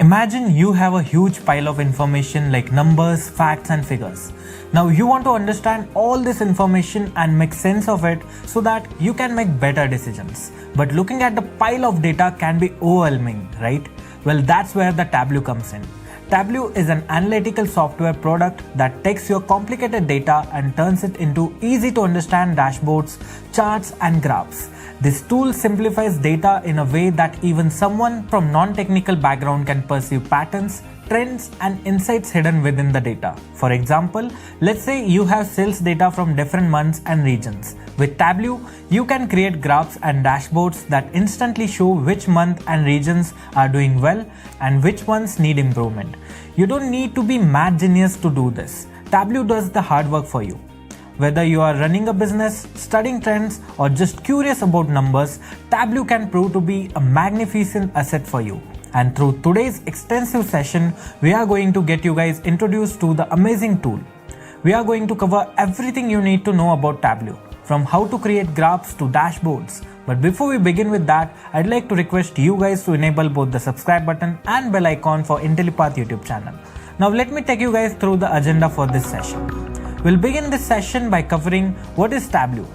Imagine you have a huge pile of information like numbers, facts and figures. Now you want to understand all this information and make sense of it so that you can make better decisions. But looking at the pile of data can be overwhelming, right? Well, that's where the Tableau comes in. Tableau is an analytical software product that takes your complicated data and turns it into easy to understand dashboards, charts and graphs. This tool simplifies data in a way that even someone from non-technical background can perceive patterns, trends and insights hidden within the data. For example, let's say you have sales data from different months and regions. With Tableau, you can create graphs and dashboards that instantly show which month and regions are doing well and which ones need improvement. You don't need to be mad genius to do this. Tableau does the hard work for you. Whether you are running a business, studying trends, or just curious about numbers, Tableau can prove to be a magnificent asset for you. And through today's extensive session, we are going to get you guys introduced to the amazing tool. We are going to cover everything you need to know about Tableau, from how to create graphs to dashboards. But before we begin with that, I'd like to request you guys to enable both the subscribe button and bell icon for Intellipaat YouTube channel. Now let me take you guys through the agenda for this session. We'll begin this session by covering what is Tableau,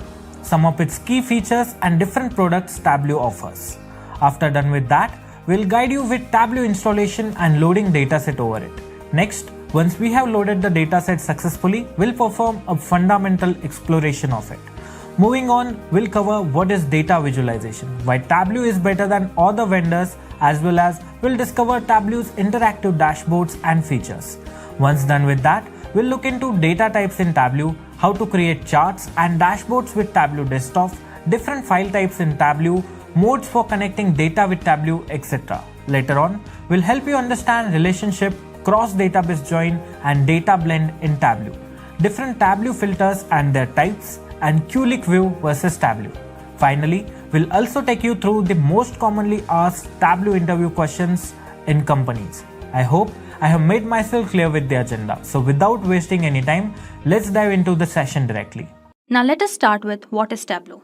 some of its key features and different products Tableau offers. After done with that, we'll guide you with Tableau installation and loading dataset over it. Next, once we have loaded the dataset successfully, we'll perform a fundamental exploration of it. Moving on, we'll cover what is data visualization, why Tableau is better than other vendors, as well as we'll discover Tableau's interactive dashboards and features. Once done with that, we'll look into data types in Tableau, how to create charts and dashboards with Tableau Desktop, different file types in Tableau, modes for connecting data with Tableau, etc. Later on, we'll help you understand relationship, cross-database join and data blend in Tableau, different Tableau filters and their types, and QlikView versus Tableau. Finally, we'll also take you through the most commonly asked Tableau interview questions in companies. I hope I have made myself clear with the agenda. So without wasting any time, let's dive into the session directly. Now let us start with what is Tableau.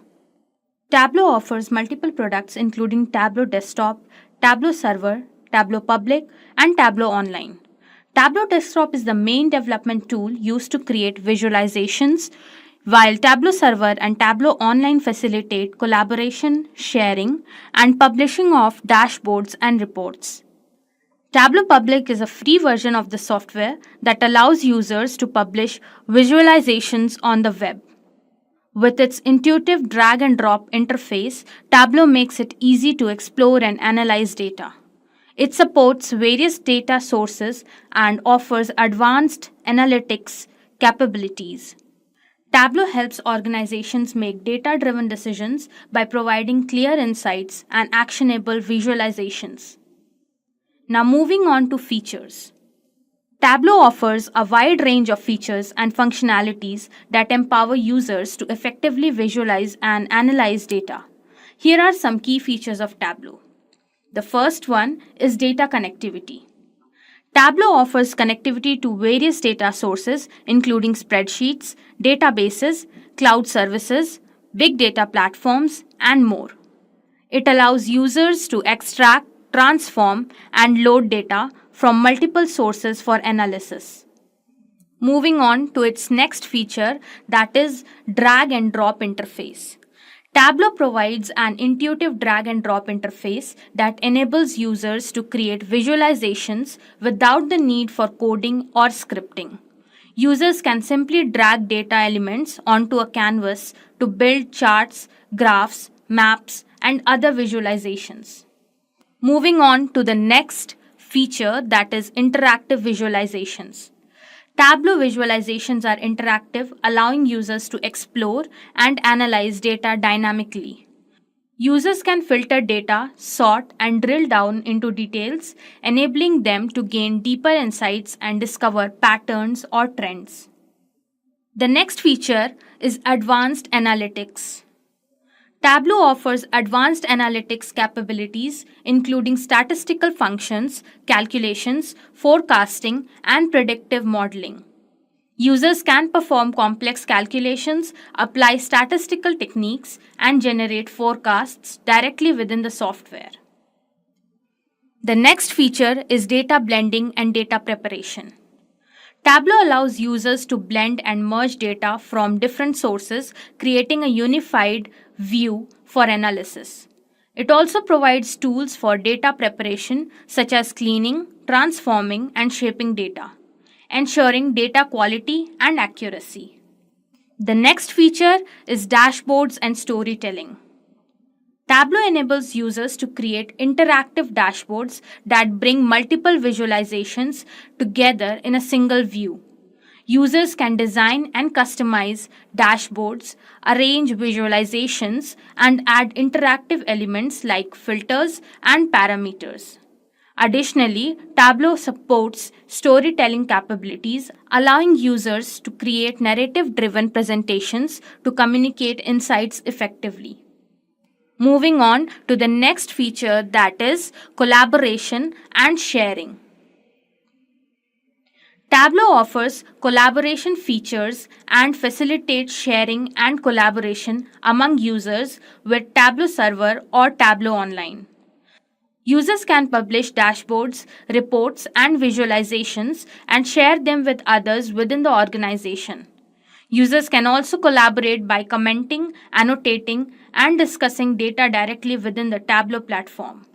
Tableau offers multiple products including Tableau Desktop, Tableau Server, Tableau Public, and Tableau Online. Tableau Desktop is the main development tool used to create visualizations, while Tableau Server and Tableau Online facilitate collaboration, sharing, and publishing of dashboards and reports. Tableau Public is a free version of the software that allows users to publish visualizations on the web. With its intuitive drag and drop interface, Tableau makes it easy to explore and analyze data. It supports various data sources and offers advanced analytics capabilities. Tableau helps organizations make data-driven decisions by providing clear insights and actionable visualizations. Now moving on to features. Tableau offers a wide range of features and functionalities that empower users to effectively visualize and analyze data. Here are some key features of Tableau. The first one is data connectivity. Tableau offers connectivity to various data sources including spreadsheets, databases, cloud services, big data platforms, and more. It allows users to extract, transform, and load data from multiple sources for analysis. Moving on to its next feature, that is drag and drop interface. Tableau provides an intuitive drag and drop interface that enables users to create visualizations without the need for coding or scripting. Users can simply drag data elements onto a canvas to build charts, graphs, maps, and other visualizations. Moving on to the next feature, that is interactive visualizations. Tableau visualizations are interactive, allowing users to explore and analyze data dynamically. Users can filter data, sort, and drill down into details, enabling them to gain deeper insights and discover patterns or trends. The next feature is advanced analytics. Tableau offers advanced analytics capabilities, including statistical functions, calculations, forecasting, and predictive modeling. Users can perform complex calculations, apply statistical techniques, and generate forecasts directly within the software. The next feature is data blending and data preparation. Tableau allows users to blend and merge data from different sources, creating a unified view for analysis. It also provides tools for data preparation such as cleaning, transforming, and shaping data, ensuring data quality and accuracy. The next feature is dashboards and storytelling. Tableau enables users to create interactive dashboards that bring multiple visualizations together in a single view. Users can design and customize dashboards, arrange visualizations, and add interactive elements like filters and parameters. Additionally, Tableau supports storytelling capabilities, allowing users to create narrative driven presentations to communicate insights effectively. Moving on to the next feature, that is collaboration and sharing. Tableau offers collaboration features and facilitates sharing and collaboration among users with Tableau Server or Tableau Online. Users can publish dashboards, reports, and visualizations and share them with others within the organization. Users can also collaborate by commenting, annotating, and discussing data directly within the Tableau platform.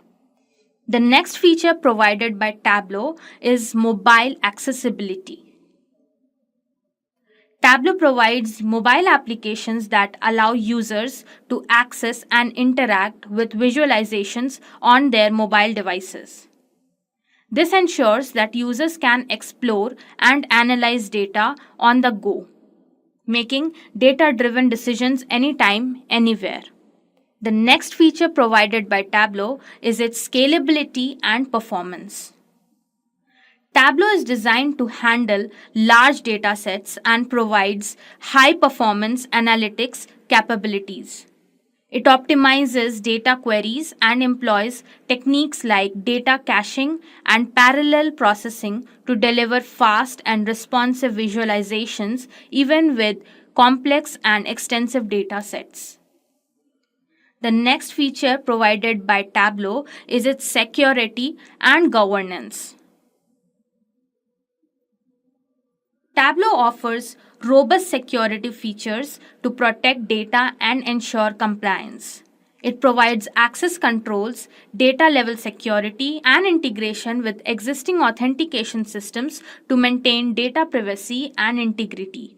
The next feature provided by Tableau is mobile accessibility. Tableau provides mobile applications that allow users to access and interact with visualizations on their mobile devices. This ensures that users can explore and analyze data on the go, making data-driven decisions anytime, anywhere. The next feature provided by Tableau is its scalability and performance. Tableau is designed to handle large data sets and provides high performance analytics capabilities. It optimizes data queries and employs techniques like data caching and parallel processing to deliver fast and responsive visualizations even with complex and extensive data sets. The next feature provided by Tableau is its security and governance. Tableau offers robust security features to protect data and ensure compliance. It provides access controls, data level security, and integration with existing authentication systems to maintain data privacy and integrity.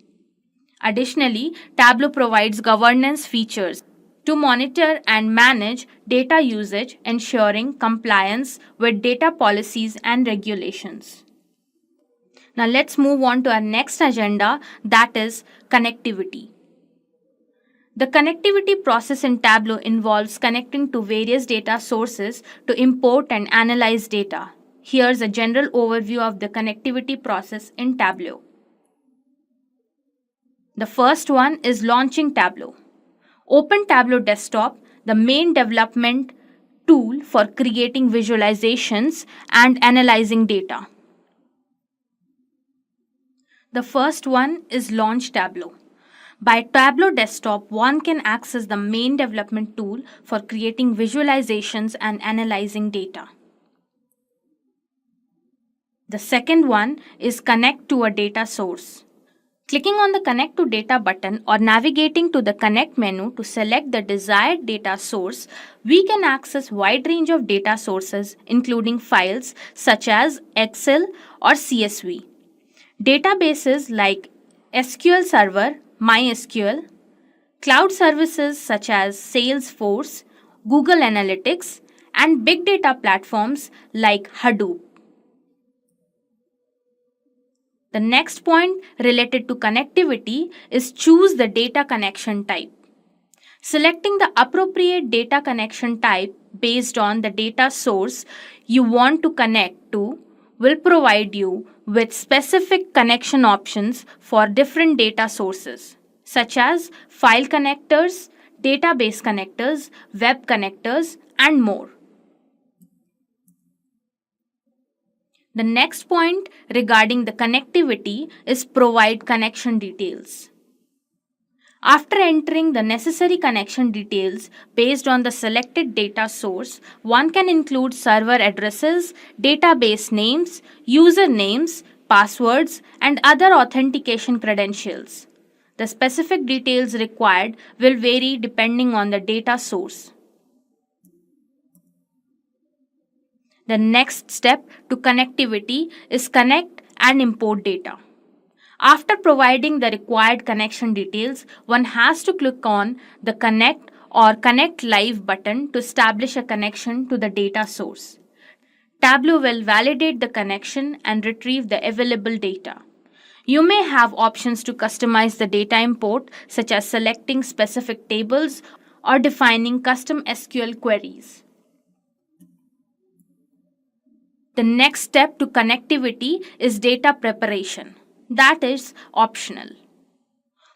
Additionally, Tableau provides governance features to monitor and manage data usage, ensuring compliance with data policies and regulations. Now let's move on to our next agenda, that is connectivity. The connectivity process in Tableau involves connecting to various data sources to import and analyze data. Here's a general overview of the connectivity process in Tableau. The first one is launching Tableau. Open Tableau Desktop, the main development tool for creating visualizations and analyzing data. The first one is Launch Tableau. By Tableau Desktop, one can access the main development tool for creating visualizations and analyzing data. The second one is Connect to a data source. Clicking on the Connect to Data button or navigating to the Connect menu to select the desired data source, we can access a wide range of data sources, including files such as Excel or CSV. Databases like SQL Server, MySQL, cloud services such as Salesforce, Google Analytics, and big data platforms like Hadoop. The next point related to connectivity is choose the data connection type. Selecting the appropriate data connection type based on the data source you want to connect to will provide you with specific connection options for different data sources, such as file connectors, database connectors, web connectors, and more. The next point regarding the connectivity is provide connection details. After entering the necessary connection details based on the selected data source, one can include server addresses, database names, usernames, passwords, and other authentication credentials. The specific details required will vary depending on the data source. The next step to connectivity is connect and import data. After providing the required connection details, one has to click on the Connect or Connect Live button to establish a connection to the data source. Tableau will validate the connection and retrieve the available data. You may have options to customize the data import, such as selecting specific tables or defining custom SQL queries. The next step to connectivity is data preparation. That is optional.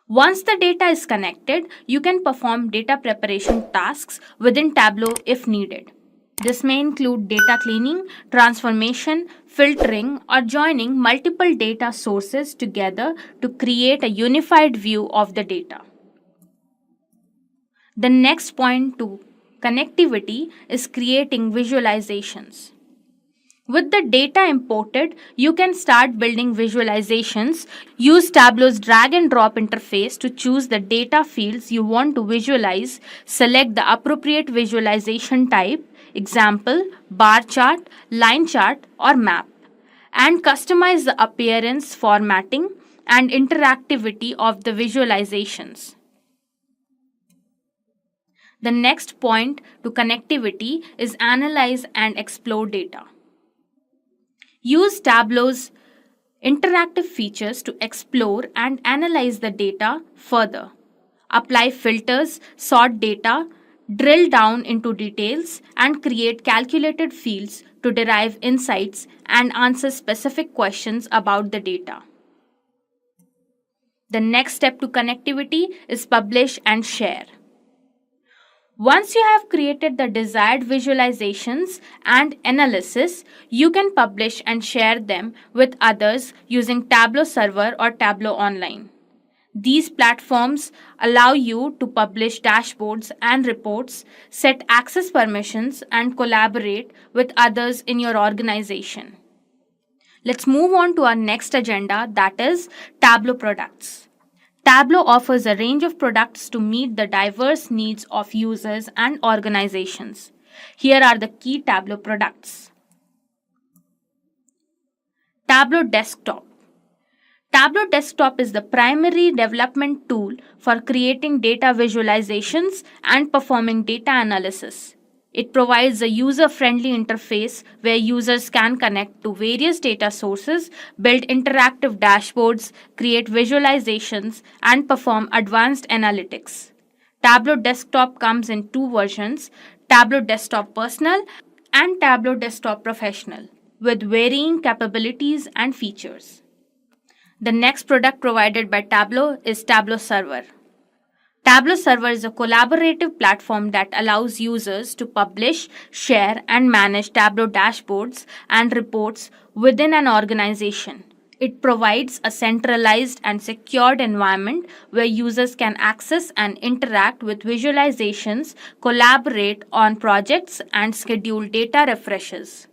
Once the data is connected, you can perform data preparation tasks within Tableau if needed. This may include data cleaning, transformation, filtering, or joining multiple data sources together to create a unified view of the data. The next point to connectivity is creating visualizations. With the data imported, you can start building visualizations. Use Tableau's drag and drop interface to choose the data fields you want to visualize. Select the appropriate visualization type, example, bar chart, line chart, or map, and customize the appearance, formatting, and interactivity of the visualizations. The next point to connectivity is analyze and explore data. Use Tableau's interactive features to explore and analyze the data further. Apply filters, sort data, drill down into details, and create calculated fields to derive insights and answer specific questions about the data. The next step to connectivity is publish and share. Once you have created the desired visualizations and analysis, you can publish and share them with others using Tableau Server or Tableau Online. These platforms allow you to publish dashboards and reports, set access permissions, and collaborate with others in your organization. Let's move on to our next agenda, that is Tableau products. Tableau offers a range of products to meet the diverse needs of users and organizations. Here are the key Tableau products. Tableau Desktop. Tableau Desktop is the primary development tool for creating data visualizations and performing data analysis. It provides a user-friendly interface where users can connect to various data sources, build interactive dashboards, create visualizations, and perform advanced analytics. Tableau Desktop comes in two versions, Tableau Desktop Personal and Tableau Desktop Professional, with varying capabilities and features. The next product provided by Tableau is Tableau Server. Tableau Server is a collaborative platform that allows users to publish, share, and manage Tableau dashboards and reports within an organization. It provides a centralized and secured environment where users can access and interact with visualizations, collaborate on projects, and schedule data refreshes.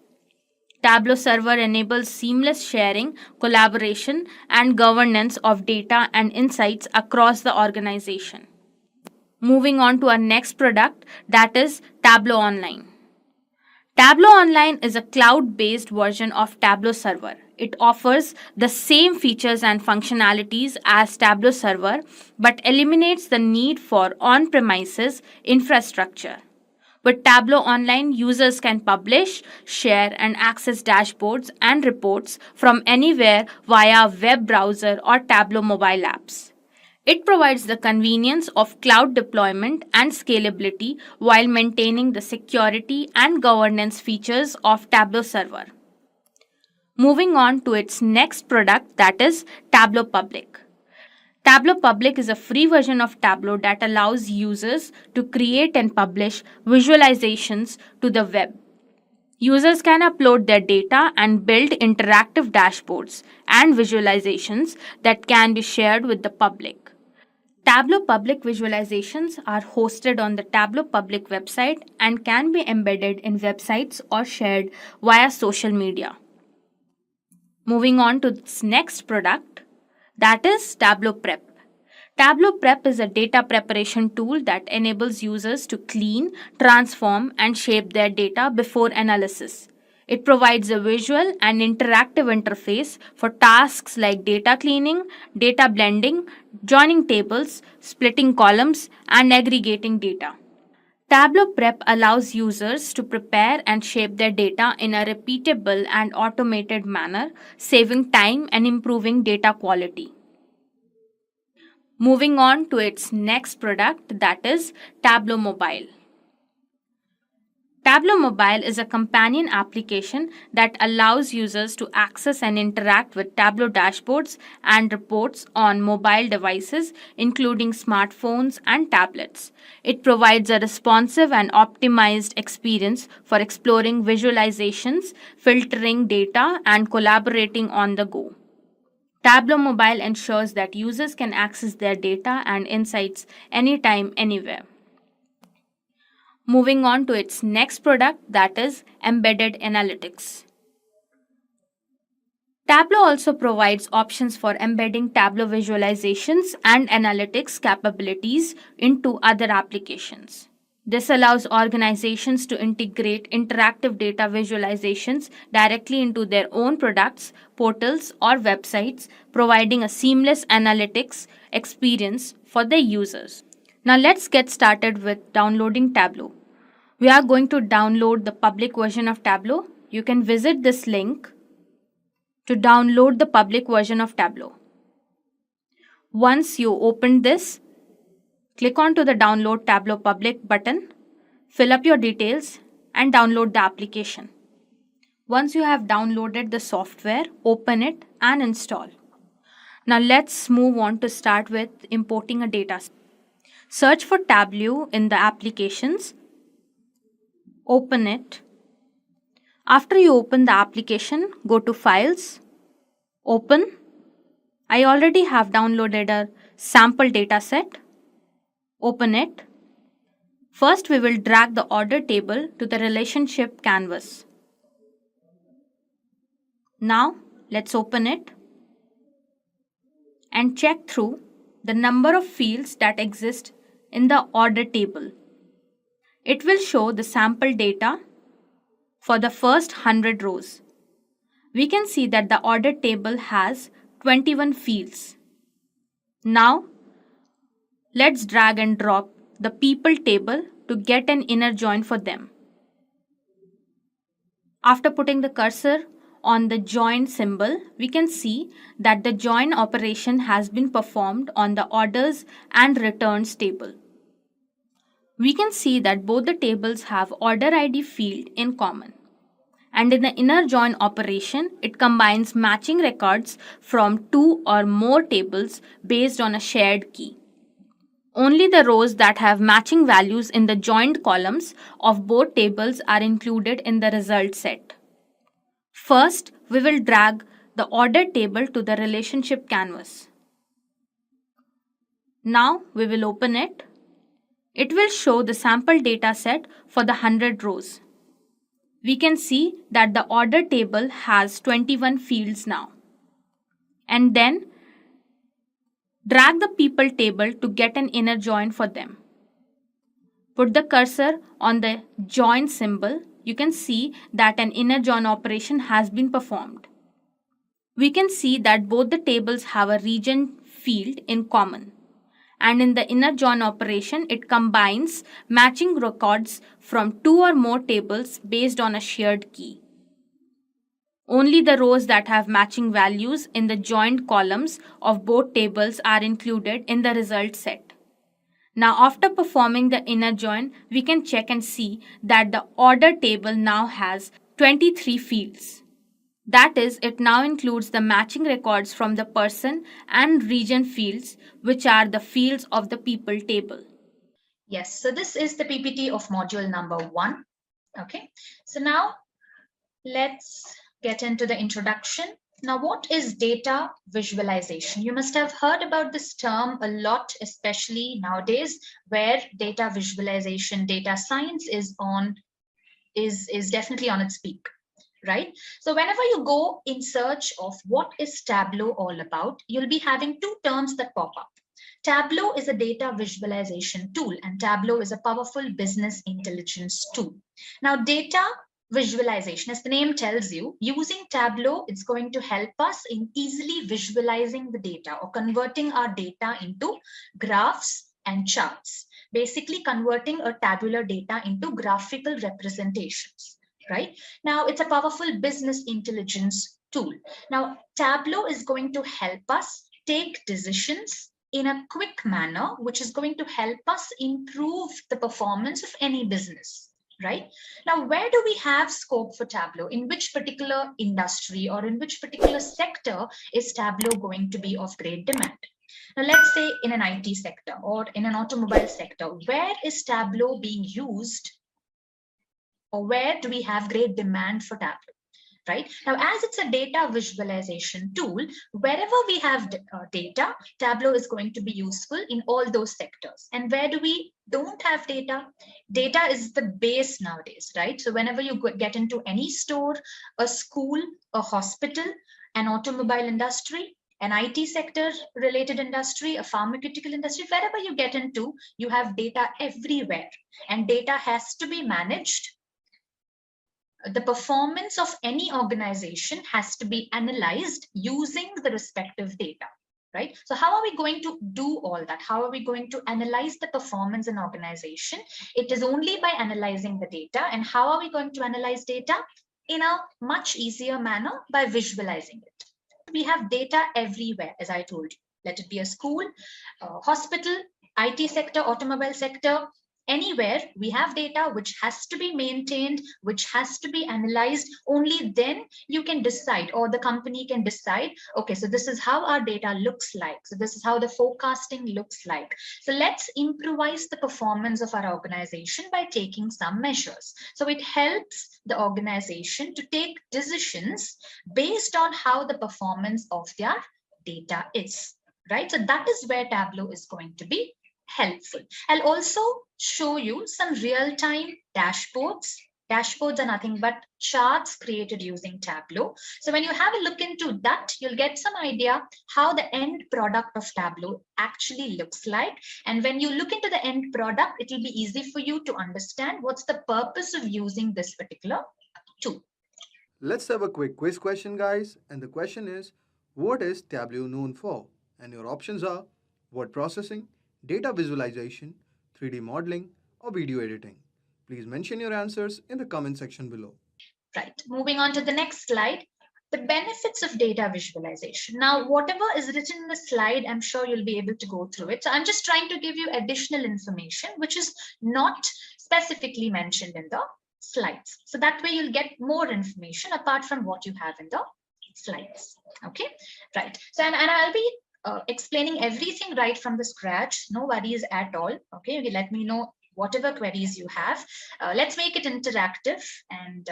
Tableau Server enables seamless sharing, collaboration, and governance of data and insights across the organization. Moving on to our next product, that is Tableau Online. Tableau Online is a cloud-based version of Tableau Server. It offers the same features and functionalities as Tableau Server, but eliminates the need for on-premises infrastructure. With Tableau Online, users can publish, share, and access dashboards and reports from anywhere via web browser or Tableau mobile apps. It provides the convenience of cloud deployment and scalability while maintaining the security and governance features of Tableau Server. Moving on to its next product, that is Tableau Public. Tableau Public is a free version of Tableau that allows users to create and publish visualizations to the web. Users can upload their data and build interactive dashboards and visualizations that can be shared with the public. Tableau public visualizations are hosted on the Tableau public website and can be embedded in websites or shared via social media. Moving on to its next product, that is Tableau Prep. Tableau Prep is a data preparation tool that enables users to clean, transform, and shape their data before analysis. It provides a visual and interactive interface for tasks like data cleaning, data blending, joining tables, splitting columns, and aggregating data. Tableau Prep allows users to prepare and shape their data in a repeatable and automated manner, saving time and improving data quality. Moving on to its next product, that is Tableau Mobile. Tableau Mobile is a companion application that allows users to access and interact with Tableau dashboards and reports on mobile devices, including smartphones and tablets. It provides a responsive and optimized experience for exploring visualizations, filtering data, and collaborating on the go. Tableau Mobile ensures that users can access their data and insights anytime, anywhere. Moving on to its next product, that is Embedded Analytics. Tableau also provides options for embedding Tableau visualizations and analytics capabilities into other applications. This allows organizations to integrate interactive data visualizations directly into their own products, portals, or websites, providing a seamless analytics experience for their users. Now let's get started with downloading Tableau. We are going to download the public version of Tableau. You can visit this link to download the public version of Tableau. Once you open this, click onto the Download Tableau Public button, fill up your details, and download the application. Once you have downloaded the software, open it and install. Now let's move on to start with importing a data. Search for Tableau in the applications, open it. After you open the application, go to Files, Open. I already have downloaded a sample data set. Open it. First, we will drag the order table to the relationship canvas. Now, let's open it and check through the number of fields that exist in the order table. It will show the sample data for the first 100 rows. We can see that the order table has 21 fields. Now, let's drag and drop the people table to get an inner join for them. After putting the cursor on the join symbol, we can see that the join operation has been performed on the orders and returns table. We can see that both the tables have order ID field in common. And in the inner join operation, it combines matching records from two or more tables based on a shared key. Only the rows that have matching values in the joined columns of both tables are included in the result set. First, we will drag the order table to the relationship canvas. Now, we will open it. It will show the sample data set for the 100 rows. We can see that the order table has 21 fields now. And then drag the people table to get an inner join for them. Put the cursor on the join symbol. You can see that an inner join operation has been performed. We can see that both the tables have a region field in common. And in the inner join operation, it combines matching records from two or more tables based on a shared key. Only the rows that have matching values in the joined columns of both tables are included in the result set. Now, after performing the inner join, we can check and see that the order table now has 23 fields. That is, it now includes the matching records from the person and region fields, which are the fields of the people table. Yes, so this is the PPT of module number 1. Okay, so now let's get into the introduction. Now, what is data visualization? You must have heard about this term a lot, especially nowadays, where data visualization, data science is definitely on its peak, right? So whenever you go in search of what is Tableau all about, you'll be having two terms that pop up. Tableau is a data visualization tool, and Tableau is a powerful business intelligence tool. Now, data visualization, as the name tells you, using Tableau, it's going to help us in easily visualizing the data or converting our data into graphs and charts, basically converting a tabular data into graphical representations, right? Now, it's a powerful business intelligence tool. Now, Tableau is going to help us take decisions in a quick manner, which is going to help us improve the performance of any business. Right now, where do we have scope for Tableau? In which particular industry or in which particular sector is Tableau going to be of great demand? Now, let's say in an IT sector or in an automobile sector, where is Tableau being used, or where do we have great demand for Tableau? Right now, as it's a data visualization tool, wherever we have data, Tableau is going to be useful in all those sectors. And where do we don't have data? Data is the base nowadays, right? So whenever you get into any store, a school, a hospital, an automobile industry, an IT sector related industry, a pharmaceutical industry, wherever you get into, you have data everywhere, and data has to be managed. The performance of any organization has to be analyzed using the respective data, right? So how are we going to do all that? How are we going to analyze the performance in organization? It is only by analyzing the data. And how are we going to analyze data? In a much easier manner, by visualizing it. We have data everywhere, as I told you. Let it be a school, hospital, IT sector, automobile sector, anywhere we have data which has to be maintained, which has to be analyzed. Only then you can decide, or the company can decide, okay, so this is how our data looks like. So this is how the forecasting looks like. So let's improvise the performance of our organization by taking some measures. So it helps the organization to take decisions based on how the performance of their data is, right? So that is where Tableau is going to be helpful. I'll also show you some real-time dashboards. Dashboards are nothing but charts created using Tableau. So when you have a look into that, you'll get some idea how the end product of Tableau actually looks like. And when you look into the end product, it will be easy for you to understand what's the purpose of using this particular tool. Let's have a quick quiz question, guys. And the question is, what is Tableau known for? And your options are word processing, data visualization, 3D modeling, or video editing. Please mention your answers in the comment section below. Right, moving on to the next slide. The benefits of data visualization. Now, whatever is written in the slide, I'm sure you'll be able to go through it. So I'm just trying to give you additional information, which is not specifically mentioned in the slides. So that way you'll get more information apart from what you have in the slides. Okay, right. So, and I'll be explaining everything right from the scratch. No worries at all. Okay, let me know whatever queries you have. Let's make it interactive, and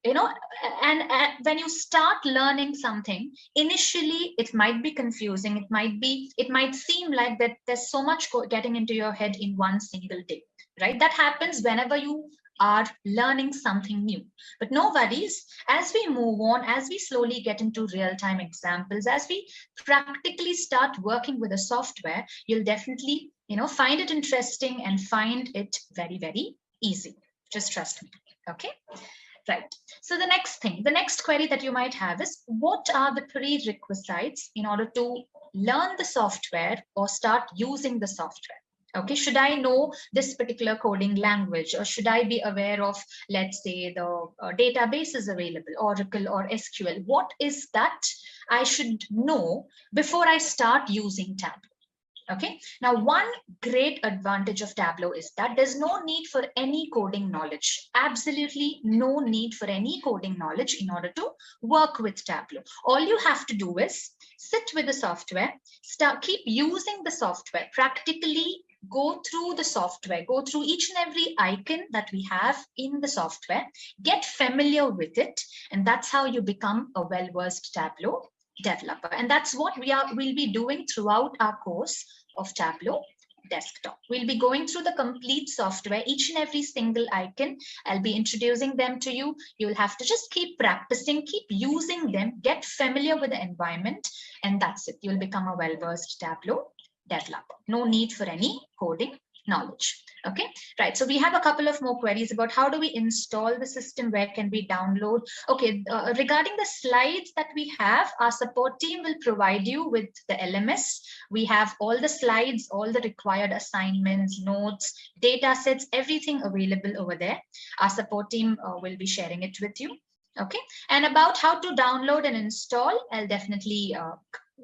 and when you start learning something, initially it might be confusing. It might seem like that there's so much getting into your head in one single day, right? That happens whenever you are learning something new. But no worries, as we move on, as we slowly get into real-time examples, as we practically start working with the software, you'll definitely find it interesting and find it very, very easy. Just trust me. Okay, right. So the next query that you might have is, what are the prerequisites in order to learn the software or start using the software? Okay, should I know this particular coding language, or should I be aware of, let's say, the databases available, Oracle or SQL? What is that I should know before I start using Tableau? Okay, now one great advantage of Tableau is that there's no need for any coding knowledge. Absolutely no need for any coding knowledge in order to work with Tableau. All you have to do is sit with the software, keep using the software, practically go through the software, go through each and every icon that we have in the software, get familiar with it, and that's how you become a well-versed Tableau developer. And that's what we'll be doing throughout our course of Tableau Desktop. We'll be going through the complete software, each and every single icon. I'll be introducing them to you. You'll have to just keep practicing, keep using them, get familiar with the environment, and that's it. You'll become a well-versed Tableau developer. No need for any coding knowledge. Okay, right. So we have a couple of more queries about how do we install the system, where can we download. Okay, regarding the slides that we have, our support team will provide you with the LMS. We have all the slides, all the required assignments, notes, data sets, everything available over there. Our support team will be sharing it with you. Okay, and about how to download and install, I'll definitely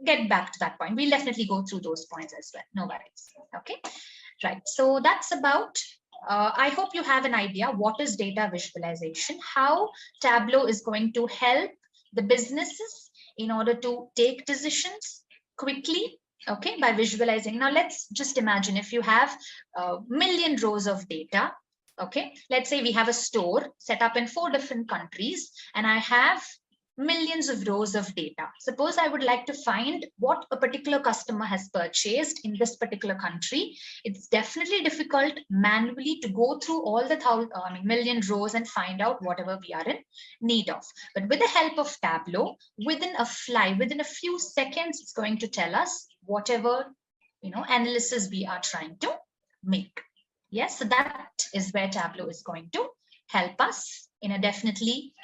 get back to that point. We'll definitely go through those points as well. No worries. Okay, right. So that's about, I hope you have an idea what is data visualization, how Tableau is going to help the businesses in order to take decisions quickly, okay, by visualizing. Now let's just imagine if you have a million rows of data. Okay, let's say we have a store set up in 4 different countries, and I have millions of rows of data. Suppose I would like to find what a particular customer has purchased in this particular country. It's definitely difficult manually to go through all the million rows and find out whatever we are in need of. But with the help of Tableau, within a few seconds, it's going to tell us whatever analysis we are trying to make. Yes, so that is where Tableau is going to help us in a definitely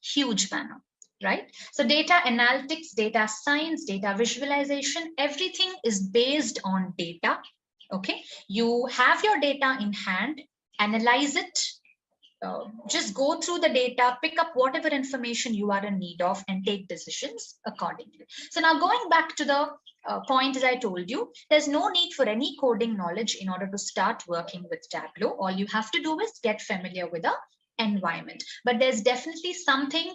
huge manner. Right? So data analytics, data science, data visualization, everything is based on data. Okay, you have your data in hand, analyze it, just go through the data, pick up whatever information you are in need of, and take decisions accordingly. So now going back to the point, as I told you, there's no need for any coding knowledge in order to start working with Tableau. All you have to do is get familiar with the environment. But there's definitely something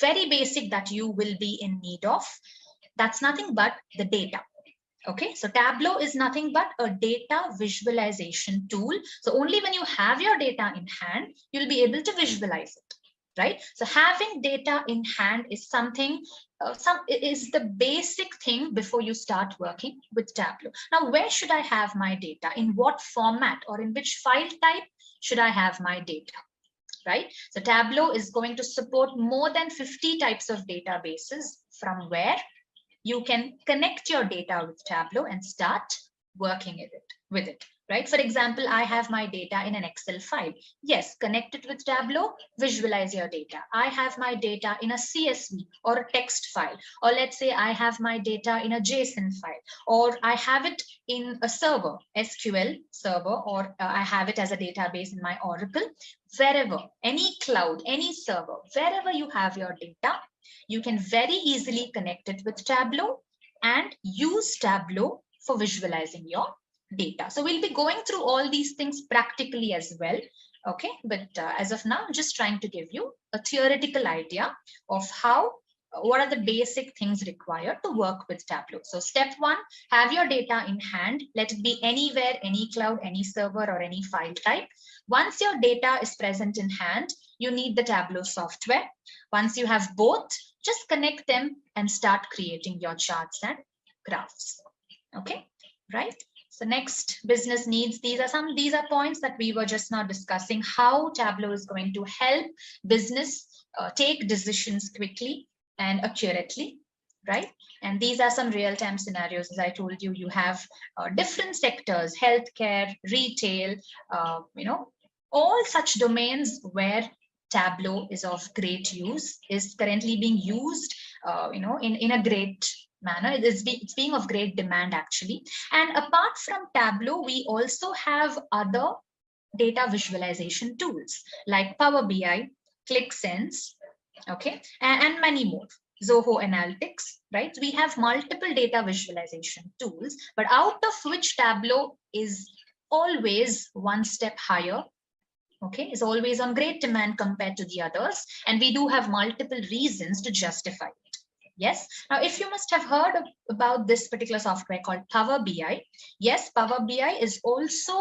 very basic that you will be in need of. That's nothing but the data. Okay, so Tableau is nothing but a data visualization tool. So only when you have your data in hand, you'll be able to visualize it, right? So having data in hand is something, is the basic thing before you start working with Tableau. Now, where should I have my data? In what format or in which file type should I have my data? Right? So Tableau is going to support more than 50 types of databases from where you can connect your data with Tableau and start working with it. Right? For example, I have my data in an Excel file. Yes, connect it with Tableau, visualize your data. I have my data in a CSV or a text file, or let's say I have my data in a JSON file, or I have it in a server, SQL server, or I have it as a database in my Oracle. Wherever, any cloud, any server, wherever you have your data, you can very easily connect it with Tableau and use Tableau for visualizing your data. So we'll be going through all these things practically as well. Okay, but as of now, I'm just trying to give you a theoretical idea of what are the basic things required to work with Tableau. So step 1, have your data in hand. Let it be anywhere, any cloud, any server, or any file type. Once your data is present in hand, you need the Tableau software. Once you have both, just connect them and start creating your charts and graphs. Okay, right? So next, business needs. These are points that we were just now discussing, how Tableau is going to help business take decisions quickly and accurately, right? And these are some real-time scenarios. As I told you, you have different sectors, healthcare, retail, all such domains where Tableau is of great use, is currently being used, in a great manner. It's being of great demand actually. And apart from Tableau, we also have other data visualization tools like Power BI, ClickSense, okay, and many more. Zoho Analytics, right? We have multiple data visualization tools, but out of which Tableau is always one step higher. Okay, is always on great demand compared to the others, and we do have multiple reasons to justify it. Yes. Now, if you must have heard about this particular software called Power BI, yes, Power BI is also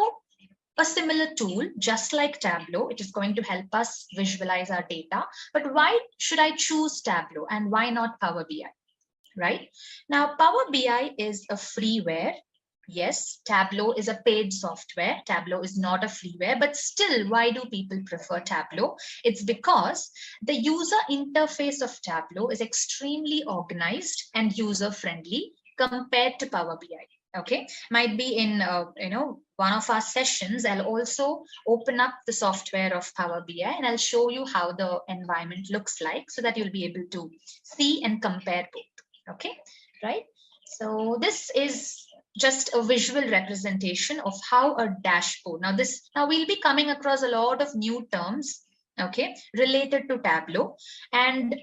a similar tool, just like Tableau. It is going to help us visualize our data. But why should I choose Tableau and why not Power BI? Right now, Power BI is a freeware. Yes, Tableau is a paid software. Tableau is not a freeware, but still, why do people prefer Tableau? It's because the user interface of Tableau is extremely organized and user-friendly compared to Power BI. Okay, might be in one of our sessions, I'll also open up the software of Power BI and I'll show you how the environment looks like so that you'll be able to see and compare both. Okay, right? So this is just a visual representation of how a dashboard. Now we'll be coming across a lot of new terms, okay, related to Tableau. And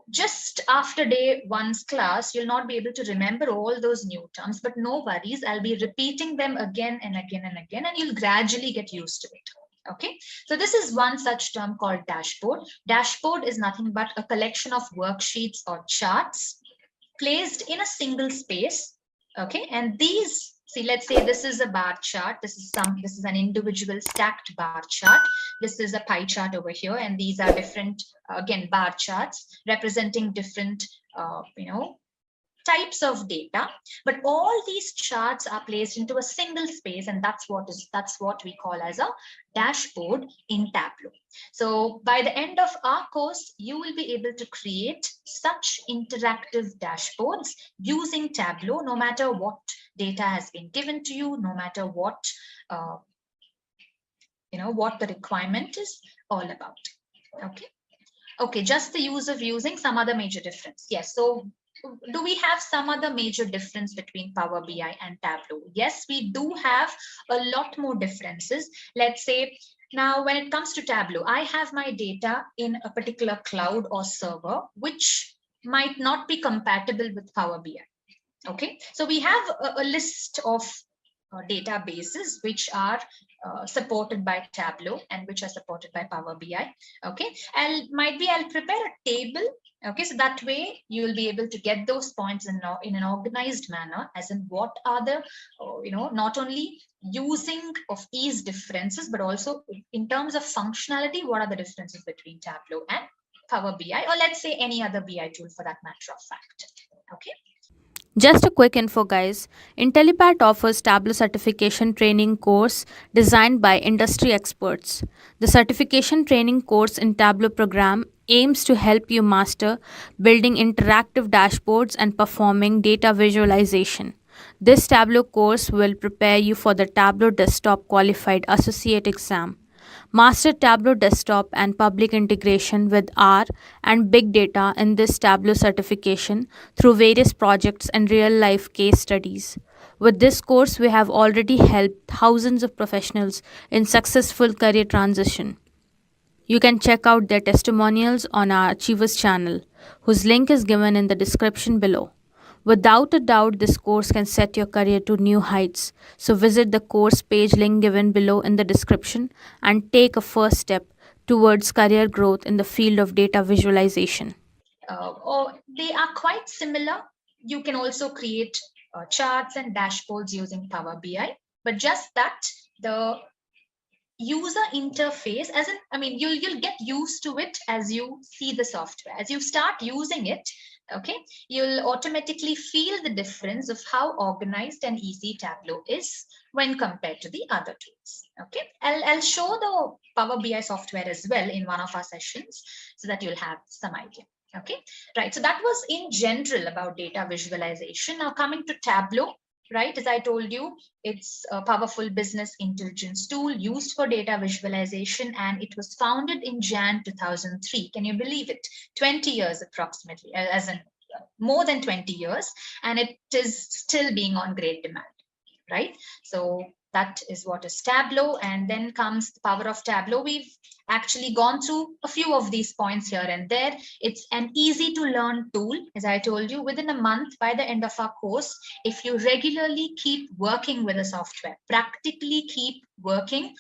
just after day one's class, you'll not be able to remember all those new terms, but no worries, I'll be repeating them again and again and again, and you'll gradually get used to it. Okay, so this is one such term called dashboard. Dashboard is nothing but a collection of worksheets or charts placed in a single space. Okay, and these, see, let's say this is a bar chart. This is an individual stacked bar chart. This is a pie chart over here, and these are different, again, bar charts representing different, types of data, but all these charts are placed into a single space, and that's what we call as a dashboard in Tableau. So by the end of our course, you will be able to create such interactive dashboards using Tableau, no matter what data has been given to you, no matter what what the requirement is all about. Okay, just the use of using some other major difference. Yes, so do we have some other major difference between Power BI and Tableau? Yes, we do have a lot more differences. Let's say now when it comes to Tableau, I have my data in a particular cloud or server, which might not be compatible with Power BI. Okay, so we have a list of databases which are supported by Tableau and which are supported by Power BI. Okay, I'll prepare a table. Okay, so that way you will be able to get those points in an organized manner, as in what are the, not only using of these differences, but also in terms of functionality, what are the differences between Tableau and Power BI, or let's say any other BI tool for that matter of fact. Okay. Just a quick info, guys. Intellipaat offers Tableau certification training course designed by industry experts. The certification training course in Tableau program aims to help you master building interactive dashboards and performing data visualization. This Tableau course will prepare you for the Tableau Desktop Qualified Associate exam. Master Tableau Desktop and public integration with R and big data in this Tableau certification through various projects and real life case studies. With this course, we have already helped thousands of professionals in successful career transition. You can check out their testimonials on our Achievers channel, whose link is given in the description below. Without a doubt, this course can set your career to new heights. So visit the course page link given below in the description and take a first step towards career growth in the field of data visualization. Or they are quite similar. You can also create charts and dashboards using Power BI, but just that the user interface, you'll get used to it as you see the software. As you start using it, okay, you'll automatically feel the difference of how organized and easy Tableau is when compared to the other tools. Okay, I'll show the Power BI software as well in one of our sessions so that you'll have some idea. Okay, right, so that was in general about data visualization. Now coming to Tableau. Right, as I told you, it's a powerful business intelligence tool used for data visualization, and it was founded in Jan 2003. Can you believe it? 20 years approximately, as in more than 20 years, and it is still being on great demand. Right, so that is what is Tableau, and then comes the power of Tableau. We've actually gone through a few of these points here and there. It's an easy to learn tool. As I told you, within a month, by the end of our course, if you regularly keep working with the software, practically keep working,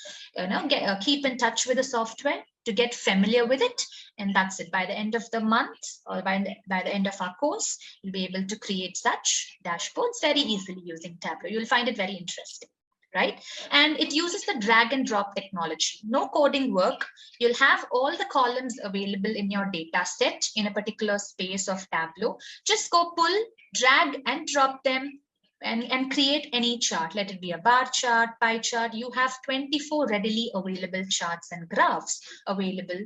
keep in touch with the software, to get familiar with it, and that's it. By the end of the month or by the end of our course, you'll be able to create such dashboards very easily using Tableau. You'll find it very interesting, right? And it uses the drag and drop technology. No coding work. You'll have all the columns available in your data set in a particular space of Tableau. Just go pull, drag and drop them and create any chart. Let it be a bar chart, pie chart. You have 24 readily available charts and graphs available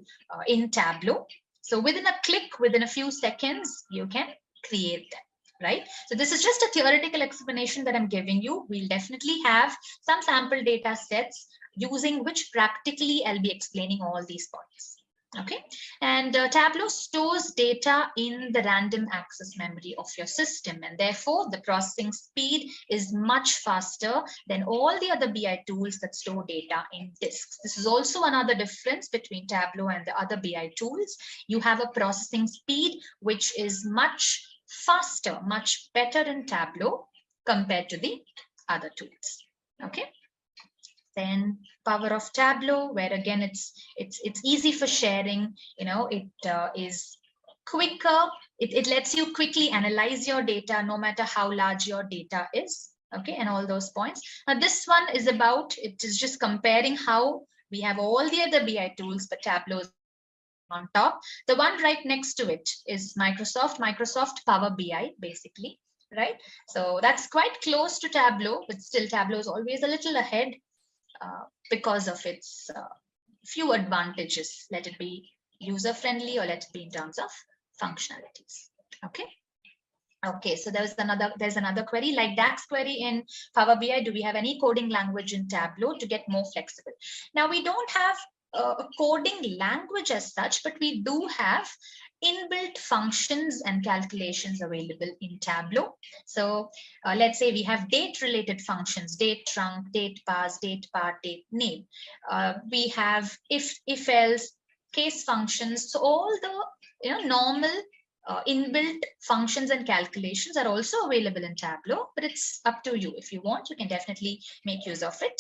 in Tableau. So within a click, within a few seconds, you can create them. Right? So this is just a theoretical explanation that I'm giving you. We'll definitely have some sample data sets using which practically I'll be explaining all these points. Okay, and Tableau stores data in the random access memory of your system, and therefore the processing speed is much faster than all the other BI tools that store data in disks. This is also another difference between Tableau and the other BI tools. You have a processing speed which is much faster, much better in Tableau compared to the other tools. Okay. Then power of Tableau, where again it's easy for sharing. You know, it is quicker. It lets you quickly analyze your data, no matter how large your data is. Okay, and all those points. Now this one is about, it is just comparing how we have all the other BI tools, but Tableau is on top. The one right next to it is Microsoft Power BI, basically, right? So that's quite close to Tableau, but still Tableau is always a little ahead because of its few advantages. Let it be user-friendly or let it be in terms of functionalities. Okay. Okay, so there's another query like DAX query in Power BI. Do we have any coding language in Tableau to get more flexible? Now we don't have a coding language as such, but we do have inbuilt functions and calculations available in Tableau. So let's say we have date related functions, date trunc, date parse, date part, date name. We have if else, case functions. So all the normal inbuilt functions and calculations are also available in Tableau, but it's up to you. If you want, you can definitely make use of it.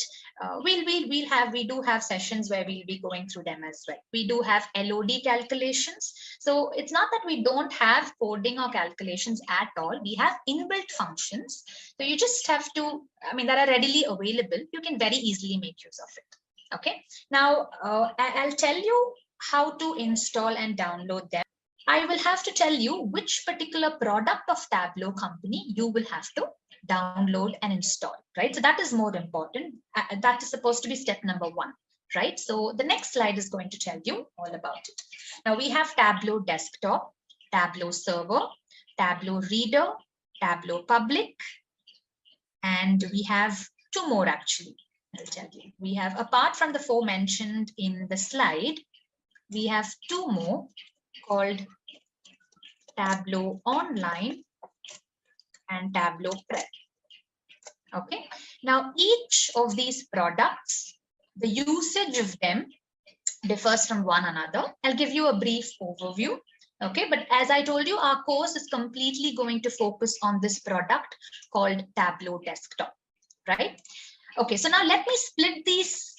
We do have sessions where we'll be going through them as well. We do have LOD calculations. So it's not that we don't have coding or calculations at all. We have inbuilt functions. So you just have to, that are readily available. You can very easily make use of it. Okay. Now I'll tell you how to install and download them. I will have to tell you which particular product of Tableau company you will have to download and install, right? So that is more important. That is supposed to be step number 1, right? So the next slide is going to tell you all about it. Now we have Tableau Desktop, Tableau Server, Tableau Reader, Tableau Public, and we have 2 more actually, I'll tell you. We have, apart from the 4 mentioned in the slide, we have 2 more called Tableau Online and Tableau Prep. Okay, now each of these products, the usage of them differs from one another. I'll give you a brief overview. Okay, but as I told you, our course is completely going to focus on this product called Tableau Desktop, right? Okay, so now let me split these.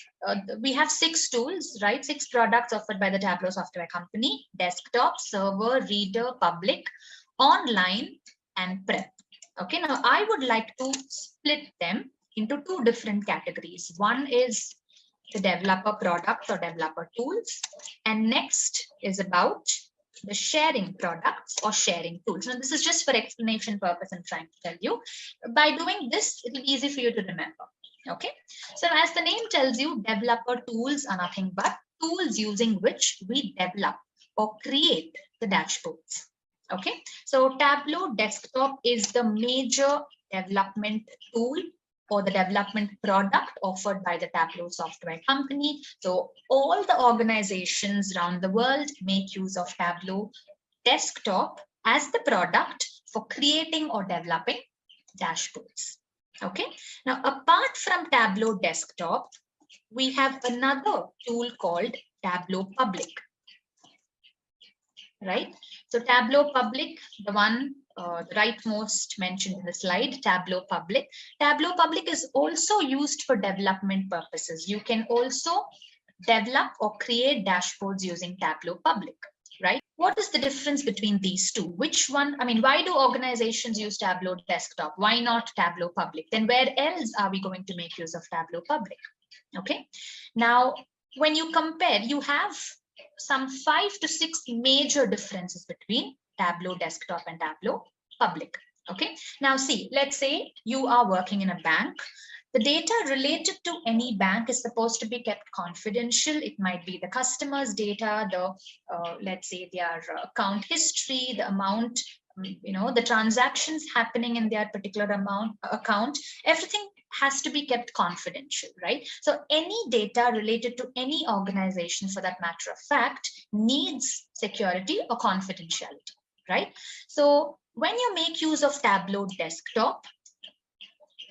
We have 6 tools, right? 6 products offered by the Tableau software company: Desktop, Server, Reader, Public, Online, and Prep. Okay, now I would like to split them into 2 different categories. One is the developer products or developer tools, and next is about the sharing products or sharing tools. Now this is just for explanation purpose I'm trying to tell you. By doing this, it will be easy for you to remember. Okay, so as the name tells you, developer tools are nothing but tools using which we develop or create the dashboards. Okay, so Tableau Desktop is the major development tool or the development product offered by the Tableau software company. So all the organizations around the world make use of Tableau Desktop as the product for creating or developing dashboards. Okay, now apart from Tableau Desktop, we have another tool called Tableau Public, right? So Tableau Public, the one rightmost mentioned in the slide, Tableau Public. Tableau Public is also used for development purposes. You can also develop or create dashboards using Tableau Public, right? What is the difference between these two? Which one, I mean, why do organizations use Tableau Desktop? Why not Tableau Public? Then where else are we going to make use of Tableau Public? Okay, now when you compare, you have some 5 to 6 major differences between Tableau Desktop and Tableau Public. Okay, now see, let's say you are working in a bank. The data related to any bank is supposed to be kept confidential. It might be the customer's data, the let's say their account history, the amount, the transactions happening in their particular account. Everything has to be kept confidential, right? So any data related to any organization, for that matter of fact, needs security or confidentiality, right? So when you make use of Tableau Desktop,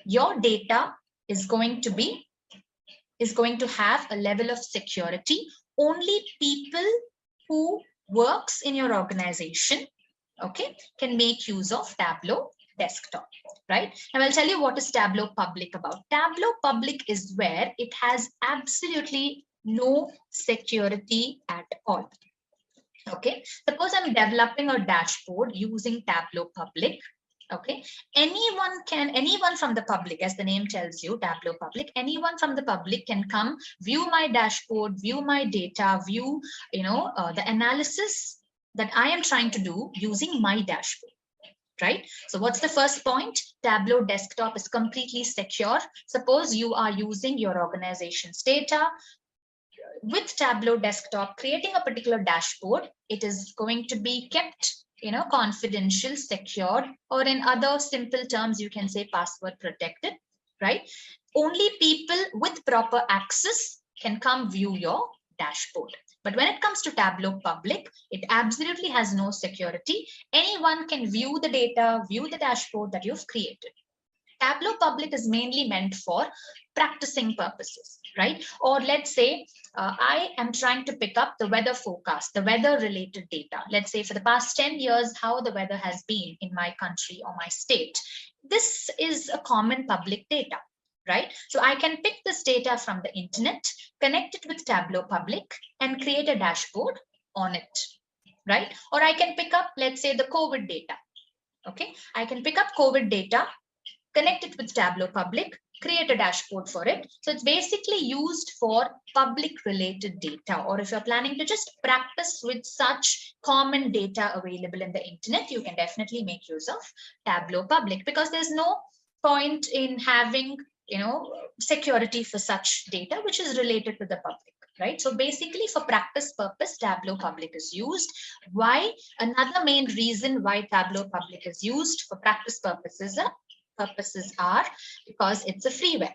your data is going to have a level of security. Only people who works in your organization, okay, can make use of Tableau Desktop, right? And I'll tell you what is Tableau Public about. Tableau Public is where it has absolutely no security at all. Okay, suppose I'm developing a dashboard using Tableau Public. Okay, anyone from the public, as the name tells you, Tableau Public, anyone from the public can come view my dashboard, view my data, view the analysis that I am trying to do using my dashboard, right? So what's the first point? Tableau Desktop is completely secure. Suppose you are using your organization's data with Tableau Desktop, creating a particular dashboard, it is going to be kept confidential, secured, or in other simple terms, you can say password protected, right? Only people with proper access can come view your dashboard. But when it comes to Tableau Public, it absolutely has no security. Anyone can view the data, view the dashboard that you've created. Tableau Public is mainly meant for practicing purposes, right? Or let's say I am trying to pick up the weather forecast, the weather related data. Let's say for the past 10 years, how the weather has been in my country or my state. This is a common public data, right? So I can pick this data from the internet, connect it with Tableau Public, and create a dashboard on it, right? Or I can pick up, let's say, the COVID data. Okay, I can pick up COVID data, connect it with Tableau Public, create a dashboard for it. So it's basically used for public related data, or if you're planning to just practice with such common data available in the internet, you can definitely make use of Tableau Public, because there's no point in having security for such data which is related to the public, right? So basically for practice purpose, Tableau Public is used. Why? Another main reason why Tableau Public is used for practice purposes are because it's a freeware.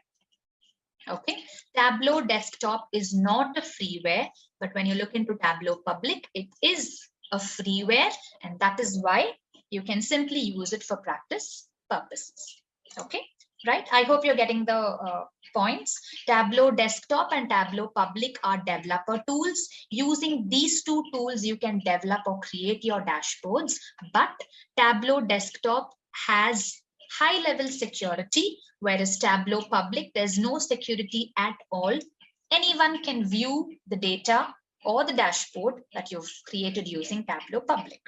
Okay, Tableau Desktop is not a freeware, but when you look into Tableau Public, it is a freeware, and that is why you can simply use it for practice purposes. Okay, right? I hope you're getting the points. Tableau Desktop and Tableau Public are developer tools. Using these two tools, you can develop or create your dashboards, but Tableau Desktop has high-level security, whereas Tableau Public, there's no security at all. Anyone can view the data or the dashboard that you've created using Tableau Public.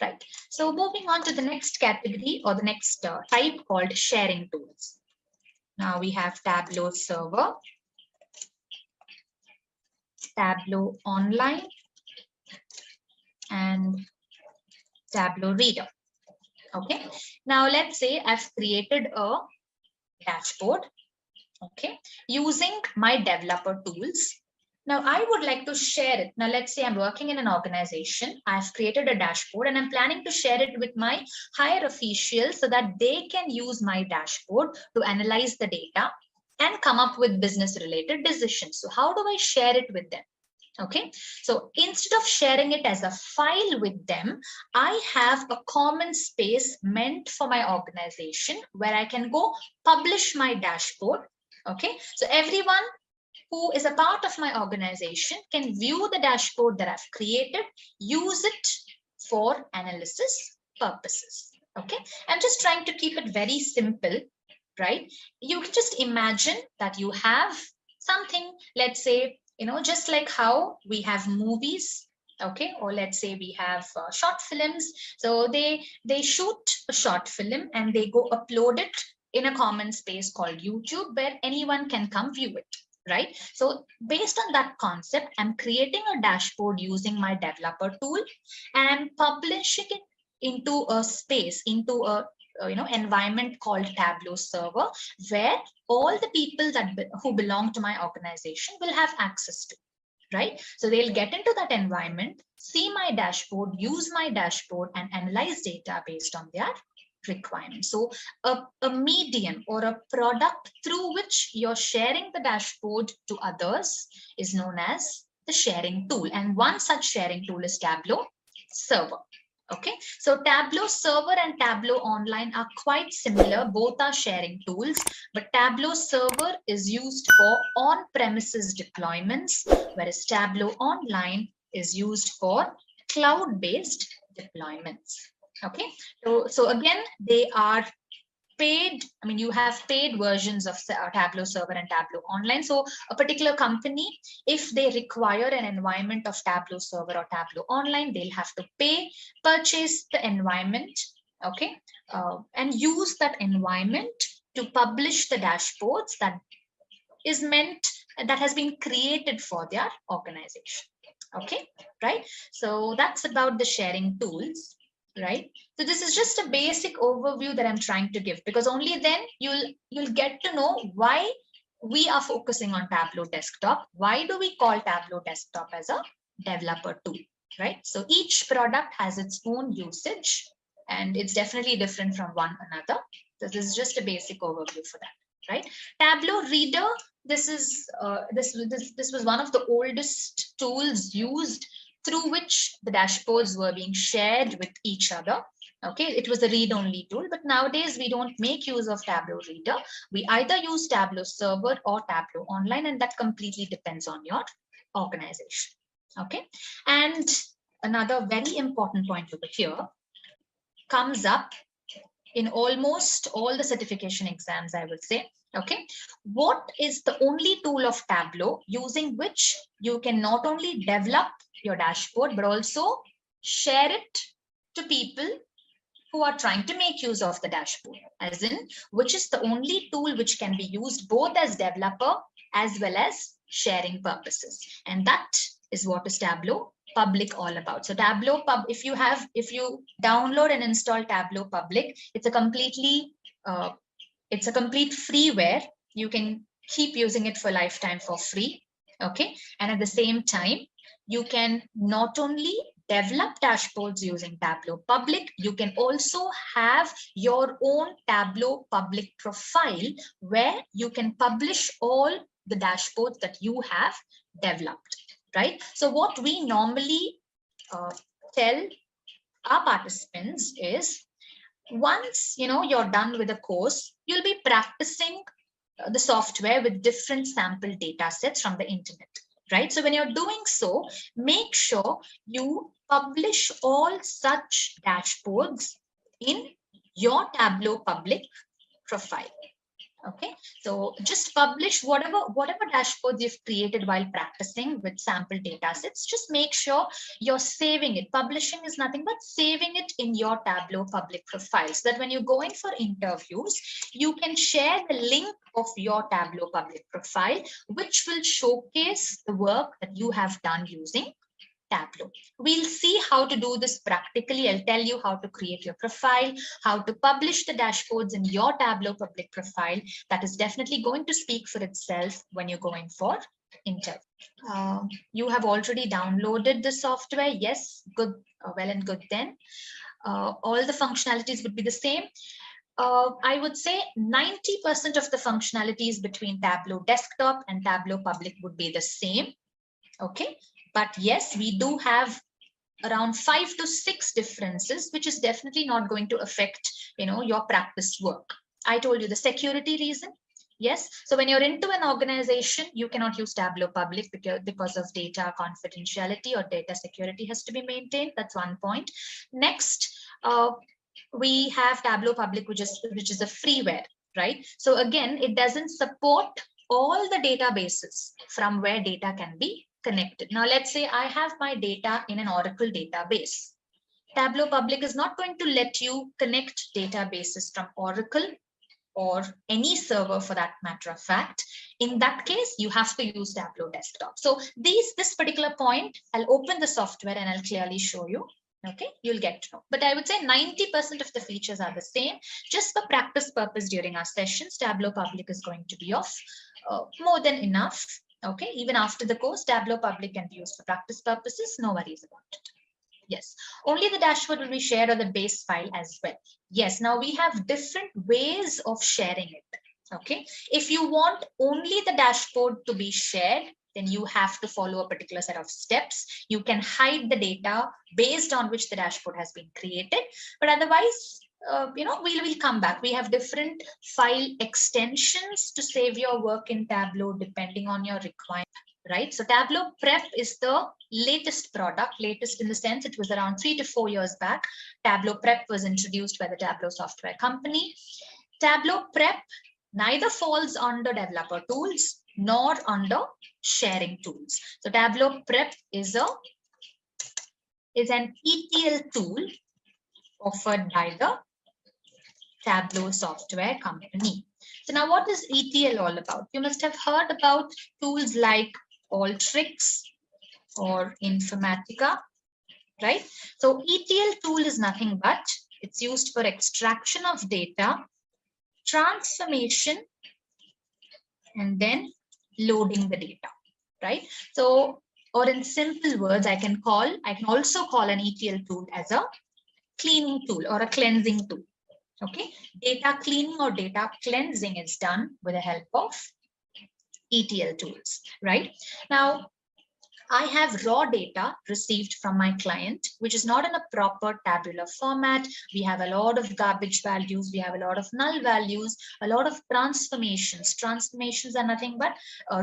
Right. So moving on to the next category or the next type called sharing tools. Now we have Tableau Server, Tableau Online, and Tableau Reader. Okay, now let's say I've created a dashboard, okay, using my developer tools. Now I would like to share it. Now let's say I'm working in an organization. I've created a dashboard and I'm planning to share it with my higher officials so that they can use my dashboard to analyze the data and come up with business related decisions. So how do I share it with them? Okay, so instead of sharing it as a file with them, I have a common space meant for my organization where I can go publish my dashboard. Okay, so everyone who is a part of my organization can view the dashboard that I've created, use it for analysis purposes. Okay, I'm just trying to keep it very simple, right? You can just imagine that you have something, let's say, Just like how we have movies, okay, or let's say we have short films. So they shoot a short film and they go upload it in a common space called YouTube, where anyone can come view it, right? So based on that concept, I'm creating a dashboard using my developer tool, and I'm publishing it into a space, into a environment called Tableau server, where all the people who belong to my organization will have access to, right? So they'll get into that environment, see my dashboard, use my dashboard, and analyze data based on their requirements. So a medium or a product through which you're sharing the dashboard to others is known as the sharing tool. And one such sharing tool is Tableau server. Okay, so Tableau server and Tableau online are quite similar. Both are sharing tools, but Tableau server is used for on-premises deployments, whereas Tableau online is used for cloud-based deployments. Okay, so again, they are paid. I mean, you have paid versions of Tableau server and Tableau online. So a particular company, if they require an environment of Tableau server or Tableau online, they'll have to purchase the environment, okay, and use that environment to publish the dashboards that has been created for their organization. Okay, right? So that's about the sharing tools, right? So this is just a basic overview that I'm trying to give, because only then you'll get to know why we are focusing on Tableau desktop. Why do we call Tableau desktop as a developer tool, right? So each product has its own usage, and it's definitely different from one another. So this is just a basic overview for that, right? Tableau Reader, this was one of the oldest tools used, through which the dashboards were being shared with each other. Okay, it was a read-only tool, but nowadays we don't make use of Tableau Reader. We either use Tableau Server or Tableau Online, and that completely depends on your organization. Okay, and another very important point over here comes up in almost all the certification exams, I would say. Okay, what is the only tool of Tableau using which you can not only develop your dashboard, but also share it to people who are trying to make use of the dashboard? As in, which is the only tool which can be used both as developer as well as sharing purposes? And that is what is Tableau Public all about. So Tableau if you download and install Tableau Public, it's a complete freeware. You can keep using it for lifetime for free. Okay, and at the same time, you can not only develop dashboards using Tableau Public, you can also have your own Tableau Public profile where you can publish all the dashboards that you have developed, right? So what we normally tell our participants is, once you're done with the course, you'll be practicing the software with different sample data sets from the internet, right? So when you're doing so, make sure you publish all such dashboards in your Tableau Public profile. Okay, so just publish whatever dashboards you've created while practicing with sample data sets. Just make sure you're saving it. Publishing is nothing but saving it in your Tableau Public profile, so that when you go in for interviews, you can share the link of your Tableau Public profile, which will showcase the work that you have done using Tableau. We'll see how to do this practically. I'll tell you how to create your profile, how to publish the dashboards in your Tableau Public profile. That is definitely going to speak for itself when you're going for interview. You have already downloaded the software. Yes, good, well and good then. All the functionalities would be the same. I would say 90% of the functionalities between Tableau Desktop and Tableau Public would be the same. Okay, but yes, we do have around 5 to 6 differences, which is definitely not going to affect your practice work. I told you the security reason. Yes, so when you're into an organization, you cannot use Tableau Public because of data confidentiality or data security has to be maintained. That's one point. Next, we have Tableau Public, which is a freeware, right? So again, it doesn't support all the databases from where data can be connected. Now, let's say I have my data in an Oracle database. Tableau Public is not going to let you connect databases from Oracle or any server for that matter of fact. In that case, you have to use Tableau Desktop. So this particular point, I'll open the software and I'll clearly show you. Okay, you'll get to know. But I would say 90% of the features are the same. Just for practice purpose during our sessions, Tableau Public is going to be of more than enough. Okay, even after the course, Tableau Public can be used for practice purposes. No worries about it. Yes, only the dashboard will be shared on the base file as well. Yes, now we have different ways of sharing it. Okay, if you want only the dashboard to be shared, then you have to follow a particular set of steps. You can hide the data based on which the dashboard has been created, but otherwise, we will come back. We have different file extensions to save your work in Tableau depending on your requirement. Right, so Tableau Prep is the latest product, latest in the sense it was around 3 to 4 years back. Tableau Prep was introduced by the Tableau software company. Tableau Prep neither falls under developer tools nor under sharing tools. So Tableau Prep is an ETL tool offered by the Tableau software company. So now what is ETL all about? You must have heard about tools like Alteryx or Informatica, right? So ETL tool is nothing but it's used for extraction of data, transformation, and then loading the data, right? So, or in simple words, I can also call an ETL tool as a cleaning tool or a cleansing tool. Okay, data cleaning or data cleansing is done with the help of ETL tools, right? Now, I have raw data received from my client, which is not in a proper tabular format. We have a lot of garbage values. We have a lot of null values, a lot of transformations. Transformations are nothing but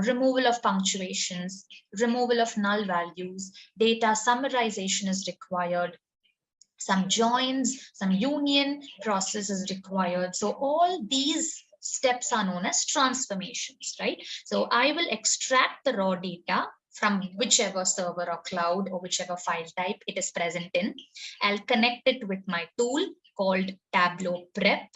removal of punctuations, removal of null values, data summarization is required. Some joins, some union process is required. So all these steps are known as transformations, right? So I will extract the raw data from whichever server or cloud or whichever file type it is present in. I'll connect it with my tool called Tableau Prep.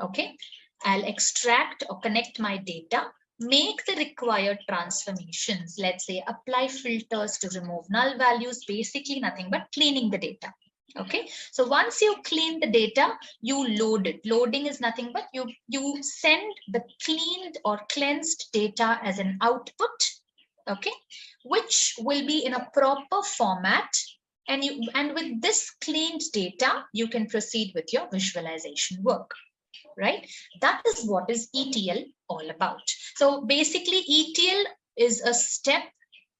Okay, I'll extract or connect my data, make the required transformations. Let's say apply filters to remove null values, basically nothing but cleaning the data. Okay, so once you clean the data, you load it. Loading is nothing but you send the cleaned or cleansed data as an output, okay, which will be in a proper format. And with this cleaned data, you can proceed with your visualization work, right? That is what is ETL all about. So basically, ETL is a step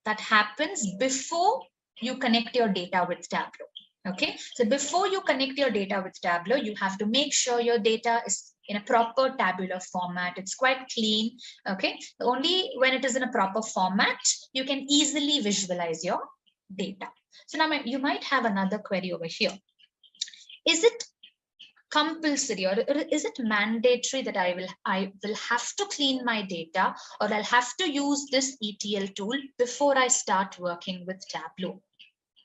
that happens before you connect your data with Tableau. Okay, so before you connect your data with Tableau, you have to make sure your data is in a proper tabular format. It's quite clean. Okay, only when it is in a proper format, you can easily visualize your data. So now you might have another query over here. Is it compulsory or is it mandatory that I will have to clean my data, or I'll have to use this ETL tool before I start working with Tableau?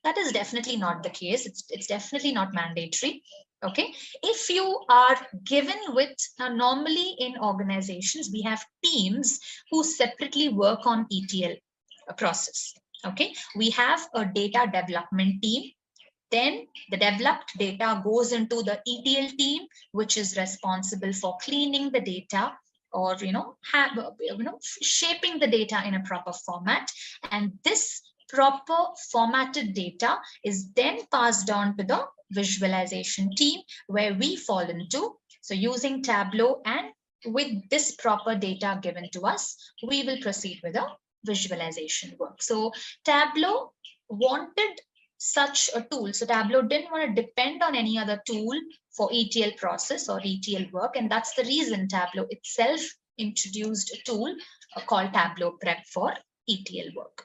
That is definitely not the case. It's definitely not mandatory. Okay, if you are given with, normally in organizations, we have teams who separately work on ETL process. Okay, we have a data development team. Then the developed data goes into the ETL team, which is responsible for cleaning the data or shaping the data in a proper format. And this proper formatted data is then passed on to the visualization team, where we fall into. So using Tableau and with this proper data given to us, we will proceed with a visualization work. So Tableau wanted such a tool. So Tableau didn't want to depend on any other tool for ETL process or ETL work. And that's the reason Tableau itself introduced a tool called Tableau Prep for ETL work.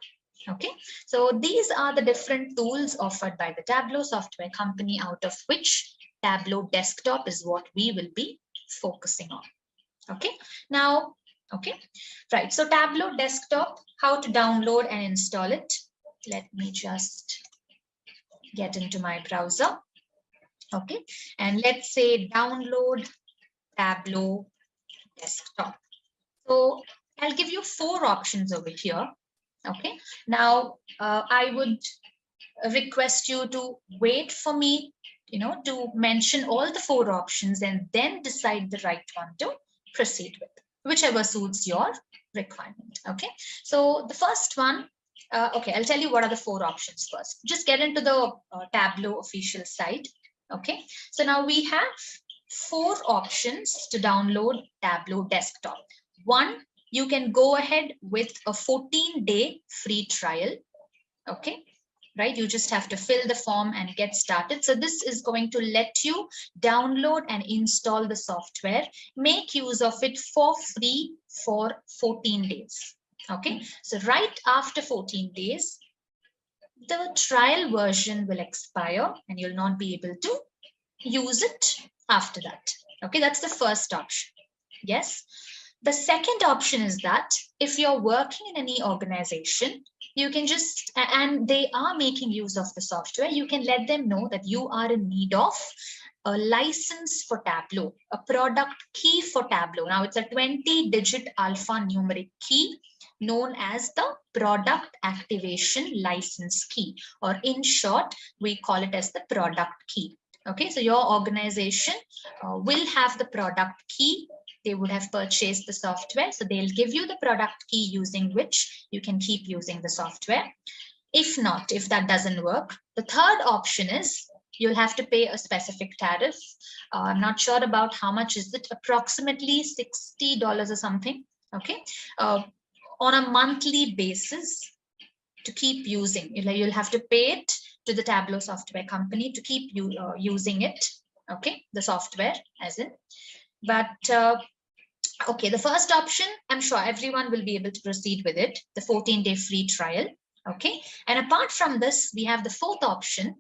Okay, so these are the different tools offered by the Tableau software company, out of which Tableau Desktop is what we will be focusing on. Okay, now Okay, right. So Tableau desktop, how to download and install it. Let me just get into my browser. Okay, and let's say download Tableau desktop. So I'll give you 4 options over here. Okay, now I would request you to wait for me, to mention all the 4 options and then decide the right one to proceed with, whichever suits your requirement. Okay, so the first one, okay, I'll tell you what are the 4 options first. Just get into the Tableau official site. Okay, so now we have 4 options to download Tableau desktop. One, you can go ahead with a 14-day free trial. Okay, right? You just have to fill the form and get started. So this is going to let you download and install the software, make use of it for free for 14 days. Okay, so right after 14 days, the trial version will expire and you'll not be able to use it after that. Okay, that's the first option. Yes. The second option is that if you're working in any organization, you can just, and they are making use of the software, you can let them know that you are in need of a license for Tableau, a product key for Tableau. Now it's a 20-digit alphanumeric key known as the product activation license key, or in short, we call it as the product key. Okay, so your organization will have the product key. They would have purchased the software, so they'll give you the product key using which you can keep using the software. If not, if that doesn't work, the third option is you'll have to pay a specific tariff. I'm not sure about how much is it, approximately $60 or something. Okay, on a monthly basis to keep using. You'll have to pay it to the Tableau software company to keep using it. Okay, the software as in. But okay, the first option, I'm sure everyone will be able to proceed with it, the 14-day free trial. Okay, and apart from this, we have the fourth option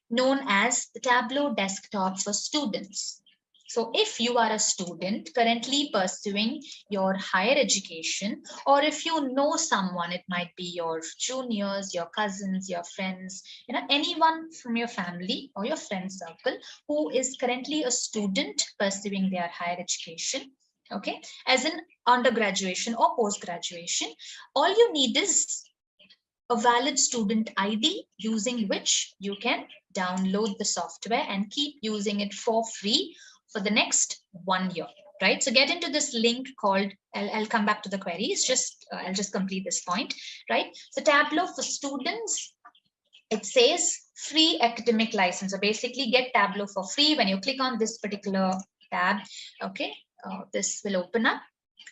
known as the Tableau desktop for students. So if you are a student currently pursuing your higher education, or if you know someone, it might be your juniors, your cousins, your friends, anyone from your family or your friend circle who is currently a student pursuing their higher education, okay, as in undergraduation or post-graduation, all you need is a valid student ID using which you can download the software and keep using it for free for the next 1 year, right? So get into this link called, I'll come back to the queries, I'll just complete this point, right? So Tableau for students, it says free academic license. So basically get Tableau for free. When you click on this particular tab, okay, this will open up.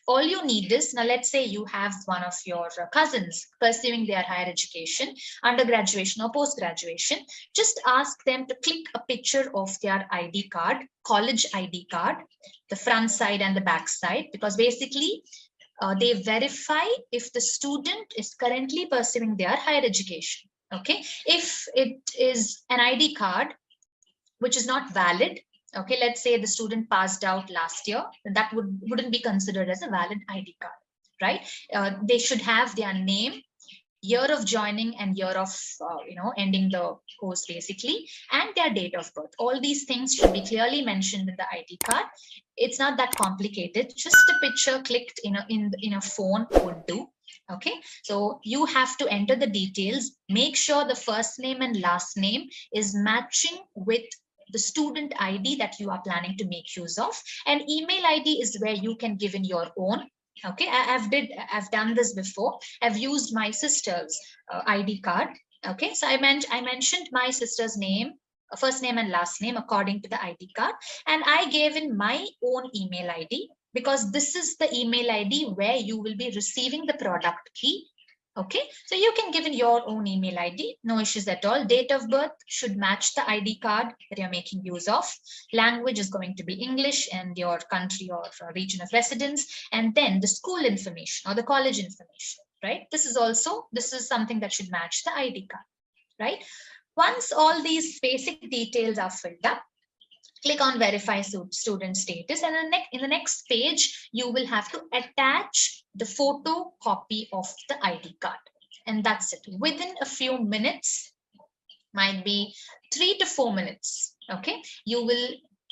All you need is, now let's say you have one of your cousins pursuing their higher education, undergraduation or post-graduation, just ask them to click a picture of their ID card, college ID card, the front side and the back side, because basically they verify if the student is currently pursuing their higher education. Okay, if it is an ID card which is not valid, okay, let's say the student passed out last year, then that wouldn't be considered as a valid ID card, right? They should have their name, year of joining and year of ending the course basically, and their date of birth. All these things should be clearly mentioned in the ID card. It's not that complicated, just a picture clicked in a phone would do. Okay, so you have to enter the details, make sure the first name and last name is matching with the student ID that you are planning to make use of, and email ID is where you can give in your own. Okay, I've done this before. I've used my sister's ID card. Okay, so I mentioned my sister's name, first name and last name according to the ID card, and I gave in my own email ID because this is the email ID where you will be receiving the product key. Okay, so you can give in your own email ID, no issues at all. Date of birth should match the ID card that you're making use of. Language is going to be English and your country or region of residence, and then the school information or the college information, right? This is something that should match the ID card, right? Once all these basic details are filled up, Click on verify student status, and in the next page, you will have to attach the photocopy of the ID card. And that's it. Within a few minutes, might be 3 to 4 minutes, okay, you will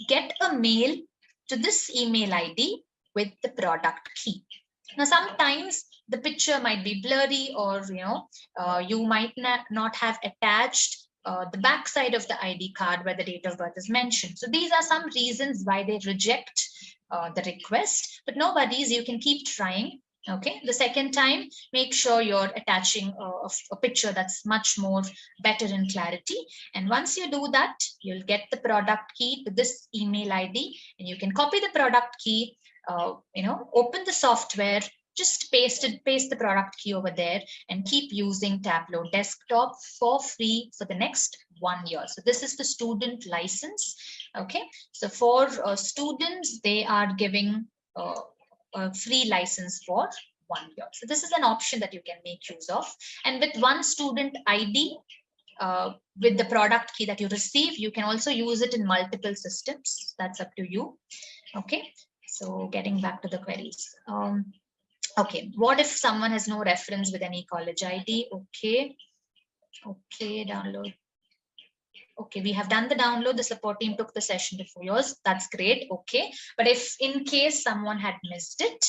get a mail to this email ID with the product key. Now, sometimes the picture might be blurry, or you might not have attached the back side of the ID card where the date of birth is mentioned. So these are some reasons why they reject the request, but no worries, you can keep trying. Okay, the second time, make sure you're attaching a picture that's much more better in clarity. And once you do that, you'll get the product key to this email ID, and you can copy the product key, open the software, just paste the product key over there, and keep using Tableau Desktop for free for the next 1 year. So this is the student license. Okay, so for students, they are giving a free license for 1 year. So this is an option that you can make use of. And with one student ID, with the product key that you receive, you can also use it in multiple systems. That's up to you. Okay, so getting back to the queries. Okay, what if someone has no reference with any college ID? Okay, download. Okay, we have done the download. The support team took the session before yours. That's great. Okay, but if in case someone had missed it,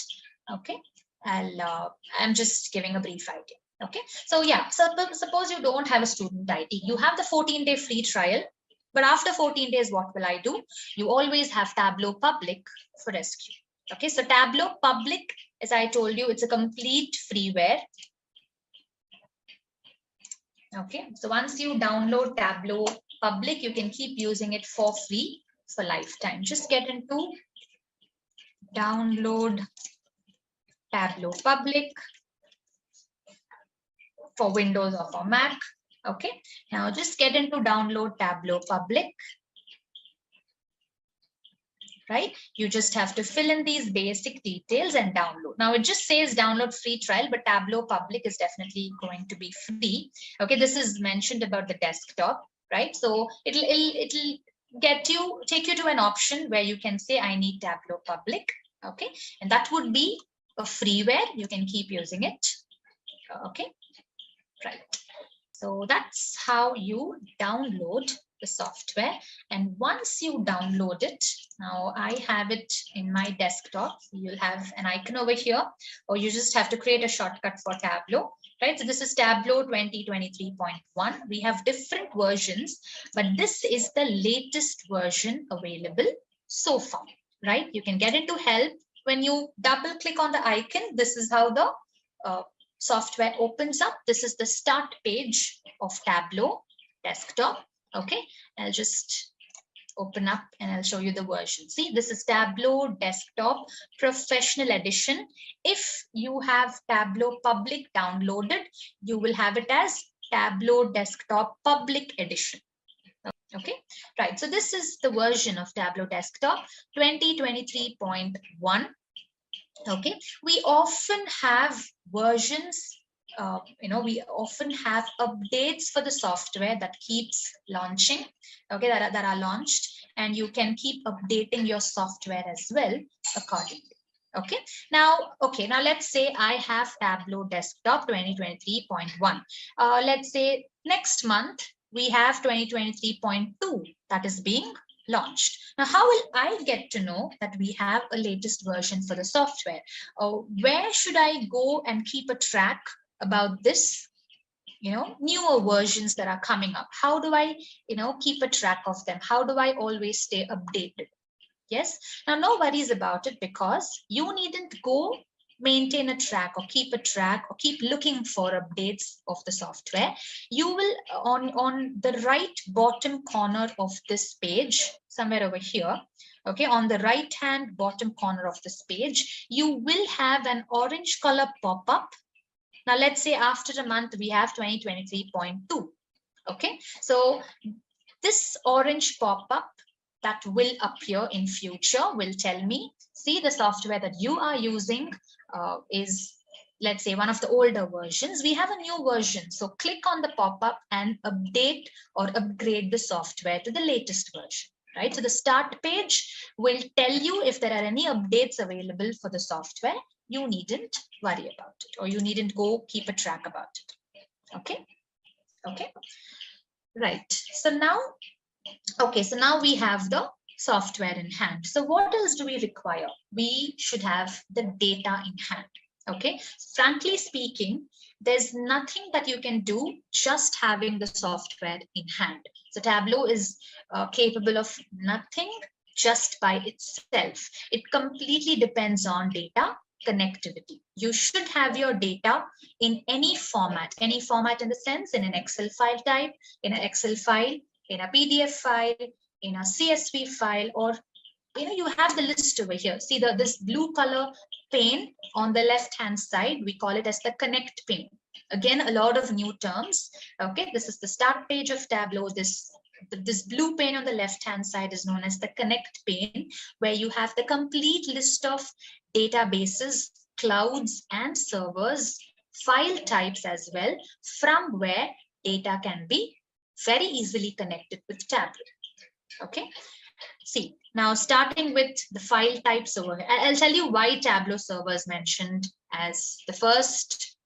okay, I'm just giving a brief idea. Okay, so yeah, so suppose you don't have a student ID, you have the 14-day free trial, but after 14 days, what will I do? You always have Tableau Public for rescue. Okay, so Tableau Public, as I told you, it's a complete freeware. Okay, so once you download Tableau Public, you can keep using it for free for lifetime. Just get into download Tableau Public for Windows or for Mac. Okay, now just get into download Tableau Public. Right, you just have to fill in these basic details and download. Now it just says download free trial, but Tableau Public is definitely going to be free. Okay, this is mentioned about the desktop, right? So it'll take you to an option where you can say I need Tableau Public. Okay, and that would be a freeware. You can keep using it. Okay, right. So that's how you download the software. And once you download it, now I have it in my desktop. You'll have an icon over here, or you just have to create a shortcut for Tableau, right? So this is Tableau 2023.1. We have different versions, but this is the latest version available so far, right? You can get into help. When you double click on the icon, this is how the software opens up. This is the start page of Tableau Desktop. Okay, I'll just open up and I'll show you the version. See, this is Tableau Desktop Professional Edition. If you have Tableau Public downloaded, you will have it as Tableau Desktop Public Edition. Okay, right. So this is the version of Tableau Desktop 2023.1. Okay, we often have versions. We often have updates for the software that keeps launching, okay, that are launched, and you can keep updating your software as well accordingly. Okay, now let's say I have Tableau Desktop 2023.1. Let's say next month we have 2023.2 that is being launched. Now, how will I get to know that we have a latest version for the software? Where should I go and keep a track about this, newer versions that are coming up? How do I, keep a track of them? How do I always stay updated? Yes. Now, no worries about it, because you needn't go maintain a track or keep a track or keep looking for updates of the software. You will, on the right bottom corner of this page, somewhere over here, okay, on the right hand bottom corner of this page, you will have an orange color pop up. Now, let's say after a month, we have 2023.2. Okay, so this orange pop-up that will appear in future will tell me, see, the software that you are using is, let's say, one of the older versions. We have a new version. So click on the pop-up and update or upgrade the software to the latest version. right? So the start page will tell you if there are any updates available for the software. You needn't worry about it, or you needn't go keep a track about it. Okay. Okay. Right. So now, okay, so now we have the software in hand. So what else do we require? We should have the data in hand. Okay. Frankly speaking, there's nothing that you can do just having the software in hand. So Tableau is capable of nothing just by itself. It completely depends on data connectivity. You should have your data in any format in the sense in an Excel file type, in an Excel file, in a PDF file, in a CSV file, or you have the list over here. See this blue color pane on the left hand side, we call it as the connect pane. Again, a lot of new terms. Okay, this is the start page of Tableau. This blue pane on the left hand side is known as the connect pane, where you have the complete list of databases, clouds and servers, file types as well, from where data can be very easily connected with Tableau. Okay, see, now starting with the file types over here, I'll tell you why Tableau server is mentioned as the first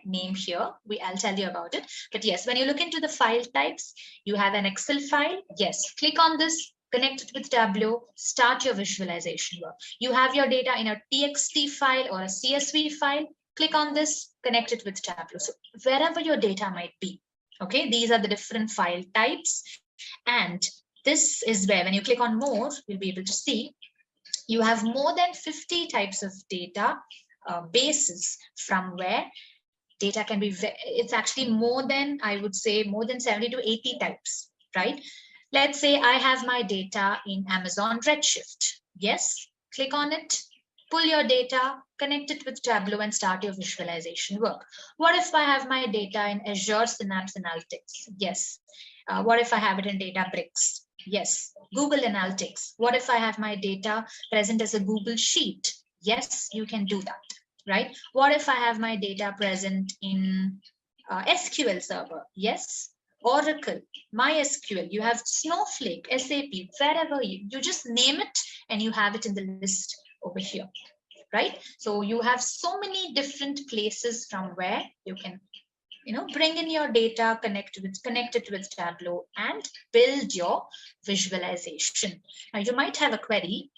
name here. I'll tell you about it. But yes, when you look into the file types, you have an Excel file. Yes, click on this, connect it with Tableau, start your visualization work. You have your data in a TXT file or a CSV file. Click on this, connect it with Tableau. So wherever your data might be, okay, these are the different file types. And this is where when you click on more, you'll be able to see you have more than 50 types of data bases from where data can be, it's actually more than, I would say, more than 70 to 80 types, right? Let's say I have my data in Amazon Redshift. Yes, click on it, pull your data, connect it with Tableau and start your visualization work. What if I have my data in Azure Synapse Analytics? Yes. What if I have it in Databricks? Yes. Google Analytics. What if I have my data present as a Google Sheet? Yes, you can do that, right? What if I have my data present in SQL Server? Yes. Oracle, MySQL, you have Snowflake, SAP, wherever you just name it and you have it in the list over here, right? So you have so many different places from where you can bring in your data, connect it with Tableau and build your visualization. Now you might have a query.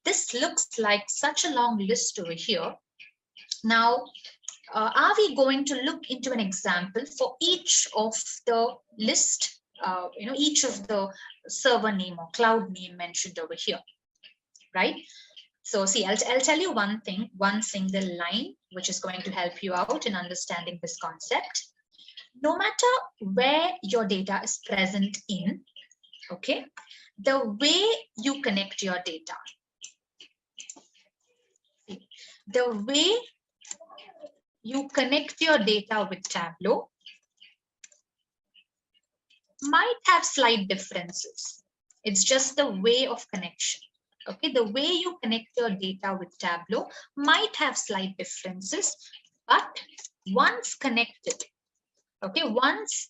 This looks like such a long list over here. Now, are we going to look into an example for each of the list, each of the server name or cloud name mentioned over here, right? So see, I'll tell you one thing, one single line, which is going to help you out in understanding this concept. No matter where your data is present in, okay, the way you connect your data, the way you connect your data with Tableau might have slight differences. It's just the way of connection. Okay, the way you connect your data with Tableau might have slight differences, but once connected, okay, once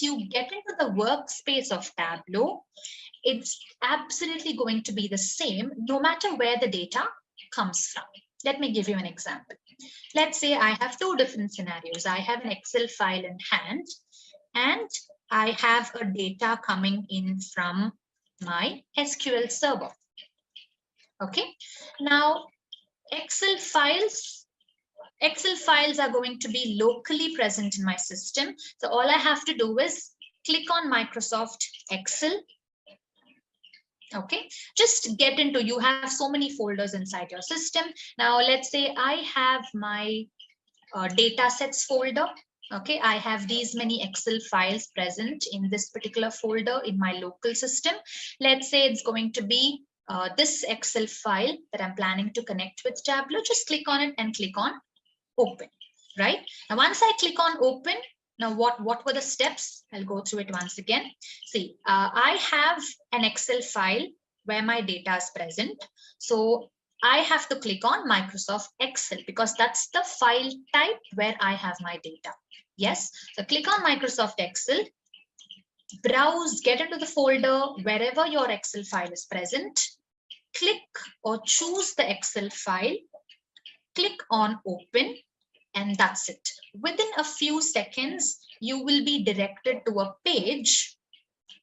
you get into the workspace of Tableau, it's absolutely going to be the same no matter where the data comes from. Let me give you an example. Let's say I have two different scenarios. I have an Excel file in hand and I have a data coming in from my SQL server. Okay, now Excel files are going to be locally present in my system. So all I have to do is click on Microsoft Excel. Okay, just get into, you have so many folders inside your system. Now let's say I have my data sets folder. Okay, I have these many Excel files present in this particular folder in my local system. Let's say it's going to be this Excel file that I'm planning to connect with Tableau. Just click on it and click on open, right? Now, once I click on open, now what were the steps? I'll go through it once again. See, I have an Excel file where my data is present. So I have to click on Microsoft Excel because that's the file type where I have my data. Yes, so click on Microsoft Excel. browse, get into the folder wherever your Excel file is present, click or choose the Excel file, click on open, and that's it. Within a few seconds, you will be directed to a page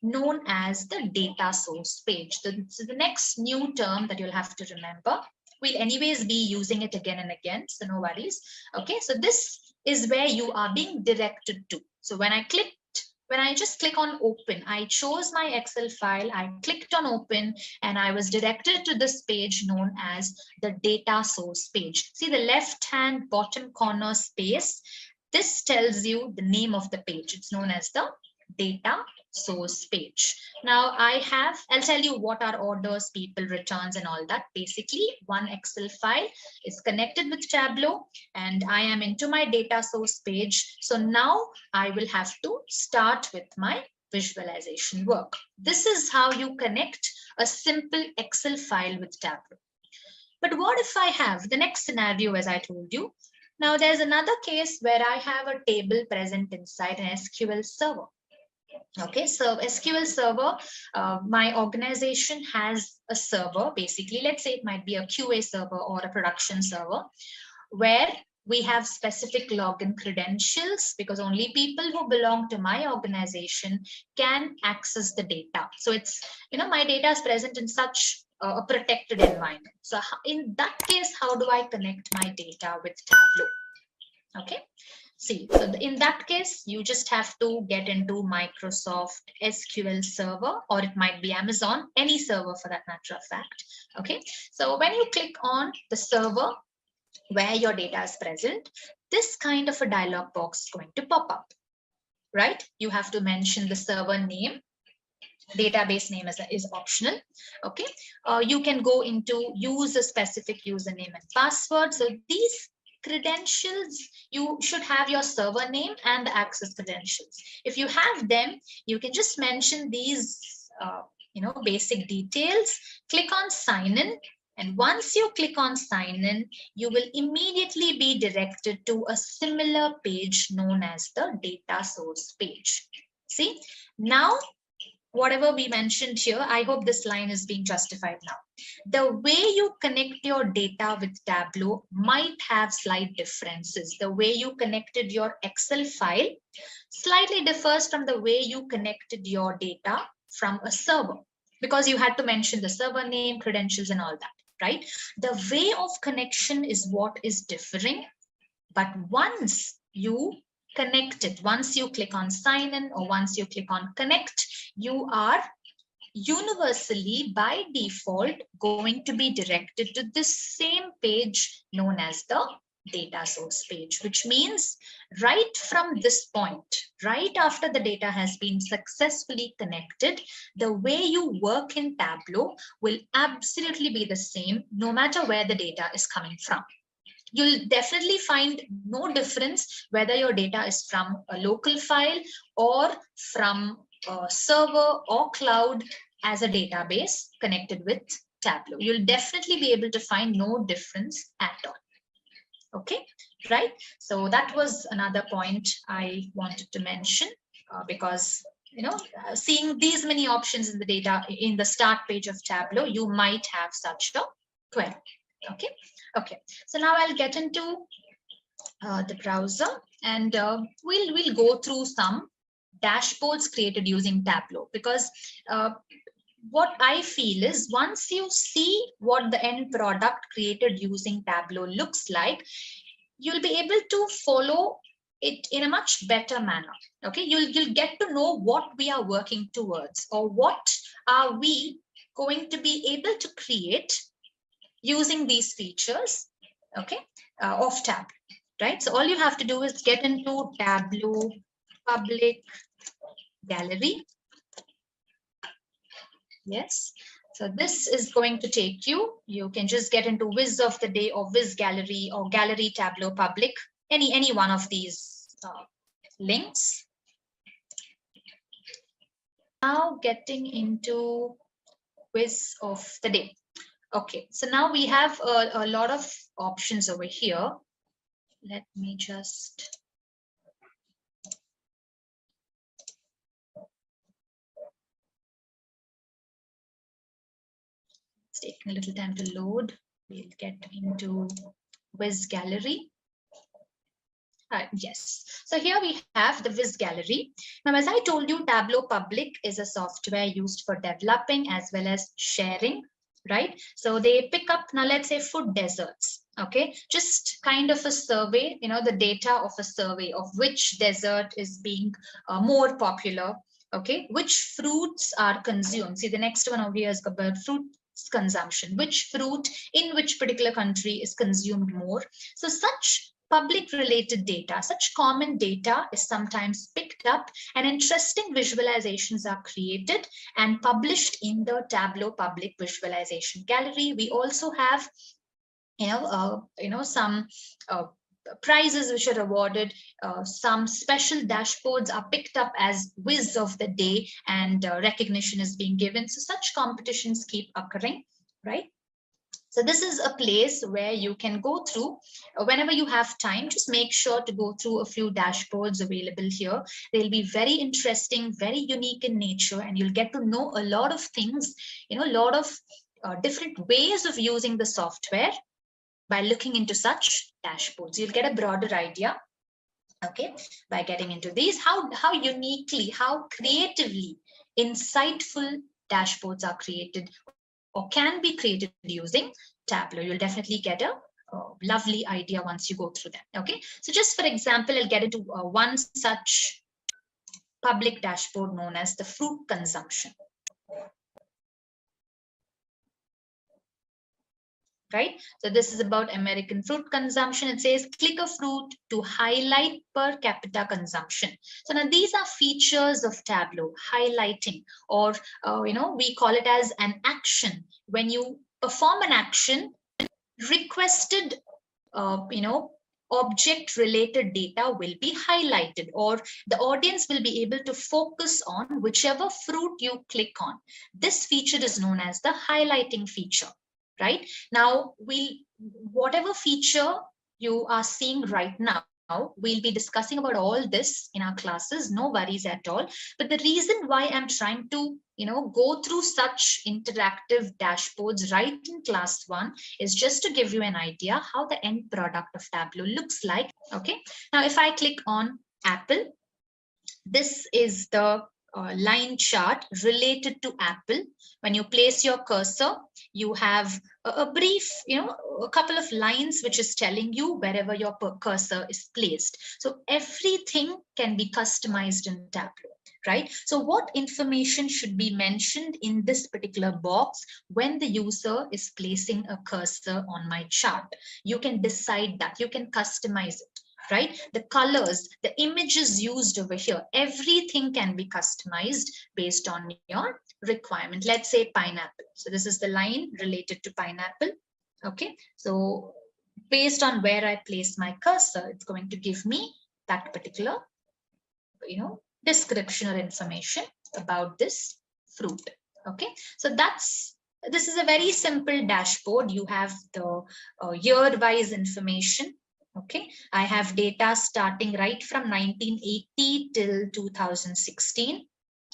known as the data source page. This is the next new term that you'll have to remember. We'll anyways be using it again and again, so no worries. Okay, so this is where you are being directed to. So when I just click on open, I chose my Excel file, I clicked on open, and I was directed to this page known as the data source page. See the left-hand bottom corner space? This tells you the name of the page. It's known as the data source page. Now I'll tell you what are orders, people, returns, and all that. Basically, one Excel file is connected with Tableau, and I am into my data source page. So now I will have to start with my visualization work. This is how you connect a simple Excel file with Tableau. But what if I have the next scenario, as I told you? Now there's another case where I have a table present inside an SQL server. Okay, so SQL server, my organization has a server. Basically, let's say it might be a QA server or a production server, where we have specific login credentials, because only people who belong to my organization can access the data. So it's, my data is present in such a protected environment. So in that case, how do I connect my data with Tableau? Okay. See, so in that case, you just have to get into Microsoft SQL Server, or it might be Amazon, any server for that matter of fact. Okay, so when you click on the server where your data is present, this kind of a dialog box is going to pop up, right? You have to mention the server name. Database name is optional. Okay, you can go into use a specific username and password. So these credentials, you should have your server name and the access credentials. If you have them, you can just mention these basic details, click on sign in, and once you click on sign in, you will immediately be directed to a similar page known as the data source page. See, now whatever we mentioned here, I hope this line is being justified now. The way you connect your data with Tableau might have slight differences. The way you connected your Excel file slightly differs from the way you connected your data from a server, because you had to mention the server name, credentials, and all that, right? The way of connection is what is differing. But once you connect it, once you click on sign in or once you click on connect, you are universally by default going to be directed to this same page known as the data source page, which means right from this point, right after the data has been successfully connected, the way you work in Tableau will absolutely be the same no matter where the data is coming from. You'll definitely find no difference whether your data is from a local file or from a server or cloud as a database connected with Tableau. You'll definitely be able to find no difference at all. Okay, right? So that was another point I wanted to mention, because seeing these many options in the data in the start page of Tableau, you might have such a query. Okay, so now I'll get into the browser, and we'll go through some dashboards created using Tableau, because what I feel is once you see what the end product created using Tableau looks like, you'll be able to follow it in a much better manner. Okay, you'll get to know what we are working towards, or what are we going to be able to create using these features, okay, of Tableau, right? So all you have to do is get into Tableau Public Gallery. Yes, so this is going to take you. You can just get into Viz of the Day or Viz Gallery or Gallery Tableau Public, any one of these links. Now getting into Quiz of the Day. Okay, so now we have a lot of options over here. Let me just It's taking a little time to load. We'll get into Viz Gallery. Yes, so here we have the Viz Gallery. Now, as I told you, Tableau Public is a software used for developing as well as sharing, right? So they pick up, now let's say food deserts, okay? Just kind of a survey, the data of a survey of which desert is being more popular, okay? Which fruits are consumed. See, the next one over here is about fruit consumption. Which fruit in which particular country is consumed more. So such public related data, such common data is sometimes picked up and interesting visualizations are created and published in the Tableau Public Visualization Gallery. We also have, some prizes which are awarded. Some special dashboards are picked up as whiz of the day and recognition is being given. So such competitions keep occurring, right? So this is a place where you can go through whenever you have time. Just make sure to go through a few dashboards available here. They'll be very interesting, very unique in nature, and you'll get to know a lot of things, a lot of different ways of using the software by looking into such dashboards. You'll get a broader idea, okay, by getting into these, how uniquely, how creatively insightful dashboards are created or can be created using Tableau. You'll definitely get a lovely idea once you go through them. Okay, so just for example, I'll get into one such public dashboard known as the fruit consumption. Right, so this is about American fruit consumption. It says click a fruit to highlight per capita consumption. So now these are features of Tableau, highlighting, or we call it as an action. When you perform an action, requested object related data will be highlighted, or the audience will be able to focus on whichever fruit you click on. This feature is known as the highlighting feature. Right now, whatever feature you are seeing right now, we'll be discussing about all this in our classes, no worries at all. But the reason why I'm trying to go through such interactive dashboards right in class 1 is just to give you an idea how the end product of Tableau looks like. Okay, now if I click on Apple, this is the line chart related to Apple. When you place your cursor, you have a brief, a couple of lines which is telling you wherever your cursor is placed. So everything can be customized in Tableau, right? So what information should be mentioned in this particular box when the user is placing a cursor on my chart? You can decide that, you can customize it. Right, the colors, the images used over here, everything can be customized based on your requirement. Let's say pineapple. So this is the line related to pineapple. Okay, so based on where I place my cursor, it's going to give me that particular, description or information about this fruit. Okay, so this is a very simple dashboard. You have the year-wise information. Okay, I have data starting right from 1980 till 2016,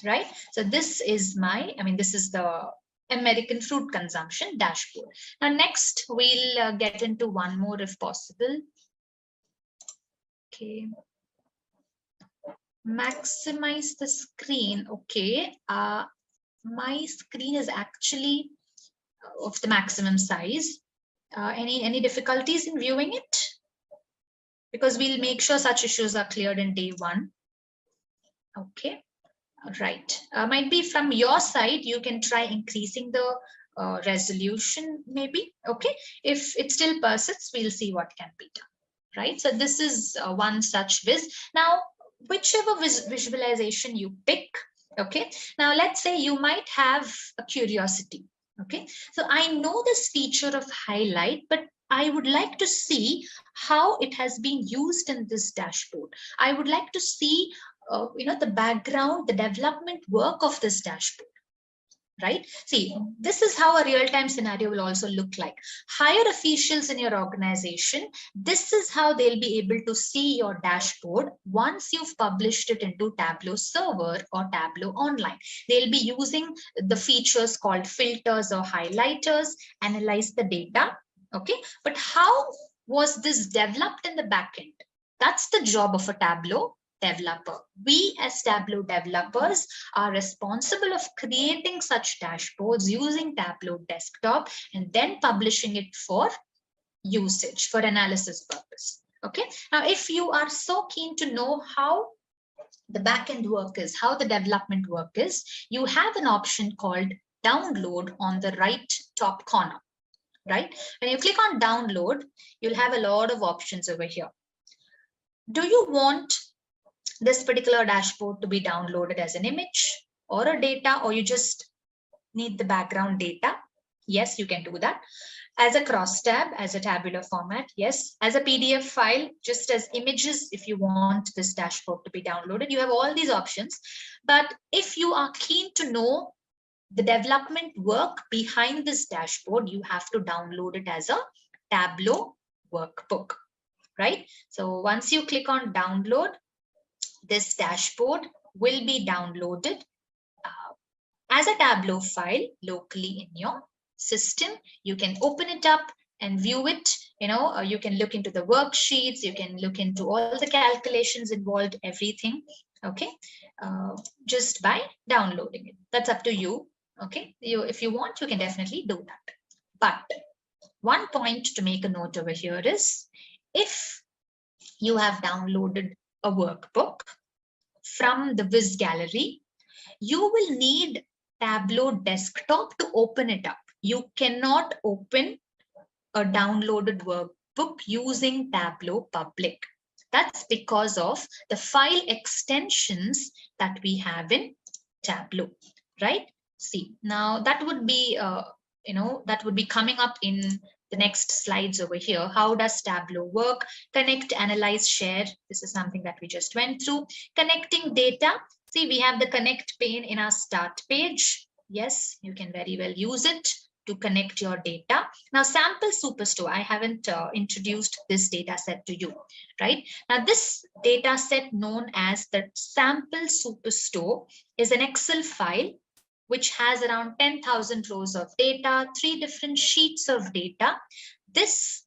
right? So this is this is the American fruit consumption dashboard. Now next, we'll get into one more if possible. Okay. Maximize the screen. Okay, my screen is actually of the maximum size. Any difficulties in viewing it? Because we'll make sure such issues are cleared in day 1. Okay, right. Might be from your side, you can try increasing the resolution maybe. Okay, if it still persists, we'll see what can be done. Right, so this is one such viz. Now, whichever visualization you pick, okay, now let's say you might have a curiosity. Okay, so I know this feature of highlight, but I would like to see how it has been used in this dashboard. I would like to see, the background, the development work of this dashboard, right? See, this is how a real-time scenario will also look like. Higher officials in your organization, this is how they'll be able to see your dashboard once you've published it into Tableau server or Tableau online. They'll be using the features called filters or highlighters, analyze the data, okay? But how was this developed in the backend? That's the job of a Tableau developer. We as Tableau developers are responsible of creating such dashboards using Tableau desktop and then publishing it for usage, for analysis purpose. Okay. Now, if you are so keen to know how the backend work is, how the development work is, you have an option called download on the right top corner, right? When you click on download, you'll have a lot of options over here. Do you want this particular dashboard to be downloaded as an image or a data, or you just need the background data? Yes, you can do that. As a cross tab, as a tabular format, yes. As a PDF file, just as images, if you want this dashboard to be downloaded, you have all these options. But if you are keen to know the development work behind this dashboard, you have to download it as a Tableau workbook, right? So once you click on download, this dashboard will be downloaded as a Tableau file locally in your system. You can open it up and view it. You can look into the worksheets, you can look into all the calculations involved, everything, okay, just by downloading it. That's up to you, okay? If you want, you can definitely do that. But one point to make a note over here is, if you have downloaded a workbook from the Viz gallery, you will need Tableau desktop to open it up. You cannot open a downloaded workbook using Tableau public. That's because of the file extensions that we have in Tableau, right? See, now that would be, that would be coming up in the next slides over here. How does Tableau work? Connect, analyze, share. This is something that we just went through. Connecting data. See, we have the connect pane in our start page. Yes, you can very well use it to connect your data. Now, sample superstore, I haven't introduced this data set to you, right? Now, this data set known as the sample superstore is an Excel file which has around 10,000 rows of data, 3 different sheets of data. This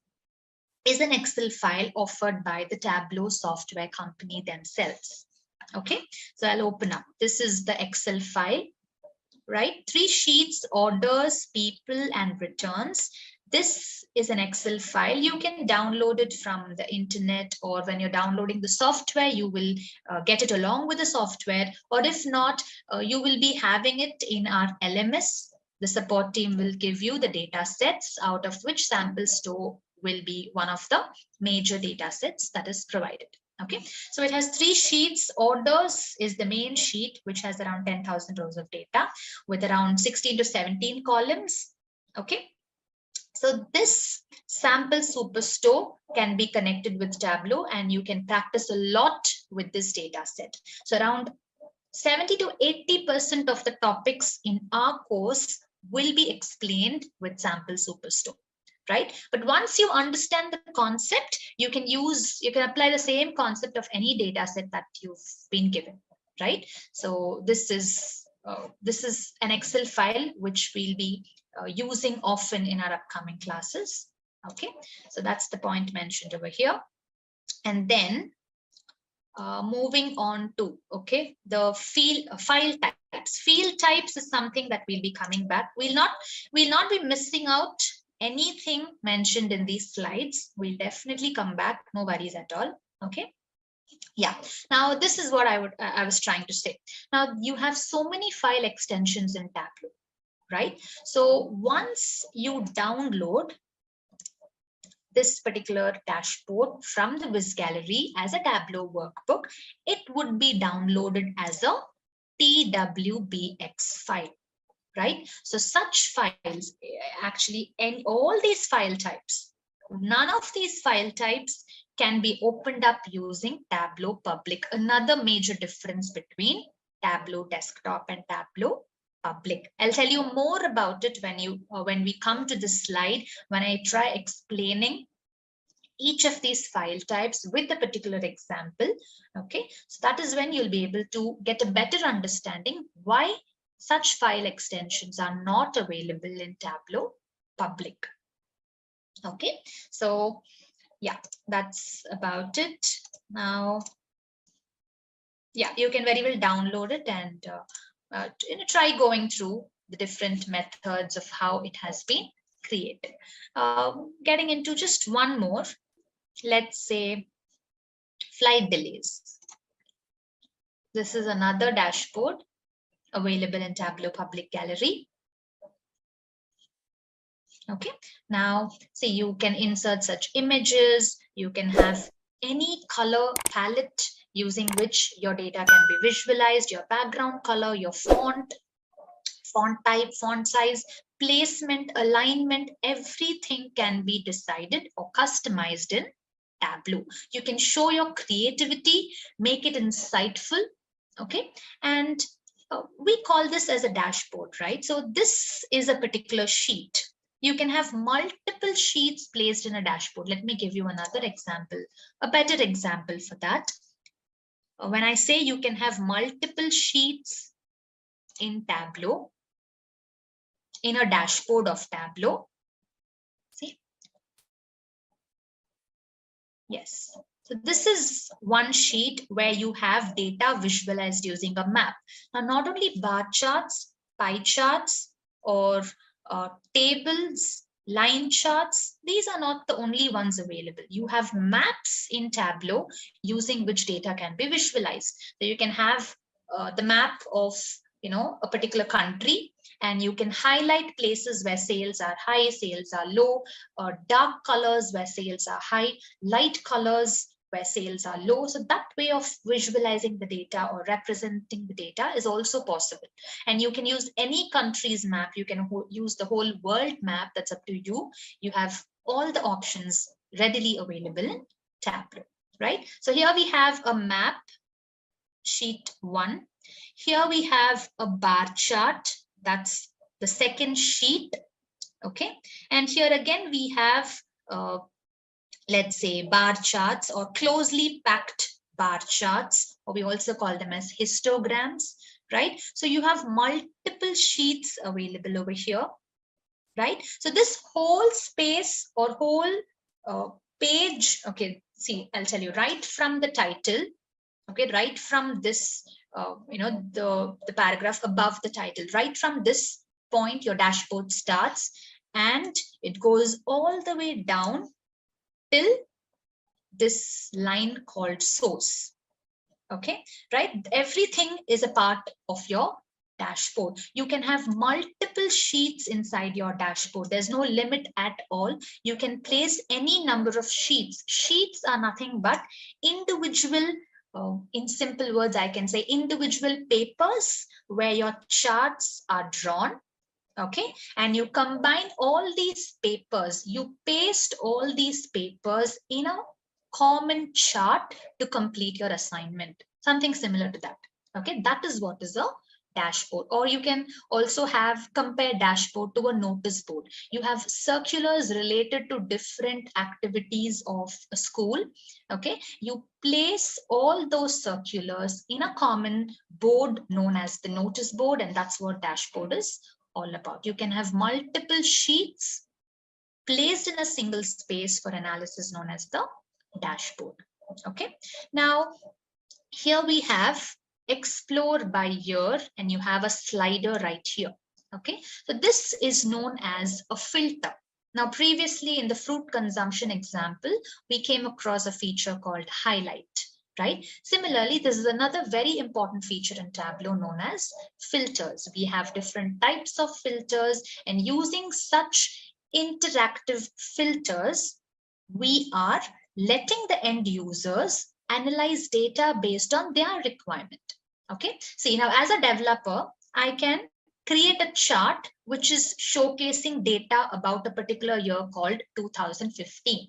is an Excel file offered by the Tableau software company themselves. Okay, so I'll open up. This is the Excel file, right? 3 sheets, orders, people, and returns. This is an Excel file. You can download it from the internet, or when you're downloading the software, you will get it along with the software. Or if not, you will be having it in our LMS. The support team will give you the data sets, out of which sample store will be one of the major data sets that is provided. Okay, so it has 3 sheets. Orders is the main sheet, which has around 10,000 rows of data with around 16 to 17 columns. Okay, so this sample superstore can be connected with Tableau, and you can practice a lot with this data set. So around 70 to 80% of the topics in our course will be explained with sample superstore, right? But once you understand the concept, you can apply the same concept of any data set that you've been given, right? So this is an Excel file which we'll be using often in our upcoming classes. Okay, so that's the point mentioned over here. And then moving on to, okay, the file types. Field types is something that we'll be coming back. We'll not be missing out anything mentioned in these slides. We'll definitely come back, no worries at all. Okay, yeah. Now this is what I was trying to say. Now you have so many file extensions in Tableau, right? So once you download this particular dashboard from the Viz gallery as a Tableau workbook, it would be downloaded as a TWBX file, right? So such files, actually, all these file types, none of these file types can be opened up using Tableau public. Another major difference between Tableau desktop and Tableau public. I'll tell you more about it when we come to this slide, when I try explaining each of these file types with a particular example. Okay, so that is when you'll be able to get a better understanding why such file extensions are not available in Tableau public. Okay, so yeah, that's about it. Now, yeah, you can very well download it and try going through the different methods of how it has been created. Getting into just one more, let's say flight delays. This is another dashboard available in Tableau Public Gallery. Okay, now see, you can insert such images, you can have any color palette using which your data can be visualized, your background color, your font type, font size, placement, alignment, everything can be decided or customized in Tableau. You can show your creativity, make it insightful. Okay, and we call this as a dashboard, right? So this is a particular sheet. You can have multiple sheets placed in a dashboard. Let me give you another example, a better example for that. When I say you can have multiple sheets in Tableau, in a dashboard of Tableau, see? Yes. So this is one sheet where you have data visualized using a map. Now, not only bar charts, pie charts, or tables, line charts, these are not the only ones available. You have maps in Tableau using which data can be visualized. So you can have the map of a particular country, and you can highlight places where sales are high, sales are low, or dark colors where sales are high, light colors where sales are low. So that way of visualizing the data or representing the data is also possible. And you can use any country's map. You can use the whole world map. That's up to you. You have all the options readily available in Tableau, right? So here we have a map, sheet 1. Here we have a bar chart. That's the second sheet. Okay, and here again we have let's say bar charts or closely packed bar charts, or we also call them as histograms, right? So you have multiple sheets available over here, right? So this whole space or whole page, okay, see, I'll tell you right from the title, okay, right from this the paragraph above the title, right from this point your dashboard starts and it goes all the way down till this line called source. Okay, right? Everything is a part of your dashboard. You can have multiple sheets inside your dashboard. There's no limit at all. You can place any number of sheets. Sheets are nothing but individual, in simple words, I can say individual papers where your charts are drawn. Okay, and you combine all these papers, you paste all these papers in a common chart to complete your assignment, something similar to that. Okay, that is what is a dashboard. Or you can also have compare dashboard to a notice board. You have circulars related to different activities of a school. Okay, you place all those circulars in a common board known as the notice board, and that's what dashboard is all about. You can have multiple sheets placed in a single space for analysis known as the dashboard. Okay, now here we have explore by year, and you have a slider right here. Okay, so this is known as a filter. Now previously in the fruit consumption example, we came across a feature called highlight. Right? Similarly, this is another very important feature in Tableau known as filters. We have different types of filters, and using such interactive filters, we are letting the end users analyze data based on their requirement. Okay, see, now as a developer, I can create a chart which is showcasing data about a particular year called 2015.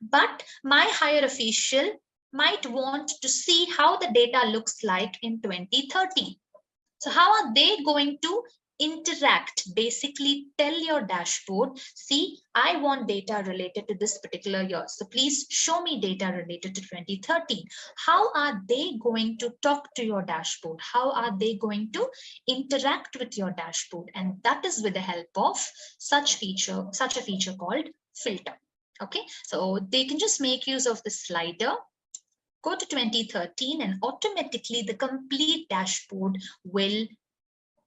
But my higher official might want to see how the data looks like in 2030. So how are they going to interact, basically tell your dashboard, see, I want data related to this particular year. So please show me data related to 2013. How are they going to talk to your dashboard? How are they going to interact with your dashboard? And that is with the help of such a feature called filter. Okay, so they can just make use of the slider, go to 2013, and automatically the complete dashboard will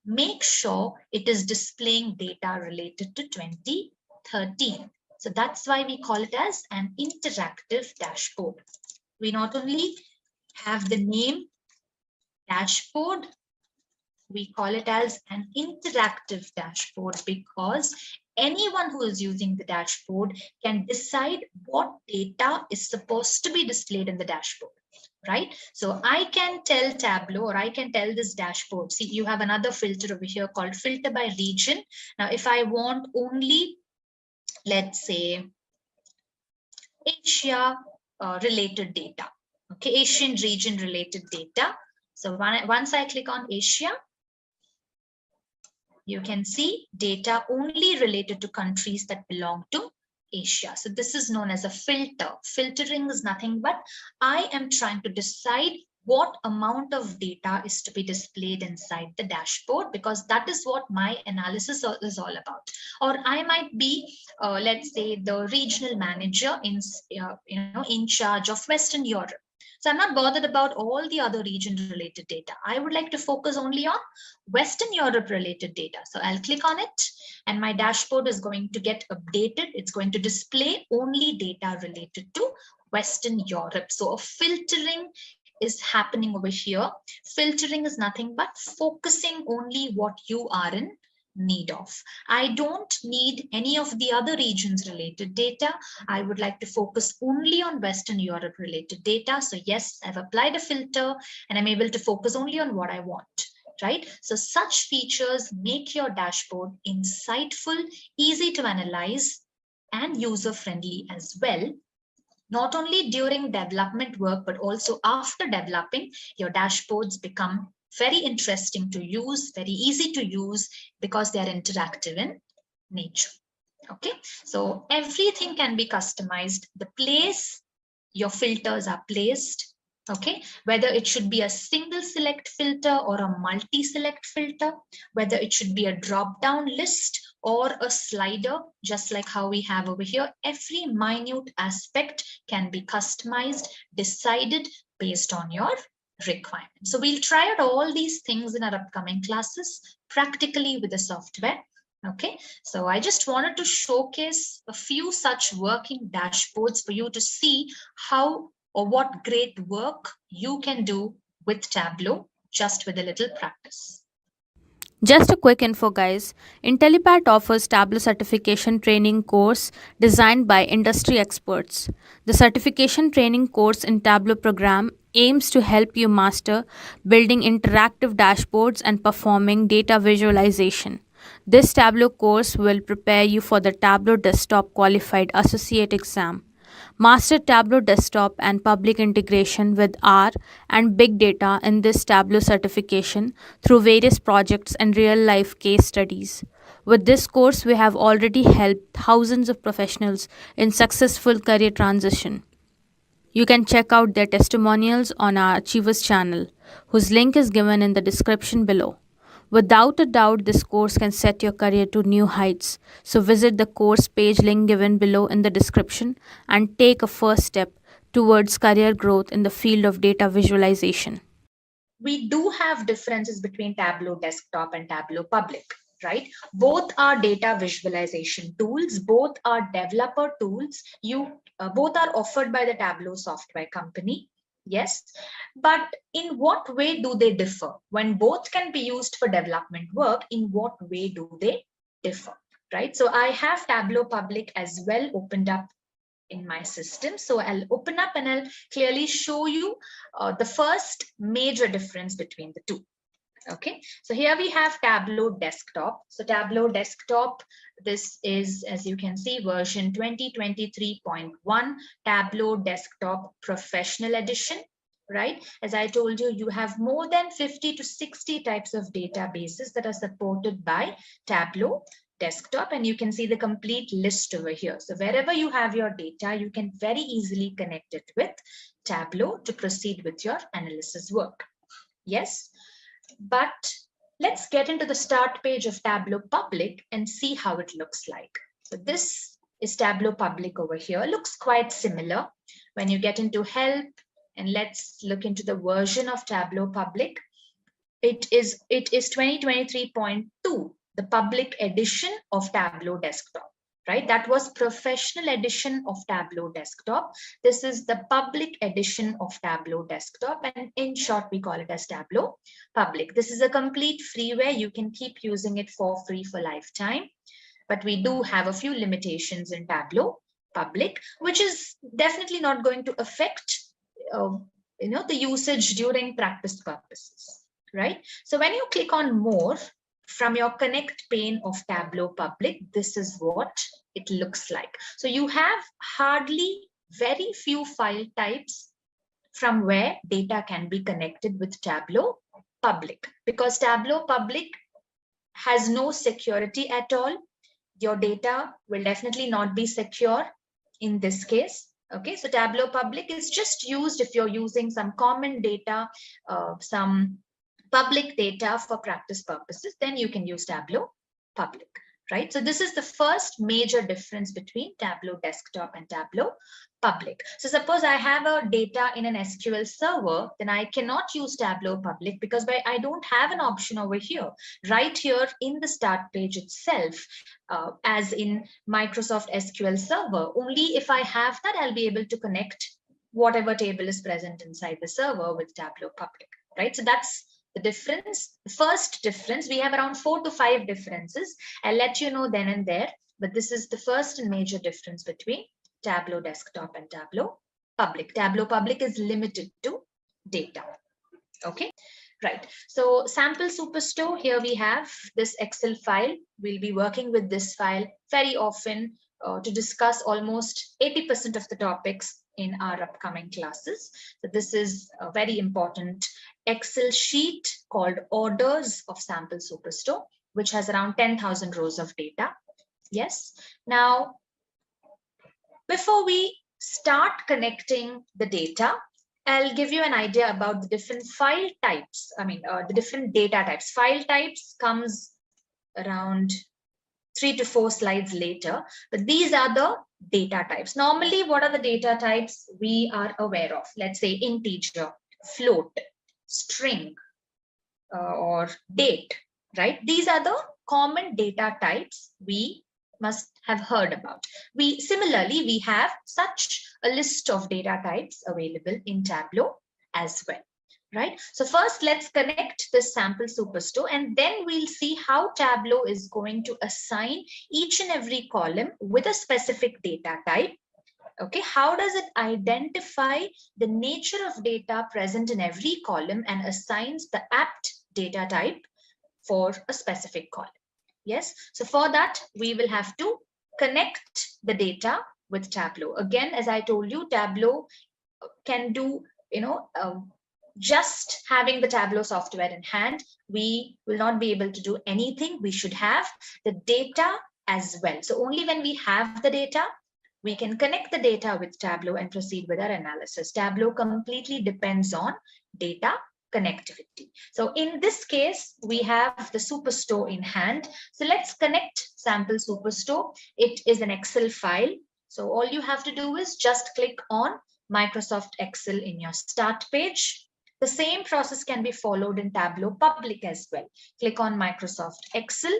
make sure it is displaying data related to 2013. So that's why we call it as an interactive dashboard. We not only have the name dashboard, we call it as an interactive dashboard because anyone who is using the dashboard can decide what data is supposed to be displayed in the dashboard, right? So I can tell Tableau, or I can tell this dashboard, see, you have another filter over here called filter by region. Now, if I want only, let's say, Asia related data, okay, Asian region related data. So once I click on Asia, you can see data only related to countries that belong to Asia. So this is known as a filter. Filtering is nothing but I am trying to decide what amount of data is to be displayed inside the dashboard, because that is what my analysis is all about. Or I might be, let's say, the regional manager in charge of Western Europe. So I'm not bothered about all the other region related data. I would like to focus only on Western Europe related data. So I'll click on it and my dashboard is going to get updated. It's going to display only data related to Western Europe. So a filtering is happening over here. Filtering is nothing but focusing only what you are in need of. I don't need any of the other regions related data. I would like to focus only on Western Europe related data. So yes, I've applied a filter and I'm able to focus only on what I want, right? So such features make your dashboard insightful, easy to analyze, and user-friendly as well. Not only during development work, but also after developing, your dashboards become very interesting to use, very easy to use, because they are interactive in nature. Okay, so everything can be customized. The place your filters are placed, okay, whether it should be a single select filter or a multi-select filter, whether it should be a drop-down list or a slider, just like how we have over here, every minute aspect can be customized, decided based on your requirements. So we'll try out all these things in our upcoming classes practically with the software. Okay, so I just wanted to showcase a few such working dashboards for you to see how or what great work you can do with Tableau just with a little practice. Just a quick info, guys. Intellipaat offers Tableau certification training course designed by industry experts. The certification training course in Tableau program aims to help you master building interactive dashboards and performing data visualization. This Tableau course will prepare you for the Tableau Desktop Qualified Associate exam. Master Tableau Desktop and public integration with R and big data in this Tableau certification through various projects and real-life case studies. With this course, we have already helped thousands of professionals in successful career transition. You can check out their testimonials on our Achievers channel, whose link is given in the description below. Without a doubt, this course can set your career to new heights. So visit the course page link given below in the description and take a first step towards career growth in the field of data visualization. We do have differences between Tableau Desktop and Tableau Public, right? Both are data visualization tools, both are developer tools. Both are offered by the Tableau software company. Yes, but in what way do they differ? When both can be used for development work, in what way do they differ, right? So I have Tableau Public as well opened up in my system. So I'll open up and I'll clearly show you the first major difference between the two. Okay, so here we have Tableau Desktop. So Tableau Desktop, this is, as you can see, version 2023.1, Tableau Desktop Professional Edition, right? As I told you, you have more than 50 to 60 types of databases that are supported by Tableau Desktop, and you can see the complete list over here. So wherever you have your data, you can very easily connect it with Tableau to proceed with your analysis work. Yes, but let's get into the start page of Tableau Public and see how it looks like. So this is Tableau Public over here. Looks quite similar. When you get into help, and let's look into the version of Tableau Public. It is 2023.2, the public edition of Tableau Desktop, right? That was professional edition of Tableau Desktop. This is the public edition of Tableau Desktop, and in short, we call it as Tableau Public. This is a complete freeware. You can keep using it for free for lifetime, but we do have a few limitations in Tableau Public, which is definitely not going to affect the usage during practice purposes, right? So when you click on more from your connect pane of Tableau Public, this is what it looks like. So you have hardly very few file types from where data can be connected with Tableau Public, because Tableau Public has no security at all. Your data will definitely not be secure in this case. Okay, so Tableau Public is just used if you're using some common data, some public data for practice purposes, then you can use Tableau Public, right? So this is the first major difference between Tableau Desktop and Tableau Public. So suppose I have a data in an SQL server, then I cannot use Tableau Public because I don't have an option over here. Right here in the start page itself, as in Microsoft SQL Server, only if I have that, I'll be able to connect whatever table is present inside the server with Tableau Public, right? So that's the difference. The first difference, we have around 4 to 5 differences. I'll let you know then and there, but this is the first and major difference between Tableau Desktop and Tableau Public. Tableau Public is limited to data. Okay, right. So sample superstore, here we have this Excel file. We'll be working with this file very often to discuss almost 80% of the topics in our upcoming classes. So this is a very important Excel sheet called Orders of Sample Superstore, which has around 10,000 rows of data. Yes. Now, before we start connecting the data, I'll give you an idea about the different file types. The different data types. File types comes around 3 to 4 slides later, but these are the data types. Normally, what are the data types we are aware of? Let's say integer, float, string, or date, right? These are the common data types we must have heard about. Similarly, we have such a list of data types available in Tableau as well, right? So first, let's connect this sample superstore, and then we'll see how Tableau is going to assign each and every column with a specific data type. Okay, how does it identify the nature of data present in every column and assigns the apt data type for a specific column? Yes, so for that, we will have to connect the data with Tableau. Again, as I told you, Tableau can do, just having the Tableau software in hand, we will not be able to do anything. We should have the data as well. So only when we have the data, we can connect the data with Tableau and proceed with our analysis. Tableau completely depends on data connectivity. So in this case, we have the superstore in hand. So let's connect sample superstore. It is an Excel file. So all you have to do is just click on Microsoft Excel in your start page. The same process can be followed in Tableau Public as well. Click on Microsoft Excel.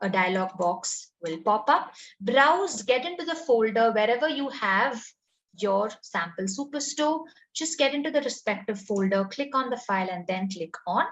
A dialog box will pop up. Browse, get into the folder wherever you have your sample superstore. Just get into the respective folder, click on the file, and then click on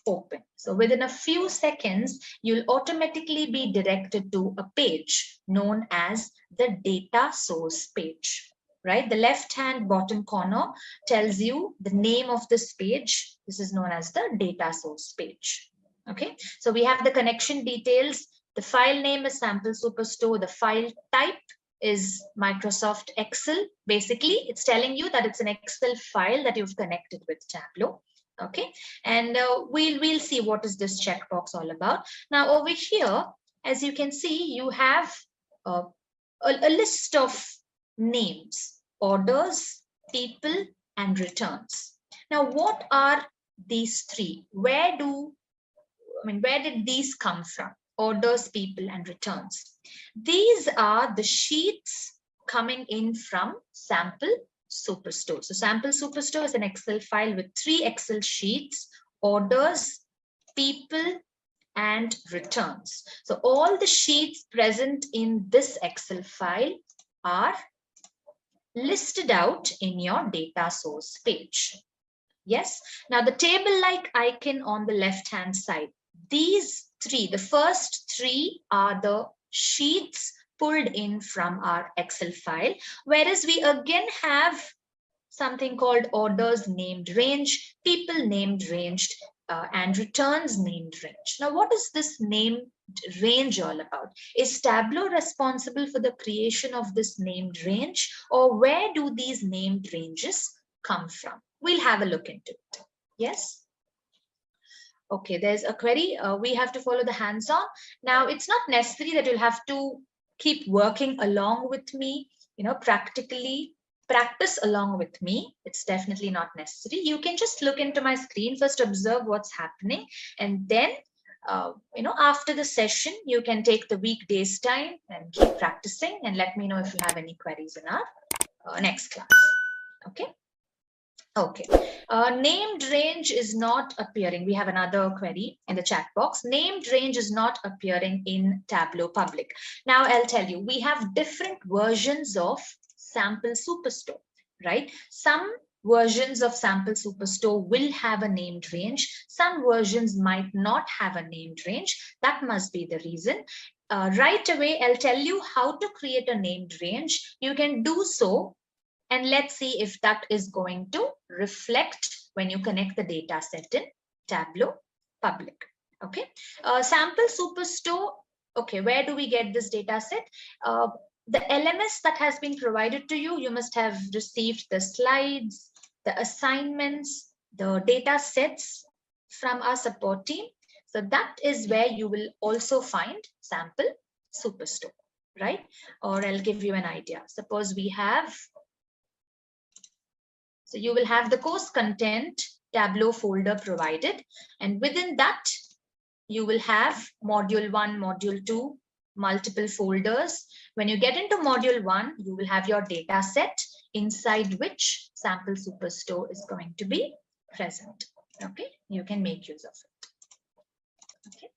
open. So within a few seconds, you'll automatically be directed to a page known as the data source page, right? The left-hand bottom corner tells you the name of this page. This is known as the data source page. Okay, so we have the connection details. The file name is sample superstore. The file type is Microsoft Excel. Basically, it's telling you that it's an Excel file that you've connected with Tableau. Okay, and we'll see what is this checkbox all about. Now over here, as you can see, you have a list of names, orders, people, and returns. Now, what are these three? Where did these come from? Orders, people, and returns. These are the sheets coming in from Sample Superstore. So Sample Superstore is an Excel file with 3 Excel sheets: orders, people, and returns. So all the sheets present in this Excel file are listed out in your data source page. Yes. Now the table-like icon on the left-hand side, these three, the first 3 are the sheets pulled in from our Excel file, whereas we again have something called orders named range, people named range, and returns named range. Now, what is this named range all about? Is Tableau responsible for the creation of this named range, or where do these named ranges come from? We'll have a look into it. Yes. Okay, there's a query. We have to follow the hands-on. Now, it's not necessary that you'll have to keep working along with me, practically practice along with me. It's definitely not necessary. You can just look into my screen, first observe what's happening, and then after the session, you can take the weekdays time and keep practicing, and let me know if you have any queries in our next class. Okay. Okay, named range is not appearing. We have another query in the chat box. Named range is not appearing in Tableau Public. Now I'll tell you, we have different versions of Sample Superstore, right? Some versions of Sample Superstore will have a named range. Some versions might not have a named range. That must be the reason. Right away, I'll tell you how to create a named range. You can do so, and let's see if that is going to reflect when you connect the data set in Tableau Public. Okay, Sample Superstore. Okay, where do we get this data set? The LMS that has been provided to you, you must have received the slides, the assignments, the data sets from our support team. So that is where you will also find Sample Superstore, right? Or I'll give you an idea. Suppose we have, so you will have the course content Tableau folder provided, and within that you will have module 1, module 2, multiple folders. When you get into module 1, you will have your data set inside which Sample Superstore is going to be present. Okay, you can make use of it. Okay,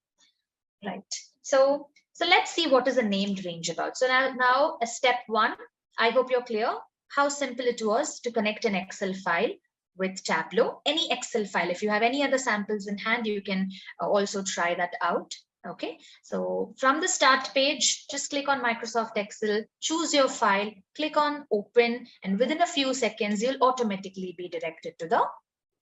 right. So let's see what is a named range about. So now step 1, I hope you're clear how simple it was to connect an Excel file with Tableau. Any Excel file, if you have any other samples in hand, you can also try that out. Okay, so from the start page, just click on Microsoft Excel, choose your file, click on open, and within a few seconds, you'll automatically be directed to the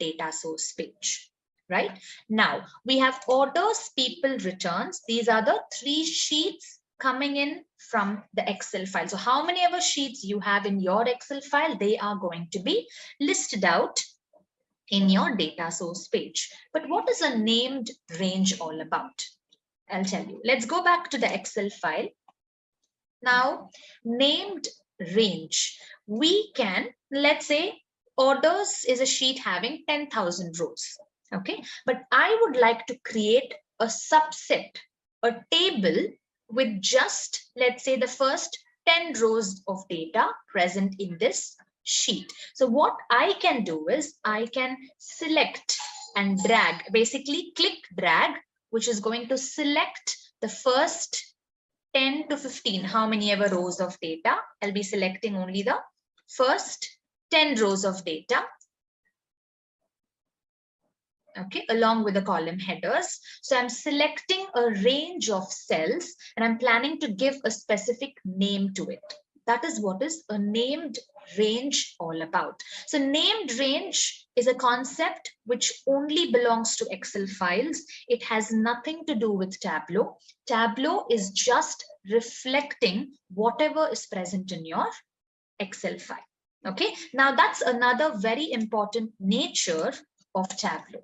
data source page. Right now, we have orders, people, returns. These are the 3 sheets coming in from the Excel file. So how many ever sheets you have in your Excel file, they are going to be listed out in your data source page. But what is a named range all about? I'll tell you. Let's go back to the Excel file. Now, named range, we can, let's say, orders is a sheet having 10,000 rows. Okay, but I would like to create a subset, a table with just, let's say, the first 10 rows of data present in this sheet. So what I can do is I can select and drag, basically click drag, which is going to select the first 10 to 15, how many ever rows of data. I'll be selecting only the first 10 rows of data. Okay, along with the column headers. So I'm selecting a range of cells and I'm planning to give a specific name to it. That is what is a named range all about. So named range is a concept which only belongs to Excel files. It has nothing to do with Tableau. Tableau is just reflecting whatever is present in your Excel file. Okay, now that's another very important nature of Tableau.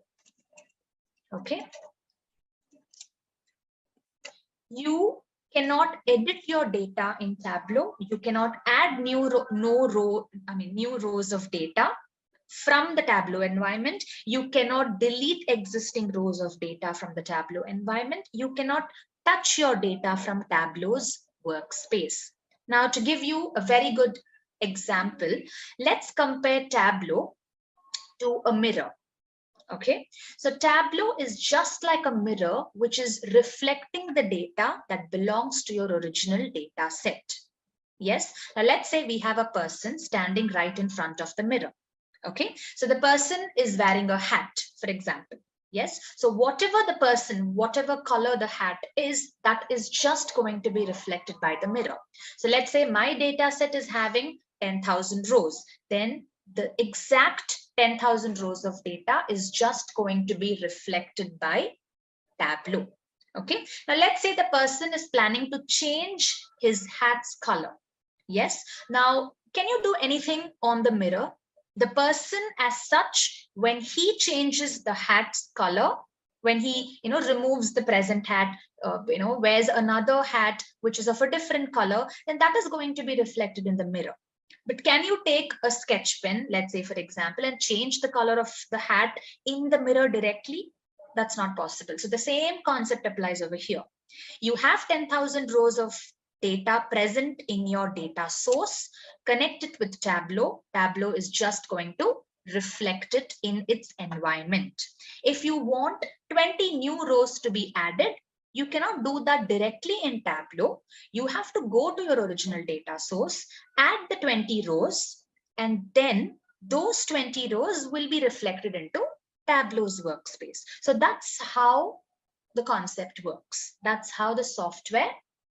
Okay, you cannot edit your data in Tableau. You cannot add new rows of data from the Tableau environment. You cannot delete existing rows of data from the Tableau environment. You cannot touch your data from Tableau's workspace. Now, to give you a very good example, let's compare Tableau to a mirror. Okay, so Tableau is just like a mirror which is reflecting the data that belongs to your original data set. Yes, now let's say we have a person standing right in front of the mirror. Okay, so the person is wearing a hat, for example. Yes, so whatever the person, whatever color the hat is, that is just going to be reflected by the mirror. So let's say my data set is having 10,000 rows, then the exact 10,000 rows of data is just going to be reflected by Tableau. Okay, now let's say the person is planning to change his hat's color. Yes, now can you do anything on the mirror? The person as such, when he changes the hat's color, when he removes the present hat, wears another hat which is of a different color, then that is going to be reflected in the mirror. But can you take a sketch pen, let's say for example, and change the color of the hat in the mirror directly? That's not possible. So the same concept applies over here. You have 10,000 rows of data present in your data source. Connect it with Tableau. Tableau is just going to reflect it in its environment. If you want 20 new rows to be added, you cannot do that directly in Tableau. You have to go to your original data source, add the 20 rows, and then those 20 rows will be reflected into Tableau's workspace. So that's how the concept works. That's how the software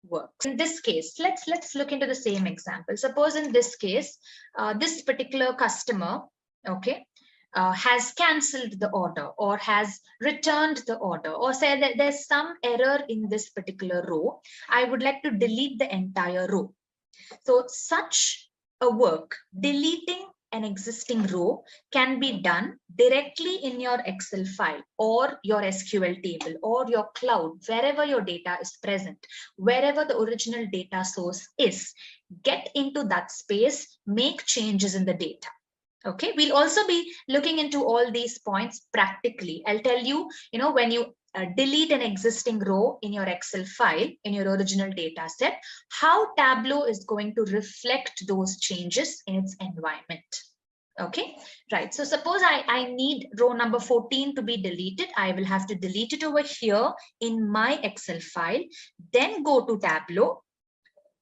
works. In this case, let's look into the same example. Suppose in this case, this particular customer, okay, has cancelled the order or has returned the order, or say that there's some error in this particular row. I would like to delete the entire row. So such a work, deleting an existing row, can be done directly in your Excel file or your SQL table or your cloud, wherever your data is present, wherever the original data source is. Get into that space, make changes in the data. Okay, we'll also be looking into all these points practically. I'll tell you, when you delete an existing row in your Excel file, in your original data set, how Tableau is going to reflect those changes in its environment. Okay, right. So suppose I need row number 14 to be deleted. I will have to delete it over here in my Excel file, then go to Tableau.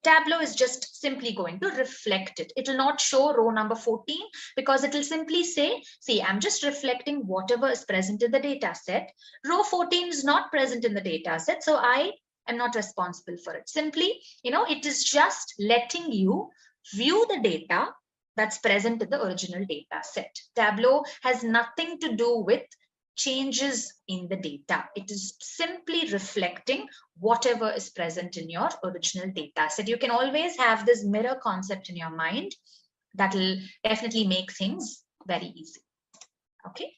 Tableau is just simply going to reflect it. It will not show row number 14 because it will simply say, see, I'm just reflecting whatever is present in the data set. Row 14 is not present in the data set, so I am not responsible for it. Simply, it is just letting you view the data that's present in the original data set. Tableau has nothing to do with changes in the data. It is simply reflecting whatever is present in your original data set. You can always have this mirror concept in your mind. That will definitely make things very easy. Okay.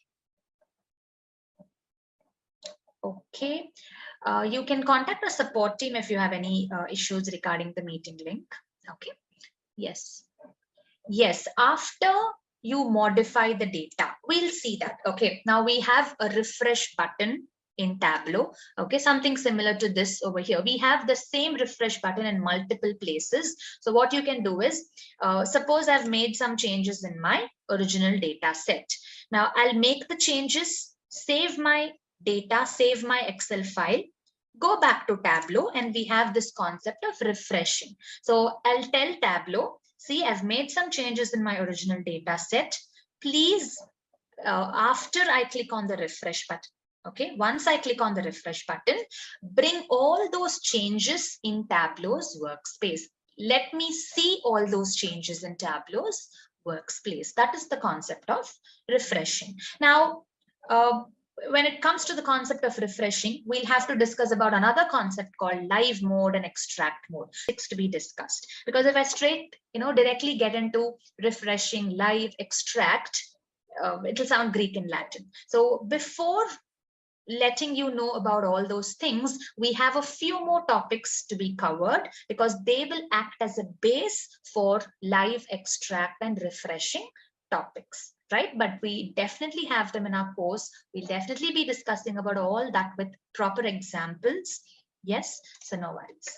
Okay. You can contact our support team if you have any issues regarding the meeting link. Okay. Yes. Yes. After you modify the data, we'll see that. Okay, now we have a refresh button in Tableau. Okay, something similar to this over here. We have the same refresh button in multiple places. So what you can do is, suppose I've made some changes in my original data set. Now I'll make the changes, save my data, save my Excel file, go back to Tableau, and we have this concept of refreshing. So I'll tell Tableau, see, I've made some changes in my original data set. Please, after I click on the refresh button, okay, once I click on the refresh button, bring all those changes in Tableau's workspace. Let me see all those changes in Tableau's workspace. That is the concept of refreshing. Now, when it comes to the concept of refreshing, we'll have to discuss about another concept called live mode and extract mode. It's to be discussed, because if I directly get into refreshing, live, extract, it'll sound Greek and Latin. So before letting you know about all those things, we have a few more topics to be covered, because they will act as a base for live, extract, and refreshing topics, right? But we definitely have them in our course. We'll definitely be discussing about all that with proper examples. Yes, so no worries.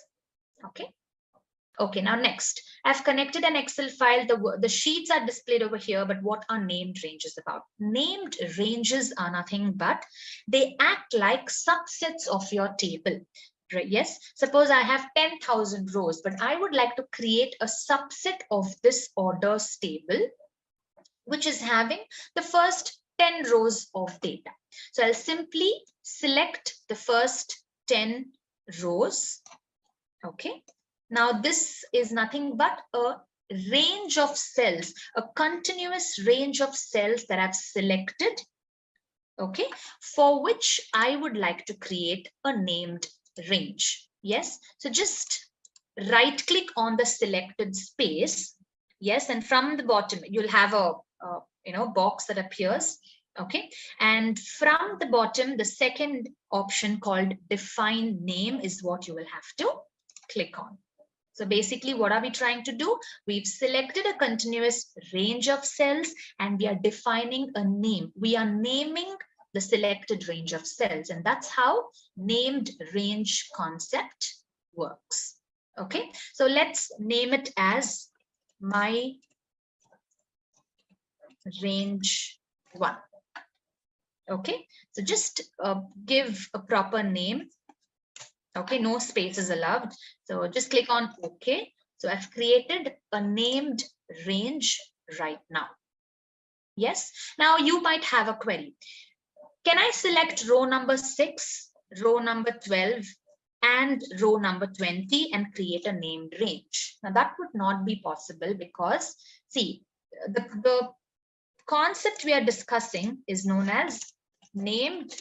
Okay. Okay, now next, I've connected an Excel file. The sheets are displayed over here, but what are named ranges about? Named ranges are nothing but they act like subsets of your table. Right? Yes, suppose I have 10,000 rows, but I would like to create a subset of this orders table, which is having the first 10 rows of data. So I'll simply select the first 10 rows. Okay. Now this is nothing but a range of cells, a continuous range of cells that I've selected, okay, for which I would like to create a named range. Yes, so just right click on the selected space. Yes, and from the bottom you'll have a box that appears. Okay, and from the bottom, the second option called define name is what you will have to click on. So basically, what are we trying to do? We've selected a continuous range of cells and we are defining a name. We are naming the selected range of cells, and that's how named range concept works. Okay, so let's name it as my range 1. Okay, so just give a proper name. Okay, no spaces allowed. So just click on OK. So I've created a named range right now. Yes. Now you might have a query. Can I select row number 6, row number 12, and row number 20 and create a named range? Now that would not be possible, because see, the concept we are discussing is known as named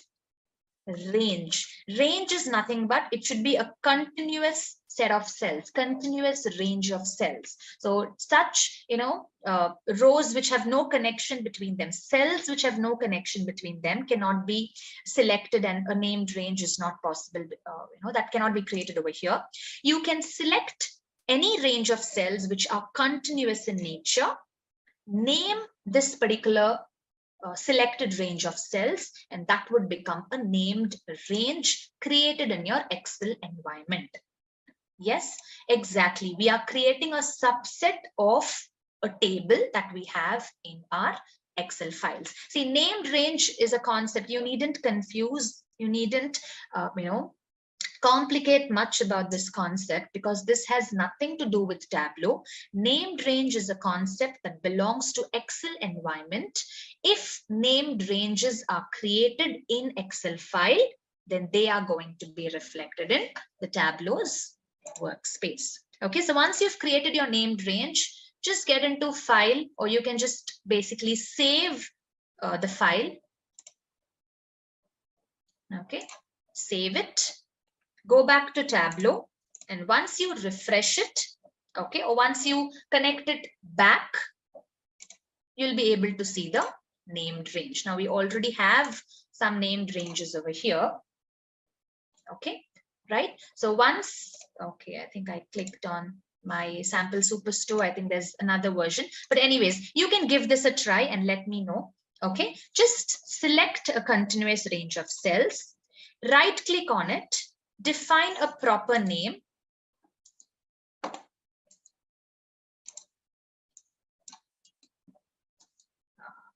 range. Range is nothing but it should be a continuous set of cells, continuous range of cells. So such rows which have no connection between them, cells which have no connection between them cannot be selected, and a named range is not possible. That cannot be created over here. You can select any range of cells which are continuous in nature, name this particular selected range of cells, and that would become a named range created in your Excel environment. Yes, exactly. We are creating a subset of a table that we have in our Excel files. See, named range is a concept. You needn't confuse, you needn't, complicate much about this concept, because this has nothing to do with Tableau. Named range is a concept that belongs to Excel environment. If named ranges are created in Excel file, then they are going to be reflected in the Tableau's workspace. Okay, so once you've created your named range, just get into file, or you can just basically save the file. Okay, save it. Go back to Tableau, and once you refresh it, okay, or once you connect it back, you'll be able to see the named range. Now we already have some named ranges over here. Okay, right? So once, okay, I think I clicked on my sample superstore. I think there's another version, but anyways, you can give this a try and let me know. Okay, just select a continuous range of cells, right click on it, define a proper name.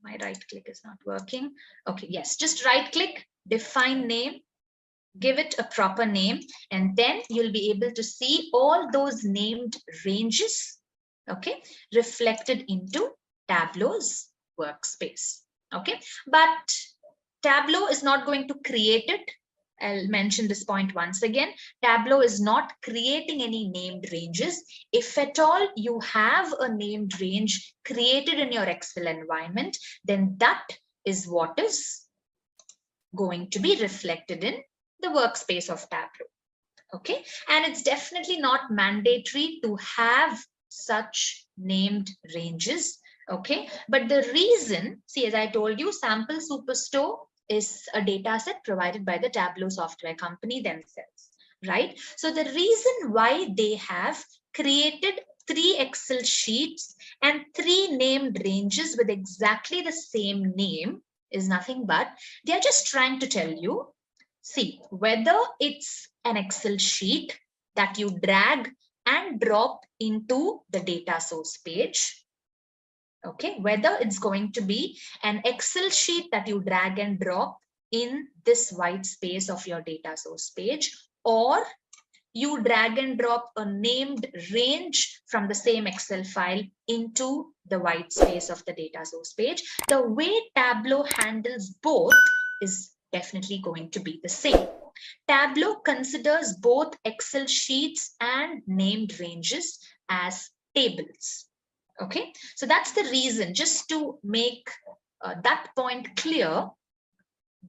My right click is not working. Okay, yes, just right click, define name, give it a proper name, and then you'll be able to see all those named ranges, okay, reflected into Tableau's workspace. Okay, but Tableau is not going to create it I'll mention this point once again. Tableau is not creating any named ranges. If at all you have a named range created in your Excel environment, then that is what is going to be reflected in the workspace of Tableau. Okay, and it's definitely not mandatory to have such named ranges. Okay, but the reason, see, as I told you, Sample Superstore is a data set provided by the Tableau software company themselves, right? So the reason why they have created 3 Excel sheets and 3 named ranges with exactly the same name is nothing but they're just trying to tell you, see, whether it's an Excel sheet that you drag and drop into the data source page, okay, whether it's going to be an Excel sheet that you drag and drop in this white space of your data source page, or you drag and drop a named range from the same Excel file into the white space of the data source page, the way Tableau handles both is definitely going to be the same. Tableau considers both Excel sheets and named ranges as tables. Okay, so that's the reason, just to make that point clear.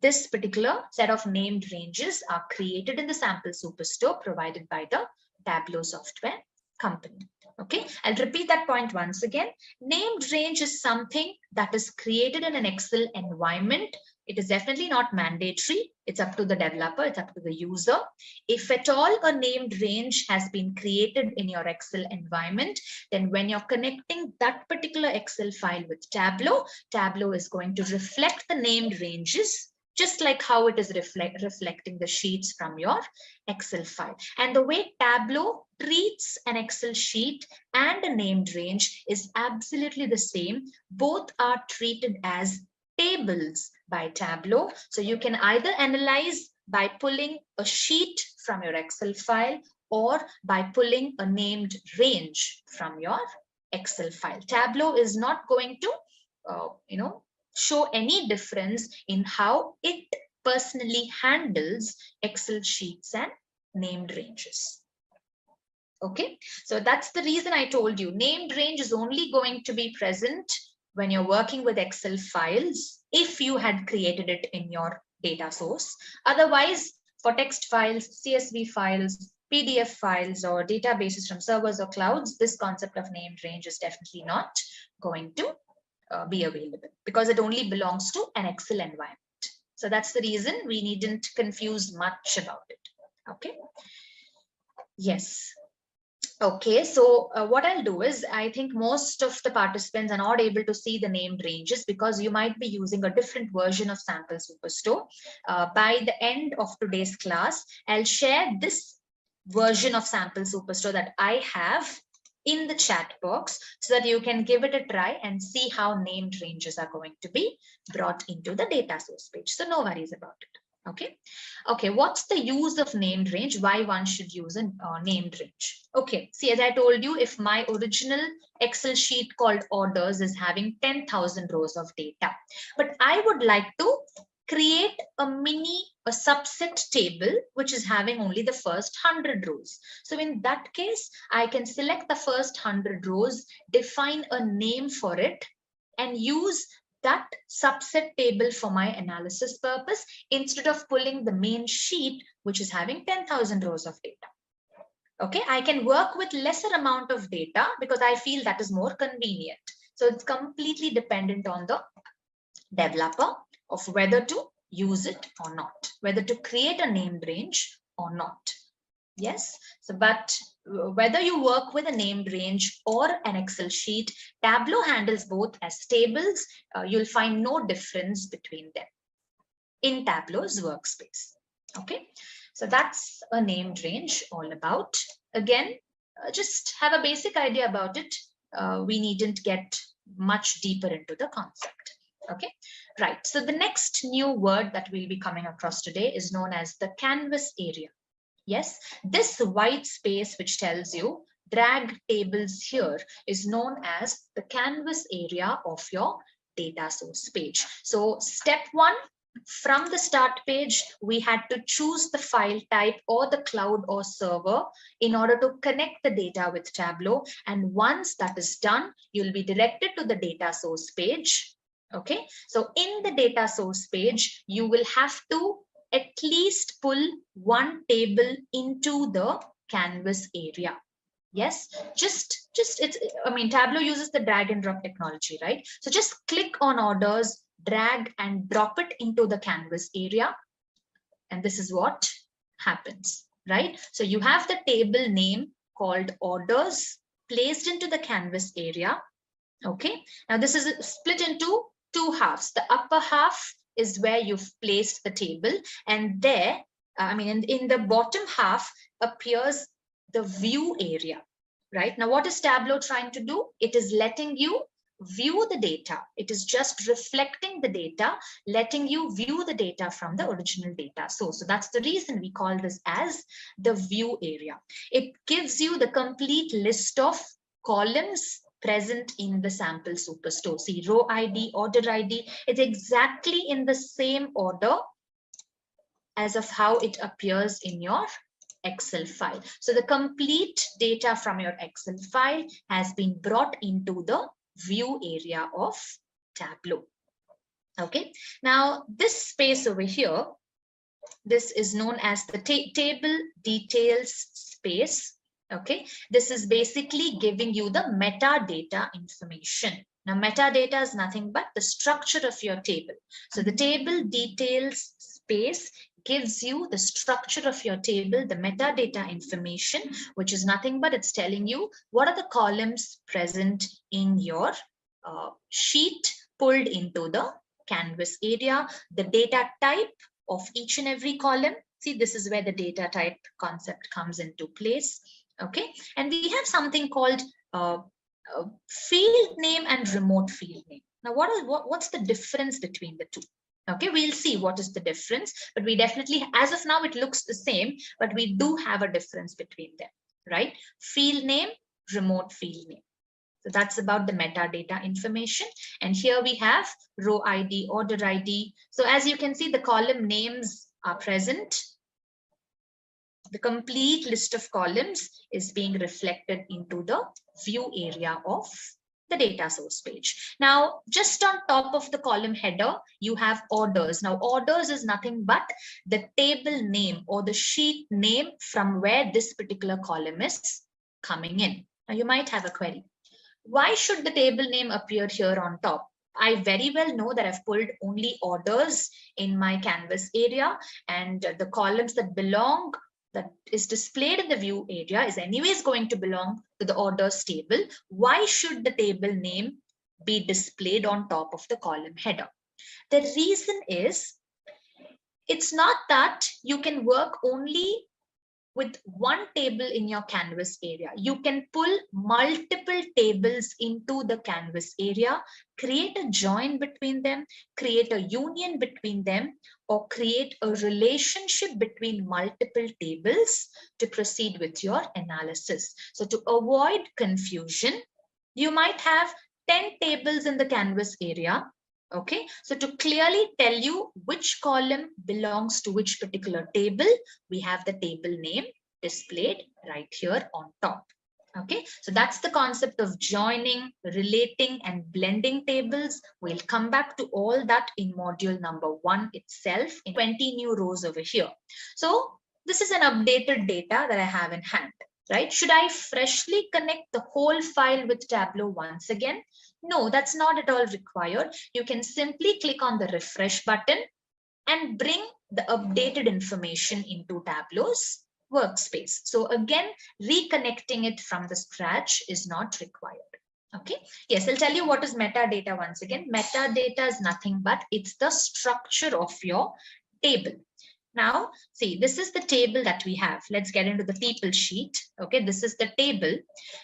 This particular set of named ranges are created in the Sample Superstore provided by the Tableau software company. Okay, I'll repeat that point once again. Named range is something that is created in an Excel environment. It is definitely not mandatory. It's up to the developer, it's up to the user. If at all a named range has been created in your Excel environment, then when you're connecting that particular Excel file with Tableau, Tableau is going to reflect the named ranges just like how it is reflecting the sheets from your Excel file. And the way Tableau treats an Excel sheet and a named range is absolutely the same. Both are treated as tables by Tableau. So you can either analyze by pulling a sheet from your Excel file or by pulling a named range from your Excel file. Tableau is not going to, show any difference in how it personally handles Excel sheets and named ranges. Okay, so that's the reason I told you named range is only going to be present when you're working with Excel files if you had created it in your data source. Otherwise, for text files, CSV files, PDF files, or databases from servers or clouds, this concept of named range is definitely not going to be available because it only belongs to an Excel environment. So that's the reason we needn't confuse much about it. Okay. Yes. Okay, so what I'll do is, I think most of the participants are not able to see the named ranges because you might be using a different version of Sample Superstore. By the end of today's class, I'll share this version of Sample Superstore that I have in the chat box so that you can give it a try and see how named ranges are going to be brought into the data source page. So no worries about it. Okay. Okay. What's the use of named range? Why one should use a named range? Okay. See, as I told you, if my original Excel sheet called orders is having 10,000 rows of data, but I would like to create a subset table which is having only the first 100 rows. So in that case, I can select the first 100 rows, define a name for it, and use that subset table for my analysis purpose instead of pulling the main sheet which is having 10,000 rows of data. Okay, I can work with lesser amount of data because I feel that is more convenient. So it's completely dependent on the developer of whether to use it or not, whether to create a named range or not. Yes, so but whether you work with a named range or an Excel sheet, Tableau handles both as tables. You'll find no difference between them in Tableau's workspace. Okay, so that's a named range all about. Again, just have a basic idea about it. We needn't get much deeper into the concept. Okay, right. So the next new word that we'll be coming across today is known as the canvas area. Yes, this white space which tells you drag tables here is known as the canvas area of your data source page. So step one, From the start page, we had to choose the file type or the cloud or server in order to connect the data with Tableau. And once that is done, you'll be directed to the data source page. Okay, so in the data source page, you will have to at least pull one table into the canvas area. Yes, just it's, I mean, Tableau uses the drag and drop technology, right? So just click on orders, drag and drop it into the canvas area, and this is what happens, right? So you have the table name called orders placed into the canvas area. Okay, now this is split into two halves. The upper half is where you've placed the table, and there, in the bottom half appears the view area. Right now, what is Tableau trying to do? It is letting you view the data. It is just reflecting the data, letting you view the data from the original data source. So that's the reason we call this as the view area. It gives you the complete list of columns present in the sample superstore. See, row ID, order ID, it's exactly in the same order as of how it appears in your Excel file. So the complete data from your Excel file has been brought into the view area of Tableau. Okay, now this space over here, this is known as the table details space. Okay, this is basically giving you the metadata information. Now, metadata is nothing but the structure of your table. So the table details space gives you the structure of your table, the metadata information, which is nothing but it's telling you what are the columns present in your sheet pulled into the canvas area, the data type of each and every column. See, this is where the data type concept comes into place. Okay, and we have something called field name and remote field name. Now, what's the difference between the two? Okay, we'll see what is the difference, but we definitely, as of now, it looks the same, but we do have a difference between them, right? Field name, remote field name. So that's about the metadata information. And here we have row ID, order ID. So as you can see, the column names are present. The complete list of columns is being reflected into the view area of the data source page. Now, just on top of the column header, you have orders. Now, orders is nothing but the table name or the sheet name from where this particular column is coming in. Now, you might have a query. Why should the table name appear here on top? I very well know that I've pulled only orders in my canvas area, and the columns that belong, that is displayed in the view area, is anyways going to belong to the orders table. Why should the table name be displayed on top of the column header? The reason is, it's not that you can work only with one table in your canvas area. You can pull multiple tables into the canvas area, create a join between them, create a union between them, or create a relationship between multiple tables to proceed with your analysis. So to avoid confusion, you might have 10 tables in the canvas area. Okay, so to clearly tell you which column belongs to which particular table, we have the table name displayed right here on top. Okay, so that's the concept of joining, relating, and blending tables. We'll come back to all that in module number 1 itself, in 20 new rows over here. So this is an updated data that I have in hand, right? Should I freshly connect the whole file with Tableau once again? No, that's not at all required. You can simply click on the refresh button and bring the updated information into Tableau's workspace. So again, reconnecting it from the scratch is not required. Okay, yes, I'll tell you what is metadata once again. Metadata is nothing but it's the structure of your table. Now, see, this is the table that we have. Let's get into the people sheet. Okay, this is the table.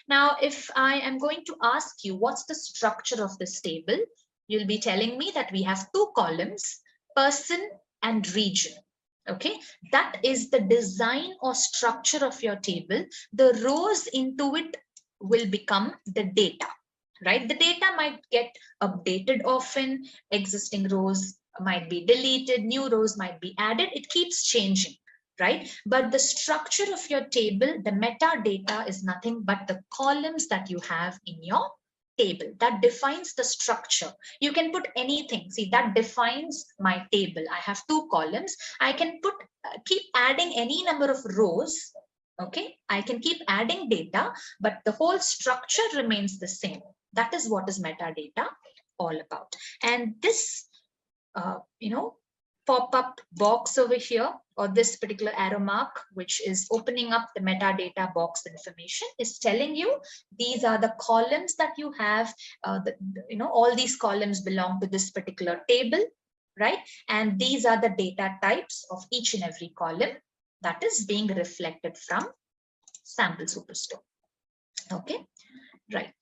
Now, if I am going to ask you what's the structure of this table, you'll be telling me that we have 2 columns, person and region. Okay, that is the design or structure of your table. The rows into it will become the data, right? The data might get updated often, existing rows might be deleted, new rows might be added. It keeps changing, right? But the structure of your table, the metadata, is nothing but the columns that you have in your table. That defines the structure. You can put anything. See, that defines my table. I have 2 columns. I can put keep adding any number of rows. Okay, I can keep adding data, but the whole structure remains the same. That is what is metadata all about. And this pop-up box over here, or this particular arrow mark, which is opening up the metadata box information, is telling you these are the columns that you have. All these columns belong to this particular table, right? And these are the data types of each and every column that is being reflected from sample superstore. Okay, right.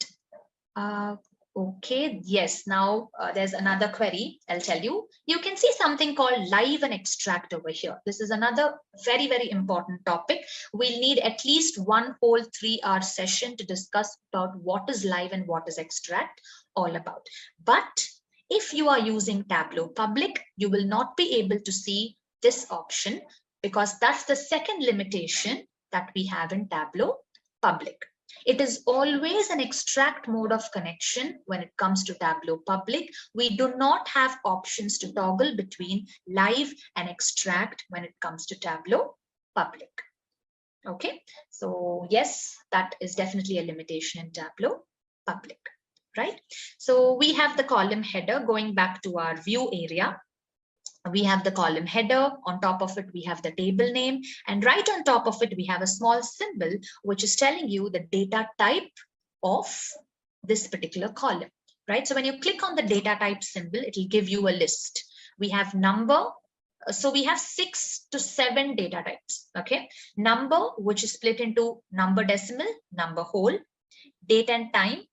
Okay, yes, now there's another query. I'll tell you. You can see something called live and extract over here. This is another very, very important topic. We'll need at least one whole 3-hour session to discuss about what is live and what is extract all about. But if you are using Tableau Public, you will not be able to see this option, because that's the second limitation that we have in Tableau Public. It is always an extract mode of connection when it comes to Tableau Public. We do not have options to toggle between live and extract when it comes to Tableau Public. Okay, so yes, that is definitely a limitation in Tableau Public, right? So we have the column header. Going back to our view area, we have the column header. On top of it, we have the table name. And right on top of it, we have a small symbol, which is telling you the data type of this particular column, right? So when you click on the data type symbol, it will give you a list. We have number. So we have 6 to 7 data types, okay? Number, which is split into number decimal, number whole, date and time,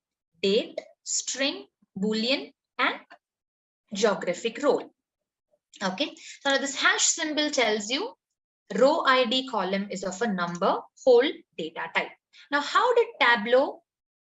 date, string, Boolean, and geographic role. Okay, so this hash symbol tells you row ID column is of a number, whole, data type. Now, how did Tableau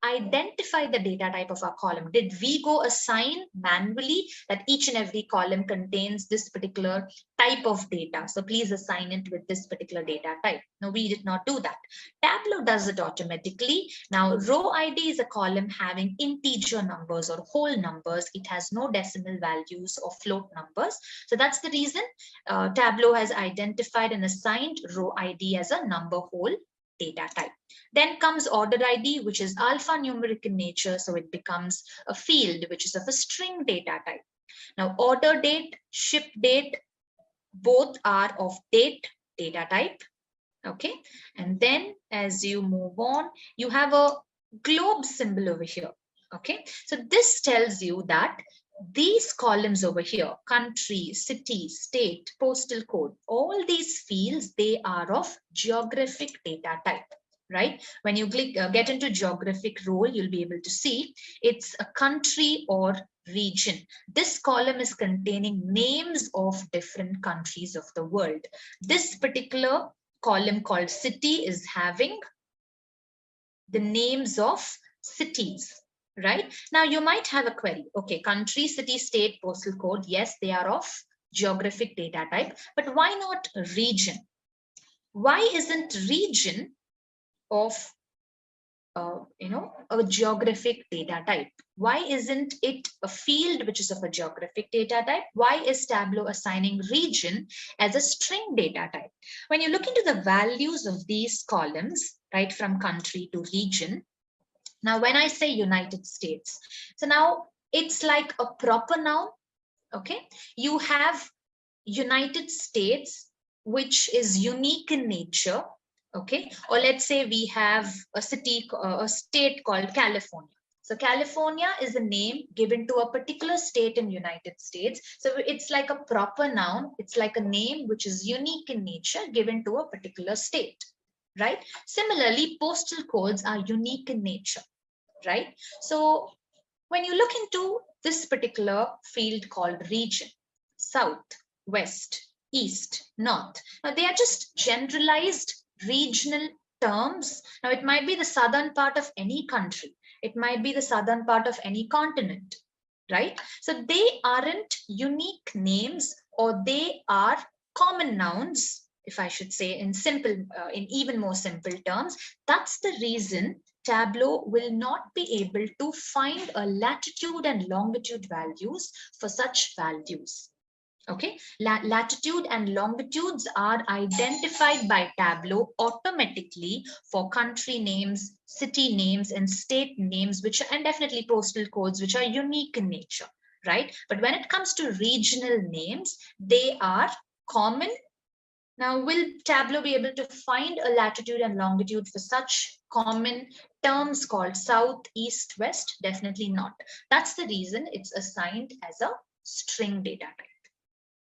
identify the data type of our column? Did we go assign manually that each and every column contains this particular type of data? So please assign it with this particular data type. No, we did not do that. Tableau does it automatically. Now, row ID is a column having integer numbers or whole numbers. It has no decimal values or float numbers. So that's the reason Tableau has identified and assigned row ID as a number whole data type. Then comes order ID, which is alphanumeric in nature, so it becomes a field which is of a string data type. Now, order date, ship date, both are of date data type. Okay, and then as you move on, you have a globe symbol over here. Okay, so this tells you that these columns over here, country, city, state, postal code, all these fields, they are of geographic data type, right? When you click, get into geographic role, you'll be able to see it's a country or region. This column is containing names of different countries of the world. This particular column called city is having the names of cities. Right now, you might have a query. Okay, country, city, state, postal code. Yes, they are of geographic data type, but why not region? Why isn't region of a geographic data type? Why isn't it a field which is of a geographic data type? Why is Tableau assigning region as a string data type? When you look into the values of these columns, right, from country to region. Now, when I say United States, so now it's like a proper noun, okay? You have United States, which is unique in nature, okay? Or let's say we have a city, a state called California. So California is a name given to a particular state in United States. So it's like a proper noun. It's like a name which is unique in nature given to a particular state, right? Similarly, postal codes are unique in nature. Right? So when you look into this particular field called region, south, west, east, north, now they are just generalized regional terms. Now it might be the southern part of any country. It might be the southern part of any continent. right? So they aren't unique names, or they are common nouns, if I should say in in even more simple terms. That's the reason Tableau will not be able to find a latitude and longitude values for such values. Okay, latitude and longitudes are identified by Tableau automatically for country names, city names, and state names, which are, and definitely postal codes, which are unique in nature, right? But when it comes to regional names, they are common. Now, will Tableau be able to find a latitude and longitude for such common terms called south, east, west? Definitely not. That's the reason it's assigned as a string data type.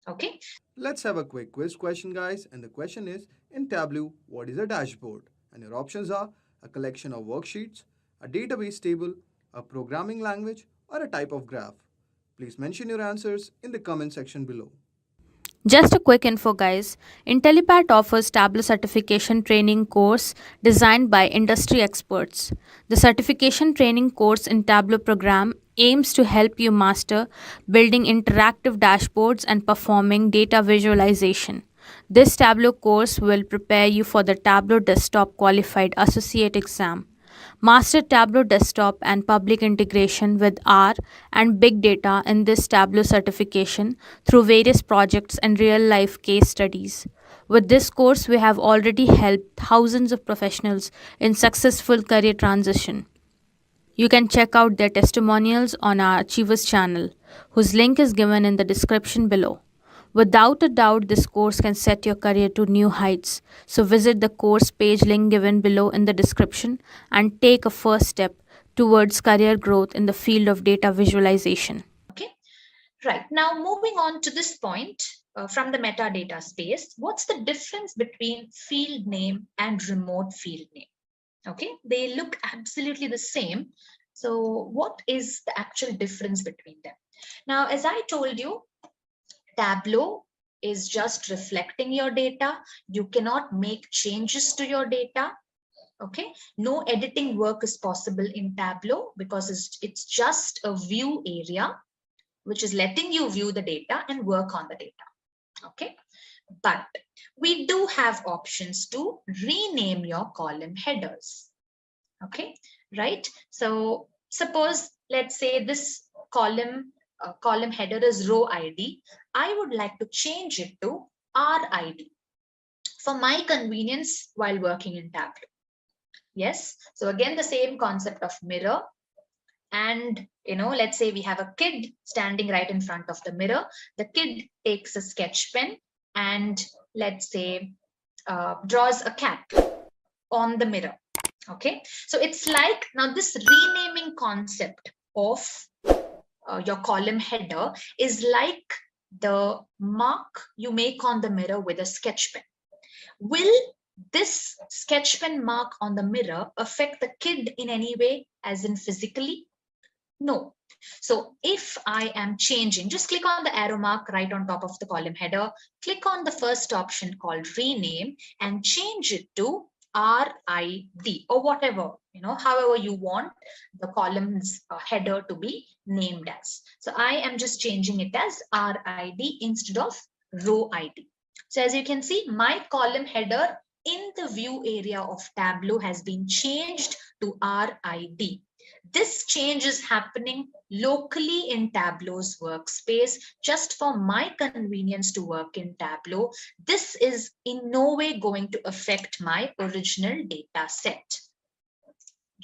Okay. Let's have a quick quiz question, guys. And the question is, in Tableau, what is a dashboard? And your options are a collection of worksheets, a database table, a programming language, or a type of graph. Please mention your answers in the comment section below. Just a quick info, guys. Intellipaat offers Tableau certification training course designed by industry experts. The certification training course in Tableau program aims to help you master building interactive dashboards and performing data visualization. This Tableau course will prepare you for the Tableau Desktop Qualified Associate exam. Master Tableau Desktop and public integration with R and big data in this Tableau certification through various projects and real life case studies. With this course, we have already helped thousands of professionals in successful career transition. You can check out their testimonials on our Achievers channel, whose link is given in the description below. Without a doubt, this course can set your career to new heights. So visit the course page link given below in the description and take a first step towards career growth in the field of data visualization. Okay. Right. Now, moving on to this point from the metadata space, what's the difference between field name and remote field name? Okay, they look absolutely the same. So what is the actual difference between them? Now, as I told you, Tableau is just reflecting your data. You cannot make changes to your data. Okay, no editing work is possible in Tableau because it's just a view area, which is letting you view the data and work on the data. Okay, but we do have options to rename your column headers. Okay, right? So suppose, let's say this column header is row ID. I would like to change it to RID for my convenience while working in Tableau. Yes, so again, the same concept of mirror. And let's say we have a kid standing right in front of the mirror. The kid takes a sketch pen and, let's say, draws a cat on the mirror. Okay, so it's like, now this renaming concept of your column header is like the mark you make on the mirror with a sketch pen. Will this sketch pen mark on the mirror affect the kid in any way, as in physically? No. So if I am changing, just click on the arrow mark right on top of the column header, click on the first option called rename and change it to RID or whatever, however you want the column's header to be named as. So I am just changing it as RID instead of row ID. So as you can see, my column header in the view area of Tableau has been changed to RID. This change is happening locally in Tableau's workspace just for my convenience to work in Tableau. This is in no way going to affect my original data set.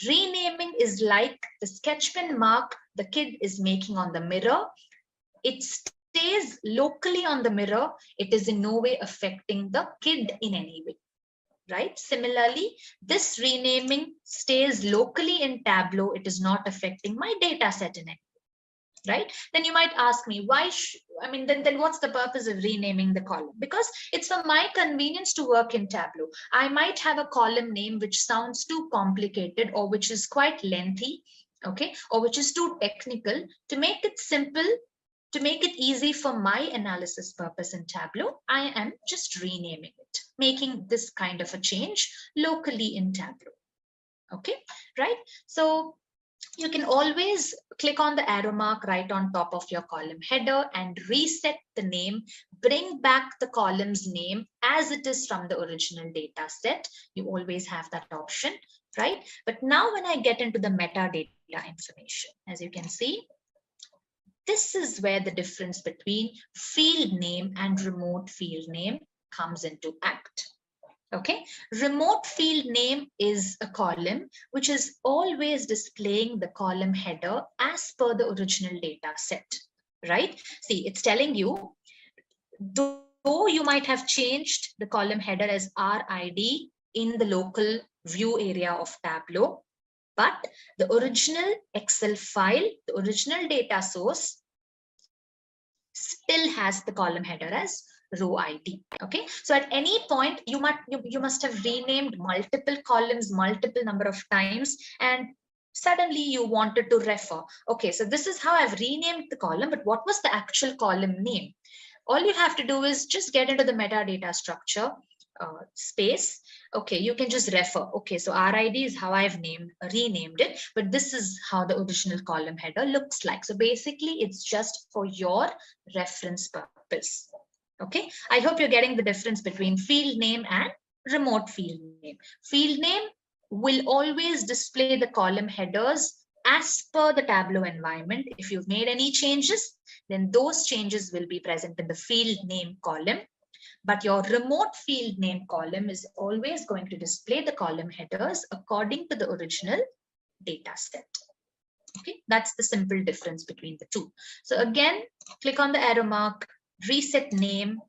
Renaming is like the sketch pen mark the kid is making on the mirror. It stays locally on the mirror. It is in no way affecting the kid in any way. Right? Similarly, this renaming stays locally in Tableau. It is not affecting my data set in any way. Right? Then you might ask me, why? Then what's the purpose of renaming the column? Because it's for my convenience to work in Tableau. I might have a column name which sounds too complicated or which is quite lengthy, okay, or which is too technical. To make it simple, to make it easy for my analysis purpose in Tableau, I am just renaming it, making this kind of a change locally in Tableau. Okay, right? So you can always click on the arrow mark right on top of your column header and reset the name, bring back the column's name as it is from the original data set. You always have that option, right? But now when I get into the metadata information, as you can see, this is where the difference between field name and remote field name comes into act. Okay, remote field name is a column which is always displaying the column header as per the original data set, right? See, it's telling you, though you might have changed the column header as RID in the local view area of Tableau, but the original Excel file, the original data source, still has the column header as row ID. Okay, so at any point you must have renamed multiple columns multiple number of times, and suddenly you wanted to refer. Okay, so this is how I've renamed the column, but what was the actual column name? All you have to do is just get into the metadata structure space. Okay, you can just refer. Okay, so RID is how I've renamed it, but this is how the original column header looks like. So basically it's just for your reference purpose. Okay, I hope you're getting the difference between field name and remote field name. Field name will always display the column headers as per the Tableau environment. If you've made any changes, then those changes will be present in the field name column. But your remote field name column is always going to display the column headers according to the original data set. Okay, that's the simple difference between the two. So again, click on the arrow mark, reset name.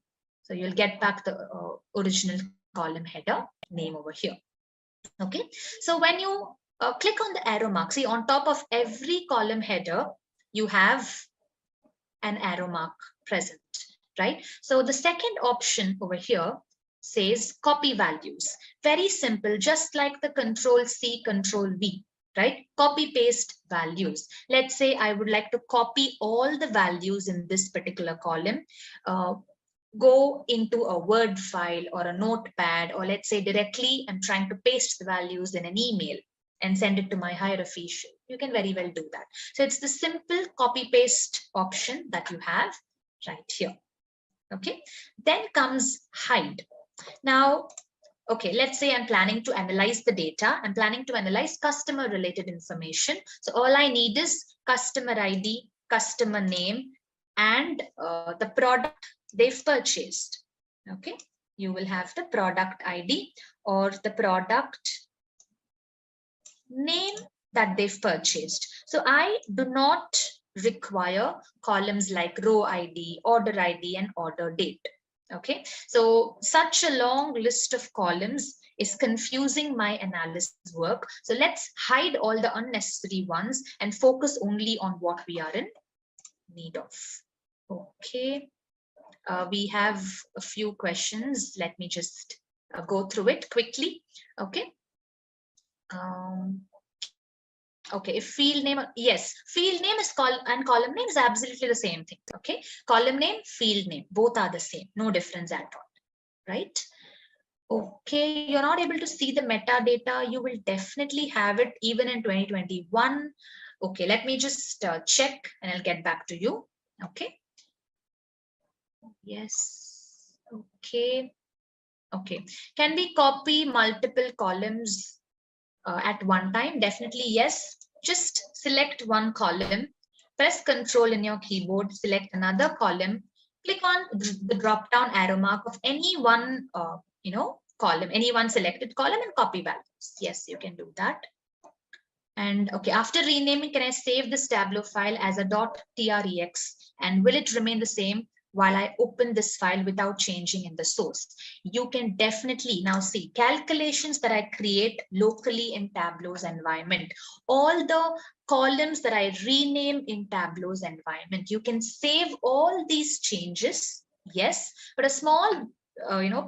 So you'll get back the original column header name over here. Okay, so when you click on the arrow mark, see on top of every column header, you have an arrow mark present, right? So the second option over here says copy values. Very simple, just like the Control C, Control V, right? Copy paste values. Let's say I would like to copy all the values in this particular column, go into a Word file or a notepad, or let's say directly I'm trying to paste the values in an email and send it to my higher official. You can very well do that. So it's the simple copy paste option that you have right here. Okay, then comes hide. Now, okay, let's say I'm planning to analyze the data. I'm planning to analyze customer related information. So all I need is customer ID, customer name, and the product they've purchased. Okay, you will have the product ID or the product name that they've purchased. So I do not require columns like row ID, order ID, and order date. Okay, so such a long list of columns is confusing my analysis work. So let's hide all the unnecessary ones and focus only on what we are in need of. Okay, we have a few questions. Let me just go through it quickly. Okay. Okay, if field name, yes, field name is and column name is absolutely the same thing. Okay, column name, field name, both are the same, no difference at all, right? Okay, you're not able to see the metadata. You will definitely have it even in 2021. Okay, let me just check and I'll get back to you. Okay. Yes. Okay. Okay. Can we copy multiple columns at one time? Definitely yes. Just select one column, press Control in your keyboard, select another column, click on the drop down arrow mark of any one column, any one selected column, and copy values. Yes, you can do that. And okay, after renaming, can I save this Tableau file as a .trex, and will it remain the same while I open this file without changing in the source? You can definitely now see calculations that I create locally in Tableau's environment. All the columns that I rename in Tableau's environment, you can save all these changes. Yes, but a small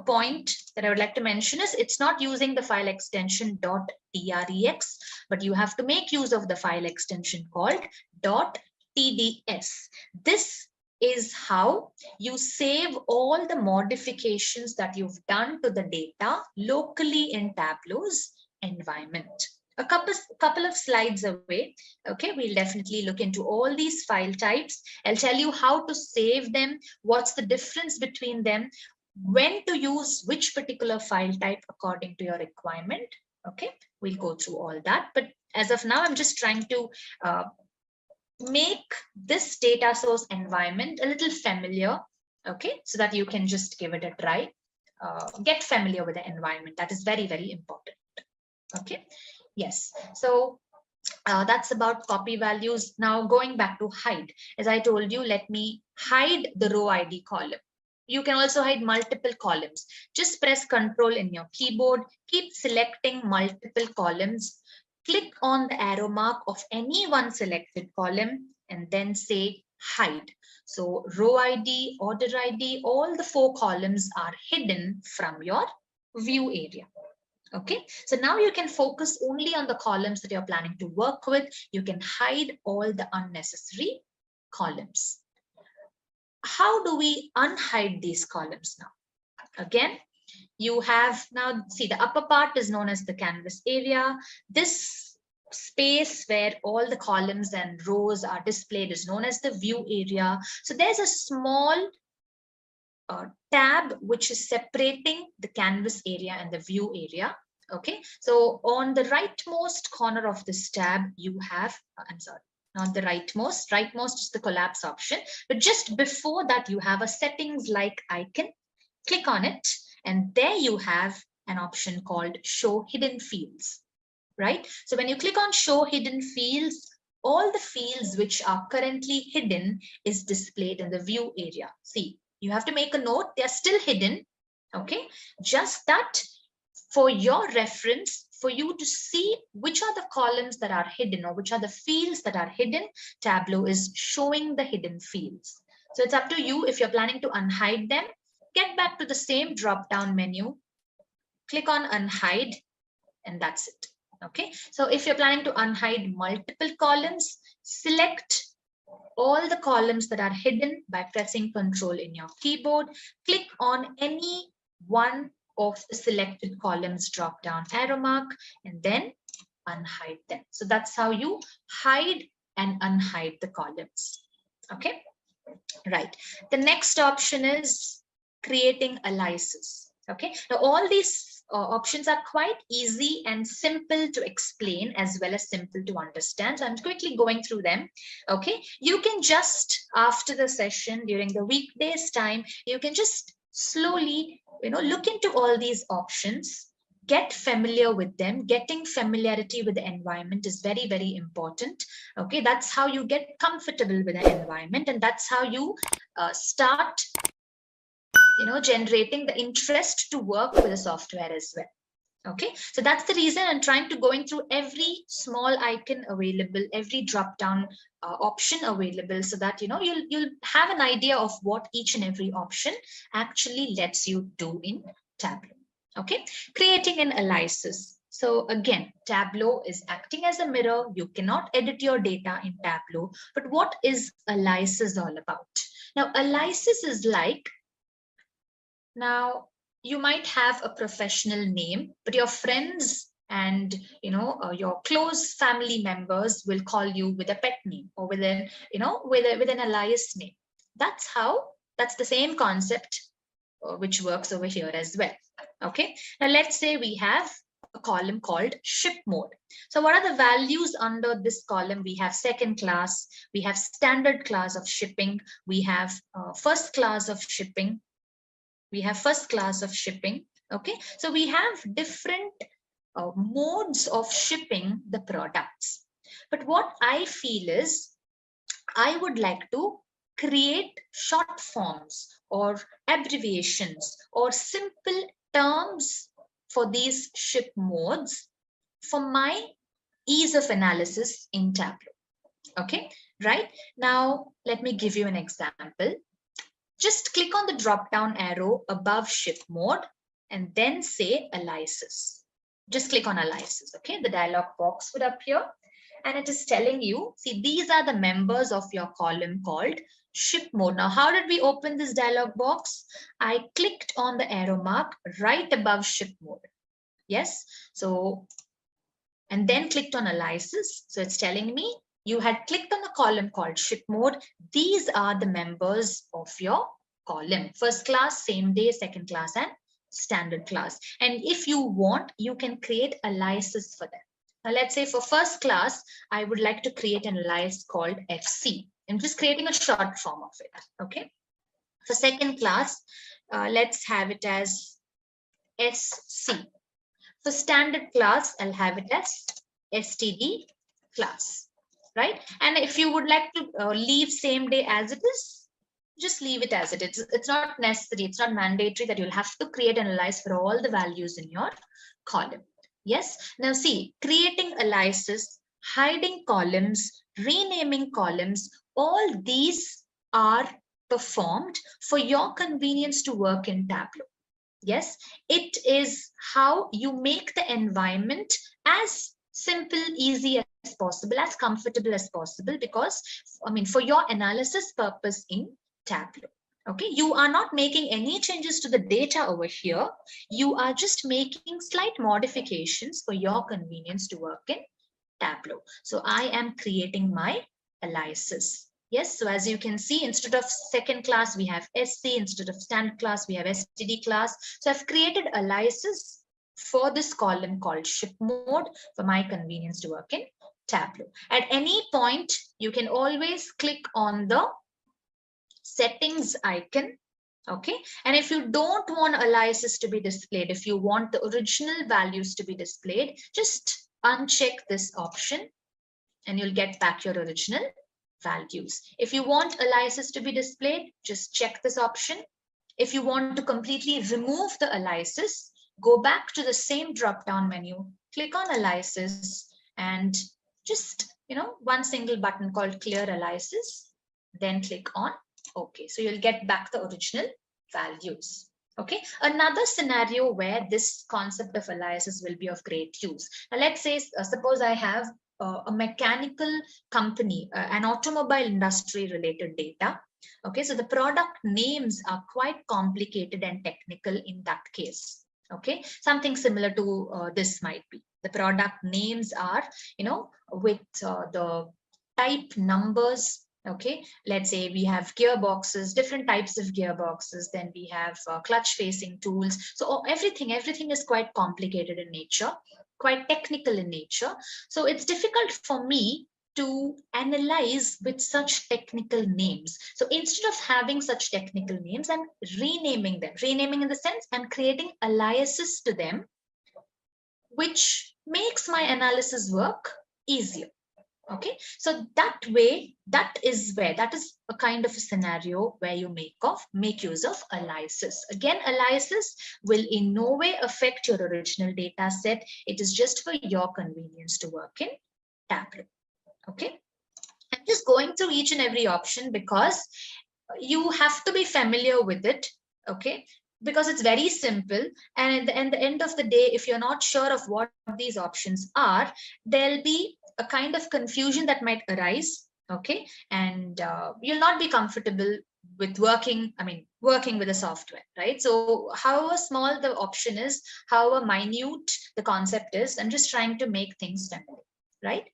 point that I would like to mention is it's not using the file extension .trex, but you have to make use of the file extension called .tds. This is how you save all the modifications that you've done to the data locally in Tableau's environment. a couple of slides away. Okay, we'll definitely look into all these file types. I'll tell you how to save them, what's the difference between them, when to use which particular file type according to your requirement. Okay, we'll go through all that. But as of now, I'm just trying to make this data source environment a little familiar. Okay, so that you can just give it a try. Get familiar with the environment. That is very, very important. Okay, yes. So that's about copy values. Now going back to hide. As I told you, let me hide the row ID column. You can also hide multiple columns. Just press Control in your keyboard. Keep selecting multiple columns. Click on the arrow mark of any one selected column and then say hide. So row ID, order ID, all the 4 columns are hidden from your view area. Okay, so now you can focus only on the columns that you're planning to work with. You can hide all the unnecessary columns. How do we unhide these columns now? Again, you have now, see, the upper part is known as the canvas area. This space where all the columns and rows are displayed is known as the view area. So there's a small tab which is separating the canvas area and the view area. Okay, so on the rightmost corner of this tab, you have, I'm sorry, not the rightmost is the collapse option, but just before that, you have a settings like icon. Click on it, and there you have an option called show hidden fields, right? So when you click on show hidden fields, all the fields which are currently hidden is displayed in the view area. See, you have to make a note, they are still hidden. Okay, just that for your reference, for you to see which are the columns that are hidden or which are the fields that are hidden, Tableau is showing the hidden fields. So it's up to you if you're planning to unhide them. Get back to the same drop-down menu, click on unhide, and that's it. Okay, so if you're planning to unhide multiple columns, select all the columns that are hidden by pressing Control in your keyboard. Click on any one of the selected columns drop down arrow mark and then unhide them. So that's how you hide and unhide the columns. Okay, right. The next option is creating aliases. Okay, now all these options are quite easy and simple to explain as well as simple to understand. So I'm quickly going through them. Okay, you can just, after the session during the weekdays time, you can just slowly, look into all these options, get familiar with them. Getting familiarity with the environment is very, very important. Okay, that's how you get comfortable with the environment, and that's how you start generating the interest to work with the software as well. Okay, so that's the reason I'm trying to going through every small icon available, every drop down option available, so that you'll have an idea of what each and every option actually lets you do in Tableau. Okay, creating an aliases. So again, Tableau is acting as a mirror. You cannot edit your data in Tableau, but what is aliases all about? Now, aliases is like, now you might have a professional name, but your friends and your close family members will call you with a pet name or with an with an alias name. That's the same concept which works over here as well. Okay, now let's say we have a column called ship mode. So what are the values under this column? We have second class, we have standard class of shipping, we have first class of shipping, we have first class of shipping. Okay, so we have different modes of shipping the products. But what I feel is I would like to create short forms or abbreviations or simple terms for these ship modes for my ease of analysis in Tableau. Okay, right. Now let me give you an example. Just click on the drop down arrow above ship mode and then say aliases. Just click on aliases. Okay, the dialog box would appear and it is telling you, see, these are the members of your column called ship mode. Now, how did we open this dialog box? I clicked on the arrow mark right above ship mode. Yes, so and then clicked on analysis. So it's telling me you had clicked on a column called ship mode. These are the members of your column: first class, same day, second class, and standard class. And if you want, you can create aliases for them. Now, let's say for first class, I would like to create an alias called FC. I'm just creating a short form of it. Okay. For second class, let's have it as SC. For standard class, I'll have it as STD class, right? And if you would like to leave same day as it is, just leave it as it is. It's not necessary, it's not mandatory that you'll have to create an alias for all the values in your column. Yes, now see, creating aliases, hiding columns, renaming columns, all these are performed for your convenience to work in Tableau. Yes, it is how you make the environment as simple, easy as possible, as comfortable as possible, because I mean, for your analysis purpose in Tableau. Okay, you are not making any changes to the data over here. You are just making slight modifications for your convenience to work in Tableau. So I am creating my aliases. Yes, so as you can see, instead of second class, we have SC. Instead of standard class, we have STD class. So I've created aliases for this column called ship mode for my convenience to work in Tableau. At any point, you can always click on the settings icon. Okay, and if you don't want aliases to be displayed, if you want the original values to be displayed, just uncheck this option and you'll get back your original values. If you want aliases to be displayed, just check this option. If you want to completely remove the aliases, go back to the same drop-down menu, click on aliases, and just, one single button called clear aliases, then click on OK. So you'll get back the original values. Okay, another scenario where this concept of aliases will be of great use. Now, let's say, suppose I have a mechanical company, an automobile industry related data. Okay, so the product names are quite complicated and technical in that case. Okay, something similar to this might be. The product names are, with the type numbers. Okay, let's say we have gearboxes, different types of gearboxes, then we have clutch facing tools. So everything is quite complicated in nature, quite technical in nature. So it's difficult for me to analyze with such technical names. So instead of having such technical names, I'm renaming them, renaming in the sense I'm creating aliases to them, which makes my analysis work easier. Okay, so that way, that is a kind of a scenario where you make use of aliases. Again, aliases will in no way affect your original data set. It is just for your convenience to work in Tableau. Okay, I'm just going through each and every option because you have to be familiar with it. Okay, because it's very simple, and at the end of the day, if you're not sure of what these options are, there'll be a kind of confusion that might arise. Okay, and you'll not be comfortable with working with the software, right? So however small the option is, however minute the concept is, I'm just trying to make things simple, right?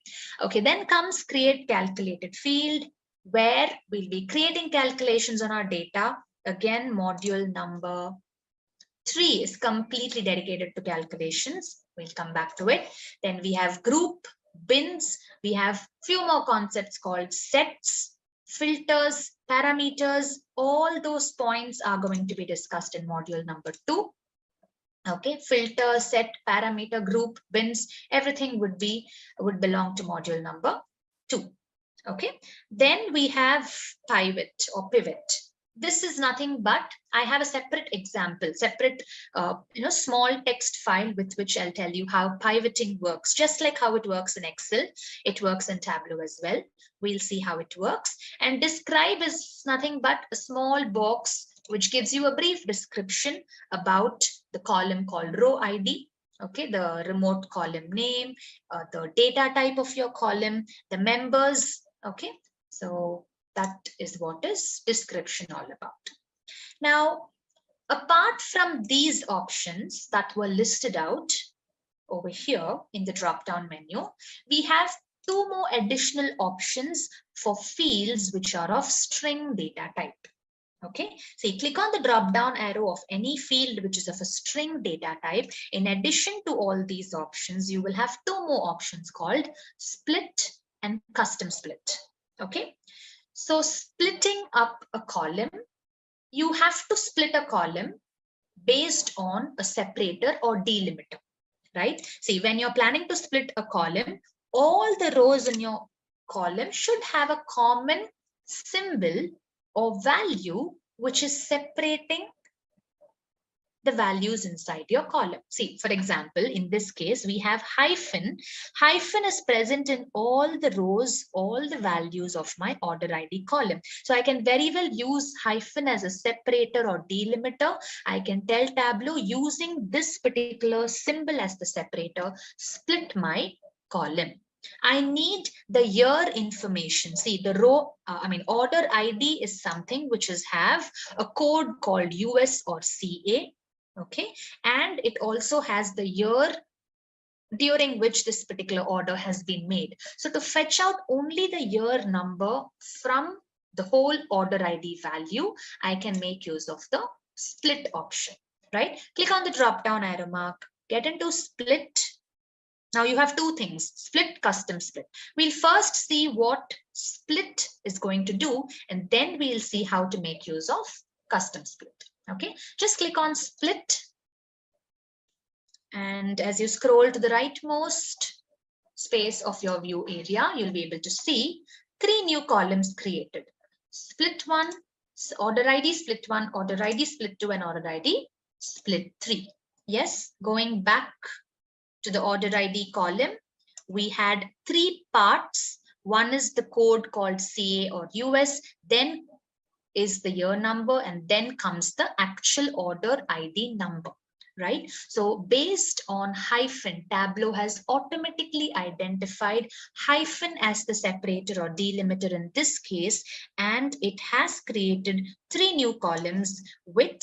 Okay, then comes create calculated field, where we'll be creating calculations on our data. Again, module number 3 is completely dedicated to calculations. We'll come back to it. Then we have group, bins. We have few more concepts called sets, filters, parameters. All those points are going to be discussed in module number 2. Okay, filter, set, parameter, group, bins, everything would belong to module number 2. Okay, then we have pivot or pivot. This is nothing but I have a separate example, separate small text file with which I'll tell you how pivoting works. Just like how it works in Excel, it works in Tableau as well. We'll see how it works. And describe is nothing but a small box which gives you a brief description about the column called row ID. Okay, the remote column name, the data type of your column, the members. Okay, so that is what is description all about. Now, apart from these options that were listed out, over here in the drop-down menu, we have two more additional options for fields which are of string data type. Okay, so you click on the drop-down arrow of any field which is of a string data type. In addition to all these options, you will have two more options called split and custom split. Okay, so splitting up a column, you have to split a column based on a separator or delimiter, right? See, when you're planning to split a column, all the rows in your column should have a common symbol or value which is separating the values inside your column. See, for example, in this case, we have hyphen. Hyphen is present in all the rows, all the values of my order ID column. So I can very well use hyphen as a separator or delimiter. I can tell Tableau using this particular symbol as the separator, split my column. I need the year information. See, the row, order ID is something which is have a code called US or CA. Okay, and it also has the year during which this particular order has been made. So to fetch out only the year number from the whole order ID value, I can make use of the split option, right? Click on the drop down arrow mark, get into split. Now you have two things, split, custom split. We'll first see what split is going to do, and then we'll see how to make use of custom split. Okay, just click on split. And as you scroll to the rightmost space of your view area, you'll be able to see three new columns created. Split 1, order ID split 1, order ID split 2, and order ID split 3. Yes, going back to the order ID column, we had three parts. One is the code called CA or US, then is the year number, and then comes the actual order ID number, right? So based on hyphen, Tableau has automatically identified hyphen as the separator or delimiter in this case, and it has created three new columns with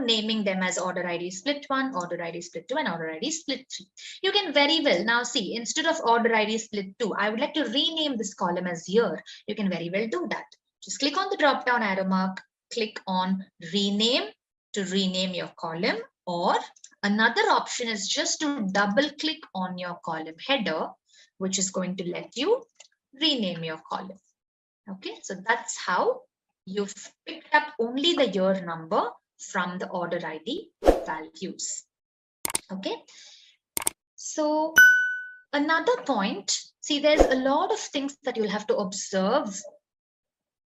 naming them as order ID split 1, order ID split 2, and order ID split 3. You can very well now see, instead of order ID split 2, I would like to rename this column as year. You can very well do that. Just click on the drop down arrow mark, click on rename to rename your column, or another option is just to double click on your column header, which is going to let you rename your column. Okay, so that's how you've picked up only the year number from the order ID values. Okay, so another point, see, there's a lot of things that you'll have to observe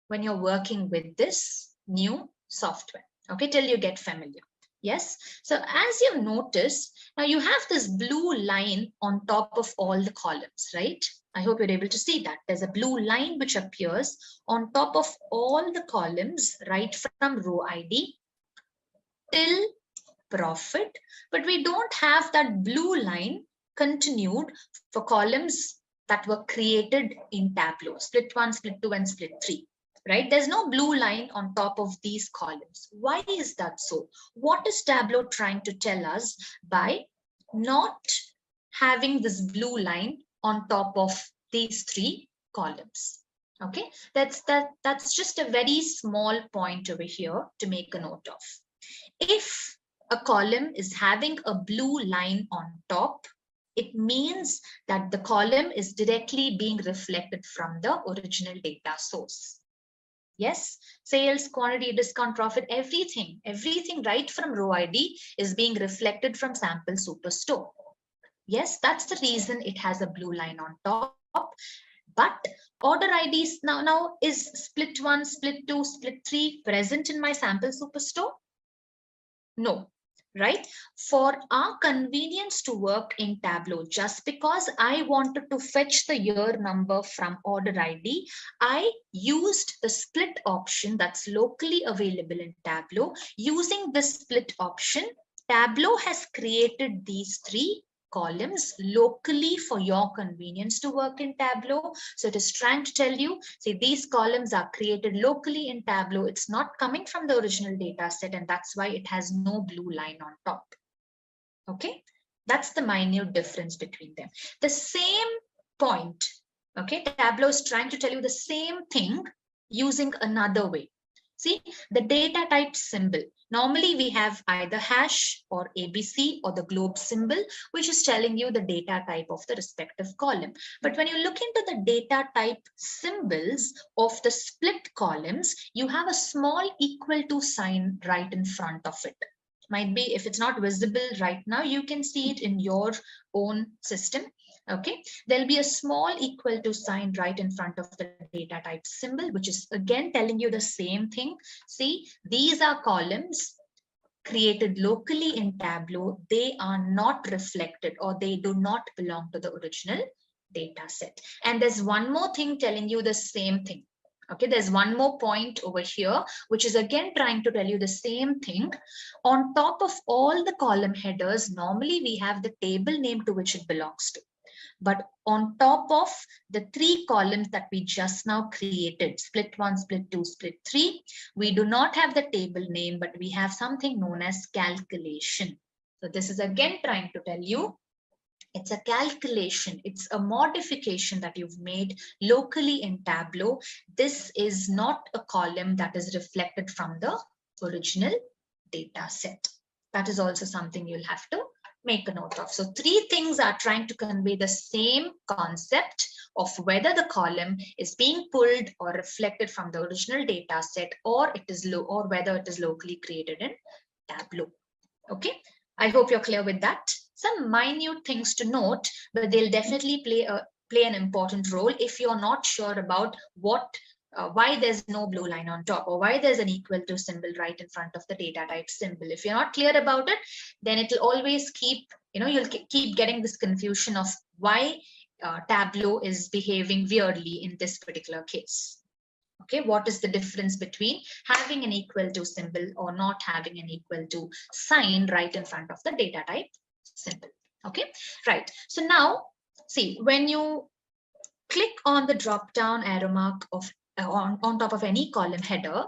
when you're working with this new software, okay, till you get familiar. Yes, so as you notice, now you have this blue line on top of all the columns, right? I hope you're able to see that. There's a blue line which appears on top of all the columns, right from row ID till profit, but we don't have that blue line continued for columns that were created in Tableau, split 1, split 2, and split 3. Right? There's no blue line on top of these columns. Why is that so? What is Tableau trying to tell us by not having this blue line on top of these three columns? Okay, that's just a very small point over here to make a note of. If a column is having a blue line on top, it means that the column is directly being reflected from the original data source. Yes, sales, quantity, discount, profit, everything right from row ID is being reflected from sample superstore. Yes, that's the reason it has a blue line on top. But order IDs now is split 1, split 2, split 3 present in my sample superstore? No. Right? For our convenience to work in Tableau, just because I wanted to fetch the year number from order ID, I used the split option that's locally available in Tableau. Using this split option, Tableau has created these three columns locally for your convenience to work in Tableau. So it is trying to tell you, see, these columns are created locally in Tableau. It's not coming from the original data set, and that's why it has no blue line on top. Okay, That's the minute difference between them. The same point, okay, Tableau is trying to tell you the same thing using another way. See, the data type symbol. Normally we have either hash or ABC or the globe symbol, which is telling you the data type of the respective column. But when you look into the data type symbols of the split columns, you have a small equal to sign right in front of it. Might be, if it's not visible right now, you can see it in your own system. Okay, there'll be a small equal to sign right in front of the data type symbol, which is again telling you the same thing. See, these are columns created locally in Tableau. They are not reflected, or they do not belong to the original data set. And there's one more thing telling you the same thing. Okay, there's one more point over here, which is again trying to tell you the same thing. On top of all the column headers, normally we have the table name to which it belongs to. But on top of the 3 columns that we just now created, split 1, split 2, split 3, we do not have the table name, but we have something known as calculation. So this is again trying to tell you it's a calculation. It's a modification that you've made locally in Tableau. This is not a column that is reflected from the original data set. That is also something you'll have to make a note of. So 3 things are trying to convey the same concept of whether the column is being pulled or reflected from the original data set, or it is or whether it is locally created in Tableau. Okay, I hope you're clear with that. Some minute things to note, but they'll definitely play an important role if you're not sure about why there's no blue line on top, or why there's an equal to symbol right in front of the data type symbol. If you're not clear about it, then it'll always keep, you'll keep getting this confusion of why Tableau is behaving weirdly in this particular case. Okay, what is the difference between having an equal to symbol or not having an equal to sign right in front of the data type symbol? Okay, right. So now, see, when you click on the drop down arrow mark of on top of any column header,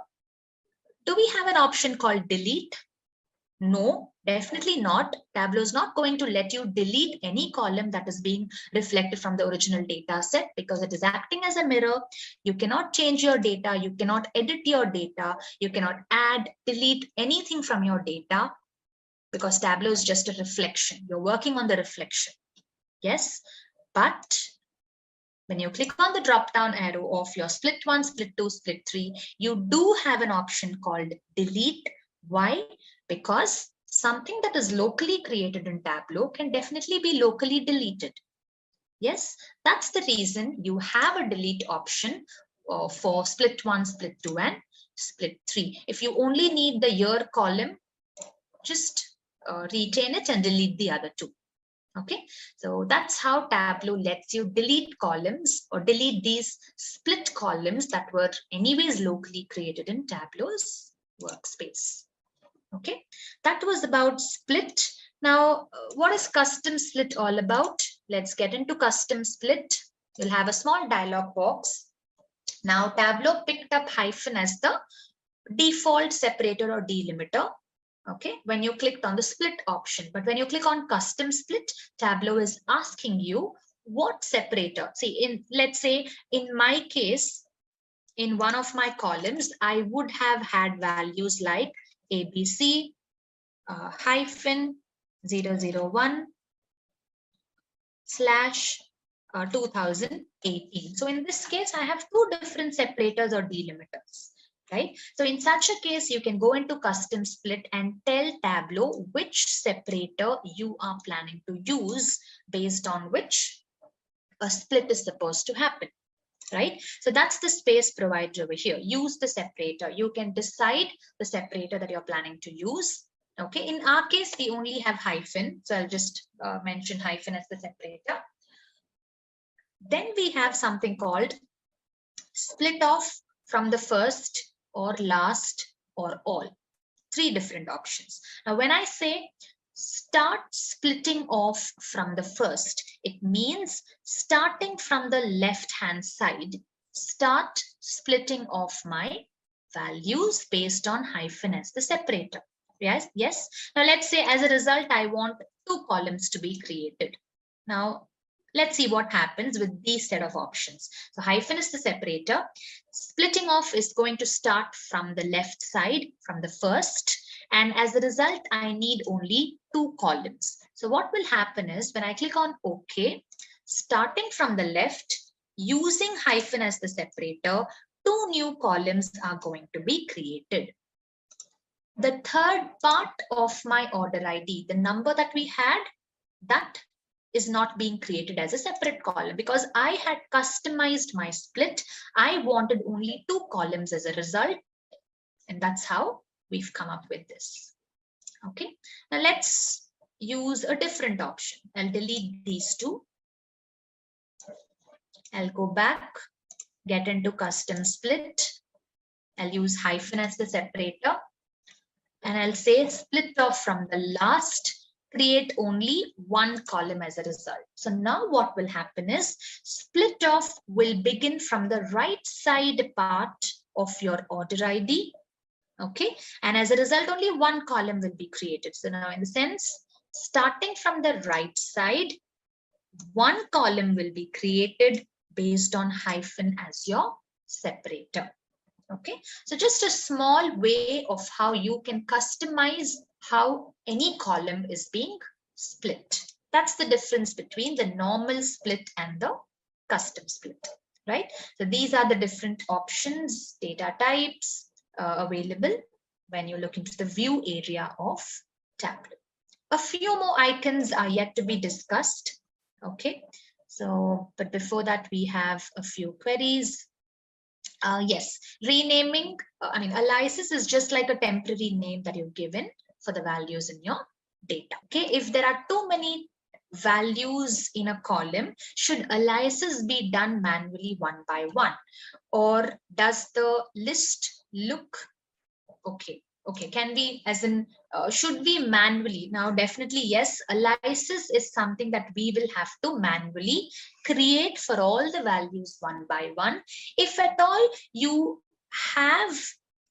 do we have an option called delete? No, definitely not. Tableau is not going to let you delete any column that is being reflected from the original data set, because it is acting as a mirror. You cannot change your data. You cannot edit your data. You cannot add, delete anything from your data, because Tableau is just a reflection. You're working on the reflection. Yes, but when you click on the drop down arrow of your split 1, split 2, split 3, you do have an option called delete. Why? Because something that is locally created in Tableau can definitely be locally deleted. Yes, that's the reason you have a delete option for split 1, split 2, and split 3. If you only need the year column, just retain it and delete the other 2. Okay, so that's how Tableau lets you delete columns or delete these split columns that were anyways locally created in Tableau's workspace. Okay, that was about split. Now, what is custom split all about? Let's get into custom split. You'll have a small dialog box. Now, Tableau picked up hyphen as the default separator or delimiter. Okay, when you clicked on the split option, but when you click on custom split, Tableau is asking you what separator. See, let's say in my case, in one of my columns, I would have had values like ABC hyphen 001 slash 2018. So in this case, I have 2 different separators or delimiters. Right? So in such a case, you can go into custom split and tell Tableau which separator you are planning to use based on which a split is supposed to happen. Right? So that's the space provided over here. Use the separator. You can decide the separator that you're planning to use. Okay, in our case, we only have hyphen. So I'll just mention hyphen as the separator. Then we have something called split off from the first or last or all. 3 different options. Now, when I say start splitting off from the first, it means starting from the left-hand side, start splitting off my values based on hyphen as the separator. Yes, yes. Now, let's say as a result, I want 2 columns to be created. Now, let's see what happens with these set of options. So hyphen is the separator. Splitting off is going to start from the left side, from the first. And as a result, I need only 2 columns. So what will happen is when I click on OK, starting from the left, using hyphen as the separator, 2 new columns are going to be created. The third part of my order ID, the number that we had, that is not being created as a separate column because I had customized my split. I wanted only 2 columns as a result. And that's how we've come up with this. Okay, now let's use a different option. I'll delete these 2. I'll go back, get into custom split. I'll use hyphen as the separator. And I'll say split off from the last, create only 1 column as a result. So now what will happen is split off will begin from the right side part of your order ID. Okay, and as a result, only 1 column will be created. So now in the sense, starting from the right side, 1 column will be created based on hyphen as your separator. Okay, so just a small way of how you can customize how any column is being split. That's the difference between the normal split and the custom split, right? So these are the different options, data types available when you look into the view area of Tableau. A few more icons are yet to be discussed. Okay, so but before that, we have a few queries. Yes, renaming, aliases is just like a temporary name that you've given for the values in your data. Okay, if there are too many values in a column, should aliases be done manually one by one, or does the list look okay? Okay, can we, as in, should we manually? Now, definitely yes, aliases is something that we will have to manually create for all the values one by one. If at all you have,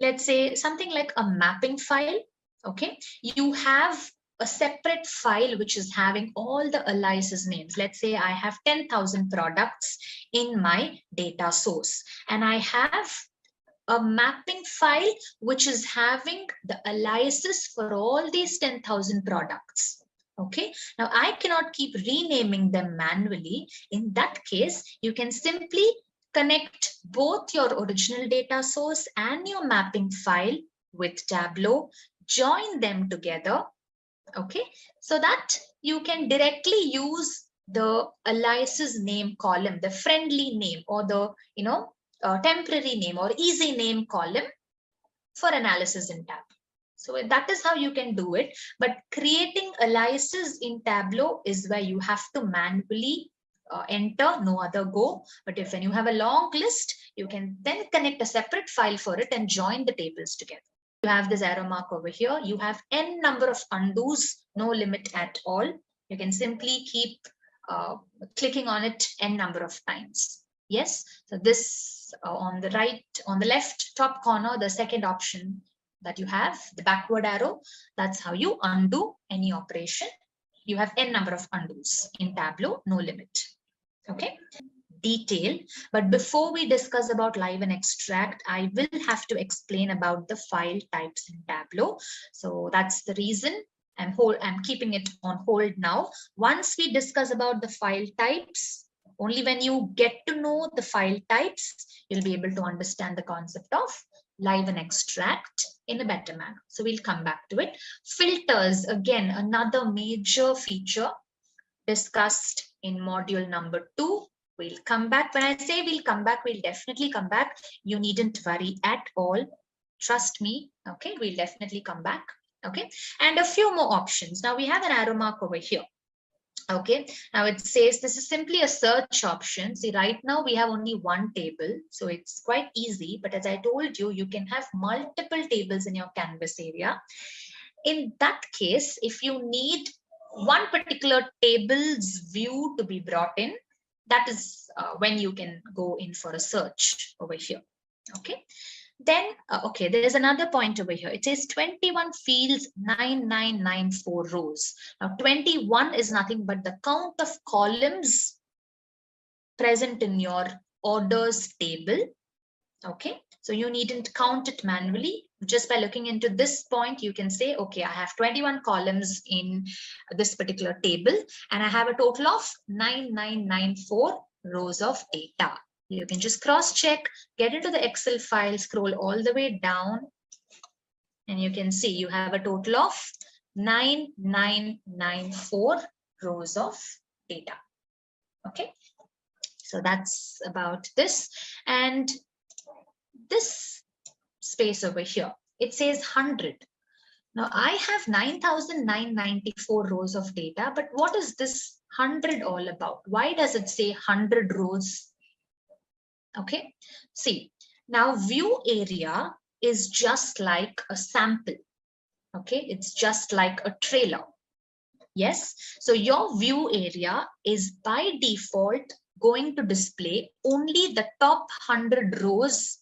let's say, something like a mapping file, okay, you have a separate file which is having all the aliases names. Let's say I have 10,000 products in my data source, and I have a mapping file which is having the aliases for all these 10,000 products. Okay, now I cannot keep renaming them manually. In that case, you can simply connect both your original data source and your mapping file with Tableau, join them together. Okay, so that you can directly use the aliases name column, the friendly name, or the temporary name or easy name column for analysis in Tableau. So that is how you can do it. But creating aliases in Tableau is where you have to manually enter, no other go. But when you have a long list, you can then connect a separate file for it and join the tables together. You have this arrow mark over here. You have n number of undos, no limit at all. You can simply keep clicking on it n number of times. Yes, so this on the left top corner, the second option that you have, the backward arrow, that's how you undo any operation. You have n number of undos in Tableau, no limit. Okay, detail. But before we discuss about live and extract, I will have to explain about the file types in Tableau. So that's the reason I'm keeping it on hold now. Once we discuss about the file types, only when you get to know the file types, you'll be able to understand the concept of live and extract in a better manner. So we'll come back to it. Filters, again, another major feature discussed in module number 2. We'll come back. When I say we'll come back, we'll definitely come back. You needn't worry at all. Trust me. Okay, we'll definitely come back. Okay, and a few more options. Now we have an arrow mark over here. Okay, now it says this is simply a search option. See, right now we have only one table, so it's quite easy. But as I told you, you can have multiple tables in your canvas area. In that case, if you need one particular table's view to be brought in, that is when you can go in for a search over here. Okay, Then, okay, there's another point over here. It says 21 fields, 9994 rows. Now, 21 is nothing but the count of columns present in your orders table. Okay, so you needn't count it manually. Just by looking into this point, you can say, okay, I have 21 columns in this particular table, and I have a total of 9994 rows of data. You can just cross-check, get into the Excel file, scroll all the way down, and you can see you have a total of 9994 rows of data. Okay, so that's about this. And this space over here, it says 100. Now I have 9,994 rows of data, but what is this 100 all about? Why does it say 100 rows? Okay, see, now view area is just like a sample. Okay, it's just like a trailer. Yes, so your view area is by default going to display only the top 100 rows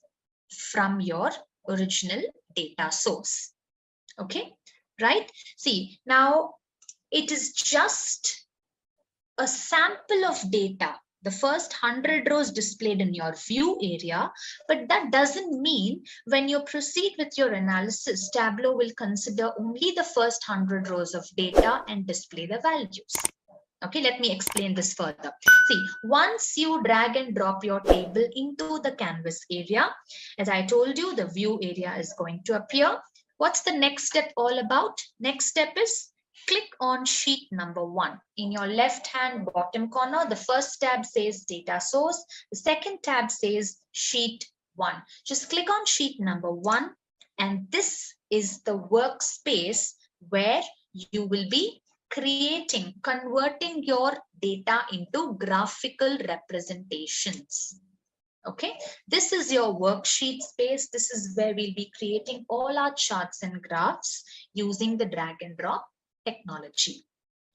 from your original data source. Okay, right? See, now it is just a sample of data, the first 100 rows displayed in your view area, but that doesn't mean when you proceed with your analysis, Tableau will consider only the first 100 rows of data and display the values. Okay, let me explain this further. See, once you drag and drop your table into the canvas area, as I told you, the view area is going to appear. What's the next step all about? Next step is click on sheet number 1. In your left hand bottom corner, the first tab says data source. The second tab says sheet 1. Just click on sheet number 1, and this is the workspace where you will be converting your data into graphical representations. Okay, this is your worksheet space. This is where we'll be creating all our charts and graphs using the drag and drop technology.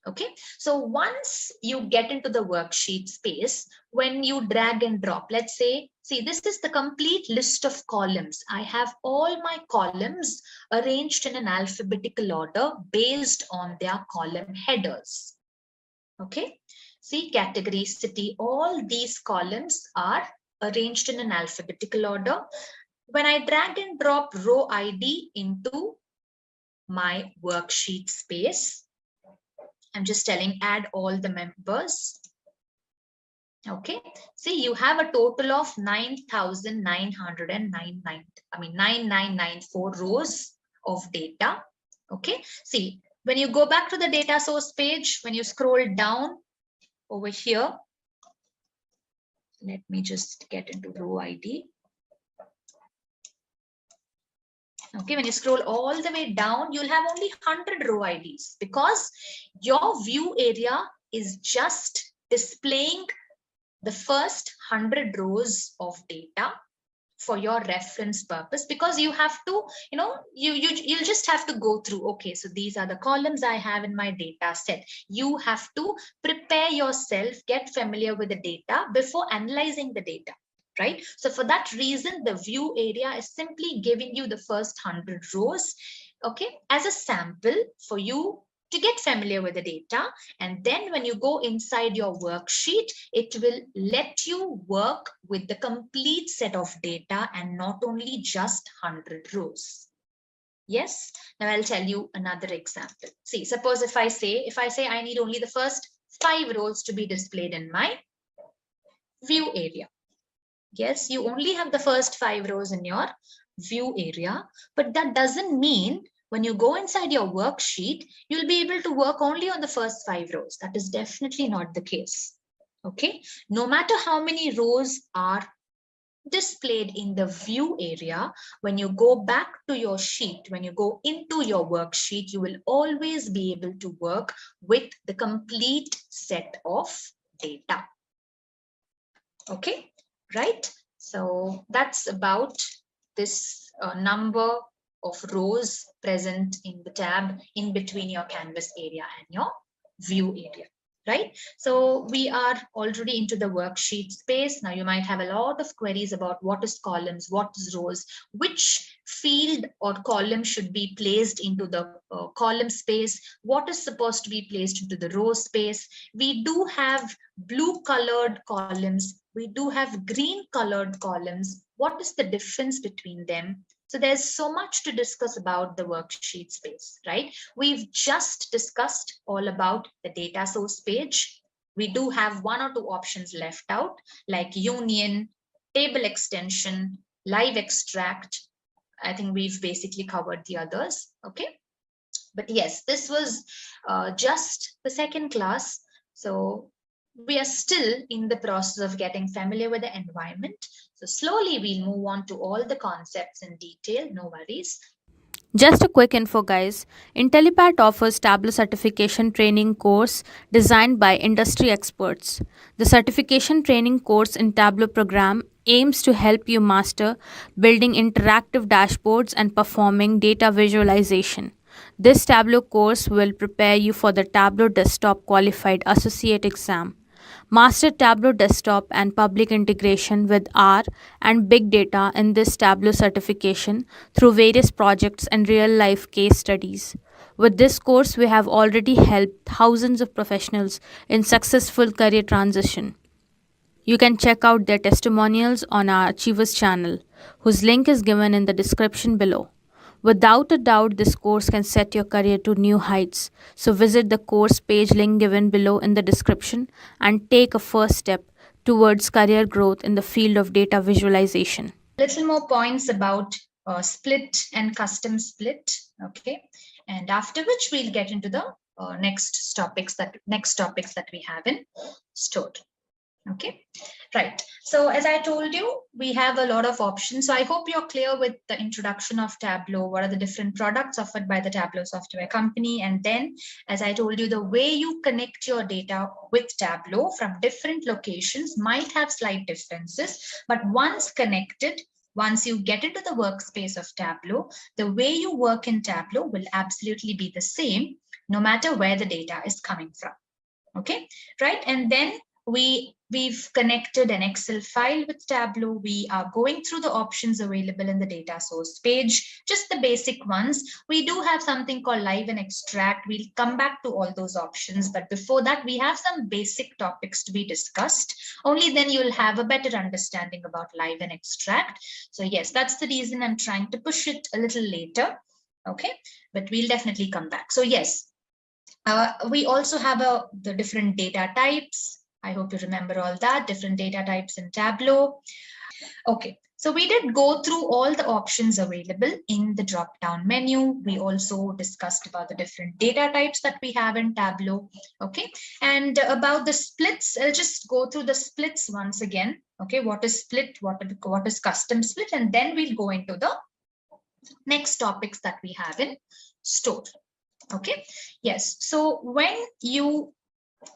Okay, so once you get into the worksheet space, when you drag and drop, let's say, see, this is the complete list of columns. I have all my columns arranged in an alphabetical order based on their column headers. Okay, see, category, city, all these columns are arranged in an alphabetical order. When I drag and drop row ID into my worksheet space, I'm just telling add all the members. Okay, see, you have a total of 9,994 rows of data. Okay, see, when you go back to the data source page, when you scroll down over here, let me just get into row ID. Okay, when you scroll all the way down, you'll have only 100 row IDs because your view area is just displaying the first 100 rows of data for your reference purpose, because you have to, you'll just have to go through, okay, so these are the columns I have in my data set. You have to prepare yourself, get familiar with the data before analyzing the data. Right? So for that reason, the view area is simply giving you the first 100 rows, okay, as a sample for you to get familiar with the data. And then when you go inside your worksheet, it will let you work with the complete set of data and not only just 100 rows. Yes. Now I'll tell you another example. See, suppose if I say I need only the first 5 rows to be displayed in my view area. Yes, you only have the first 5 rows in your view area, but that doesn't mean when you go inside your worksheet, you'll be able to work only on the first 5 rows. That is definitely not the case. Okay, no matter how many rows are displayed in the view area, when you go back to your sheet, when you go into your worksheet, you will always be able to work with the complete set of data. Okay. Right, so that's about this number of rows present in the tab in between your canvas area and your view area. right? So we are already into the worksheet space. Now you might have a lot of queries about what is columns, what is rows, which field or column should be placed into the column space, what is supposed to be placed into the row space. We do have blue colored columns, we do have green colored columns. What is the difference between them? So there's so much to discuss about the worksheet space, right? We've just discussed all about the data source page. We do have one or two options left out, like union, table extension, live extract. I think we've basically covered the others, okay? But yes, this was just the second class. So we are still in the process of getting familiar with the environment. So slowly we'll move on to all the concepts in detail, no worries. Just a quick info, guys. Intellipaat offers Tableau certification training course designed by industry experts. The certification training course in Tableau program aims to help you master building interactive dashboards and performing data visualization. This Tableau course will prepare you for the Tableau Desktop Qualified Associate exam. Master Tableau Desktop and public integration with R and big data in this Tableau certification through various projects and real life case studies. With this course, we have already helped thousands of professionals in successful career transition. You can check out their testimonials on our Achievers channel, whose link is given in the description below. Without a doubt, this course can set your career to new heights. So visit the course page link given below in the description and take a first step towards career growth in the field of data visualization. Little more points about split and custom split, okay? And after which we'll get into the next topics that we have in stored. Okay, right. So as I told you, we have a lot of options. So I hope you're clear with the introduction of Tableau. What are the different products offered by the Tableau software company? And then, as I told you, the way you connect your data with Tableau from different locations might have slight differences, but once connected, once you get into the workspace of Tableau, the way you work in Tableau will absolutely be the same, no matter where the data is coming from. Okay, right? And then we've connected an Excel file with Tableau. We are going through the options available in the data source page, just the basic ones. We do have something called live and extract. We'll come back to all those options. But before that, we have some basic topics to be discussed. Only then you'll have a better understanding about live and extract. So yes, that's the reason I'm trying to push it a little later. Okay, but we'll definitely come back. So yes, we also have the different data types. I hope you remember all that, different data types in Tableau. Okay, so we did go through all the options available in the drop-down menu. We also discussed about the different data types that we have in Tableau. Okay, and about the splits, I'll just go through the splits once again. Okay, what is split, what is custom split, and then we'll go into the next topics that we have in store. Okay, yes, so when you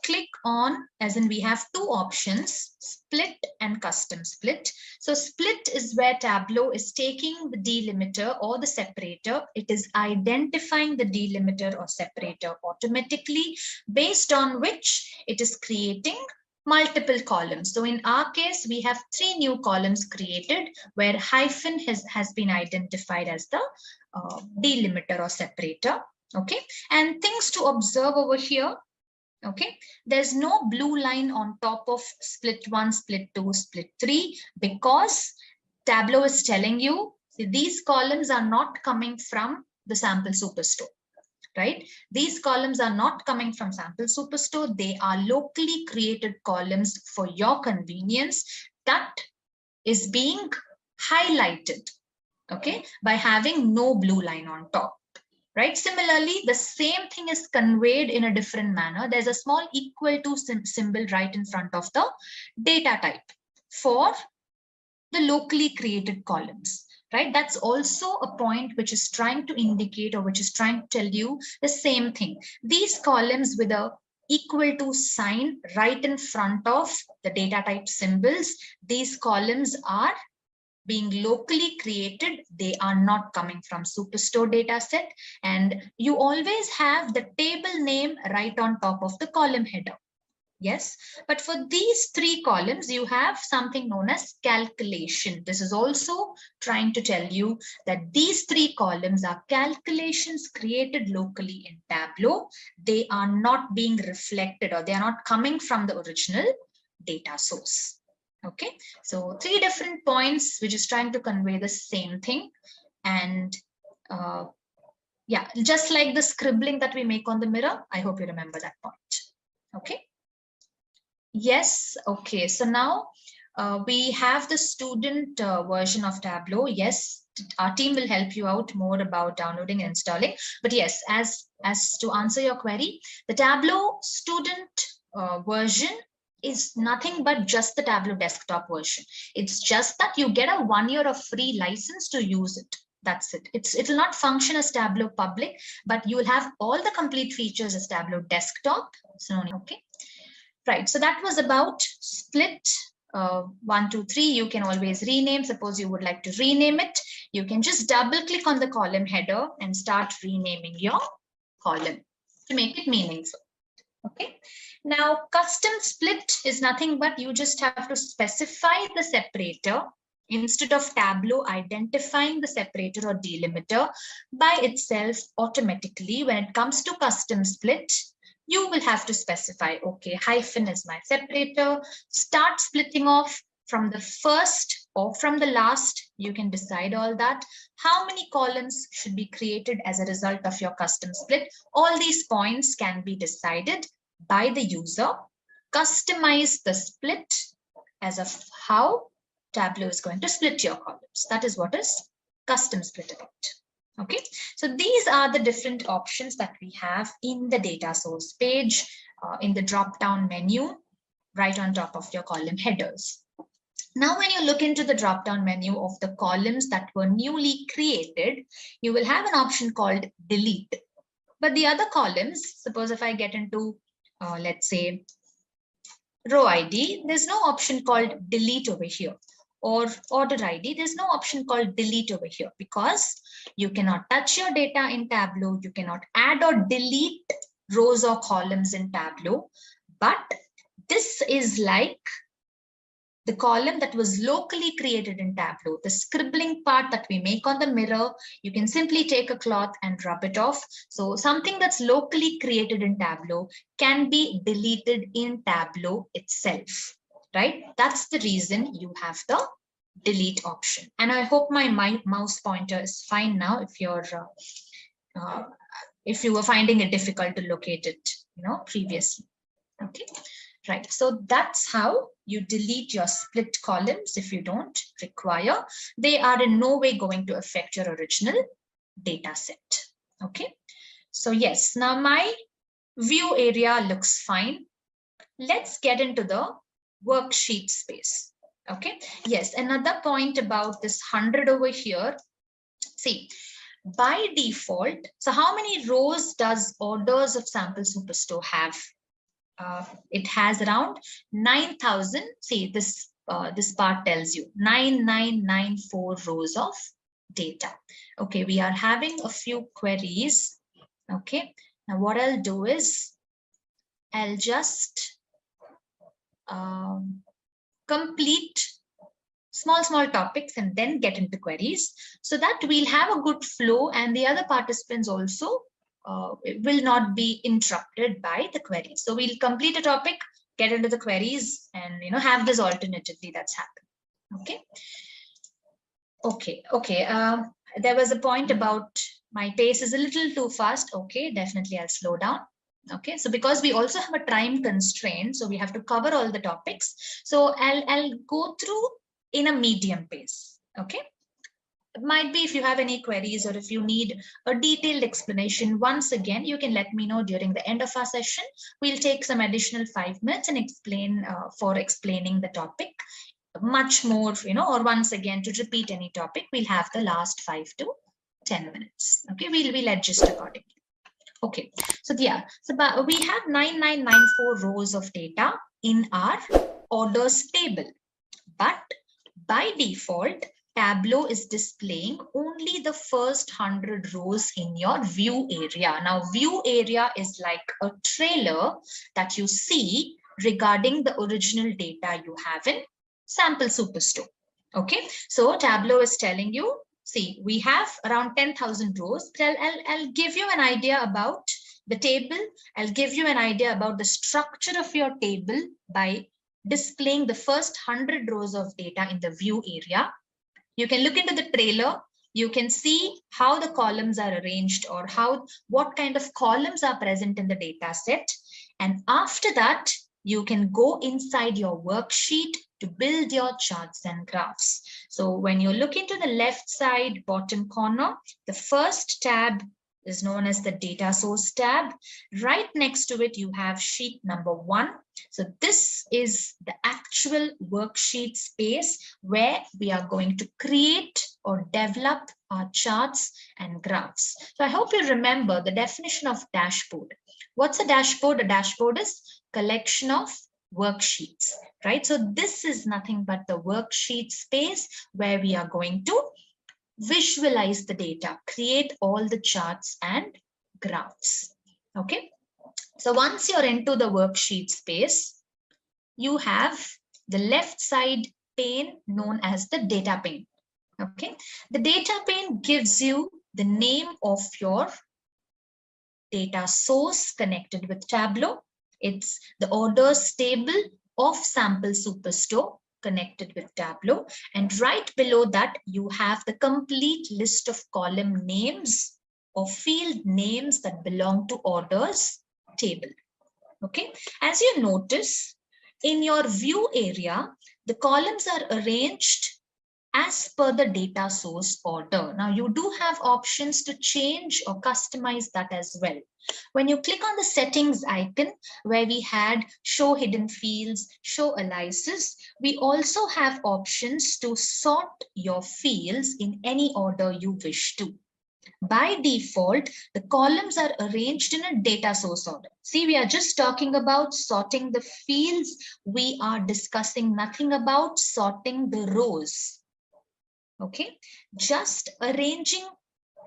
click on, as in we have two options, split and custom split. So split is where Tableau is taking the delimiter or the separator. It is identifying the delimiter or separator automatically, based on which it is creating multiple columns. So in our case, we have 3 new columns created where hyphen has been identified as the delimiter or separator. Okay, and things to observe over here. Okay, there's no blue line on top of split 1, split 2, split 3, because Tableau is telling you these columns are not coming from the sample superstore, right? These columns are not coming from sample superstore. They are locally created columns for your convenience that is being highlighted, okay, by having no blue line on top. Right? Similarly, the same thing is conveyed in a different manner. There's a small equal to symbol right in front of the data type for the locally created columns, right? That's also a point which is trying to indicate, or which is trying to tell you the same thing. These columns with a equal to sign right in front of the data type symbols, these columns are being locally created. They are not coming from Superstore dataset, and you always have the table name right on top of the column header. Yes, but for these 3 columns, you have something known as calculation. This is also trying to tell you that these 3 columns are calculations created locally in Tableau. They are not being reflected, or they are not coming from the original data source. Okay, so 3 different points, which is trying to convey the same thing. And yeah, just like the scribbling that we make on the mirror, I hope you remember that point. Okay. Yes, okay. So now we have the student version of Tableau. Yes, our team will help you out more about downloading and installing. But yes, as to answer your query, the Tableau student version is nothing but just the Tableau desktop version. It's just that you get a 1 year of free license to use it. That's it. It will not function as Tableau public, but you will have all the complete features as Tableau desktop. So, okay. Right, so that was about split 1, 2, 3. You can always rename. Suppose you would like to rename it. You can just double click on the column header and start renaming your column to make it meaningful. Okay. Now, custom split is nothing but you just have to specify the separator instead of Tableau identifying the separator or delimiter by itself automatically. When it comes to custom split, you will have to specify, okay, hyphen is my separator. Start splitting off from the first or from the last. You can decide all that. How many columns should be created as a result of your custom split? All these points can be decided by the user. Customize the split as of how Tableau is going to split your columns. That is what is custom split about. Okay, so these are the different options that we have in the data source page in the drop down menu right on top of your column headers. Now, when you look into the drop down menu of the columns that were newly created, you will have an option called delete. But the other columns, suppose if I get into, let's say, row ID, there's no option called delete over here. Or order ID, there's no option called delete over here because you cannot touch your data in Tableau. You cannot add or delete rows or columns in Tableau. But this is like the column that was locally created in Tableau. The scribbling part that we make on the mirror, you can simply take a cloth and rub it off. So something that's locally created in Tableau can be deleted in Tableau itself. Right? That's the reason you have the delete option. And I hope my mouse pointer is fine now if you're if you were finding it difficult to locate it, previously. Okay, right. So that's how you delete your split columns if you don't require. They are in no way going to affect your original data set. Okay, so yes, now my view area looks fine. Let's get into the worksheet space. Okay, yes, another point about this 100 over here. See, by default, so how many rows does orders of sample superstore have? It has around 9,000. See, this part tells you 9994 rows of data. Okay, we are having a few queries. Okay, now what I'll do is I'll just complete small topics and then get into queries so that we'll have a good flow and the other participants also will not be interrupted by the queries. So we'll complete a topic, get into the queries and have this alternatively that's happening. Okay. There was a point about my pace is a little too fast. Okay, definitely I'll slow down. Okay, so because we also have a time constraint, so we have to cover all the topics. So I'll go through in a medium pace. Okay, it might be if you have any queries or if you need a detailed explanation, once again, you can let me know during the end of our session. We'll take some additional 5 minutes and explain for explaining the topic much more, or once again to repeat any topic, we'll have the last 5 to 10 minutes. Okay, we'll adjust accordingly. Okay, so yeah, so we have 9994 rows of data in our orders table, but by default, Tableau is displaying only the first 100 rows in your view area. Now, view area is like a trailer that you see regarding the original data you have in sample superstore. Okay, so Tableau is telling you, see, we have around 10,000 rows. I'll give you an idea about the table. I'll give you an idea about the structure of your table by displaying the first 100 rows of data in the view area. You can look into the trailer. You can see how the columns are arranged or what kind of columns are present in the data set. And after that, you can go inside your worksheet to build your charts and graphs. So when you look into the left side bottom corner, the first tab is known as the data source tab. Right next to it, you have sheet number 1. So this is the actual worksheet space where we are going to create or develop our charts and graphs. So I hope you remember the definition of dashboard. What's a dashboard? A dashboard is collection of worksheets, right? So this is nothing but the worksheet space where we are going to visualize the data, create all the charts and graphs. Okay, so once you're into the worksheet space, you have the left side pane known as the data pane. Okay, the data pane gives you the name of your data source connected with Tableau. It's the orders table of sample superstore connected with Tableau. And right below that, you have the complete list of column names or field names that belong to orders table. Okay, as you notice, in your view area, the columns are arranged as per the data source order. Now you do have options to change or customize that as well. When you click on the settings icon where we had show hidden fields, show aliases, we also have options to sort your fields in any order you wish to. By default, the columns are arranged in a data source order. See, we are just talking about sorting the fields. We are discussing nothing about sorting the rows. Okay, just arranging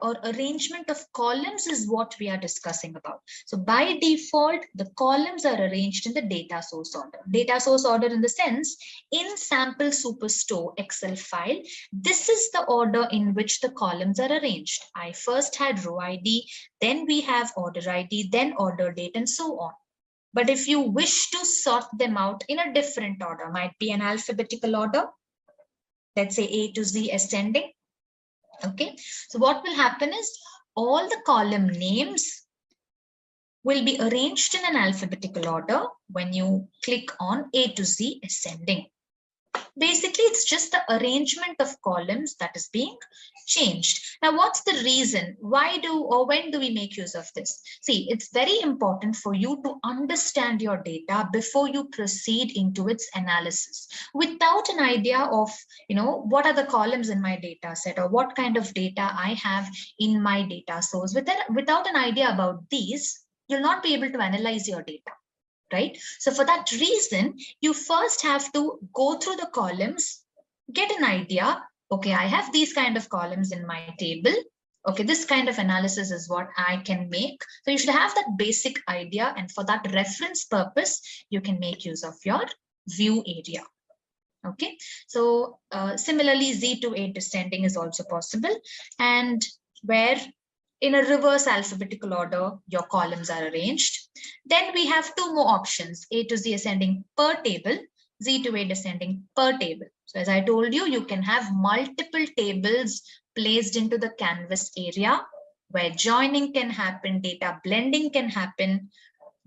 or arrangement of columns is what we are discussing about. So by default, the columns are arranged in the data source order. Data source order in the sense, in sample superstore Excel file, this is the order in which the columns are arranged. I first had row ID, then we have order ID, then order date, and so on. But if you wish to sort them out in a different order, might be an alphabetical order, let's say A to Z ascending. Okay, so what will happen is all the column names will be arranged in an alphabetical order when you click on A to Z ascending. Basically, it's just the arrangement of columns that is being changed. Now, what's the reason? Why do or when do we make use of this? See, it's very important for you to understand your data before you proceed into its analysis. Without an idea of, what are the columns in my data set or what kind of data I have in my data source, without an idea about these, you'll not be able to analyze your data. Right? So for that reason, you first have to go through the columns, get an idea. Okay, I have these kind of columns in my table. Okay, this kind of analysis is what I can make. So you should have that basic idea. And for that reference purpose, you can make use of your view area. Okay, so similarly, Z to A descending is also possible. And where in a reverse alphabetical order, your columns are arranged. Then we have two more options, A to Z ascending per table, Z to A descending per table. So as I told you, you can have multiple tables placed into the canvas area where joining can happen, data blending can happen.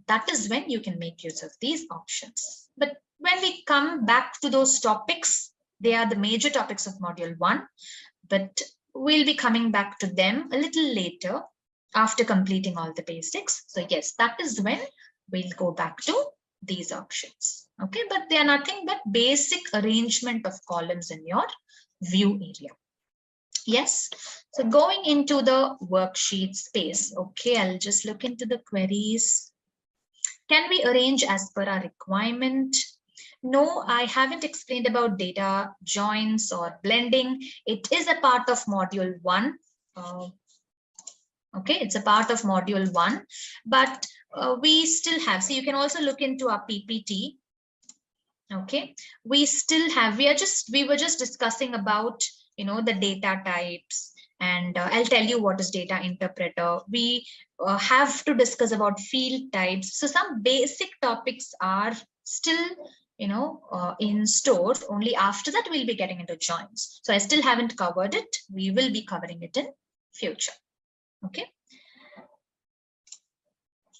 That is when you can make use of these options. But when we come back to those topics, they are the major topics of module 1. But we'll be coming back to them a little later after completing all the basics. So yes, that is when we'll go back to these options. Okay, but they are nothing but basic arrangement of columns in your view area. Yes, so going into the worksheet space. Okay, I'll just look into the queries. Can we arrange as per our requirement? No, I haven't explained about data joins or blending. It is a part of module 1. Okay, it's a part of module 1, but we still have, so you can also look into our PPT. Okay, we were just discussing about, the data types, and I'll tell you what is data interpreter. We have to discuss about field types. So some basic topics are still, in store. Only after that we'll be getting into joins. So I still haven't covered it. We will be covering it in future. Okay.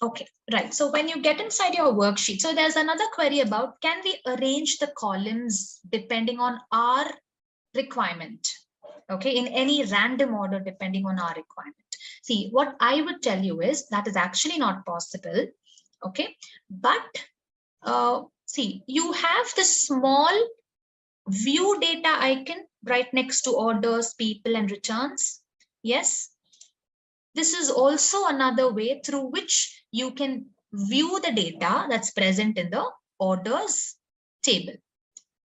Okay, right. So when you get inside your worksheet, so there's another query about, can we arrange the columns depending on our requirement? Okay, in any random order depending on our requirement. See, what I would tell you is that is actually not possible. Okay, but see, you have the small view data icon right next to orders, people, and returns. Yes. This is also another way through which you can view the data that's present in the orders table.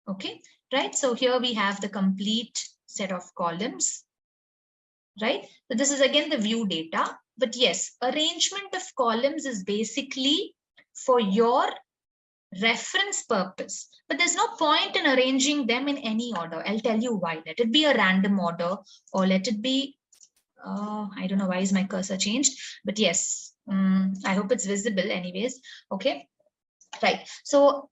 Okay, right? So here we have the complete set of columns, right? So this is again the view data. But yes, arrangement of columns is basically for your reference purpose. But there's no point in arranging them in any order. I'll tell you why. Let it be a random order, or let it be I don't know why is my cursor changed, but yes, I hope it's visible anyways. Okay, right. So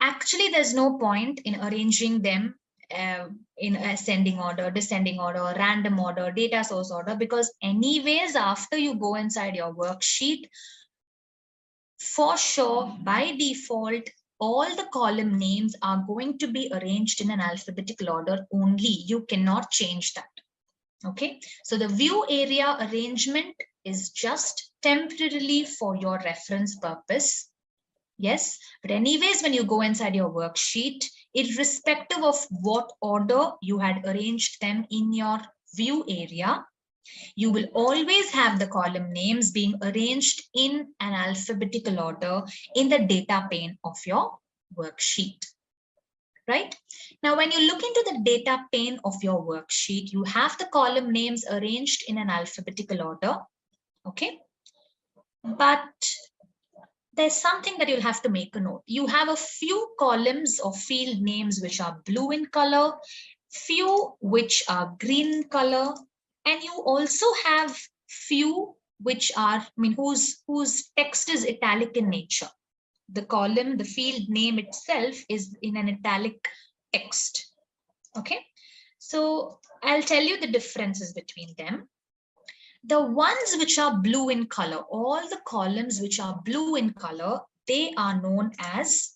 actually there's no point in arranging them in ascending order, descending order, random order, data source order, because anyways, after you go inside your worksheet, for sure, by default, all the column names are going to be arranged in an alphabetical order only. You cannot change that. Okay, so the view area arrangement is just temporarily for your reference purpose. Yes, but anyways, when you go inside your worksheet, irrespective of what order you had arranged them in your view area, you will always have the column names being arranged in an alphabetical order in the data pane of your worksheet. Right? Now, when you look into the data pane of your worksheet, you have the column names arranged in an alphabetical order. Okay. But there's something that you'll have to make a note. You have a few columns of field names which are blue in color, few which are green in color, and you also have few which are, whose text is italic in nature. The column, the field name itself is in an italic text. Okay, so I'll tell you the differences between them. The ones which are blue in color, all the columns which are blue in color, they are known as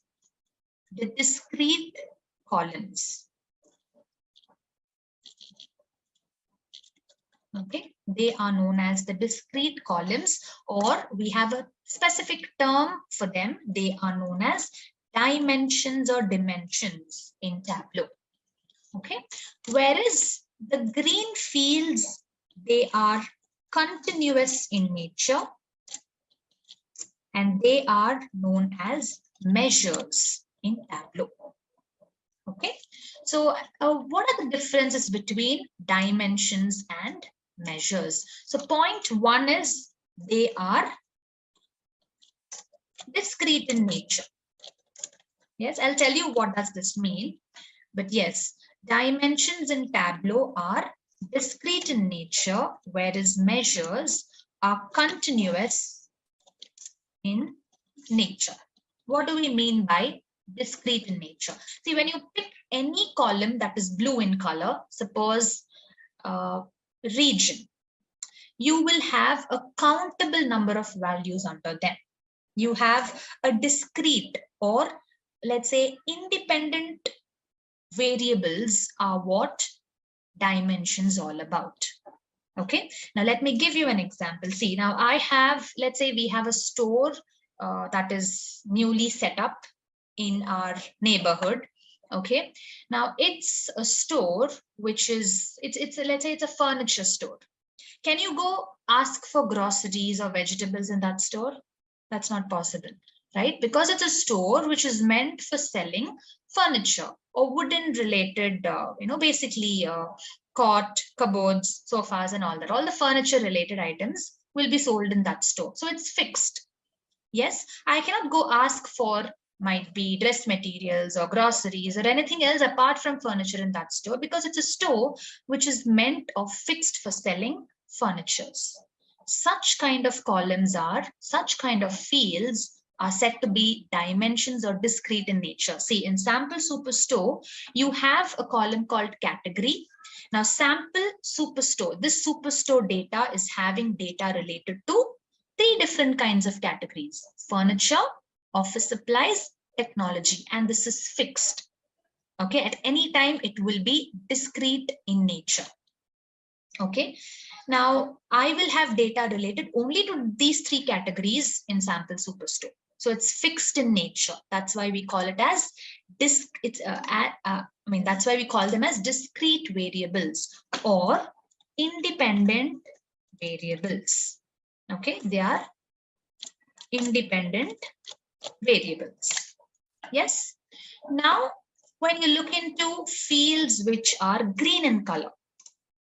the discrete columns. Okay, they are known as the discrete columns, or we have a specific term for them. They are known as dimensions or dimensions in Tableau. Okay, whereas the green fields, they are continuous in nature and they are known as measures in Tableau. Okay, so what are the differences between dimensions and measures? So point one is they are discrete in nature. Yes, I'll tell you what does this mean. But yes, dimensions in Tableau are discrete in nature, whereas measures are continuous in nature. What do we mean by discrete in nature? See, when you pick any column that is blue in color, suppose region, you will have a countable number of values under them. You have a discrete, or let's say independent variables are what dimensions all about. Okay, now let me give you an example. See, now I have, let's say we have a store that is newly set up in our neighborhood. Okay, now it's a store which is, let's say it's a furniture store. Can you go ask for groceries or vegetables in that store? That's not possible, right? Because it's a store which is meant for selling furniture or wooden related, basically cot, cupboards, sofas and all that. All the furniture related items will be sold in that store. So it's fixed. Yes, I cannot go ask for might be dress materials or groceries or anything else apart from furniture in that store, because it's a store which is meant or fixed for selling furnitures. Such kind of such kind of fields are said to be dimensions or discrete in nature. See, in sample superstore, you have a column called category. Now, sample superstore, this superstore data is having data related to three different kinds of categories: furniture, office supplies, technology, and this is fixed. Okay, at any time it will be discrete in nature. Okay, now I will have data related only to these three categories in sample superstore. So it's fixed in nature. That's why we call it as that's why we call them as discrete variables or independent variables. Okay, they are independent variables. Yes. Now, when you look into fields which are green in color,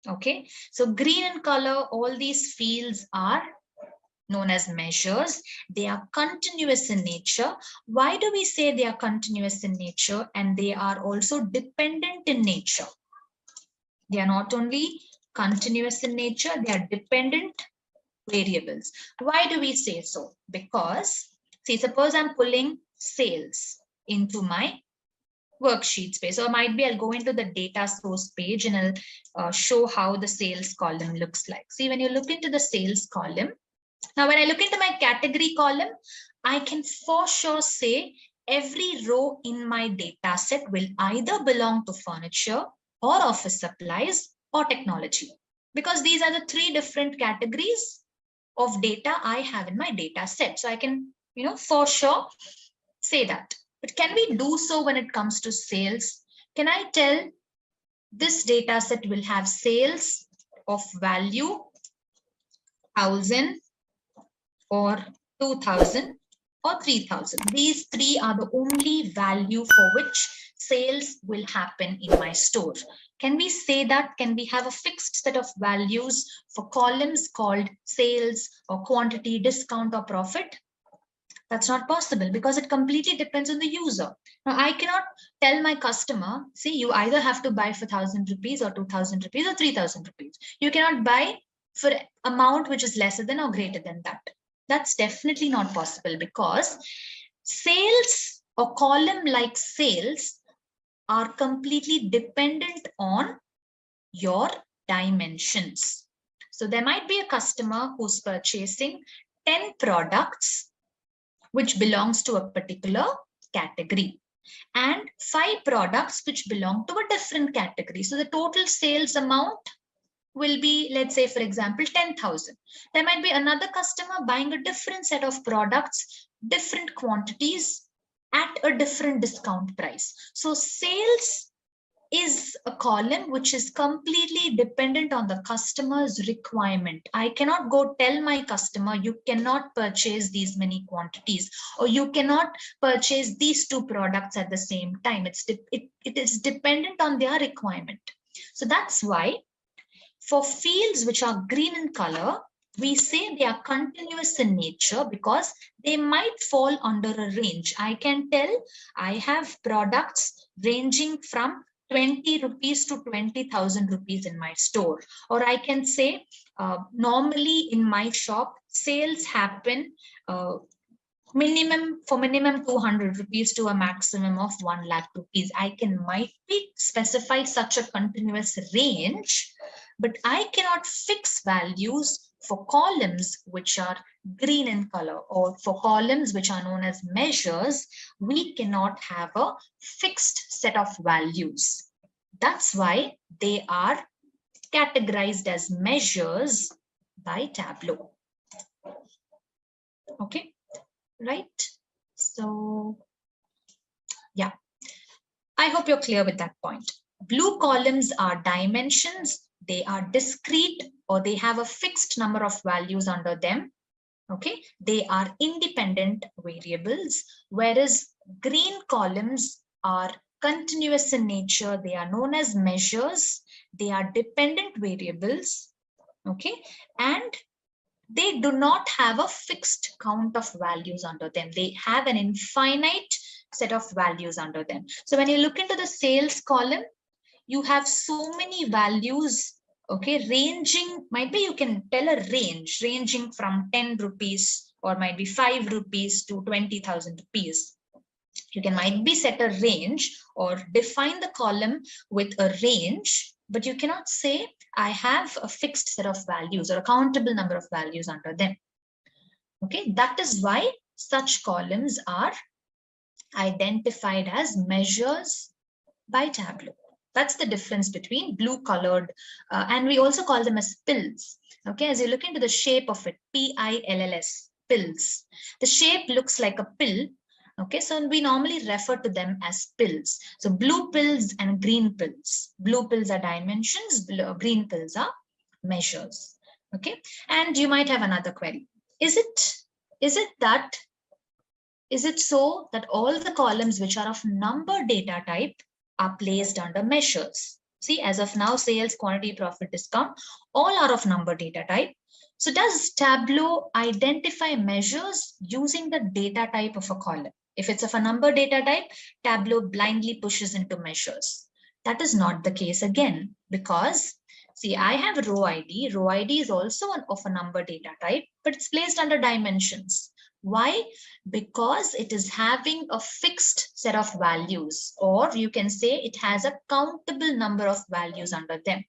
okay, so green in color, all these fields are known as measures. They are continuous in nature. Why do we say they are continuous in nature? And they are also dependent in nature. They are not only continuous in nature, they are dependent variables. Why do we say so? Because, see, suppose I'm pulling sales into my worksheet space, or might be I'll go into the data source page and I'll show how the sales column looks like. See, when you look into the sales column, now when I look into my category column, I can for sure say every row in my data set will either belong to furniture or office supplies or technology, because these are the three different categories of data I have in my data set. So I can, for sure say that. But can we do so when it comes to sales? Can I tell this data set will have sales of value 1000 or 2000 or 3000? These three are the only value for which sales will happen in my store. Can we say that? Can we have a fixed set of values for columns called sales or quantity, discount or profit? That's not possible, because it completely depends on the user. Now, I cannot tell my customer, see, you either have to buy for 1000 rupees or 2000 rupees or 3000 rupees. You cannot buy for amount which is lesser than or greater than that. That's definitely not possible, because sales or column like sales are completely dependent on your dimensions. So there might be a customer who's purchasing 10 products which belongs to a particular category, and 5 products which belong to a different category. So the total sales amount will be, let's say, for example, 10,000. There might be another customer buying a different set of products, different quantities at a different discount price. So sales is a column which is completely dependent on the customer's requirement. I cannot go tell my customer, you cannot purchase these many quantities, or you cannot purchase these 2 products at the same time. It is dependent on their requirement. So that's why for fields which are green in color, we say they are continuous in nature, because they might fall under a range. I can tell I have products ranging from 20 rupees to 20,000 rupees in my store. Or I can say normally in my shop, sales happen minimum 200 rupees to a maximum of 1 lakh rupees. I might be specify such a continuous range, but I cannot fix values for columns which are green in color, or for columns which are known as measures. We cannot have a fixed set of values. That's why they are categorized as measures by Tableau. Okay, right? So, yeah, I hope you're clear with that point. Blue columns are dimensions. They are discrete, or they have a fixed number of values under them. Okay, they are independent variables, whereas green columns are continuous in nature. They are known as measures. They are dependent variables. Okay, and they do not have a fixed count of values under them. They have an infinite set of values under them. So when you look into the sales column, you have so many values, okay, ranging, might be you can tell a range ranging from 10 rupees or might be 5 rupees to 20,000 rupees. You can might be set a range or define the column with a range, but you cannot say I have a fixed set of values or a countable number of values under them. Okay, that is why such columns are identified as measures by Tableau. That's the difference between blue colored, and we also call them as pills. Okay, as you look into the shape of it, P-I-L-L-S, pills. The shape looks like a pill. Okay, so we normally refer to them as pills. So blue pills and green pills. Blue pills are dimensions, green pills are measures. Okay, and you might have another query. Is it so that all the columns which are of number data type are placed under measures? See, as of now, sales, quantity, profit, discount, all are of number data type. So does Tableau identify measures using the data type of a column? If it's of a number data type, Tableau blindly pushes into measures. That is not the case again, because see, I have row ID. Row ID is also of a number data type, but it's placed under dimensions. Why? Because it is having a fixed set of values, or you can say it has a countable number of values under them.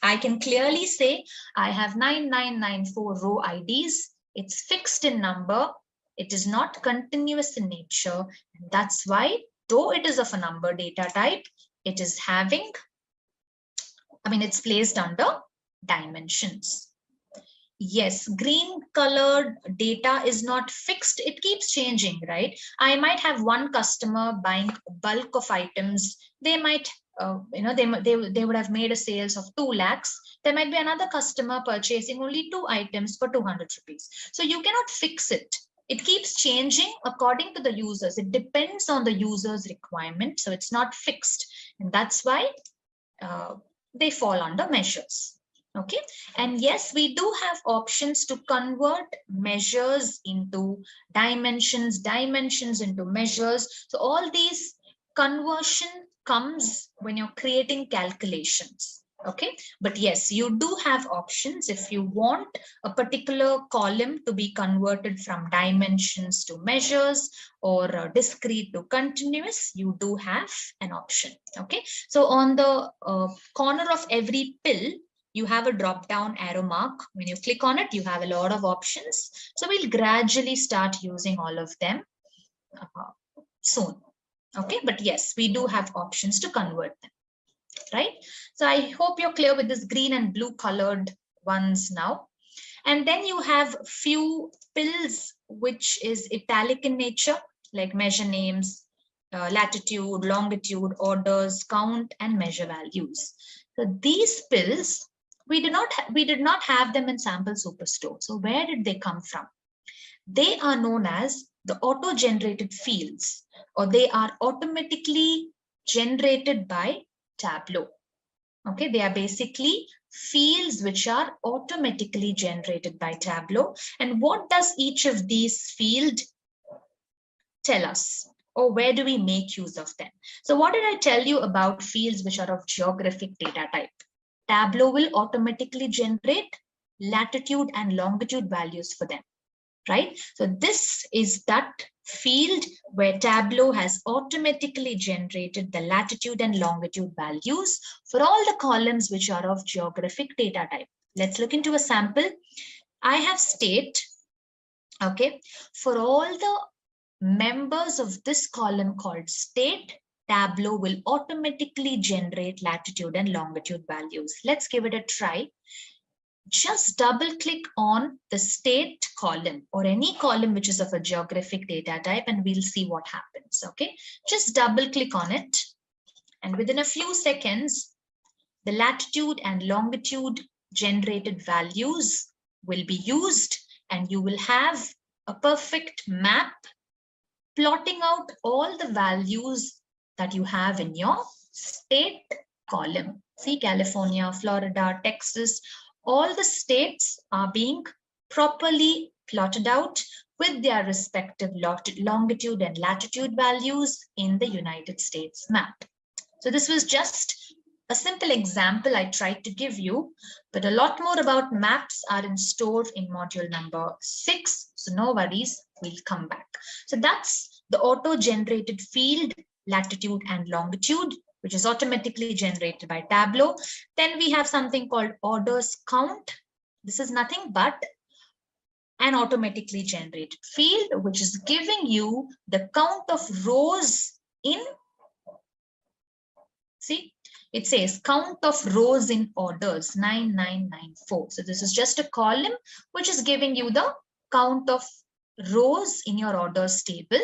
I can clearly say I have 9994 row IDs. It's fixed in number. It is not continuous in nature. And that's why, though it is of a number data type, it is having, it's placed under dimensions. Yes, green colored data is not fixed. It keeps changing, right? I might have one customer buying bulk of items. They might, they would have made a sales of 2 lakhs. There might be another customer purchasing only 2 items for 200 rupees. So you cannot fix it. It keeps changing according to the users. It depends on the user's requirement. So it's not fixed. And that's why they fall under measures. Okay, and yes, we do have options to convert measures into dimensions, dimensions into measures. So all these conversion comes when you're creating calculations. Okay, but yes, you do have options. If you want a particular column to be converted from dimensions to measures or discrete to continuous, you do have an option. Okay, so on the corner of every pill, you have a drop down arrow mark. When you click on it, you have a lot of options. So we'll gradually start using all of them soon. Okay, but yes, we do have options to convert them, right? So I hope you're clear with this green and blue colored ones now. And then you have few pills, which is italic in nature, like measure names, latitude, longitude, orders, count, and measure values. So these pills, we did not have them in Sample Superstore. So where did they come from? They are known as the auto-generated fields, or they are automatically generated by Tableau. Okay, they are basically fields which are automatically generated by Tableau. And what does each of these fields tell us? Or where do we make use of them? So what did I tell you about fields which are of geographic data type? Tableau will automatically generate latitude and longitude values for them, right? So this is that field where Tableau has automatically generated the latitude and longitude values for all the columns which are of geographic data type. Let's look into a sample. I have state, okay, for all the members of this column called state, Tableau will automatically generate latitude and longitude values. Let's give it a try. Just double click on the state column or any column which is of a geographic data type, and we'll see what happens. Okay, just double click on it, and within a few seconds, the latitude and longitude generated values will be used, and you will have a perfect map plotting out all the values that you have in your state column. See, California, Florida, Texas, all the states are being properly plotted out with their respective longitude and latitude values in the United States map. So this was just a simple example I tried to give you, but a lot more about maps are in store in module number 6. So no worries, we'll come back. So that's the auto-generated field, latitude and longitude, which is automatically generated by Tableau. Then we have something called orders count. This is nothing but an automatically generated field, which is giving you the count of rows in, see, it says count of rows in orders 9994. So this is just a column which is giving you the count of rows in your orders table.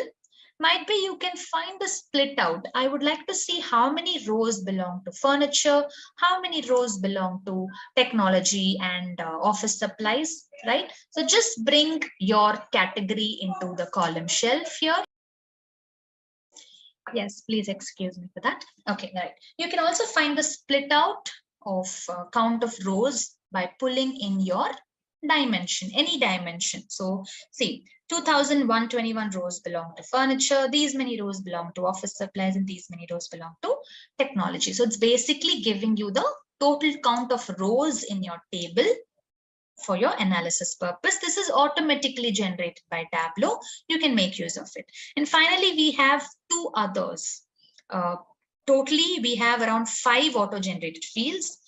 Might be you can find the split out. I would like to see how many rows belong to furniture, how many rows belong to technology and office supplies, right? So just bring your category into the column shelf here. Yes, please excuse me for that. Okay, right. You can also find the split out of count of rows by pulling in your dimension, any dimension. So see, 2121 rows belong to furniture, these many rows belong to office supplies, and these many rows belong to technology. So it's basically giving you the total count of rows in your table for your analysis purpose. This is automatically generated by Tableau. You can make use of it. And finally, we have two others. Totally, we have around 5 auto-generated fields.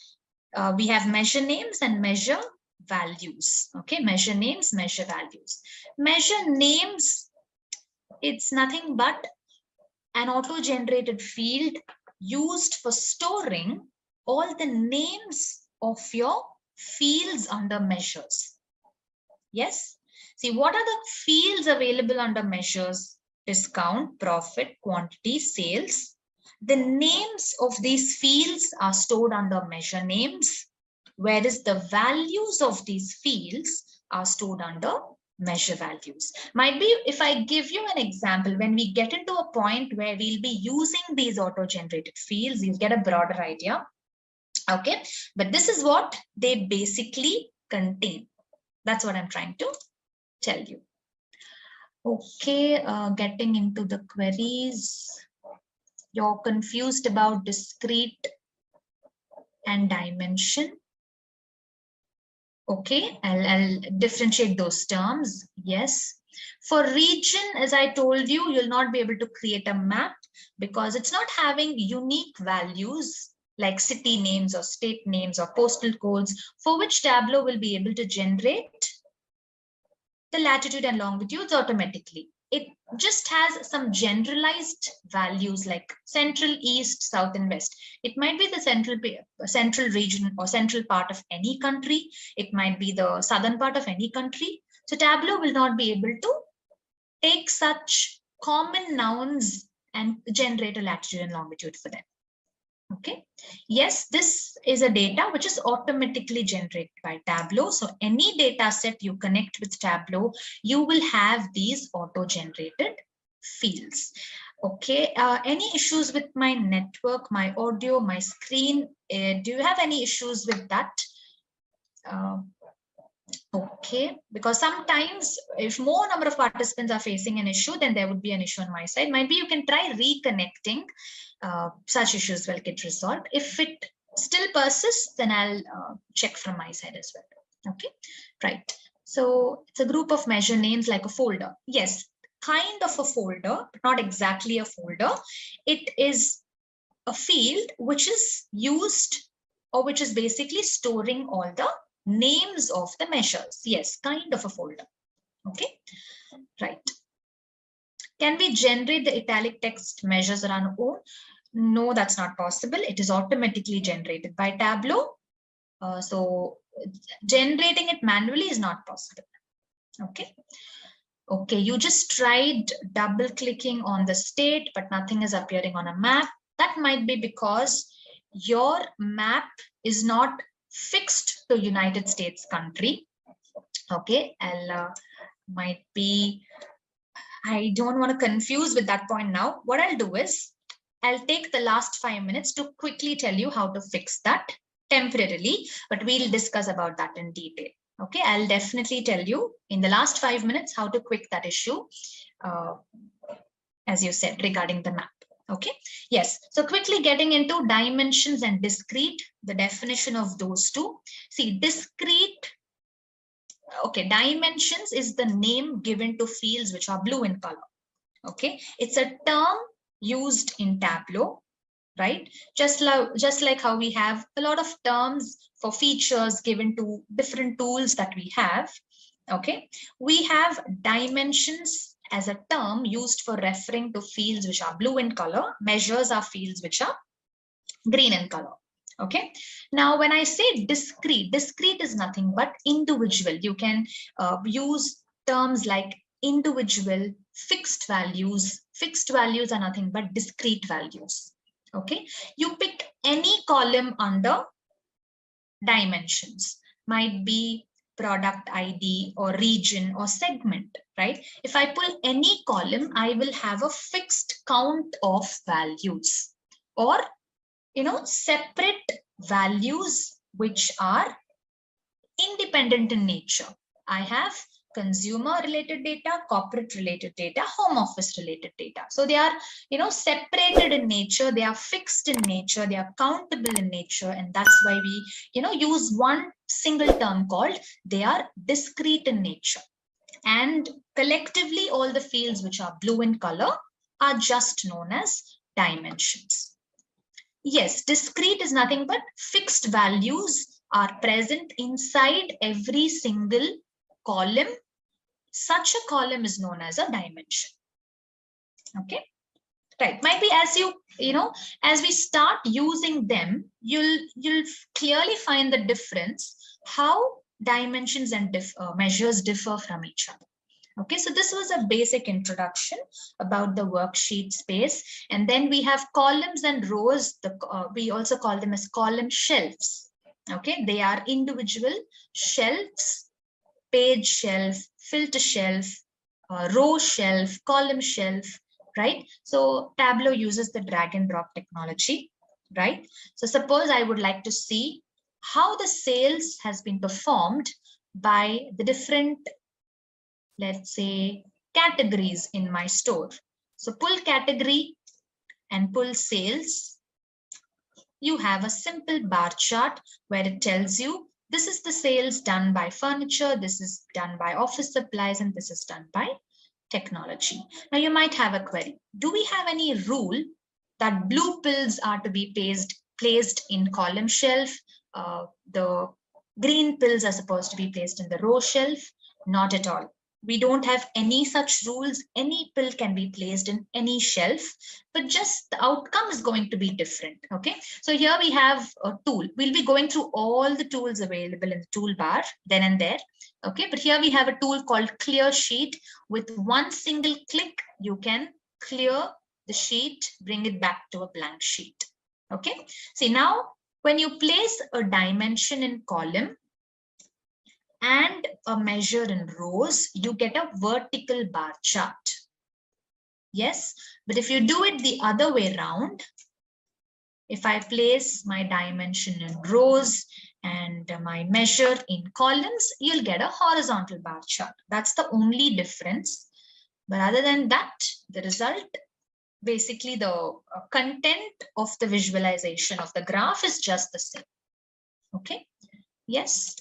We have measure names and measure values. Okay, measure names, measure values. Measure names, it's nothing but an auto-generated field used for storing all the names of your fields under measures. Yes. See, what are the fields available under measures? Discount, profit, quantity, sales. The names of these fields are stored under measure names, whereas the values of these fields are stored under measure values. Might be if I give you an example, when we get into a point where we'll be using these auto-generated fields, you'll get a broader idea. Okay, but this is what they basically contain. That's what I'm trying to tell you. Okay, getting into the queries. You're confused about discrete and dimension. Okay, I'll differentiate those terms. Yes. For region, as I told you, you'll not be able to create a map because it's not having unique values like city names or state names or postal codes, for which Tableau will be able to generate the latitude and longitudes automatically. It just has some generalized values like central, east, south, and west. It might be the central region or central part of any country. It might be the southern part of any country. So Tableau will not be able to take such common nouns and generate a latitude and longitude for them. Okay. Yes, this is a data which is automatically generated by Tableau. So any data set you connect with Tableau, you will have these auto-generated fields. Okay. Any issues with my network, my audio, my screen? Do you have any issues with that? Okay, because sometimes if more number of participants are facing an issue, then there would be an issue on my side. Maybe you can try reconnecting. Such issues will get resolved. If it still persists, then I'll check from my side as well. Okay, right. So it's a group of measure names like a folder. Yes, kind of a folder, but not exactly a folder. It is a field which is used or which is basically storing all the names of the measures. Yes, kind of a folder. Okay, right. Can we generate the italic text measures on our own? No, that's not possible. It is automatically generated by Tableau. So generating it manually is not possible. Okay. Okay, you just tried double clicking on the state, but nothing is appearing on a map. That might be because your map is not fixed to United States country. Okay, might be, I don't want to confuse with that point now. What I'll do is I'll take the last 5 minutes to quickly tell you how to fix that temporarily, but we'll discuss about that in detail. Okay, I'll definitely tell you in the last 5 minutes how to quick that issue, as you said, regarding the map. Okay, yes. So quickly getting into dimensions and discrete, the definition of those two. See, discrete, okay, dimensions is the name given to fields which are blue in color. Okay, it's a term used in Tableau, right? Just like how we have a lot of terms for features given to different tools that we have. Okay, we have dimensions as a term used for referring to fields which are blue in color. Measures are fields which are green in color. Okay, now when I say discrete is nothing but individual. You can use terms like individual, fixed values. Fixed values are nothing but discrete values. Okay, you pick any column under dimensions, might be product ID or region or segment, right? If I pull any column, I will have a fixed count of values, or separate values which are independent in nature. I have consumer related data, corporate related data, home office related data. So they are, separated in nature, they are fixed in nature, they are countable in nature. And that's why we, use one single term called they are discrete in nature. And collectively, all the fields which are blue in color are just known as dimensions. Yes, discrete is nothing but fixed values are present inside every single column. Such a column is known as a dimension. Okay, right. Might be as as we start using them, you'll clearly find the difference how dimensions and measures differ from each other. Okay, so this was a basic introduction about the worksheet space. And then we have columns and rows. We also call them as column shelves. Okay, they are individual shelves, page shelf, filter shelf, row shelf, column shelf, right? So Tableau uses the drag and drop technology, right? So suppose I would like to see how the sales has been performed by the different, let's say, categories in my store. So pull category and pull sales. You have a simple bar chart where it tells you this is the sales done by furniture, this is done by office supplies, and this is done by technology. Now you might have a query. Do we have any rule that blue pills are to be placed in column shelf? The green pills are supposed to be placed in the row shelf? Not at all. We don't have any such rules. Any pill can be placed in any shelf, but just the outcome is going to be different. Okay, so here we have a tool. We'll be going through all the tools available in the toolbar then and there. Okay, but here we have a tool called Clear Sheet. With one single click, you can clear the sheet, bring it back to a blank sheet. Okay, see now when you place a dimension in column and a measure in rows, you get a vertical bar chart. Yes, but if you do it the other way around, if I place my dimension in rows and my measure in columns, you'll get a horizontal bar chart. That's the only difference. But other than that, the result, basically the content of the visualization of the graph is just the same. Okay, yes.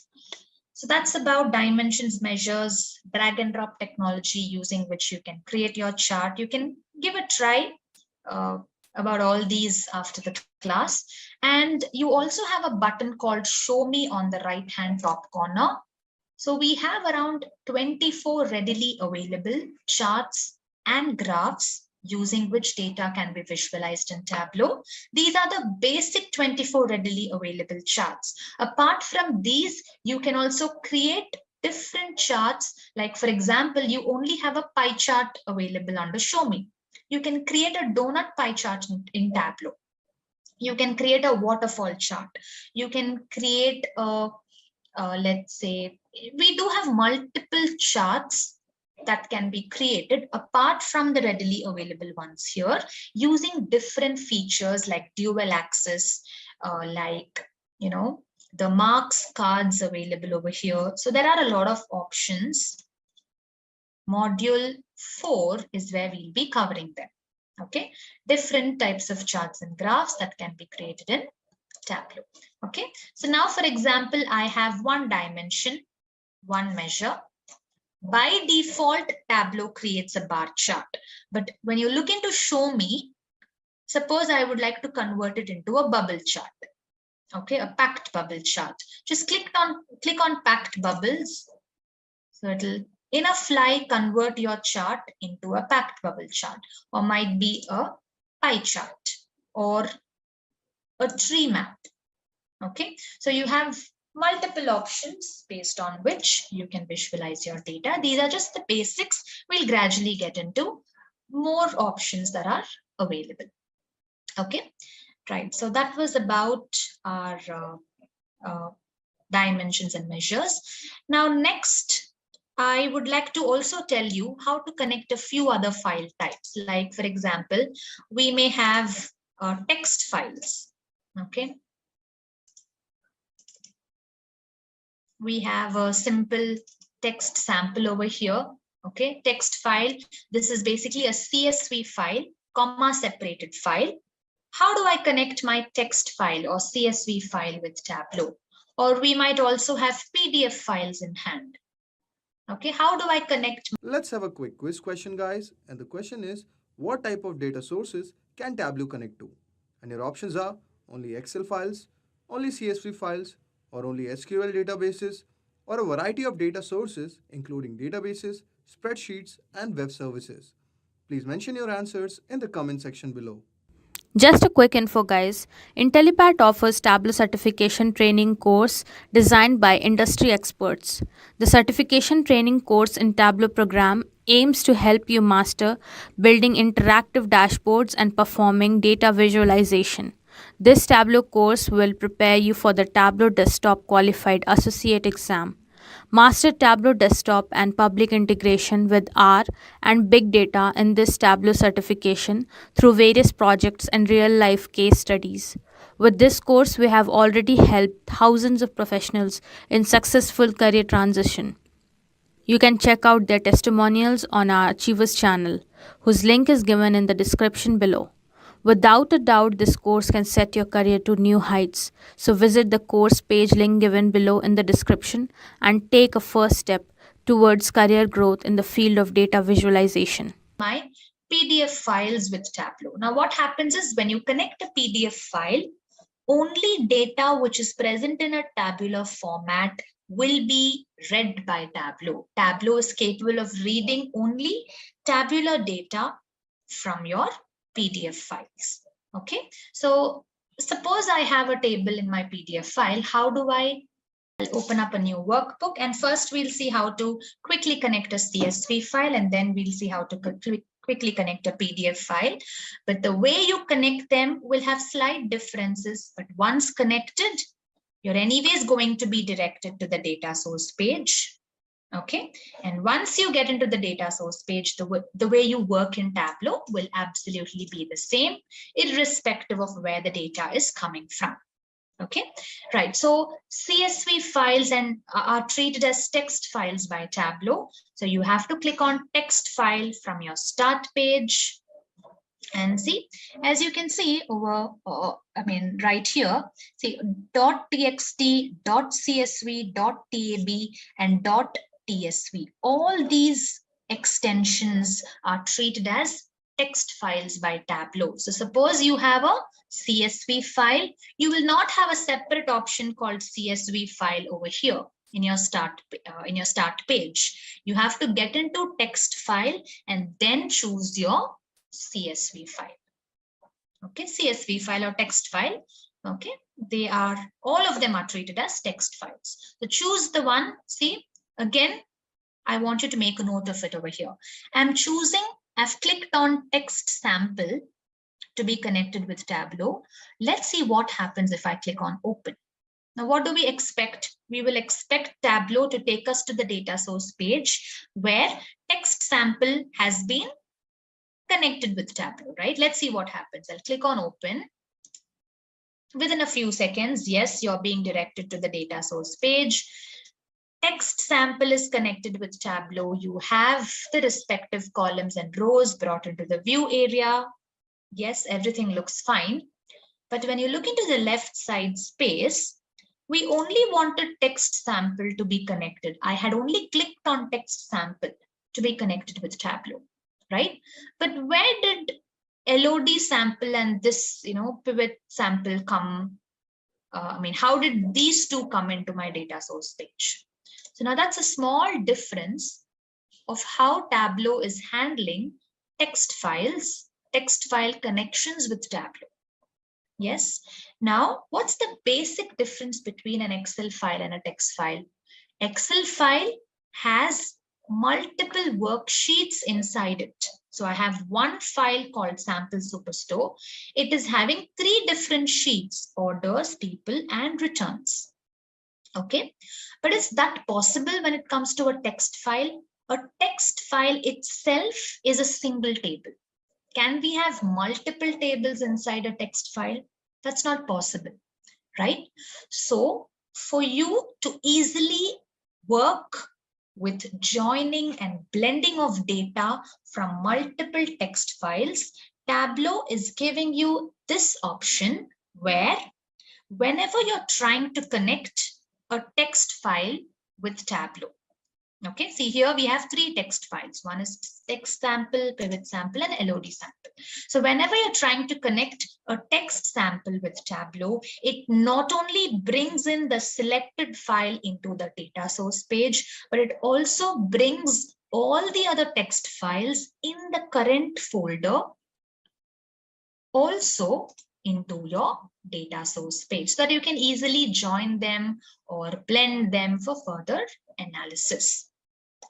So that's about dimensions, measures, drag and drop technology using which you can create your chart. You can give a try about all these after the class. And you also have a button called Show Me on the right-hand top corner. So we have around 24 readily available charts and graphs using which data can be visualized in Tableau. These are the basic 24 readily available charts. Apart from these, you can also create different charts. Like for example, you only have a pie chart available under Show Me. You can create a donut pie chart in Tableau. You can create a waterfall chart. You can create a, let's say, we do have multiple charts that can be created apart from the readily available ones here using different features like dual axis, like the marks cards available over here. So there are a lot of options. Module 4 is where we'll be covering them. Okay, different types of charts and graphs that can be created in Tableau. Okay, so now for example, I have one dimension, one measure. By default, Tableau creates a bar chart. But when you're looking to show me, suppose I would like to convert it into a bubble chart. Okay, a packed bubble chart. Just click on packed bubbles. So it'll in a fly convert your chart into a packed bubble chart, or might be a pie chart or a tree map. Okay, so you have multiple options based on which you can visualize your data. These are just the basics. We'll gradually get into more options that are available. Okay, right. So that was about our dimensions and measures. Now, next, I would like to also tell you how to connect a few other file types. Like, for example, we may have text files. Okay. We have a simple text sample over here. Okay, text file. This is basically a CSV file, comma separated file. How do I connect my text file or CSV file with Tableau? Or we might also have PDF files in hand. Okay, how do I connect? Let's have a quick quiz question, guys. And the question is, what type of data sources can Tableau connect to? And your options are only Excel files, only CSV files, or only SQL databases, or a variety of data sources, including databases, spreadsheets, and web services. Please mention your answers in the comment section below. Just a quick info, guys. Intellipaat offers Tableau certification training course designed by industry experts. The certification training course in Tableau program aims to help you master building interactive dashboards and performing data visualization. This Tableau course will prepare you for the Tableau Desktop Qualified Associate exam. Master Tableau Desktop and public integration with R and big data in this Tableau certification through various projects and real life case studies. With this course, we have already helped thousands of professionals in successful career transition. You can check out their testimonials on our Achievers channel, whose link is given in the description below. Without a doubt, this course can set your career to new heights. So visit the course page link given below in the description and take a first step towards career growth in the field of data visualization. My PDF files with Tableau. Now, what happens is when you connect a PDF file, only data which is present in a tabular format will be read by Tableau. Tableau is capable of reading only tabular data from your PDF files. Okay, so suppose I have a table in my PDF file. How do I'll open up a new workbook, and first we'll see how to quickly connect a CSV file, and then we'll see how to quickly connect a PDF file. But the way you connect them will have slight differences, but once connected, you're anyways going to be directed to the data source page. Okay, and once you get into the data source page, the way you work in Tableau will absolutely be the same, irrespective of where the data is coming from. Okay, right. So CSV files are treated as text files by Tableau. So you have to click on text file from your start page. And see, as you can see over, right here, see .txt, .csv, .tab, and .tsv. All these extensions are treated as text files by Tableau. So suppose you have a CSV file, you will not have a separate option called CSV file over here in your start page. You have to get into text file and then choose your CSV file. Okay, CSV file or text file. Okay, all of them are treated as text files. So choose the one. See, again, I want you to make a note of it over here. I've clicked on text sample to be connected with Tableau. Let's see what happens if I click on open. Now, what do we expect? We will expect Tableau to take us to the data source page where text sample has been connected with Tableau, right? Let's see what happens. I'll click on open. Within a few seconds, yes, you're being directed to the data source page. Text sample is connected with Tableau. You have the respective columns and rows brought into the view area. Yes, everything looks fine. But when you look into the left side space, we only wanted text sample to be connected. I had only clicked on text sample to be connected with Tableau, right? But where did LOD sample and this, pivot sample come? How did these two come into my data source page? So now that's a small difference of how Tableau is handling text file connections with Tableau. Yes. Now, what's the basic difference between an Excel file and a text file? Excel file has multiple worksheets inside it. So I have one file called Sample Superstore. It is having 3 different sheets: orders, people, and returns. Okay. But is that possible when it comes to a text file? A text file itself is a single table. Can we have multiple tables inside a text file? That's not possible, right? So for you to easily work with joining and blending of data from multiple text files, Tableau is giving you this option where whenever you're trying to connect a text file with Tableau, okay, see here we have 3 text files. One is text sample, pivot sample, and LOD sample. So whenever you're trying to connect a text sample with Tableau, it not only brings in the selected file into the data source page, but it also brings all the other text files in the current folder also into your data source page so that you can easily join them or blend them for further analysis.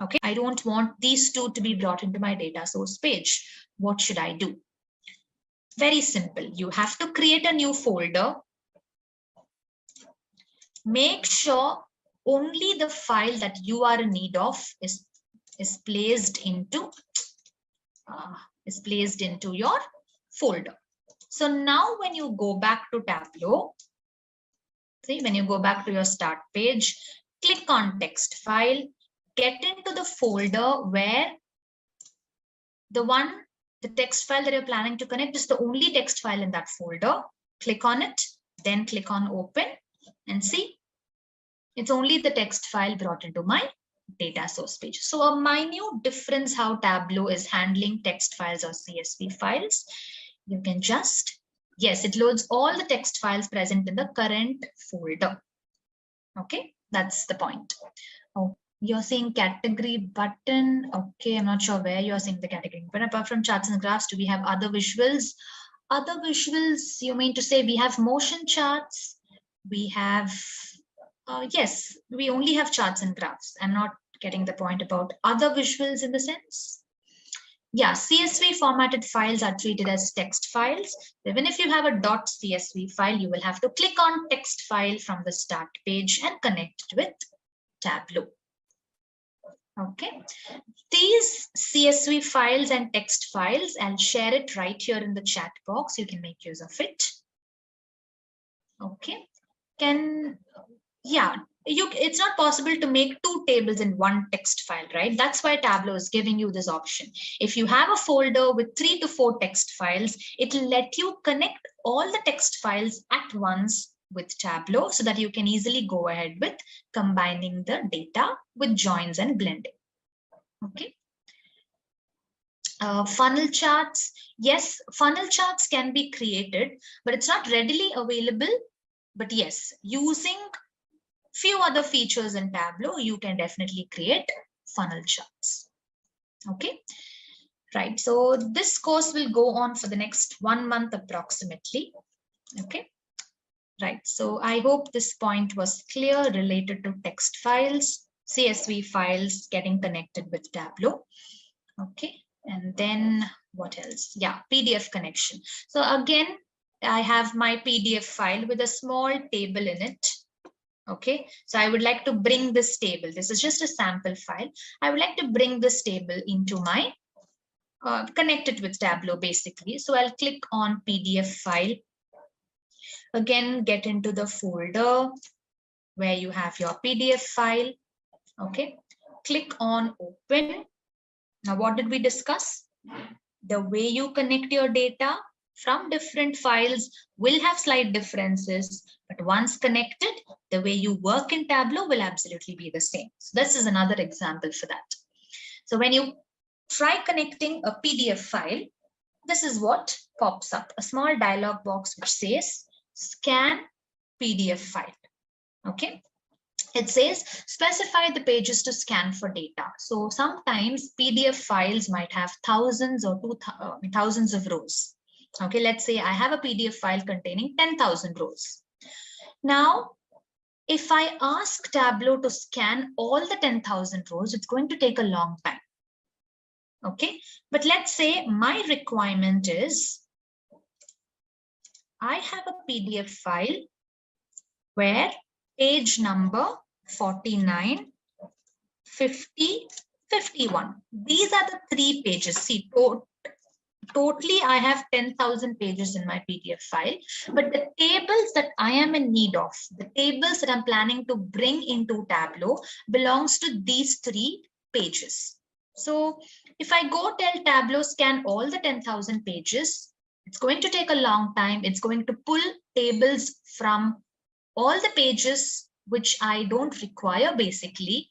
Okay, I don't want these two to be brought into my data source page. What should I do? Very simple. You have to create a new folder. Make sure only the file that you are in need of is placed into your folder. So now when you go back to Tableau, see, when you go back to your start page, click on text file, get into the folder where the text file that you're planning to connect is the only text file in that folder. Click on it, then click on open, and see, it's only the text file brought into my data source page. So a minute difference how Tableau is handling text files or CSV files. You can just, yes, it loads all the text files present in the current folder. Okay, that's the point. Oh, you're seeing category button. Okay, I'm not sure where you're seeing the category. But apart from charts and graphs, do we have other visuals? Other visuals, you mean to say we have motion charts? We have, yes, we only have charts and graphs. I'm not getting the point about other visuals in the sense. Yeah, CSV formatted files are treated as text files. Even if you have a .csv file, you will have to click on text file from the start page and connect it with Tableau. Okay, these CSV files and text files, I'll share it right here in the chat box. You can make use of it. Okay, it's not possible to make 2 tables in one text file, right? That's why Tableau is giving you this option. If you have a folder with 3 to 4 text files, it'll let you connect all the text files at once with Tableau so that you can easily go ahead with combining the data with joins and blending. Okay. Funnel charts. Yes, funnel charts can be created, but it's not readily available. But yes, using few other features in Tableau, you can definitely create funnel charts. Okay, right. So this course will go on for the next 1 month approximately. Okay, right. So I hope this point was clear related to text files, CSV files getting connected with Tableau. Okay, and then what else? Yeah, PDF connection. So again, I have my PDF file with a small table in it. Okay, so I would like to bring this table. This is just a sample file. I would like to bring this table into my, connect it with Tableau basically. So I'll click on PDF file. Again, get into the folder where you have your PDF file. Okay, click on open. Now, what did we discuss? The way you connect your data from different files will have slight differences, but once connected, the way you work in Tableau will absolutely be the same. So this is another example for that. So when you try connecting a PDF file, this is what pops up, a small dialog box which says scan PDF file. Okay. It says specify the pages to scan for data. So sometimes PDF files might have thousands or thousands of rows. Okay, let's say I have a PDF file containing 10,000 rows. Now, if I ask Tableau to scan all the 10,000 rows, it's going to take a long time. Okay, but let's say my requirement is I have a PDF file where page number 49, 50, 51. These are the three pages. See, totally I have 10,000 pages in my PDF file, but the tables that I am in need of, the tables that I'm planning to bring into Tableau belongs to these three pages. So if I go tell Tableau scan all the 10,000 pages, it's going to take a long time. It's going to pull tables from all the pages which I don't require basically.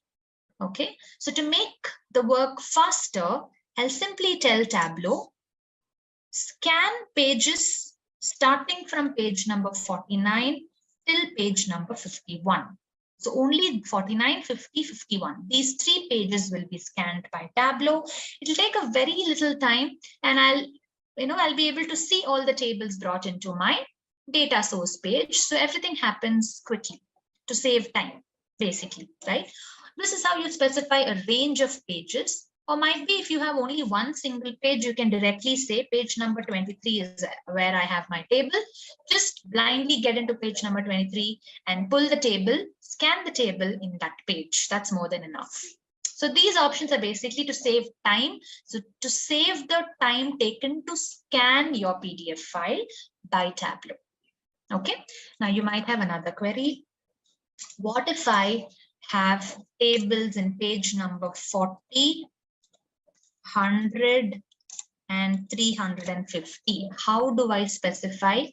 Okay, so to make the work faster, I'll simply tell Tableau scan pages starting from page number 49 till page number 51. So only 49, 50, 51. These three pages will be scanned by Tableau. It'll take a very little time, and I'll be able to see all the tables brought into my data source page. So everything happens quickly to save time, basically, right? This is how you specify a range of pages. Or might be if you have only one single page, you can directly say page number 23 is where I have my table. Just blindly get into page number 23 and pull the table, scan the table in that page. That's more than enough. So these options are basically to save time. So to save the time taken to scan your PDF file by Tableau. Okay, now you might have another query. What if I have tables in page number 40, 100 and 350? How do I specify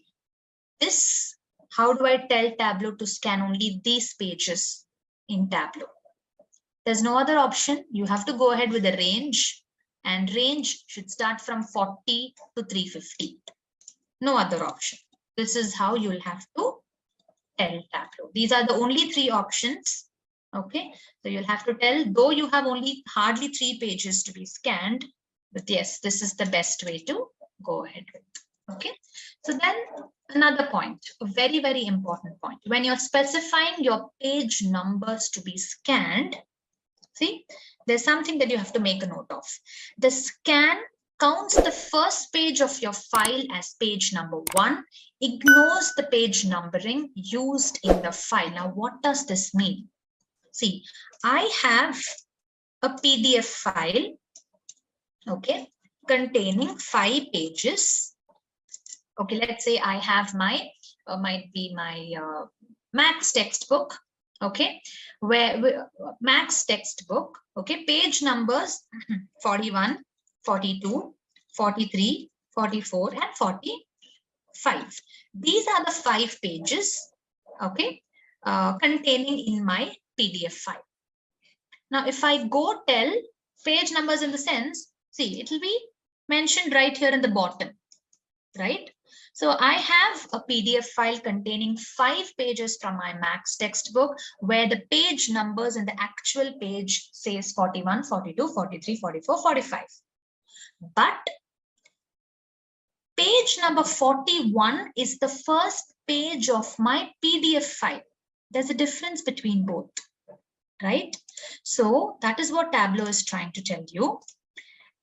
this? How do I tell Tableau to scan only these pages in Tableau? There's no other option. You have to go ahead with a range, and range should start from 40 to 350. No other option. This is how you'll have to tell Tableau. These are the only three options. Okay, so you'll have to tell, though you have only hardly 3 pages to be scanned, but yes, this is the best way to go ahead with. Okay, so then another point, a very, very important point. When you're specifying your page numbers to be scanned, see, there's something that you have to make a note of. The scan counts the first page of your file as page number 1, ignores the page numbering used in the file. Now, what does this mean? See, I have a PDF file, okay, containing 5 pages. Okay, let's say I have my, might be my Max textbook, okay, where Max textbook, okay, page numbers 41, 42, 43, 44, and 45. These are the 5 pages, okay, containing in my PDF file. Now, if I go tell page numbers in the sense, see, it will be mentioned right here in the bottom, right? So I have a PDF file containing 5 pages from my Max textbook where the page numbers in the actual page says 41, 42, 43, 44, 45. But page number 41 is the first page of my PDF file. There's a difference between both, right? So that is what Tableau is trying to tell you.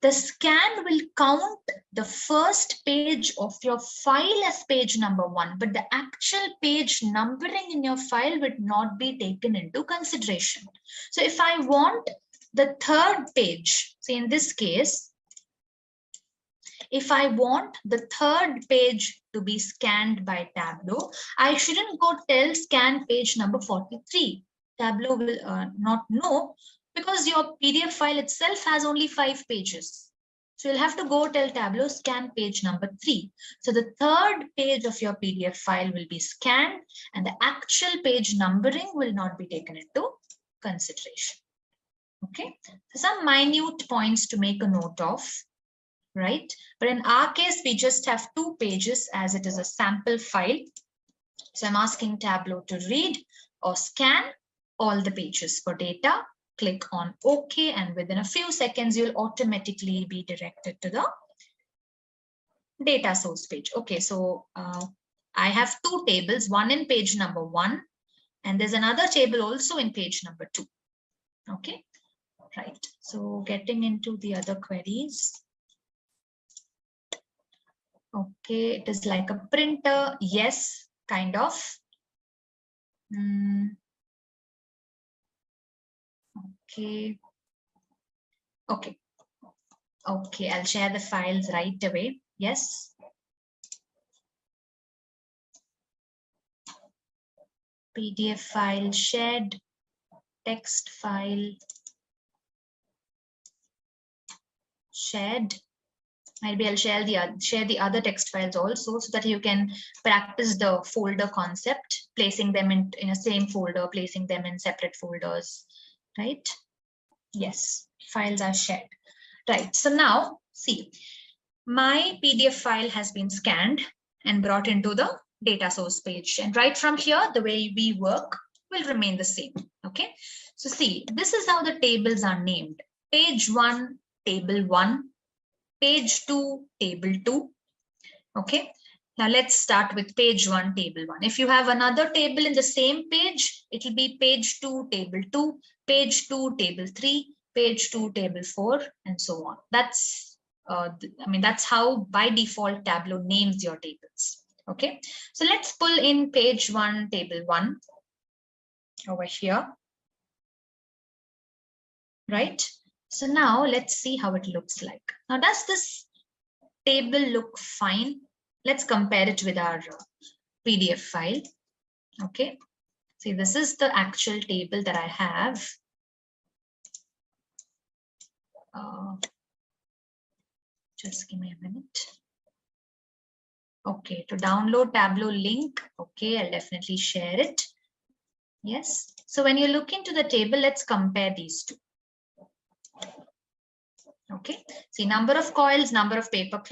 The scan will count the first page of your file as page number 1, but the actual page numbering in your file would not be taken into consideration. So if I want the third page, say in this case, if I want the third page to be scanned by Tableau, I shouldn't go tell scan page number 43. Tableau will not know because your PDF file itself has only 5 pages. So you'll have to go tell Tableau scan page number 3. So the third page of your PDF file will be scanned and the actual page numbering will not be taken into consideration. Okay, so some minute points to make a note of, right? But in our case, we just have 2 pages as it is a sample file. So I'm asking Tableau to read or scan all the pages for data. Click on OK, and within a few seconds, you'll automatically be directed to the data source page. Okay, so I have 2 tables, one in page number 1, and there's another table also in page number 2. Okay, right. So getting into the other queries. Okay, it is like a printer. Yes, kind of. Okay. Okay. Okay, I'll share the files right away. Yes. PDF file shared, text file shared. Maybe I'll share the other text files also so that you can practice the folder concept, placing them in a same folder, placing them in separate folders, right? Yes, files are shared. Right, so now see, my PDF file has been scanned and brought into the data source page. And right from here, the way we work will remain the same. Okay, so see, this is how the tables are named. Page 1, table 1, page 2, table 2. Okay, now let's start with page 1, table 1. If you have another table in the same page, it will be page 2, table 2, page 2, table 3, page 2, table 4, and so on. That's that's how by default Tableau names your tables. Okay, so let's pull in page 1, table 1 over here. Right, so now let's see how it looks like. Now, does this table look fine? Let's compare it with our PDF file. Okay, see, this is the actual table that I have. Just give me a minute. Okay, to download Tableau link. Okay, I'll definitely share it. Yes, so when you look into the table, let's compare these two. Okay, see, number of coils, number of paper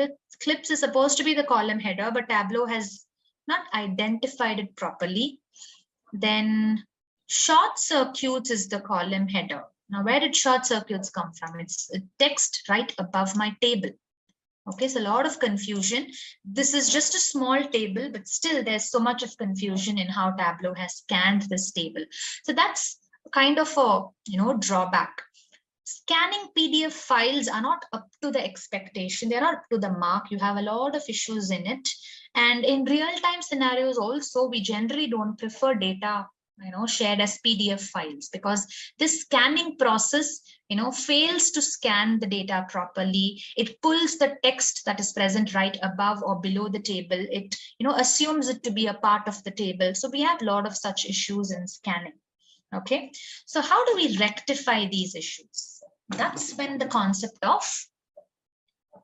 clips is supposed to be the column header, but Tableau has not identified it properly. Then short circuits is the column header. Now, where did short circuits come from? It's text right above my table. Okay, so a lot of confusion. This is just a small table, but still there's so much of confusion in how Tableau has scanned this table. So that's kind of a drawback. Scanning PDF files are not up to the expectation. They're not up to the mark. You have a lot of issues in it. And in real-time scenarios also, we generally don't prefer data shared as PDF files, because this scanning process fails to scan the data properly. It pulls the text that is present right above or below the table. It assumes it to be a part of the table. So we have a lot of such issues in scanning. Okay, so how do we rectify these issues? That's when the concept of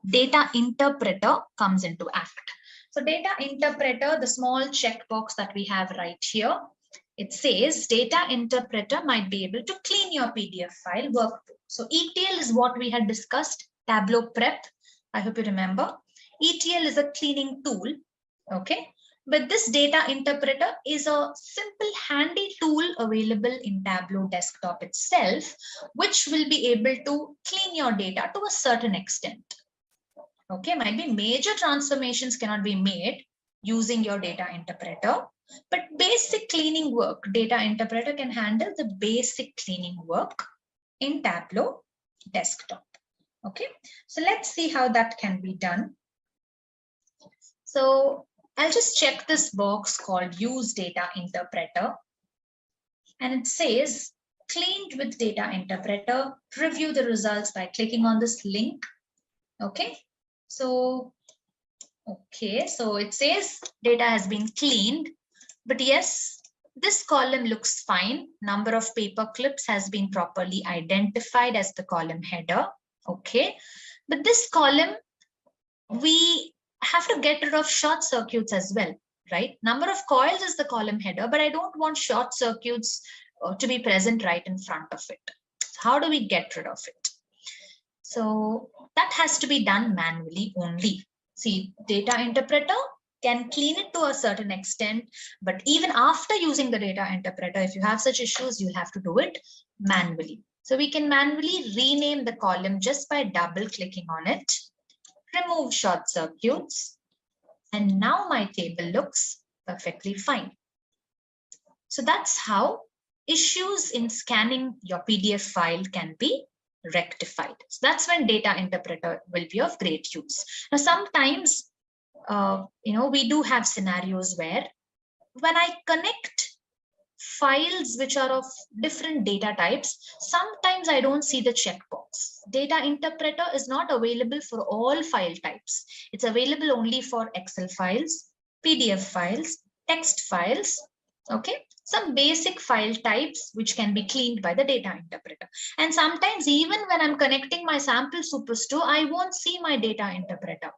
data interpreter comes into act. So data interpreter, the small checkbox that we have right here, it says data interpreter might be able to clean your PDF file workbook. So ETL is what we had discussed, Tableau prep. I hope you remember. ETL is a cleaning tool. Okay, but this data interpreter is a simple handy tool available in Tableau desktop itself, which will be able to clean your data to a certain extent. Okay, might be major transformations cannot be made using your data interpreter, but basic cleaning work, data interpreter can handle the basic cleaning work in Tableau desktop. Okay, so let's see how that can be done. So I'll just check this box called Use Data Interpreter. And it says, cleaned with Data Interpreter, preview the results by clicking on this link. Okay, so Okay, so it says data has been cleaned, but yes, this column looks fine. Number of paper clips has been properly identified as the column header. Okay, but this column, we have to get rid of short circuits as well, right? Number of coils is the column header, but I don't want short circuits to be present right in front of it. So how do we get rid of it? So that has to be done manually only. See, data interpreter can clean it to a certain extent, but even after using the data interpreter, if you have such issues, you'll have to do it manually. So we can manually rename the column just by double clicking on it, remove short circuits, and now my table looks perfectly fine. So that's how issues in scanning your PDF file can be rectified. So that's when data interpreter will be of great use. Now, sometimes, we do have scenarios where when I connect files which are of different data types, sometimes I don't see the checkbox. Data interpreter is not available for all file types. It's available only for Excel files, PDF files, text files, okay? Some basic file types which can be cleaned by the data interpreter. And sometimes even when I'm connecting my sample superstore, I won't see my data interpreter.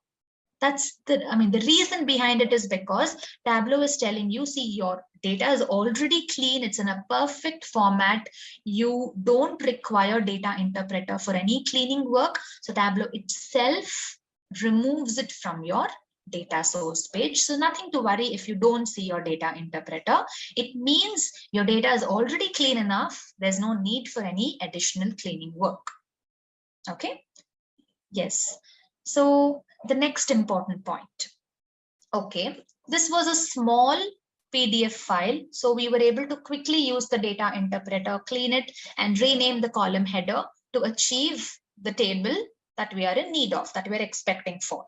That's the reason behind it is because Tableau is telling you, see, your data is already clean. It's in a perfect format. You don't require data interpreter for any cleaning work. So Tableau itself removes it from your data source page. So nothing to worry if you don't see your data interpreter. It means your data is already clean enough. There's no need for any additional cleaning work. Okay. Yes. So the next important point. Okay, this was a small PDF file. So we were able to quickly use the data interpreter, clean it, and rename the column header to achieve the table that we are in need of, that we're expecting for.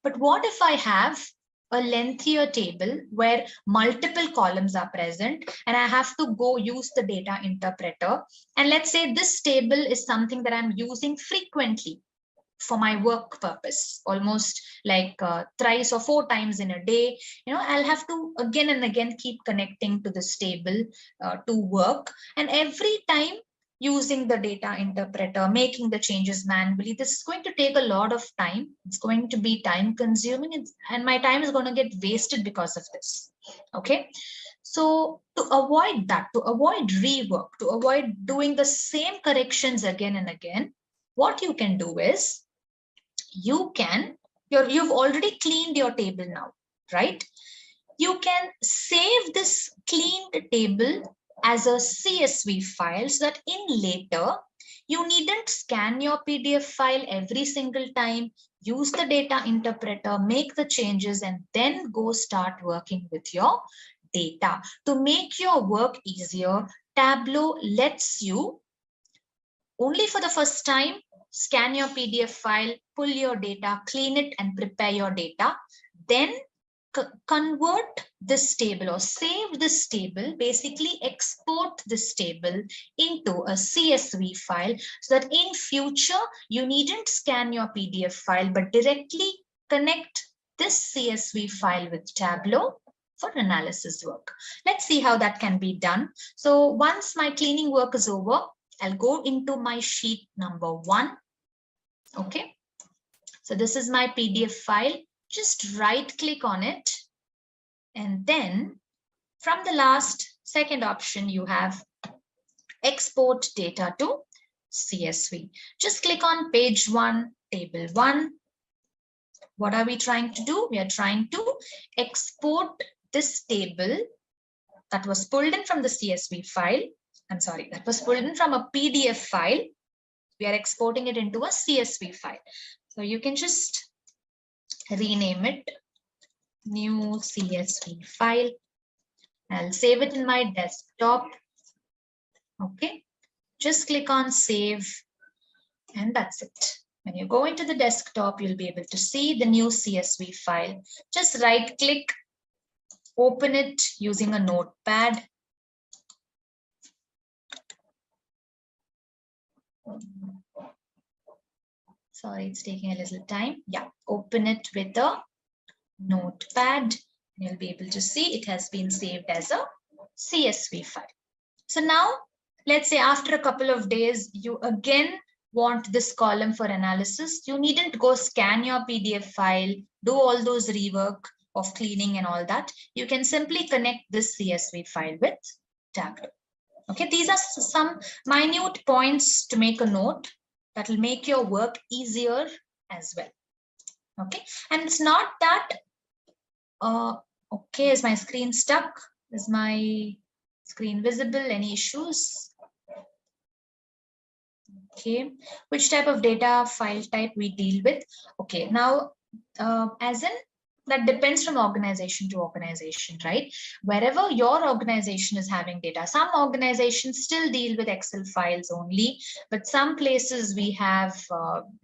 But what if I have a lengthier table where multiple columns are present and I have to go use the data interpreter? And let's say this table is something that I'm using frequently for my work purpose, almost like thrice or 4 times in a day. I'll have to again and again keep connecting to this table to work. And every time using the data interpreter, making the changes manually, this is going to take a lot of time. It's going to be time consuming, and my time is going to get wasted because of this. Okay. So to avoid that, to avoid rework, to avoid doing the same corrections again and again, what you can do is, you've already cleaned your table now, right? You can save this cleaned table as a CSV file so that in later, you needn't scan your PDF file every single time, use the data interpreter, make the changes, and then go start working with your data. To make your work easier, Tableau lets you, only for the first time, scan your PDF file, pull your data, clean it, and prepare your data. Then convert this table or save this table, basically export this table into a CSV file so that in future, you needn't scan your PDF file, but directly connect this CSV file with Tableau for analysis work. Let's see how that can be done. So once my cleaning work is over, I'll go into my sheet number 1. Okay. So this is my PDF file. Just right click on it. And then from the second option, you have export data to CSV. Just click on page 1, table 1. What are we trying to do? We are trying to export this table that was pulled in from the CSV file. I'm sorry, that was pulled in from a PDF file. We are exporting it into a CSV file. So you can just rename it new CSV file. I'll save it in my desktop. Okay, just click on save, and that's it. When you go into the desktop, you'll be able to see the new CSV file. Just right click, open it using a notepad. Sorry, it's taking a little time. Yeah, open it with a Notepad. You'll be able to see it has been saved as a CSV file. So now, let's say after a couple of days, you again want this column for analysis. You needn't go scan your PDF file, do all those rework of cleaning and all that. You can simply connect this CSV file with Tableau. Okay, these are some minute points to make a note that will make your work easier as well. Okay, and it's not that, okay, is my screen stuck? Is my screen visible? Any issues? Okay, which type of data file type we deal with? Okay, now, as in, that depends from organization to organization, right? Wherever your organization is having data, some organizations still deal with Excel files only, but some places we have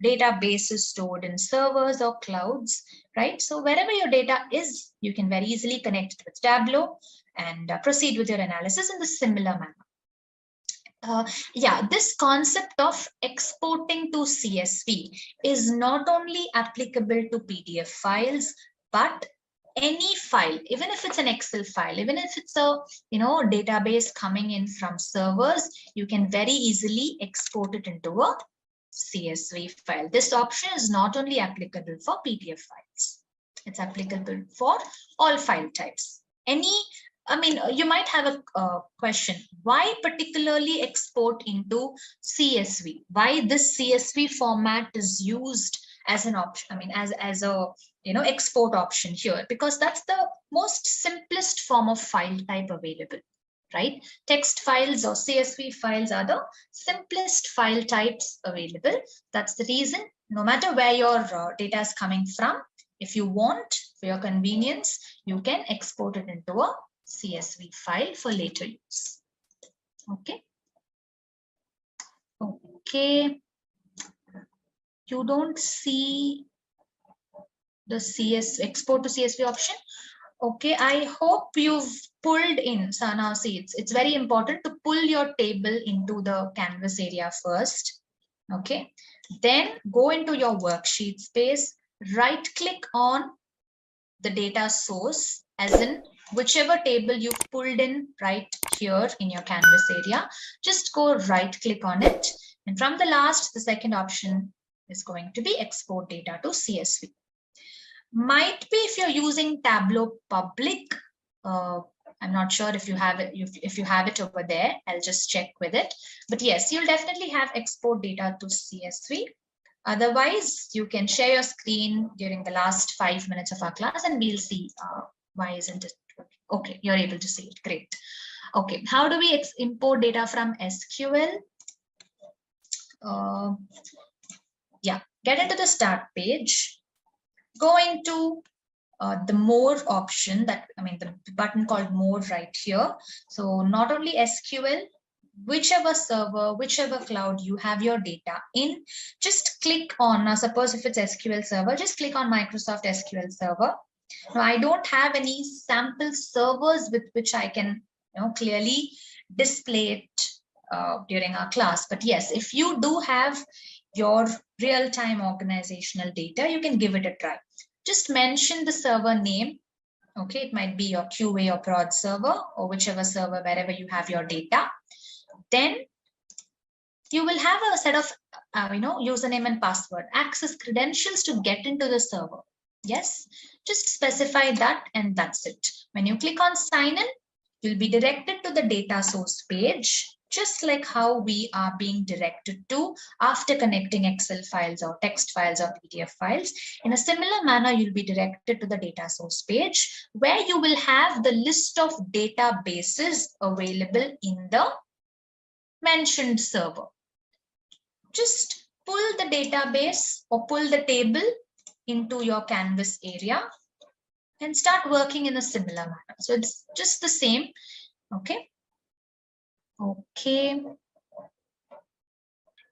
databases stored in servers or clouds, right? So wherever your data is, you can very easily connect it with Tableau and proceed with your analysis in the similar manner. Yeah, this concept of exporting to CSV is not only applicable to PDF files, but any file, even if it's an Excel file, even if it's a database coming in from servers, you can very easily export it into a CSV file. This option is not only applicable for PDF files, it's applicable for all file types. You might have a question, why particularly export into CSV? Why this CSV format is used as an option, as a export option here? Because that's the most simplest form of file type available, right? Text files or CSV files are the simplest file types available. That's the reason, no matter where your data is coming from, if you want, for your convenience, you can export it into a CSV file for later use. Okay. Okay. You don't see the export to CSV option. Okay, I hope you've pulled in. So now see, it's very important to pull your table into the canvas area first. Okay, then go into your worksheet space, right click on the data source, as in whichever table you've pulled in right here in your canvas area, just go right click on it. And from the last, the second option is going to be export data to CSV. Might be if you're using Tableau Public, I'm not sure if you have it, if you have it over there, I'll just check with it. But yes, you'll definitely have export data to CSV. Otherwise, you can share your screen during the last 5 minutes of our class and we'll see why isn't it working. Okay, you're able to see it. Great. Okay, how do we import data from SQL? Yeah, get into the start page. Go into the more option, the button called more right here. So not only SQL, whichever server, whichever cloud you have your data in, just click on, now suppose if it's SQL Server, just click on Microsoft SQL Server. Now I don't have any sample servers with which I can clearly display it during our class. But yes, if you do have your real-time organizational data, you can give it a try. Just mention the server name. Okay, it might be your QA or prod server or whichever server, wherever you have your data. Then you will have a set of username and password, access credentials to get into the server. Yes, just specify that and that's it. When you click on sign in, you'll be directed to the data source page, just like how we are being directed to after connecting Excel files or text files or PDF files. In a similar manner, you'll be directed to the data source page where you will have the list of databases available in the mentioned server. Just pull the database or pull the table into your canvas area and start working in a similar manner. So it's just the same. Okay. Okay.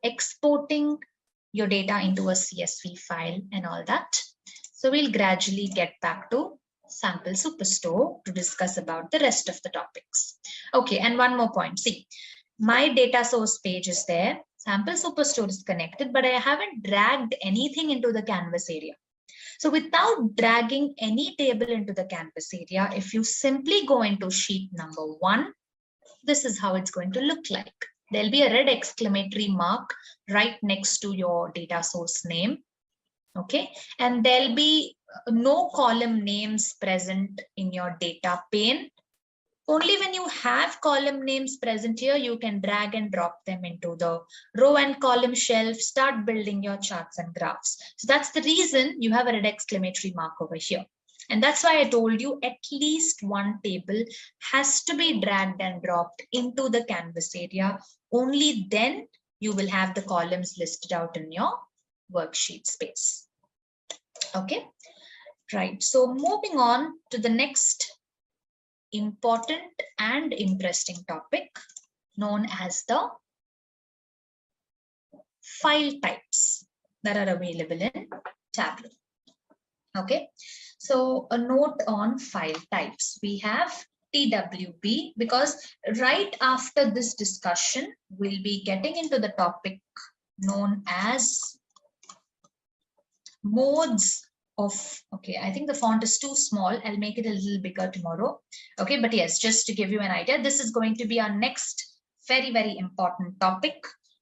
Exporting your data into a CSV file and all that. So we'll gradually get back to Sample Superstore to discuss about the rest of the topics. Okay, and one more point. See, my data source page is there. Sample Superstore is connected, but I haven't dragged anything into the canvas area. So without dragging any table into the canvas area, if you simply go into sheet number 1, this is how it's going to look like. There'll be a red exclamatory mark right next to your data source name. Okay, and there'll be no column names present in your data pane. Only when you have column names present here, you can drag and drop them into the row and column shelf, start building your charts and graphs. So that's the reason you have a red exclamatory mark over here. And that's why I told you at least one table has to be dragged and dropped into the canvas area. Only then you will have the columns listed out in your worksheet space. Okay, right. So moving on to the next important and interesting topic known as the file types that are available in Tableau. Okay, so a note on file types. We have TWB, because right after this discussion, we'll be getting into the topic known as modes of, okay, I think the font is too small. I'll make it a little bigger tomorrow. Okay, but yes, just to give you an idea, this is going to be our next very, very important topic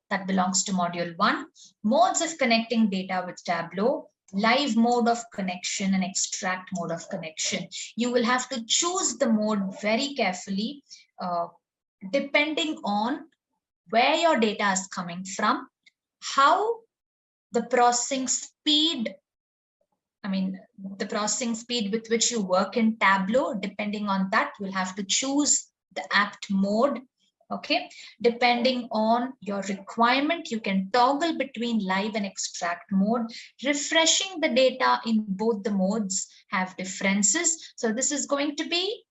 that belongs to module 1, modes of connecting data with Tableau, live mode of connection and extract mode of connection. You will have to choose the mode very carefully, depending on where your data is coming from, how the processing speed, the processing speed with which you work in Tableau. Depending on that, you'll have to choose the apt mode. Okay, depending on your requirement, you can toggle between live and extract mode. Refreshing the data in both the modes have differences. So this is going to be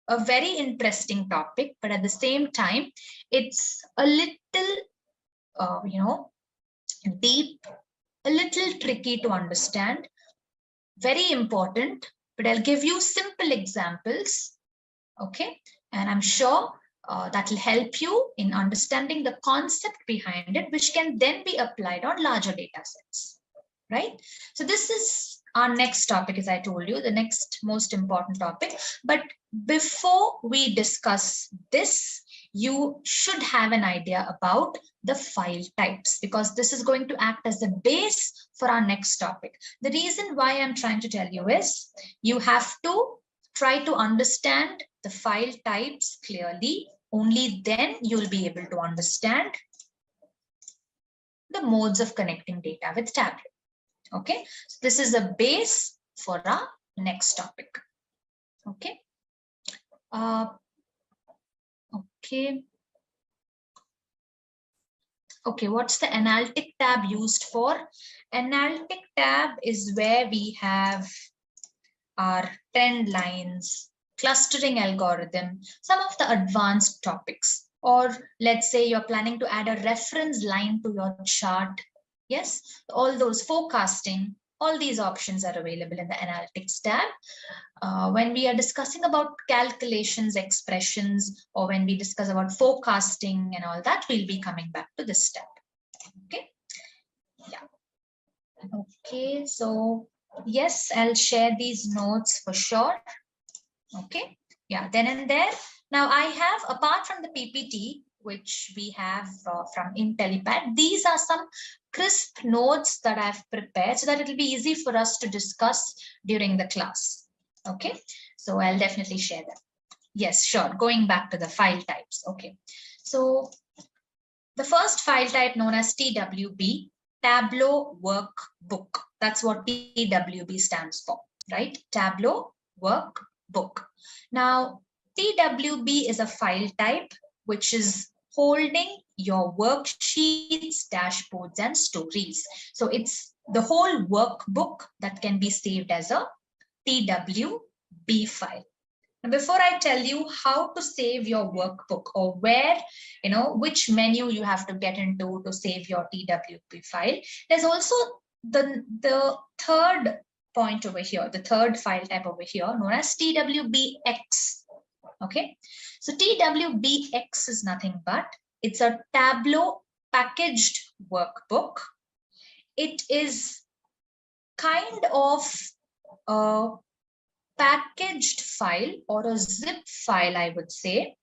a very interesting topic, but at the same time, it's a little, deep, a little tricky to understand, very important, but I'll give you simple examples. Okay, and I'm sure that will help you in understanding the concept behind it, which can then be applied on larger data sets, right? So this is our next topic, as I told you, the next most important topic. But before we discuss this, you should have an idea about the file types, because this is going to act as the base for our next topic. The reason why I'm trying to tell you is you have to try to understand the file types clearly. Only then you'll be able to understand the modes of connecting data with Tableau. Okay, so this is a base for our next topic. Okay. Okay, what's the analytic tab used for? Analytic tab is where we have our trend lines, clustering algorithm, some of the advanced topics, or let's say you're planning to add a reference line to your chart. Yes, all those forecasting, all these options are available in the analytics tab. When we are discussing about calculations, expressions, or when we discuss about forecasting and all that, we'll be coming back to this tab. Okay, yeah. Okay, so yes, I'll share these notes for sure. Okay, yeah, then and there. Now I have, apart from the PPT, which we have from Intellipaat, these are some crisp notes that I've prepared so that it'll be easy for us to discuss during the class. Okay, so I'll definitely share them. Yes, sure. Going back to the file types. Okay, so the first file type known as TWB, Tableau Workbook. That's what TWB stands for, right? Tableau Workbook. Now, TWB is a file type which is holding your worksheets, dashboards, and stories. So it's the whole workbook that can be saved as a TWB file. And before I tell you how to save your workbook, or where, which menu you have to get into to save your TWB file, there's also the third point over here, the third file type over here, known as TWBX. Okay, so TWBX is nothing but it's a Tableau packaged workbook. It is kind of a packaged file or a zip file, I would say,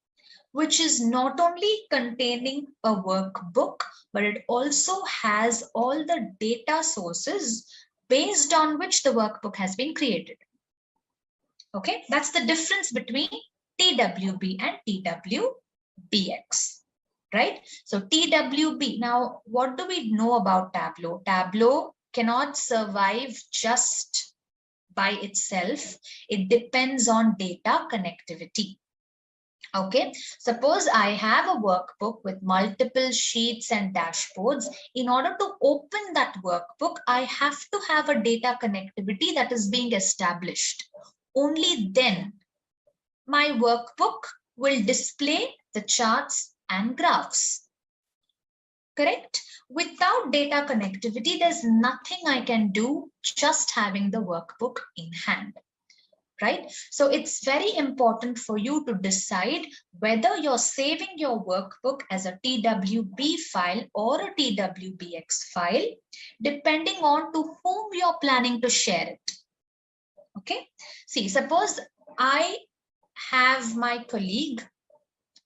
which is not only containing a workbook, but it also has all the data sources based on which the workbook has been created. Okay, that's the difference between TWB and TWBX, right? So TWB, now what do we know about Tableau? Tableau cannot survive just by itself. It depends on data connectivity. Okay, suppose I have a workbook with multiple sheets and dashboards. In order to open that workbook, I have to have a data connectivity that is being established. Only then my workbook will display the charts and graphs. Correct? Without data connectivity, there's nothing I can do just having the workbook in hand. Right? So it's very important for you to decide whether you're saving your workbook as a TWB file or a TWBX file, depending on to whom you're planning to share it. Okay. See, suppose I have my colleague,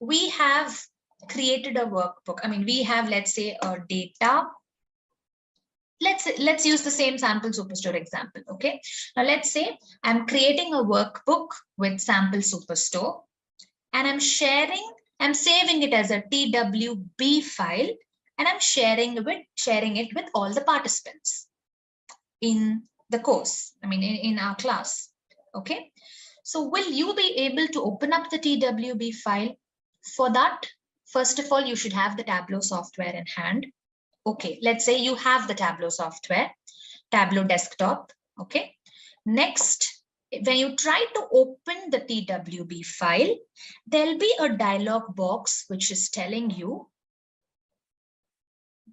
we have created a workbook. I mean, we have, let's say, a data. Let's use the same sample superstore example. Okay, now let's say I'm creating a workbook with sample superstore and I'm saving it as a TWB file, and I'm sharing it with all the participants in the course, I mean in our class. Okay, so will you be able to open up the TWB file? For that, first of all, you should have the Tableau software in hand. Okay, let's say you have the Tableau software, Tableau desktop. Okay, next, when you try to open the TWB file, there'll be a dialog box which is telling you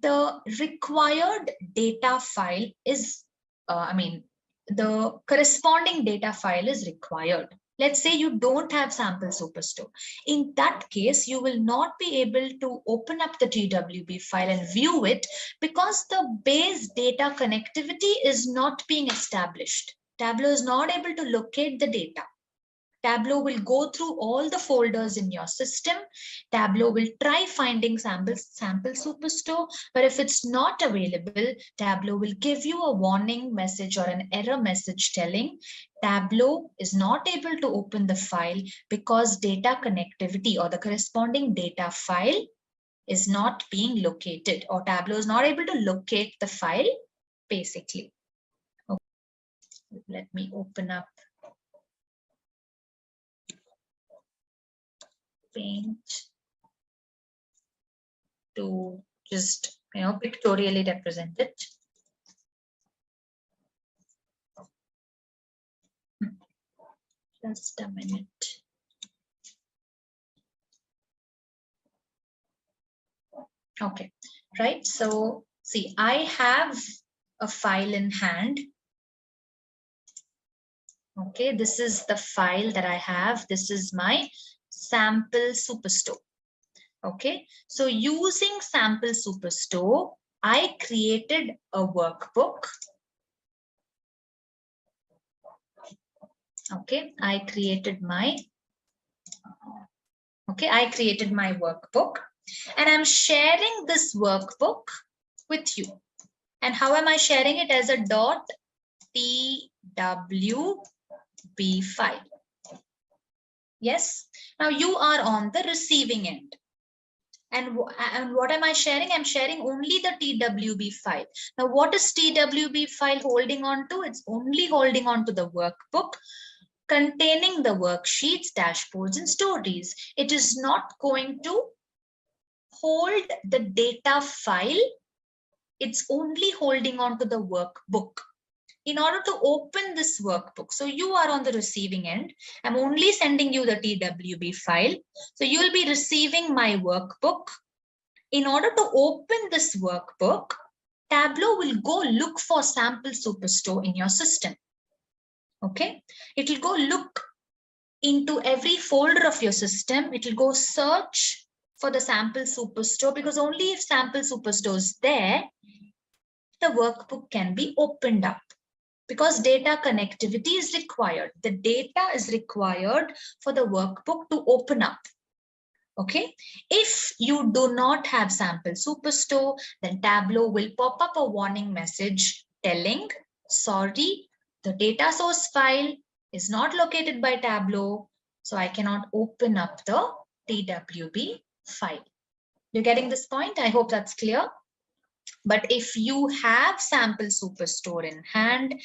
the required data file is, the corresponding data file is required. Let's say you don't have sample superstore. In that case, you will not be able to open up the TWB file and view it because the base data connectivity is not being established. Tableau is not able to locate the data. Tableau will go through all the folders in your system. Tableau will try finding sample superstore, but if it's not available, Tableau will give you a warning message or an error message telling Tableau is not able to open the file because data connectivity or the corresponding data file is not being located, or Tableau is not able to locate the file, basically. Okay. Let me open up Paint to just, pictorially represent it. Just a minute. Okay, right. So see, I have a file in hand. Okay, this is the file that I have. This is my sample superstore. Okay, so using sample superstore, I created a workbook. Okay, I created my workbook, and I'm sharing this workbook with you. And how am I sharing it? As a .twb file. Yes, now you are on the receiving end. And what am I sharing? I'm sharing only the TWB file. Now, what is TWB file holding on to? It's only holding on to the workbook containing the worksheets, dashboards, and stories. It is not going to hold the data file. It's only holding on to the workbook. In order to open this workbook, so you are on the receiving end, I'm only sending you the TWB file. So you will be receiving my workbook. In order to open this workbook, Tableau will go look for sample superstore in your system. Okay, it will go look into every folder of your system. It will go search for the sample superstore, because only if sample superstore is there, the workbook can be opened up. because data connectivity is required. The data is required for the workbook to open up. Okay, if you do not have sample superstore, then Tableau will pop up a warning message telling, sorry, the data source file is not located by Tableau, so I cannot open up the TWB file. You're getting this point? I hope that's clear. But if you have sample superstore in hand,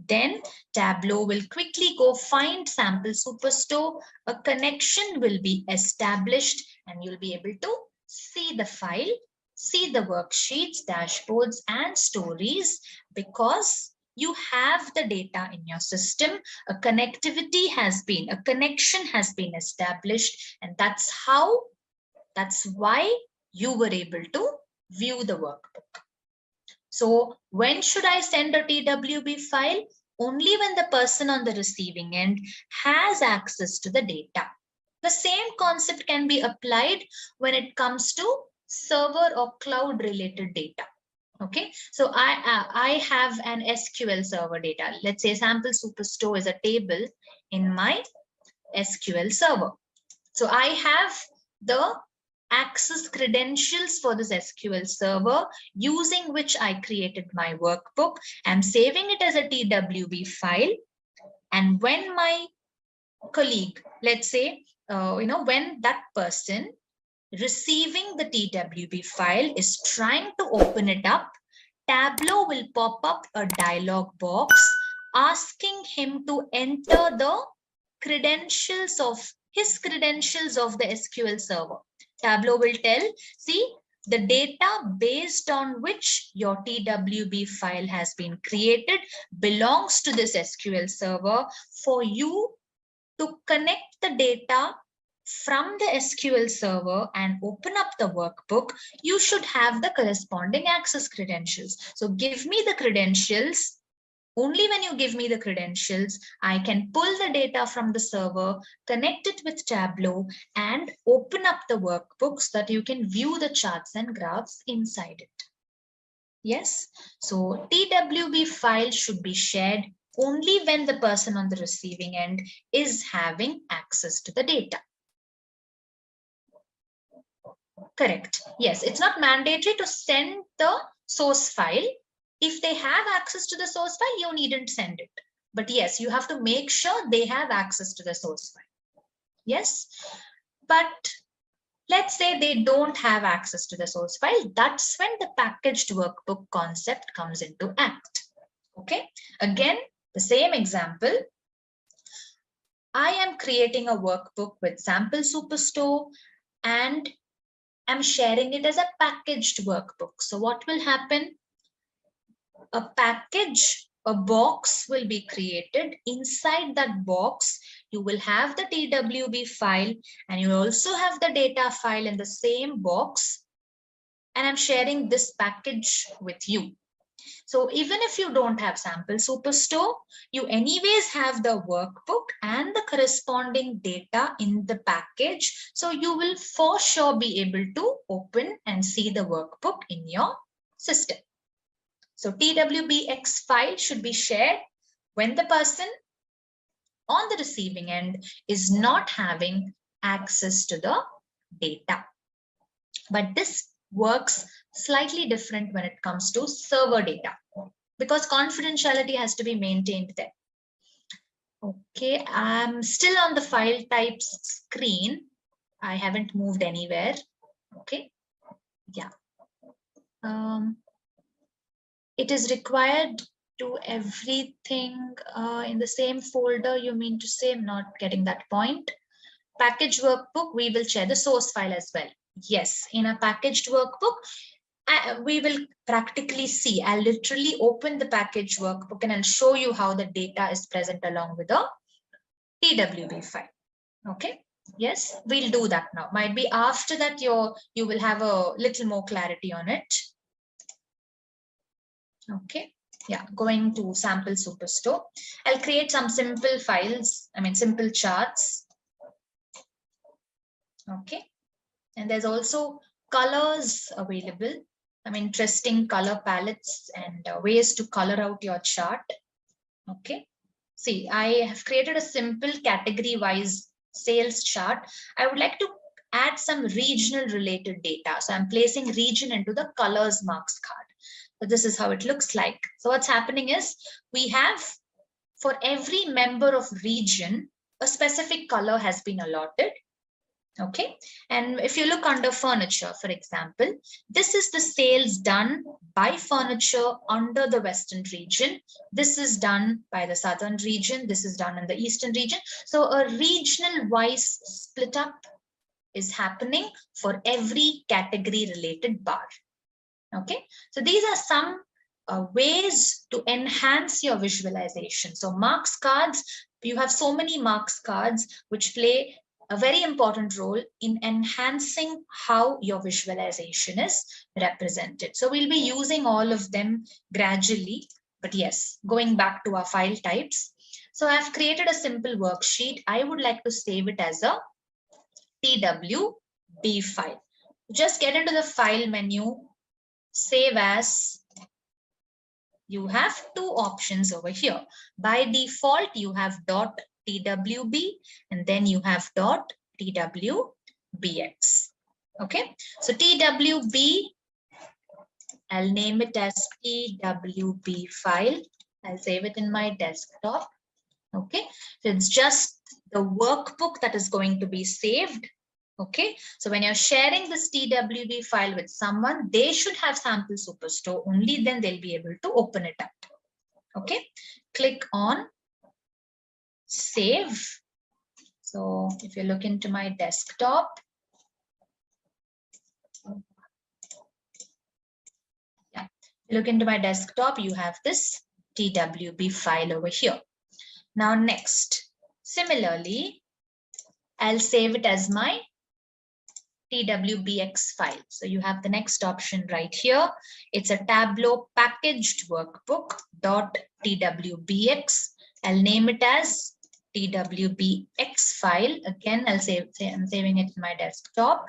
then Tableau will quickly go find sample superstore. A connection will be established and you'll be able to see the file, see the worksheets, dashboards, and stories because you have the data in your system. A connection has been established, and that's why you were able to view the workbook. So when should I send a TWB file? Only when the person on the receiving end has access to the data. The same concept can be applied when it comes to server or cloud related data. Okay, so I have an SQL server data. Let's say sample superstore is a table in my SQL server. So I have the access credentials for this SQL server using which I created my workbook. I'm saving it as a TWB file. And when my colleague, let's say, when that person receiving the TWB file is trying to open it up, Tableau will pop up a dialog box asking him to enter the credentials of the SQL server. Tableau will tell, see, the data based on which your TWB file has been created belongs to this SQL server. For you to connect the data from the SQL server and open up the workbook, you should have the corresponding access credentials. So give me the credentials. Only when you give me the credentials, I can pull the data from the server, connect it with Tableau, and open up the workbook so that you can view the charts and graphs inside it. Yes, so TWB file should be shared only when the person on the receiving end is having access to the data. Correct. Yes, it's not mandatory to send the source file. If they have access to the source file, you needn't send it. But yes, you have to make sure they have access to the source file. Yes, but let's say they don't have access to the source file. That's when the packaged workbook concept comes into act. Okay, again, the same example. I am creating a workbook with sample superstore and I'm sharing it as a packaged workbook. So what will happen? A box will be created. Inside that box, you will have the TWB file and you also have the data file in the same box. And I'm sharing this package with you. So even if you don't have sample superstore, you anyways have the workbook and the corresponding data in the package. So you will for sure be able to open and see the workbook in your system. So TWBX file should be shared when the person on the receiving end is not having access to the data. But this works slightly different when it comes to server data because confidentiality has to be maintained there. Okay, I'm still on the file types screen. I haven't moved anywhere. Okay, yeah. It is required to everything in the same folder, you mean to say? I'm not getting that point. Package workbook, we will share the source file as well. Yes, in a packaged workbook, we will practically see. I'll literally open the package workbook and I'll show you how the data is present along with the TWB file. Okay, yes, we'll do that now. Might be after that you will have a little more clarity on it. Okay, yeah, going to sample superstore. I'll create some simple files, simple charts. Okay, and there's also colors available. Interesting color palettes and ways to color out your chart. Okay. See, I have created a simple category-wise sales chart. I would like to add some regional related data. So I'm placing region into the colors marks card. So this is how it looks like. So what's happening is we have, for every member of region, a specific color has been allotted. Okay. And if you look under furniture, for example, this is the sales done by furniture under the Western region. This is done by the Southern region. This is done in the Eastern region. So a regional wise split up is happening for every category related bar. Okay. So these are some ways to enhance your visualization. So marks cards, you have so many marks cards which play a very important role in enhancing how your visualization is represented. So we'll be using all of them gradually, but yes, going back to our file types. So I've created a simple worksheet. I would like to save it as a TWB file. Just get into the file menu, save as. You have two options over here. By default, you have .twb and then you have .twbx. Okay, so TWB, I'll name it as TWB file. I'll save it in my desktop. Okay, so it's just the workbook that is going to be saved. Okay, so when you're sharing this TWB file with someone, they should have Sample Superstore. Only then they'll be able to open it up. Okay, click on save. So if you look into my desktop, yeah, look into my desktop, you have this TWB file over here. Now next, similarly, I'll save it as my TWBX file. So you have the next option right here. It's a Tableau packaged workbook .twbx. I'll name it as TWBX file. Again, I'm saving it in my desktop.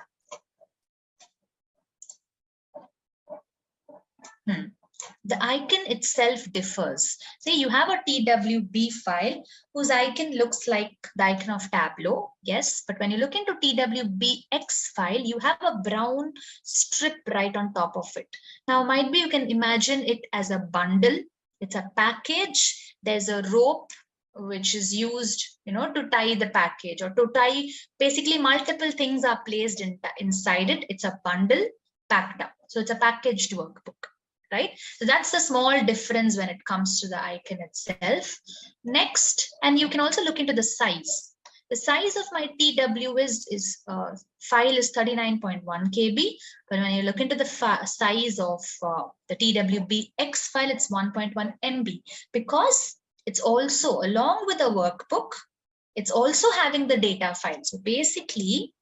The icon itself differs. Say you have a TWB file whose icon looks like the icon of Tableau. Yes, but when you look into TWBX file, you have a brown strip right on top of it. Now, might be you can imagine it as a bundle. It's a package. There's a rope which is used, to tie the package or to tie. Basically, multiple things are placed inside it. It's a bundle packed up. So it's a packaged workbook. Right? So that's the small difference when it comes to the icon itself. Next, and you can also look into the size. The size of my TW file is 39.1 KB, but when you look into the size of the TWBX file, it's 1.1 MB, because it's also, along with the workbook, it's also having the data file. So basically,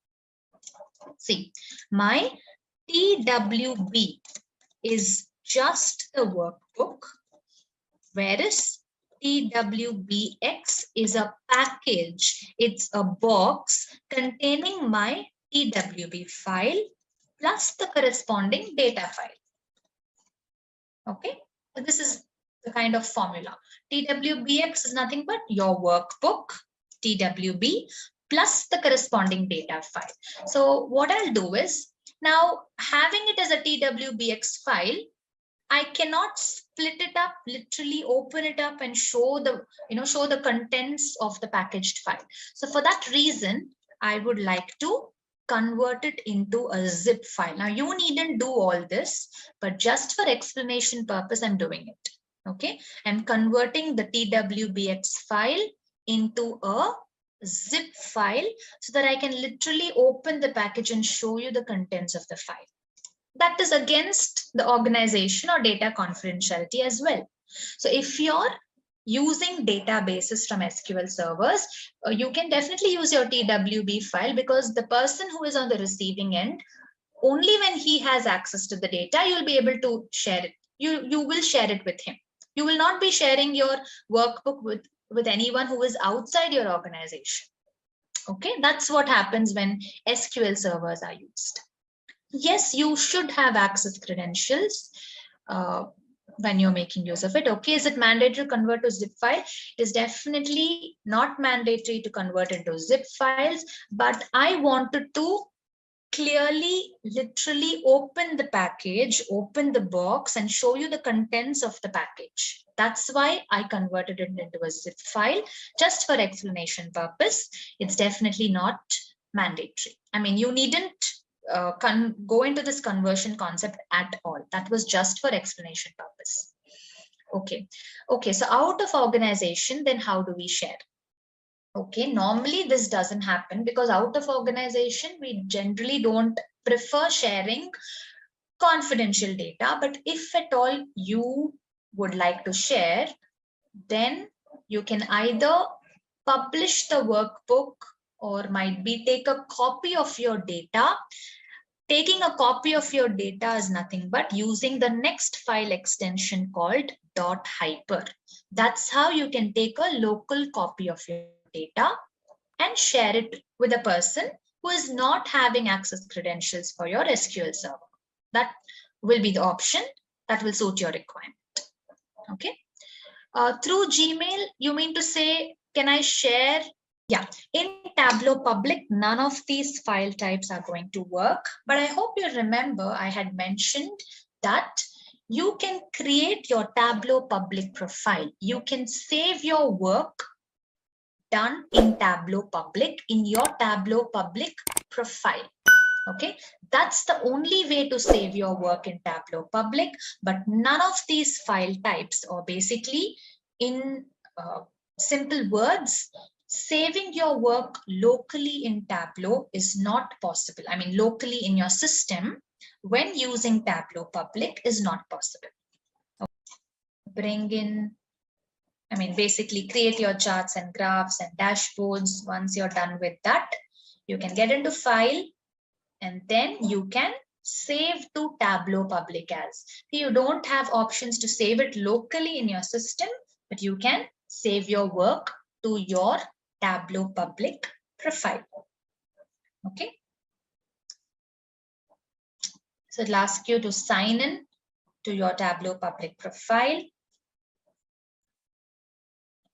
see, my TWB is just the workbook, whereas TWBX is a package. It's a box containing my TWB file plus the corresponding data file. Okay, so this is the kind of formula. TWBX is nothing but your workbook, TWB, plus the corresponding data file. So what I'll do is, now having it as a TWBX file, I cannot split it up, literally open it up and show the contents of the packaged file. So for that reason, I would like to convert it into a zip file. Now you needn't do all this, but just for explanation purpose, I'm doing it. Okay, I'm converting the TWBX file into a zip file so that I can literally open the package and show you the contents of the file. That is against the organization or data confidentiality as well. So if you're using databases from SQL servers, you can definitely use your TWB file, because the person who is on the receiving end, only when he has access to the data, you'll be able to share it. You will share it with him. You will not be sharing your workbook with anyone who is outside your organization. Okay, that's what happens when SQL servers are used. Yes, you should have access credentials, when you're making use of it. Okay, is it mandatory to convert to zip file? It is definitely not mandatory to convert into zip files, but I wanted to clearly, literally open the package, open the box and show you the contents of the package. That's why I converted it into a zip file, just for explanation purpose. It's definitely not mandatory. I mean, you needn't go into this conversion concept at all. That was just for explanation purpose. Okay, so out of organization, then how do we share? Okay, normally this doesn't happen because out of organization, we generally don't prefer sharing confidential data. But if at all you would like to share, then you can either publish the workbook or might be take a copy of your data. Taking a copy of your data is nothing but using the next file extension called .hyper. That's how you can take a local copy of your data and share it with a person who is not having access credentials for your SQL server. That will be the option that will suit your requirement. Okay. Through Gmail, you mean to say, can I share? Yeah, in Tableau Public, none of these file types are going to work. But I hope you remember I had mentioned that you can create your Tableau Public profile. You can save your work done in Tableau Public in your Tableau Public profile. Okay, that's the only way to save your work in Tableau Public, but none of these file types, or basically in simple words, saving your work locally in Tableau is not possible. I mean, locally in your system when using Tableau Public is not possible. Bring in, I mean, basically create your charts and graphs and dashboards. Once you're done with that, you can get into file and then you can save to Tableau Public as. You don't have options to save it locally in your system, but you can save your work to your Tableau Public profile. Okay. So it'll ask you to sign in to your Tableau Public profile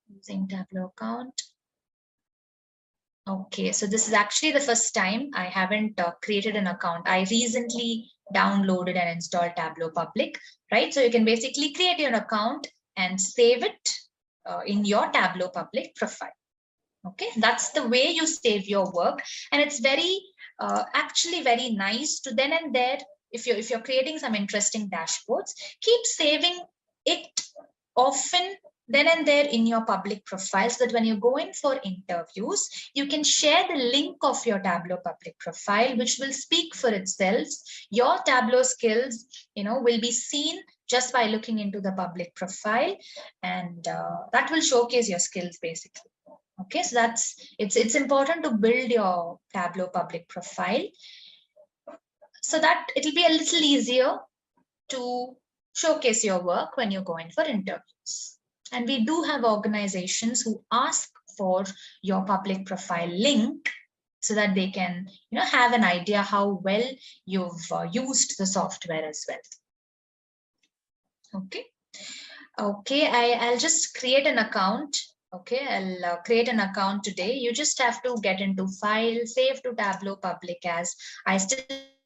using Tableau account. Okay, so this is actually the first time I haven't created an account. I recently downloaded and installed Tableau Public, right? So you can basically create your account and save it in your Tableau Public profile. Okay, that's the way you save your work. And it's very, actually very nice to then and there, if you're creating some interesting dashboards, keep saving it often then and there in your public profile, so that when you go in for interviews, you can share the link of your Tableau Public profile, which will speak for itself. Your Tableau skills, will be seen just by looking into the public profile, and that will showcase your skills basically. Okay, so it's important to build your Tableau Public profile so that it'll be a little easier to showcase your work when you go in for interviews. And we do have organizations who ask for your public profile link so that they can, have an idea how well you've used the software as well. Okay, I'll just create an account. Okay, I'll create an account today. You just have to get into file, save to Tableau Public as. I still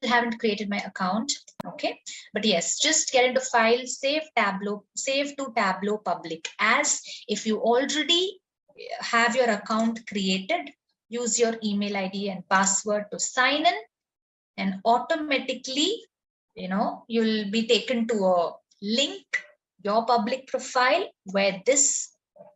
haven't created my account. Okay, but yes, just get into file, save to Tableau Public as. If you already have your account created, use your email ID and password to sign in, and automatically, you'll be taken to a link, your public profile, where this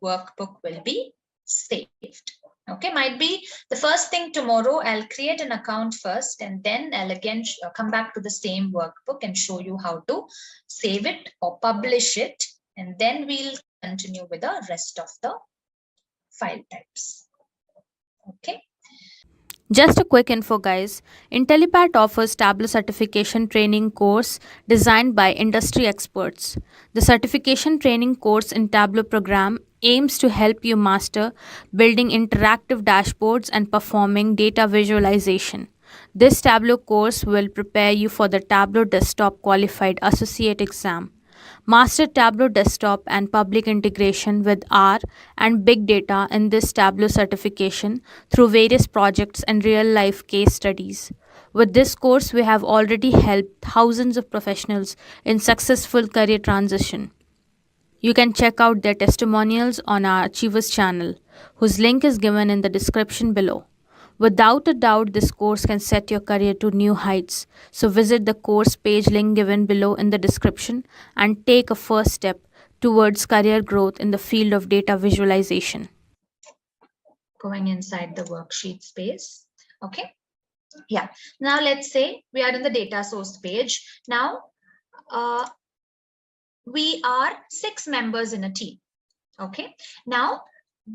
workbook will be saved. Okay, might be the first thing tomorrow. I'll create an account first, and then I'll again come back to the same workbook and show you how to save it or publish it, and then we'll continue with the rest of the file types. Okay. Just a quick info, guys. Intellipaat offers Tableau certification training course designed by industry experts. The certification training course in Tableau program aims to help you master building interactive dashboards and performing data visualization. This Tableau course will prepare you for the Tableau Desktop Qualified Associate exam. Master Tableau desktop and public integration with R and big data in this Tableau certification through various projects and real life case studies. With this course, we have already helped thousands of professionals in successful career transition. You can check out their testimonials on our Achievers channel, whose link is given in the description below. Without a doubt, this course can set your career to new heights. So visit the course page link given below in the description and take a first step towards career growth in the field of data visualization. Going inside the worksheet space. Okay. Yeah. Now let's say we are in the data source page. Now we are 6 members in a team. Okay. Now,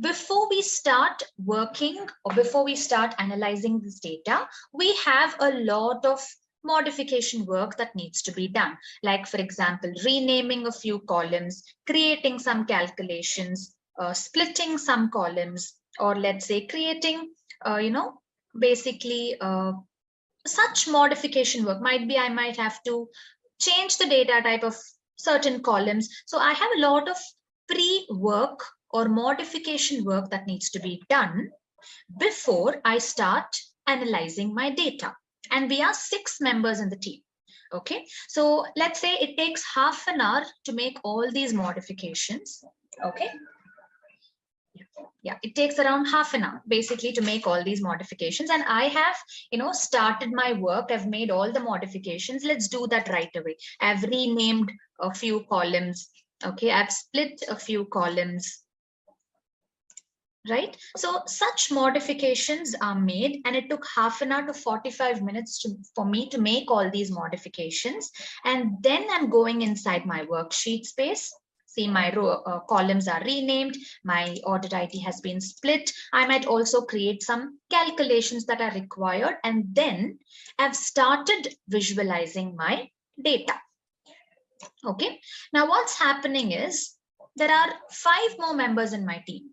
before we start working or before we start analyzing this data, we have a lot of modification work that needs to be done. Like, for example, renaming a few columns, creating some calculations, splitting some columns, or let's say creating, basically such modification work. Might be I might have to change the data type of certain columns. So I have a lot of pre-work or modification work that needs to be done before I start analyzing my data. And we are 6 members in the team. Okay, so let's say it takes half an hour to make all these modifications. Okay. Yeah, it takes around half an hour basically to make all these modifications. And I have, started my work. I've made all the modifications. Let's do that right away. I've renamed a few columns. Okay, I've split a few columns. Right? So such modifications are made, and it took half an hour to 45 minutes for me to make all these modifications. And then I'm going inside my worksheet space. See, my columns are renamed. My audit ID has been split. I might also create some calculations that are required. And then I've started visualizing my data. Okay. Now what's happening is there are 5 more members in my team.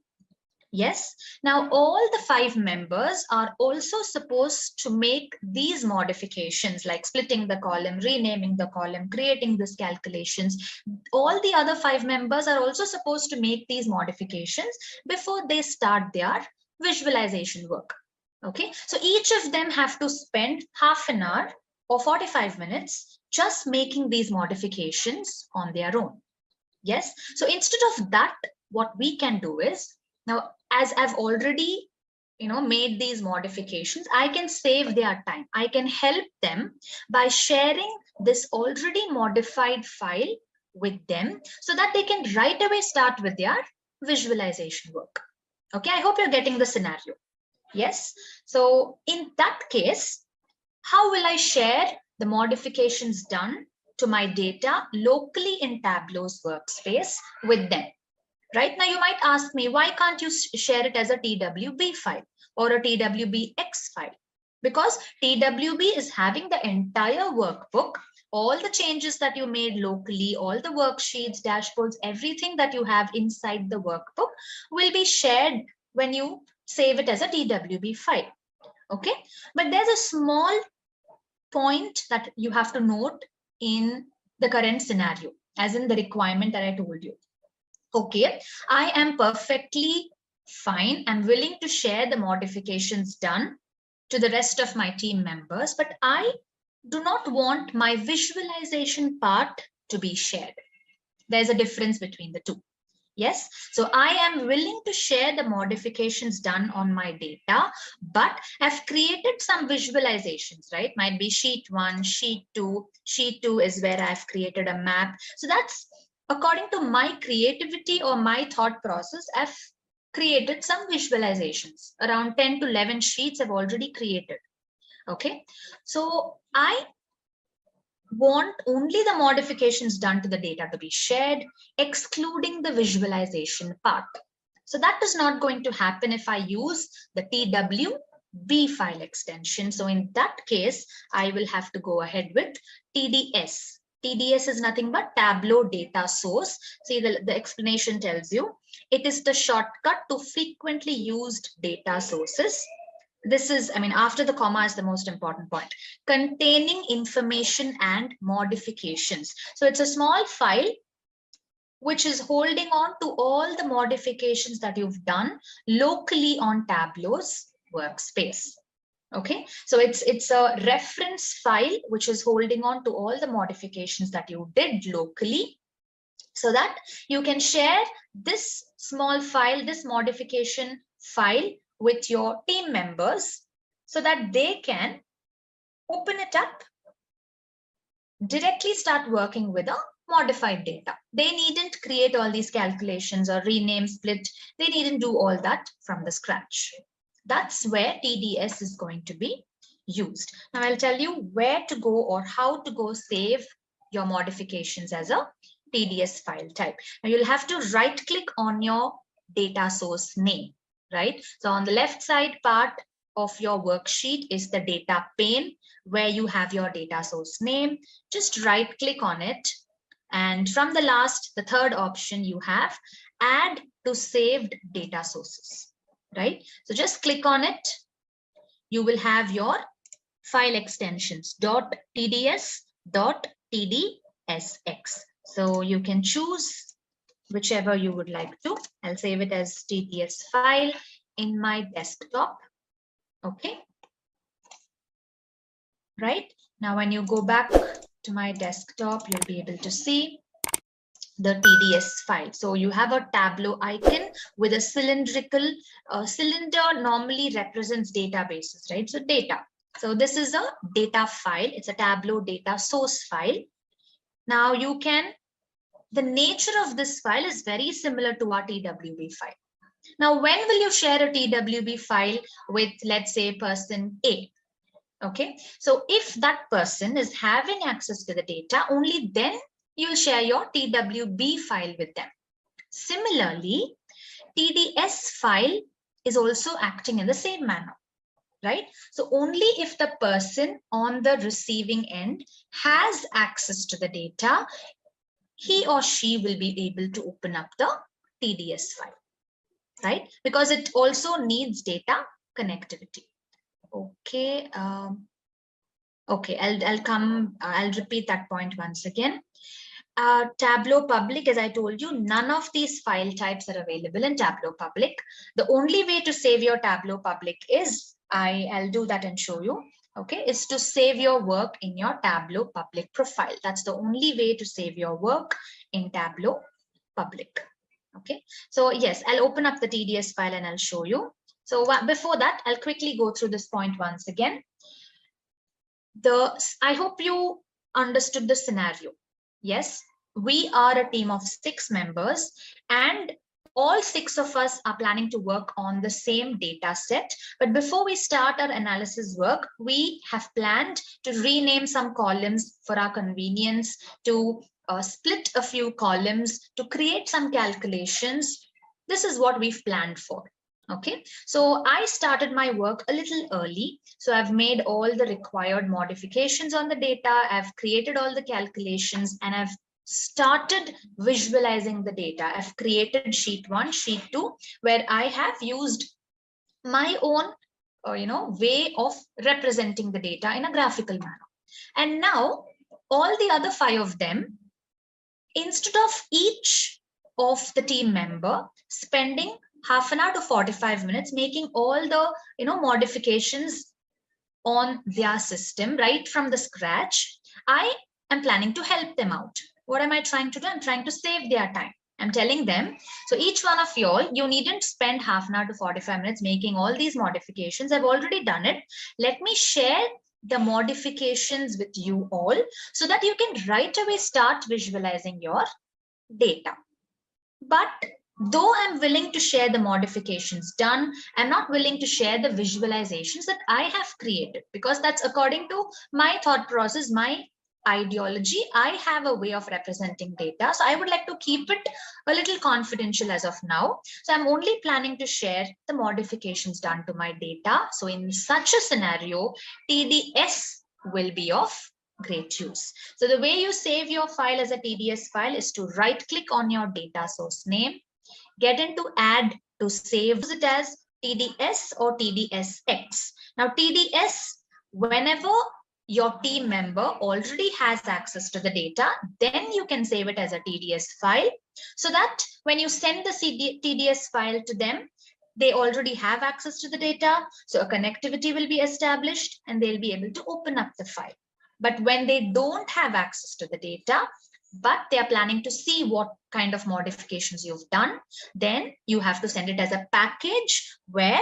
Yes. Now, all the 5 members are also supposed to make these modifications, like splitting the column, renaming the column, creating these calculations. All the other 5 members are also supposed to make these modifications before they start their visualization work. Okay. So each of them have to spend half an hour or 45 minutes just making these modifications on their own. Yes. So instead of that, what we can do is, now, as I've already, made these modifications, I can save their time. I can help them by sharing this already modified file with them so that they can right away start with their visualization work. Okay, I hope you're getting the scenario. Yes. So in that case, how will I share the modifications done to my data locally in Tableau's workspace with them? Right now, you might ask me, why can't you share it as a TWB file or a TWBX file? Because TWB is having the entire workbook, all the changes that you made locally, all the worksheets, dashboards, everything that you have inside the workbook will be shared when you save it as a TWB file. Okay, but there's a small point that you have to note in the current scenario, as in the requirement that I told you. Okay, I am perfectly fine and willing to share the modifications done to the rest of my team members, but I do not want my visualization part to be shared. There's a difference between the two. Yes, so I am willing to share the modifications done on my data, but I've created some visualizations, right? Might be sheet 1, sheet 2. Sheet 2 is where I've created a map. So that's according to my creativity or my thought process. I've created some visualizations. Around 10 to 11 sheets I've already created. Okay, so I want only the modifications done to the data to be shared, excluding the visualization part. So that is not going to happen if I use the TWB file extension. So in that case, I will have to go ahead with TDS. TDS is nothing but Tableau Data Source. See, the explanation tells you it is the shortcut to frequently used data sources. This is, after the comma is the most important point, containing information and modifications. So it's a small file which is holding on to all the modifications that you've done locally on Tableau's workspace. Okay, so it's a reference file which is holding on to all the modifications that you did locally, so that you can share this small file, this modification file, with your team members so that they can open it up, directly start working with a modified data. They needn't create all these calculations or rename, split. They needn't do all that from the scratch. That's where TDS is going to be used. Now I'll tell you where to go or how to go save your modifications as a TDS file type. Now you'll have to right click on your data source name, right? So on the left side part of your worksheet is the data pane where you have your data source name. Just right click on it. And from the third option, you have add to saved data sources, right? So just click on it. You will have your file extensions .tds, .tdsx. So you can choose whichever you would like to. I'll save it as TDS file in my desktop. Okay. Right now, when you go back to my desktop, you'll be able to see the TDS file. So you have a Tableau icon with a cylindrical cylinder normally represents databases, right? So data. So this is a data file. It's a Tableau data source file. Now the nature of this file is very similar to our TWB file. Now, when will you share a TWB file with, let's say, person A? Okay, so if that person is having access to the data, only then you'll share your TWB file with them. Similarly, TDS file is also acting in the same manner, right? So only if the person on the receiving end has access to the data, he or she will be able to open up the TDS file, right? Because it also needs data connectivity. Okay. Okay, I'll repeat that point once again. Tableau Public, as I told you, none of these file types are available in Tableau Public. The only way to save your Tableau Public is, I'll do that and show you, okay, is to save your work in your Tableau Public profile. That's the only way to save your work in Tableau Public. Okay, so yes, I'll open up the TDS file and I'll show you. So before that, I'll quickly go through this point once again. I hope you understood the scenario. Yes, we are a team of 6 members and all 6 of us are planning to work on the same data set. But before we start our analysis work, we have planned to rename some columns for our convenience, to split a few columns, to create some calculations. This is what we've planned for. Okay, so I started my work a little early. So I've made all the required modifications on the data. I've created all the calculations and I've started visualizing the data. I've created sheet 1, sheet 2, where I have used my own way of representing the data in a graphical manner. And now all the other 5 of them, instead of each of the team member spending half an hour to 45 minutes making all the modifications on their system right from the scratch, I am planning to help them out. What am I trying to do? I'm trying to save their time. I'm telling them, so each one of y'all, you needn't spend half an hour to 45 minutes making all these modifications. I've already done it. Let me share the modifications with you all so that you can right away start visualizing your data. But though I'm willing to share the modifications done, I'm not willing to share the visualizations that I have created, because that's according to my thought process, my ideology. I have a way of representing data. So I would like to keep it a little confidential as of now. So I'm only planning to share the modifications done to my data. So in such a scenario, TDS will be of great use. So the way you save your file as a TDS file is to right click on your data source name, get into add to save it as TDS or TDSX. Now TDS, whenever your team member already has access to the data, then you can save it as a TDS file, so that when you send the TDS file to them, they already have access to the data. So a connectivity will be established and they'll be able to open up the file. But when they don't have access to the data, but they are planning to see what kind of modifications you've done, then you have to send it as a package where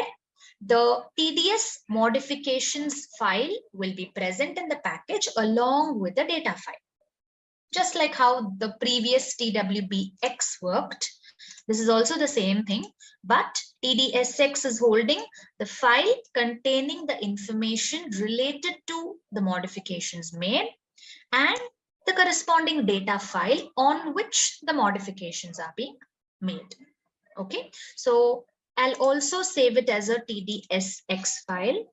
the TDS modifications file will be present in the package along with the data file. Just like how the previous TWBX worked, this is also the same thing, but TDSX is holding the file containing the information related to the modifications made and the corresponding data file on which the modifications are being made. Okay, so I'll also save it as a TDSX file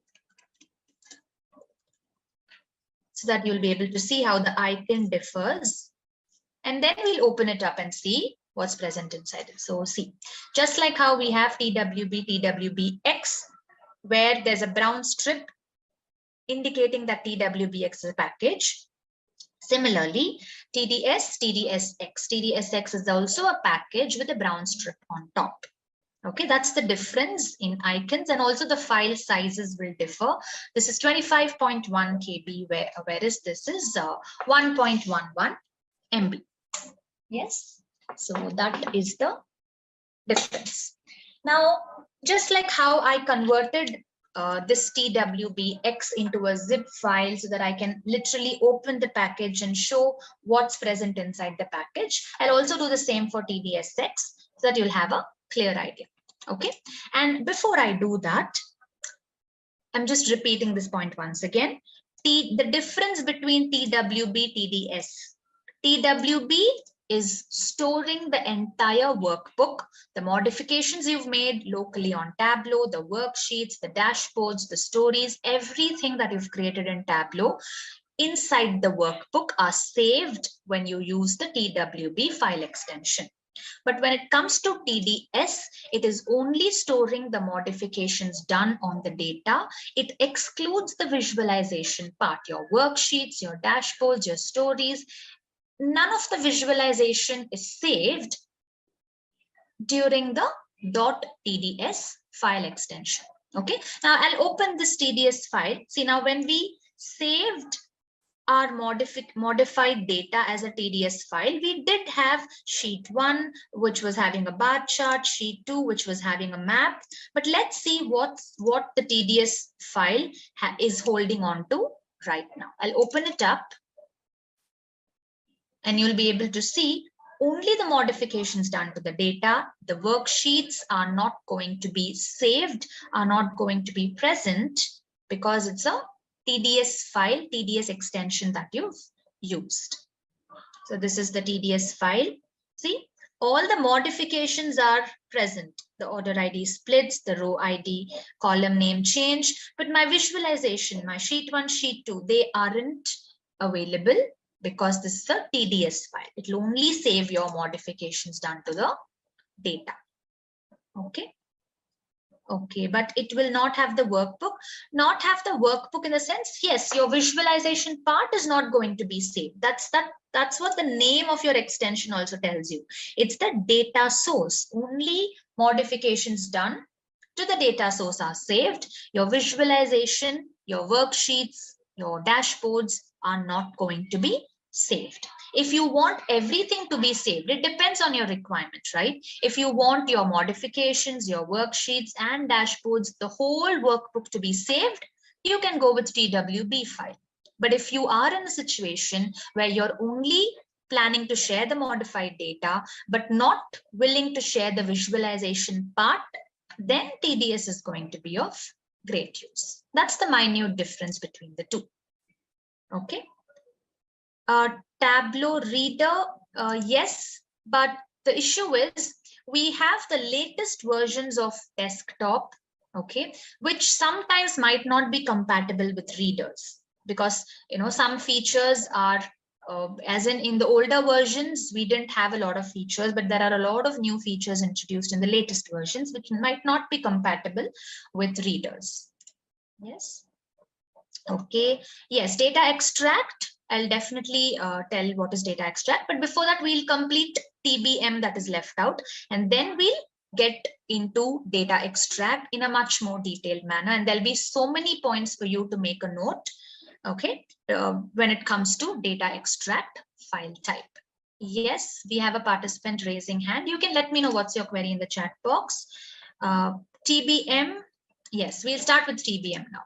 so that you'll be able to see how the icon differs. And then we'll open it up and see what's present inside it. So see, just like how we have TWBX, where there's a brown strip indicating that TWBX is a package. Similarly, TDSX is also a package with a brown strip on top. Okay, that's the difference in icons, and also the file sizes will differ. This is 25.1 KB, whereas this is 1.11 MB. Yes, so that is the difference. Now, just like how I converted this TWBX into a zip file so that I can literally open the package and show what's present inside the package, I'll also do the same for TDSX so that you'll have a clear idea. Okay, and before I do that, I'm just repeating this point once again. The difference between TWB, TDS. TWB is storing the entire workbook, the modifications you've made locally on Tableau, the worksheets, the dashboards, the stories, everything that you've created in Tableau inside the workbook are saved when you use the TWB file extension. But when it comes to TDS, it is only storing the modifications done on the data. It excludes the visualization part, your worksheets, your dashboards, your stories. None of the visualization is saved during the .tds file extension. Okay, now I'll open this TDS file. See, now when we saved our modified data as a TDS file, we did have sheet 1, which was having a bar chart, sheet 2, which was having a map. But let's see what the TDS file is holding on to right now. I'll open it up and you'll be able to see only the modifications done to the data. The worksheets are not going to be saved, are not going to be present because it's a TDS file, TDS extension that you've used. So this is the TDS file. See, all the modifications are present. The order ID splits, the row ID, column name change, but my visualization, my sheet 1, sheet 2, they aren't available because this is a TDS file. It will only save your modifications done to the data. Okay. Okay, but it will not have the workbook. Not have the workbook in the sense, yes, your visualization part is not going to be saved. That's what the name of your extension also tells you. It's the data source. Only modifications done to the data source are saved. Your visualization, your worksheets, your dashboards are not going to be saved. If you want everything to be saved, it depends on your requirement, right? If you want your modifications, your worksheets and dashboards, the whole workbook to be saved, you can go with TWB file. But if you are in a situation where you're only planning to share the modified data, but not willing to share the visualization part, then TDS is going to be of great use. That's the minute difference between the two. Okay. Tableau reader, yes, but the issue is we have the latest versions of desktop, okay, which sometimes might not be compatible with readers because, you know, some features are, as in the older versions, we didn't have a lot of features, but there are a lot of new features introduced in the latest versions, which might not be compatible with readers. Yes. Okay, yes, data extract. I'll definitely tell what is data extract, but before that, we'll complete TBM that is left out, and then we'll get into data extract in a much more detailed manner. And there'll be so many points for you to make a note, okay, when it comes to data extract file type. Yes, we have a participant raising hand. You can let me know what's your query in the chat box. TBM, yes, we'll start with TBM now,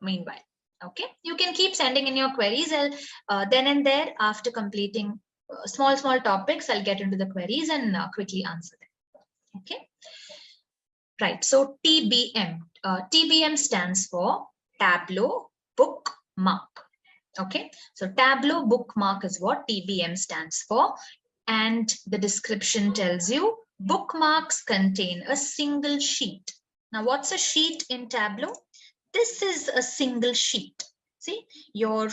meanwhile. Okay, you can keep sending in your queries. Then and there, after completing small topics, I'll get into the queries and quickly answer them. Okay, right. So TBM, TBM stands for Tableau Bookmark. Okay, so Tableau Bookmark is what TBM stands for, and the description tells you bookmarks contain a single sheet. Now, what's a sheet in Tableau? This is a single sheet. See, your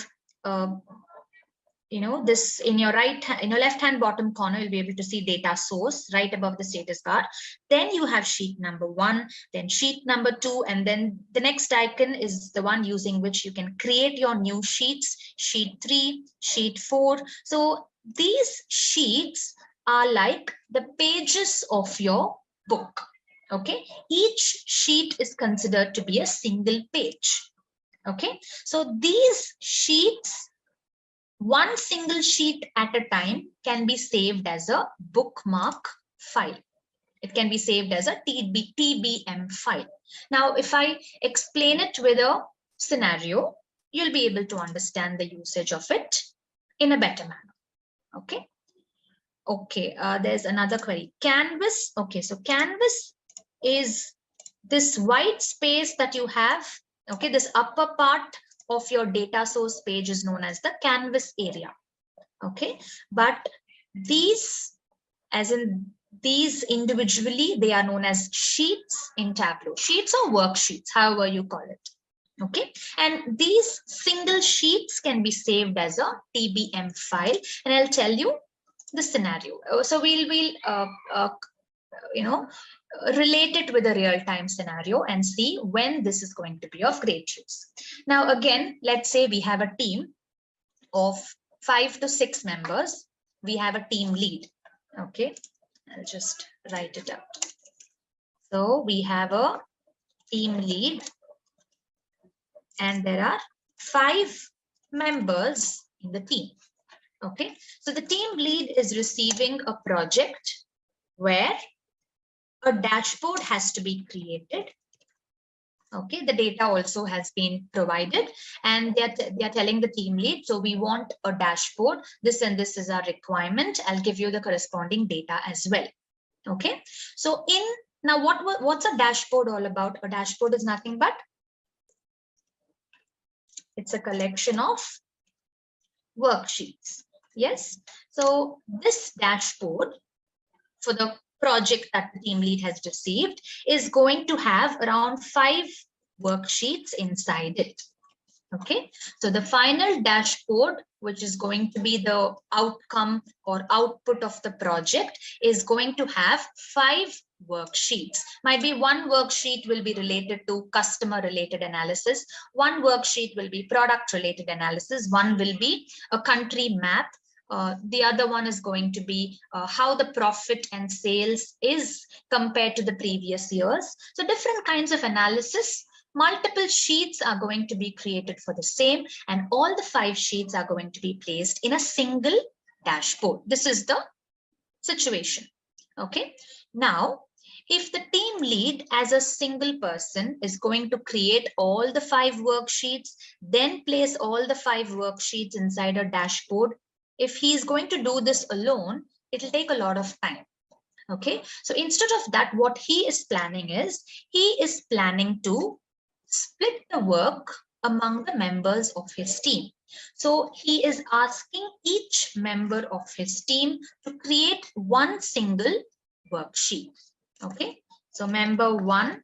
this in your left hand bottom corner, you'll be able to see data source right above the status bar. Then you have sheet number 1, then sheet number 2, and then the next icon is the one using which you can create your new sheets, sheet 3, sheet 4. So these sheets are like the pages of your book. Okay, each sheet is considered to be a single page. Okay, so these sheets, one single sheet at a time, can be saved as a bookmark file. It can be saved as a TBM file. Now, if I explain it with a scenario, you'll be able to understand the usage of it in a better manner. Okay. Okay, there's another query. Canvas. Okay, so canvas is this white space that you have. Okay, this upper part of your data source page is known as the canvas area. Okay, but these, as in these individually, they are known as sheets in Tableau. Sheets or worksheets, however you call it. Okay, and these single sheets can be saved as a TBM file, and I'll tell you the scenario. So we'll relate it with a real-time scenario and see when this is going to be of great use. Now, again, let's say we have a team of 5 to 6 members. We have a team lead. Okay, I'll just write it out. So we have a team lead, and there are 5 members in the team. Okay, so the team lead is receiving a project where a dashboard has to be created. Okay, the data also has been provided, and they're telling the team lead, so we want a dashboard. This and this is our requirement. I'll give you the corresponding data as well. Okay, so now what's a dashboard all about? A dashboard is nothing but it's a collection of worksheets. Yes, so this dashboard for the project that the team lead has received is going to have around 5 worksheets inside it. Okay, so the final dashboard, which is going to be the outcome or output of the project, is going to have 5 worksheets. Might be one worksheet will be related to customer related analysis, one worksheet will be product related analysis, one will be a country map, the other one is going to be how the profit and sales is compared to the previous years. So different kinds of analysis. Multiple sheets are going to be created for the same, and all the 5 sheets are going to be placed in a single dashboard. This is the situation. Okay. Now, if the team lead as a single person is going to create all the 5 worksheets, then place all the 5 worksheets inside a dashboard, if he is going to do this alone, it will take a lot of time. Okay. So instead of that, what he is planning to split the work among the members of his team. So he is asking each member of his team to create one single worksheet. Okay, so member 1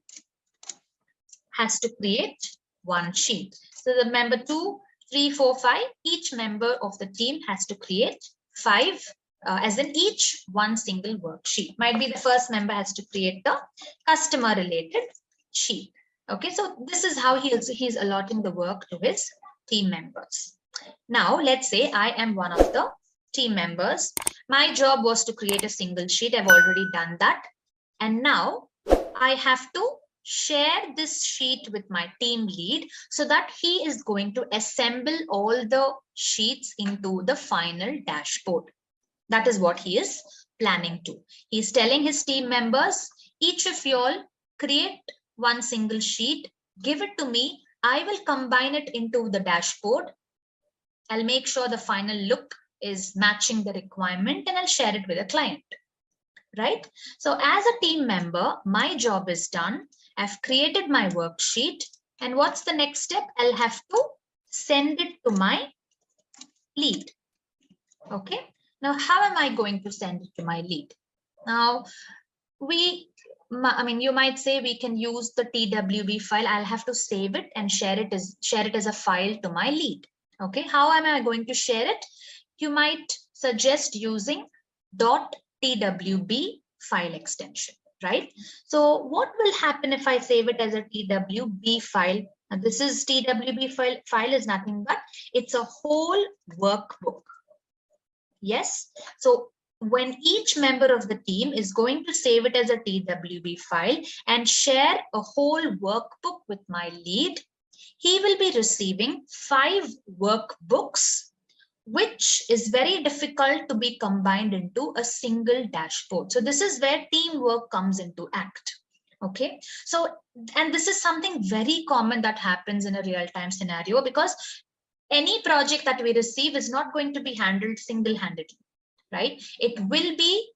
has to create one sheet. So the member 2, 3, 4, 5, each member of the team has to create 5, as in each one single worksheet. Might be the first member has to create the customer related sheet. Okay, so this is how he's allotting the work to his team members. Now, let's say I am one of the team members. My job was to create a single sheet. I've already done that. And now I have to share this sheet with my team lead so that he is going to assemble all the sheets into the final dashboard. That is what he is planning to. He's telling his team members, each of you all create one single sheet, give it to me. I will combine it into the dashboard. I'll make sure the final look is matching the requirement and I'll share it with a client, right? So as a team member, my job is done. I've created my worksheet. And what's the next step? I'll have to send it to my lead. Okay. Now, how am I going to send it to my lead? Now, you might say we can use the TWB file. I'll have to save it and share it as a file to my lead. Okay, how am I going to share it? You might suggest using .twb file extension, right? So what will happen if I save it as a TWB file? Now, this is TWB file is nothing but it's a whole workbook. Yes, so when each member of the team is going to save it as a TWB file and share a whole workbook with my lead, he will be receiving 5 workbooks, which is very difficult to be combined into a single dashboard. So this is where teamwork comes into act. Okay, so, and this is something very common that happens in a real-time scenario, because any project that we receive is not going to be handled single-handedly, right? It will be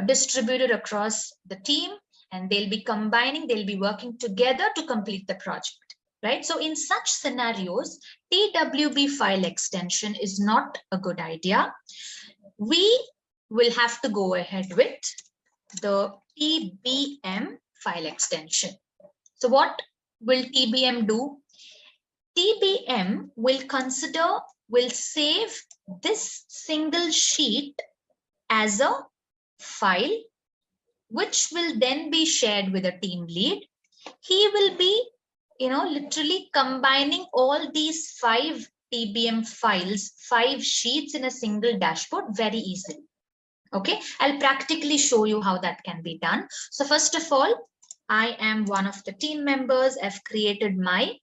distributed across the team and they'll be combining, they'll be working together to complete the project, right? So in such scenarios, TWB file extension is not a good idea. We will have to go ahead with the TBM file extension. So what will TBM do? TBM will save this single sheet as a file, which will then be shared with a team lead. He will be, literally combining all these 5 TBM files, 5 sheets in a single dashboard very easily. Okay, I'll practically show you how that can be done. So first of all, I am one of the team members. I've created my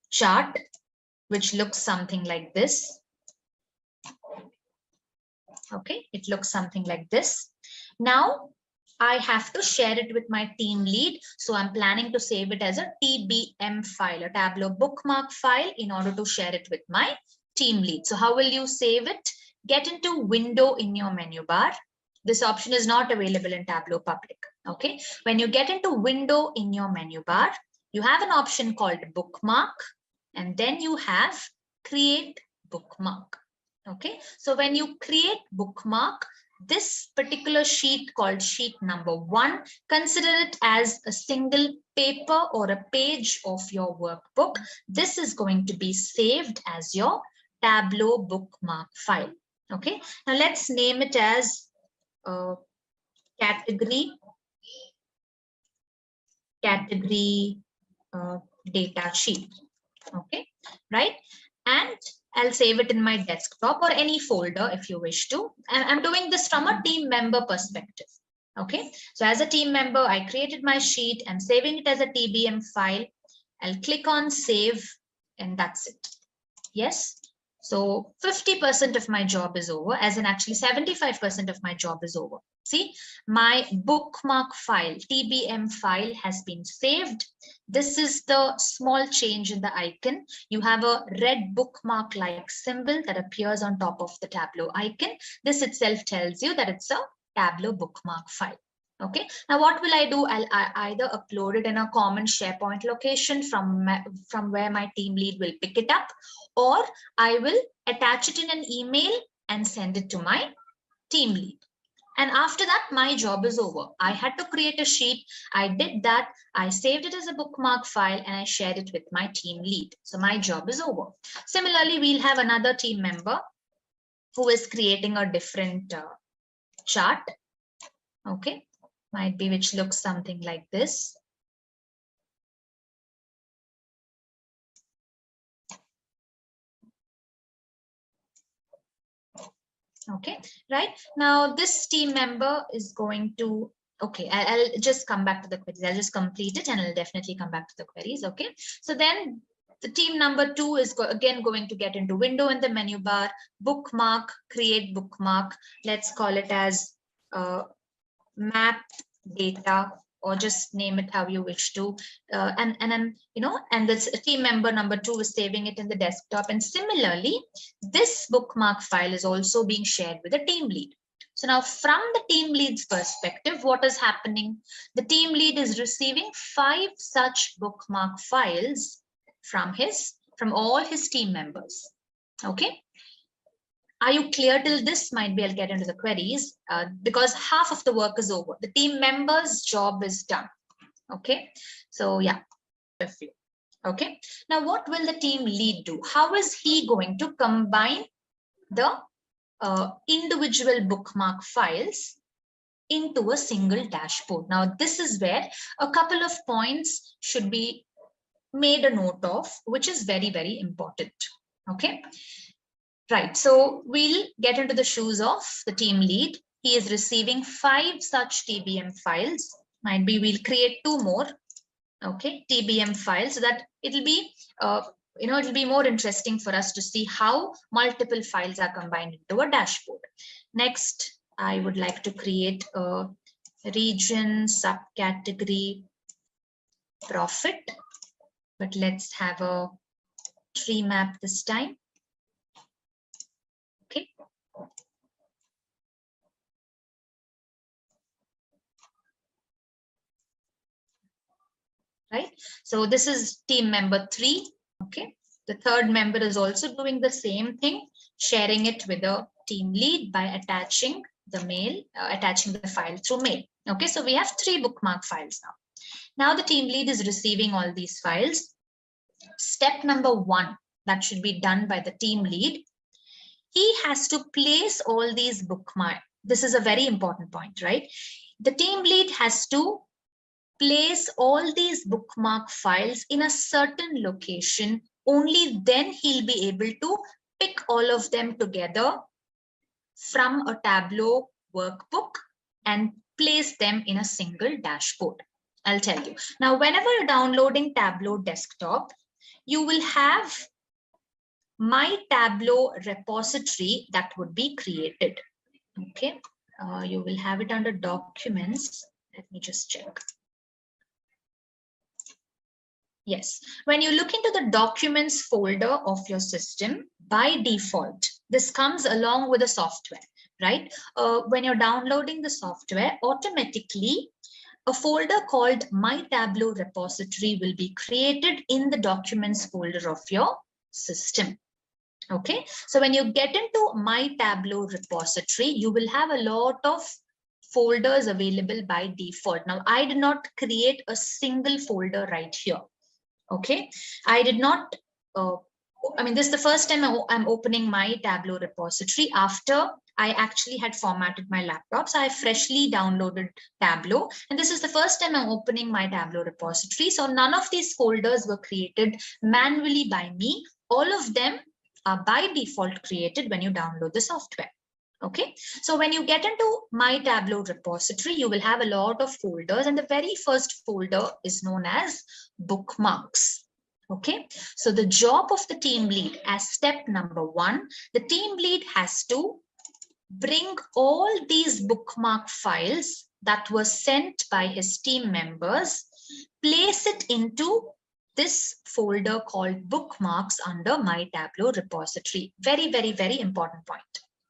chart, which looks something like this. Okay, it looks something like this. Now I have to share it with my team lead. So I'm planning to save it as a TBM file, a Tableau bookmark file, in order to share it with my team lead. So how will you save it? Get into window in your menu bar. This option is not available in Tableau Public. Okay, when you get into window in your menu bar, you have an option called bookmark, and then you have create bookmark. Okay, so when you create bookmark, this particular sheet called sheet number 1, consider it as a single paper or a page of your workbook. This is going to be saved as your Tableau bookmark file. Okay, now let's name it as category data sheet. Okay, right? And I'll save it in my desktop or any folder if you wish to. And I'm doing this from a team member perspective. Okay, so as a team member, I created my sheet. I'm saving it as a TBM file. I'll click on save and that's it. Yes. So 50% of my job is over, as in actually 75% of my job is over. See, my bookmark file, TBM file, has been saved. This is the small change in the icon. You have a red bookmark like symbol that appears on top of the Tableau icon. This itself tells you that it's a Tableau bookmark file. Okay, now what will I do? I'll either upload it in a common SharePoint location from where my team lead will pick it up, or I will attach it in an email and send it to my team lead. And after that, my job is over. I had to create a sheet. I did that. I saved it as a bookmark file and I shared it with my team lead. So my job is over. Similarly, we'll have another team member who is creating a different chart. Okay, might be which looks something like this. Okay, right now this team member is going to, okay, I'll just come back to the queries. I'll just complete it and I'll definitely come back to the queries. Okay, so then the team number 2 is again going to get into window in the menu bar, bookmark, create bookmark. Let's call it as map data, or just name it how you wish to. And then, and this team member number 2 is saving it in the desktop. And similarly, this bookmark file is also being shared with the team lead. So now from the team lead's perspective, what is happening? The team lead is receiving 5 such bookmark files from all his team members. Okay. Are you clear till this? Might be I'll get into the queries because half of the work is over. The team member's job is done. Okay, so yeah. Okay, now what will the team lead do? How is he going to combine the individual bookmark files into a single dashboard? Now this is where a couple of points should be made a note of, which is very, very important. Okay. Right, so we'll get into the shoes of the team lead. He is receiving 5 such TBM files. Might be we'll create 2 more, okay, TBM files, so that it'll be, it'll be more interesting for us to see how multiple files are combined into a dashboard. Next, I would like to create a region subcategory profit, but let's have a tree map this time. Okay. Right. So this is team member 3. Okay. The third member is also doing the same thing, sharing it with the team lead by attaching the mail, attaching the file through mail. Okay. So we have 3 bookmark files now. Now the team lead is receiving all these files. Step number 1 that should be done by the team lead. He has to place all these bookmarks. This is a very important point, right? The team lead has to place all these bookmark files in a certain location. Only then he'll be able to pick all of them together from a Tableau workbook and place them in a single dashboard. I'll tell you. Now, whenever you're downloading Tableau desktop, you will have my Tableau repository that would be created. Okay, you will have it under documents. Let me just check. Yes, when you look into the documents folder of your system, by default, this comes along with the software, right? When you're downloading the software, automatically a folder called My Tableau repository will be created in the documents folder of your system. Okay, so when you get into My Tableau repository, you will have a lot of folders available by default. Now, I did not create a single folder right here. Okay, I did not, I mean, this is the first time I'm opening my Tableau repository after I actually had formatted my laptop. So I freshly downloaded Tableau, and this is the first time I'm opening my Tableau repository. So none of these folders were created manually by me. All of them are by default created when you download the software. Okay, so when you get into My Tableau repository, you will have a lot of folders, and the very first folder is known as bookmarks. Okay, so the job of the team lead as step number 1, the team lead has to bring all these bookmark files that were sent by his team members, place it into this folder called bookmarks under My Tableau repository. Very, very, very important point.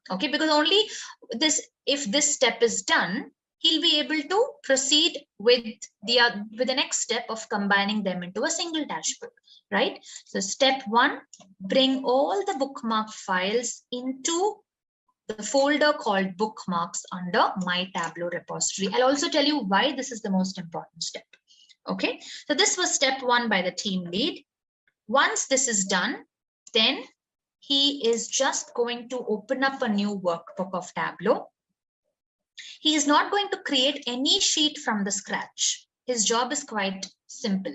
Okay, because only this, if this step is done, he'll be able to proceed with the next step of combining them into a single dashboard, right? So step 1, bring all the bookmark files into the folder called bookmarks under My Tableau repository. I'll also tell you why this is the most important step. Okay, so this was step 1 by the team lead. Once this is done, then he is just going to open up a new workbook of Tableau. He is not going to create any sheet from the scratch. His job is quite simple,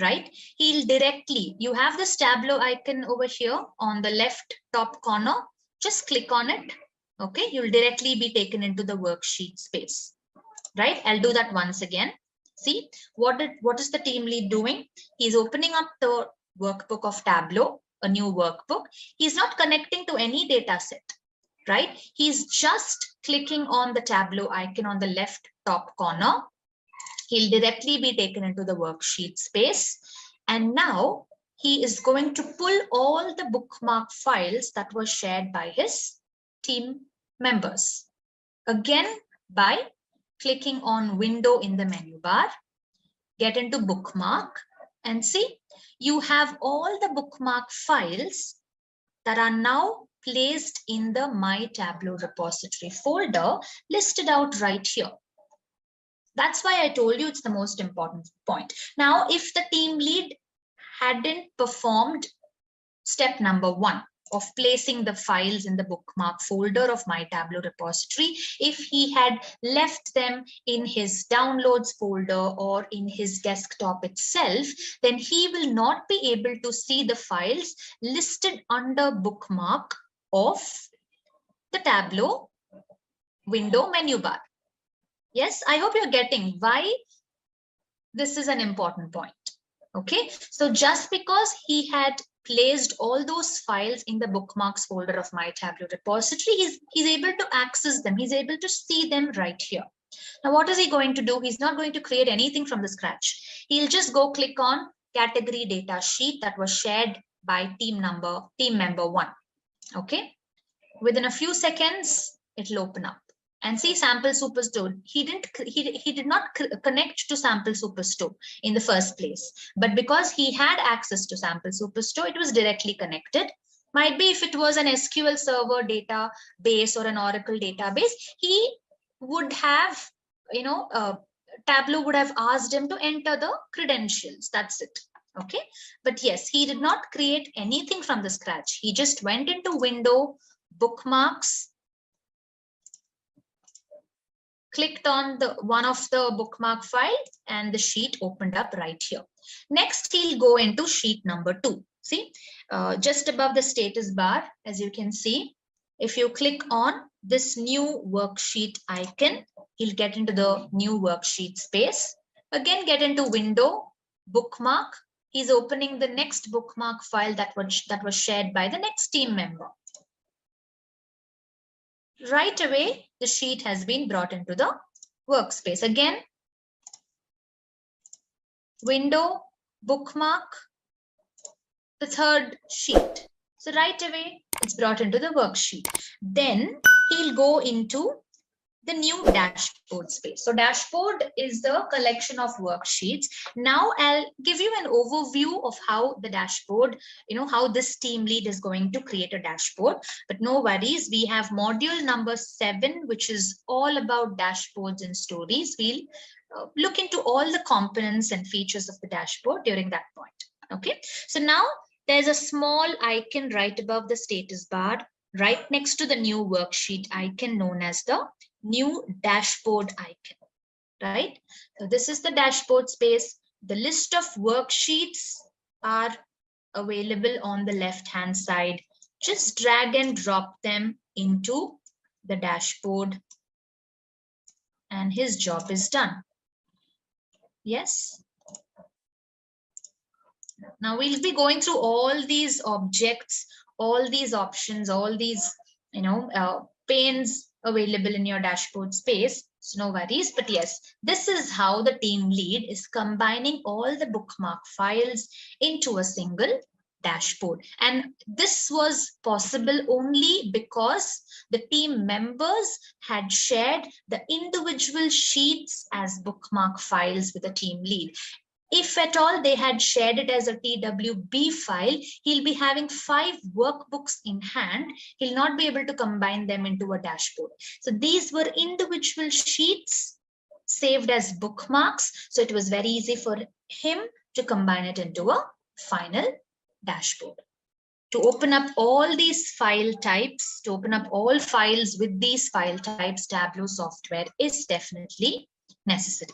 right? He'll directly, you have this Tableau icon over here on the left top corner. Just click on it Okay, you'll directly be taken into the worksheet space, right? I'll do that once again. See, what is the team lead doing? He's opening up the workbook of Tableau, a new workbook. He's not connecting to any data set, right? He's just clicking on the Tableau icon on the left top corner. He'll directly be taken into the worksheet space. And now he is going to pull all the bookmark files that were shared by his team members. Again, by clicking on window in the menu bar, get into bookmark, and see, you have all the bookmark files that are now placed in the My Tableau repository folder listed out right here. That's why I told you it's the most important point. Now, if the team lead hadn't performed step number 1 of placing the files in the bookmark folder of My Tableau repository, if he had left them in his downloads folder or in his desktop itself, then he will not be able to see the files listed under bookmark of the Tableau window menu bar. Yes, I hope you're getting why this is an important point. Okay, so just because he had placed all those files in the bookmarks folder of My Tableau repository, he's able to access them. He's able to see them right here. Now, what is he going to do? He's not going to create anything from the scratch. He'll just go click on category data sheet that was shared by team member 1. Okay, within a few seconds, it'll open up. And see sample superstore. He did not connect to sample superstore in the first place, but because he had access to sample superstore, it was directly connected. Might be if it was an SQL server database or an Oracle database, he would have, Tableau would have asked him to enter the credentials. That's it. Okay, but yes, he did not create anything from the scratch. He just went into window, bookmarks, clicked on the one of the bookmark file, and the sheet opened up right here. Next, he'll go into sheet number 2. See, just above the status bar, as you can see, if you click on this new worksheet icon, he'll get into the new worksheet space. Again, get into window, bookmark. He's opening the next bookmark file that was shared by the next team member. Right away, the sheet has been brought into the workspace. Again, window, bookmark, the third sheet. So right away, it's brought into the worksheet. Then he'll go into the new dashboard space. So dashboard is the collection of worksheets. Now I'll give you an overview of how the dashboard, how this team lead is going to create a dashboard. But no worries, we have module number 7, which is all about dashboards and stories. We'll look into all the components and features of the dashboard during that point. Okay, so now there's a small icon right above the status bar, right next to the new worksheet icon known as the new dashboard icon, right? So this is the dashboard space. The list of worksheets are available on the left-hand side. Just drag and drop them into the dashboard and his job is done. Yes. Now we'll be going through all these objects, all these options, all these, panes available in your dashboard space. So no worries, but yes, this is how the team lead is combining all the bookmark files into a single dashboard. And this was possible only because the team members had shared the individual sheets as bookmark files with the team lead. If at all they had shared it as a TWB file, he'll be having 5 workbooks in hand. He'll not be able to combine them into a dashboard. So these were individual sheets saved as bookmarks. So it was very easy for him to combine it into a final dashboard. To open up all these file types, to open up all files with these file types, Tableau software is definitely necessary.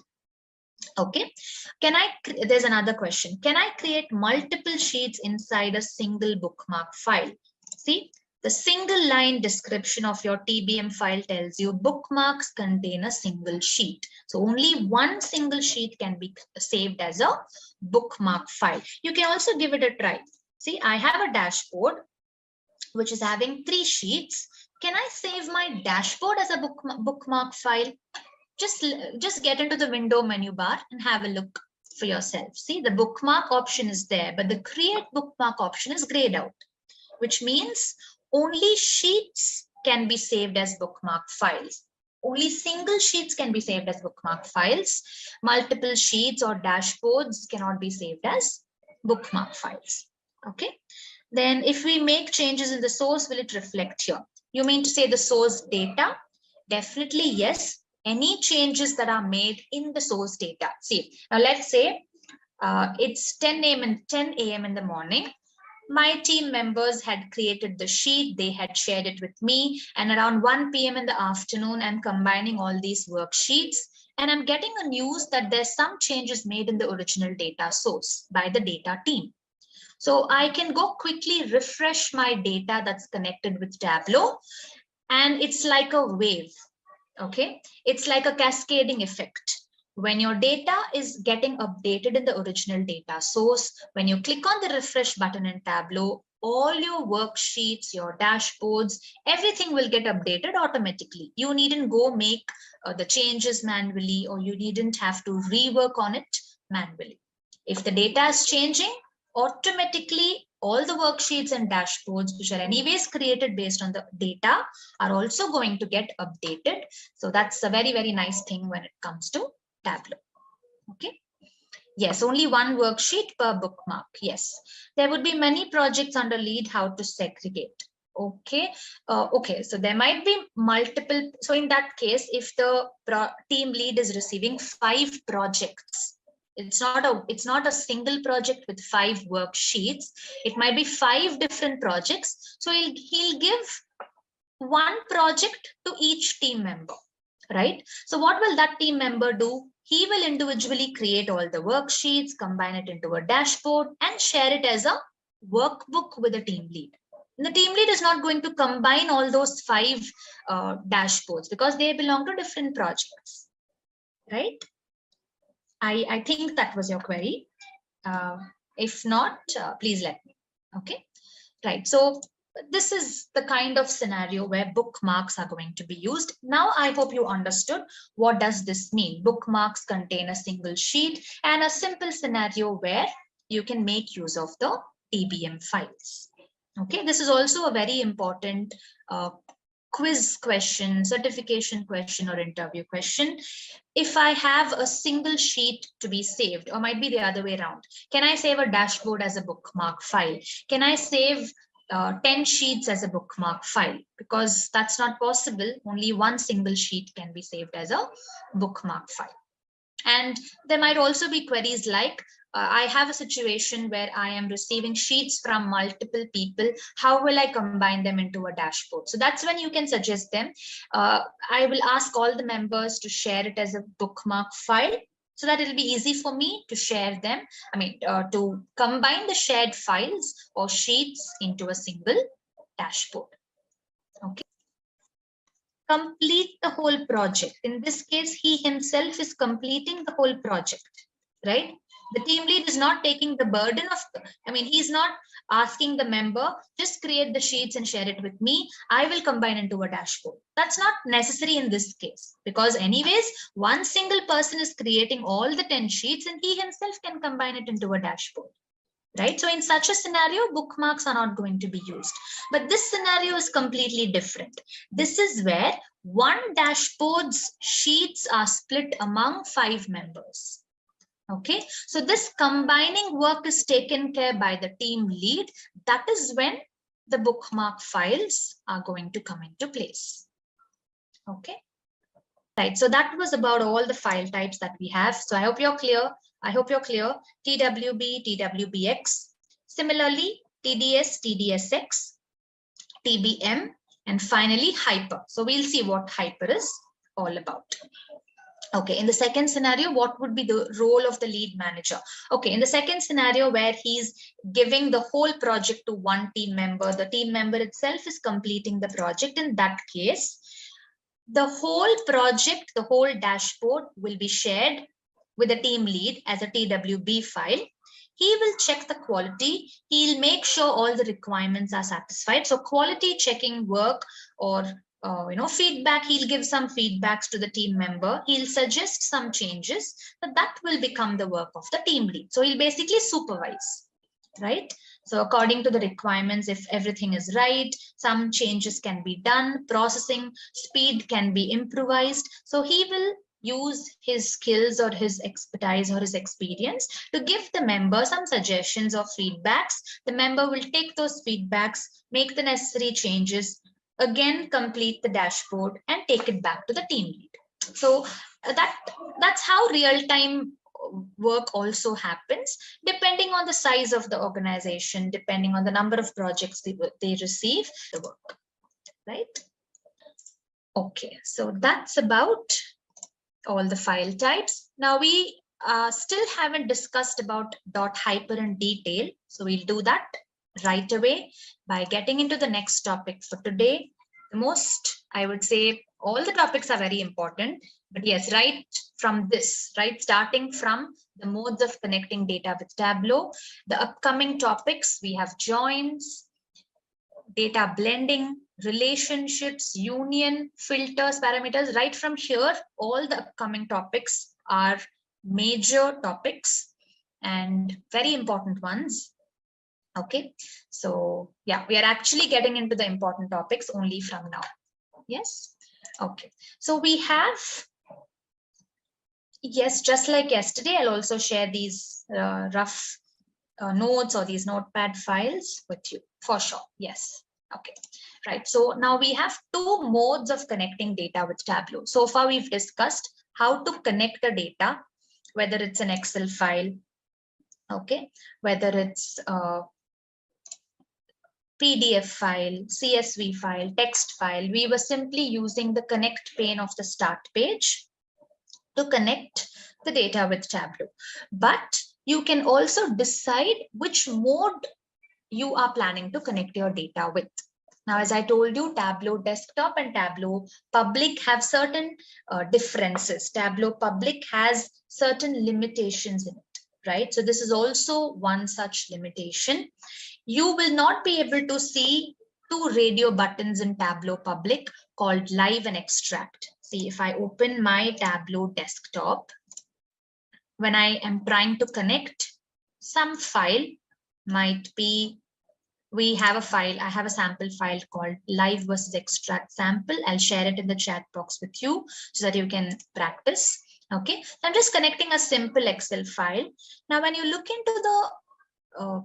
Okay, there's another question. Can I create multiple sheets inside a single bookmark file? See, The single line description of your TBM file tells you bookmarks contain a single sheet. So only one single sheet can be saved as a bookmark file. You can also give it a try. See, I have a dashboard which is having 3 sheets. Can I save my dashboard as a bookmark file? Just get into the window menu bar and have a look for yourself. See, the bookmark option is there, but the create bookmark option is grayed out, which means only sheets can be saved as bookmark files. Only single sheets can be saved as bookmark files. Multiple sheets or dashboards cannot be saved as bookmark files. Okay. Then if we make changes in the source, will it reflect here? You mean to say the source data? Definitely yes. Any changes that are made in the source data. See, now let's say it's 10 a.m. in the morning. My team members had created the sheet, they had shared it with me, and around 1 p.m. in the afternoon, I'm combining all these worksheets, and I'm getting a news that there's some changes made in the original data source by the data team. So I can go quickly refresh my data that's connected with Tableau, and it's like a wave, okay? It's like a cascading effect. When your data is getting updated in the original data source, when you click on the refresh button in Tableau, all your worksheets, your dashboards, everything will get updated automatically. You needn't go make the changes manually, or you needn't have to rework on it manually. If the data is changing, automatically all the worksheets and dashboards, which are anyways created based on the data, are also going to get updated. So that's a very, very nice thing when it comes to Tableau. Okay. Yes, only one worksheet per bookmark. Yes, there would be many projects under lead how to segregate. Okay. Okay, so there might be multiple. So in that case, if the team lead is receiving 5 projects, it's not a single project with 5 worksheets. It might be 5 different projects. So he'll give one project to each team member, right? So what will that team member do? He will individually create all the worksheets, combine it into a dashboard, and share it as a workbook with the team lead. And the team lead is not going to combine all those 5 dashboards because they belong to different projects, right? I think that was your query. If not, please let me. Okay, right. So this is the kind of scenario where bookmarks are going to be used. Now, I hope you understood what does this mean. Bookmarks contain a single sheet and a simple scenario where you can make use of the TBM files. Okay, this is also a very important quiz question, certification question, or interview question. If I have a single sheet to be saved, or might be the other way around, can I save a dashboard as a bookmark file? Can I save 10 sheets as a bookmark file? Because that's not possible. Only one single sheet can be saved as a bookmark file. And there might also be queries like, I have a situation where I am receiving sheets from multiple people. How will I combine them into a dashboard? So that's when you can suggest them. I will ask all the members to share it as a bookmark file so that it'll be easy for me to share them. I mean, to combine the shared files or sheets into a single dashboard. Okay. Complete the whole project. In this case, he himself is completing the whole project, right? The team lead is not taking the burden of, he's not asking the member, just create the sheets and share it with me. I will combine into a dashboard. That's not necessary in this case because anyways, one single person is creating all the 10 sheets and he himself can combine it into a dashboard. Right? So in such a scenario, bookmarks are not going to be used. But this scenario is completely different. This is where one dashboard's sheets are split among 5 members. Okay, so this combining work is taken care by the team lead. That is when the bookmark files are going to come into place. Okay, right. So that was about all the file types that we have. So I hope you're clear. TWB, TWBX, similarly TDS, TDSX, TBM, and finally Hyper. So we'll see what Hyper is all about. Okay, in the second scenario, what would be the role of the lead manager? Okay, in the second scenario where he's giving the whole project to one team member, the team member itself is completing the project. In that case, the whole project, the whole dashboard will be shared with the team lead as a TWB file. He will check the quality. He'll make sure all the requirements are satisfied. So quality checking work or feedback, he'll give some feedbacks to the team member. He'll suggest some changes, but that will become the work of the team lead. So he'll basically supervise, right? So according to the requirements, if everything is right, some changes can be done, processing speed can be improvised. So he will use his skills or his expertise or his experience to give the member some suggestions or feedbacks. The member will take those feedbacks, make the necessary changes, again complete the dashboard and take it back to the team lead. So that's how real-time work also happens, depending on the size of the organization, depending on the number of projects they receive the work, right? Okay, so that's about all the file types. Now we still haven't discussed about .hyper in detail, so we'll do that right away by getting into the next topic for today. The most, I would say, all the topics are very important, but yes, right from this, right, starting from the modes of connecting data with Tableau, the upcoming topics, we have joins, data blending, relationships, union, filters, parameters. Right from here, all the upcoming topics are major topics and very important ones. Okay, so yeah, we are actually getting into the important topics only from now. Yes. Okay, so we have, yes, just like yesterday, I'll also share these rough notes or these notepad files with you for sure. Yes. Okay, right. So now we have two modes of connecting data with Tableau. So far we've discussed how to connect the data, whether it's an Excel file, okay, whether it's PDF file, CSV file, text file. We were simply using the connect pane of the start page to connect the data with Tableau. But you can also decide which mode you are planning to connect your data with. Now, as I told you, Tableau Desktop and Tableau Public have certain differences. Tableau Public has certain limitations in it, right? So this is also one such limitation. You will not be able to see two radio buttons in Tableau Public called Live and Extract. See, if I open my Tableau Desktop, when I am trying to connect some file, might be, we have a file, I have a sample file called Live versus Extract sample. I'll share it in the chat box with you so that you can practice. Okay, so I'm just connecting a simple Excel file. Now, when you look into the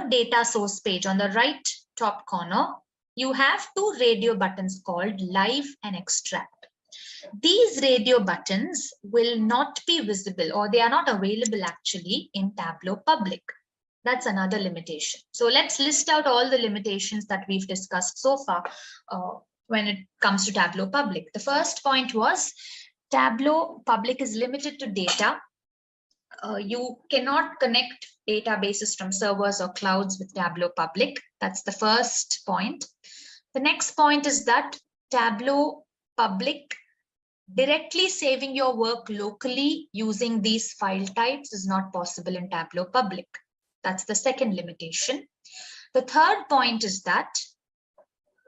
data source page on the right top corner, you have two radio buttons called Live and Extract. These radio buttons will not be visible, or they are not available actually in Tableau Public. That's another limitation. So let's list out all the limitations that we've discussed so far when it comes to Tableau Public. The first point was Tableau Public is limited to data. You cannot connect databases from servers or clouds with Tableau Public. That's the first point. The next point is that Tableau Public directly saving your work locally using these file types is not possible in Tableau Public. That's the second limitation. The third point is that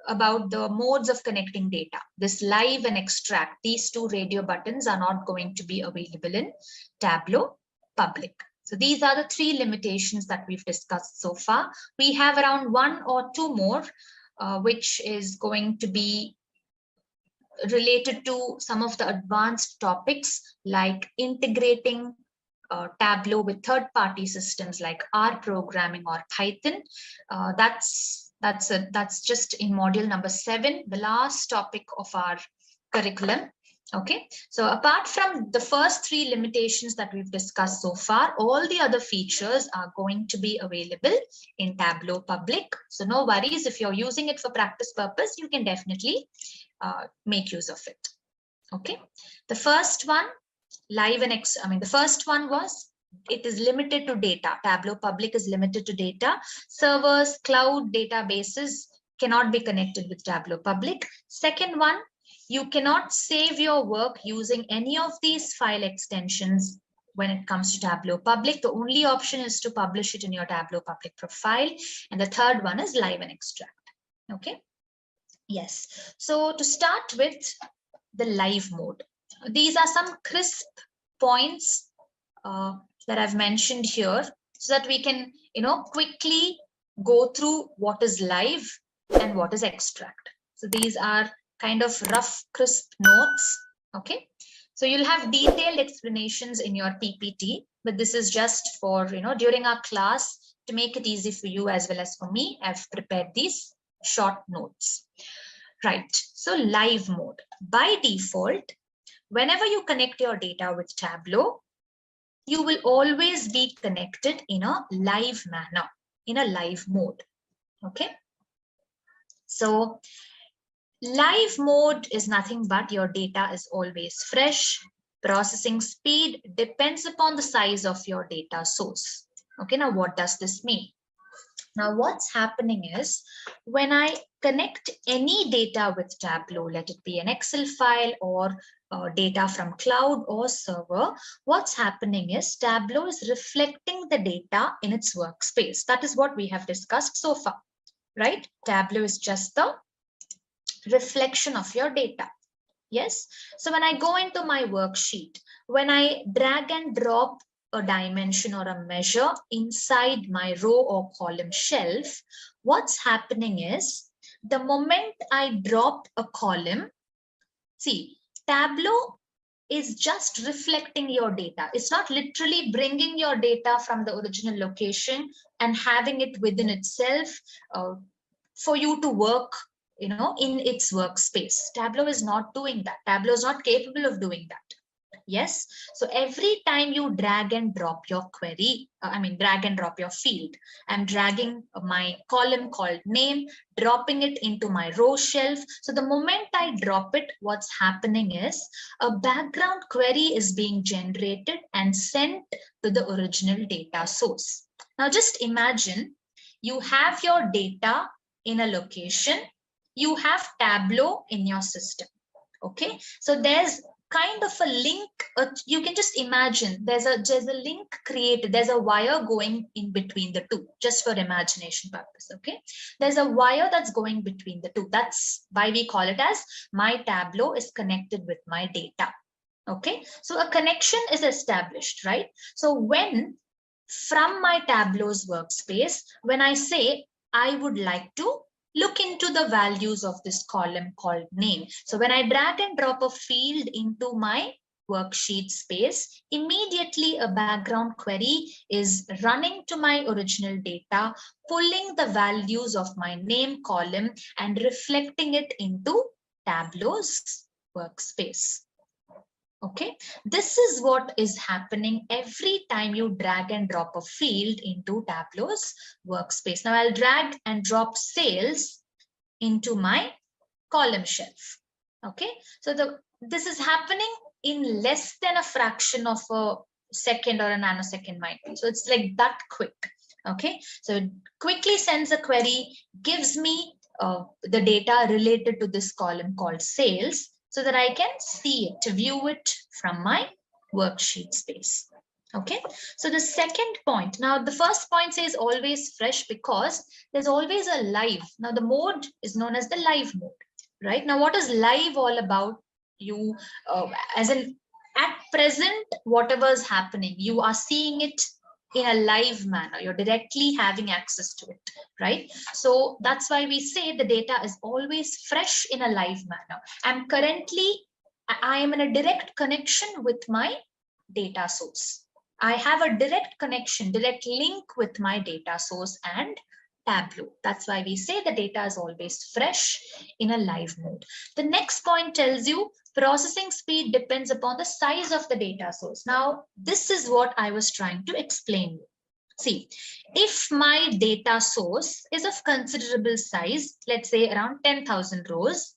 about the modes of connecting data. This Live and Extract, these two radio buttons are not going to be available in Tableau Public. So these are the three limitations that we've discussed so far. We have around one or two more, which is going to be related to some of the advanced topics like integrating Tableau with third-party systems like R programming or Python. That's just in module number 7, the last topic of our curriculum. Okay, so apart from the first three limitations that we've discussed so far, all the other features are going to be available in Tableau Public. So no worries, if you're using it for practice purpose, you can definitely make use of it. Okay, the first one Live and the first one was it is limited to data. Tableau Public is limited to data. Servers, cloud databases cannot be connected with Tableau Public. Second one, you cannot save your work using any of these file extensions when it comes to Tableau Public. The only option is to publish it in your Tableau Public profile. And the third one is live and extract. Okay. Yes. So to start with the live mode, these are some crisp points that I've mentioned here so that we can, quickly go through what is live and what is extract. So these are kind of rough, crisp notes. Okay. So you'll have detailed explanations in your PPT, but this is just for, during our class to make it easy for you as well as for me. I've prepared these short notes. Right. So live mode. By default, whenever you connect your data with Tableau, you will always be connected in a live manner, in a live mode. Okay. So live mode is nothing but your data is always fresh. Processing speed depends upon the size of your data source. Okay. Now, what does this mean? Now, what's happening is when I connect any data with Tableau, let it be an Excel file or data from cloud or server, what's happening is Tableau is reflecting the data in its workspace. That is what we have discussed so far, right? Tableau is just the reflection of your data. Yes. So when I go into my worksheet, when I drag and drop a dimension or a measure inside my row or column shelf, what's happening is the moment I drop a column, see, Tableau is just reflecting your data. It's not literally bringing your data from the original location and having it within itself for you to work, in its workspace. Tableau is not doing that. Tableau is not capable of doing that. Yes. So every time you drag and drop your query, drag and drop your field, I'm dragging my column called name, dropping it into my row shelf. So the moment I drop it, what's happening is a background query is being generated and sent to the original data source. Now just imagine you have your data in a location, you have Tableau in your system. Okay. So there's kind of a link. You can just imagine there's a link created. There's a wire going in between the two, just for imagination purpose. Okay. There's a wire that's going between the two. That's why we call it as my Tableau is connected with my data. Okay. So a connection is established, right? So when from my Tableau's workspace, when I say I would like to look into the values of this column called name. So when I drag and drop a field into my worksheet space, immediately a background query is running to my original data, pulling the values of my name column and reflecting it into Tableau's workspace. Okay, this is what is happening every time you drag and drop a field into Tableau's workspace. Now I'll drag and drop sales into my column shelf. Okay, so this is happening in less than a fraction of a second or a nanosecond might be. So it's like that quick. Okay, so it quickly sends a query, gives me the data related to this column called sales, so that I can see it, view it from my worksheet space. Okay, so the second point, now the first point says always fresh because there's always a live. Now the mode is known as the live mode, right? Now what is live all about? You, as in at present, whatever is happening, you are seeing it in a live manner. You're directly having access to it, right? So that's why we say the data is always fresh in a live manner. I am in a direct connection with my data source. I have a direct connection, direct link with my data source and Tableau. That's why we say the data is always fresh in a live mode. The next point tells you processing speed depends upon the size of the data source. Now, this is what I was trying to explain. See, if my data source is of considerable size, let's say around 10,000 rows,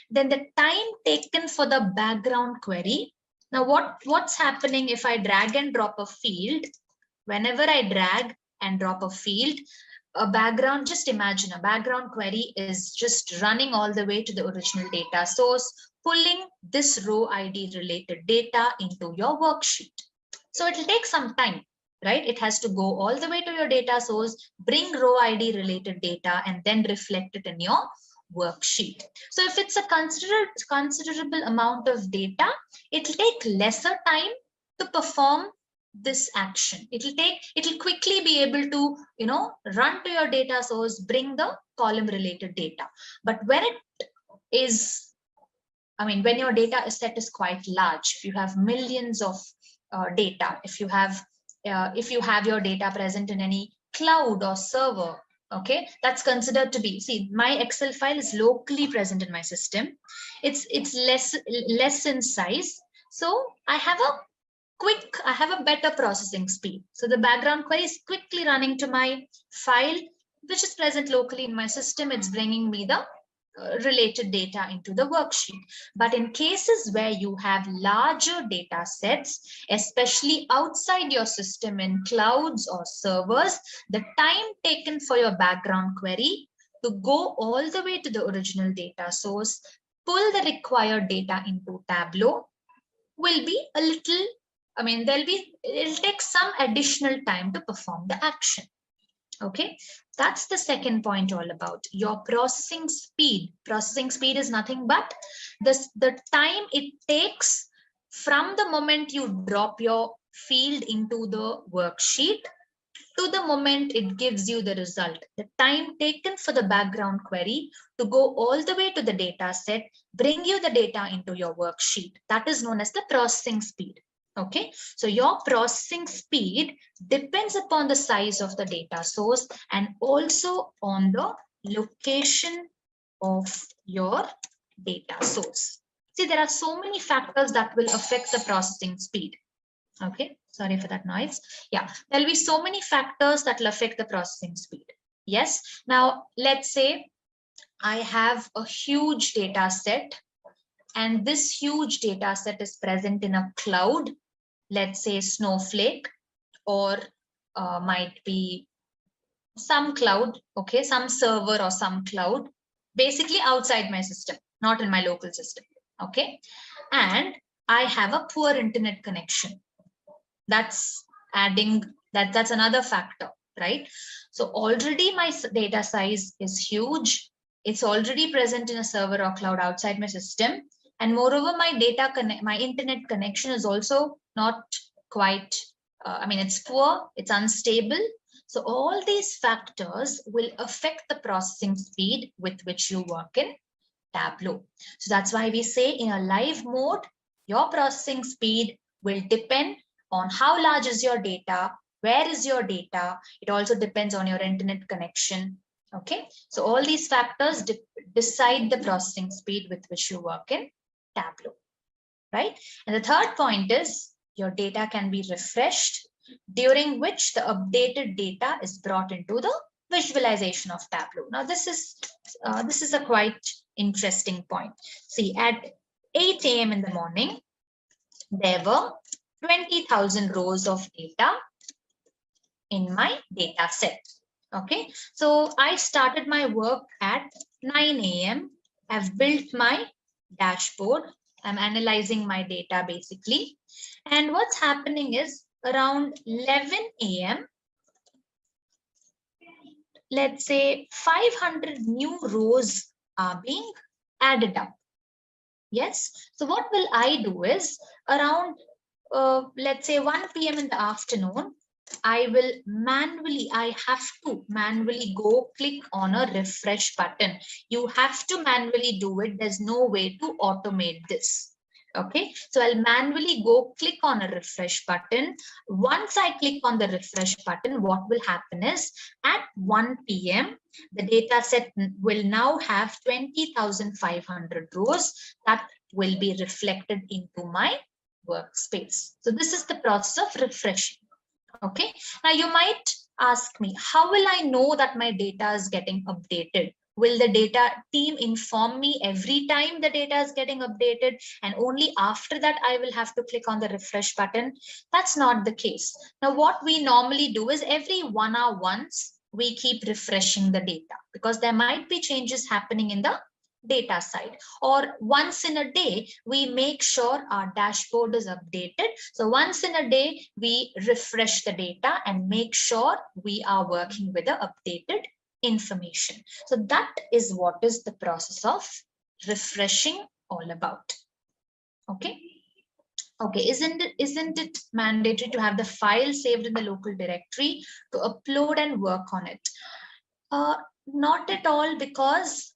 then the time taken for the background query Now what's happening if I drag and drop a field? Whenever I drag and drop a field, a background, just imagine a background query is just running all the way to the original data source, pulling this row ID related data into your worksheet. So it will take some time, right? It has to go all the way to your data source, bring row ID related data, and then reflect it in your worksheet. So if it's a considerable amount of data, it will take lesser time to perform this action. It will quickly be able to, run to your data source, bring the column related data. But when it is, when your data set is quite large, if you have millions of data, if you have your data present in any cloud or server, okay, that's considered to be, see, my Excel file is locally present in my system. It's less in size, so I have a better processing speed. So the background query is quickly running to my file, which is present locally in my system. It's bringing me the related data into the worksheet. But in cases where you have larger data sets, especially outside your system in clouds or servers, the time taken for your background query to go all the way to the original data source, pull the required data into Tableau, will be a little, it'll take some additional time to perform the action. Okay, that's the second point all about your processing speed. Processing speed is nothing but the time it takes from the moment you drop your field into the worksheet to the moment it gives you the result. The time taken for the background query to go all the way to the data set, bring you the data into your worksheet. That is known as the processing speed. Okay, so your processing speed depends upon the size of the data source and also on the location of your data source. See, there are so many factors that will affect the processing speed. Okay, sorry for that noise. Yeah, there'll be so many factors that will affect the processing speed. Yes, now let's say I have a huge data set, and this huge data set is present in a cloud, let's say Snowflake, or might be some cloud, okay, some server or some cloud, basically outside my system, not in my local system. Okay, and I have a poor internet connection. That's another factor, right? So already my data size is huge. It's already present in a server or cloud outside my system. And moreover, my internet connection is also not quite, it's poor, it's unstable. So all these factors will affect the processing speed with which you work in Tableau. So that's why we say in a live mode, your processing speed will depend on how large is your data, where is your data. It also depends on your internet connection. Okay, so all these factors decide the processing speed with which you work in Tableau, right? And the third point is your data can be refreshed, during which the updated data is brought into the visualization of Tableau. Now, this is a quite interesting point. See, at 8 a.m. in the morning, there were 20,000 rows of data in my data set. Okay, so I started my work at 9 a.m. I've built my dashboard. I'm analyzing my data basically. And what's happening is around 11 a.m., let's say 500 new rows are being added up. Yes, so what will I do is around let's say 1 p.m. in the afternoon, I have to manually go click on a refresh button. You have to manually do it. There's no way to automate this. Okay, so I'll manually go click on a refresh button. Once I click on the refresh button, what will happen is at 1 p.m., the data set will now have 20,500 rows that will be reflected into my workspace. So this is the process of refreshing. Okay, now you might ask me, how will I know that my data is getting updated? Will the data team inform me every time the data is getting updated, and only after that I will have to click on the refresh button? That's not the case. Now, what we normally do is every 1 hour once we keep refreshing the data, because there might be changes happening in the data side, or once in a day we make sure our dashboard is updated. So once in a day we refresh the data and make sure we are working with the updated information. So that is what is the process of refreshing all about. Okay. Okay, isn't it mandatory to have the file saved in the local directory to upload and work on it? Not at all, because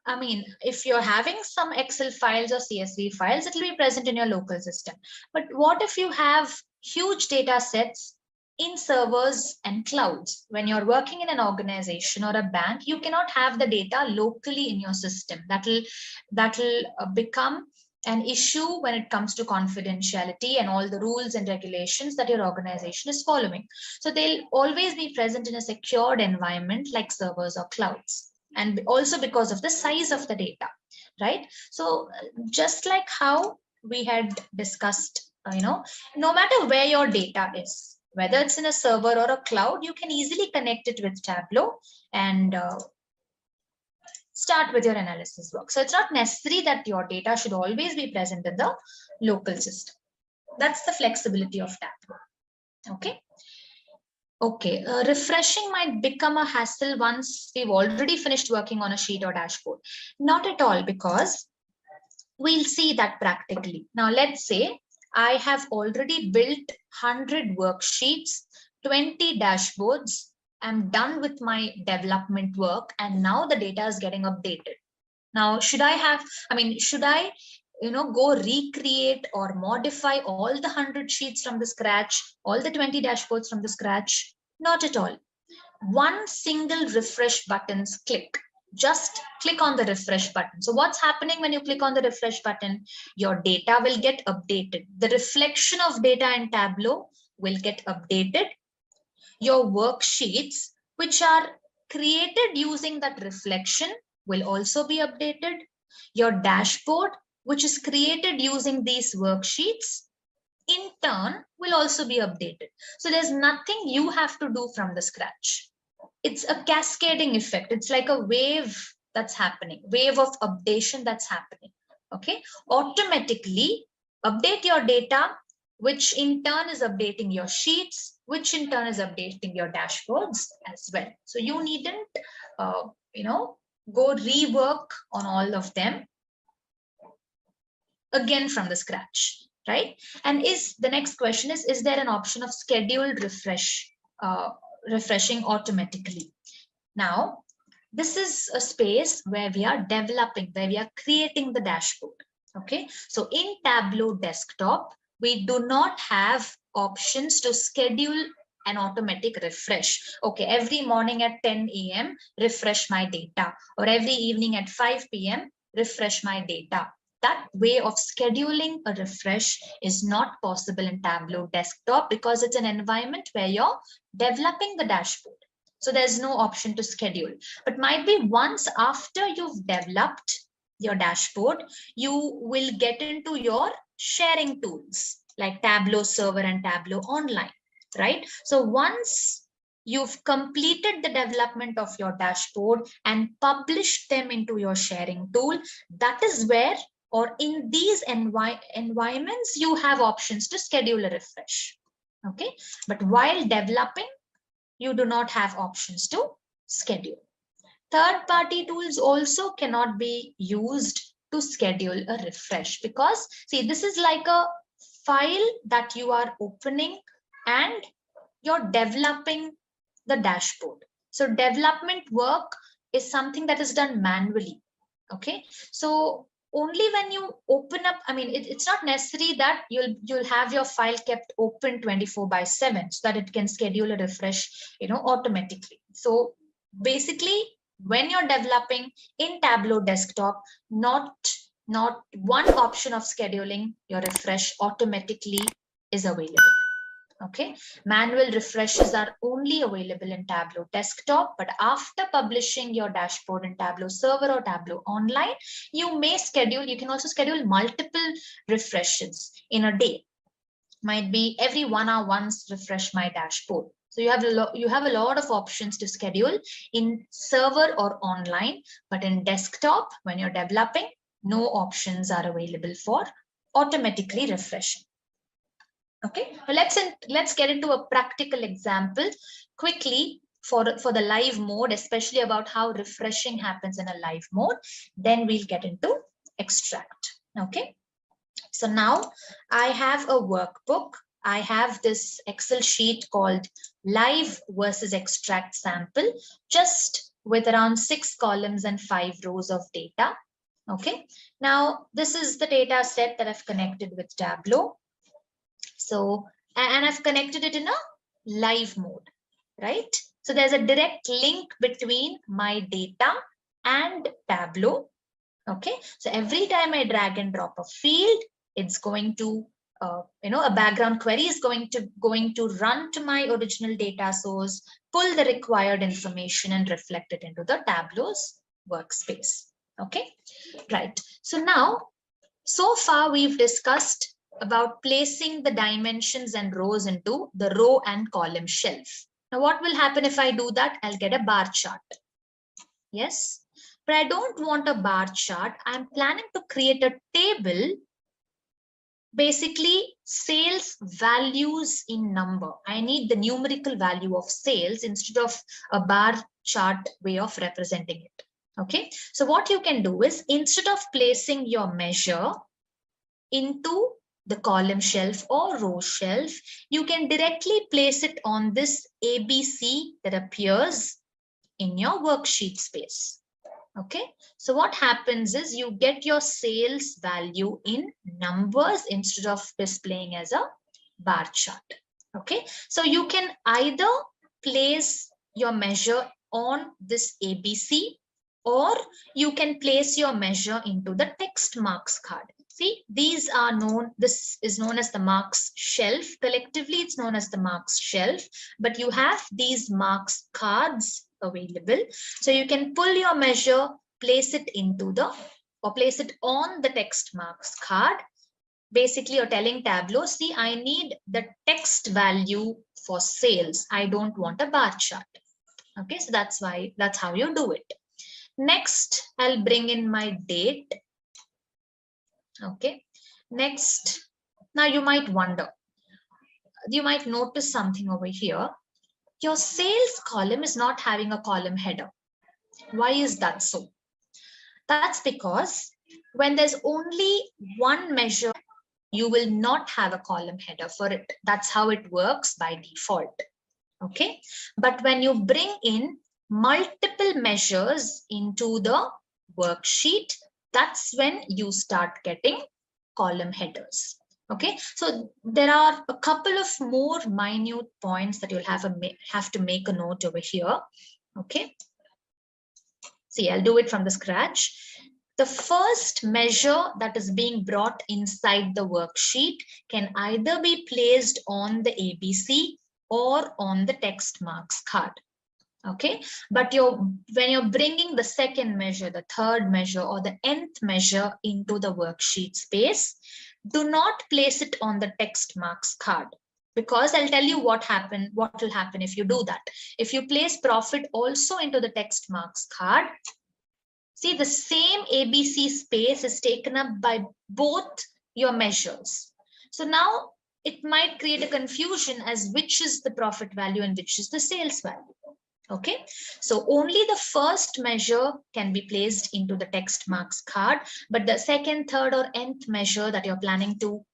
I mean, if you're having some Excel files or CSV files, it will be present in your local system. But what if you have huge data sets in servers and clouds? When you're working in an organization or a bank, you cannot have the data locally in your system. That'll become an issue when it comes to confidentiality and all the rules and regulations that your organization is following. So they'll always be present in a secured environment like servers or clouds. And also because of the size of the data, right? So just like how we had discussed, no matter where your data is, whether it's in a server or a cloud, you can easily connect it with Tableau and start with your analysis work. So it's not necessary that your data should always be present in the local system. That's the flexibility of Tableau. Okay. Okay, refreshing might become a hassle once we've already finished working on a sheet or dashboard. Not at all, because we'll see that practically. Now, let's say I have already built 100 worksheets, 20 dashboards. I'm done with my development work, and now the data is getting updated. Now, should I go recreate or modify all the 100 sheets from the scratch, all the 20 dashboards from the scratch? Not at all. One single refresh button's click. Just click on the refresh button. So what's happening when you click on the refresh button? Your data will get updated. The reflection of data in Tableau will get updated. Your worksheets, which are created using that reflection, will also be updated. Your dashboard, which is created using these worksheets, in turn will also be updated. So there's nothing you have to do from the scratch. It's a cascading effect. It's like a wave that's happening, wave of updation that's happening. Okay, automatically update your data, which in turn is updating your sheets, which in turn is updating your dashboards as well. So you needn't go rework on all of them again from the scratch, right? And the next question is there an option of scheduled refreshing automatically? Now, this is a space where we are developing, where we are creating the dashboard. Okay, so in Tableau desktop, we do not have options to schedule an automatic refresh. Okay, every morning at 10 a.m. refresh my data, or every evening at 5 p.m. refresh my data. That way of scheduling a refresh is not possible in Tableau desktop, because it's an environment where you're developing the dashboard. So there's no option to schedule. But might be once after you've developed your dashboard, you will get into your sharing tools like Tableau Server and Tableau Online, right? So once you've completed the development of your dashboard and published them into your sharing tool, that is where, or in these environments, you have options to schedule a refresh. Okay, but while developing, you do not have options to schedule. Third-party tools also cannot be used to schedule a refresh, because see, this is like a file that you are opening and you're developing the dashboard. So development work is something that is done manually. Okay, so only when you open up, it's not necessary that you'll have your file kept open 24/7 so that it can schedule a refresh automatically. So basically, when you're developing in Tableau desktop, not one option of scheduling your refresh automatically is available. Okay, manual refreshes are only available in Tableau desktop, but after publishing your dashboard in Tableau server or Tableau online, you can also schedule multiple refreshes in a day. Might be every 1 hour once refresh my dashboard. So you have a lot of options to schedule in server or online, but in desktop, when you're developing, no options are available for automatically refreshing. Okay, let's get into a practical example quickly for the live mode, especially about how refreshing happens in a live mode. Then we'll get into extract. Okay, so now I have a workbook. I have this Excel sheet called live versus extract sample, just with around 6 columns and 5 rows of data. Okay, now this is the data set that I've connected with Tableau. So, and I've connected it in a live mode, right? So there's a direct link between my data and Tableau. Okay, so every time I drag and drop a field, it's going to, a background query is going to run to my original data source, pull the required information and reflect it into the Tableau's workspace. Okay, right. So now, so far we've discussed about placing the dimensions and rows into the row and column shelf. Now, what will happen if I do that? I'll get a bar chart. Yes, but I don't want a bar chart. I'm planning to create a table, basically sales values in number. I need the numerical value of sales instead of a bar chart way of representing it. Okay, so what you can do is, instead of placing your measure into the column shelf or row shelf, you can directly place it on this ABC that appears in your worksheet space. Okay, so what happens is you get your sales value in numbers instead of displaying as a bar chart. Okay, so you can either place your measure on this ABC, or you can place your measure into the text marks card. See, these are known, this is known as the marks shelf. Collectively, it's known as the marks shelf, but you have these marks cards available. So you can pull your measure, place it into the, or place it on the text marks card. Basically, you're telling Tableau, see, I need the text value for sales. I don't want a bar chart. Okay, so that's how you do it. Next, I'll bring in my date. Okay, next, now you might wonder, you might notice something over here. Your sales column is not having a column header. Why is that so? That's because when there's only one measure, you will not have a column header for it. That's how it works by default. Okay, but when you bring in multiple measures into the worksheet, that's when you start getting column headers. Okay, so there are a couple of more minute points that you'll have to make a note over here. Okay, see, I'll do it from the scratch. The first measure that is being brought inside the worksheet can either be placed on the ABC or on the text marks card. Okay, but when you're bringing the second measure, the third measure, or the nth measure into the worksheet space, do not place it on the text marks card, because I'll tell you what will happen if you do that. If you place profit also into the text marks card, see, the same ABC space is taken up by both your measures. So now it might create a confusion as which is the profit value and which is the sales value. Okay, so only the first measure can be placed into the text marks card, but the second, third, or nth measure that you're planning to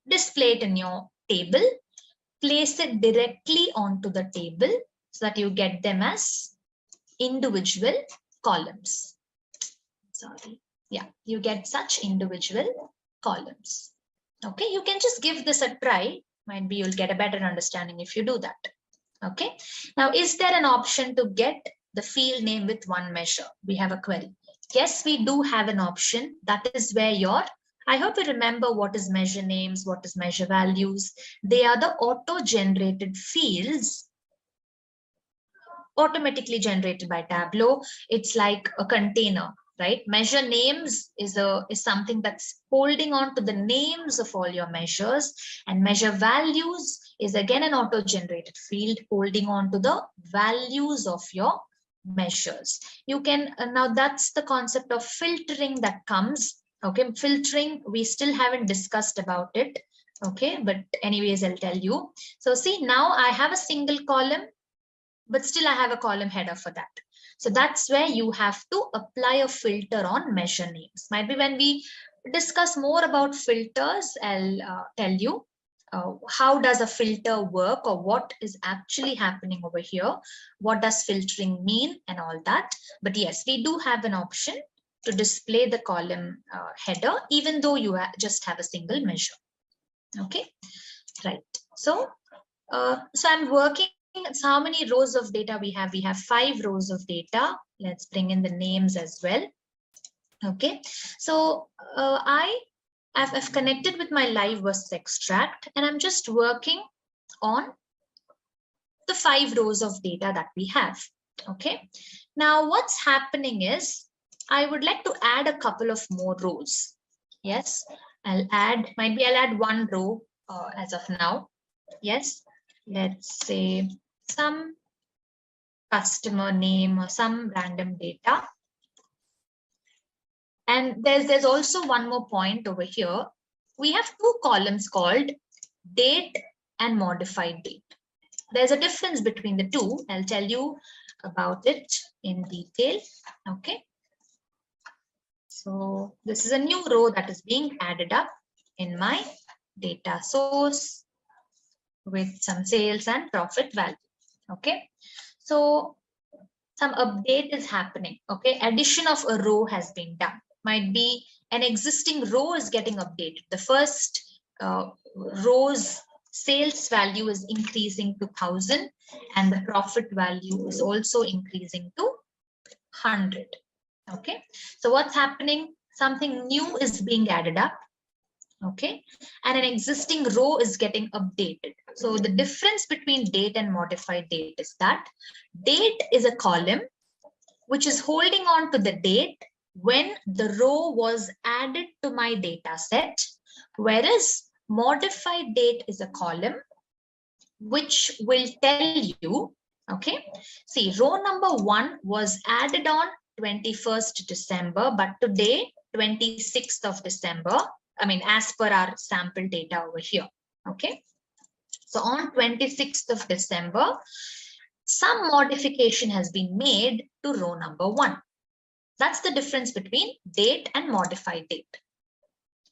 display it in your table, place it directly onto the table so that you get them as individual columns. Sorry, yeah, you get such individual columns. Okay, you can just give this a try. Might be you'll get a better understanding if you do that. Okay, now is there an option to get the field name with one measure? We have a query. Yes, we do have an option. That is where your I hope you remember what is measure names, what is measure values. They are the auto-generated fields automatically generated by Tableau. It's like a container, right? Measure names is something that's holding on to the names of all your measures, and measure values is again an auto-generated field holding on to the values of your measures. You can now that's the concept of filtering that comes. Okay, filtering we still haven't discussed about it. Okay, but anyways, I'll tell you. So see, now I have a single column, but still I have a column header for that. So that's where you have to apply a filter on measure names. Might be when we discuss more about filters, I'll tell you how does a filter work, or what is actually happening over here. What does filtering mean and all that. But yes, we do have an option to display the column header, even though you just have a single measure. Okay, right. So I'm working. So how many rows of data we have? We have 5 rows of data. Let's bring in the names as well. Okay, so I've connected with my live versus extract, and I'm just working on the 5 rows of data that we have. Okay, now what's happening is I would like to add a couple of more rows. Yes, I'll add 1 row as of now. Yes, let's say some customer name or some random data. And there's also one more point over here. We have 2 columns called date and modified date. There's a difference between the two. I'll tell you about it in detail. Okay. So this is a new row that is being added up in my data source with some sales and profit value. Okay, so some update is happening. Okay, addition of a row has been done. Might be an existing row is getting updated. The first row's sales value is increasing to 1,000, and the profit value is also increasing to 100. Okay, so what's happening? Something new is being added up. Okay, and an existing row is getting updated. So the difference between date and modified date is that date is a column which is holding on to the date when the row was added to my data set, whereas modified date is a column which will tell you, okay, see, row number 1 was added on 21st December, but today 26th of December, I mean, as per our sample data over here. Okay, so on 26th of December, some modification has been made to row number 1. That's the difference between date and modified date.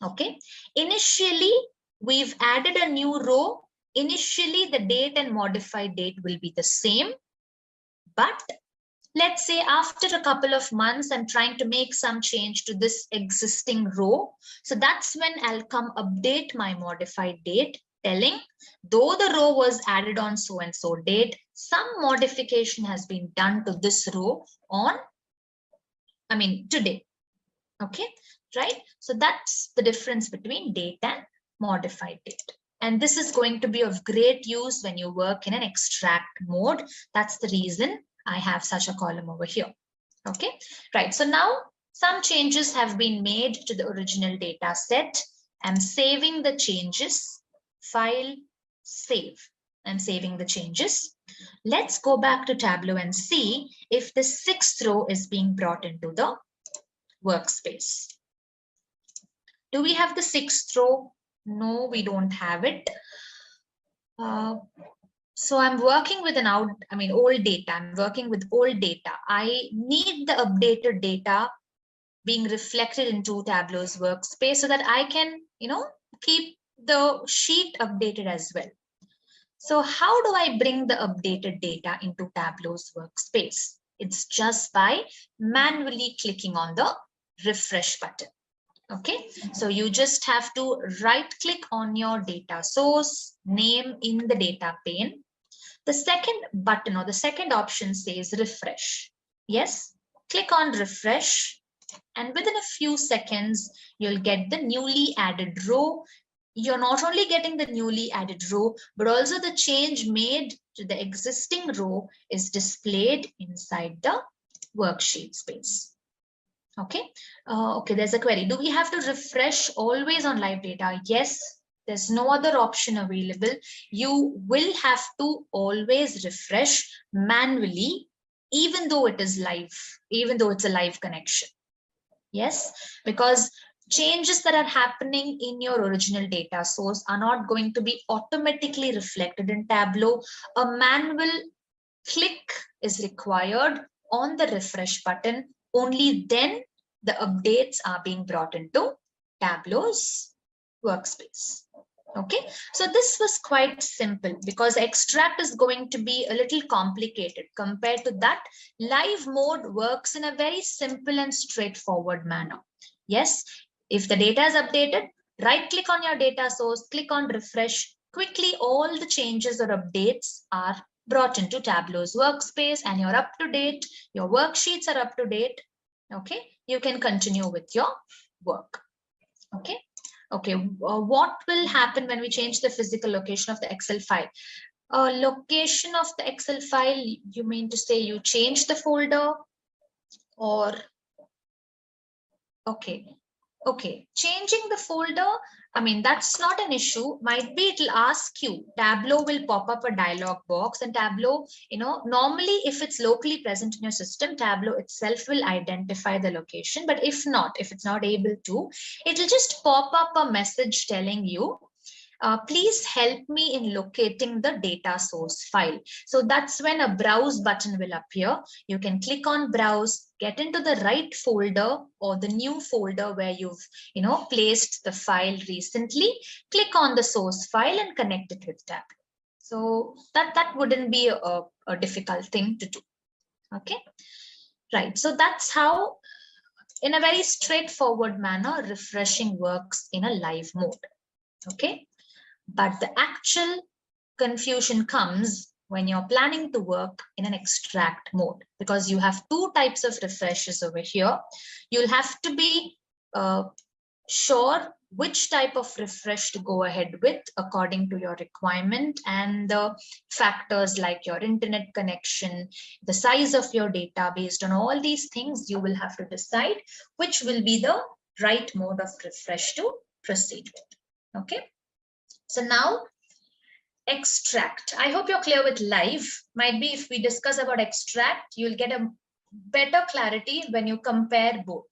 Okay, initially we've added a new row. Initially the date and modified date will be the same, but let's say after a couple of months, I'm trying to make some change to this existing row. So that's when I'll come update my modified date, telling though the row was added on so and so date, some modification has been done to this row on, I mean, today. Okay, right? So that's the difference between date and modified date. And this is going to be of great use when you work in an extract mode. That's the reason I have such a column over here. Okay, right. So now some changes have been made to the original data set. I'm saving the changes. File, save. I'm saving the changes. Let's go back to Tableau and see if the 6th row is being brought into the workspace. Do we have the 6th row? No, we don't have it. So I'm working with old data. I'm working with old data. I need the updated data being reflected into Tableau's workspace so that I can, keep the sheet updated as well. So how do I bring the updated data into Tableau's workspace? It's just by manually clicking on the refresh button. Okay, so you just have to right click on your data source name in the data pane. The second button or the second option says refresh. Yes, click on refresh. And within a few seconds, you'll get the newly added row. You're not only getting the newly added row, but also the change made to the existing row is displayed inside the worksheet space. Okay. Okay, there's a query. Do we have to refresh always on live data? Yes, there's no other option available. You will have to always refresh manually, even though it is live, even though it's a live connection. Yes, because changes that are happening in your original data source are not going to be automatically reflected in Tableau. A manual click is required on the refresh button. Only then the updates are being brought into Tableau's workspace. Okay, so this was quite simple because extract is going to be a little complicated. Compared to that, live mode works in a very simple and straightforward manner. Yes, if the data is updated, right click on your data source, click on refresh. Quickly, all the changes or updates are brought into Tableau's workspace and you're up to date. Your worksheets are up to date. Okay, you can continue with your work. Okay. Okay, what will happen when we change the physical location of the Excel file? Location of the Excel file, you mean to say you change the folder or? Okay, okay, changing the folder, I mean, that's not an issue. Might be it'll ask you, Tableau will pop up a dialog box and Tableau, normally if it's locally present in your system, Tableau itself will identify the location. But if not, if it's not able to, it'll just pop up a message telling you, please help me in locating the data source file. So that's when a browse button will appear. You can click on browse, get into the right folder or the new folder where you've placed the file recently, click on the source file and connect it with Tableau. So that wouldn't be a difficult thing to do. Okay, right. So that's how, in a very straightforward manner, refreshing works in a live mode. Okay. But the actual confusion comes when you're planning to work in an extract mode, because you have two types of refreshes over here. You'll have to be sure which type of refresh to go ahead with according to your requirement and the factors like your internet connection, the size of your data. Based on all these things, you will have to decide which will be the right mode of refresh to proceed with. Okay. So now extract. I hope you're clear with live. Might be if we discuss about extract, you'll get a better clarity when you compare both.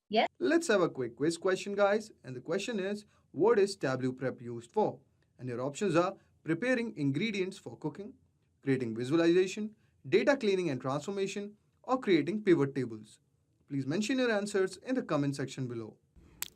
Yes. Let's have a quick quiz question, guys. And the question is, what is Tableau Prep used for? And your options are preparing ingredients for cooking, creating visualization, data cleaning and transformation, or creating pivot tables. Please mention your answers in the comment section below.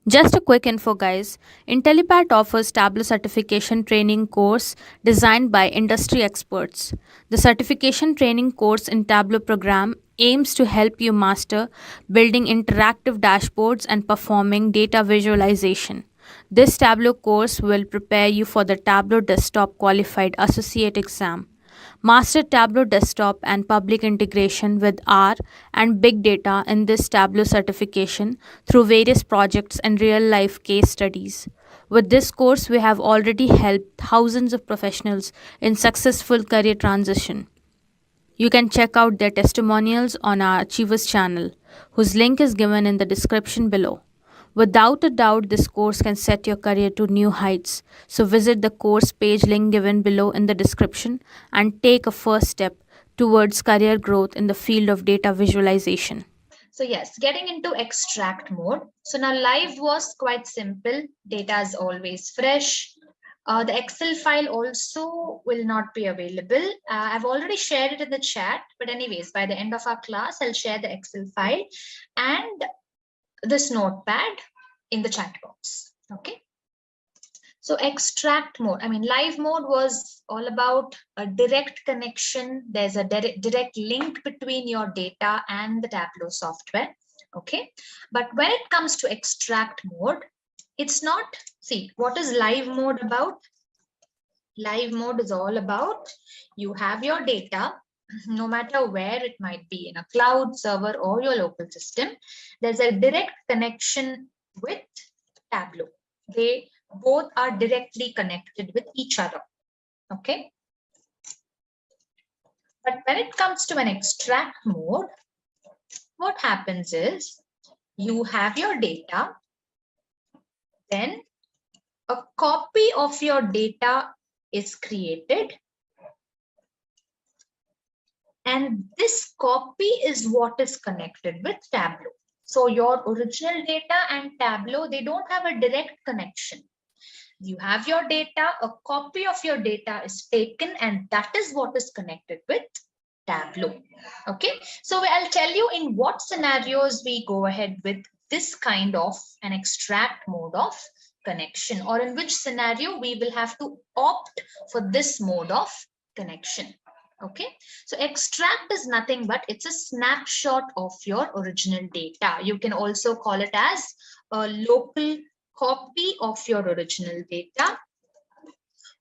Just a quick info, guys. Intellipaat offers Tableau certification training course designed by industry experts. The certification training course in Tableau program aims to help you master building interactive dashboards and performing data visualization. This Tableau course will prepare you for the Tableau Desktop Qualified Associate exam. Master Tableau Desktop and public integration with R and big data in this Tableau certification through various projects and real-life case studies. With this course, we have already helped thousands of professionals in successful career transition. You can check out their testimonials on our Achievers channel, whose link is given in the description below. Without a doubt, this course can set your career to new heights. So visit the course page link given below in the description and take a first step towards career growth in the field of data visualization. So yes, getting into extract mode. So now live was quite simple. Data is always fresh. The Excel file also will not be available. I've already shared it in the chat, but anyways, by the end of our class, I'll share the Excel file and this notepad in the chat box. Okay. So extract mode, I mean, live mode was all about a direct connection. There's a direct link between your data and the Tableau software. Okay. But when it comes to extract mode, it's not, see, what is live mode about? Live mode is all about, you have your data, no matter where it might be, in a cloud server or your local system, there's a direct connection with Tableau. They both are directly connected with each other. Okay. But when it comes to an extract mode, what happens is you have your data, then a copy of your data is created, and this copy is what is connected with Tableau. So your original data and Tableau, they don't have a direct connection. You have your data, a copy of your data is taken, and that is what is connected with Tableau. Okay, so I'll tell you in what scenarios we go ahead with this kind of an extract mode of connection, or in which scenario we will have to opt for this mode of connection. Okay, so extract is nothing but it's a snapshot of your original data. You can also call it as a local copy of your original data,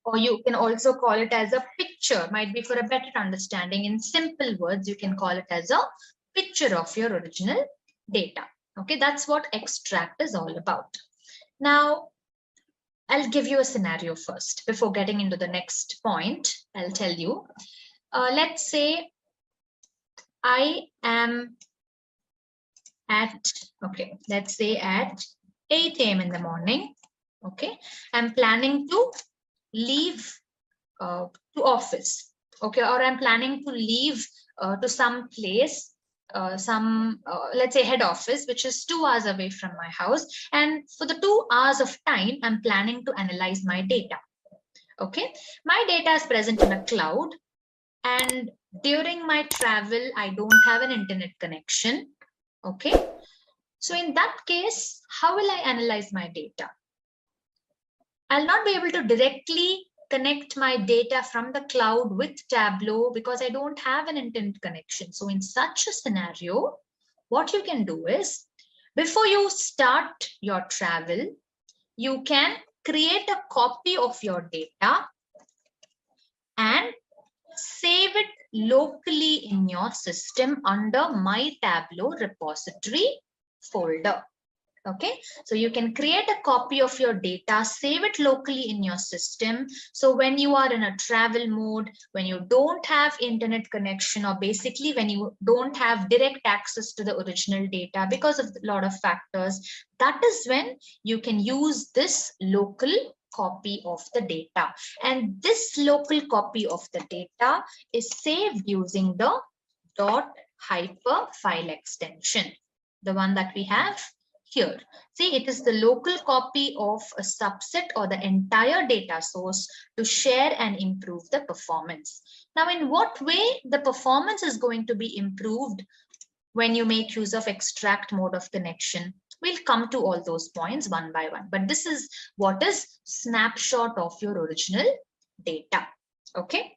or you can also call it as a picture, might be for a better understanding. In simple words, you can call it as a picture of your original data. Okay, that's what extract is all about. Now, I'll give you a scenario first before getting into the next point. I'll tell you. Let's say I am at, okay, let's say at 8 a.m. in the morning. Okay, I'm planning to leave to office. Okay, or I'm planning to leave to some place, let's say head office, which is 2 hours away from my house. And for the 2 hours of time, I'm planning to analyze my data. Okay, my data is present in a cloud, and during my travel, I don't have an internet connection. Okay, so in that case, how will I analyze my data? I'll not be able to directly connect my data from the cloud with Tableau because I don't have an internet connection. So in such a scenario, what you can do is, before you start your travel, you can create a copy of your data and save it locally in your system under My Tableau repository folder. Okay, so you can create a copy of your data, save it locally in your system. So when you are in a travel mode, when you don't have internet connection, or basically when you don't have direct access to the original data because of a lot of factors, that is when you can use this local copy of the data. And this local copy of the data is saved using the .hyper file extension, the one that we have here. See, it is the local copy of a subset or the entire data source to share and improve the performance. Now, in what way the performance is going to be improved when you make use of extract mode of connection? We'll come to all those points one by one, but this is what is snapshot of your original data. Okay,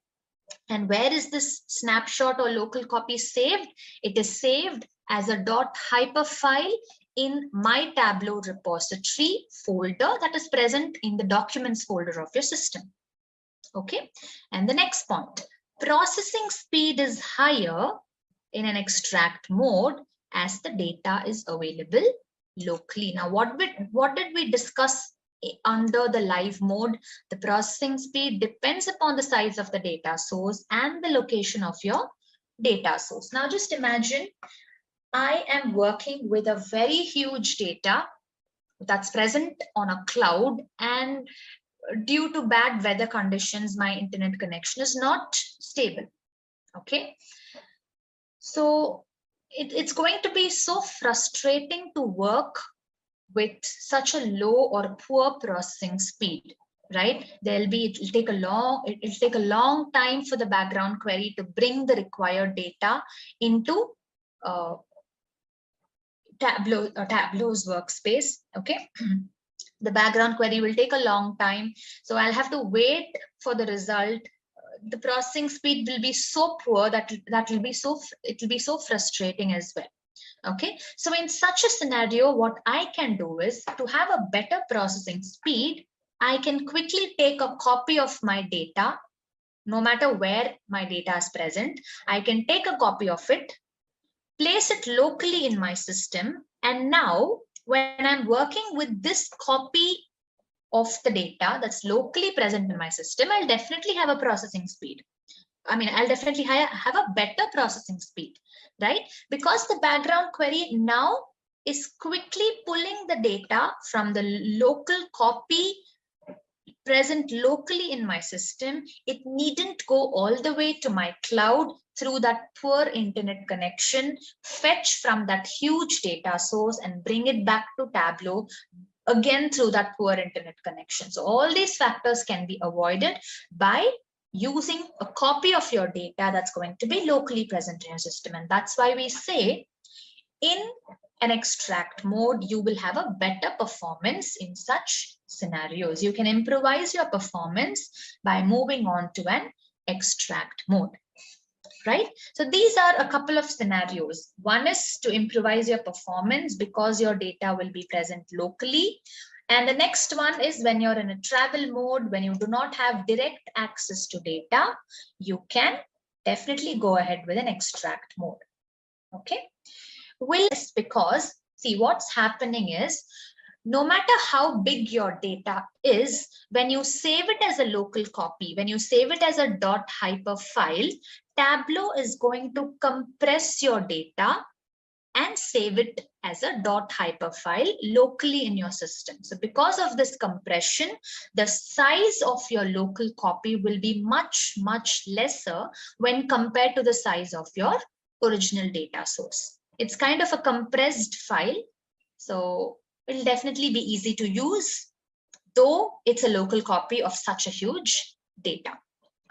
and where is this snapshot or local copy saved? It is saved as a .hyper file in My Tableau repository folder that is present in the documents folder of your system. Okay, and the next point, processing speed is higher in an extract mode as the data is available locally. Now, what did we discuss under the live mode? The processing speed depends upon the size of the data source and the location of your data source. Now, just imagine I am working with a very huge data that's present on a cloud, and due to bad weather conditions, my internet connection is not stable. Okay, so it's going to be so frustrating to work with such a low or poor processing speed, right? It'll take a long time for the background query to bring the required data into Tableau's workspace. Okay, the background query will take a long time, so I'll have to wait for the result. The processing speed will be so poor that it will be so frustrating as well. Okay, so in such a scenario, what I can do is, to have a better processing speed, I can quickly take a copy of my data, no matter where my data is present, I can take a copy of it, place it locally in my system. And now when I'm working with this copy of the data that's locally present in my system, I'll definitely have a processing speed. I'll definitely have a better processing speed, right? Because the background query now is quickly pulling the data from the local copy present locally in my system. It needn't go all the way to my cloud through that poor internet connection, fetch from that huge data source and bring it back to Tableau again through that poor internet connection. So all these factors can be avoided by using a copy of your data that's going to be locally present in your system. And that's why we say in an extract mode, you will have a better performance in such scenarios. You can improvise your performance by moving on to an extract mode, right? So these are a couple of scenarios. One is to improvise your performance because your data will be present locally. And the next one is when you're in a travel mode, when you do not have direct access to data, you can definitely go ahead with an extract mode. Okay. Because see, what's happening is no matter how big your data is, when you save it as a local copy, when you save it as a .hyper file, Tableau is going to compress your data and save it as a .hyper file locally in your system. So because of this compression, the size of your local copy will be much, much lesser when compared to the size of your original data source. It's kind of a compressed file, so it'll definitely be easy to use, though it's a local copy of such a huge data.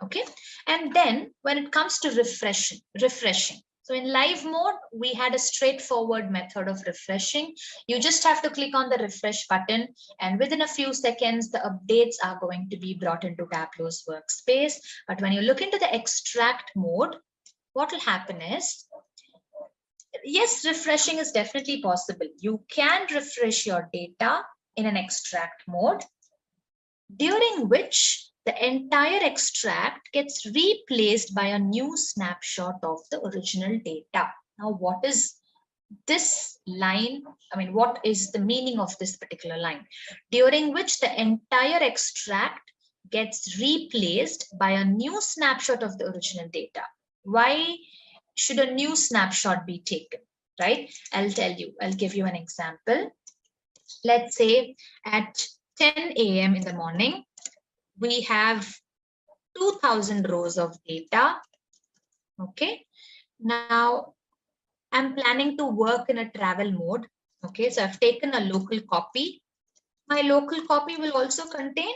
Okay, and then when it comes to refreshing. So in live mode, we had a straightforward method of refreshing. You just have to click on the refresh button, and within a few seconds, the updates are going to be brought into Tableau's workspace. But when you look into the extract mode, what will happen is, yes, refreshing is definitely possible. You can refresh your data in an extract mode, during which the entire extract gets replaced by a new snapshot of the original data. Now, what is this line? What is the meaning of this particular line? During which the entire extract gets replaced by a new snapshot of the original data. Why should a new snapshot be taken, right? I'll tell you, I'll give you an example. Let's say at 10 a.m. in the morning, we have 2000 rows of data. Okay, now I'm planning to work in a travel mode. Okay, so I've taken a local copy. My local copy will also contain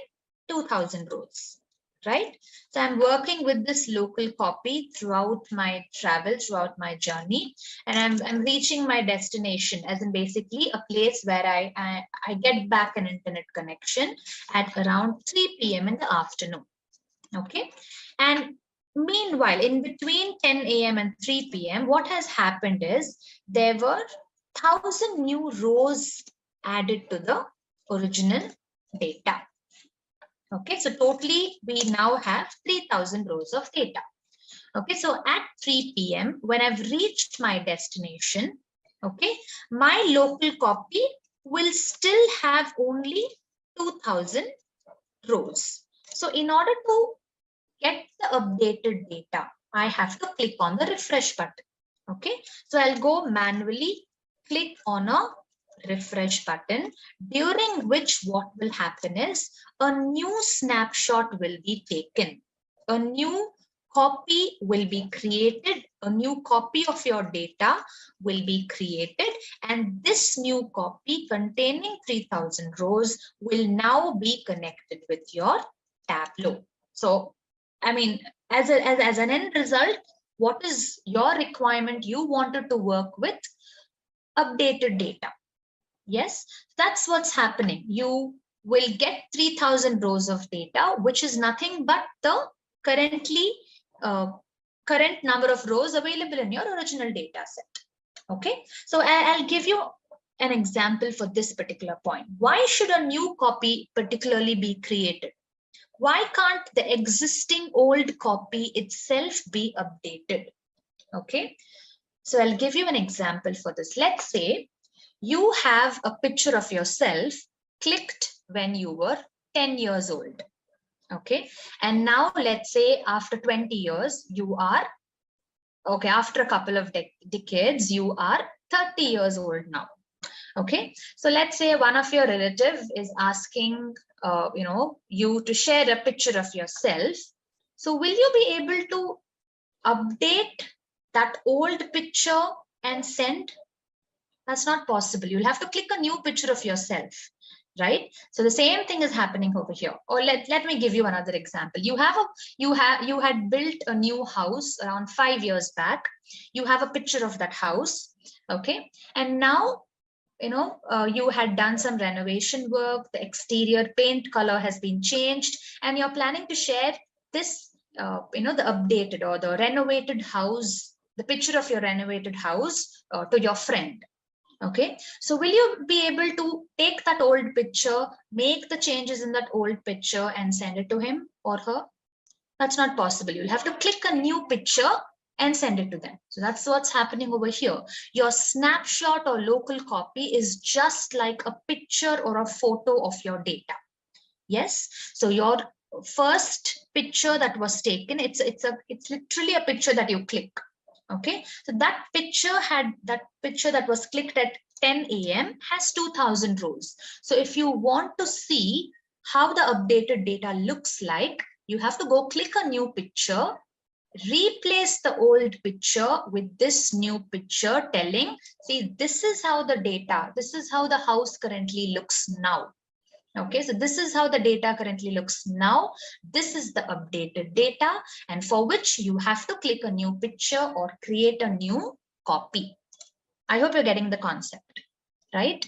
2000 rows, right? So I'm working with this local copy throughout my travel, throughout my journey, and I'm reaching my destination, as in basically a place where I get back an internet connection at around 3 p.m. in the afternoon. Okay, and meanwhile, in between 10 a.m. and 3 p.m., what has happened is there were 1000 new rows added to the original data. Okay, so totally we now have 3000 rows of data. Okay, so at 3 p.m., when I've reached my destination, okay, my local copy will still have only 2000 rows. So in order to get the updated data, I have to click on the refresh button. Okay, so I'll go manually click on a refresh button, during which what will happen is a new snapshot will be taken. A new copy will be created. A new copy of your data will be created. And this new copy containing 3000 rows will now be connected with your Tableau. So, as an end result, what is your requirement? You wanted to work with updated data. Yes, that's what's happening. You will get 3000 rows of data, which is nothing but the current number of rows available in your original data set. Okay, so I'll give you an example for this particular point. Why should a new copy particularly be created? Why can't the existing old copy itself be updated? Okay, so I'll give you an example for this. Let's say you have a picture of yourself clicked when you were 10 years old. Okay, and now let's say after 20 years, you are, okay, after a couple of decades, you are 30 years old now. Okay, so let's say one of your relative is asking, you to share a picture of yourself. So will you be able to update that old picture and send? That's not possible. You'll have to click a new picture of yourself, right? So the same thing is happening over here. Or let me give you another example. You had built a new house around 5 years back. You have a picture of that house, okay? And now, you had done some renovation work, the exterior paint color has been changed, and you're planning to share this, the updated or the renovated house, the picture of your renovated house to your friend. Okay, so will you be able to take that old picture, make the changes in that old picture and send it to him or her? That's not possible. You'll have to click a new picture and send it to them. So that's what's happening over here. Your snapshot or local copy is just like a picture or a photo of your data. Yes, so your first picture that was taken, it's literally a picture that you click. Okay, so that picture that was clicked at 10 a.m. has 2000 rows. So if you want to see how the updated data looks like, you have to go click a new picture, replace the old picture with this new picture telling, see, this is how the data, this is how the house currently looks now. Okay, so this is how the data currently looks now. This is the updated data, and for which you have to click a new picture or create a new copy. I hope you're getting the concept, right?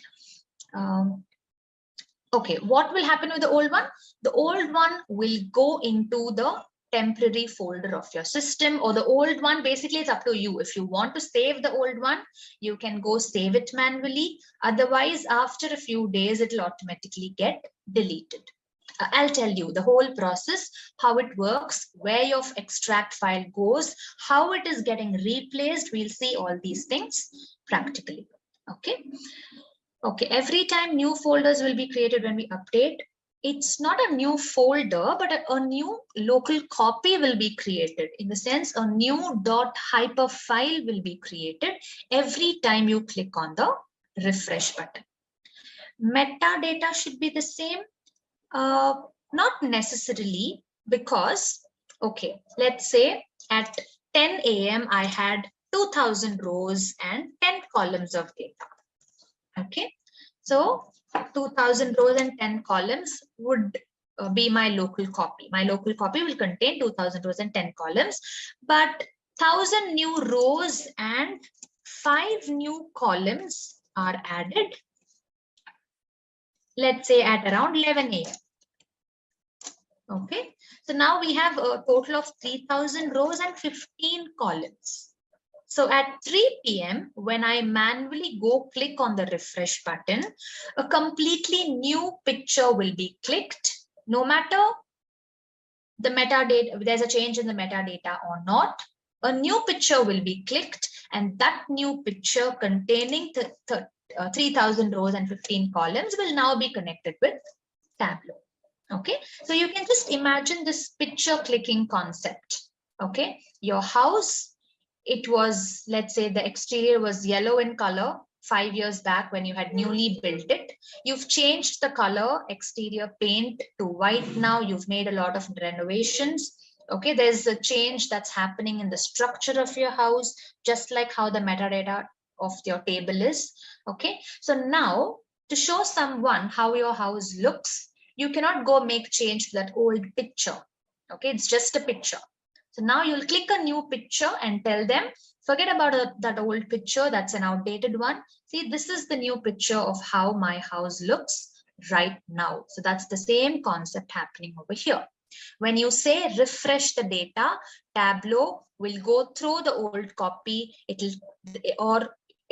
Okay, what will happen with the old one? The old one will go into the temporary folder of your system, or the old one, basically it's up to you. If you want to save the old one, you can go save it manually. Otherwise, after a few days, it'll automatically get deleted. I'll tell you the whole process, how it works, where your extract file goes, how it is getting replaced. We'll see all these things practically. Okay. Okay, every time new folders will be created when we update, it's not a new folder, but a new local copy will be created. In the sense, a new .hyper file will be created every time you click on the refresh button. Metadata should be the same. Not necessarily, because, okay, let's say at 10 a.m. I had 2000 rows and 10 columns of data. Okay, so 2000 rows and 10 columns would be my local copy. My local copy will contain 2000 rows and 10 columns, but 1000 new rows and 5 new columns are added, let's say at around 11 a.m. Okay, so now we have a total of 3000 rows and 15 columns. So at 3 p.m., when I manually go click on the refresh button, a completely new picture will be clicked, no matter the metadata, there's a change in the metadata or not. A new picture will be clicked, and that new picture containing 3000 rows and 15 columns will now be connected with Tableau. Okay, so you can just imagine this picture clicking concept. Okay, your house, it was, let's say the exterior was yellow in color 5 years back when you had newly built it. You've changed the color, exterior paint to white now. You've made a lot of renovations. Okay, there's a change that's happening in the structure of your house, just like how the metadata of your table is. Okay, so now to show someone how your house looks, you cannot go make change to that old picture. Okay, it's just a picture. So now you'll click a new picture and tell them, forget about that old picture, that's an outdated one. See, this is the new picture of how my house looks right now. So that's the same concept happening over here. When you say refresh the data, Tableau will go through the old copy,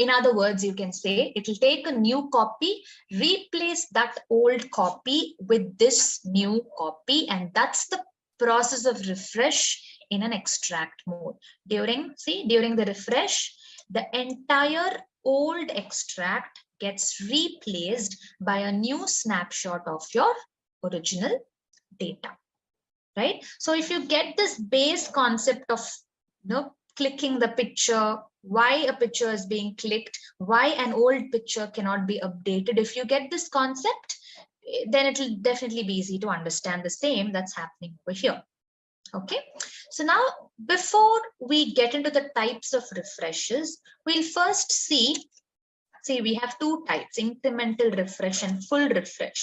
In other words, you can say it will take a new copy, replace that old copy with this new copy, and that's the process of refresh in an extract mode. During the refresh, the entire old extract gets replaced by a new snapshot of your original data, right? So if you get this base concept of clicking the picture, why a picture is being clicked, why an old picture cannot be updated, if you get this concept, then it will definitely be easy to understand the same that's happening over here. Okay, so now before we get into the types of refreshes, we'll first see we have two types: incremental refresh and full refresh.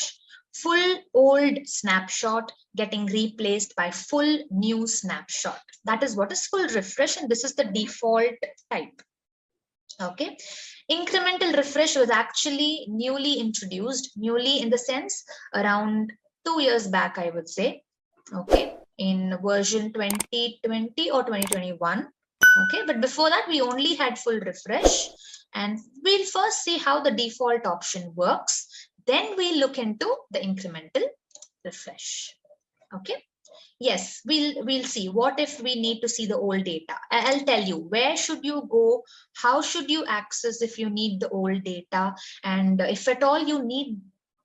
Full old snapshot getting replaced by full new snapshot. That is what is full refresh, and this is the default type. Okay, incremental refresh was actually newly introduced, newly in the sense around 2 years back, I would say. Okay, in version 2020 or 2021. Okay, but before that we only had full refresh, and we'll first see how the default option works. Then we look into the incremental refresh. Okay. Yes, we'll see. What if we need to see the old data? I'll tell you where should you go, how should you access if you need the old data, and if at all you need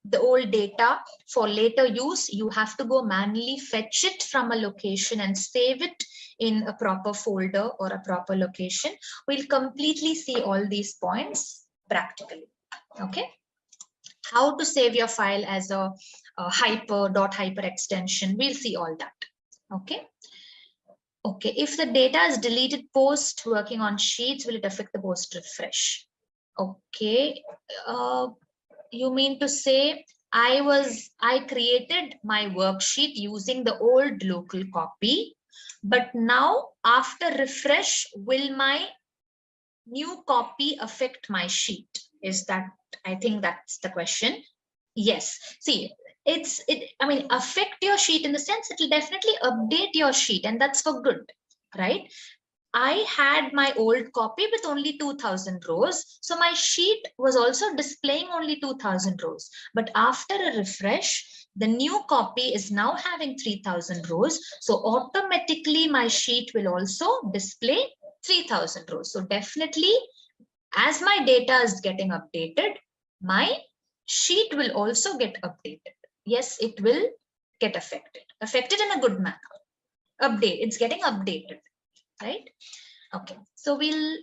the old data for later use, you have to go manually fetch it from a location and save it in a proper folder or a proper location. We'll completely see all these points practically. Okay, how to save your file as a hyper extension, we'll see all that. Okay. Okay, if the data is deleted post working on sheets, will it affect the post refresh? Okay, you mean to say I created my worksheet using the old local copy, but now after refresh, will my new copy affect my sheet? Is that, I think that's the question. Yes, see, I mean, affect your sheet in the sense it will definitely update your sheet, and that's for good, right? I had my old copy with only 2000 rows, so my sheet was also displaying only 2000 rows. But after a refresh, the new copy is now having 3000 rows, so automatically my sheet will also display 3000 rows. So definitely, as my data is getting updated, my sheet will also get updated. Yes, it will get affected in a good manner. It's getting updated, right? Okay, so we'll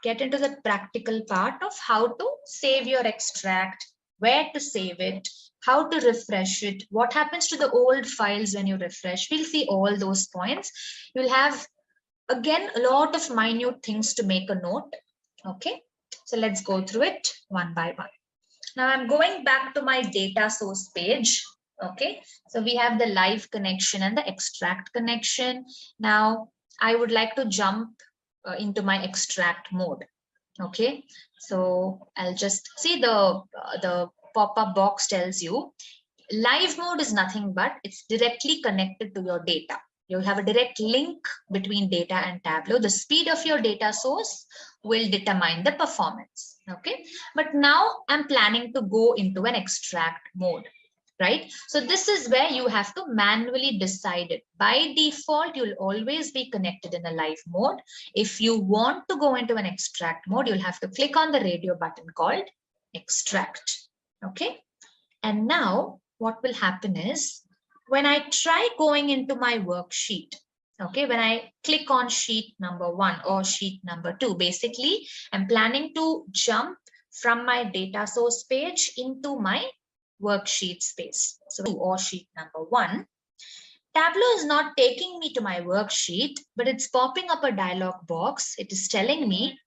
get into the practical part of how to save your extract, where to save it, how to refresh it, what happens to the old files when you refresh. We'll see all those points. You'll have, again, a lot of minute things to make a note. Okay, so let's go through it one by one. Now I'm going back to my data source page. Okay, so we have the live connection and the extract connection. Now I would like to jump into my extract mode. Okay, so I'll just see the pop-up box tells you live mode is nothing but it's directly connected to your data. You have a direct link between data and Tableau. The speed of your data source will determine the performance. Okay, but now I'm planning to go into an extract mode, right? So this is where you have to manually decide it. By default, you'll always be connected in a live mode. If you want to go into an extract mode, you'll have to click on the radio button called extract. Okay, and now what will happen is, when I try going into my worksheet, okay, when I click on sheet number 1 or sheet number 2, basically I'm planning to jump from my data source page into my worksheet space. So or sheet number 1, Tableau is not taking me to my worksheet, but it's popping up a dialog box. It is telling me,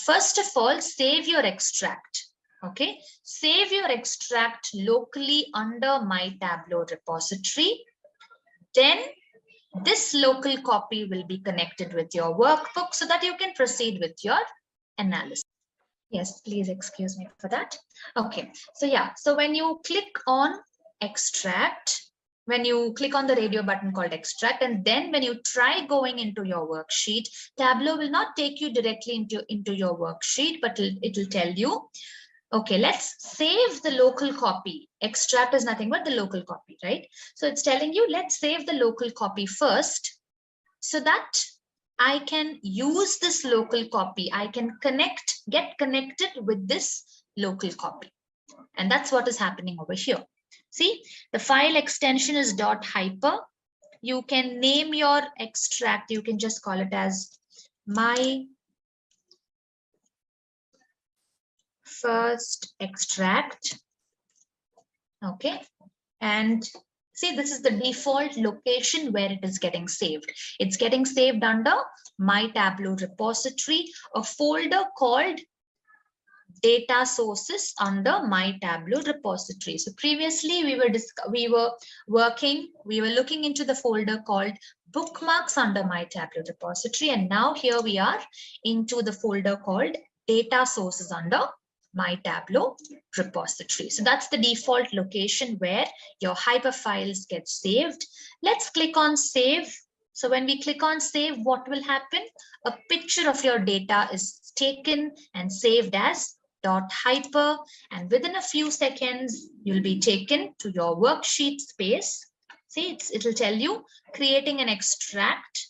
first of all, save your extract. Okay, save your extract locally under my Tableau repository. Then this local copy will be connected with your workbook so that you can proceed with your analysis. Yes, please excuse me for that. Okay, so yeah, so when you click on extract, when you click on the radio button called extract, and then when you try going into your worksheet, Tableau will not take you directly into your worksheet, but it'll tell you, okay, let's save the local copy. Extract is nothing but the local copy, right? So it's telling you, let's save the local copy first so that I can use this local copy. I can get connected with this local copy. And that's what is happening over here. See, the file extension is .hyper. You can name your extract. You can just call it as my first extract. Okay. And see, this is the default location where it is getting saved. It's getting saved under my Tableau repository, a folder called data sources under my Tableau repository. So previously we were looking into the folder called bookmarks under my Tableau repository, and now here we are into the folder called data sources under my Tableau repository. So that's the default location where your hyperfiles get saved. Let's click on save. So when we click on save, what will happen? A picture of your data is taken and saved as .hyper, and within a few seconds you'll be taken to your worksheet space. See, it'll tell you creating an extract,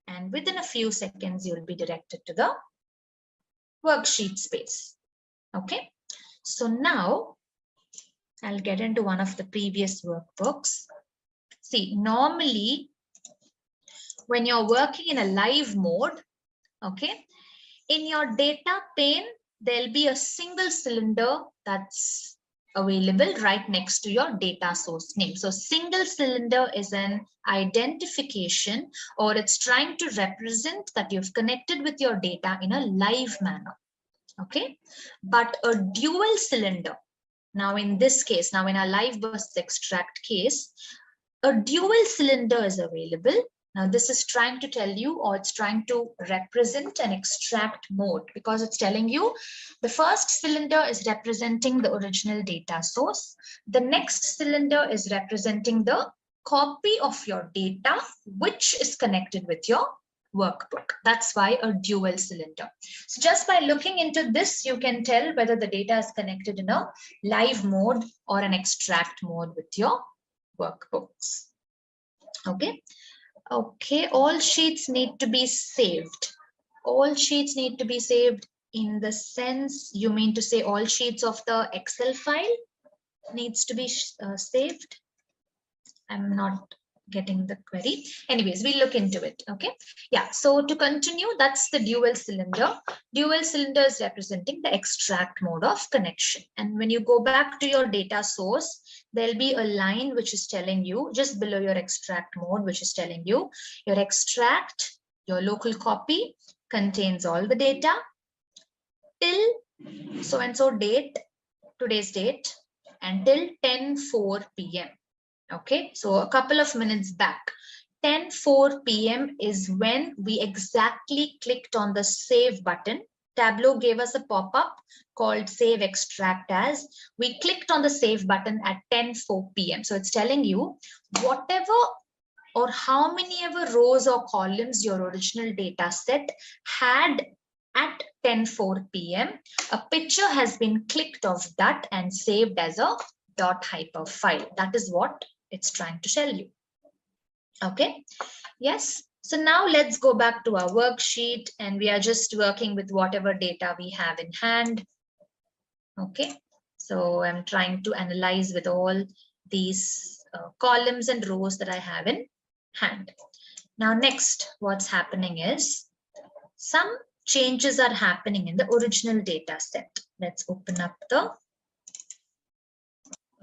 and within a few seconds you'll be directed to the worksheet space. Okay, so now I'll get into one of the previous workbooks. See, normally when you're working in a live mode, okay, in your data pane there'll be a single cylinder that's available right next to your data source name. So single cylinder is an identification, or it's trying to represent that you've connected with your data in a live manner. Okay, but a dual cylinder, now in this case, now in our live versus extract case, a dual cylinder is available. Now this is trying to tell you, or it's trying to represent an extract mode, because it's telling you the first cylinder is representing the original data source. The next cylinder is representing the copy of your data, which is connected with your workbook. That's why a dual cylinder. So just by looking into this, you can tell whether the data is connected in a live mode or an extract mode with your workbooks. Okay. Okay, all sheets need to be saved. All sheets need to be saved in the sense, you mean to say all sheets of the Excel file needs to be saved? I'm not getting the query. Anyways, we'll look into it. Okay. Yeah. So to continue, that's the dual cylinder. Dual cylinder is representing the extract mode of connection. And when you go back to your data source, there'll be a line which is telling you just below your extract mode, which is telling you your extract, your local copy contains all the data till so and so date, today's date, until 10:04 p.m. Okay, so a couple of minutes back, 10:04 p.m. is when we exactly clicked on the save button. Tableau gave us a pop-up called save extract as. We clicked on the save button at 10:04 p.m. So it's telling you whatever or how many ever rows or columns your original data set had at 10:04 p.m. A picture has been clicked of that and saved as a .hyper file. That is what it's trying to tell you. Okay. Yes. So now let's go back to our worksheet, and we are just working with whatever data we have in hand. Okay. So I'm trying to analyze with all these columns and rows that I have in hand. Now, next, what's happening is some changes are happening in the original data set. Let's open up the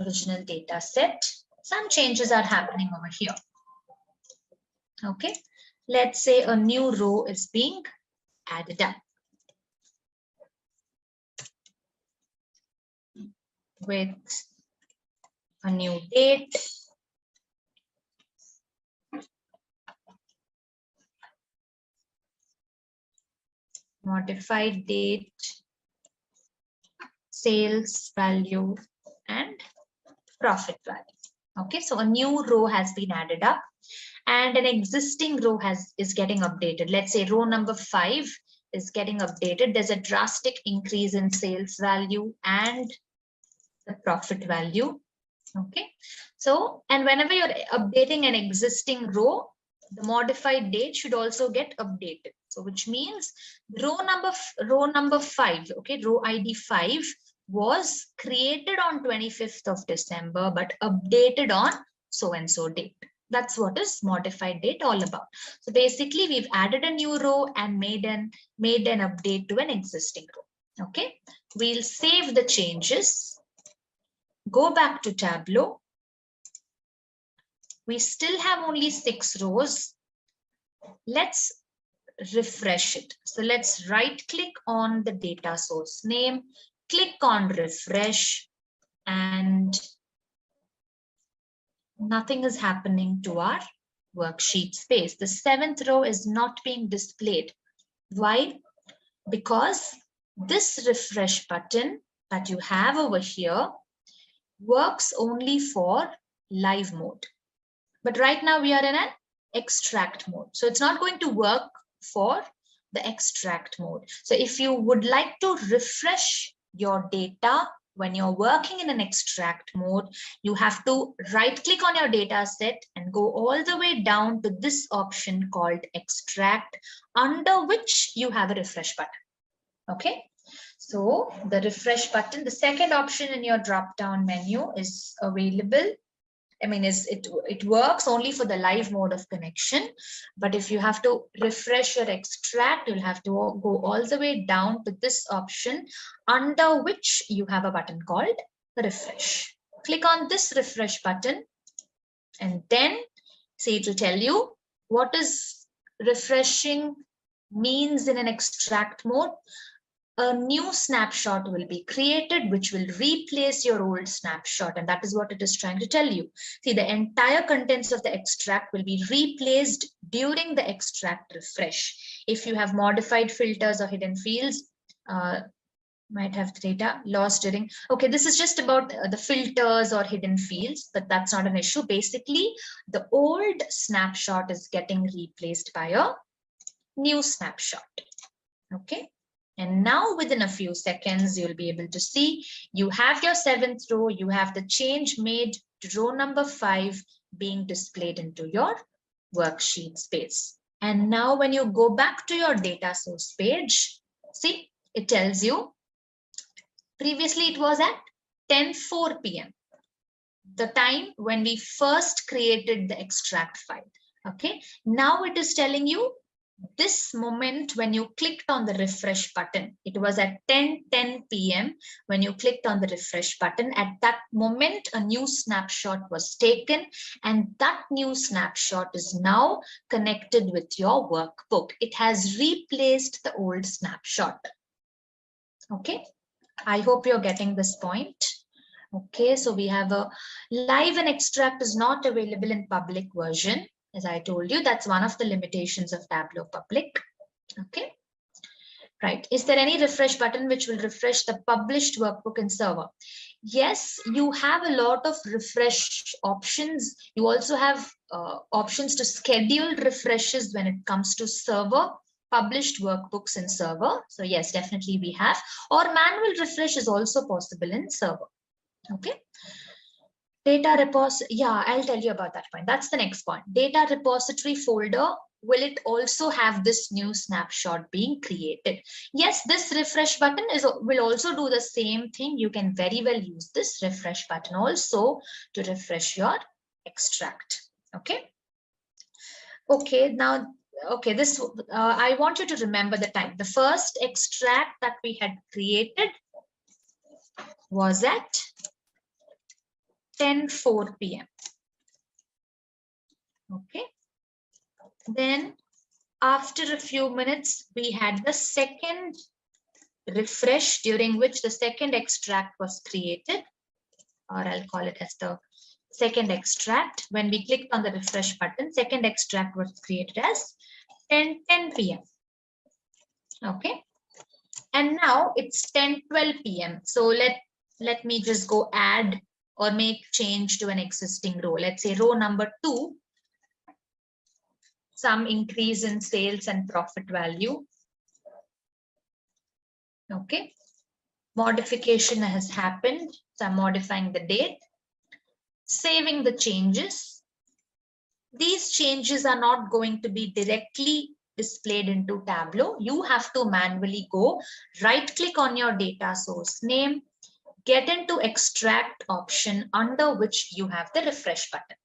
original data set. Some changes are happening over here. Okay, let's say a new row is being added up with a new date, modified date, sales value, and profit value. Okay, so a new row has been added up and an existing row is getting updated. Let's say row number 5 is getting updated. There's a drastic increase in sales value and the profit value. Okay, so and whenever you're updating an existing row, the modified date should also get updated. So which means row number 5, okay, row ID 5 was created on 25th of December but updated on so and so date. That's what is modified date all about. So basically we've added a new row and made an update to an existing row. Okay, we'll save the changes. Go back to Tableau. We still have only 6 rows. Let's refresh it. So let's right click on the data source name, click on refresh, and nothing is happening to our worksheet space. The 7th row is not being displayed. Why? Because this refresh button that you have over here works only for live mode. But right now we are in an extract mode. So it's not going to work for the extract mode. So if you would like to refresh your data when you're working in an extract mode, you have to right click on your data set and go all the way down to this option called extract, under which you have a refresh button. Okay. So the refresh button, the second option in your drop down menu is available. I mean, it works only for the live mode of connection. But if you have to refresh your extract, you'll have to go all the way down to this option, under which you have a button called refresh. Click on this refresh button, and then see, it will tell you what is refreshing means in an extract mode. A new snapshot will be created, which will replace your old snapshot. And that is what it is trying to tell you. See, the entire contents of the extract will be replaced during the extract refresh. If you have modified filters or hidden fields, might have the data lost during. Okay, this is just about the filters or hidden fields, but that's not an issue. Basically, the old snapshot is getting replaced by a new snapshot. Okay. And now within a few seconds, you'll be able to see you have your 7th row, you have the change made to row number 5 being displayed into your worksheet space. And now when you go back to your data source page, see, it tells you previously it was at 10:04 p.m. the time when we first created the extract file. Okay, now it is telling you this moment when you clicked on the refresh button, it was at 10:10 p.m. when you clicked on the refresh button. At that moment, a new snapshot was taken, and that new snapshot is now connected with your workbook. It has replaced the old snapshot. Okay, I hope you're getting this point. Okay, so we have a live and extract is not available in public version. As I told you, that's one of the limitations of Tableau Public. Okay, right. Is there any refresh button which will refresh the published workbook in server? Yes, you have a lot of refresh options. You also have options to schedule refreshes when it comes to server, published workbooks in server. So yes, definitely we have. Or manual refresh is also possible in server. Okay. Data repository, yeah, I'll tell you about that point. That's the next point. Data repository folder, will it also have this new snapshot being created? Yes, this refresh button will also do the same thing. You can very well use this refresh button also to refresh your extract. Okay. Okay, now, okay, this I want you to remember the time. The first extract that we had created was at 10:04 p.m. Okay. Then after a few minutes, we had the second refresh during which the second extract was created, or I'll call it as the second extract. When we clicked on the refresh button, second extract was created as 10:10 p.m. Okay. And now it's 10:12 p.m. So let me just go add or make change to an existing row. Let's say row number 2, some increase in sales and profit value. Okay. Modification has happened. So I'm modifying the date, saving the changes. These changes are not going to be directly displayed into Tableau. You have to manually go right click on your data source name, get into extract option under which you have the refresh button.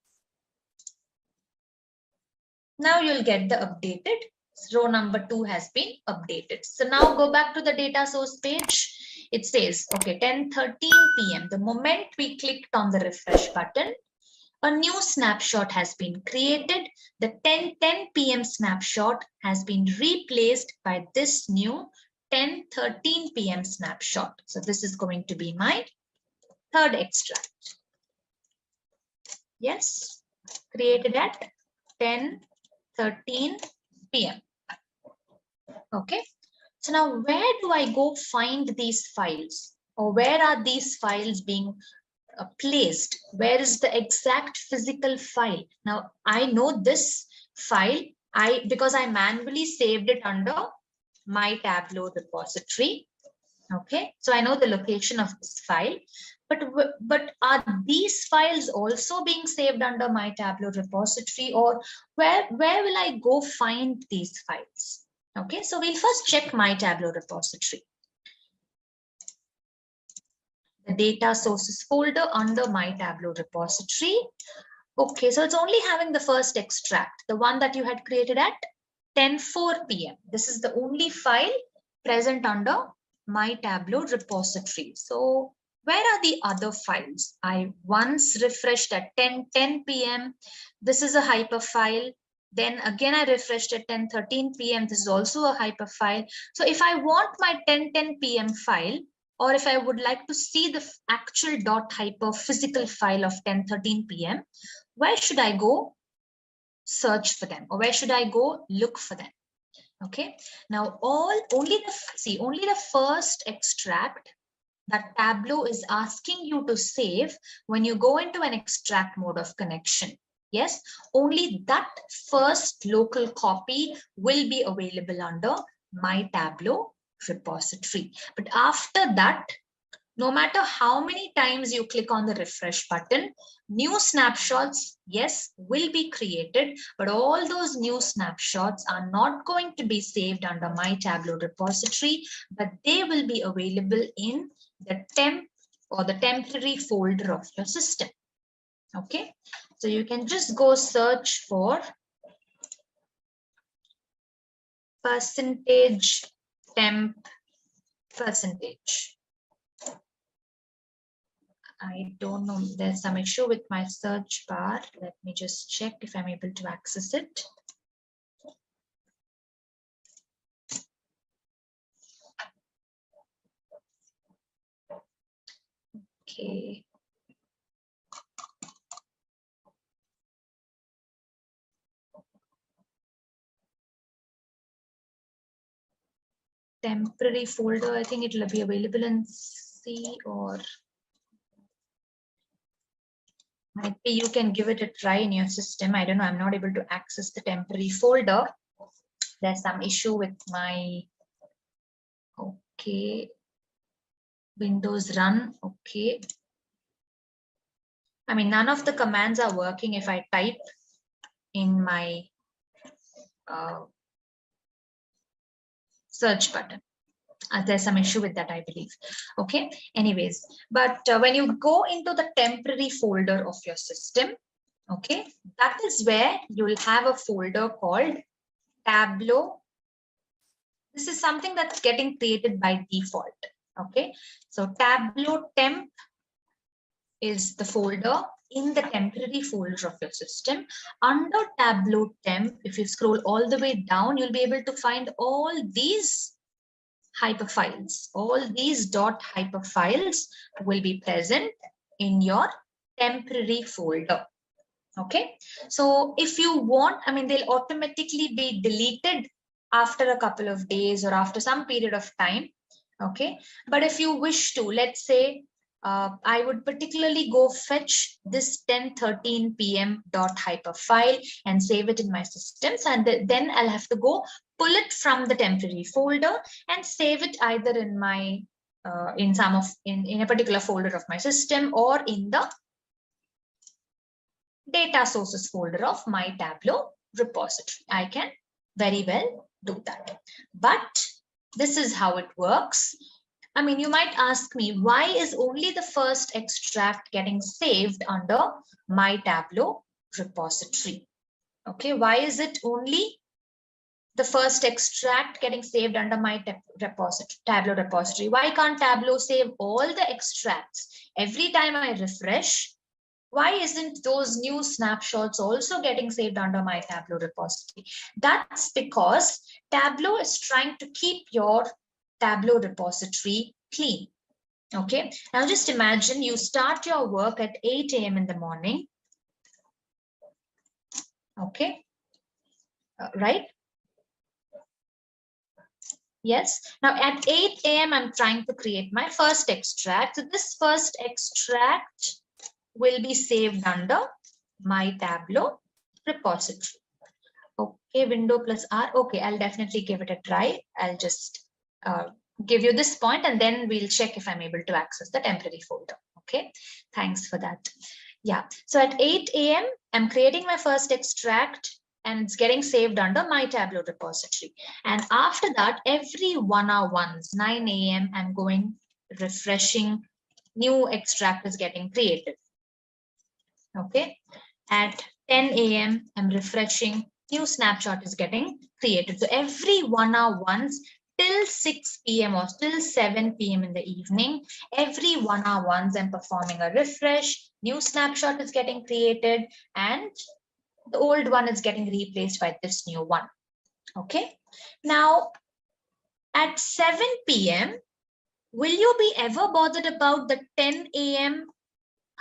Now you'll get the updated. Row number 2 has been updated. So now go back to the data source page. It says, okay, 10:13 p.m. The moment we clicked on the refresh button, a new snapshot has been created. The 10:10 p.m. snapshot has been replaced by this new 10:13 p.m. snapshot. So this is going to be my third extract. Yes, created at 10:13 p.m. Okay, so now where do I go find these files, or where are these files being placed? Where is the exact physical file? Now I know this file because I manually saved it under my Tableau repository. Okay, so I know the location of this file, but are these files also being saved under my Tableau repository, or where will I go find these files? Okay, so we'll first check my Tableau repository. The data sources folder under my Tableau repository. Okay, so it's only having the first extract, the one that you had created at 10:04 p.m. This is the only file present under my Tableau repository. So where are the other files? I once refreshed at 10:10 p.m. This is a hyper file. Then again, I refreshed at 10:13 p.m. This is also a hyper file. So if I want my 10:10 p.m. file, or if I would like to see the actual .hyper physical file of 10:13 p.m., where should I go search for them, or where should I go look for them? Okay, now only the first extract that Tableau is asking you to save when you go into an extract mode of connection. Yes, only that first local copy will be available under my Tableau repository. But after that, no matter how many times you click on the refresh button, new snapshots, yes, will be created, but all those new snapshots are not going to be saved under my Tableau repository, but they will be available in the temp or the temporary folder of your system. Okay, so you can just go search for percentage temp percentage. I don't know, there's some issue with my search bar. Let me just check if I'm able to access it. Okay. Temporary folder, I think it will be available in C, or might be you can give it a try in your system. I don't know, I'm not able to access the temporary folder. There's some issue with my, okay, Windows run, okay. I mean, none of the commands are working if I type in my search button. There's some issue with that, I believe. Okay, anyways, but when you go into the temporary folder of your system, okay, that is where you will have a folder called Tableau. This is something that's getting created by default. Okay, so Tableau temp is the folder in the temporary folder of your system. Under Tableau temp, if you scroll all the way down, you'll be able to find all these hyper files. All these .hyper files will be present in your temporary folder. Okay, so if you want, I mean, they'll automatically be deleted after a couple of days or after some period of time. Okay, but if you wish to, let's say I would particularly go fetch this 10:13 p.m. .hyper file and save it in my systems, and then I'll have to go pull it from the temporary folder and save it either in my in a particular folder of my system or in the data sources folder of my Tableau repository. I can very well do that. But this is how it works. I mean, you might ask me, why is only the first extract getting saved under my Tableau repository? Okay, why is it only the first extract getting saved under my Tableau repository? Why can't Tableau save all the extracts? Every time I refresh, why isn't those new snapshots also getting saved under my Tableau repository? That's because Tableau is trying to keep your Tableau repository clean. Okay, now just imagine you start your work at 8 a.m. in the morning. Okay, right? Yes, now at 8 a.m. I'm trying to create my first extract. So this first extract will be saved under my Tableau repository. Okay, window plus R. Okay, I'll definitely give it a try. I'll just give you this point and then we'll check if I'm able to access the temporary folder. Okay, thanks for that. Yeah, so at 8 a.m. I'm creating my first extract and it's getting saved under my Tableau repository. And after that, every 1 hour once, 9 a.m. I'm going refreshing, new extract is getting created. Okay, at 10 a.m. I'm refreshing, new snapshot is getting created. So every 1 hour once till 6 p.m. or till 7 p.m. in the evening, every 1 hour once I'm performing a refresh, new snapshot is getting created and the old one is getting replaced by this new one. Okay, now at 7 p.m. will you be ever bothered about the 10 a.m.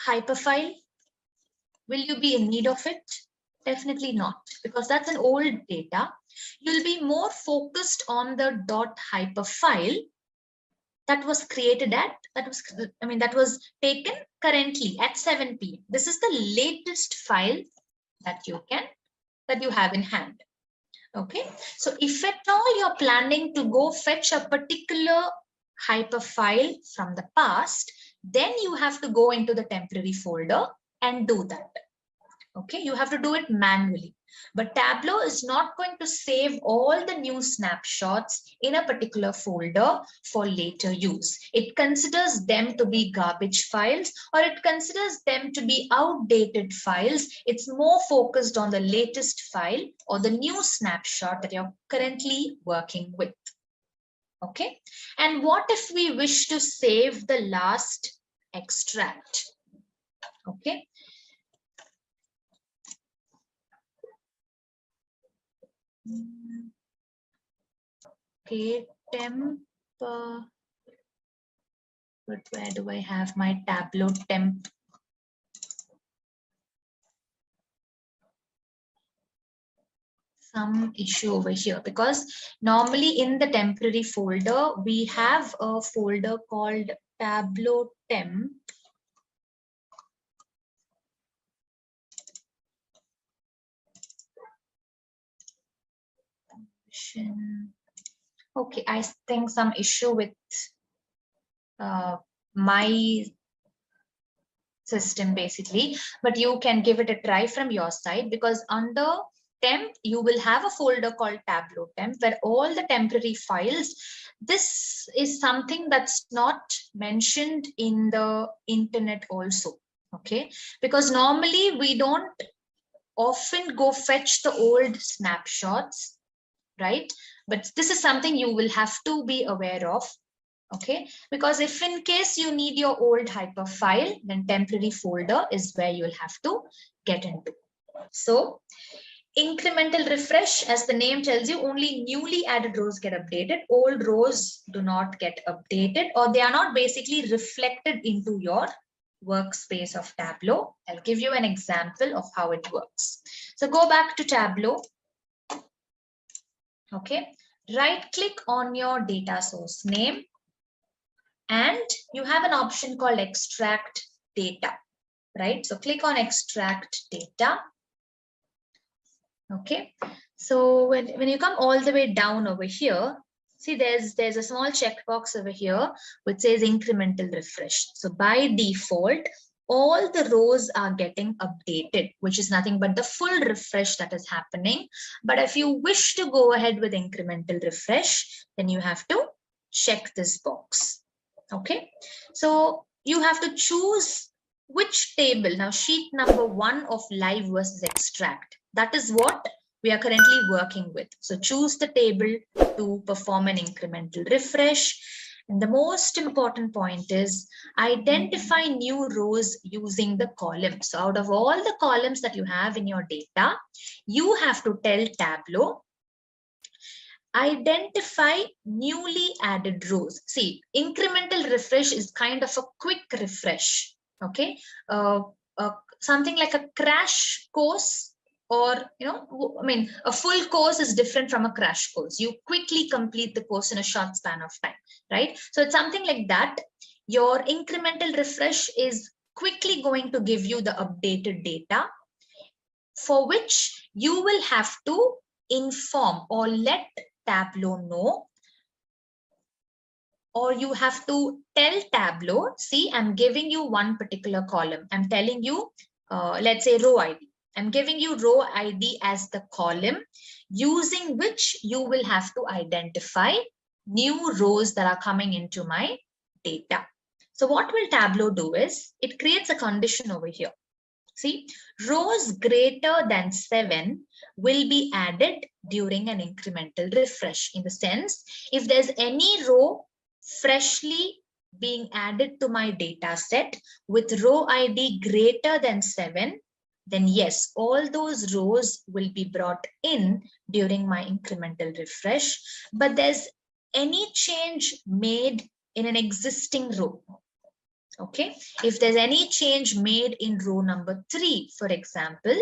hyperfile? Will you be in need of it? Definitely not, because that's an old data. You'll be more focused on the .hyper file that was created at, that was taken currently at 7 p.m. This is the latest file that you have in hand. Okay, so if at all you're planning to go fetch a particular hyper file from the past, then you have to go into the temporary folder and do that. Okay, you have to do it manually. But Tableau is not going to save all the new snapshots in a particular folder for later use. It considers them to be garbage files or it considers them to be outdated files. It's more focused on the latest file or the new snapshot that you're currently working with. Okay, and what if we wish to save the last extract? Okay. Okay, temp, but where do I have my Tableau temp? Some issue over here, because normally in the temporary folder, we have a folder called Tableau temp. Okay, I think some issue with my system basically, but you can give it a try from your side, because under temp you will have a folder called Tableau temp where all the temporary files. This is something that's not mentioned in the internet also. Okay, because normally we don't often go fetch the old snapshots, right? But this is something you will have to be aware of. Okay, because if in case you need your old hyper file, then temporary folder is where you'll have to get into. So incremental refresh, as the name tells you, only newly added rows get updated. Old rows do not get updated, or they are not basically reflected into your workspace of Tableau. I'll give you an example of how it works. So go back to Tableau. Okay, right click on your data source name. And you have an option called extract data, right? So click on extract data. Okay, so when you come all the way down over here, see there's a small checkbox over here which says incremental refresh. So by default, all the rows are getting updated, which is nothing but the full refresh that is happening. But if you wish to go ahead with incremental refresh, then you have to check this box. Okay, so you have to choose which table. Now, sheet number 1 of live versus extract. That is what we are currently working with. So choose the table to perform an incremental refresh. And the most important point is identify new rows using the columns. So out of all the columns that you have in your data, you have to tell Tableau, identify newly added rows. See, incremental refresh is kind of a quick refresh. Okay, something like a crash course, or a full course is different from a crash course. You quickly complete the course in a short span of time, right? So it's something like that. Your incremental refresh is quickly going to give you the updated data, for which you will have to inform or let Tableau know, or you have to tell Tableau, see, I'm giving you one particular column. I'm telling you, let's say row ID. I'm giving you row ID as the column using which you will have to identify new rows that are coming into my data. So what will Tableau do is, it creates a condition over here. See, rows greater than 7 will be added during an incremental refresh. In the sense, if there's any row freshly being added to my data set with row ID greater than 7, then yes, all those rows will be brought in during my incremental refresh. But there's any change made in an existing row. Okay, if there's any change made in row number 3, for example,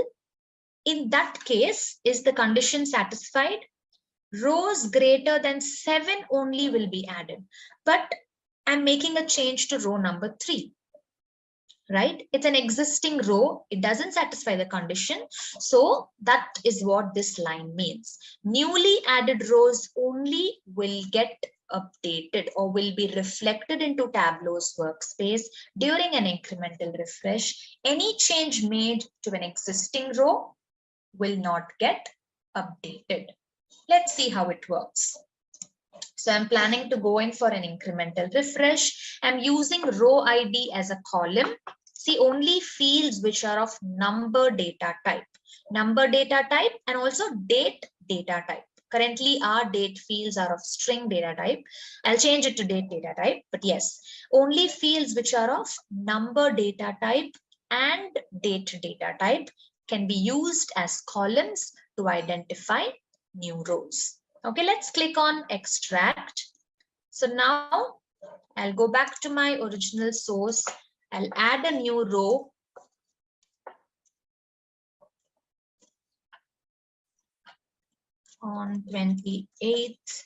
in that case, is the condition satisfied? Rows greater than 7 only will be added, but I'm making a change to row number 3, right? It's an existing row. It doesn't satisfy the condition. So that is what this line means. Newly added rows only will get updated or will be reflected into Tableau's workspace during an incremental refresh. Any change made to an existing row will not get updated. Let's see how it works. So I'm planning to go in for an incremental refresh. I'm using row ID as a column. See, only fields which are of number data type, and also date data type. Currently, our date fields are of string data type. I'll change it to date data type, but yes, only fields which are of number data type and date data type can be used as columns to identify new rows. Okay, let's click on extract. So now I'll go back to my original source. I'll add a new row. On 28th.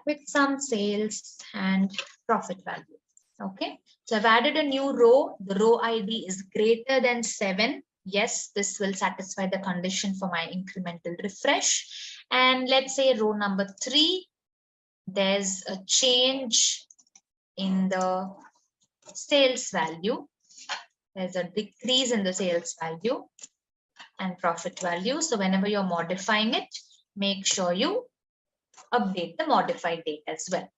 With some sales and profit value. Okay, so I've added a new row. The row ID is greater than 7. Yes, this will satisfy the condition for my incremental refresh. And let's say row number 3, there's a change in the sales value. There's a decrease in the sales value and profit value. So whenever you're modifying it, make sure you update the modified date as well,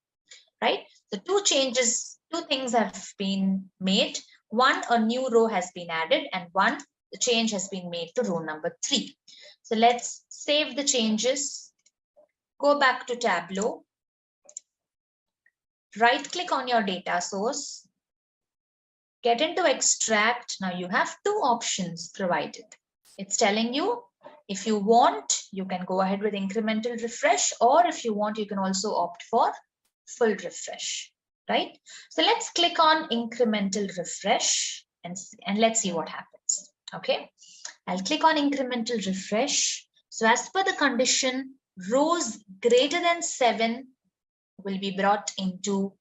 right? So two things have been made. One, a new row has been added, and one, the change has been made to row number 3. So let's save the changes. Go back to Tableau. Right click on your data source. Get into extract. Now you have 2 options provided. It's telling you, if you want, you can go ahead with incremental refresh, or if you want, you can also opt for full refresh, right? So let's click on incremental refresh and let's see what happens. Okay, I'll click on incremental refresh. So as per the condition, rows greater than 7 will be brought into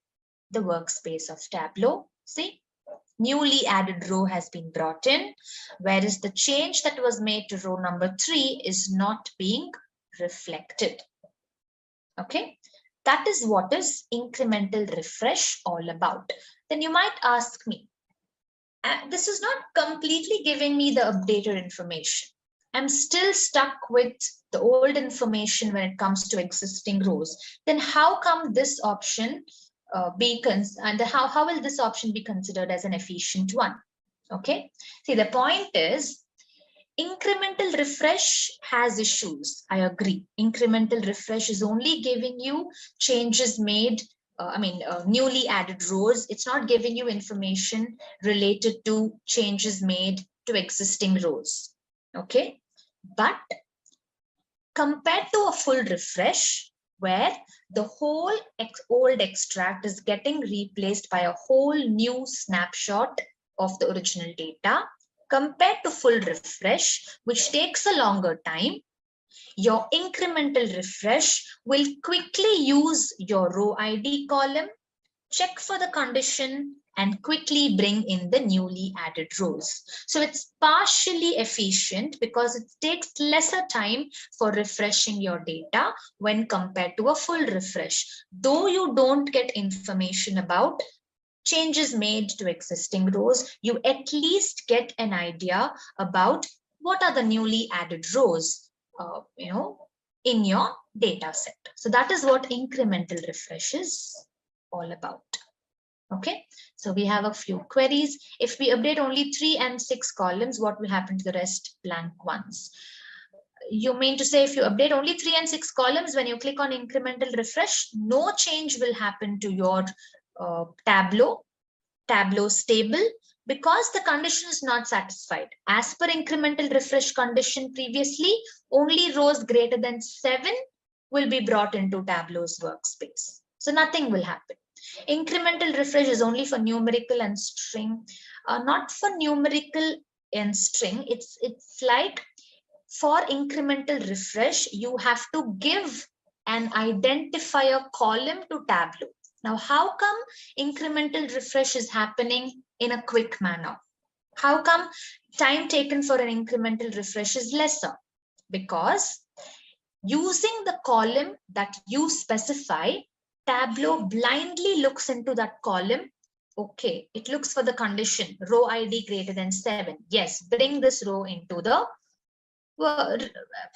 the workspace of Tableau. See, newly added row has been brought in, whereas the change that was made to row number 3 is not being reflected. Okay, that is what is incremental refresh all about. Then you might ask me, this is not completely giving me the updated information. I'm still stuck with the old information when it comes to existing rows. Then how come this option how will this option be considered as an efficient one? Okay, see, the point is incremental refresh has issues. I agree. Incremental refresh is only giving you changes made, newly added rows. It's not giving you information related to changes made to existing rows. Okay, but compared to a full refresh, where the whole old extract is getting replaced by a whole new snapshot of the original data, compared to full refresh, which takes a longer time, your incremental refresh will quickly use your row ID column, check for the condition, and quickly bring in the newly added rows. So it's partially efficient because it takes lesser time for refreshing your data when compared to a full refresh. Though you don't get information about changes made to existing rows, you at least get an idea about what are the newly added rows, in your data set. So that is what incremental refresh is all about. Okay, so we have a few queries. If we update only 3 and 6 columns, what will happen to the rest blank ones? You mean to say if you update only 3 and 6 columns, when you click on incremental refresh, no change will happen to your Tableau's table, because the condition is not satisfied. As per incremental refresh condition previously, only rows greater than 7 will be brought into Tableau's workspace. So nothing will happen. Incremental refresh is only for numerical and string, not for numerical and string. It's like for incremental refresh, you have to give an identifier column to Tableau. Now, how come incremental refresh is happening in a quick manner? How come time taken for an incremental refresh is lesser? Because using the column that you specify, Tableau blindly looks into that column. Okay, it looks for the condition row ID greater than 7. Yes, bring this row into the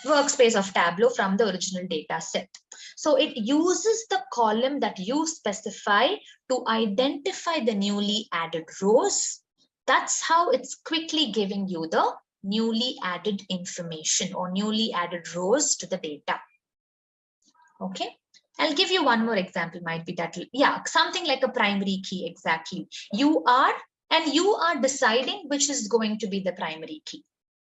workspace of Tableau from the original data set. So it uses the column that you specify to identify the newly added rows. That's how it's quickly giving you the newly added information or newly added rows to the data. Okay, I'll give you one more example. Might be that, yeah, something like a primary key. Exactly. You are deciding which is going to be the primary key.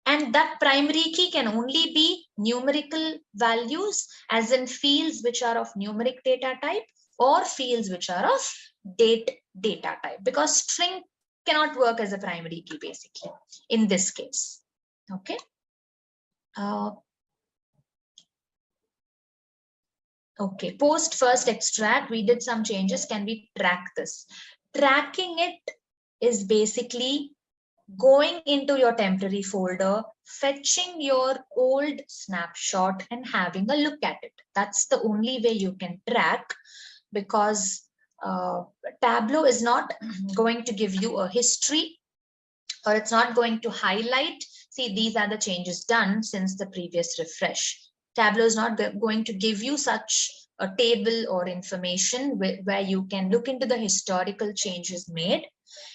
And that primary key can only be numerical values, as in fields which are of numeric data type, or fields which are of date data type, because string cannot work as a primary key basically in this case. Okay. Okay, post first extract, we did some changes. Can we track this? Tracking it is basically going into your temporary folder, fetching your old snapshot and having a look at it. That's the only way you can track, because Tableau is not going to give you a history, or it's not going to highlight, see, these are the changes done since the previous refresh. Tableau is not going to give you such a table or information where you can look into the historical changes made.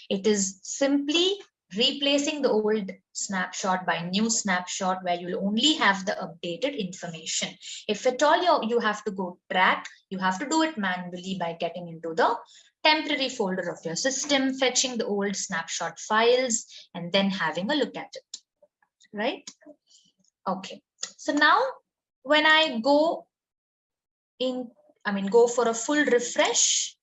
It is simply replacing the old snapshot by new snapshot, where you'll only have the updated information. If at all you have to go track, you have to do it manually by getting into the temporary folder of your system, fetching the old snapshot files, and then having a look at it, right? Okay, so now when I go for a full refresh,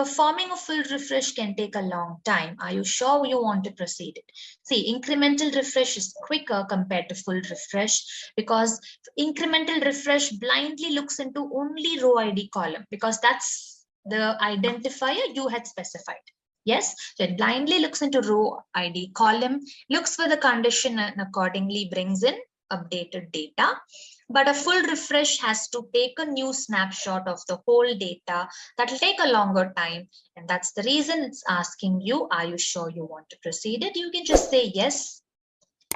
Performing a full refresh can take a long time. Are you sure you want to proceed it? See, incremental refresh is quicker compared to full refresh because incremental refresh blindly looks into only row ID column because that's the identifier you had specified. Yes, so it blindly looks into row ID column, looks for the condition and accordingly brings in updated data. But a full refresh has to take a new snapshot of the whole data. That will take a longer time. And that's the reason it's asking you, are you sure you want to proceed it? You can just say yes.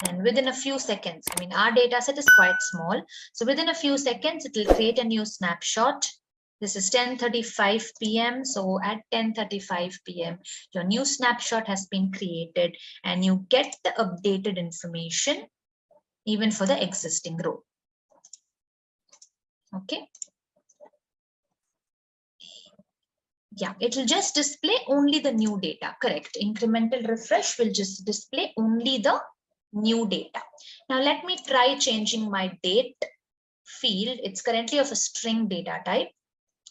And within a few seconds, I mean, our data set is quite small. So within a few seconds, it will create a new snapshot. This is 10:35 p.m. So at 10:35 p.m., your new snapshot has been created and you get the updated information even for the existing row. Okay. Yeah, it will just display only the new data. Correct. Incremental refresh will just display only the new data. Now let me try changing my date field. It's currently of a string data type.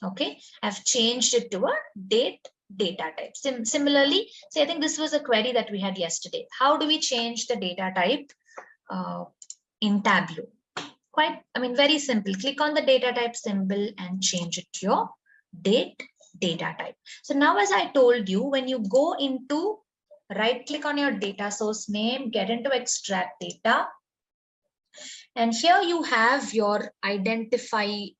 Okay, I've changed it to a date data type. Similarly, say I think this was a query that we had yesterday. How do we change the data type in Tableau? Very simple. Click on the data type symbol and change it to your date data type. So now, as I told you, when you go into right click on your data source name, get into extract data. And here you have your identifier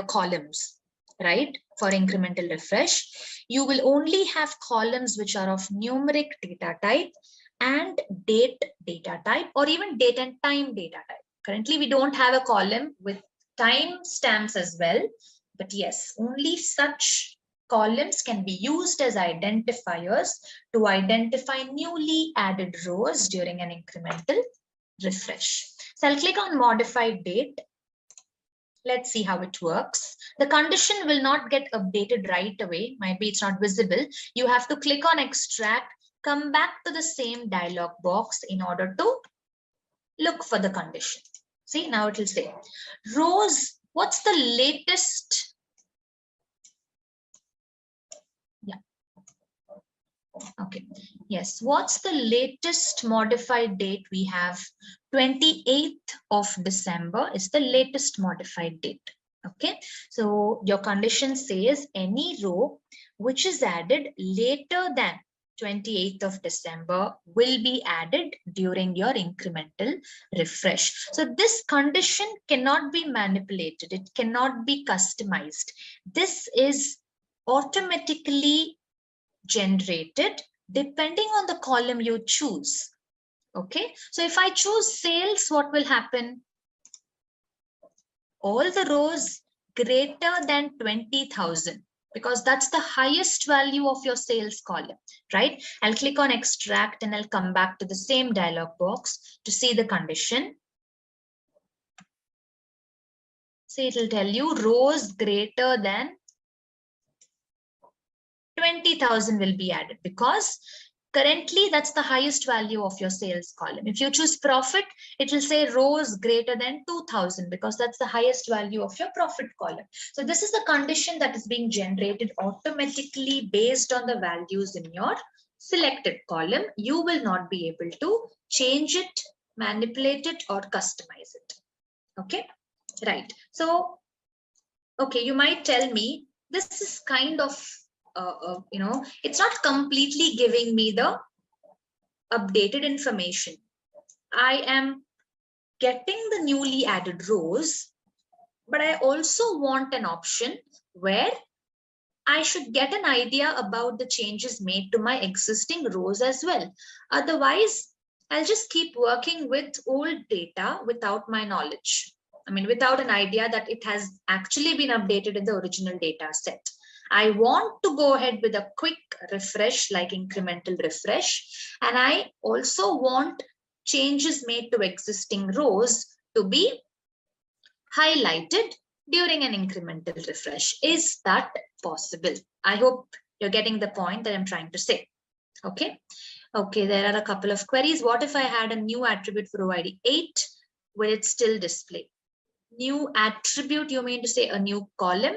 columns, right? For incremental refresh, you will only have columns which are of numeric data type and date data type, or even date and time data type. Currently, we don't have a column with time stamps as well, but yes, only such columns can be used as identifiers to identify newly added rows during an incremental refresh. So I'll click on modify date. Let's see how it works. The condition will not get updated right away. Maybe it's not visible. You have to click on extract, come back to the same dialog box in order to look for the condition. See, now it will say rows. What's the latest? Yeah. Okay. Yes. What's the latest modified date we have? 28th of December is the latest modified date. Okay. So your condition says any row which is added later than 28th of December will be added during your incremental refresh. So this condition cannot be manipulated. It cannot be customized. This is automatically generated depending on the column you choose. Okay, so if I choose sales, what will happen? All the rows greater than 20,000, because that's the highest value of your sales column, right? I'll click on extract and I'll come back to the same dialog box to see the condition. So it will tell you rows greater than 20,000 will be added because currently that's the highest value of your sales column. If you choose profit, it will say rows greater than 2,000 because that's the highest value of your profit column. So this is the condition that is being generated automatically based on the values in your selected column. You will not be able to change it, manipulate it, or customize it. Okay, right. So, okay, you might tell me this is kind of it's not completely giving me the updated information. I am getting the newly added rows, but I also want an option where I should get an idea about the changes made to my existing rows as well. Otherwise, I'll just keep working with old data without my knowledge. Without an idea that it has actually been updated in the original data set. I want to go ahead with a quick refresh like incremental refresh. And I also want changes made to existing rows to be highlighted during an incremental refresh. Is that possible? I hope you're getting the point that I'm trying to say. Okay. Okay, there are a couple of queries. What if I had a new attribute for row ID 8? Will it still display? New attribute, you mean to say a new column?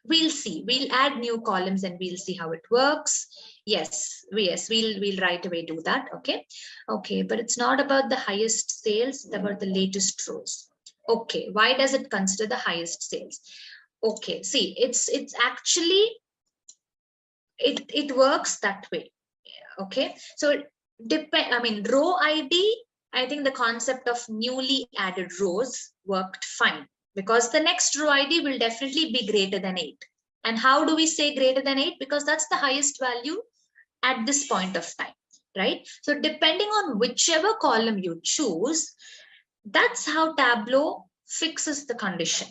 we'll see. We'll add new columns and we'll see how it works. Yes, we'll right away do that. Okay, but it's not about the highest sales, it's about the latest rows. Okay, why does it consider the highest sales? Okay, see, it's actually it works that way. Okay, so row ID, I think the concept of newly added rows worked fine, because the next row ID will definitely be greater than 8. And how do we say greater than 8? Because that's the highest value at this point of time, right? So depending on whichever column you choose, that's how Tableau fixes the condition.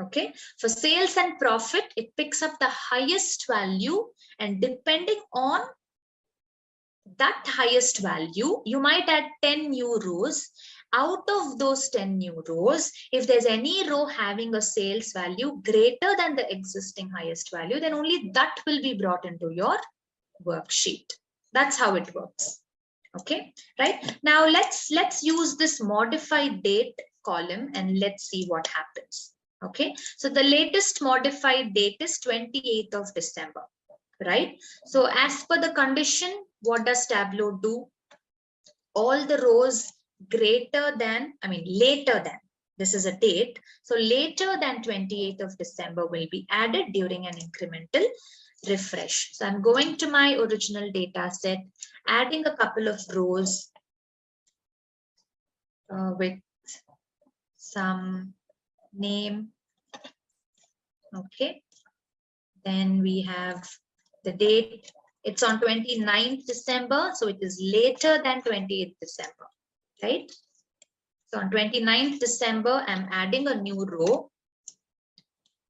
Okay, for sales and profit, it picks up the highest value, and depending on that highest value, you might add 10 new rows. Out of those 10 new rows, if there's any row having a sales value greater than the existing highest value, then only that will be brought into your worksheet. That's how it works. Okay, right? Now let's use this modified date column and let's see what happens. Okay, so the latest modified date is 28th of December, right? So as per the condition, what does Tableau do? All the rows later than, this is a date, so later than 28th of December will be added during an incremental refresh. So I'm going to my original data set, adding a couple of rows with some name. Okay, then we have the date. It's on 29th December, so it is later than 28th December, right? So on 29th December, I'm adding a new row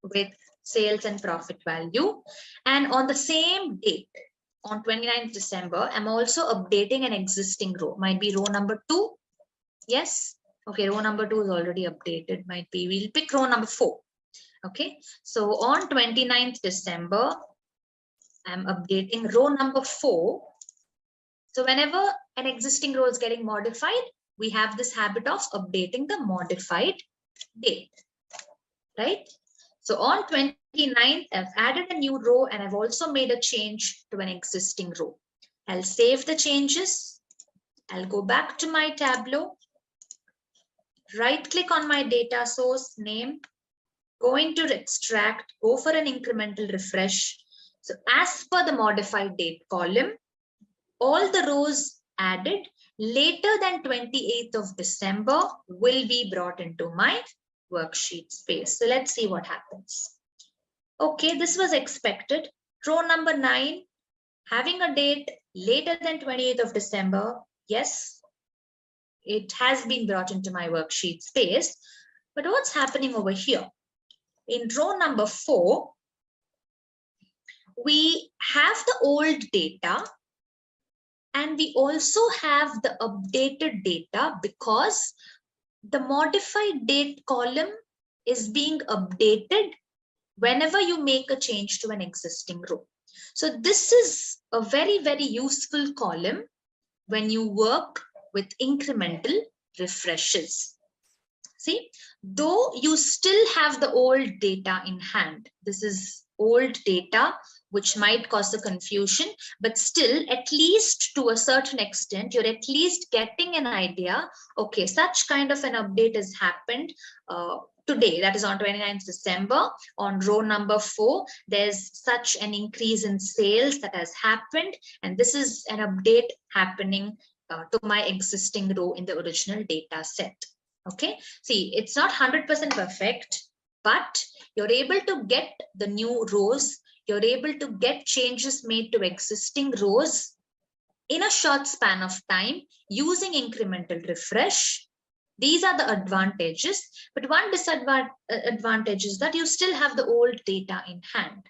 with sales and profit value. And on the same date, on 29th December, I'm also updating an existing row. Might be row number 2. Yes. Okay, row number 2 is already updated. Might be, we'll pick row number 4. Okay, so on 29th December, I'm updating row number 4. So whenever an existing row is getting modified, we have this habit of updating the modified date, right? So on 29th, I've added a new row and I've also made a change to an existing row. I'll save the changes. I'll go back to my Tableau, right click on my data source name, going to extract, go for an incremental refresh. So as per the modified date column, all the rows added later than 28th of December will be brought into my worksheet space. So let's see what happens. Okay, this was expected. Row number 9, having a date later than 28th of December. Yes, it has been brought into my worksheet space. But what's happening over here? In row number 4, we have the old data and we also have the updated data, because the modified date column is being updated whenever you make a change to an existing row. So this is a very, very useful column when you work with incremental refreshes. See, though you still have the old data in hand, this is old data, which might cause a confusion, but still, at least to a certain extent, you're at least getting an idea. Okay, such kind of an update has happened today, that is on 29th December. On row number 4, there's such an increase in sales that has happened, and this is an update happening to my existing row in the original data set. Okay, see, it's not 100% perfect, but you're able to get the new rows, you're able to get changes made to existing rows in a short span of time using incremental refresh. These are the advantages, but one disadvantage is that you still have the old data in hand.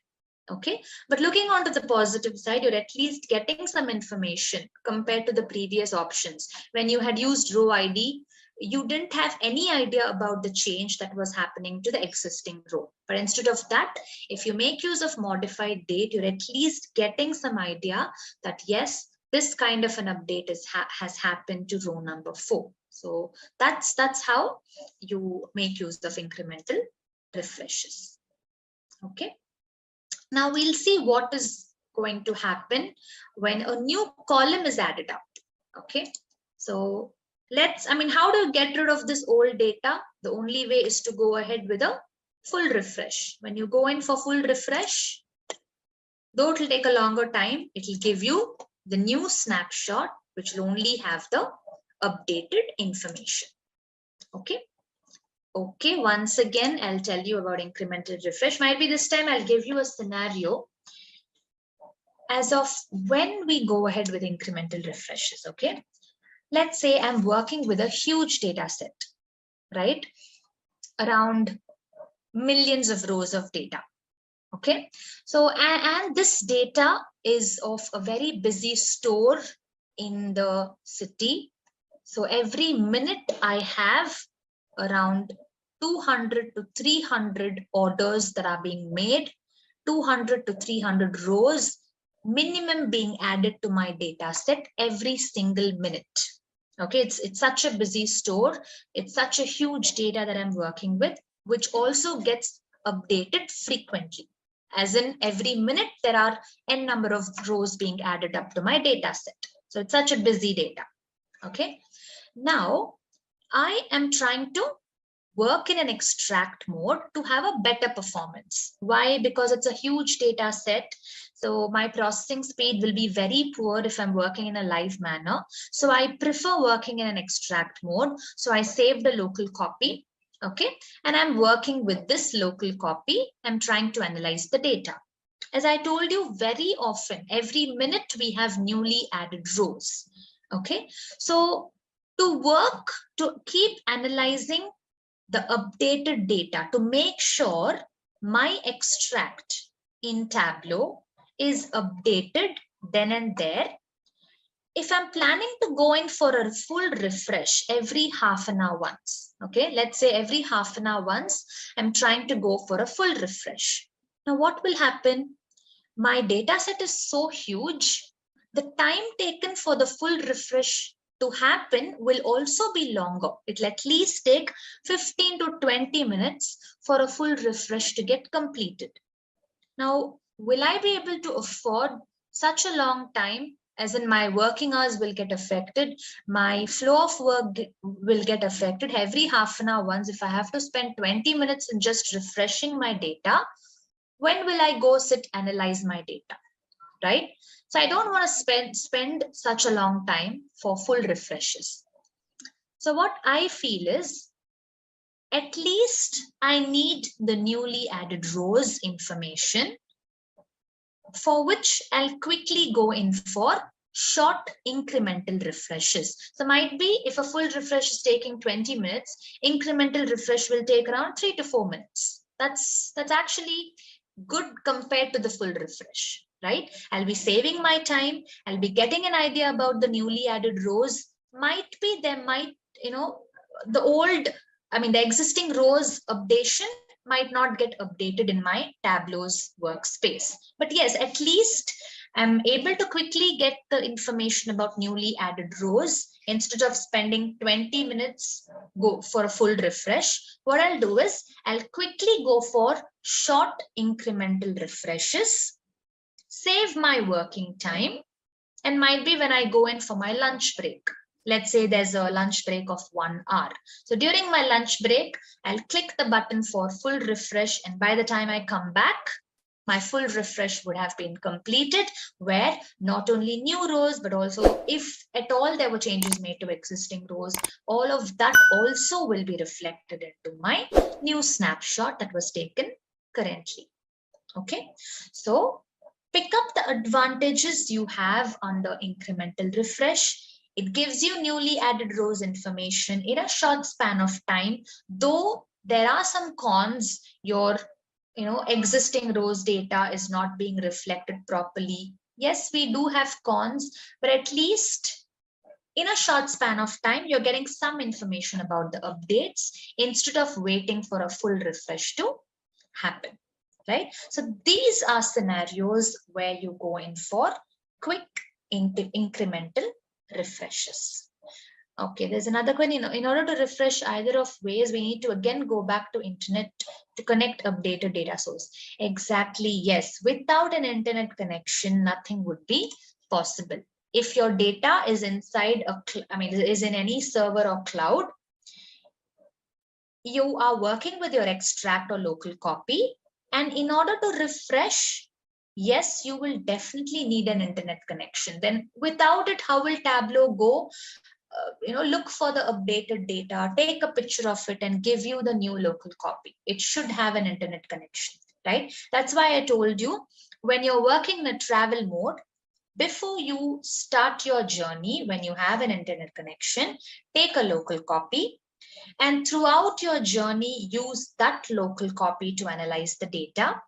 Okay, but looking onto the positive side, you're at least getting some information compared to the previous options. When you had used row ID, you didn't have any idea about the change that was happening to the existing row. But instead of that, if you make use of modified date, you're at least getting some idea that yes, this kind of an update has happened to row number 4. So that's how you make use of incremental refreshes. Okay. Now we'll see what is going to happen when a new column is added up. Okay. So how do you get rid of this old data? The only way is to go ahead with a full refresh. When you go in for full refresh, though it will take a longer time, it will give you the new snapshot, which will only have the updated information. Okay. Okay, once again, I'll tell you about incremental refresh. Might be this time I'll give you a scenario as of when we go ahead with incremental refreshes. Okay. Let's say I'm working with a huge data set, right? Around millions of rows of data. Okay. So, and this data is of a very busy store in the city. So every minute I have around 200 to 300 orders that are being made, 200 to 300 rows minimum being added to my data set every single minute. Okay, it's such a busy store. It's such a huge data that I'm working with, which also gets updated frequently. As in every minute, there are n number of rows being added up to my data set. So it's such a busy data. Okay. Now, I am trying to work in an extract mode to have a better performance. Why? Because it's a huge data set. So my processing speed will be very poor if I'm working in a live manner. So I prefer working in an extract mode. So I saved a local copy. Okay. And I'm working with this local copy. I'm trying to analyze the data. As I told you, very often, every minute we have newly added rows. Okay. So to work, to keep analyzing the updated data to make sure my extract in Tableau is updated then and there. If I'm planning to go in for a full refresh every half an hour once, okay, let's say every half an hour once, I'm trying to go for a full refresh. Now, what will happen? My data set is so huge, the time taken for the full refresh to happen will also be longer. It'll at least take 15 to 20 minutes for a full refresh to get completed. Now, will I be able to afford such a long time? As in, my working hours will get affected, my flow of work will get affected every half an hour once. If I have to spend 20 minutes in just refreshing my data, when will I go sit analyze my data, right? So I don't want to spend such a long time for full refreshes. So what I feel is, at least I need the newly added rows information, for which I'll quickly go in for short incremental refreshes. So might be if a full refresh is taking 20 minutes, incremental refresh will take around 3 to 4 minutes. That's actually good compared to the full refresh, right? I'll be saving my time. I'll be getting an idea about the newly added rows. Might be there might, the existing rows updation might not get updated in my Tableau's workspace. But yes, at least I'm able to quickly get the information about newly added rows instead of spending 20 minutes go for a full refresh. What I'll do is I'll quickly go for short incremental refreshes, save my working time, and might be when I go in for my lunch break. Let's say there's a lunch break of 1 hour. So during my lunch break, I'll click the button for full refresh. And by the time I come back, my full refresh would have been completed, where not only new rows, but also if at all there were changes made to existing rows, all of that also will be reflected into my new snapshot that was taken currently. Okay, so pick up the advantages you have under incremental refresh. It gives you newly added rows information in a short span of time, though there are some cons. Your existing rows data is not being reflected properly. Yes, we do have cons, but at least in a short span of time, you're getting some information about the updates instead of waiting for a full refresh to happen, right? So these are scenarios where you go in for quick incremental refreshes. Okay, there's another question. In order to refresh either of ways, we need to again go back to internet to connect updated data source. Exactly, yes. Without an internet connection, nothing would be possible. If your data is inside is in any server or cloud, you are working with your extract or local copy. And in order to refresh, yes, you will definitely need an internet connection. Then without it, how will Tableau go look for the updated data, take a picture of it and give you the new local copy? It should have an internet connection, right? That's why I told you, when you're working in a travel mode, before you start your journey, when you have an internet connection, take a local copy, and throughout your journey, use that local copy to analyze the data.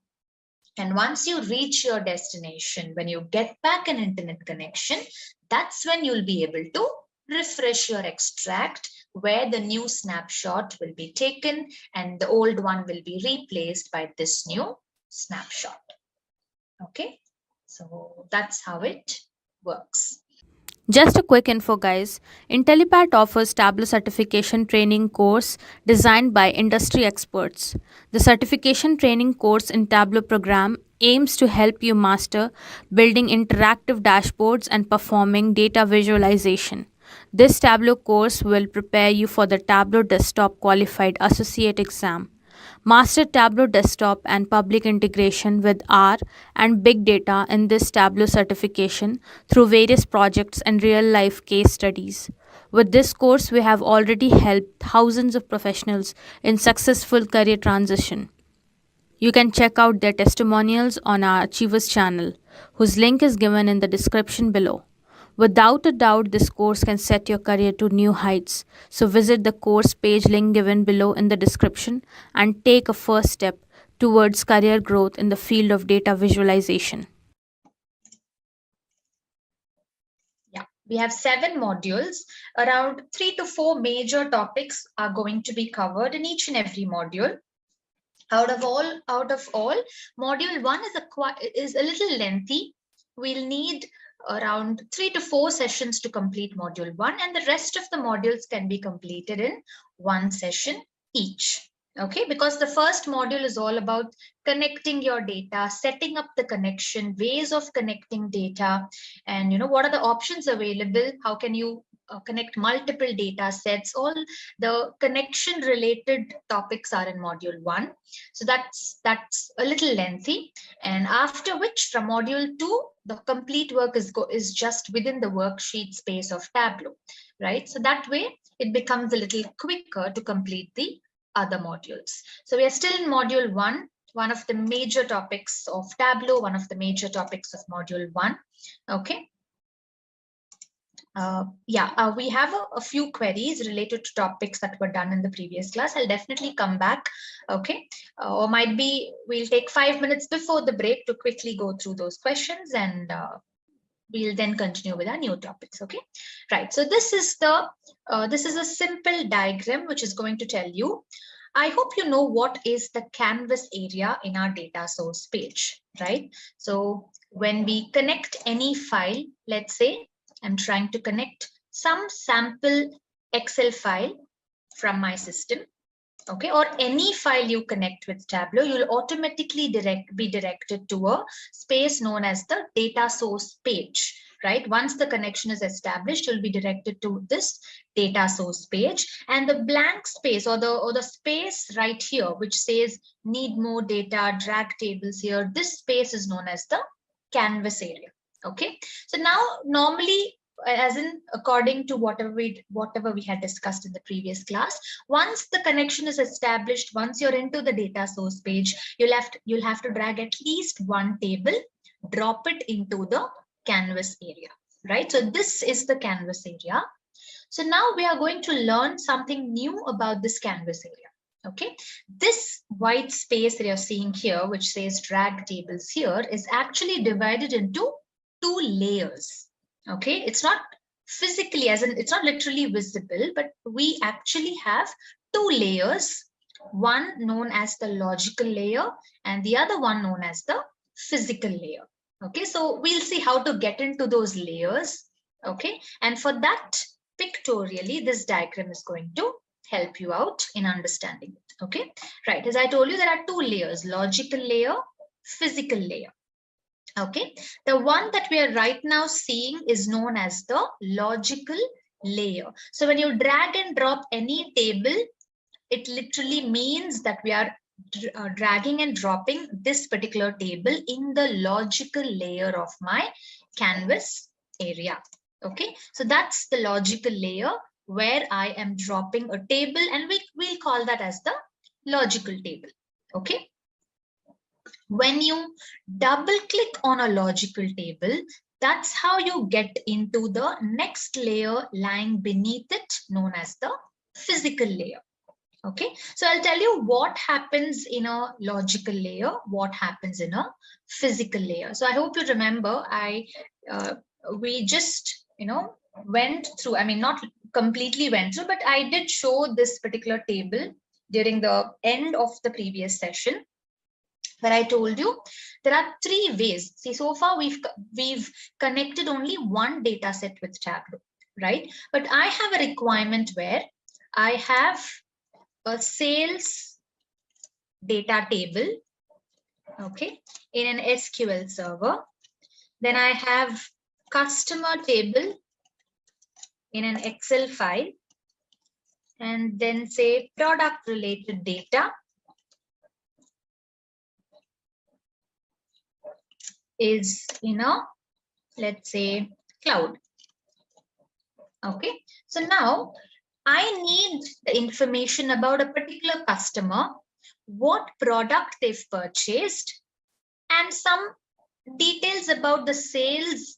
And once you reach your destination, when you get back an internet connection, that's when you'll be able to refresh your extract, where the new snapshot will be taken and the old one will be replaced by this new snapshot. Okay, so that's how it works. Just a quick info, guys. Intellipaat offers Tableau certification training course designed by industry experts. The certification training course in Tableau program aims to help you master building interactive dashboards and performing data visualization. This Tableau course will prepare you for the Tableau Desktop Qualified Associate exam. Master Tableau Desktop and public integration with R and big data in this Tableau certification through various projects and real life case studies. With this course, we have already helped thousands of professionals in successful career transition. You can check out their testimonials on our Achievers channel, whose link is given in the description below. Without a doubt, this course can set your career to new heights. So visit the course page link given below in the description and take a first step towards career growth in the field of data visualization. Yeah, we have 7 modules. Around 3 to 4 major topics are going to be covered in each and every module. Out of all, module 1 is a little lengthy. We'll need around 3 to 4 sessions to complete module 1, and the rest of the modules can be completed in 1 session each. Okay, because the first module is all about connecting your data, setting up the connection, ways of connecting data, and what are the options available, how can you connect multiple data sets. All the connection related topics are in module 1. So that's a little lengthy. And after which, from module 2, the complete work is just within the worksheet space of Tableau, right? So that way it becomes a little quicker to complete the other modules. So we are still in module 1, one of the major topics of Tableau, one of the major topics of module 1. Okay. We have a few queries related to topics that were done in the previous class. I'll definitely come back, okay? Or might be we'll take 5 minutes before the break to quickly go through those questions, and we'll then continue with our new topics, okay? Right, so this is a simple diagram which is going to tell you, I hope you know what is the canvas area in our data source page, right? So when we connect any file, let's say I'm trying to connect some sample Excel file from my system, okay, or any file you connect with Tableau, you'll automatically be directed to a space known as the data source page, right? Once the connection is established, you'll be directed to this data source page, and the blank space or the space right here, which says need more data, drag tables here, this space is known as the canvas area. Okay, so now normally, as in according to whatever we had discussed in the previous class, once the connection is established, once you're into the data source page, you'll have to drag at least one table, drop it into the canvas area, right? So this is the canvas area. So now we are going to learn something new about this canvas area. Okay, this white space that you're seeing here, which says drag tables here, is actually divided into 2 layers. Okay, it's not physically, as in it's not literally visible, but we actually have 2 layers, one known as the logical layer and the other one known as the physical layer. Okay, so we'll see how to get into those layers. Okay, and for that pictorially, this diagram is going to help you out in understanding it. Okay, right. As I told you, there are two layers: logical layer, physical layer. Okay, the one that we are right now seeing is known as the logical layer. So when you drag and drop any table, it literally means that we are dragging and dropping this particular table in the logical layer of my canvas area. Okay, so that's the logical layer where I am dropping a table, and we'll call that as the logical table. Okay, when you double click on a logical table, that's how you get into the next layer lying beneath it, known as the physical layer. Okay, so I'll tell you what happens in a logical layer, what happens in a physical layer. So I hope you remember, we just went through, I mean, not completely went through, but I did show this particular table during the end of the previous session, where I told you there are three ways. See, so far we've connected only one data set with Tableau, right? But I have a requirement where I have a sales data table, okay, in an SQL server. Then I have customer table in an Excel file, and then say product related data is in a, let's say, cloud. Okay, so now I need the information about a particular customer, what product they've purchased, and some details about the sales,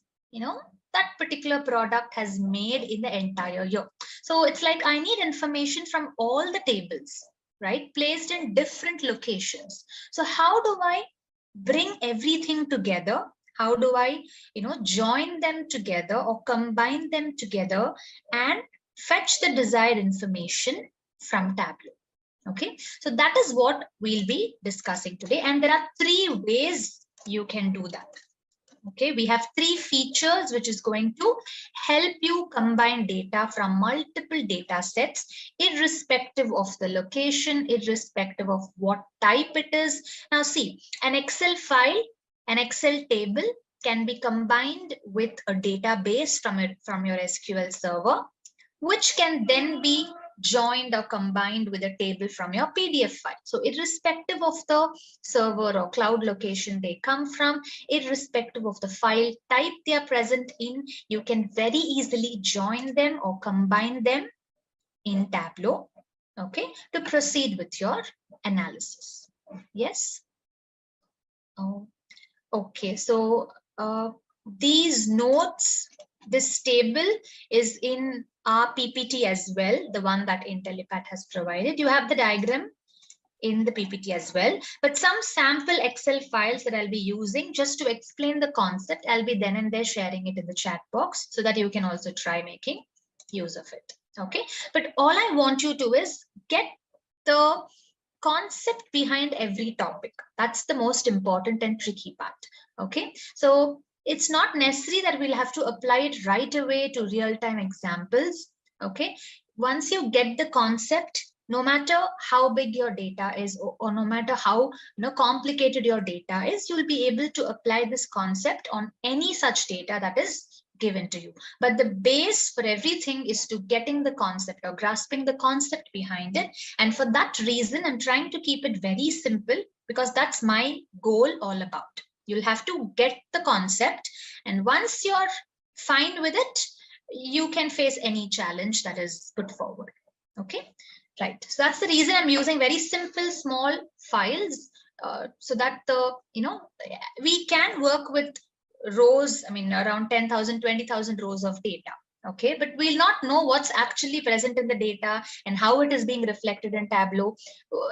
that particular product has made in the entire year. So it's like I need information from all the tables, right, placed in different locations. So how do I bring everything together? How do I, join them together or combine them together and fetch the desired information from Tableau? Okay, so that is what we'll be discussing today. And there are three ways you can do that. Okay, we have three features which is going to help you combine data from multiple data sets, irrespective of the location, irrespective of what type it is. Now see, an Excel file, an Excel table can be combined with a database from your SQL server, which can then be joined or combined with a table from your PDF file. So irrespective of the server or cloud location they come from, irrespective of the file type they are present in, you can very easily join them or combine them in Tableau, okay, to proceed with your analysis. Yes. Oh, okay. So these notes, this table is in our PPT as well, the one that Intellipaat has provided. You have the diagram in the PPT as well, but some sample Excel files that I'll be using just to explain the concept, I'll be then and there sharing it in the chat box so that you can also try making use of it. Okay, but all I want you to is get the concept behind every topic. That's the most important and tricky part. Okay, so it's not necessary that we'll have to apply it right away to real-time examples. Okay, once you get the concept, no matter how big your data is, or no matter how complicated your data is, you'll be able to apply this concept on any such data that is given to you. But the base for everything is to getting the concept or grasping the concept behind it. And for that reason, I'm trying to keep it very simple, because that's my goal all about. You'll have to get the concept, and once you're fine with it, you can face any challenge that is put forward. Okay, right. So that's the reason I'm using very simple, small files, so that we can work with rows, I mean, around 10,000, 20,000 rows of data. Okay, but we'll not know what's actually present in the data and how it is being reflected in Tableau.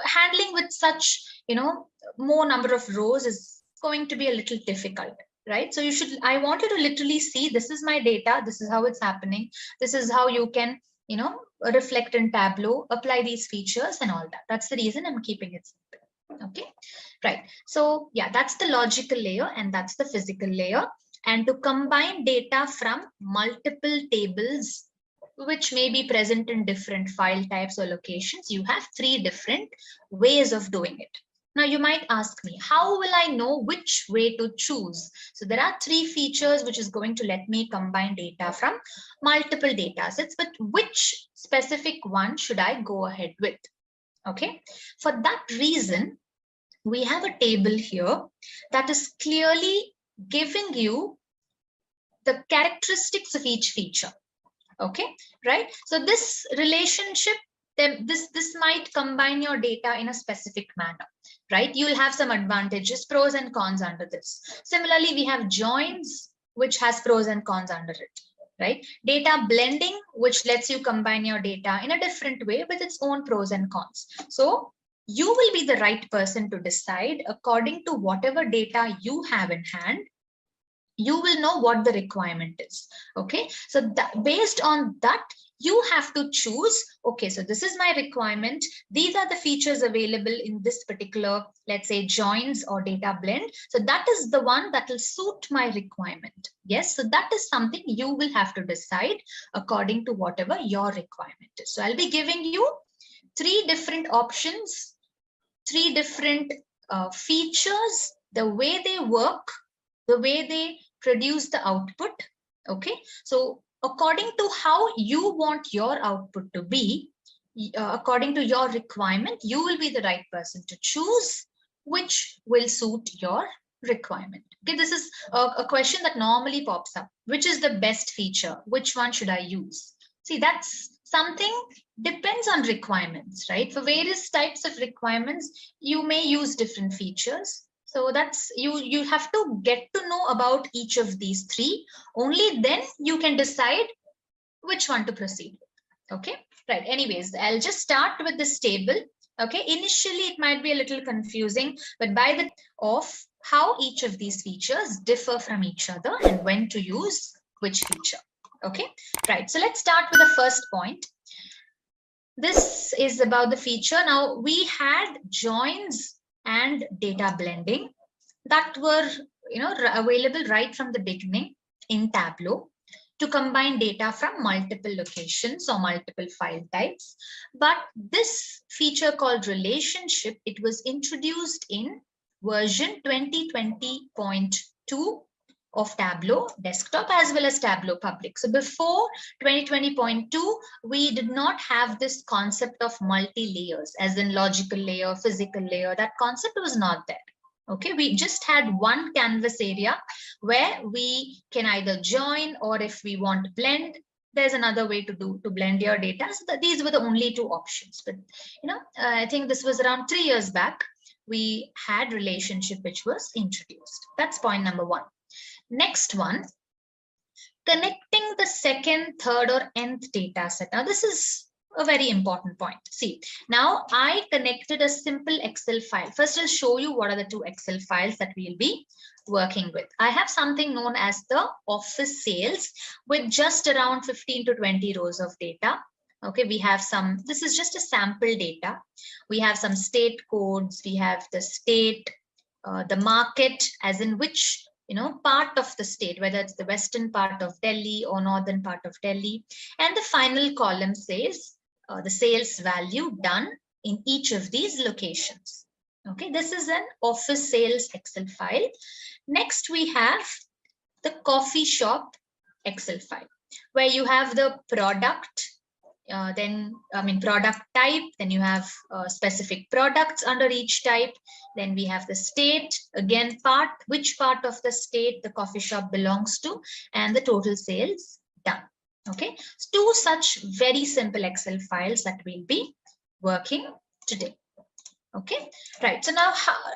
Handling with such, more number of rows is going to be a little difficult, right? So I want you to literally see, this is my data, this is how it's happening, this is how you can, reflect in Tableau, apply these features and all that. That's the reason I'm keeping it simple. Okay, right. So yeah, that's the logical layer and that's the physical layer. And to combine data from multiple tables which may be present in different file types or locations. You have 3 different ways of doing it. Now you might ask me, how will I know which way to choose? So there are 3 features which is going to let me combine data from multiple data sets, but which specific one should I go ahead with? Okay, for that reason, we have a table here that is clearly giving you the characteristics of each feature. Okay, right? So this relationship, then this might combine your data in a specific manner, right? You'll have some advantages, pros and cons under this. Similarly, we have joins, which has pros and cons under it, right? Data blending, which lets you combine your data in a different way with its own pros and cons. So you will be the right person to decide according to whatever data you have in hand. You will know what the requirement is. Okay, so that, based on that, you have to choose, okay, so this is my requirement. These are the features available in this particular, let's say, joins or data blend. So that is the one that will suit my requirement. Yes, so that is something you will have to decide according to whatever your requirement is. So I'll be giving you 3 different options, 3 different features, the way they work, the way they produce the output. Okay, so according to how you want your output to be, according to your requirement, you will be the right person to choose which will suit your requirement. Okay, this is a question that normally pops up. Which is the best feature? Which one should I use? See, that's something depends on requirements, right? For various types of requirements, you may use different features. So that's you have to get to know about each of these 3. Only then you can decide which one to proceed with. Okay, right. Anyways, I'll just start with this table. Okay, initially it might be a little confusing, but by the of how each of these features differ from each other and when to use which feature. Okay, right. So let's start with the first point. This is about the feature. Now we had joins and data blending that were available right from the beginning in Tableau to combine data from multiple locations or multiple file types. But this feature called relationship, it was introduced in version 2020.2 of Tableau desktop as well as Tableau public. So before 2020.2, we did not have this concept of multi-layers, as in logical layer, physical layer. That concept was not there. Okay, we just had one canvas area where we can either join, or if we want blend, there's another way to blend your data. So these were the only 2 options. But I think this was around 3 years back. We had relationship which was introduced. That's point number 1. Next one, connecting the second, third, or nth data set. Now, this is a very important point. See, now I connected a simple Excel file. First, I'll show you what are the 2 Excel files that we'll be working with. I have something known as the office sales with just around 15 to 20 rows of data. Okay, we have some, this is just a sample data. We have some state codes. We have the state, the market, as in which part of the state, whether it's the western part of Delhi or northern part of Delhi. And the final column says the sales value done in each of these locations. Okay, this is an office sales Excel file. Next, we have the coffee shop Excel file, where you have the product, product type, then you have specific products under each type. Then we have the state, again, which part of the state the coffee shop belongs to, and the total sales done. Okay, so 2 such very simple Excel files that we'll be working today. Okay, right. So now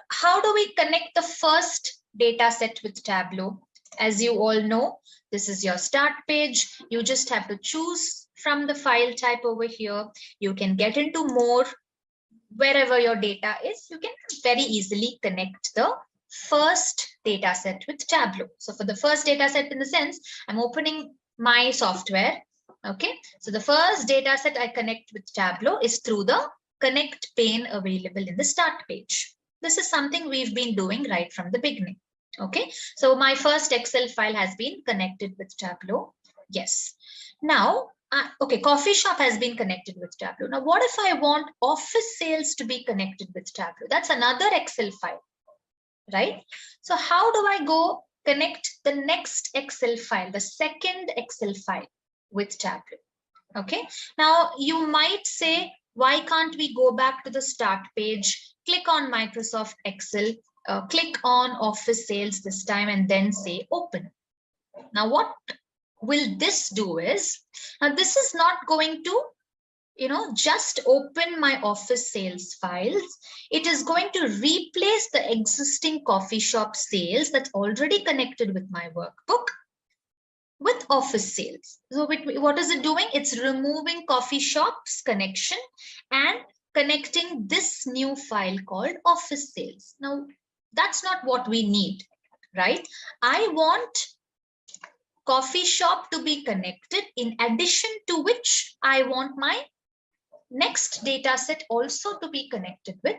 how do we connect the first data set with Tableau? As you all know, this is your start page. You just have to choose from the file type over here. You can get into more. Wherever your data is, you can very easily connect the first data set with Tableau. So for the first data set, in the sense, I'm opening my software. Okay, so the first data set I connect with Tableau is through the connect pane available in the start page. This is something we've been doing right from the beginning. Okay, so my first Excel file has been connected with Tableau. Yes. Now Okay, coffee shop has been connected with Tableau. Now, what if I want office sales to be connected with Tableau? That's another Excel file, right? So how do I go connect the next Excel file, the second Excel file with Tableau? Okay, now you might say, why can't we go back to the start page, click on Microsoft Excel, click on office sales this time, and then say open. Now, what will this do is, now this is not going to just open my office sales files. It is going to replace the existing coffee shop sales that's already connected with my workbook with office sales. So what is it doing? It's removing coffee shop's connection and connecting this new file called office sales. Now, that's not what we need, right? I want coffee shop to be connected, in addition to which I want my next data set also to be connected with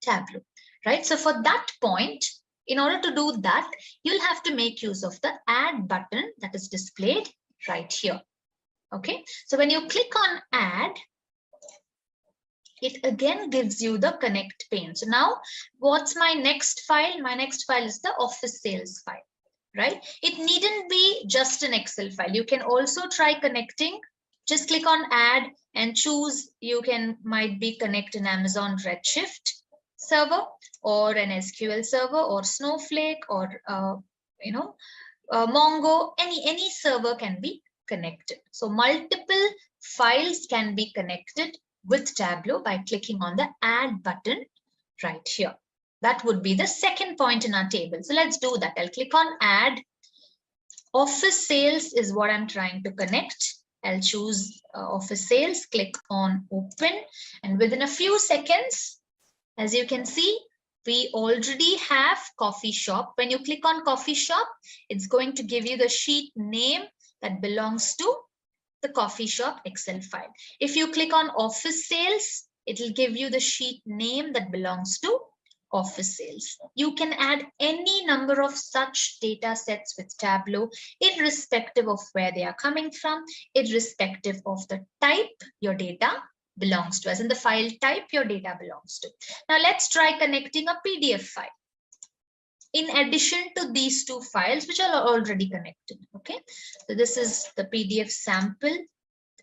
Tableau, right? So for that point, in order to do that, you'll have to make use of the add button that is displayed right here. Okay, so when you click on add, it again gives you the connect pane. So now what's my next file? My next file is the office sales file, right? It needn't be just an Excel file. You can also try connecting. Just click on add and choose. You might be connect an Amazon Redshift server or an SQL server or Snowflake or Mongo. Any server can be connected. So multiple files can be connected with Tableau by clicking on the add button right here. That would be the second point in our table. So let's do that. I'll click on add. Office sales is what I'm trying to connect. I'll choose office sales, click on open, and within a few seconds, as you can see, we already have coffee shop. When you click on coffee shop, it's going to give you the sheet name that belongs to the coffee shop Excel file. If you click on office sales, it will give you the sheet name that belongs to office sales. You can add any number of such data sets with Tableau, irrespective of where they are coming from, irrespective of the type your data belongs to, as in the file type your data belongs to. Now let's try connecting a PDF file in addition to these two files, which are already connected. Okay, so this is the PDF sample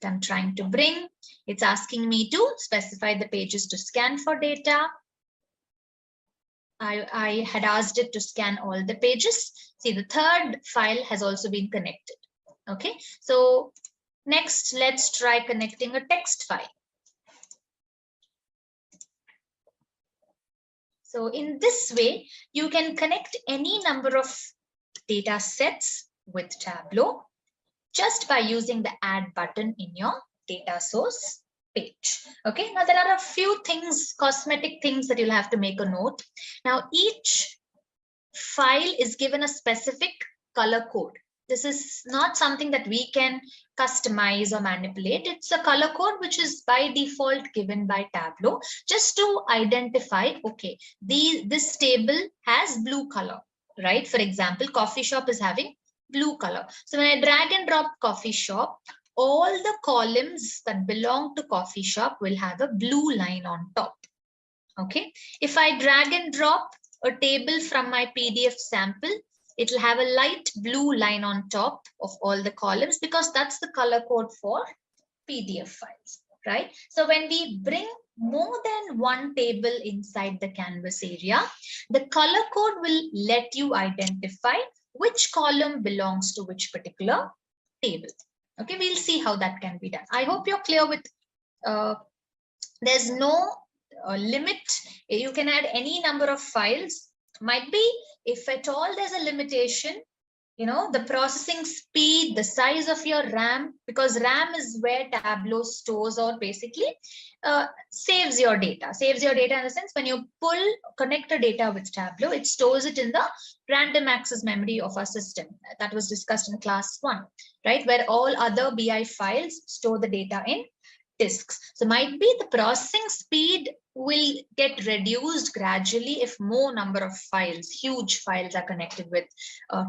that I'm trying to bring. It's asking me to specify the pages to scan for data. I had asked it to scan all the pages. See, the third file has also been connected. Okay, so next, let's try connecting a text file. So in this way, you can connect any number of data sets with Tableau just by using the add button in your data source page. Okay, now there are a few things, cosmetic things that you'll have to make a note. Now each file is given a specific color code. This is not something that we can customize or manipulate. It's a color code which is by default given by Tableau just to identify, okay, this table has blue color, right? For example, coffee shop is having blue color. So when I drag and drop coffee shop, all the columns that belong to coffee shop will have a blue line on top. Okay, if I drag and drop a table from my PDF sample, it will have a light blue line on top of all the columns because that's the color code for PDF files, right? So when we bring more than one table inside the canvas area, the color code will let you identify which column belongs to which particular table. Okay, we'll see how that can be done. I hope you're clear with, there's no limit. You can add any number of files. Might be, if at all there's a limitation, the processing speed, the size of your RAM, because RAM is where Tableau stores or basically saves your data. Saves your data in the sense when you connect the data with Tableau, it stores it in the random access memory of our system. That was discussed in class 1, right? Where all other BI files store the data in disks. So might be the processing speed will get reduced gradually if more number of files, huge files, are connected with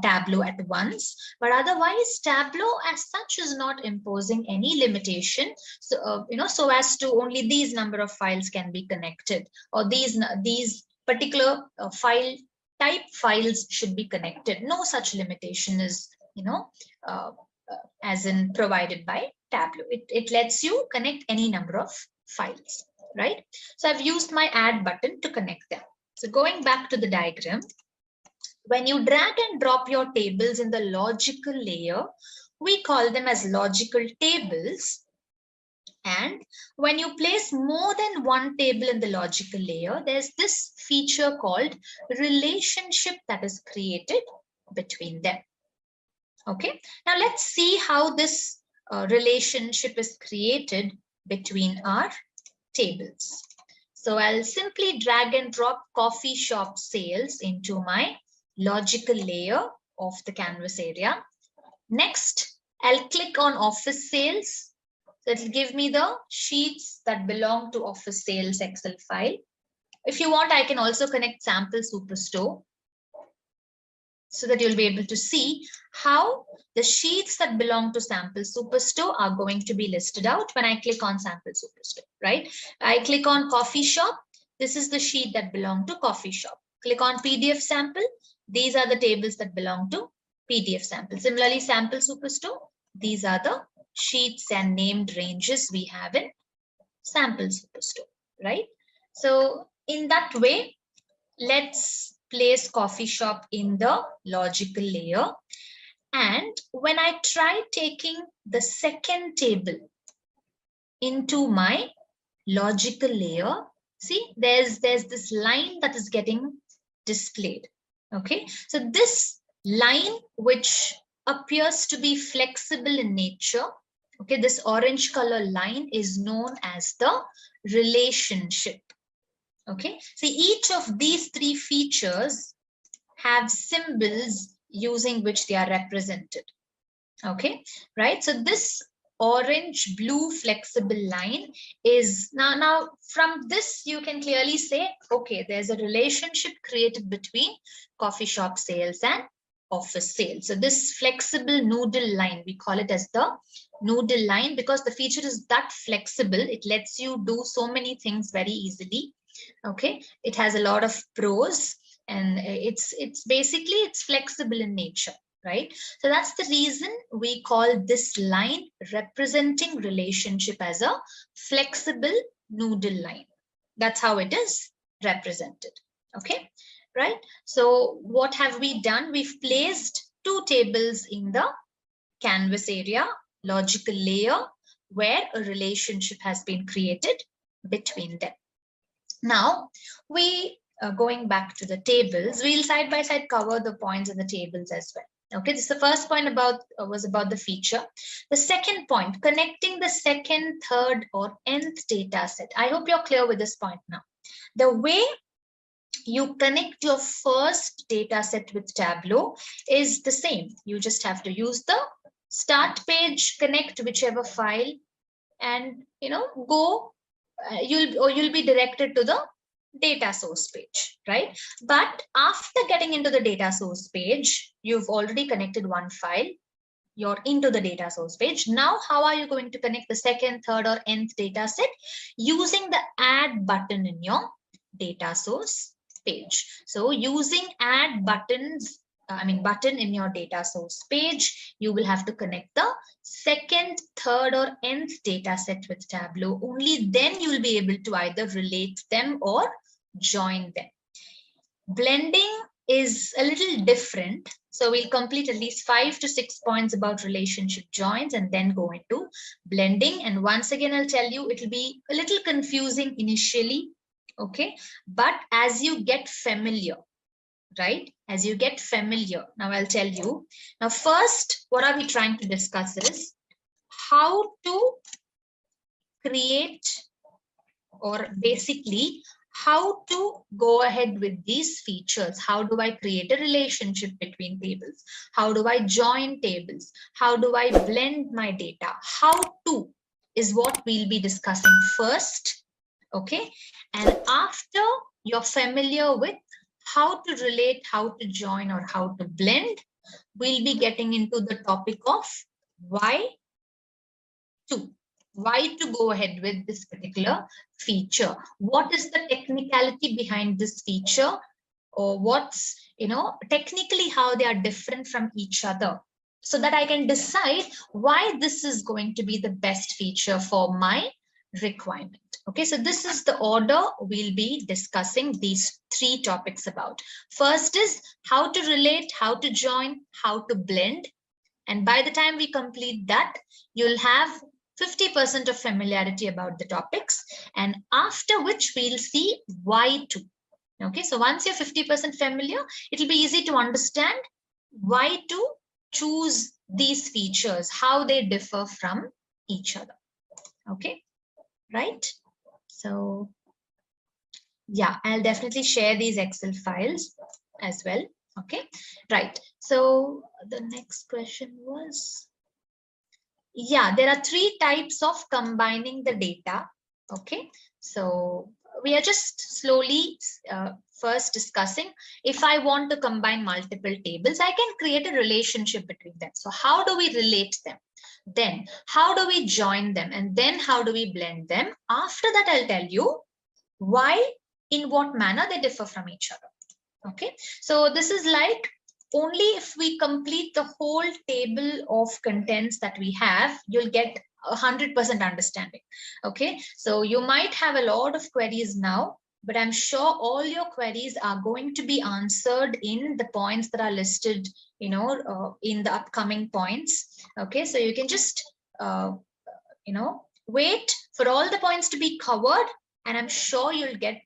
Tableau at once. But otherwise, Tableau as such is not imposing any limitation. So so as to only these number of files can be connected, or these particular file type files should be connected. No such limitation is as in provided by Tableau. It lets you connect any number of files, right? So I've used my add button to connect them. So going back to the diagram, when you drag and drop your tables in the logical layer, we call them as logical tables. And when you place more than one table in the logical layer, there's this feature called relationship that is created between them. Okay, now let's see how this relationship is created between our tables. So I'll simply drag and drop coffee shop sales into my logical layer of the canvas area. Next, I'll click on office sales. So it'll give me the sheets that belong to office sales Excel file. If you want, I can also connect sample superstore so that you'll be able to see how the sheets that belong to sample superstore are going to be listed out when I click on sample superstore, right? I click on coffee shop. This is the sheet that belong to coffee shop. Click on PDF sample. These are the tables that belong to PDF sample. Similarly, sample superstore. These are the sheets and named ranges we have in sample superstore, right? So in that way, let's place coffee shop in the logical layer. And when I try taking the second table into my logical layer, see, there's this line that is getting displayed. Okay, so this line, which appears to be flexible in nature, okay, this orange color line is known as the relationship. Okay, see, each of these three features have symbols using which they are represented. Okay, right? So this orange blue flexible line is now from this you can clearly say, okay, there's a relationship created between coffee shop sales and office sales. So this flexible noodle line, we call it as the noodle line because the feature is that flexible. It lets you do so many things very easily. Okay, it has a lot of pros, and it's flexible in nature, right? So that's the reason we call this line representing relationship as a flexible noodle line. That's how it is represented. Okay, right? So what have we done? We've placed two tables in the canvas area, logical layer, where a relationship has been created between them. Now, we going back to the tables, we'll side by side cover the points in the tables as well. Okay, this is the first point was about the feature. The second point, connecting the second, third, or nth data set. I hope you're clear with this point now. The way you connect your first data set with Tableau is the same. You just have to use the start page, connect whichever file, and go. You'll be directed to the data source page, right? But after getting into the data source page, you've already connected one file. You're into the data source page. Now, how are you going to connect the second, third, or nth data set? Using the add button in your data source page. So using add buttons, button in your data source page, you will have to connect the second, third, or nth data set with Tableau. Only then you will be able to either relate them or join them. Blending is a little different. So we'll complete at least 5 to 6 points about relationship joins and then go into blending. And once again, I'll tell you, it will be a little confusing initially. Okay, but as you get familiar, right? As you get familiar, now I'll tell you. Now, first, what are we trying to discuss is how to create, or basically how to go ahead with these features. How do I create a relationship between tables? How do I join tables? How do I blend my data? How to is what we'll be discussing first. Okay. And after you're familiar with how to relate, how to join, or how to blend, we'll be getting into the topic of why to go ahead with this particular feature. What is the technicality behind this feature, or what's, technically how they are different from each other, so that I can decide why this is going to be the best feature for my requirement. Okay, so this is the order we'll be discussing these three topics about. First is how to relate, how to join, how to blend. And by the time we complete that, you'll have 50% of familiarity about the topics, and after which we'll see why to. Okay, so once you're 50% familiar, it'll be easy to understand why to choose these features, how they differ from each other. Okay, right? So yeah, I'll definitely share these Excel files as well. Okay, right. So the next question was, yeah, there are three types of combining the data. Okay, so we are just slowly first discussing, if I want to combine multiple tables, I can create a relationship between them. So how do we relate them? Then how do we join them? And then how do we blend them? After that, I'll tell you why, in what manner they differ from each other. Okay, so this is like, only if we complete the whole table of contents that we have, you'll get 100% understanding. Okay, so you might have a lot of queries now, but I'm sure all your queries are going to be answered in the points that are listed, in the upcoming points. Okay, so you can just, wait for all the points to be covered, and I'm sure you'll get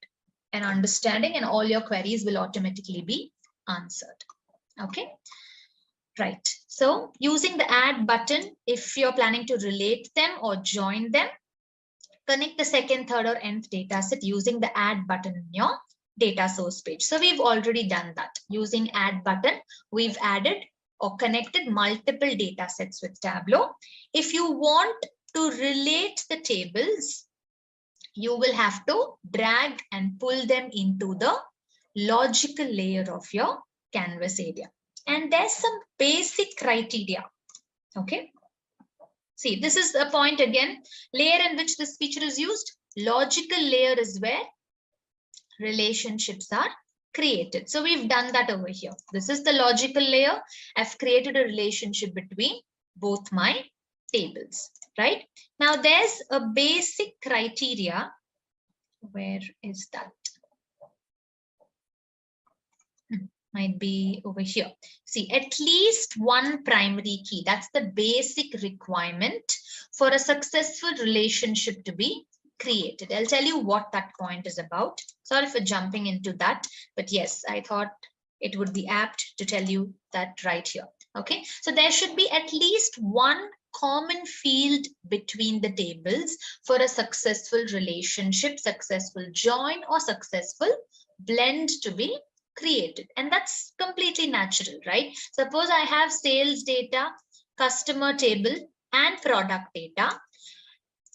an understanding and all your queries will automatically be answered. Okay, right. So using the add button, if you're planning to relate them or join them, connect the second, third, or nth data set using the add button in your data source page. So we've already done that. Using add button, we've added or connected multiple data sets with Tableau. If you want to relate the tables, you will have to drag and pull them into the logical layer of your canvas area. And there's some basic criteria. Okay. See, this is a point again, layer in which this feature is used. Logical layer is where relationships are created. So we've done that over here. This is the logical layer. I've created a relationship between both my tables, right? Now there's a basic criteria. Where is that? Might be over here. See, at least one primary key. That's the basic requirement for a successful relationship to be created. I'll tell you what that point is about. Sorry for jumping into that, but yes, I thought it would be apt to tell you that right here. Okay, so there should be at least one common field between the tables for a successful relationship, successful join, or successful blend to be created. And that's completely natural, right? Suppose I have sales data, customer table, and product data.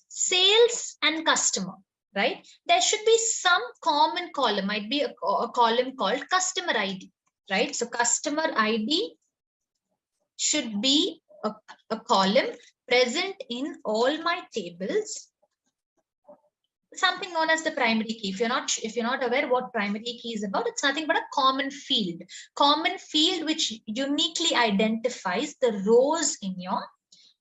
Sales and customer, right? There should be some common column, might be a column called customer ID, right? So customer ID should be a column present in all my tables, something known as the primary key. If you're not aware what primary key is about, it's nothing but a common field which uniquely identifies the rows in your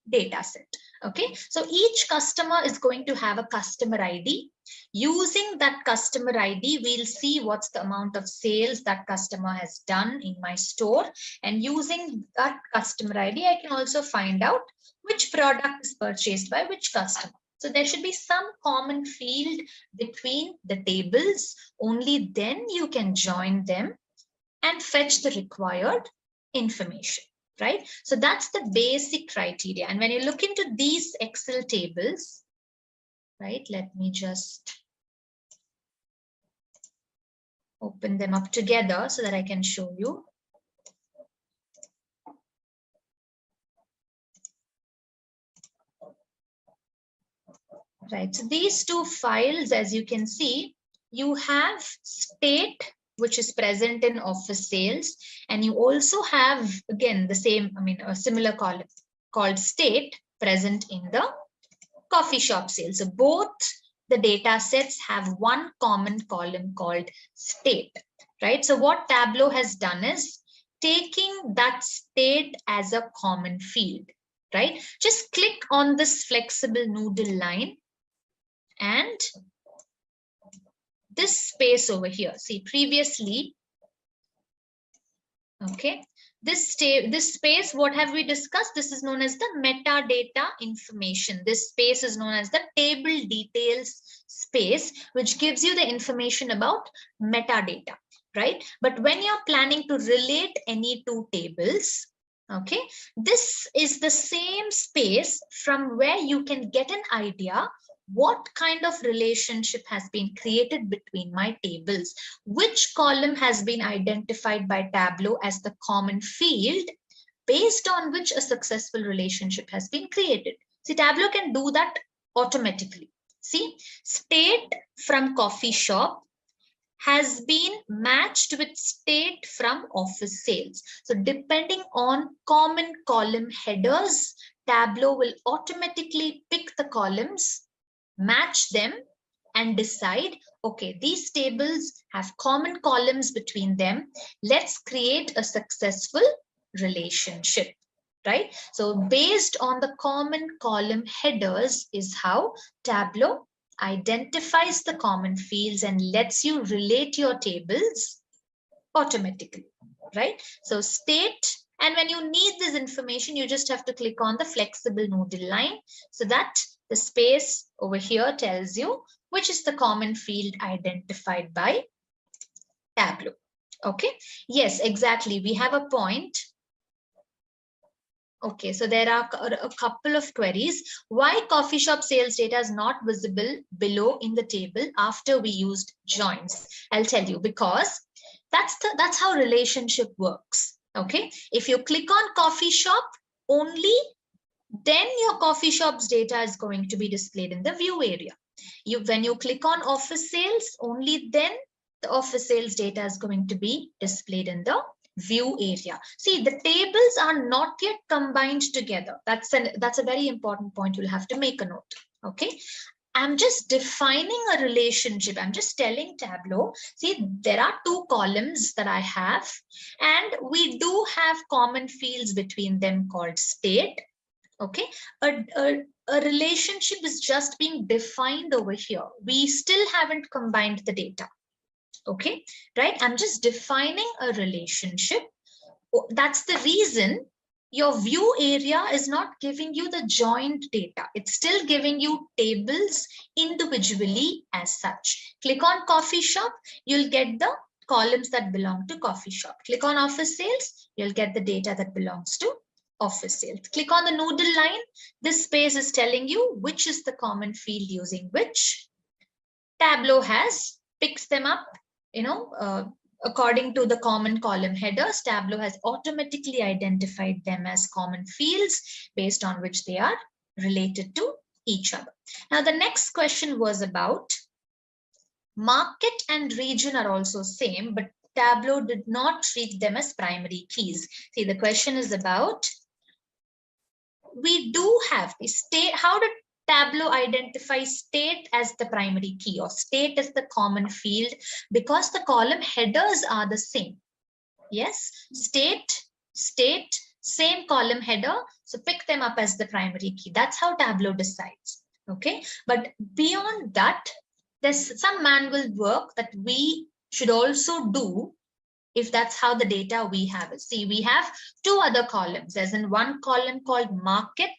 data set. Okay, so each customer is going to have a customer ID. Using that customer ID, we'll see what's the amount of sales that customer has done in my store, and using that customer ID, I can also find out which product is purchased by which customer. So there should be some common field between the tables. Only then you can join them and fetch the required information, right? So that's the basic criteria. And when you look into these Excel tables, right, let me just open them up together so that I can show you. right? So these two files, as you can see, you have state, which is present in office sales, and you also have, again, the same, a similar column called state present in the coffee shop sales. So both the data sets have one common column called state, right? So what Tableau has done is taking that state as a common field, right? Just click on this flexible noodle line and this space over here. See, previously, okay, this space, what have we discussed? This is known as the metadata information. This space is known as the table details space, which gives you the information about metadata, right? But when you're planning to relate any two tables, okay, this is the same space from where you can get an idea what kind of relationship has been created between my tables, which column has been identified by Tableau as the common field based on which a successful relationship has been created. See, Tableau can do that automatically. See, state from coffee shop has been matched with state from office sales. So depending on common column headers, Tableau will automatically pick the columns, match them, and decide, okay, these tables have common columns between them. Let's create a successful relationship, right? So based on the common column headers is how Tableau identifies the common fields and lets you relate your tables automatically, right? So state, and when you need this information, you just have to click on the flexible noodle line so that the space over here tells you which is the common field identified by Tableau. Okay, yes, exactly. We have a point. Okay, so there are a couple of queries. Why coffee shop sales data is not visible below in the table after we used joins? I'll tell you, because that's how relationship works. Okay, if you click on coffee shop only, then your coffee shop's data is going to be displayed in the view area. When you click on office sales, only then the office sales data is going to be displayed in the view area. See, the tables are not yet combined together. That's a very important point. You'll have to make a note. Okay. I'm just defining a relationship. I'm just telling Tableau, see, there are two columns that I have, and we do have common fields between them called state. Okay, a relationship is just being defined over here. We still haven't combined the data. Okay, right? I'm just defining a relationship. That's the reason your view area is not giving you the joined data. It's still giving you tables individually as such. Click on coffee shop, you'll get the columns that belong to coffee shop. Click on office sales, you'll get the data that belongs to office sales. Click on the noodle line. This space is telling you which is the common field using which. Tableau has picked them up, according to the common column headers. Tableau has automatically identified them as common fields based on which they are related to each other. Now, the next question was about market and region are also same, but Tableau did not treat them as primary keys. See, the question is about, we do have the state. How did Tableau identify state as the primary key or state as the common field? Because the column headers are the same. Yes, state, same column header. So pick them up as the primary key. That's how Tableau decides. Okay, but beyond that, there's some manual work that we should also do if that's how the data we have it. See, we have two other columns, as in one column called market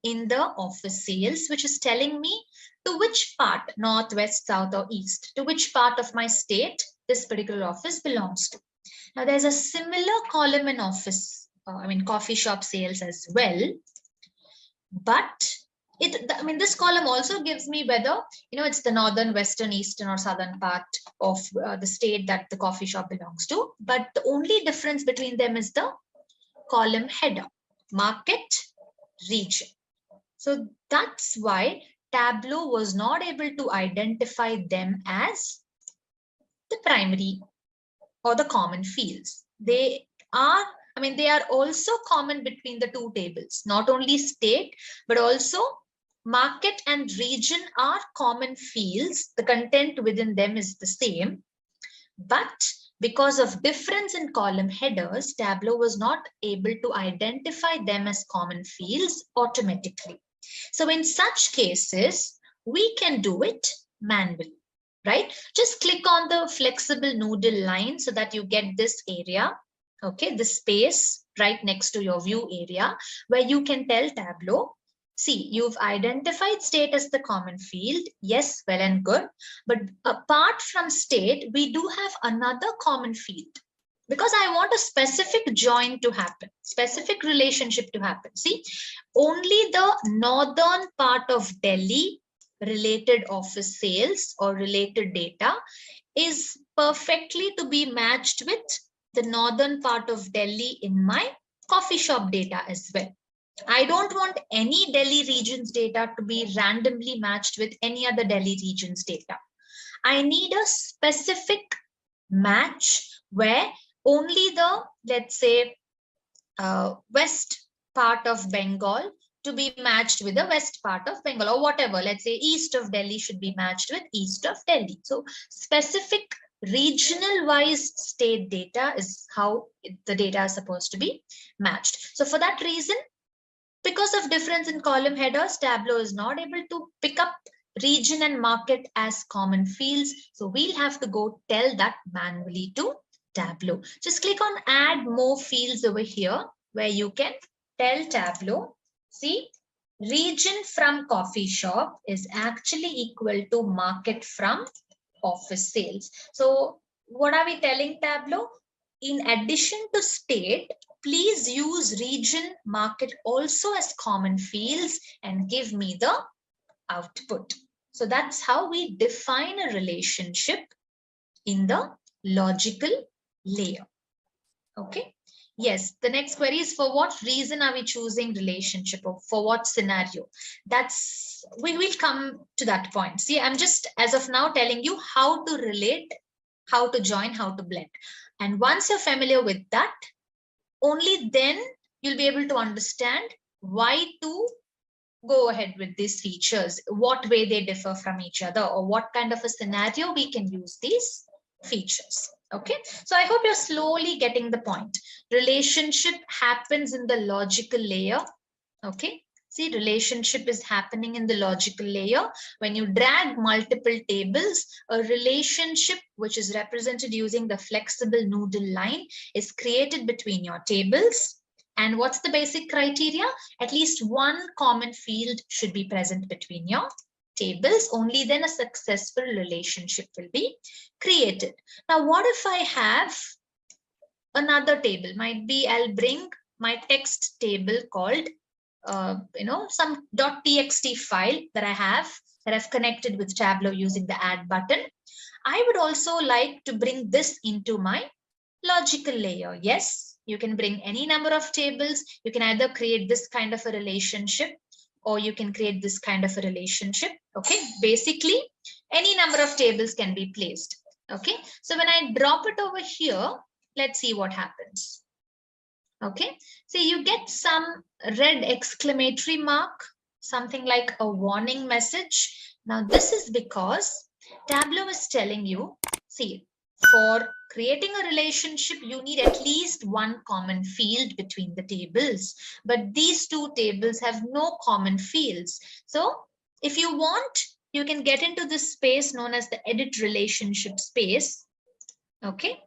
in the office sales, which is telling me to which part, north, west, south, or east, to which part of my state this particular office belongs to. Now, there's a similar column in office, coffee shop sales as well, but this column also gives me whether, it's the northern, western, eastern, or southern part of the state that the coffee shop belongs to. But the only difference between them is the column header, market, region. So that's why Tableau was not able to identify them as the primary or the common fields. They are, they are also common between the two tables, not only state, but also market and region are common fields. The content within them is the same, but because of difference in column headers, Tableau was not able to identify them as common fields automatically. So in such cases, we can do it manually, right? Just click on the flexible noodle line so that you get this area, okay, this space right next to your view area where you can tell Tableau, see, you've identified state as the common field. Yes, well and good. But apart from state, we do have another common field because I want a specific join to happen, specific relationship to happen. See, only the northern part of Delhi related office sales or related data is perfectly to be matched with the northern part of Delhi in my coffee shop data as well. I don't want any Delhi regions data to be randomly matched with any other Delhi regions data. I need a specific match where only the, let's say, west part of Bengal to be matched with the west part of Bengal or whatever. Let's say east of Delhi should be matched with east of Delhi. So specific regional wise state data is how the data is supposed to be matched. So for that reason, because of difference in column headers, Tableau is not able to pick up region and market as common fields. So we'll have to go tell that manually to Tableau. Just click on add more fields over here where you can tell Tableau, see, region from coffee shop is actually equal to market from office sales. So what are we telling Tableau? In addition to state, please use region, market also as common fields and give me the output. So that's how we define a relationship in the logical layer. Okay. Yes, the next query is for what reason are we choosing relationship or for what scenario? That's, we will come to that point. See, I'm just as of now telling you how to relate, how to join, how to blend. And once you're familiar with that, only then you'll be able to understand why to go ahead with these features, what way they differ from each other, or what kind of a scenario we can use these features. Okay, so I hope you're slowly getting the point. Relationship happens in the logical layer. Okay, see, relationship is happening in the logical layer. When you drag multiple tables, a relationship which is represented using the flexible noodle line is created between your tables. And what's the basic criteria? At least one common field should be present between your tables. Only then a successful relationship will be created. Now, what if I have another table? Might be I'll bring my text table called, some .txt file that I've connected with Tableau using the add button. I would also like to bring this into my logical layer. Yes, you can bring any number of tables. You can either create this kind of a relationship or you can create this kind of a relationship. Okay, basically any number of tables can be placed. Okay, so when I drop it over here, let's see what happens. Okay, see, you get some red exclamatory mark, something like a warning message. Now this is because Tableau is telling you, see, for creating a relationship, you need at least one common field between the tables, but these two tables have no common fields. So if you want, you can get into this space known as the edit relationship space. Okay,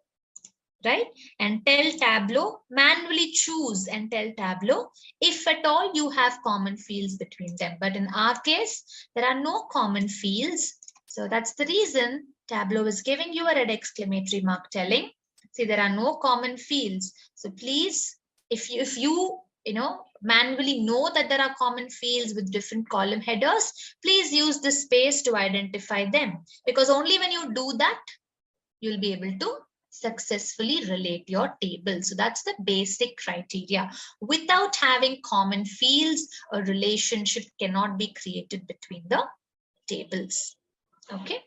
right? And tell Tableau, manually choose and tell Tableau if at all you have common fields between them. But in our case, there are no common fields. So that's the reason Tableau is giving you a red exclamatory mark telling, see, there are no common fields. So please, if you manually know that there are common fields with different column headers, please use this space to identify them, because only when you do that, you'll be able to successfully relate your table. So that's the basic criteria. Without having common fields, a relationship cannot be created between the tables. Okay.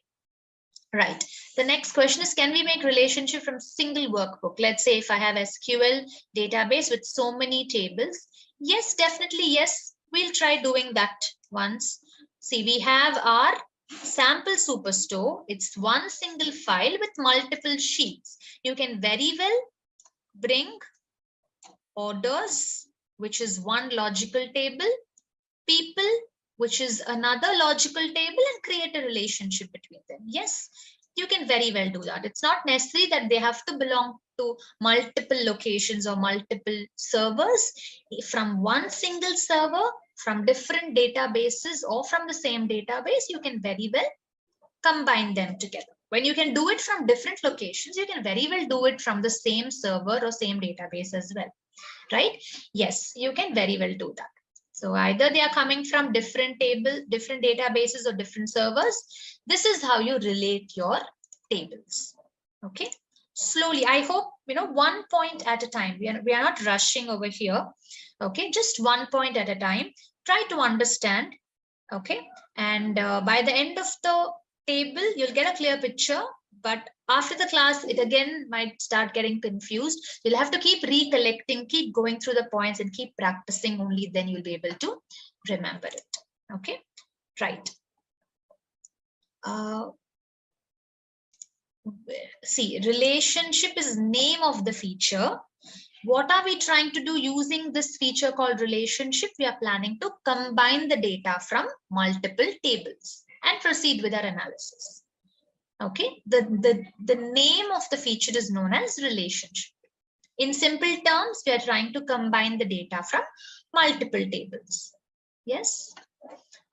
Right. The next question is, can we make relationship from single workbook? Let's say if I have SQL database with so many tables. Yes, definitely. Yes, we'll try doing that once. See, we have our sample superstore. It's one single file with multiple sheets. You can very well bring orders, which is one logical table, people, which is another logical table, and create a relationship between them. Yes, you can very well do that. It's not necessary that they have to belong to multiple locations or multiple servers. From one single server, from different databases, or from the same database, you can very well combine them together. When you can do it from different locations, you can very well do it from the same server or same database as well, right? Yes, you can very well do that. So either they are coming from different databases or different servers. This is how you relate your tables. Okay. Slowly, I hope, 1 point at a time. We are not rushing over here. Okay. Just 1 point at a time. Try to understand. Okay. And by the end of the table, you'll get a clear picture. But after the class, it again might start getting confused. You'll have to keep recollecting, keep going through the points and keep practicing. Only then you'll be able to remember it. Okay, right. See, relationship is name of the feature. What are we trying to do using this feature called relationship? We are planning to combine the data from multiple tables and proceed with our analysis. Okay, the name of the feature is known as relationship. In simple terms, we are trying to combine the data from multiple tables. Yes.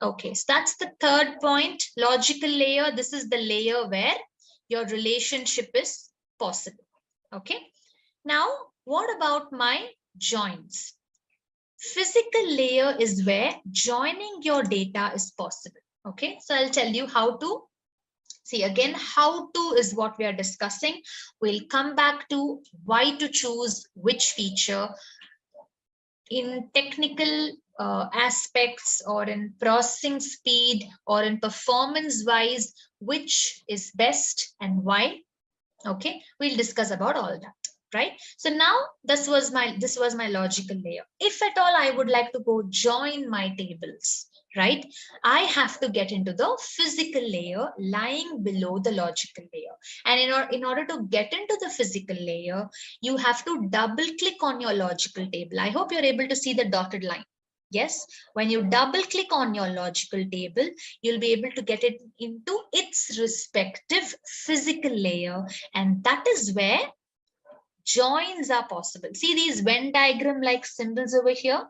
Okay, so that's the third point, logical layer. This is the layer where your relationship is possible. Okay. Now, what about my joins? Physical layer is where joining your data is possible. Okay, so I'll tell you how to. See, again, how to is what we are discussing. We'll come back to why to choose which feature in technical aspects or in processing speed or in performance wise, which is best and why. Okay, we'll discuss about all that. Right. So now this was my logical layer. If at all I would like to go join my tables, right, I have to get into the physical layer lying below the logical layer. And in order to get into the physical layer, you have to double click on your logical table. I hope you're able to see the dotted line. Yes, when you double click on your logical table, you'll be able to get it into its respective physical layer. And that is where joins are possible. See these Venn diagram like symbols over here.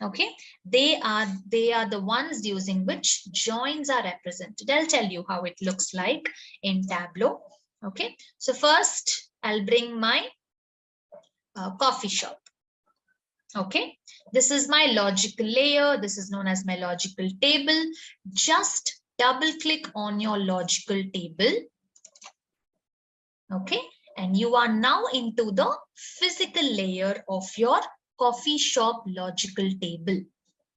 Okay, they are the ones using which joins are represented. I'll tell you how it looks like in Tableau. Okay, so first I'll bring my coffee shop. Okay, this is my logical layer. This is known as my logical table. Just double click on your logical table. Okay, and you are now into the physical layer of your coffee shop logical table.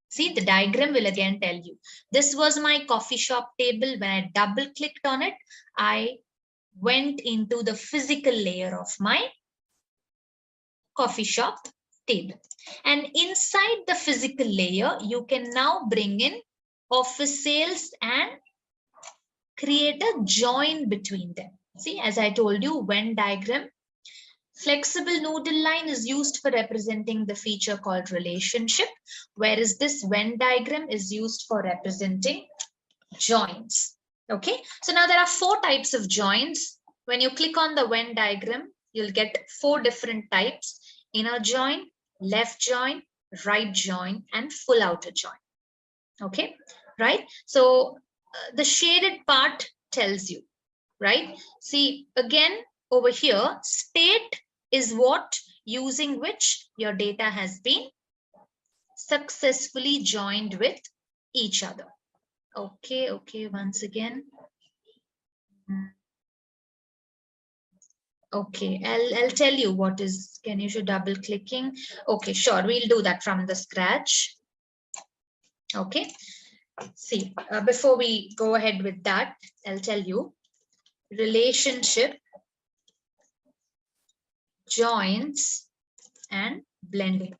See, the diagram will again tell you. This was my coffee shop table. When I double clicked on it, I went into the physical layer of my coffee shop table. And inside the physical layer, you can now bring in office sales and create a join between them. See, as I told you, Venn diagram. Flexible noodle line is used for representing the feature called relationship, whereas this Venn diagram is used for representing joins. Okay, so now there are 4 types of joins. When you click on the Venn diagram, you'll get 4 different types: inner join, left join, right join, and full outer join. Okay, right? So the shaded part tells you, right? See, again, over here, state is what using which your data has been successfully joined with each other. Okay, once again. Okay, I'll tell you what is, can you show double clicking? Okay, sure, we'll do that from the scratch. Okay, see, before we go ahead with that, I'll tell you relationship, joins, and blending.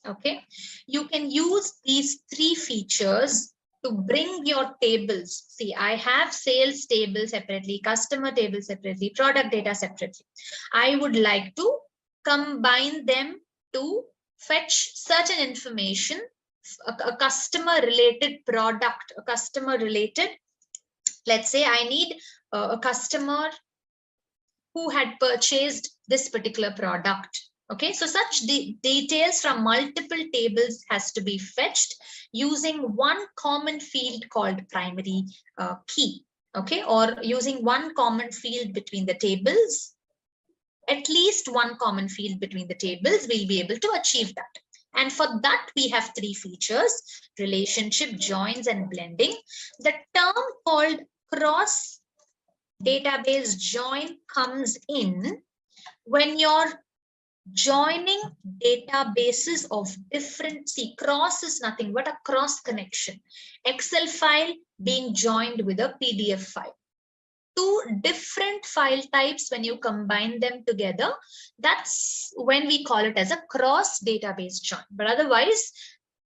Okay, you can use these three features to bring your tables. See, I have sales table separately, customer table separately, product data separately. I would like to combine them to fetch certain information, a customer related product, a customer related, let's say I need a customer who had purchased this particular product. Okay, so such details from multiple tables has to be fetched using one common field called primary key. Okay, or using one common field between the tables, at least one common field between the tables, we'll be able to achieve that. And for that, we have three features: relationship, joins, and blending. The term called cross database join comes in when you're joining databases of different, see, cross is nothing but a cross connection. Excel file being joined with a PDF file. Two different file types, when you combine them together, that's when we call it as a cross database join. But otherwise,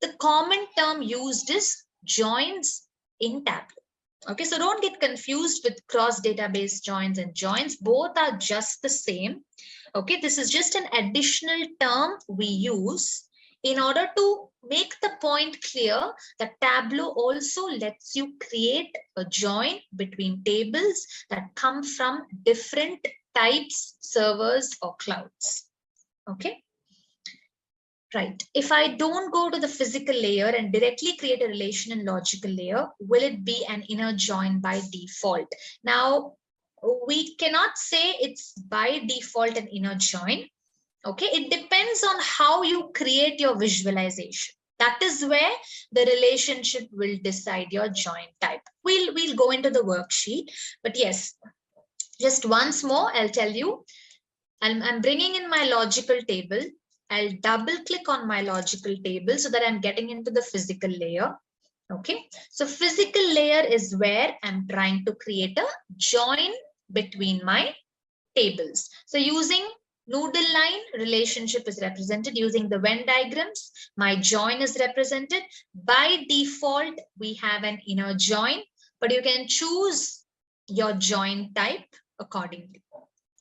the common term used is joins in Tableau. Okay, so don't get confused with cross database joins and joins. Both are just the same. Okay, this is just an additional term we use in order to make the point clear that Tableau also lets you create a join between tables that come from different types, servers, or clouds. Okay. Right. If I don't go to the physical layer and directly create a relation in logical layer, will it be an inner join by default? Now, we cannot say it's by default an inner join. Okay, it depends on how you create your visualization. That is where the relationship will decide your join type. We'll go into the worksheet, but yes, just once more, I'll tell you, I'm bringing in my logical table. I'll double click on my logical table so that I'm getting into the physical layer. Okay, so physical layer is where I'm trying to create a join between my tables. So using noodle line, relationship is represented. Using the Venn diagrams, my join is represented. By default, we have an inner join, but you can choose your join type accordingly.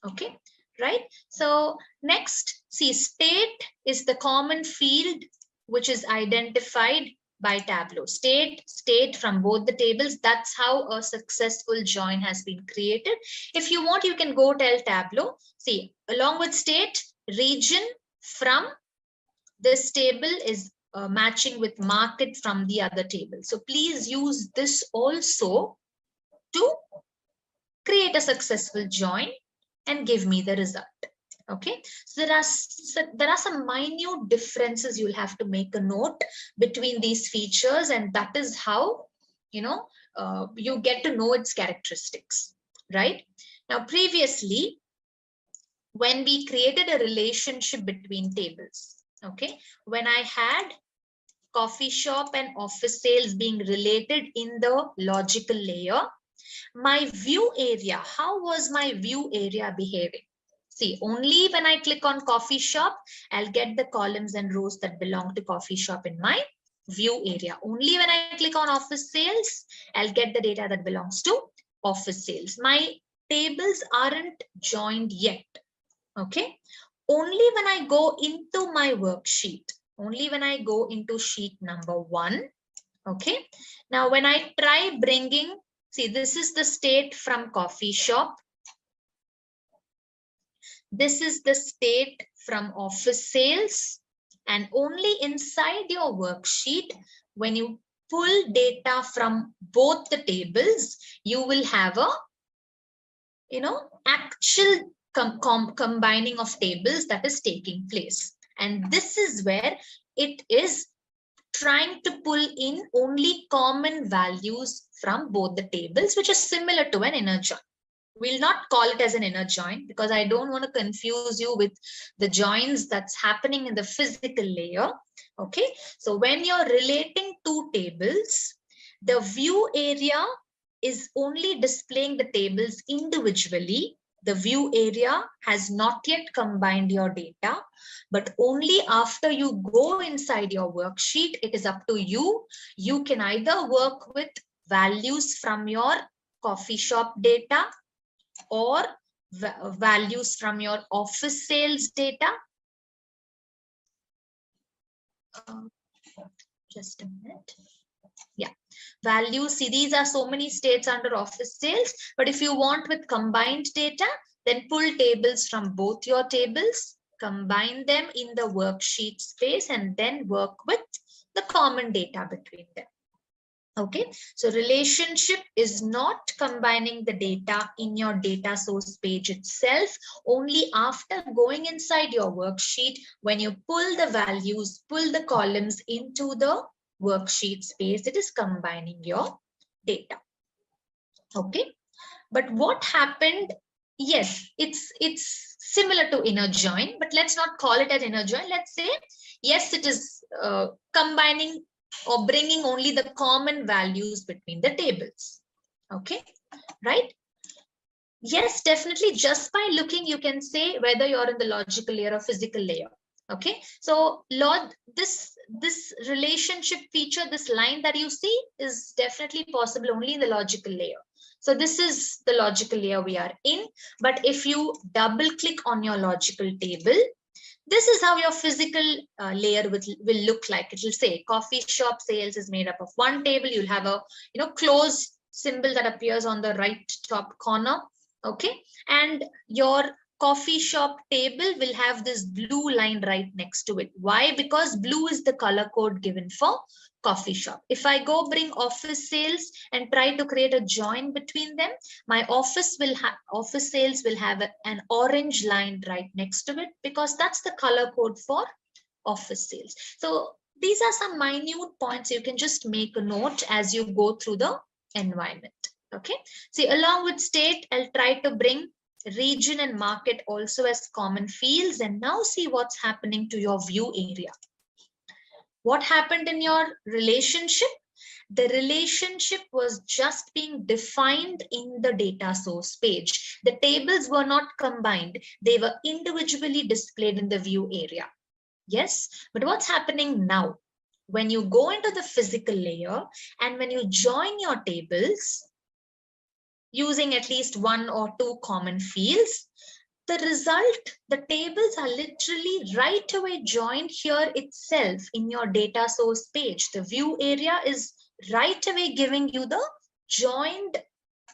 Okay, right? So next, see, state is the common field which is identified by Tableau. State from both the tables. That's how a successful join has been created. If you want, you can go tell Tableau, see, along with state, region from this table is matching with market from the other table. So please use this also to create a successful join and give me the result. Okay, so there are some minute differences. You'll have to make a note between these features, and that is how you get to know its characteristics. Right now, previously, when we created a relationship between tables, okay, when I had coffee shop and office sales being related in the logical layer, my view area, how was my view area behaving? See, only when I click on coffee shop, I'll get the columns and rows that belong to coffee shop in my view area. Only when I click on office sales, I'll get the data that belongs to office sales. My tables aren't joined yet. Okay. Only when I go into my worksheet, only when I go into sheet number 1. Okay. Now, when I try bringing, see, this is the state from coffee shop. This is the state from office sales, and only inside your worksheet, when you pull data from both the tables, you will have a, actual combining of tables that is taking place. And this is where it is trying to pull in only common values from both the tables, which is similar to an inner join. We'll not call it as an inner join because I don't want to confuse you with the joins that's happening in the physical layer. Okay, so when you're relating two tables, the view area is only displaying the tables individually. The view area has not yet combined your data, but only after you go inside your worksheet, it is up to you. You can either work with values from your coffee shop data or values from your office sales data. Just a minute. Yeah, values. See, these are so many states under office sales. But if you want with combined data, then pull tables from both your tables, combine them in the worksheet space, and then work with the common data between them. Okay, so relationship is not combining the data in your data source page itself. Only after going inside your worksheet, when you pull the values, pull the columns into the worksheet space, it is combining your data. Okay, but what happened? Yes, it's similar to inner join, but let's not call it as inner join. Let's say, yes, it is combining or bringing only the common values between the tables. Okay, right? Yes, definitely. Just by looking, you can say whether you're in the logical layer or physical layer. Okay, so this relationship feature, this line that you see is definitely possible only in the logical layer. So this is the logical layer we are in. But if you double click on your logical table, this is how your physical layer will look like. It will say coffee shop sales is made up of one table. You'll have a close symbol that appears on the right top corner. Okay, and your coffee shop table will have this blue line right next to it. Why? Because blue is the color code given for coffee shop. If I go bring office sales and try to create a join between them, my office sales will have an orange line right next to it because that's the color code for office sales. So these are some minute points you can just make a note as you go through the environment. Okay, see, along with state, I'll try to bring region and market also as common fields, and now see what's happening to your view area. What happened in your relationship? The relationship was just being defined in the data source page. The tables were not combined. They were individually displayed in the view area. Yes, but what's happening now? When you go into the physical layer and when you join your tables using at least one or two common fields, the result, the tables are literally right away joined here itself in your data source page. The view area is right away giving you the joined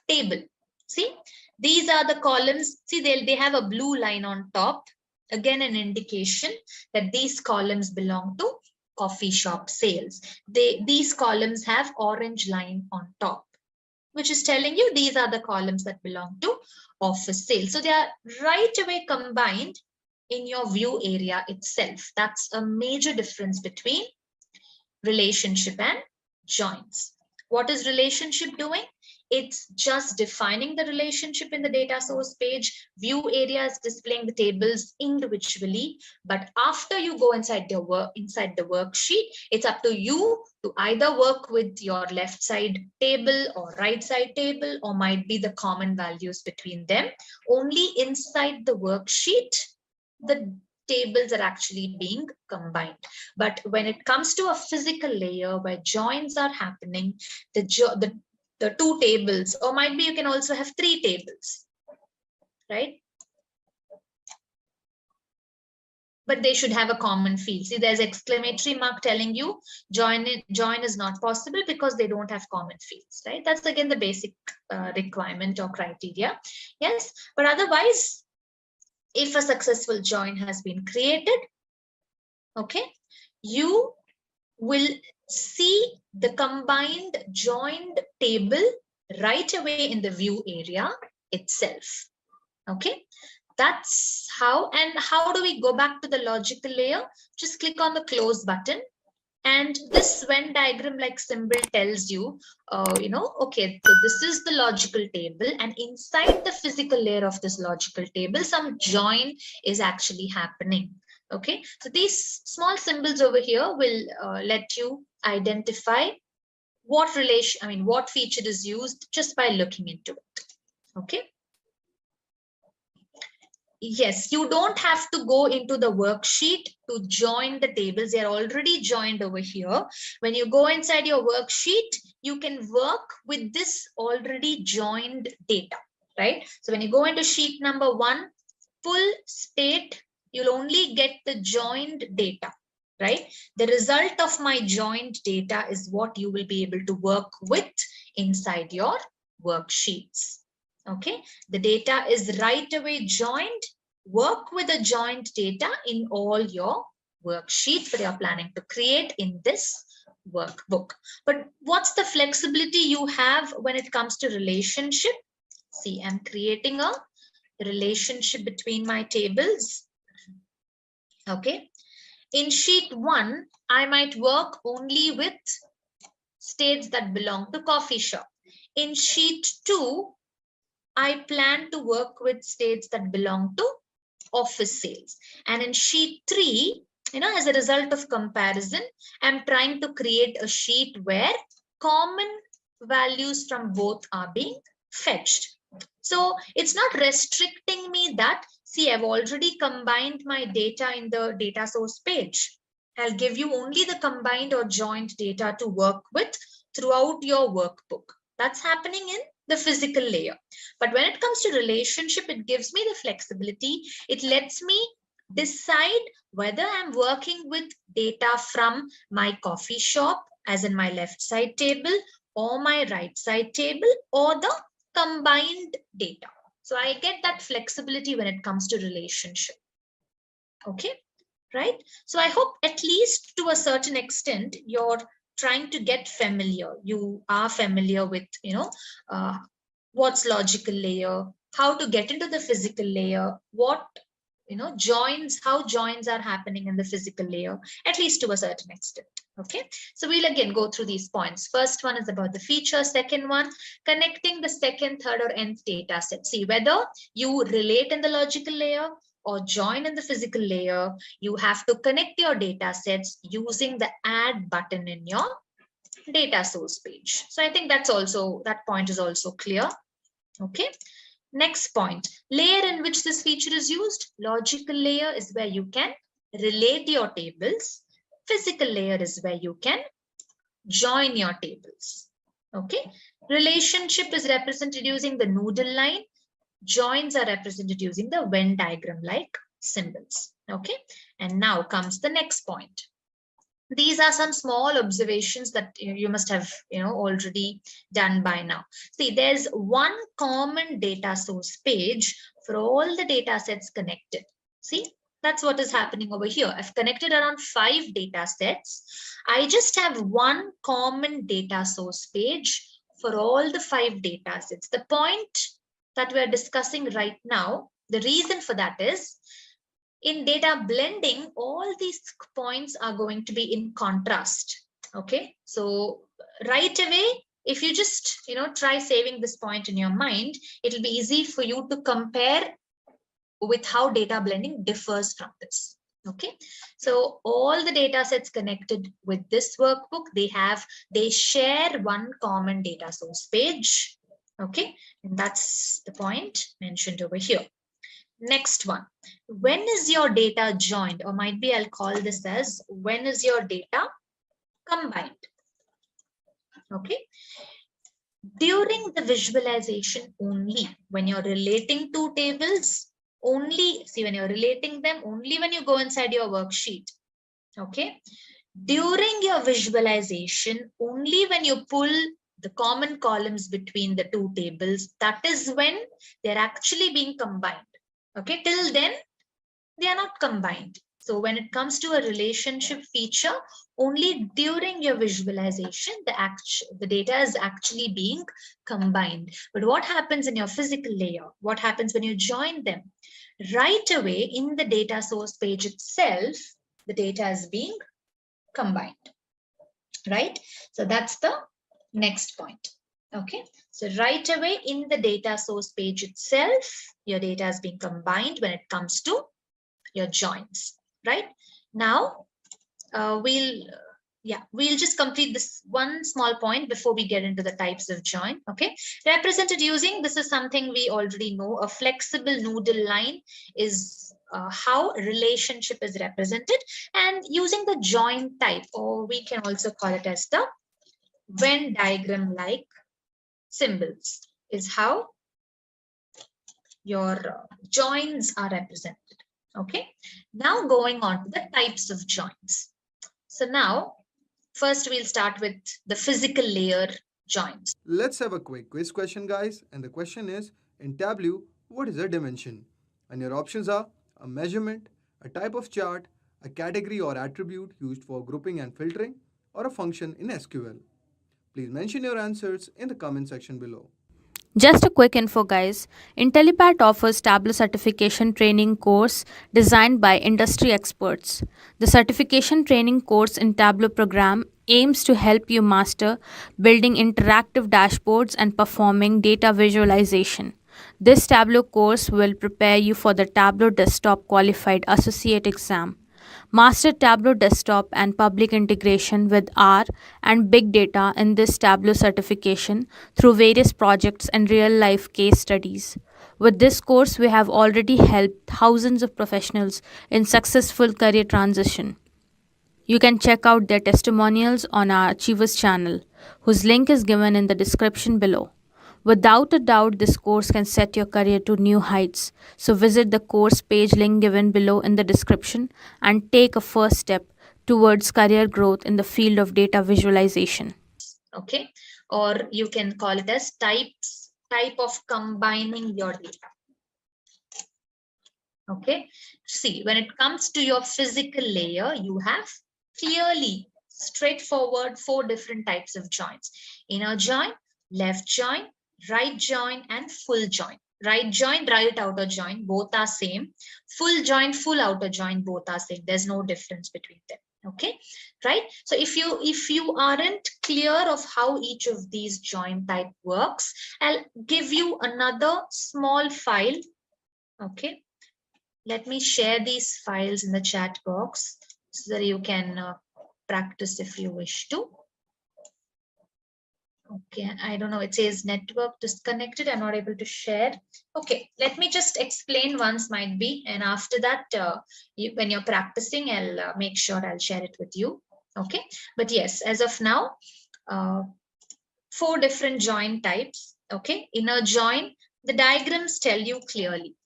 table. See, these are the columns. See, they have a blue line on top. Again, an indication that these columns belong to coffee shop sales. These columns have orange line on top, which is telling you these are the columns that belong to office sales. So they are right away combined in your view area itself. That's a major difference between relationship and joins. What is relationship doing? It's just defining the relationship in the data source page. View area is displaying the tables individually. But after you go inside the worksheet, it's up to you to either work with your left side table or right side table, or might be the common values between them. Only inside the worksheet, the tables are actually being combined. But when it comes to a physical layer where joins are happening, the two tables, or might be you can also have three tables, right? But they should have a common field. See, there's exclamatory mark telling you join is not possible because they don't have common fields, right? That's again the basic requirement or criteria. Yes, but otherwise, if a successful join has been created, okay, you will see the combined joined table right away in the view area itself. Okay, that's how. And how do we go back to the logical layer? Just click on the close button And this Venn diagram like symbol tells you, okay, so this is the logical table, and inside the physical layer of this logical table, some join is actually happening. Okay, so these small symbols over here will let you identify what what feature is used just by looking into it. Okay. Yes, you don't have to go into the worksheet to join the tables. They're already joined over here. When you go inside your worksheet, you can work with this already joined data, right? So when you go into sheet number 1, full state, you'll only get the joined data, right? The result of my joined data is what you will be able to work with inside your worksheets. Okay, the data is right away joined. Work with the joined data in all your worksheets that you're planning to create in this workbook. But what's the flexibility you have when it comes to relationship? See, I'm creating a relationship between my tables. Okay, in sheet 1, I might work only with states that belong to coffee shop. In sheet 2, I plan to work with states that belong to office sales. And in sheet 3, as a result of comparison, I'm trying to create a sheet where common values from both are being fetched. So it's not restricting me that, see, I've already combined my data in the data source page. I'll give you only the combined or joined data to work with throughout your workbook. That's happening in the physical layer. But when it comes to relationship, it gives me the flexibility. It lets me decide whether I'm working with data from my coffee shop, as in my left side table, or my right side table, or the combined data. So I get that flexibility when it comes to relationship. Okay, right? So I hope at least to a certain extent, you're trying to get familiar. You are familiar with, what's logical layer, how to get into the physical layer, what, joins, how joins are happening in the physical layer, at least to a certain extent. Okay, so we'll again go through these points. First one is about the feature. Second one, connecting the second, third, or nth data set. See, whether you relate in the logical layer or join in the physical layer, you have to connect your data sets using the add button in your data source page. So I think that point is also clear. Okay. Next point, layer in which this feature is used. Logical layer is where you can relate your tables. Physical layer is where you can join your tables. Okay. Relationship is represented using the noodle line. Joins are represented using the Venn diagram like symbols. Okay. And now comes the next point. These are some small observations that you must have already done by now. See, there's one common data source page for all the data sets connected. See, that's what is happening over here. I've connected around 5 data sets. I just have one common data source page for all the 5 data sets. The point that we're discussing right now, the reason for that is, in data blending, all these points are going to be in contrast. Okay, so right away, if you just try saving this point in your mind, it'll be easy for you to compare with how data blending differs from this. Okay, so all the data sets connected with this workbook, they share one common data source page. Okay, and that's the point mentioned over here. Next one, when is your data joined, or might be I'll call this as when is your data combined? Okay, during the visualization only, when you're relating two tables, only see when you're relating them, only when you go inside your worksheet. Okay, during your visualization, only when you pull the common columns between the two tables, that is when they're actually being combined. Okay, till then, they are not combined. So when it comes to a relationship feature, only during your visualization, the data is actually being combined. But what happens in your physical layer? What happens when you join them? Right away in the data source page itself, the data is being combined. right? So that's the next point. Okay, so right away in the data source page itself, your data is being combined when it comes to your joins, right? Now we'll just complete this one small point before we get into the types of join. Okay, represented using, this is something we already know, a flexible noodle line is how a relationship is represented, and using the join type, or we can also call it as the Venn diagram like symbols, is how your joins are represented. Okay, now going on to the types of joins. So now first we'll start with the physical layer joins. Let's have a quick quiz question, guys. And the question is, in Tableau, what is a dimension? And your options are a measurement, a type of chart, a category or attribute used for grouping and filtering, or a function in SQL. Please mention your answers in the comment section below. Just a quick info, guys. Intellipaat offers Tableau certification training course designed by industry experts. The certification training course in Tableau program aims to help you master building interactive dashboards and performing data visualization. This Tableau course will prepare you for the Tableau Desktop Qualified Associate exam. Master Tableau Desktop and public integration with R and big data in this Tableau certification through various projects and real life case studies. With this course, we have already helped thousands of professionals in successful career transition. You can check out their testimonials on our Achievers channel, whose link is given in the description below. Without a doubt, this course can set your career to new heights. So visit the course page link given below in the description and take a first step towards career growth in the field of data visualization. Okay, or you can call it as type of combining your data. Okay, see, when it comes to your physical layer, you have clearly straightforward 4 different types of joins: inner join, left join, right join, and full join. Right join, right outer join, both are same. Full join, full outer join, both are same. There's no difference between them. Okay, right? So if you aren't clear of how each of these join type works, I'll give you another small file. Okay, let me share these files in the chat box so that you can practice if you wish to. Okay, I don't know, it says network disconnected. I'm not able to share. Okay, let me just explain once might be, and after that, when you're practicing, I'll make sure I'll share it with you. Okay, but yes, as of now, 4 different join types. Okay, inner join, the diagrams tell you clearly,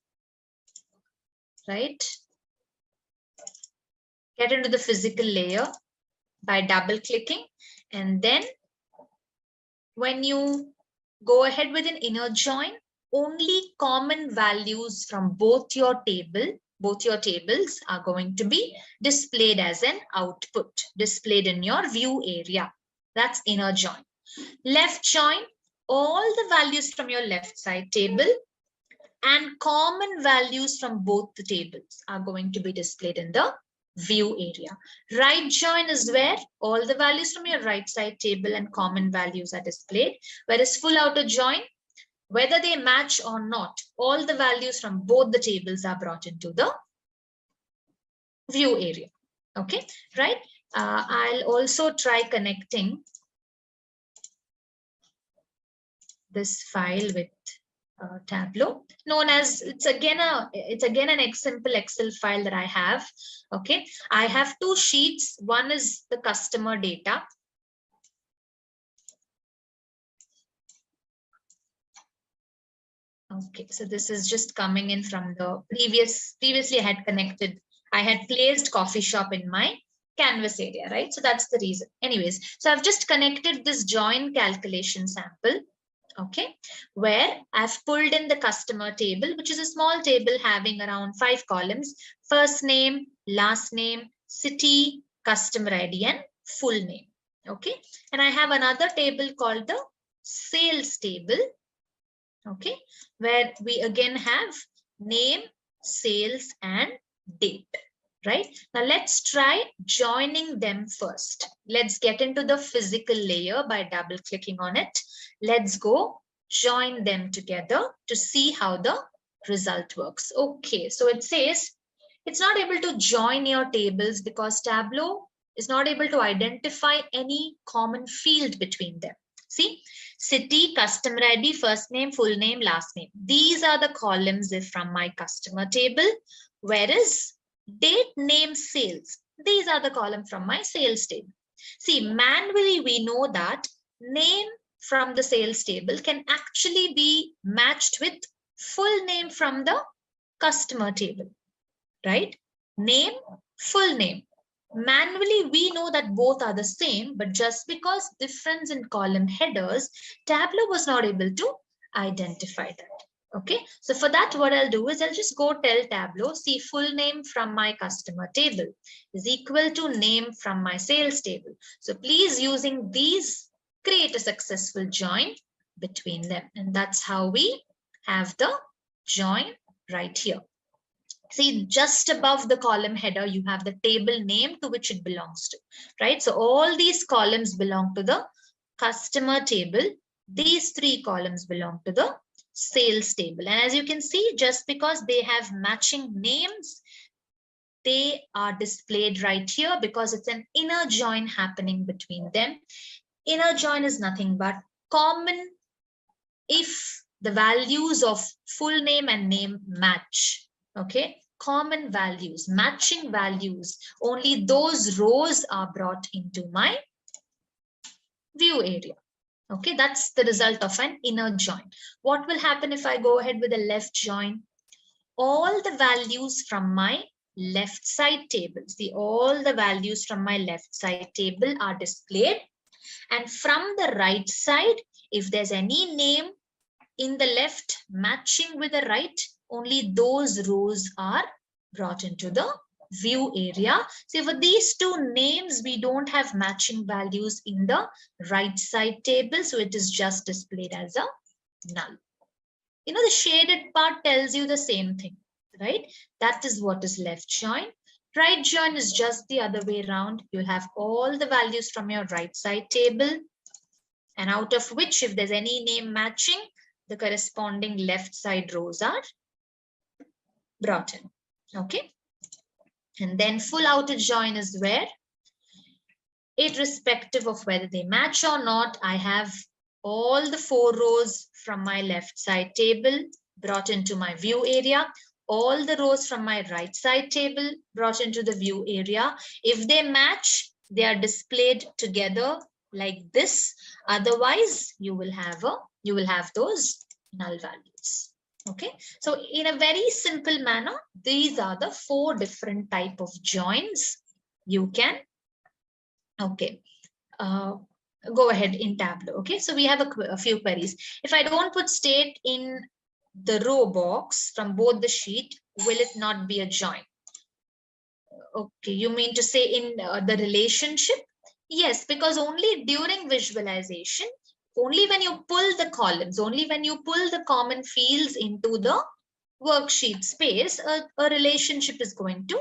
right? Get into the physical layer by double clicking, and then when you go ahead with an inner join, only common values from both your tables are going to be displayed as an output, displayed in your view area. That's inner join. Left join, all the values from your left side table and common values from both the tables are going to be displayed in the view area. Right join is where all the values from your right side table and common values are displayed, whereas full outer join, whether they match or not, all the values from both the tables are brought into the view area. Okay, right? I'll also try connecting this file with Tableau, known as, it's again an simple Excel file that I have. Okay, I have 2 sheets. One is the customer data. Okay, so this is just coming in from the previously I had placed coffee shop in my canvas area, right? So that's the reason. Anyways, so I've just connected this join calculation sample. Okay, where I've pulled in the customer table, which is a small table having around 5 columns: first name, last name, city, customer ID, and full name. Okay, and I have another table called the sales table. Okay, where we again have name, sales, and date. right? Now let's try joining them first. Let's get into the physical layer by double clicking on it. Let's go join them together to see how the result works. Okay, so it says it's not able to join your tables because Tableau is not able to identify any common field between them. See, city, customer ID, first name, full name, last name. These are the columns from my customer table, whereas date, name, sales. These are the column from my sales table. See, manually we know that name from the sales table can actually be matched with full name from the customer table, right? Name, full name. Manually, we know that both are the same, but just because difference in column headers, Tableau was not able to identify that. Okay, so for that, what I'll do is I'll just go tell Tableau, see full name from my customer table is equal to name from my sales table. So please, using these, create a successful join between them. And that's how we have the join right here. See, just above the column header, you have the table name to which it belongs to, right? So all these columns belong to the customer table. These three columns belong to the sales table. And as you can see, just because they have matching names, they are displayed right here because it's an inner join happening between them. Inner join is nothing but common if the values of full name and name match. Okay, common values, matching values, only those rows are brought into my view area. Okay, that's the result of an inner join. What will happen if I go ahead with a left join? All the values from my left side table, see, all the values from my left side table are displayed. And from the right side, if there's any name in the left matching with the right, only those rows are brought into the view area. So for these two names, we don't have matching values in the right side table. So it is just displayed as a null. You know, the shaded part tells you the same thing, right? That is what is left join. Right join is just the other way around. You'll have all the values from your right side table, and out of which, if there's any name matching, the corresponding left side rows are brought in. Okay. And then full outer join is where, irrespective of whether they match or not, I have all the four rows from my left side table brought into my view area, all the rows from my right side table brought into the view area. If they match, they are displayed together like this. Otherwise, you will have those null values. Okay, so in a very simple manner, these are the four different type of joins you can, okay, go ahead in Tableau. Okay, so we have a few queries. If I don't put state in the row box from both the sheet, will it not be a join? Okay, you mean to say in the relationship? Yes, because only during visualization, only when you pull the columns, only when you pull the common fields into the worksheet space, a relationship is going to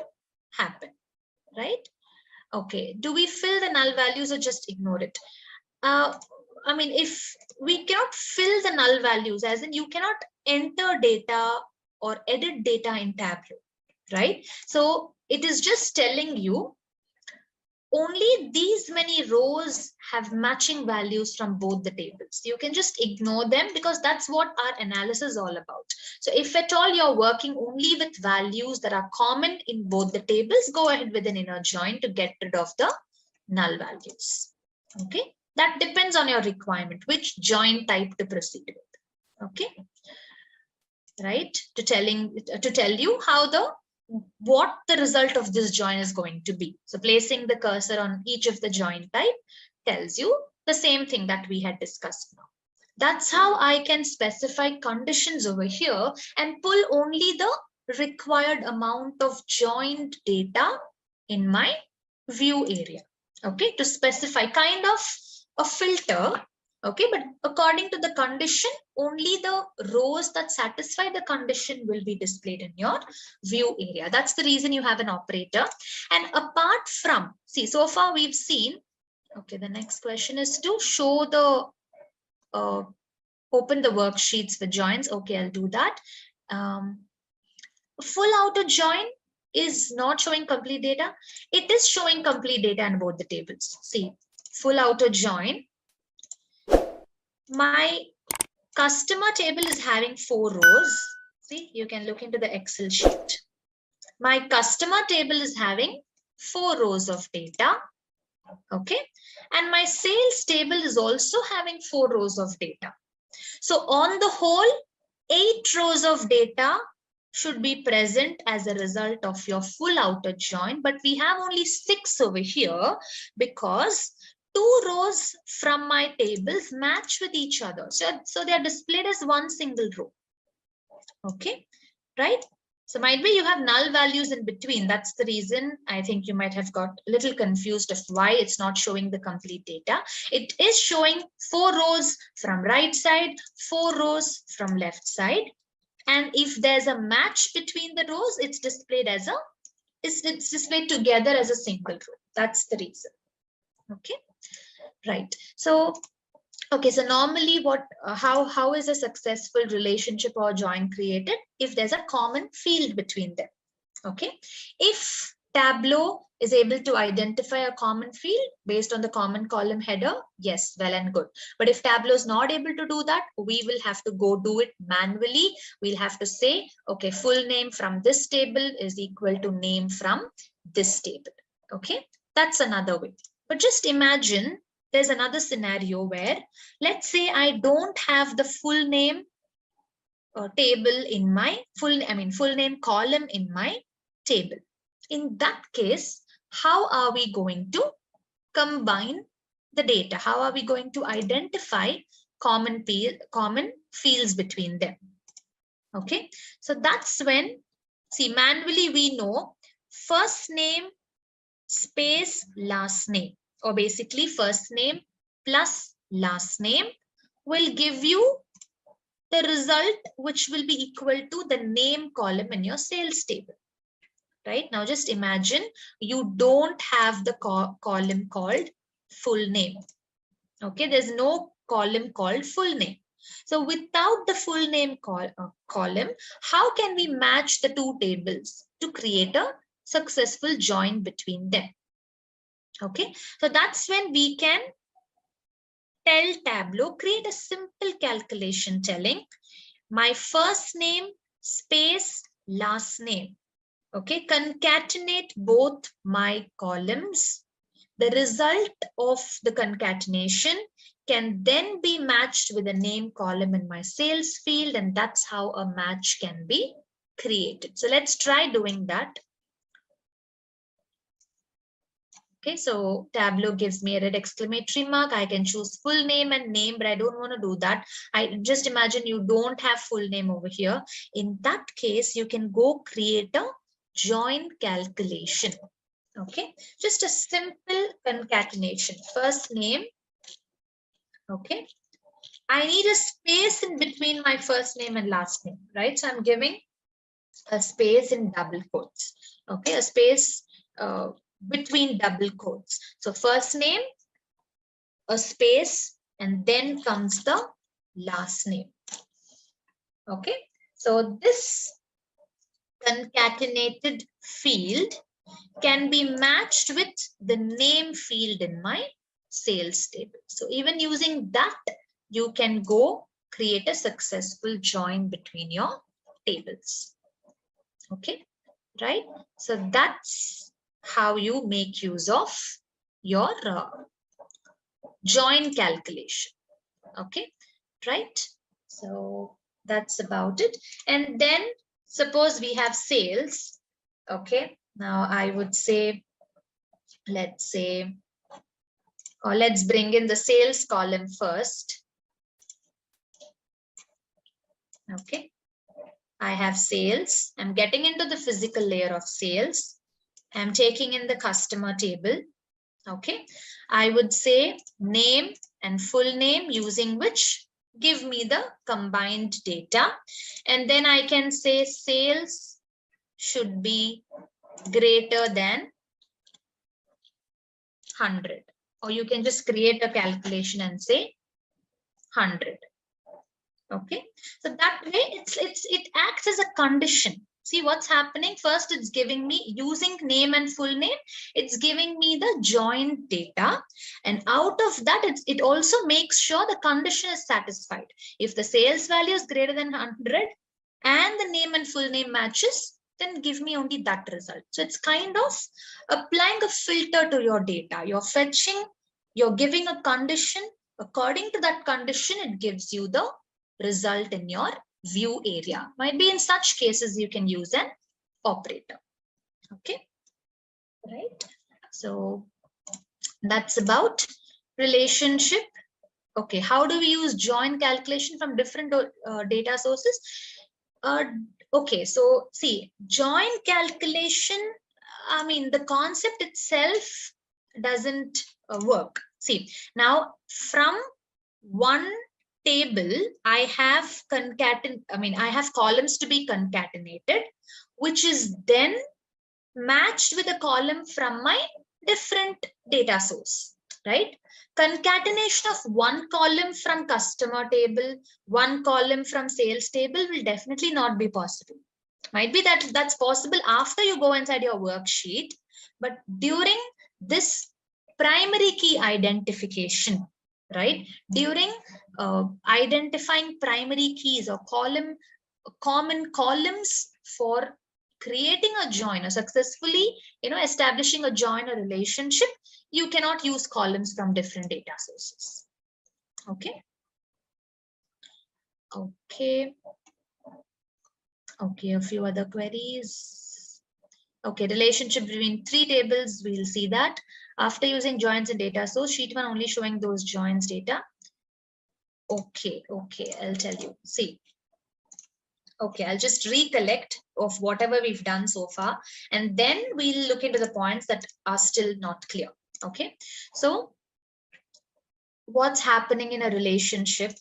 happen, right? Okay, do we fill the null values or just ignore it? I mean, if we cannot fill the null values, as in you cannot enter data or edit data in Tableau, right? So it is just telling you only these many rows have matching values from both the tables. You can just ignore them because that's what our analysis is all about. So if at all you're working only with values that are common in both the tables, go ahead with an inner join to get rid of the null values. Okay, that depends on your requirement, which join type to proceed with. Okay, right, to tell you how what the result of this join is going to be. So placing the cursor on each of the join type tells you the same thing that we had discussed now. That's how I can specify conditions over here and pull only the required amount of joined data in my view area. Okay, to specify kind of a filter Okay, but according to the condition, only the rows that satisfy the condition will be displayed in your view area. That's the reason you have an operator. And apart from, see, so far we've seen, okay, the next question is to show the, open the worksheets with joins. Okay, I'll do that. Full outer join is not showing complete data. It is showing complete data in both the tables. See, full outer join. My customer table is having 4 rows. See, you can look into the Excel sheet. My customer table is having 4 rows of data. Okay. And my sales table is also having 4 rows of data. So on the whole, 8 rows of data should be present as a result of your full outer join, but we have only 6 over here because 2 rows from my tables match with each other. So they are displayed as one single row. Okay, right? So might be you have null values in between. That's the reason I think you might have got a little confused of why it's not showing the complete data. It is showing 4 rows from right side, 4 rows from left side. And if there's a match between the rows, it's displayed as a, it's displayed together as a single row. That's the reason. Okay, right. So, okay, so normally what, how is a successful relationship or join created? If there's a common field between them. Okay, if Tableau is able to identify a common field based on the common column header, yes, well and good. But if Tableau is not able to do that, we will have to go do it manually. We'll have to say, okay, full name from this table is equal to name from this table. Okay, that's another way. But just imagine there's another scenario where, let's say I don't have the full name table in my full name column in my table. In that case, how are we going to combine the data? How are we going to identify common fields between them? Okay, so that's when, see, manually we know first name space last name, or basically first name plus last name will give you the result which will be equal to the name column in your sales table. Right now, just imagine you don't have the column called full name. Okay, there's no column called full name. So without the full name column, how can we match the two tables to create a successful join between them? Okay, so that's when we can tell Tableau, create a simple calculation telling my first name space last name. Okay, concatenate both my columns. The result of the concatenation can then be matched with a name column in my sales field, and that's how a match can be created. So let's try doing that. Okay, so Tableau gives me a red exclamatory mark. I can choose full name and name, but I don't want to do that. I just imagine you don't have full name over here. In that case, you can go create a join calculation. Okay, just a simple concatenation. First name. Okay, I need a space in between my first name and last name, right? So I'm giving a space in double quotes. Okay, a space between double quotes. So first name, a space, and then comes the last name. Okay, so this concatenated field can be matched with the name field in my sales table. So even using that, you can go create a successful join between your tables. Okay, right? So that's how you make use of your join calculation. Okay, right? So that's about it. And then suppose we have sales. Okay, now I would say, let's say, or let's bring in the sales column first. Okay, I have sales. I'm getting into the physical layer of sales. I'm taking in the customer table. Okay, I would say name and full name, using which give me the combined data. And then I can say sales should be greater than 100, or you can just create a calculation and say 100. Okay, so that way it acts as a condition. See what's happening. First, it's giving me, using name and full name, it's giving me the joined data, and out of that it also makes sure the condition is satisfied. If the sales value is greater than 100 and the name and full name matches, then give me only that result. So it's kind of applying a filter to your data. You're fetching, you're giving a condition. According to that condition, it gives you the result in your view area. Might be in such cases you can use an operator. Okay, right? So that's about relationship. Okay, how do we use join calculation from different data sources? Okay, so see, join calculation, I mean, the concept itself doesn't work. See, now from one table, I have I have columns to be concatenated, which is then matched with a column from my different data source, right? Concatenation of one column from customer table, one column from sales table will definitely not be possible. Might be that that's possible after you go inside your worksheet, but during this primary key identification, right? During identifying primary keys or common columns for creating a join or successfully, establishing a join or relationship, you cannot use columns from different data sources. Okay. Okay. Okay, a few other queries. Okay, relationship between three tables, we'll see that. After using joins and data source, sheet 1 only showing those joins data. Okay, I'll tell you. See, okay, I'll just recollect of whatever we've done so far, and then we'll look into the points that are still not clear. Okay, so what's happening in a relationship?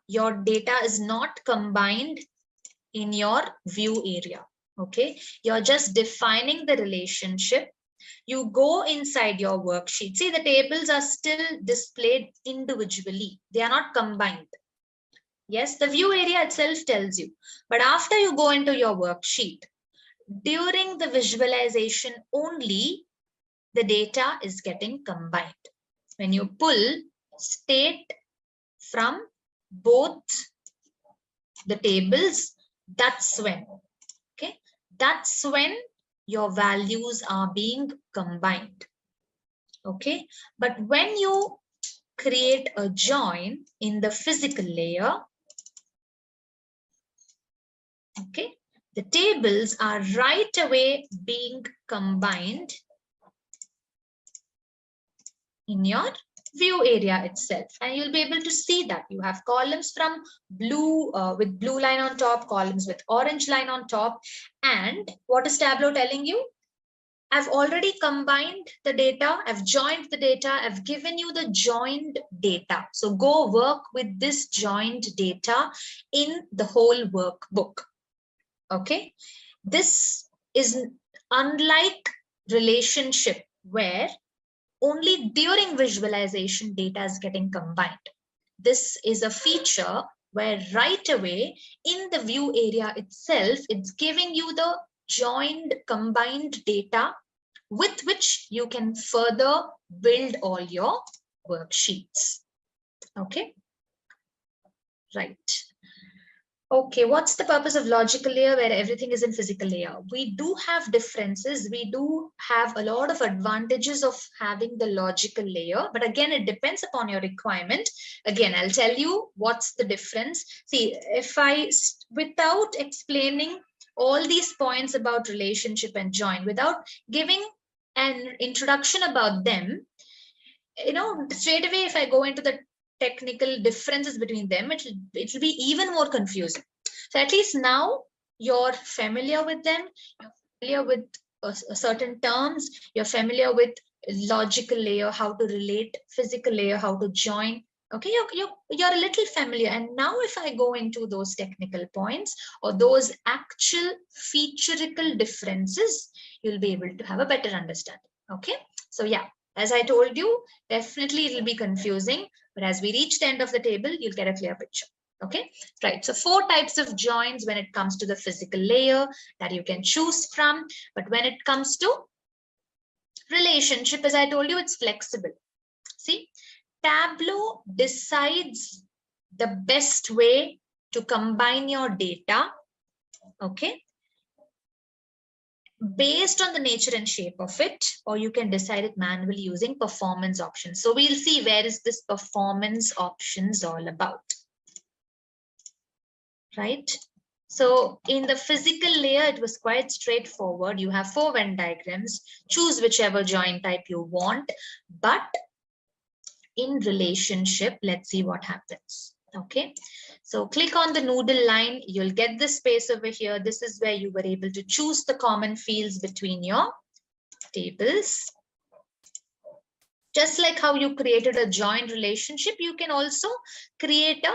Your data is not combined in your view area. Okay, you're just defining the relationship. You go inside your worksheet. See, the tables are still displayed individually. They are not combined. Yes, the view area itself tells you. But after you go into your worksheet, during the visualization only, the data is getting combined. When you pull state from both the tables, that's when, okay, that's when your values are being combined. Okay, but when you create a join in the physical layer, okay, the tables are right away being combined in your view area itself, and you'll be able to see that you have columns from blue with blue line on top, columns with orange line on top. And what is Tableau telling you? I've already combined the data, I've joined the data, I've given you the joined data. So go work with this joined data in the whole workbook. Okay, this is unlike relationship where only during visualization data is getting combined. This is a feature where right away in the view area itself, it's giving you the joined combined data with which you can further build all your worksheets. Okay, right. Okay, what's the purpose of logical layer where everything is in physical layer? We do have differences. We do have a lot of advantages of having the logical layer, but again, it depends upon your requirement. Again, I'll tell you what's the difference. See, if without explaining all these points about relationship and join, without giving an introduction about them, straight away, if I go into the technical differences between them, it will be even more confusing. So at least now you're familiar with them, you're familiar with certain terms, you're familiar with logical layer, how to relate, physical layer, how to join, Okay, you're a little familiar. And now if I go into those technical points or those actual featurical differences, you'll be able to have a better understanding. Okay, so yeah, as I told you, definitely it'll be confusing, but as we reach the end of the table, you'll get a clear picture. Okay, right. So 4 types of joins when it comes to the physical layer that you can choose from. But when it comes to relationship, as I told you, it's flexible. See, Tableau decides the best way to combine your data, okay, based on the nature and shape of it, or you can decide it manually using performance options. So we'll see where is this performance options all about, right? So in the physical layer, it was quite straightforward. You have 4 Venn diagrams, choose whichever join type you want, but in relationship, let's see what happens. Okay, so click on the noodle line, you'll get this space over here. This is where you were able to choose the common fields between your tables. Just like how you created a joined relationship, you can also create a,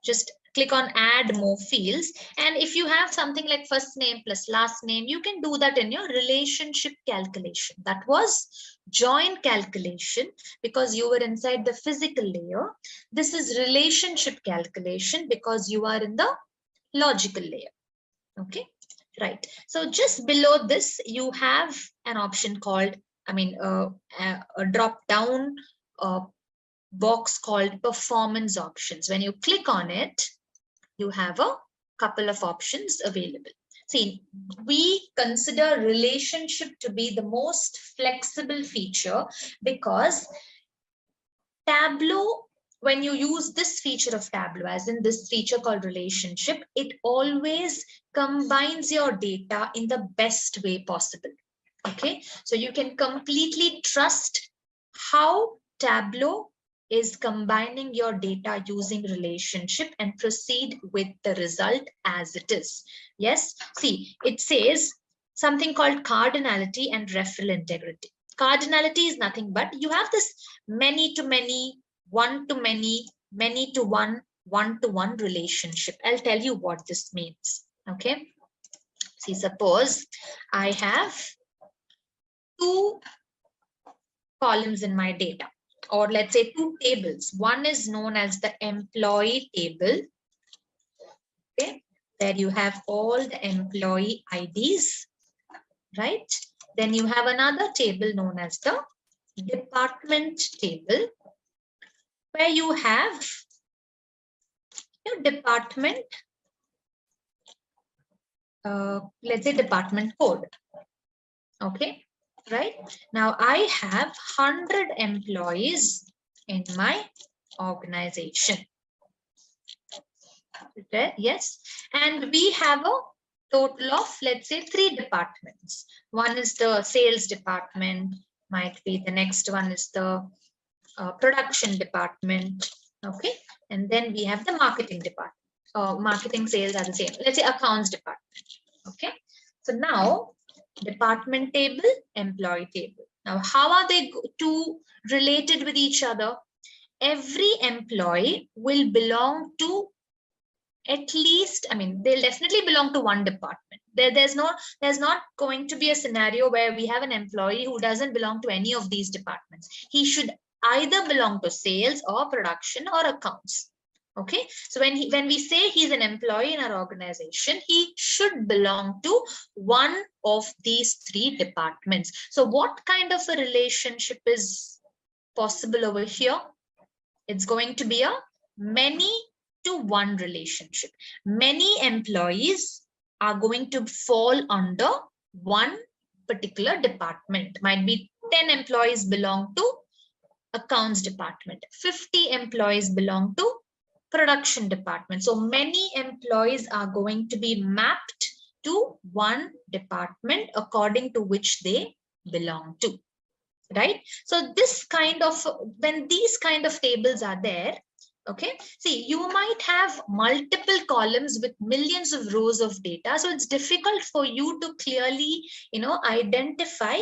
just click on add more fields. And if you have something like first name plus last name, you can do that in your relationship calculation. That was join calculation because you were inside the physical layer. This is relationship calculation because you are in the logical layer. Okay, right. So just below this, you have an option called, a drop down box called performance options. When you click on it, you have a couple of options available. See, we consider relationship to be the most flexible feature because Tableau, when you use this feature of Tableau, as in this feature called relationship, it always combines your data in the best way possible. Okay, so you can completely trust how Tableau is combining your data using relationship and proceed with the result as it is. Yes, see, it says something called cardinality and referral integrity. Cardinality is nothing but you have this many to many, one to many, many to one to one relationship. I'll tell you what this means. Okay, see, suppose I have 2 columns in my data, or let's say 2 tables. One is known as the employee table, okay, where you have all the employee IDs, right? Then you have another table known as the department table, where you have your department, let's say department code, okay, right? Now I have 100 employees in my organization. Okay, yes, and we have a total of, let's say, 3 departments. One is the sales department, might be the next one is the production department, okay, and then we have the marketing department. Marketing, sales are the same. Let's say accounts department, okay. So now department table, employee table. Now how are they two related with each other? Every employee will belong to at least, they'll definitely belong to one department. There's not going to be a scenario where we have an employee who doesn't belong to any of these departments. He should either belong to sales or production or accounts. Okay, so when we say he's an employee in our organization, he should belong to one of these 3 departments. So what kind of a relationship is possible over here? It's going to be a many to one relationship. Many employees are going to fall under one particular department. Might be 10 employees belong to accounts department, 50 employees belong to production department. So many employees are going to be mapped to one department according to which they belong to, right? So this kind of, when these kind of tables are there, okay, see, you might have multiple columns with millions of rows of data. So it's difficult for you to clearly, identify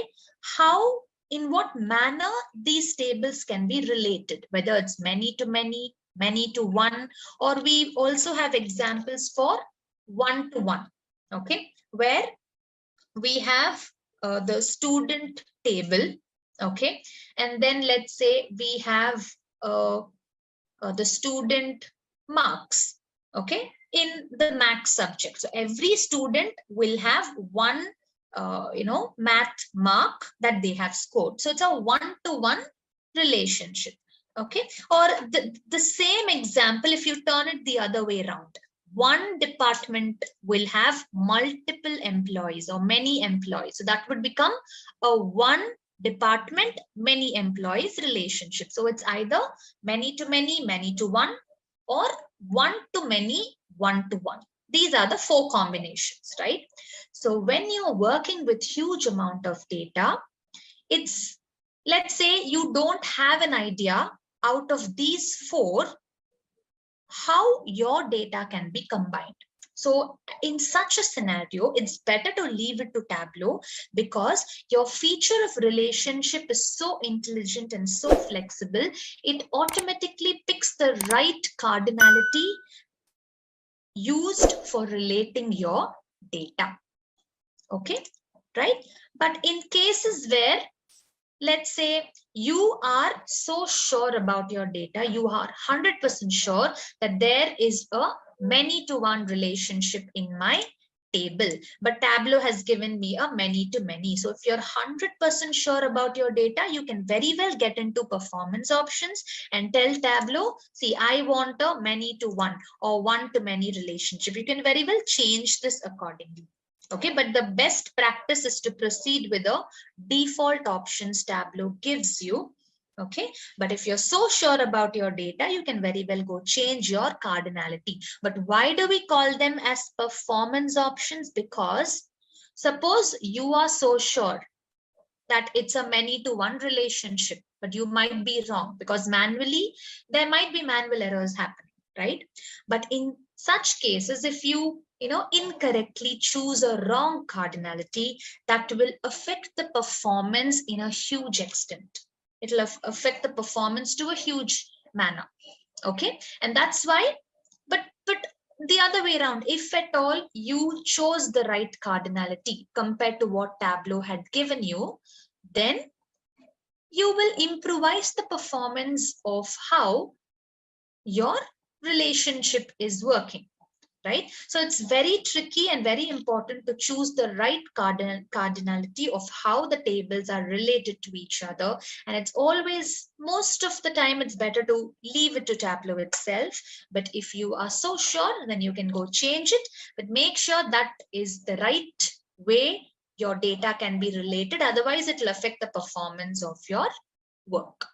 how in what manner these tables can be related, whether it's many to many, many to one, or we also have examples for one to one, okay, where we have the student table, okay, and then let's say we have the student marks, okay, in the math subject. So every student will have one math mark that they have scored. So it's a one-to-one relationship, okay. Or the same example, if you turn it the other way around, one department will have multiple employees or many employees, so that would become a one department many employees relationship. So it's either many to many, many to one, or one to many, one to one. These are the four combinations, right? So when you're working with huge amount of data, it's, let's say you don't have an idea out of these four how your data can be combined. So in such a scenario, it's better to leave it to Tableau, because your feature of relationship is so intelligent and so flexible, it automatically picks the right cardinality used for relating your data. Okay, right? But in cases where, let's say you are so sure about your data, you are 100% sure that there is a many to one relationship in my table, but Tableau has given me a many to many. So if you're 100% sure about your data, you can very well get into performance options and tell Tableau, see, I want a many to one or one to many relationship. You can very well change this accordingly. Okay, but the best practice is to proceed with the default options Tableau gives you. Okay, but if you're so sure about your data, you can very well go change your cardinality. But why do we call them as performance options? Because suppose you are so sure that it's a many to one relationship, but you might be wrong, because manually there might be manual errors happening, right? But in such cases, if you incorrectly choose a wrong cardinality, that will affect the performance in a huge extent. It'll affect the performance to a huge manner. Okay, and that's why, but the other way around, if at all you chose the right cardinality compared to what Tableau had given you, then you will improvise the performance of how your relationship is working, right? So it's very tricky and very important to choose the right cardinality of how the tables are related to each other. And it's always, most of the time, it's better to leave it to Tableau itself. But if you are so sure, then you can go change it. But make sure that is the right way your data can be related. Otherwise, it will affect the performance of your work.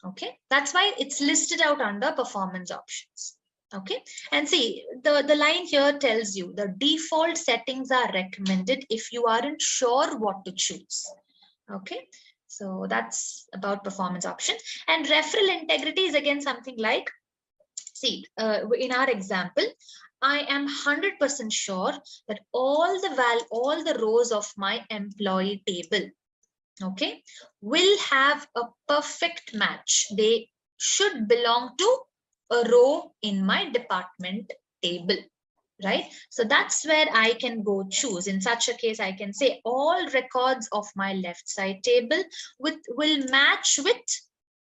Okay, that's why it's listed out under performance options. Okay, and see, the line here tells you the default settings are recommended if you aren't sure what to choose. Okay, so that's about performance options. And referral integrity is again something like, see, in our example, I am 100% sure that all the rows of my employee table, okay, will have a perfect match. They should belong to a row in my department table, right? So that's where I can go choose. In such a case, I can say all records of my left side table will match with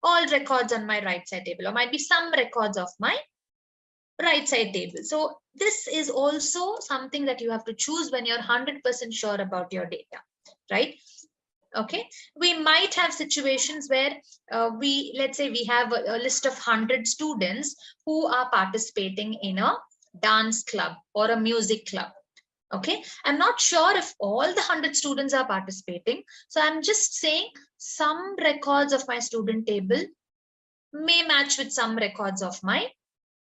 all records on my right side table, or might be some records of my right side table. So this is also something that you have to choose when you're 100% sure about your data, right? Okay, we might have situations where let's say we have a list of 100 students who are participating in a dance club or a music club. Okay, I'm not sure if all the 100 students are participating, so I'm just saying some records of my student table may match with some records of my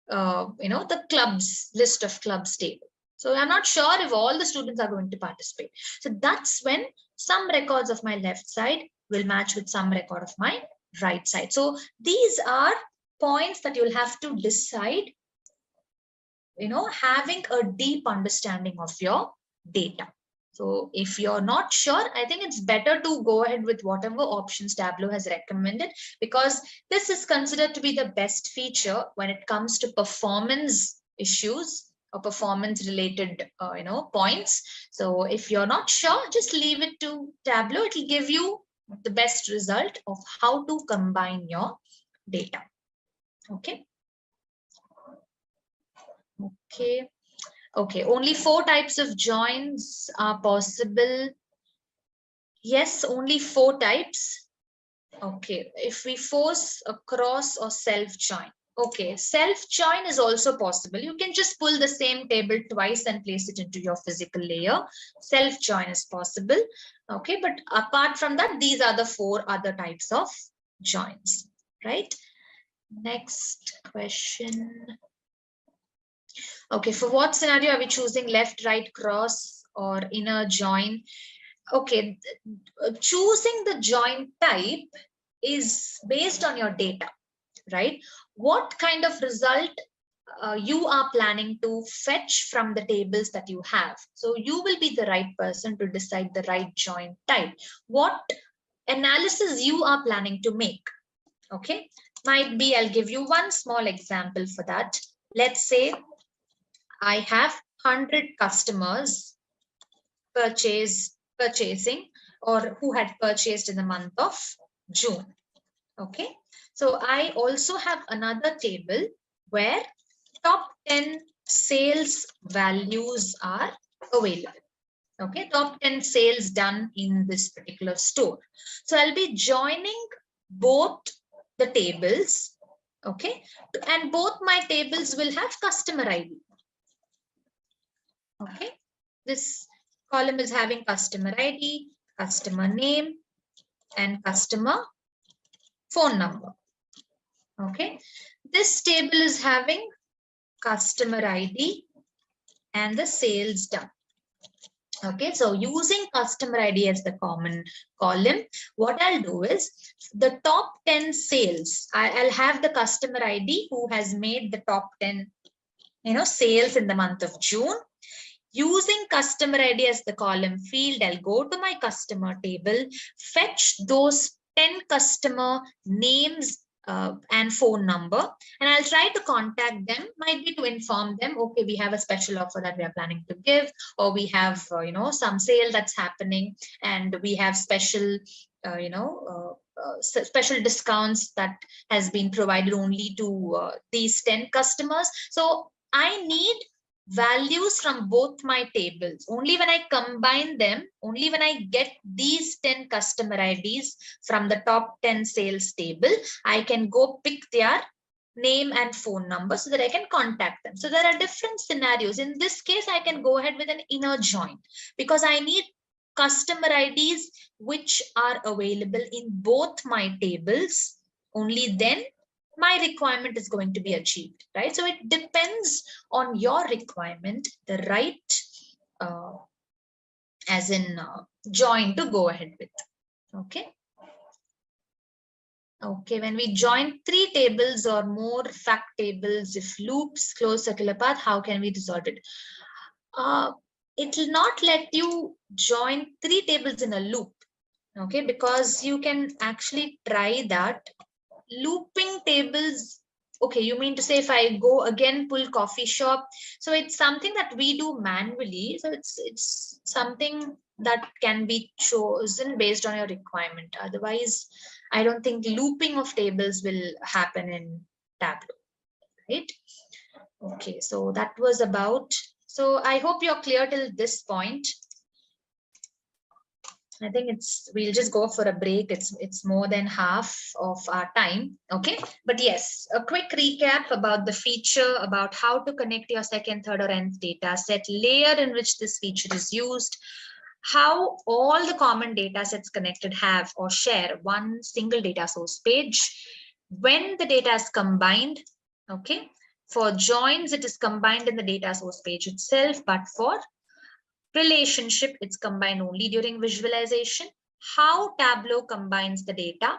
the clubs list of clubs table. So I'm not sure if all the students are going to participate. So that's when some records of my left side will match with some record of my right side. So these are points that you'll have to decide, having a deep understanding of your data. So if you're not sure, I think it's better to go ahead with whatever options Tableau has recommended, because this is considered to be the best feature when it comes to performance issues or performance related points. So if you're not sure, just leave it to Tableau. It will give you the best result of how to combine your data. Okay. Okay, only 4 types of joins are possible. Yes, only 4 types. Okay, if we force a cross or self join. Okay, self join is also possible. You can just pull the same table twice and place it into your physical layer. Self join is possible. Okay, but apart from that, these are the 4 other types of joins, right? Next question. Okay, for what scenario are we choosing left, right, cross or inner join? Okay, choosing the join type is based on your data, right? What kind of result you are planning to fetch from the tables that you have. So you will be the right person to decide the right join type. What analysis you are planning to make, okay? Might be, I'll give you one small example for that. Let's say I have 100 customers purchasing or who had purchased in the month of June. Okay, so I also have another table where top 10 sales values are available. Okay, top 10 sales done in this particular store. So I'll be joining both the tables. Okay, and both my tables will have customer ID. Okay, this column is having customer ID, customer name, and customer phone number. Okay, this table is having customer ID and the sales done. Okay, so using customer ID as the common column, what I'll do is the top 10 sales, I'll have the customer ID who has made the top 10 sales in the month of June. Using customer ID as the column field, I'll go to my customer table, fetch those 10 customer names and phone number, and I'll try to contact them, might be to inform them, okay, we have a special offer that we are planning to give, or we have, some sale that's happening, and we have special, special discounts that has been provided only to these 10 customers. So I need values from both my tables. Only when I combine them, only when I get these 10 customer IDs from the top 10 sales table, I can go pick their name and phone number so that I can contact them. So there are different scenarios. In this case, I can go ahead with an inner join because I need customer IDs which are available in both my tables. Only then my requirement is going to be achieved, right? So it depends on your requirement, the right join to go ahead with. Okay. Okay, when we join 3 tables or more fact tables, if loops close circular path, how can we resolve it? It will not let you join 3 tables in a loop. Okay, because you can actually try that. Looping tables, okay, you mean to say if I go again pull coffee shop, so it's something that we do manually, so it's something that can be chosen based on your requirement. Otherwise, I don't think looping of tables will happen in Tableau, right? Okay, so that was about, so I hope you're clear till this point. I think we'll just go for a break. It's more than half of our time. Okay. But yes, a quick recap about the feature, about how to connect your second, third, or nth data set, layer in which this feature is used, how all the common data sets connected have or share one single data source page, when the data is combined. Okay. For joins, it is combined in the data source page itself, but for relationship, it's combined only during visualization. How Tableau combines the data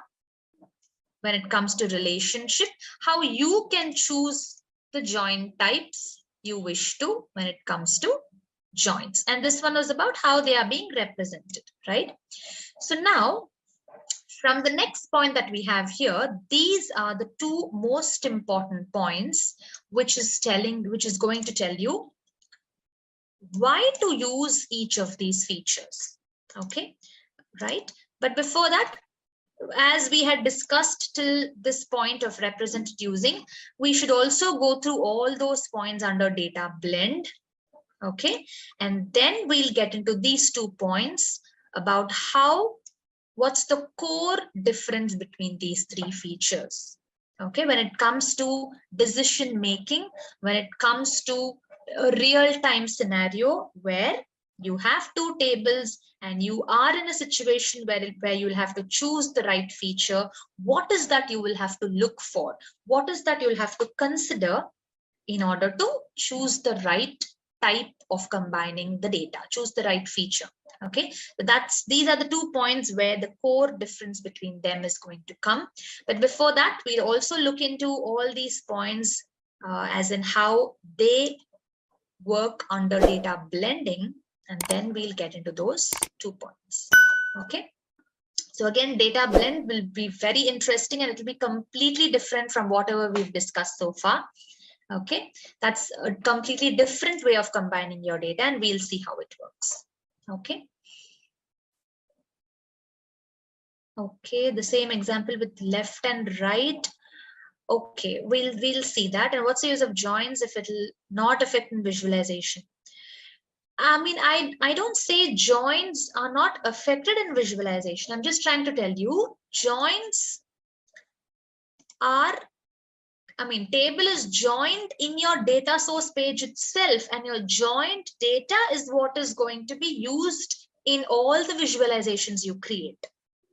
when it comes to relationship, how you can choose the join types you wish to when it comes to joins. And this one was about how they are being represented, right? So now, from the next point that we have here, these are the two most important points, which is going to tell you why to use each of these features. Okay, right? But before that, as we had discussed till this point of represented using, we should also go through all those points under data blend. Okay, and then we'll get into these 2 points about what's the core difference between these 3 features. Okay, when it comes to decision making, when it comes to a real-time scenario where you have 2 tables and you are in a situation where you'll have to choose the right feature, what is that you will have to look for? What is that you'll have to consider in order to choose the right type of combining the data, choose the right feature. Okay, so these are the 2 points where the core difference between them is going to come. But before that, we'll also look into all these points as in how they work under data blending, and then we'll get into those 2 points. Okay, so again, data blend will be very interesting and it will be completely different from whatever we've discussed so far. Okay, that's a completely different way of combining your data, and we'll see how it works. Okay. Okay, the same example with left and right. Okay, we'll see that. And what's the use of joins if it'll not affect in visualization? I mean, I don't say joins are not affected in visualization. I'm just trying to tell you joins are, table is joined in your data source page itself, and your joined data is what is going to be used in all the visualizations you create.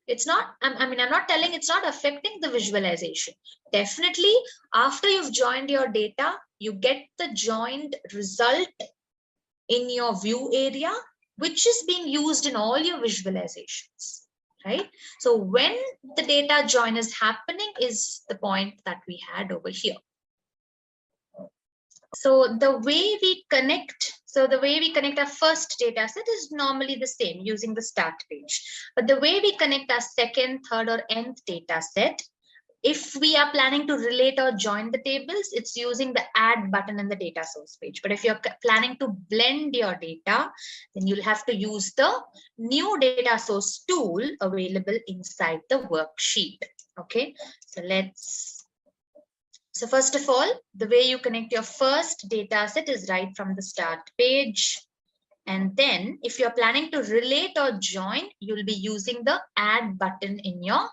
It's not, I'm not telling it's not affecting the visualization. Definitely, after you've joined your data, you get the joined result in your view area, which is being used in all your visualizations, right? So when the data join is happening is the point that we had over here. So the way we connect our first data set is normally the same using the start page. But the way we connect our second, third, or nth data set, if we are planning to relate or join the tables, it's using the add button in the data source page. But if you're planning to blend your data, then you'll have to use the new data source tool available inside the worksheet. Okay, so first of all, the way you connect your first data set is right from the start page. And then if you're planning to relate or join, you'll be using the add button in your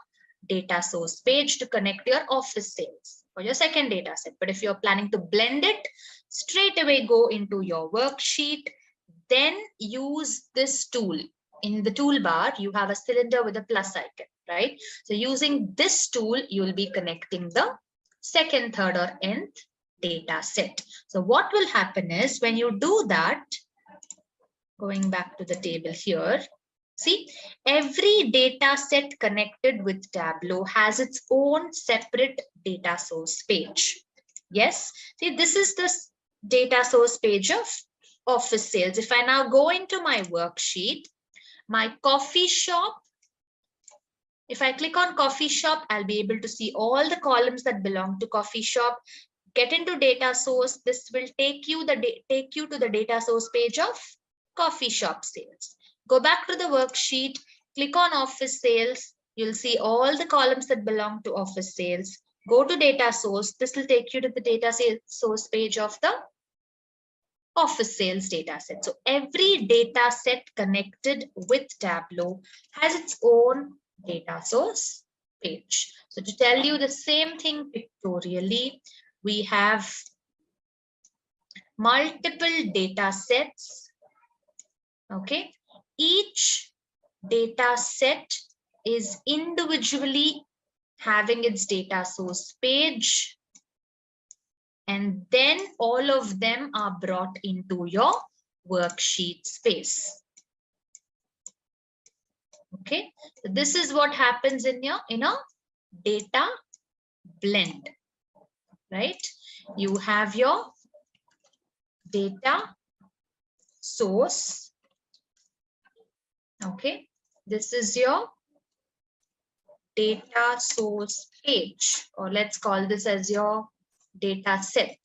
data source page to connect your office sales for your second data set. But if you're planning to blend it, straight away go into your worksheet, then use this tool. In the toolbar, you have a cylinder with a plus icon, right? So using this tool, you'll be connecting the second, third, or nth data set. So what will happen is when you do that, going back to the table here, see, every data set connected with Tableau has its own separate data source page. Yes, see, this is the data source page of office sales. If I now go into my worksheet, my coffee shop, if I click on coffee shop, I'll be able to see all the columns that belong to coffee shop. Get into data source. This will take you to the data source page of coffee shop sales. Go back to the worksheet, click on office sales. You'll see all the columns that belong to office sales. Go to data source. This will take you to the data source page of the office sales data set. So every data set connected with Tableau has its own data source page. So to tell you the same thing pictorially, we have multiple data sets. Okay, each data set is individually having its data source page, and then all of them are brought into your worksheet space. Okay, so this is what happens in a data blend, right? You have your data source. Okay, this is your data source page, or let's call this as your data set.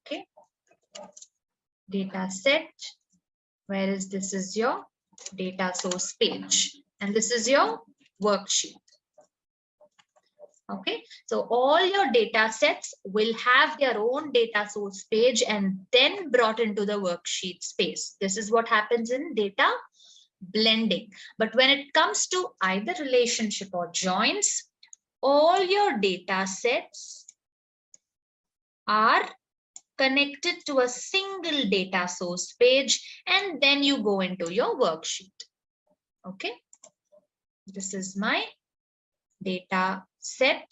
Okay, data set, whereas this is your data source page, and this is your worksheet. Okay, so all your data sets will have their own data source page and then brought into the worksheet space. This is what happens in data blending. But when it comes to either relationship or joins, all your data sets are connected to a single data source page, and then you go into your worksheet. Okay, this is my data set.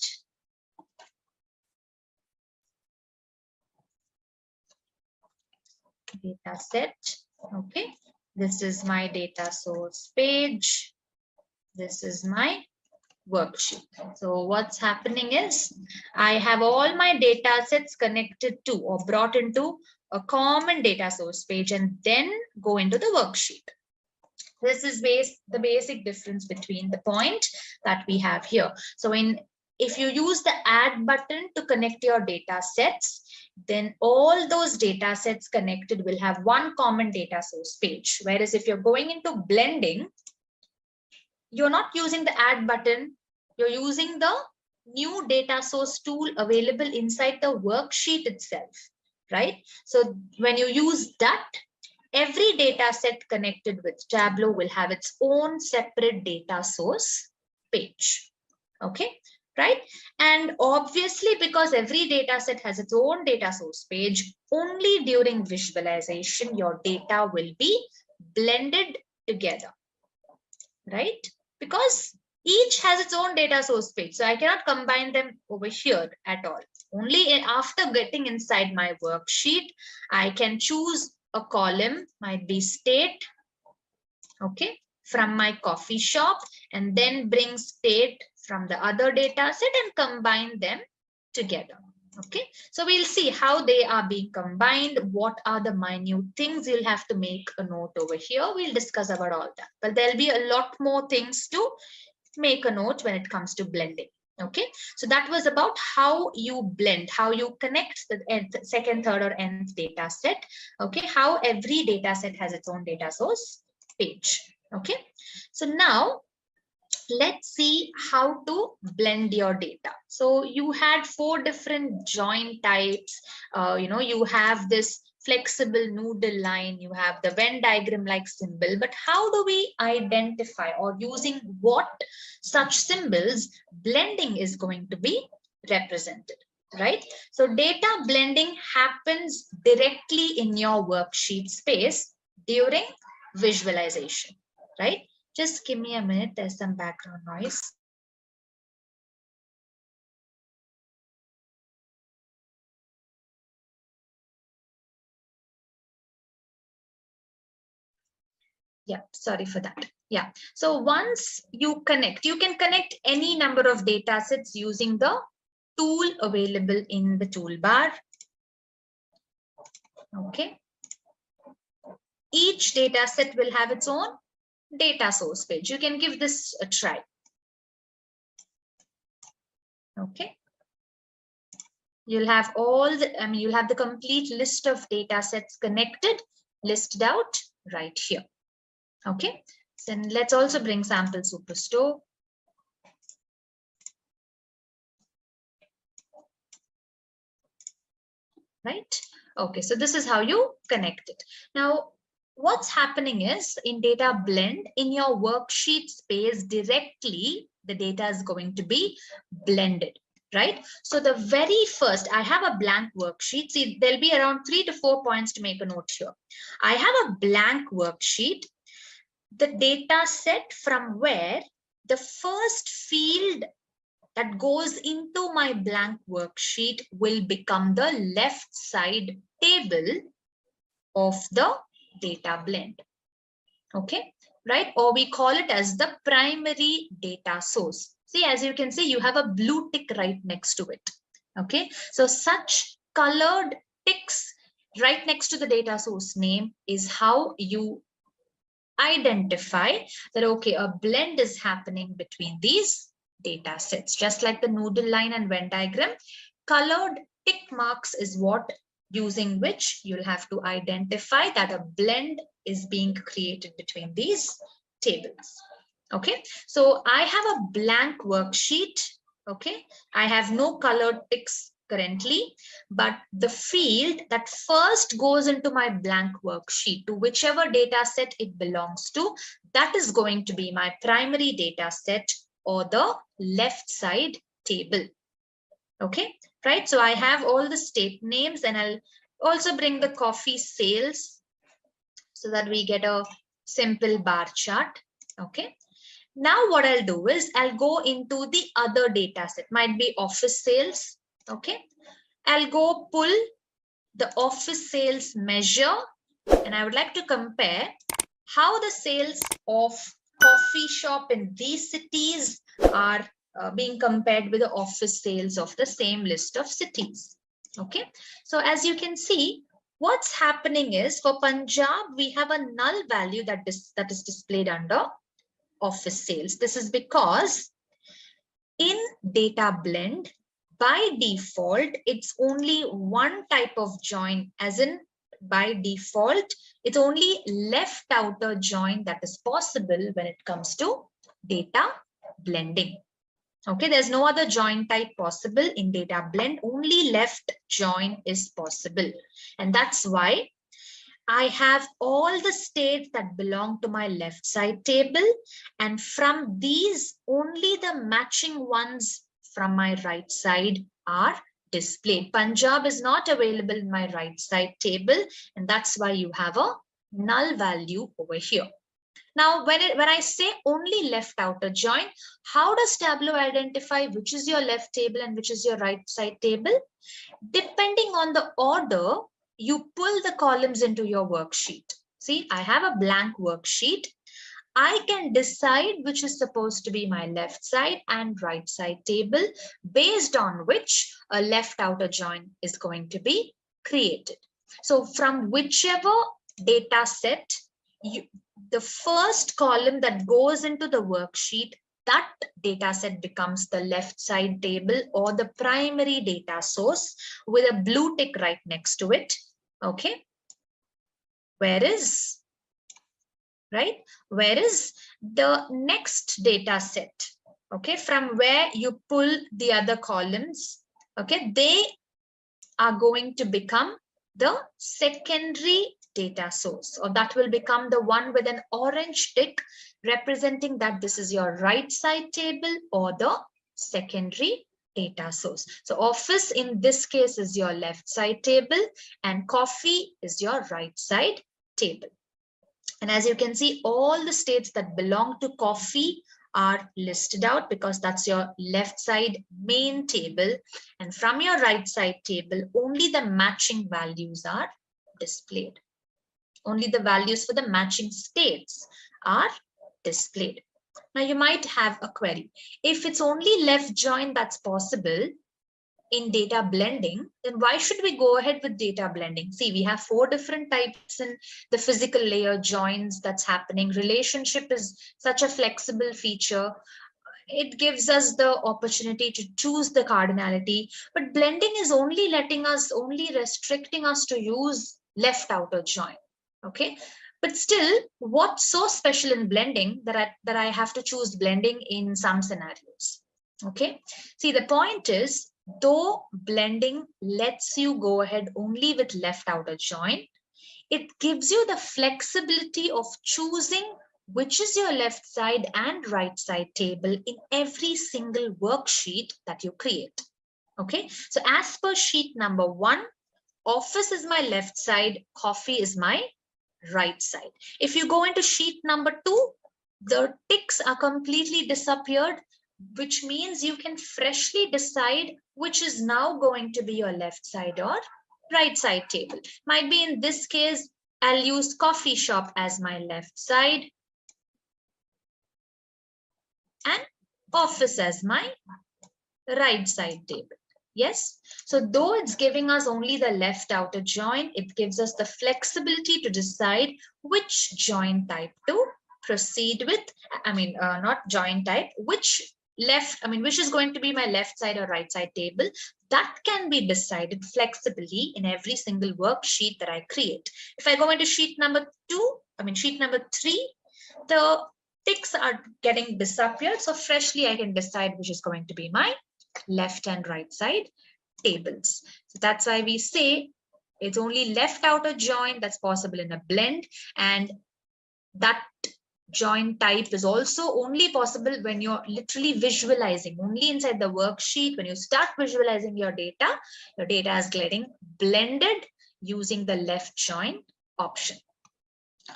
Data set. Okay, this is my data source page. This is my worksheet. So what's happening is I have all my data sets connected to or brought into a common data source page and then go into the worksheet. This is the basic difference between the point that we have here. So if you use the add button to connect your data sets, then all those data sets connected will have one common data source page. Whereas if you're going into blending, you're not using the add button, you're using the new data source tool available inside the worksheet itself, right? So when you use that, every data set connected with Tableau will have its own separate data source page. Okay, right? And obviously, because every data set has its own data source page, only during visualization, your data will be blended together, right? Because each has its own data source page. So I cannot combine them over here at all. Only after getting inside my worksheet, I can choose a column, might be state, okay, from my coffee shop, and then bring state from the other data set and combine them together. Okay, so we'll see how they are being combined. What are the minute things you'll have to make a note over here. We'll discuss about all that, but there'll be a lot more things to make a note when it comes to blending. Okay, so that was about how you blend, how you connect the second, third, or nth data set. Okay, how every data set has its own data source page. Okay, so now let's see how to blend your data. So you had 4 different join types. You have this flexible noodle line, you have the Venn diagram like symbol, but how do we identify, or using what such symbols blending is going to be represented, right? So data blending happens directly in your worksheet space during visualization, right? Just give me a minute, there's some background noise. Yeah, sorry for that. Yeah, so once you connect, you can connect any number of data sets using the tool available in the toolbar. Okay. Each data set will have its own data source page. You can give this a try. Okay. You'll have you'll have the complete list of data sets connected, listed out right here. Okay, so let's also bring sample superstore. Right. Okay, so this is how you connect it. Now, what's happening is in data blend, in your worksheet space directly, the data is going to be blended, right? So the very first, I have a blank worksheet. See, there'll be around 3 to 4 points to make a note here. I have a blank worksheet. The data set from where the first field that goes into my blank worksheet will become the left side table of the data blend. Okay, right? Or we call it as the primary data source. See, as you can see, you have a blue tick right next to it. Okay, so such colored ticks right next to the data source name is how you identify that, okay, a blend is happening between these data sets. Just like the noodle line and Venn diagram, colored tick marks is what using which you'll have to identify that a blend is being created between these tables. Okay, so I have a blank worksheet. Okay, I have no colored ticks currently, but the field that first goes into my blank worksheet, to whichever data set it belongs to, that is going to be my primary data set or the left side table. Okay, right? So I have all the state names, and I'll also bring the coffee sales so that we get a simple bar chart. Okay. Now what I'll do is I'll go into the other data set, might be office sales. Okay, I'll go pull the office sales measure, and I would like to compare how the sales of coffee shop in these cities are being compared with the office sales of the same list of cities. Okay, so as you can see, what's happening is for Punjab, we have a null value that is displayed under office sales. This is because in data blend, by default, it's only one type of join, as in by default, it's only left outer join that is possible when it comes to data blending. Okay, there's no other join type possible in data blend, only left join is possible. And that's why I have all the states that belong to my left side table, and from these only the matching ones from my right side are displayed. Punjab is not available in my right side table, and that's why you have a null value over here. Now, when I say only left outer join, how does Tableau identify which is your left table and which is your right side table? Depending on the order, you pull the columns into your worksheet. See, I have a blank worksheet. I can decide which is supposed to be my left side and right side table based on which a left outer join is going to be created. So from whichever data set, the first column that goes into the worksheet, that data set becomes the left side table or the primary data source with a blue tick right next to it. Okay. Whereas the next data set, okay, from where you pull the other columns, okay, they are going to become the secondary data source, or that will become the one with an orange tick representing that this is your right side table or the secondary data source. So office in this case is your left side table and coffee is your right side table. And as you can see, all the states that belong to coffee are listed out because that's your left side main table. And from your right side table, only the matching values are displayed. Only the values for the matching states are displayed. Now you might have a query. If it's only left join that's possible in data blending, then why should we go ahead with data blending? See, we have 4 different types in the physical layer joins that's happening. Relationship is such a flexible feature. It gives us the opportunity to choose the cardinality, but blending is only restricting us to use left outer join. Okay, but still, what's so special in blending that I have to choose blending in some scenarios? Okay, see, the point is, though blending lets you go ahead only with left outer join, it gives you the flexibility of choosing which is your left side and right side table in every single worksheet that you create. Okay, so as per sheet number 1, office is my left side, coffee is my right side. If you go into sheet number 2, the ticks are completely disappeared, which means you can freshly decide which is now going to be your left side or right side table. Might be in this case, I'll use coffee shop as my left side and office as my right side table. Yes. So though it's giving us only the left outer join, it gives us the flexibility to decide which join type to proceed with. Not join type, which which is going to be my left side or right side table. That can be decided flexibly in every single worksheet that I create. If I go into sheet number 3, the ticks are getting disappeared. So freshly, I can decide which is going to be my left and right side tables. So that's why we say it's only left outer join that's possible in a blend, and that join type is also only possible when you're literally visualizing. Only inside the worksheet, when you start visualizing your data is getting blended using the left join option.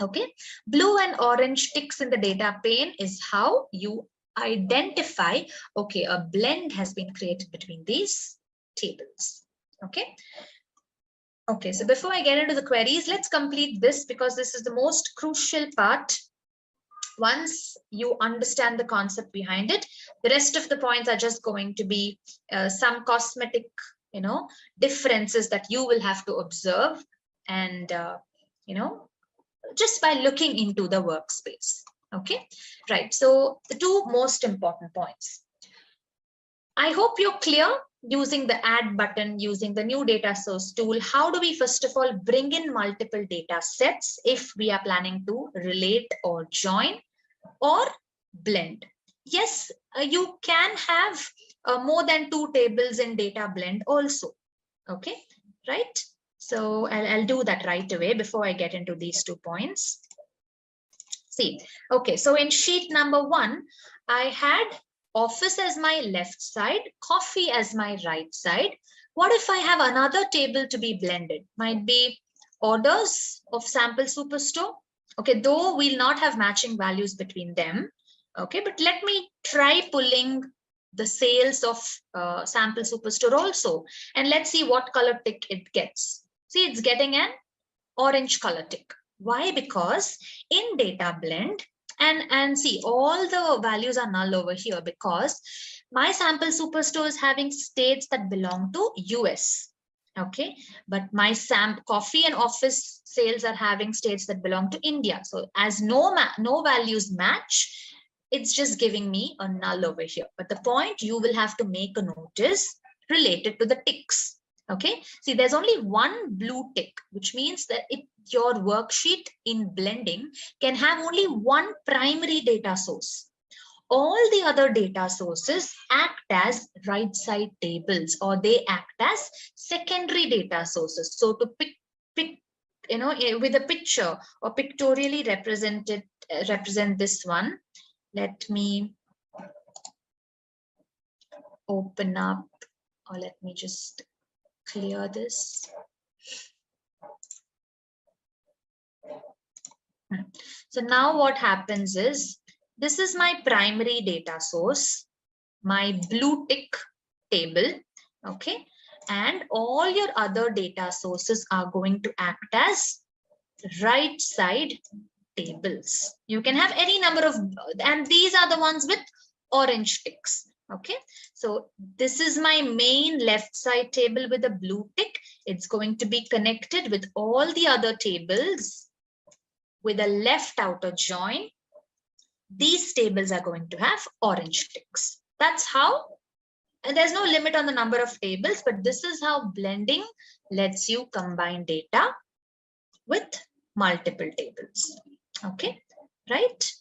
Okay, blue and orange ticks in the data pane is how you identify, okay, a blend has been created between these tables. Okay. Okay, so before I get into the queries, let's complete this because this is the most crucial part. Once you understand the concept behind it, the rest of the points are just going to be some cosmetic, differences that you will have to observe and, just by looking into the workspace. Okay, right. So the two most important points. I hope you're clear using the add button, using the new data source tool. How do we first of all bring in multiple data sets if we are planning to relate or join or blend? Yes, you can have more than 2 tables in data blend also. Okay, right? So I'll do that right away before I get into these 2 points. See, okay, so in sheet number 1, I had office as my left side, coffee as my right side. What if I have another table to be blended? Might be orders of sample superstore. Okay, though we'll not have matching values between them. Okay, but let me try pulling the sales of sample superstore also, and let's see what color tick it gets. See, it's getting an orange color tick. Why? Because in data blend, and see, all the values are null over here because my sample superstore is having states that belong to US. Okay, but my coffee and office sales are having states that belong to India. So as no values match, it's just giving me a null over here. But the point you will have to make a note is related to the ticks. Okay, see, there's only one blue tick, which means that your worksheet in blending can have only one primary data source. All the other data sources act as right side tables, or they act as secondary data sources. So to pick with a picture or pictorially represent this one, let me open up, or let me just clear this. So now what happens is, this is my primary data source, my blue tick table. Okay, and all your other data sources are going to act as right side tables. You can have any number of, and these are the ones with orange ticks. Okay, so this is my main left side table with a blue tick. It's going to be connected with all the other tables with a left outer join. These tables are going to have orange ticks. That's how, and there's no limit on the number of tables, but this is how blending lets you combine data with multiple tables. Okay, right?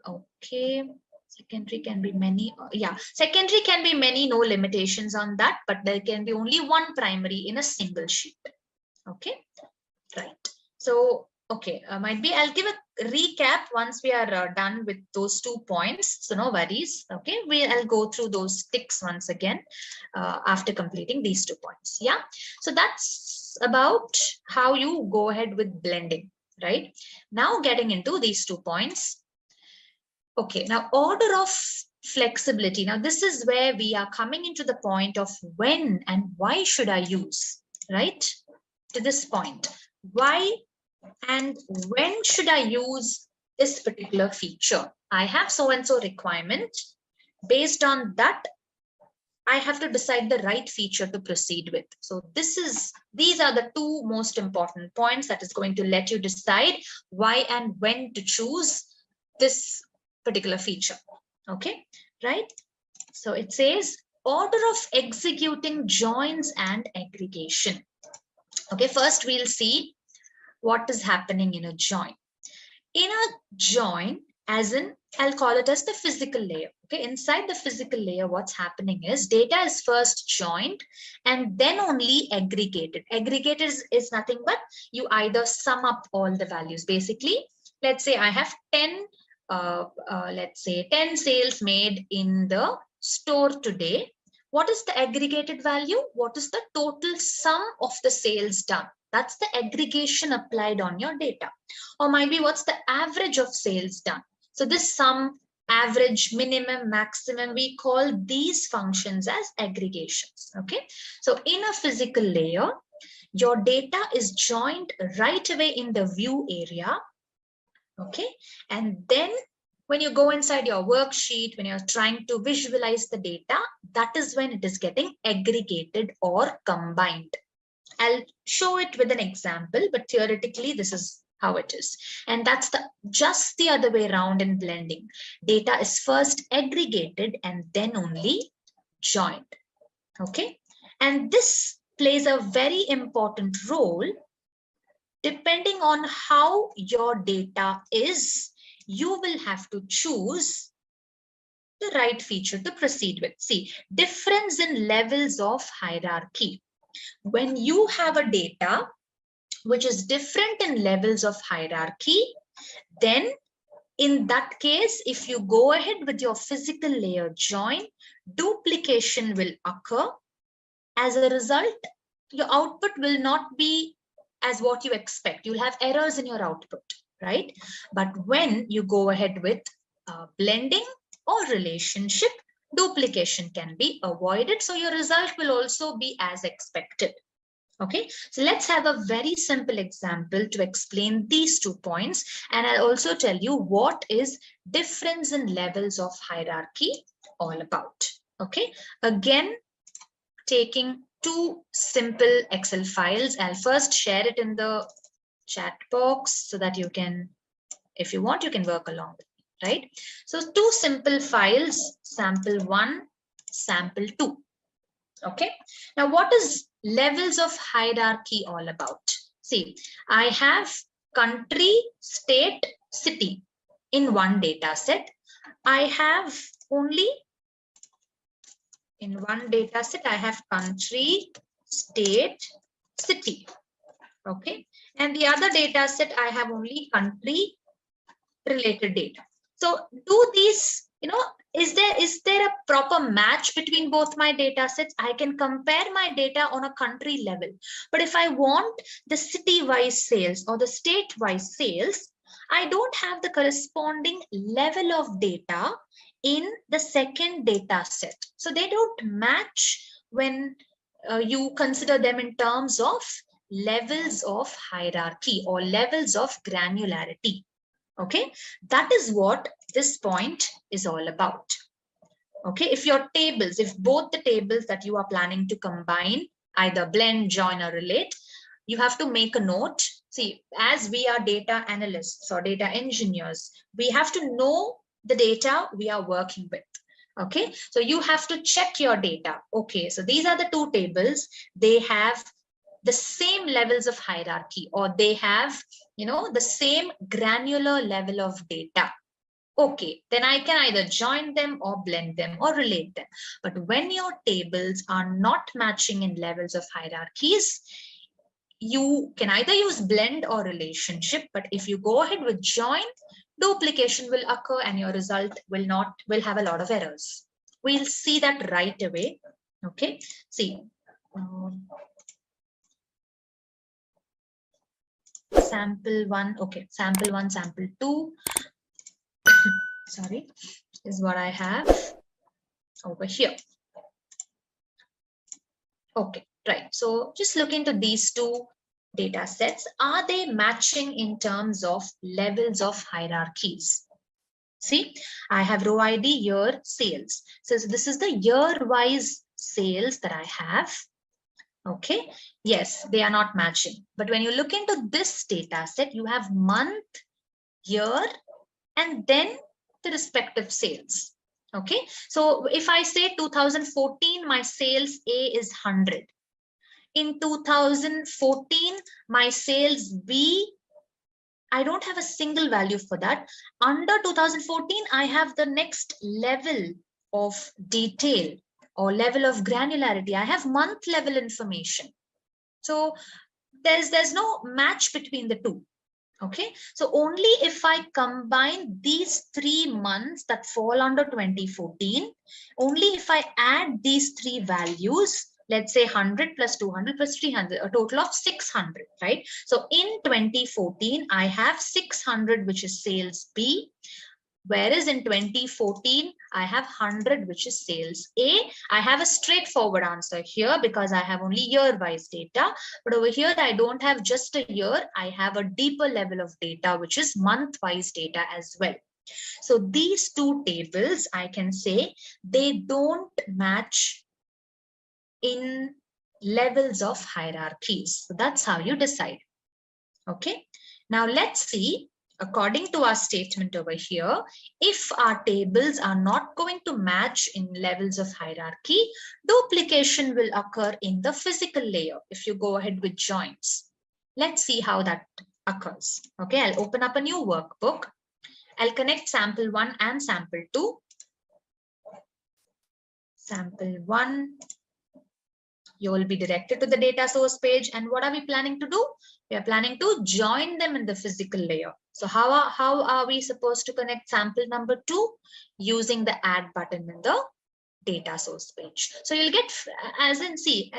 Okay, secondary can be many. Yeah, secondary can be many, no limitations on that, but there can be only one primary in a single sheet. Okay, right. So, okay, might be I'll give a recap once we are done with those 2 points. So no worries. Okay, I'll go through those ticks once again after completing these 2 points. Yeah, so that's about how you go ahead with blending, right? Now getting into these 2 points. Okay, now order of flexibility. Now this is where we are coming into the point of when and why should I use, right? To this point, why and when should I use this particular feature? I have so-and-so requirement. Based on that, I have to decide the right feature to proceed with. So these are the two most important points that is going to let you decide why and when to choose this particular feature. Okay, right? So it says order of executing joins and aggregation. Okay, first we'll see what is happening in a join. In a join, as in, I'll call it as the physical layer. Okay, inside the physical layer, what's happening is data is first joined and then only aggregated. Aggregated is nothing but you either sum up all the values. Basically, let's say I have 10, let's say 10 sales made in the store today. What is the aggregated value? What is the total sum of the sales done? That's the aggregation applied on your data. Or maybe what's the average of sales done? So this sum, average, minimum, maximum, we call these functions as aggregations. Okay. So in a physical layer, your data is joined right away in the view area. Okay. And then when you go inside your worksheet, when you're trying to visualize the data, that is when it is getting aggregated or combined. I'll show it with an example, but theoretically, this is how it is. And that's just the other way around in blending. Data is first aggregated and then only joined. Okay. And this plays a very important role. Depending on how your data is, you will have to choose the right feature to proceed with. See, difference in levels of hierarchy. When you have a data which is different in levels of hierarchy, then in that case, if you go ahead with your physical layer join, duplication will occur. As a result, your output will not be as what you expect. You'll have errors in your output, right? But when you go ahead with blending or relationship, duplication can be avoided. So your result will also be as expected. Okay, so let's have a very simple example to explain these 2 points. And I'll also tell you what is difference in levels of hierarchy all about. Okay, again, taking 2 simple Excel files. I'll first share it in the chat box so that you can, if you want, you can work along with me, right? So 2 simple files, sample 1, sample 2. Okay, now what is levels of hierarchy all about? See, I have country, state, city in one data set. I have only in one data set, I have country, state, city. Okay, and the other data set, I have only country related data. So do these, is there a proper match between both my data sets? I can compare my data on a country level. But if I want the city-wise sales or the state-wise sales, I don't have the corresponding level of data in the second data set. So they don't match when you consider them in terms of levels of hierarchy or levels of granularity. Okay, that is what this point is all about. Okay, if your tables, if both the tables that you are planning to combine, either blend, join, or relate, you have to make a note. See, as we are data analysts or data engineers, we have to know the data we are working with. Okay, so you have to check your data. Okay, so these are the 2 tables. They have the same levels of hierarchy, or they have, the same granular level of data. Okay, then I can either join them or blend them or relate them. But when your tables are not matching in levels of hierarchies, you can either use blend or relationship. But if you go ahead with join, duplication will occur and your result will have a lot of errors. We'll see that right away. Okay, see. Sample 1, okay, sample 1, sample 2, sorry, is what I have over here. Okay, right. So just look into these 2 data sets. Are they matching in terms of levels of hierarchies? See, I have row ID, year, sales. So this is the year-wise sales that I have. Okay, yes, they are not matching. But when you look into this data set, you have month, year, and then the respective sales. Okay, so if I say 2014, my sales A is 100. In 2014, my sales B, I don't have a single value for that. Under 2014, I have the next level of detail or level of granularity. I have month level information. So there's no match between the two. Okay, so only if I combine these 3 months that fall under 2014, only if I add these 3 values, let's say 100 plus 200 plus 300, a total of 600, right? So in 2014, I have 600, which is sales B. Whereas in 2014, I have 100, which is sales A. I have a straightforward answer here because I have only year-wise data. But over here, I don't have just a year. I have a deeper level of data, which is month-wise data as well. So these two tables, I can say, they don't match in levels of hierarchies. So that's how you decide. Okay. Now let's see. According to our statement over here, if our tables are not going to match in levels of hierarchy, duplication will occur in the physical layer if you go ahead with joins. Let's see how that occurs. Okay, I'll open up a new workbook. I'll connect sample 1 and sample 2. Sample 1. You will be directed to the data source page. And what are we planning to do? We are planning to join them in the physical layer. So how are we supposed to connect sample number 2? Using the add button in the data source page. So you'll get, as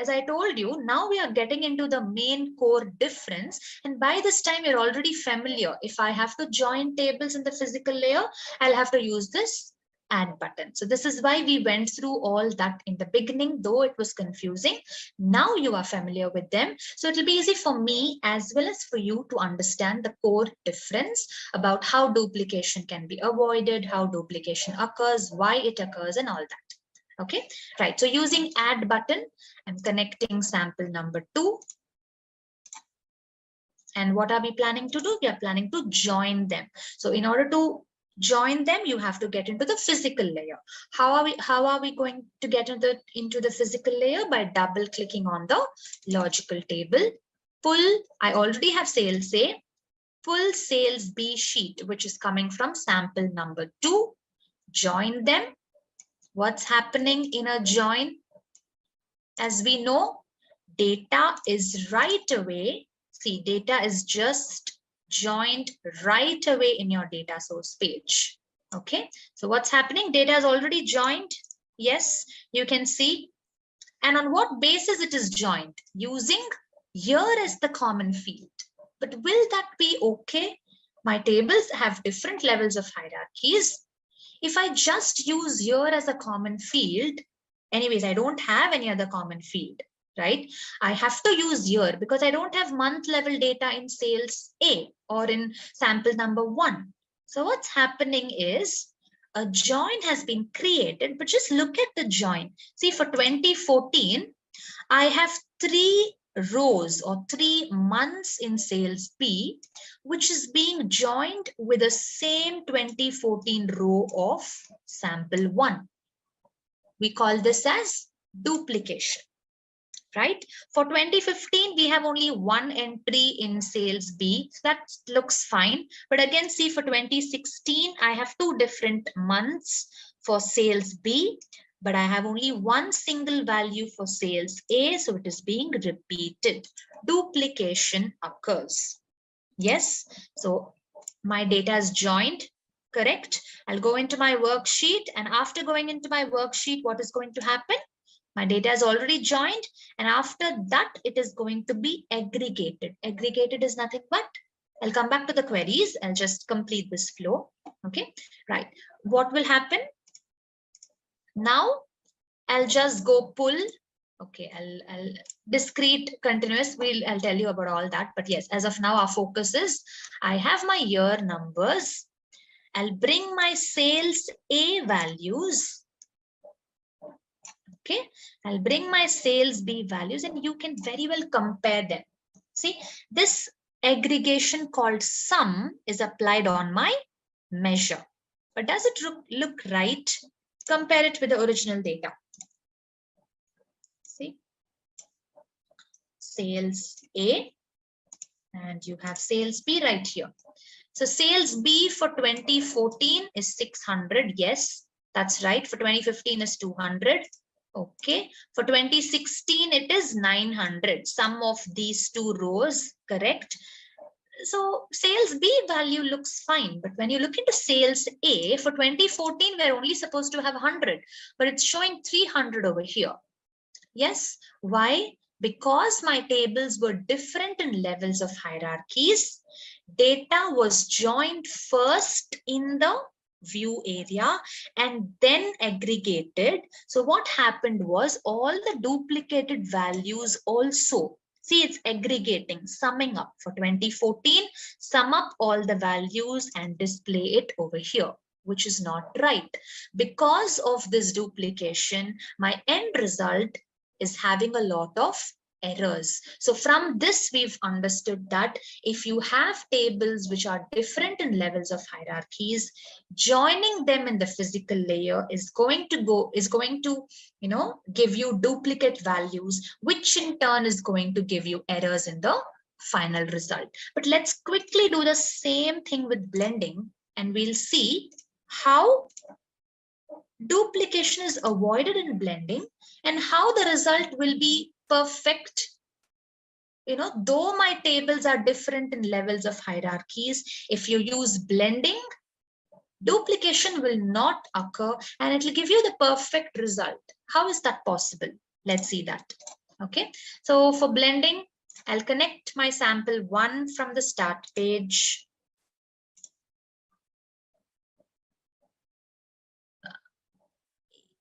I told you, now we are getting into the main core difference. And by this time, you're already familiar. If I have to join tables in the physical layer, I'll have to use this add button. So this is why we went through all that in the beginning, though it was confusing. Now you are familiar with them. So it'll be easy for me as well as for you to understand the core difference about how duplication can be avoided, how duplication occurs, why it occurs, and all that. Okay, right. So using add button, I'm connecting sample number 2. And what are we planning to do? We are planning to join them. So in order to join them, you have to get into the physical layer. How are we going to get into the physical layer? By double clicking on the logical table. Pull, I already have sales A. Pull sales B sheet, which is coming from sample number 2. Join them. What's happening in a join? As we know, data is right away. See, data is just joined right away in your data source page. Okay, so what's happening? Data is already joined. Yes, you can see. And on what basis it is joined? Using year as the common field. But will that be okay? My tables have different levels of hierarchies. If I just use year as a common field, anyways, I don't have any other common field, right? I have to use year because I don't have month level data in sales A or in sample number 1. So what's happening is a join has been created, but just look at the join. See, for 2014, I have 3 rows or 3 months in sales B, which is being joined with the same 2014 row of sample 1. We call this as duplication, right? For 2015, we have only 1 entry in sales B. So that looks fine. But again, see, for 2016, I have 2 different months for sales B, but I have only 1 single value for sales A. So it is being repeated. Duplication occurs. Yes. So my data is joined. Correct. I'll go into my worksheet, and after going into my worksheet, what is going to happen? My data is already joined, and after that, it is going to be aggregated. Aggregated is nothing but, I'll come back to the queries. I'll just complete this flow. Okay, right. What will happen? Now, I'll just go pull. Okay, I'll discrete continuous. I'll tell you about all that. But yes, as of now, our focus is I have my year numbers. I'll bring my sales A values. Okay, I'll bring my sales B values and you can very well compare them. See, this aggregation called sum is applied on my measure. But does it look right? Compare it with the original data. See, sales A and you have sales B right here. So sales B for 2014 is 600. Yes, that's right. For 2015 is 200. Okay, for 2016 it is 900. Sum of these two rows, correct? So sales B value looks fine, but when you look into sales A for 2014, we're only supposed to have 100, but it's showing 300 over here. Yes, why? Because my tables were different in levels of hierarchies. Data was joined first in the view area and then aggregated. So what happened was all the duplicated values also, see, it's aggregating, summing up. For 2014, sum up all the values and display it over here, which is not right. Because of this duplication, my end result is having a lot of errors. So from this, we've understood that if you have tables which are different in levels of hierarchies, joining them in the physical layer is going to give you duplicate values, which in turn is going to give you errors in the final result. But let's quickly do the same thing with blending and we'll see how duplication is avoided in blending and how the result will be perfect. Though my tables are different in levels of hierarchies, if you use blending, duplication will not occur and it will give you the perfect result. How is that possible? Let's see that. Okay, so for blending, I'll connect my sample 1 from the start page.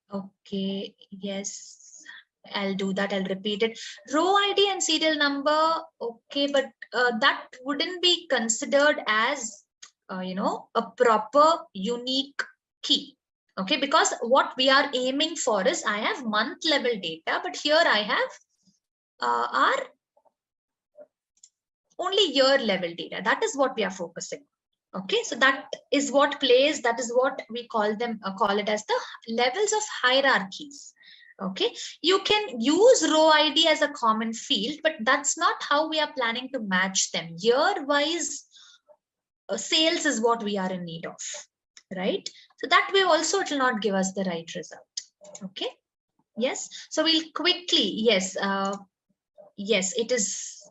Okay, yes, I'll do that. I'll repeat it. Row ID and serial number. Okay, but that wouldn't be considered as, a proper unique key. Okay, because what we are aiming for is I have month level data, but here I have our only year level data. That is what we are focusing on. Okay, so that is what plays, that is what we call it as the levels of hierarchies. Okay, you can use row ID as a common field, but that's not how we are planning to match them. Year wise sales is what we are in need of, right? So that way also it will not give us the right result. Okay, yes, so we'll quickly, yes, it is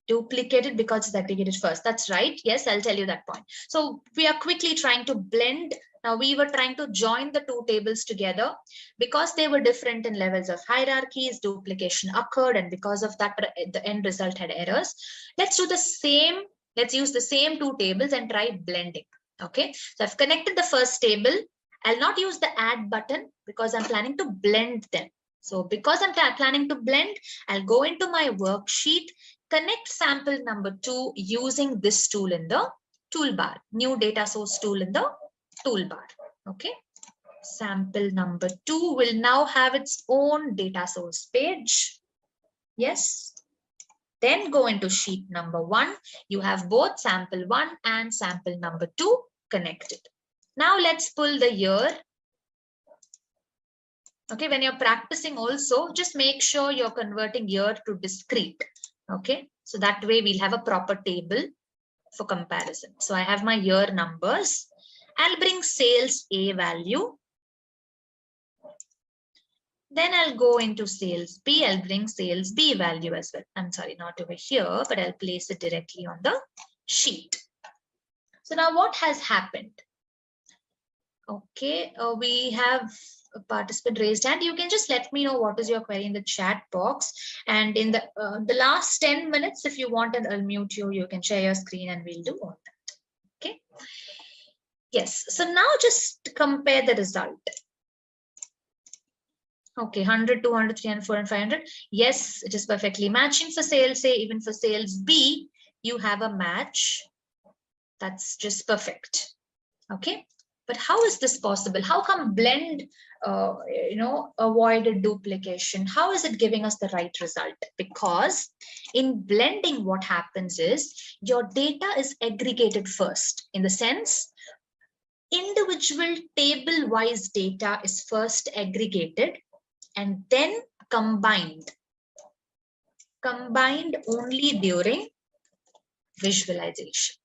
duplicated because it's aggregated first. That's right. Yes, I'll tell you that point. So we are quickly trying to blend. Now we were trying to join the two tables together because they were different in levels of hierarchies, duplication occurred, and because of that, the end result had errors. Let's do the same. Let's use the same two tables and try blending. Okay, so I've connected the first table. I'll not use the add button because I'm planning to blend them. So because I'm planning to blend, I'll go into my worksheet, connect sample number 2 using this tool in the toolbar, new data source tool in the toolbar. Okay, sample number 2 will now have its own data source page. Yes, then go into sheet number 1. You have both sample 1 and sample number 2 connected. Now let's pull the year. Okay, when you're practicing also, just make sure you're converting year to discrete. Okay, so that way we'll have a proper table for comparison. So I have my year numbers. I'll bring sales A value. Then I'll go into sales B. I'll bring sales B value as well. I'm sorry, not over here, but I'll place it directly on the sheet. So now what has happened? Okay, we have a participant raised hand. You can just let me know what is your query in the chat box. And in the last 10 minutes, if you want, and I'll mute you, you can share your screen and we'll do all that. Okay. Yes. So now just compare the result. Okay, 100, 200, 300, 400, 500. Yes, it is perfectly matching for sales A. Even for sales B, you have a match. That's just perfect. Okay. But how is this possible? How come blend, avoided duplication? How is it giving us the right result? Because in blending, what happens is your data is aggregated first, in the sense individual table-wise data is first aggregated and then combined only during visualization.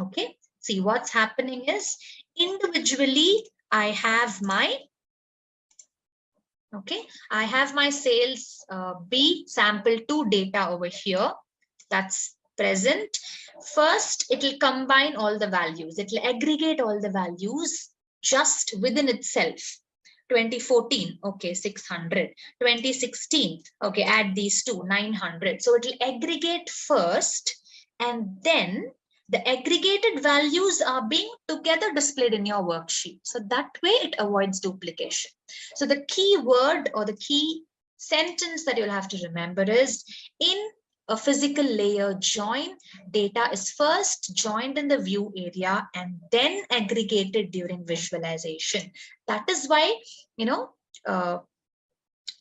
Okay, see what's happening is individually I have my sales B sample 2 data over here that's present. First, it will combine all the values. It will aggregate all the values just within itself. 2014, okay, 600. 2016, okay, add these two, 900. So it will aggregate first, and then the aggregated values are being together displayed in your worksheet. So that way it avoids duplication. So the key word or the key sentence that you'll have to remember is, in a physical layer join, data is first joined in the view area and then aggregated during visualization. That is why,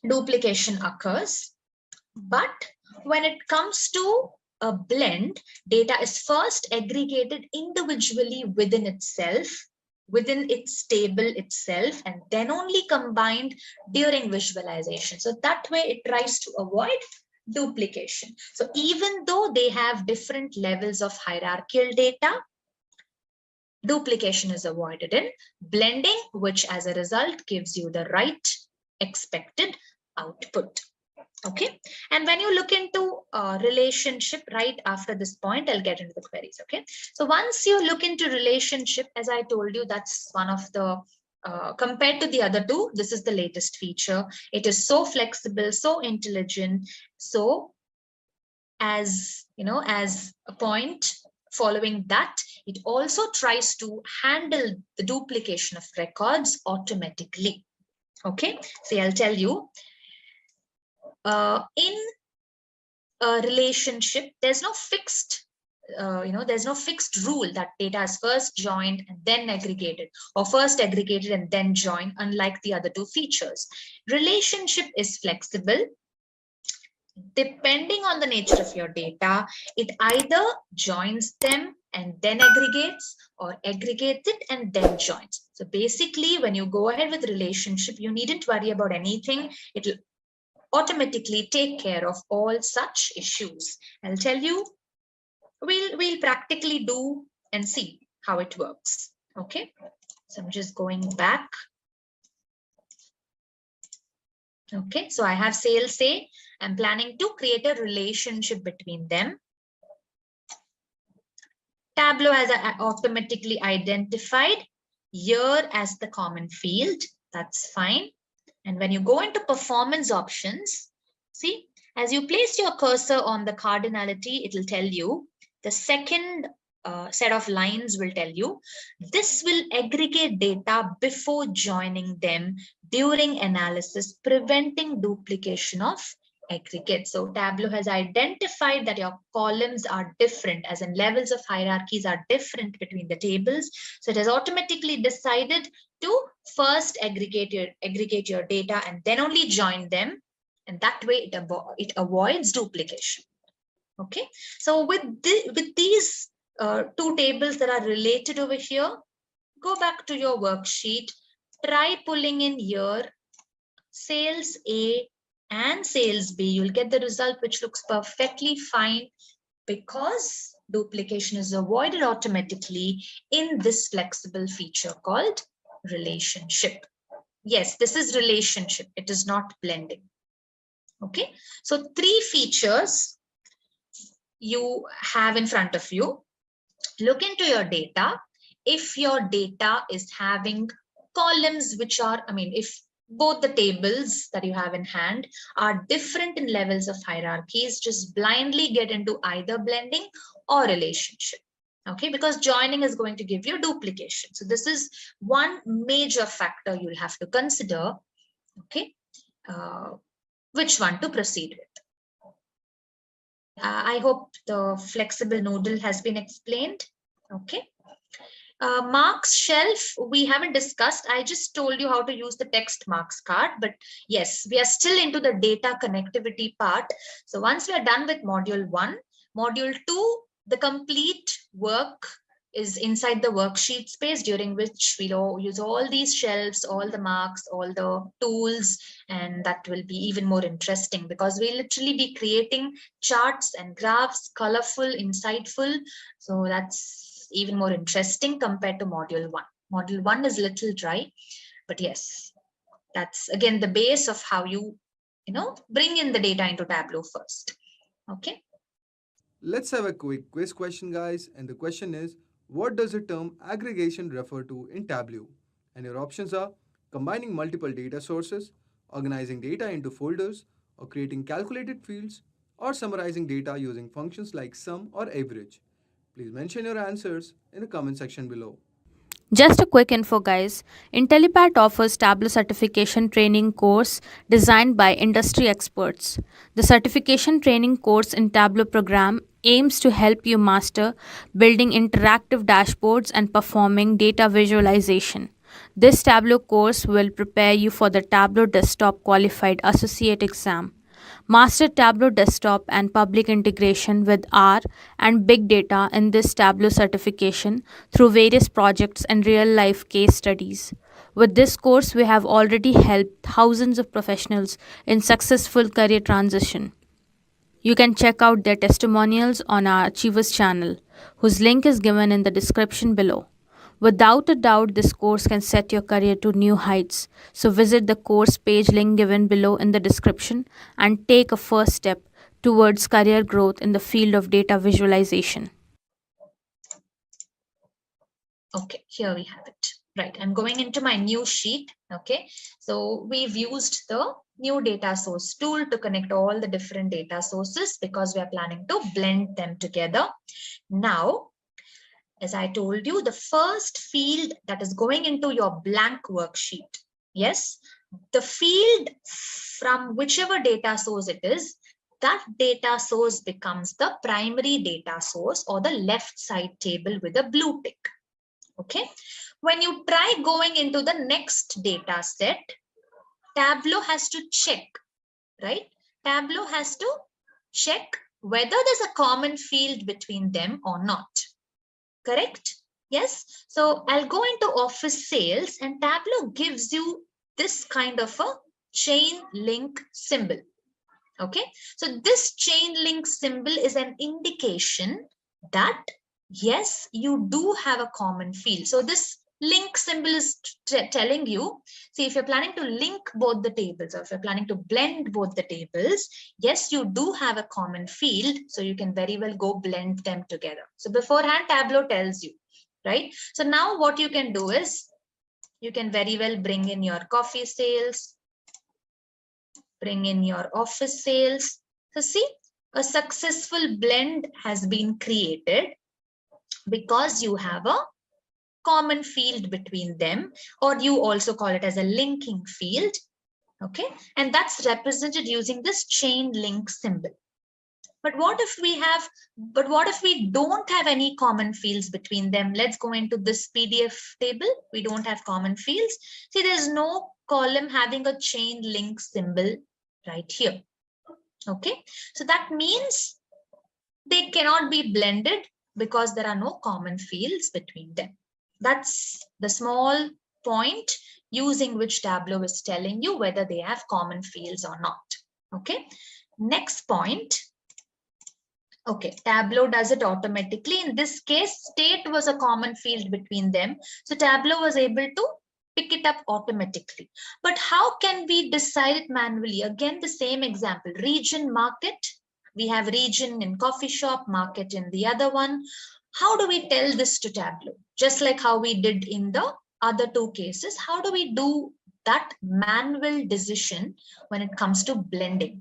duplication occurs. But when it comes to a blend, data is first aggregated individually within itself, within its table itself, and then only combined during visualization. So that way it tries to avoid duplication. So even though they have different levels of hierarchical data, duplication is avoided in blending, which as a result gives you the right expected output. Okay, and when you look into relationship right after this point, I'll get into the queries. Okay, so once you look into relationship, as I told you, that's one of the compared to the other two, this is the latest feature. It is so flexible, so intelligent. So as a point following that, it also tries to handle the duplication of records automatically. Okay, so I'll tell you, in a relationship, there's no fixed there's no fixed rule that data is first joined and then aggregated, or first aggregated and then joined, unlike the other two features. Relationship is flexible. Depending on the nature of your data, it either joins them and then aggregates, or aggregates it and then joins. So basically, when you go ahead with relationship, you needn't worry about anything. It will automatically take care of all such issues. I'll tell you, we'll practically do and see how it works. Okay, so I'm just going back. Okay, so I have sales A. I'm planning to create a relationship between them. Tableau has automatically identified year as the common field. That's fine. And when you go into performance options, see, as you place your cursor on the cardinality, it will tell you the second set of lines will tell you this will aggregate data before joining them during analysis, preventing duplication of aggregate. So Tableau has identified that your columns are different, as in levels of hierarchies are different between the tables. So it has automatically decided to first aggregate your data and then only join them, and that way it avoids duplication. Okay, so with these two tables that are related over here, go back to your worksheet, try pulling in here sales A and sales B. You'll get the result which looks perfectly fine, because duplication is avoided automatically in this flexible feature called relationship. Yes, this is relationship. It is not blending. Okay, so 3 features you have in front of you. Look into your data. If your data is having columns which are, if both the tables that you have in hand are different in levels of hierarchies, just blindly get into either blending or relationship. Okay, because joining is going to give you duplication. So this is one major factor you'll have to consider. Okay, which one to proceed with. I hope the flexible noodle has been explained. Okay. Marks shelf, we haven't discussed. I just told you how to use the text marks card, but yes, we are still into the data connectivity part. So once we are done with module 1, module 2, the complete work is inside the worksheet space, during which we'll use all these shelves, all the marks, all the tools, and that will be even more interesting because we'll literally be creating charts and graphs, colorful, insightful. So that's even more interesting compared to module 1. Module 1 is a little dry, but yes, that's again the base of how you bring in the data into Tableau first. Okay. Let's have a quick quiz question, guys. And the question is, what does the term aggregation refer to in Tableau? And your options are combining multiple data sources, organizing data into folders, or creating calculated fields, or summarizing data using functions like sum or average. Please mention your answers in the comment section below. Just a quick info, guys. Intellipaat offers Tableau certification training course designed by industry experts. The certification training course in Tableau program aims to help you master building interactive dashboards and performing data visualization. This Tableau course will prepare you for the Tableau Desktop Qualified Associate exam. Master Tableau Desktop and public integration with R and big data in this Tableau certification through various projects and real life case studies. With this course, we have already helped thousands of professionals in successful career transition. You can check out their testimonials on our Achievers channel, whose link is given in the description below. Without a doubt, this course can set your career to new heights. So visit the course page link given below in the description and take a first step towards career growth in the field of data visualization. Okay, here we have it. Right, I'm going into my new sheet. Okay, so we've used the new data source tool to connect all the different data sources because we are planning to blend them together. Now, as I told you, the first field that is going into your blank worksheet, yes, the field from whichever data source it is, that data source becomes the primary data source or the left side table with a blue tick. Okay, when you try going into the next data set, Tableau has to check, right? Tableau has to check whether there's a common field between them or not. Correct? Yes. So I'll go into office sales and Tableau gives you this kind of a chain link symbol. Okay. So this chain link symbol is an indication that yes, you do have a common field. So this link symbol is telling you, see, if you're planning to link both the tables or if you're planning to blend both the tables, yes, you do have a common field. So you can very well go blend them together. So beforehand, Tableau tells you, right? So now what you can do is you can very well bring in your coffee sales, bring in your office sales. So see, a successful blend has been created because you have a common field between them, or you also call it as a linking field. Okay, and that's represented using this chain link symbol. But what if we don't have any common fields between them? Let's go into this PDF table. We don't have common fields. See, there's no column having a chain link symbol right here. Okay, so that means they cannot be blended because there are no common fields between them. That's the small point using which Tableau is telling you whether they have common fields or not. Okay, next point. Okay, Tableau does it automatically. In this case, state was a common field between them. So Tableau was able to pick it up automatically. But how can we decide it manually? Again, the same example, region, market. We have region in coffee shop, market in the other one. How do we tell this to Tableau? Just like how we did in the other two cases, how do we do that manual decision when it comes to blending?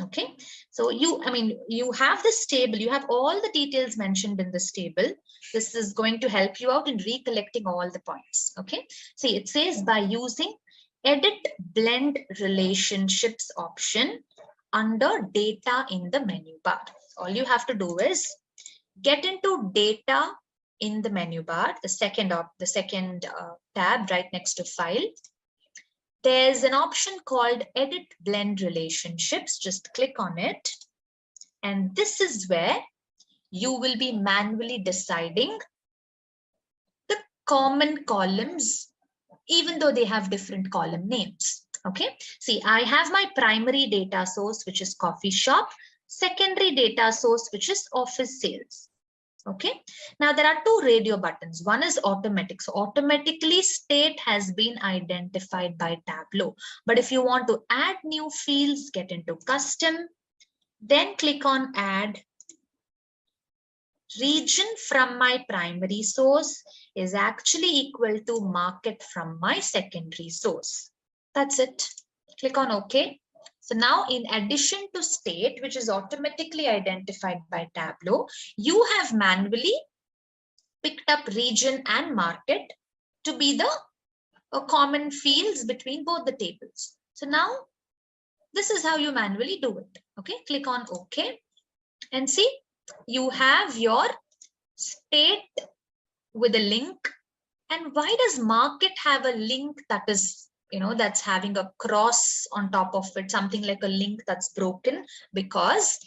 Okay, so you have this table, you have all the details mentioned in this table. This is going to help you out in recollecting all the points. Okay, see, it says by using edit blend relationships option under data in the menu bar. All you have to do is get into data in the menu bar, the second tab right next to File, there's an option called Edit Blend Relationships. Just click on it. And this is where you will be manually deciding the common columns, even though they have different column names. Okay, see, I have my primary data source, which is coffee shop, secondary data source, which is office sales. Okay, now there are two radio buttons. One is automatic. So automatically state has been identified by Tableau. But if you want to add new fields, get into custom, then click on add. Region from my primary source is actually equal to market from my secondary source. That's it. Click on OK. So now, in addition to state, which is automatically identified by Tableau, you have manually picked up region and market to be the common fields between both the tables. So now, this is how you manually do it. Okay, click on OK and see, you have your state with a link. And why does market have a link that is, that's having a cross on top of it, something like a link that's broken? Because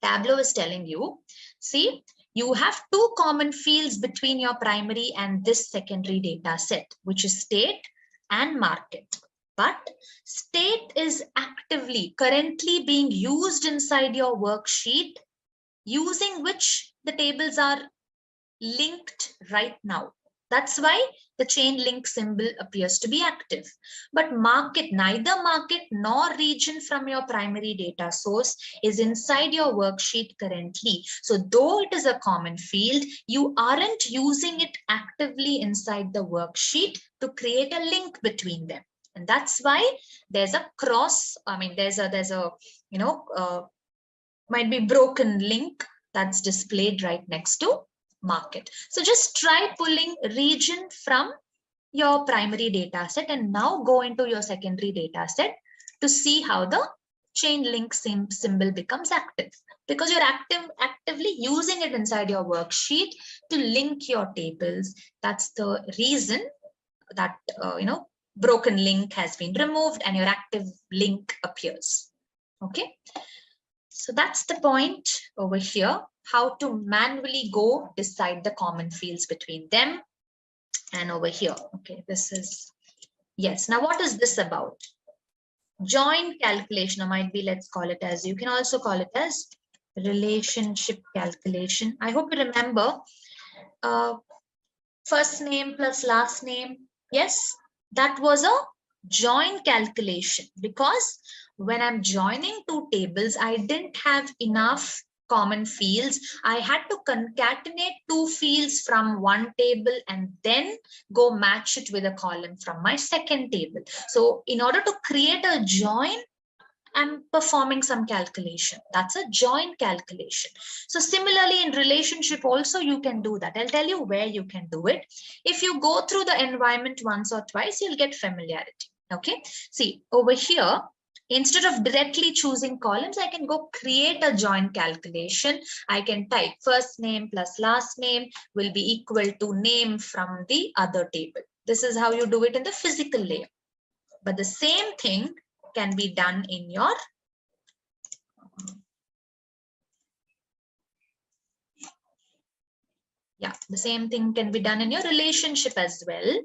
Tableau is telling you, see, you have two common fields between your primary and this secondary data set, which is state and market. But state is actively currently being used inside your worksheet, using which the tables are linked right now. That's why the chain link symbol appears to be active. But market, neither market nor region from your primary data source is inside your worksheet currently. So though it is a common field, you aren't using it actively inside the worksheet to create a link between them. And that's why there's a cross. I mean, there's a might be broken link that's displayed right next to market. So just try pulling region from your primary data set and now go into your secondary data set to see how the chain link symbol becomes active, because you're actively using it inside your worksheet to link your tables. That's the reason that broken link has been removed and your active link appears. Okay, so that's the point over here, how to manually go decide the common fields between them. And over here, okay, this is, yes. Now, what is this about? Join calculation, or might be, let's call it as, you can also call it as relationship calculation. I hope you remember first name plus last name. Yes, that was a join calculation, because when I'm joining two tables, I didn't have enough common fields. I had to concatenate two fields from one table and then go match it with a column from my second table. So in order to create a join, I'm performing some calculation. That's a join calculation. So similarly, in relationship also, you can do that. I'll tell you where you can do it. If you go through the environment once or twice, you'll get familiarity. Okay, see over here, instead of directly choosing columns, I can go create a join calculation. I can type first name plus last name will be equal to name from the other table. This is how you do it in the physical layer. But the same thing can be done in your the same thing can be done in your relationship as well.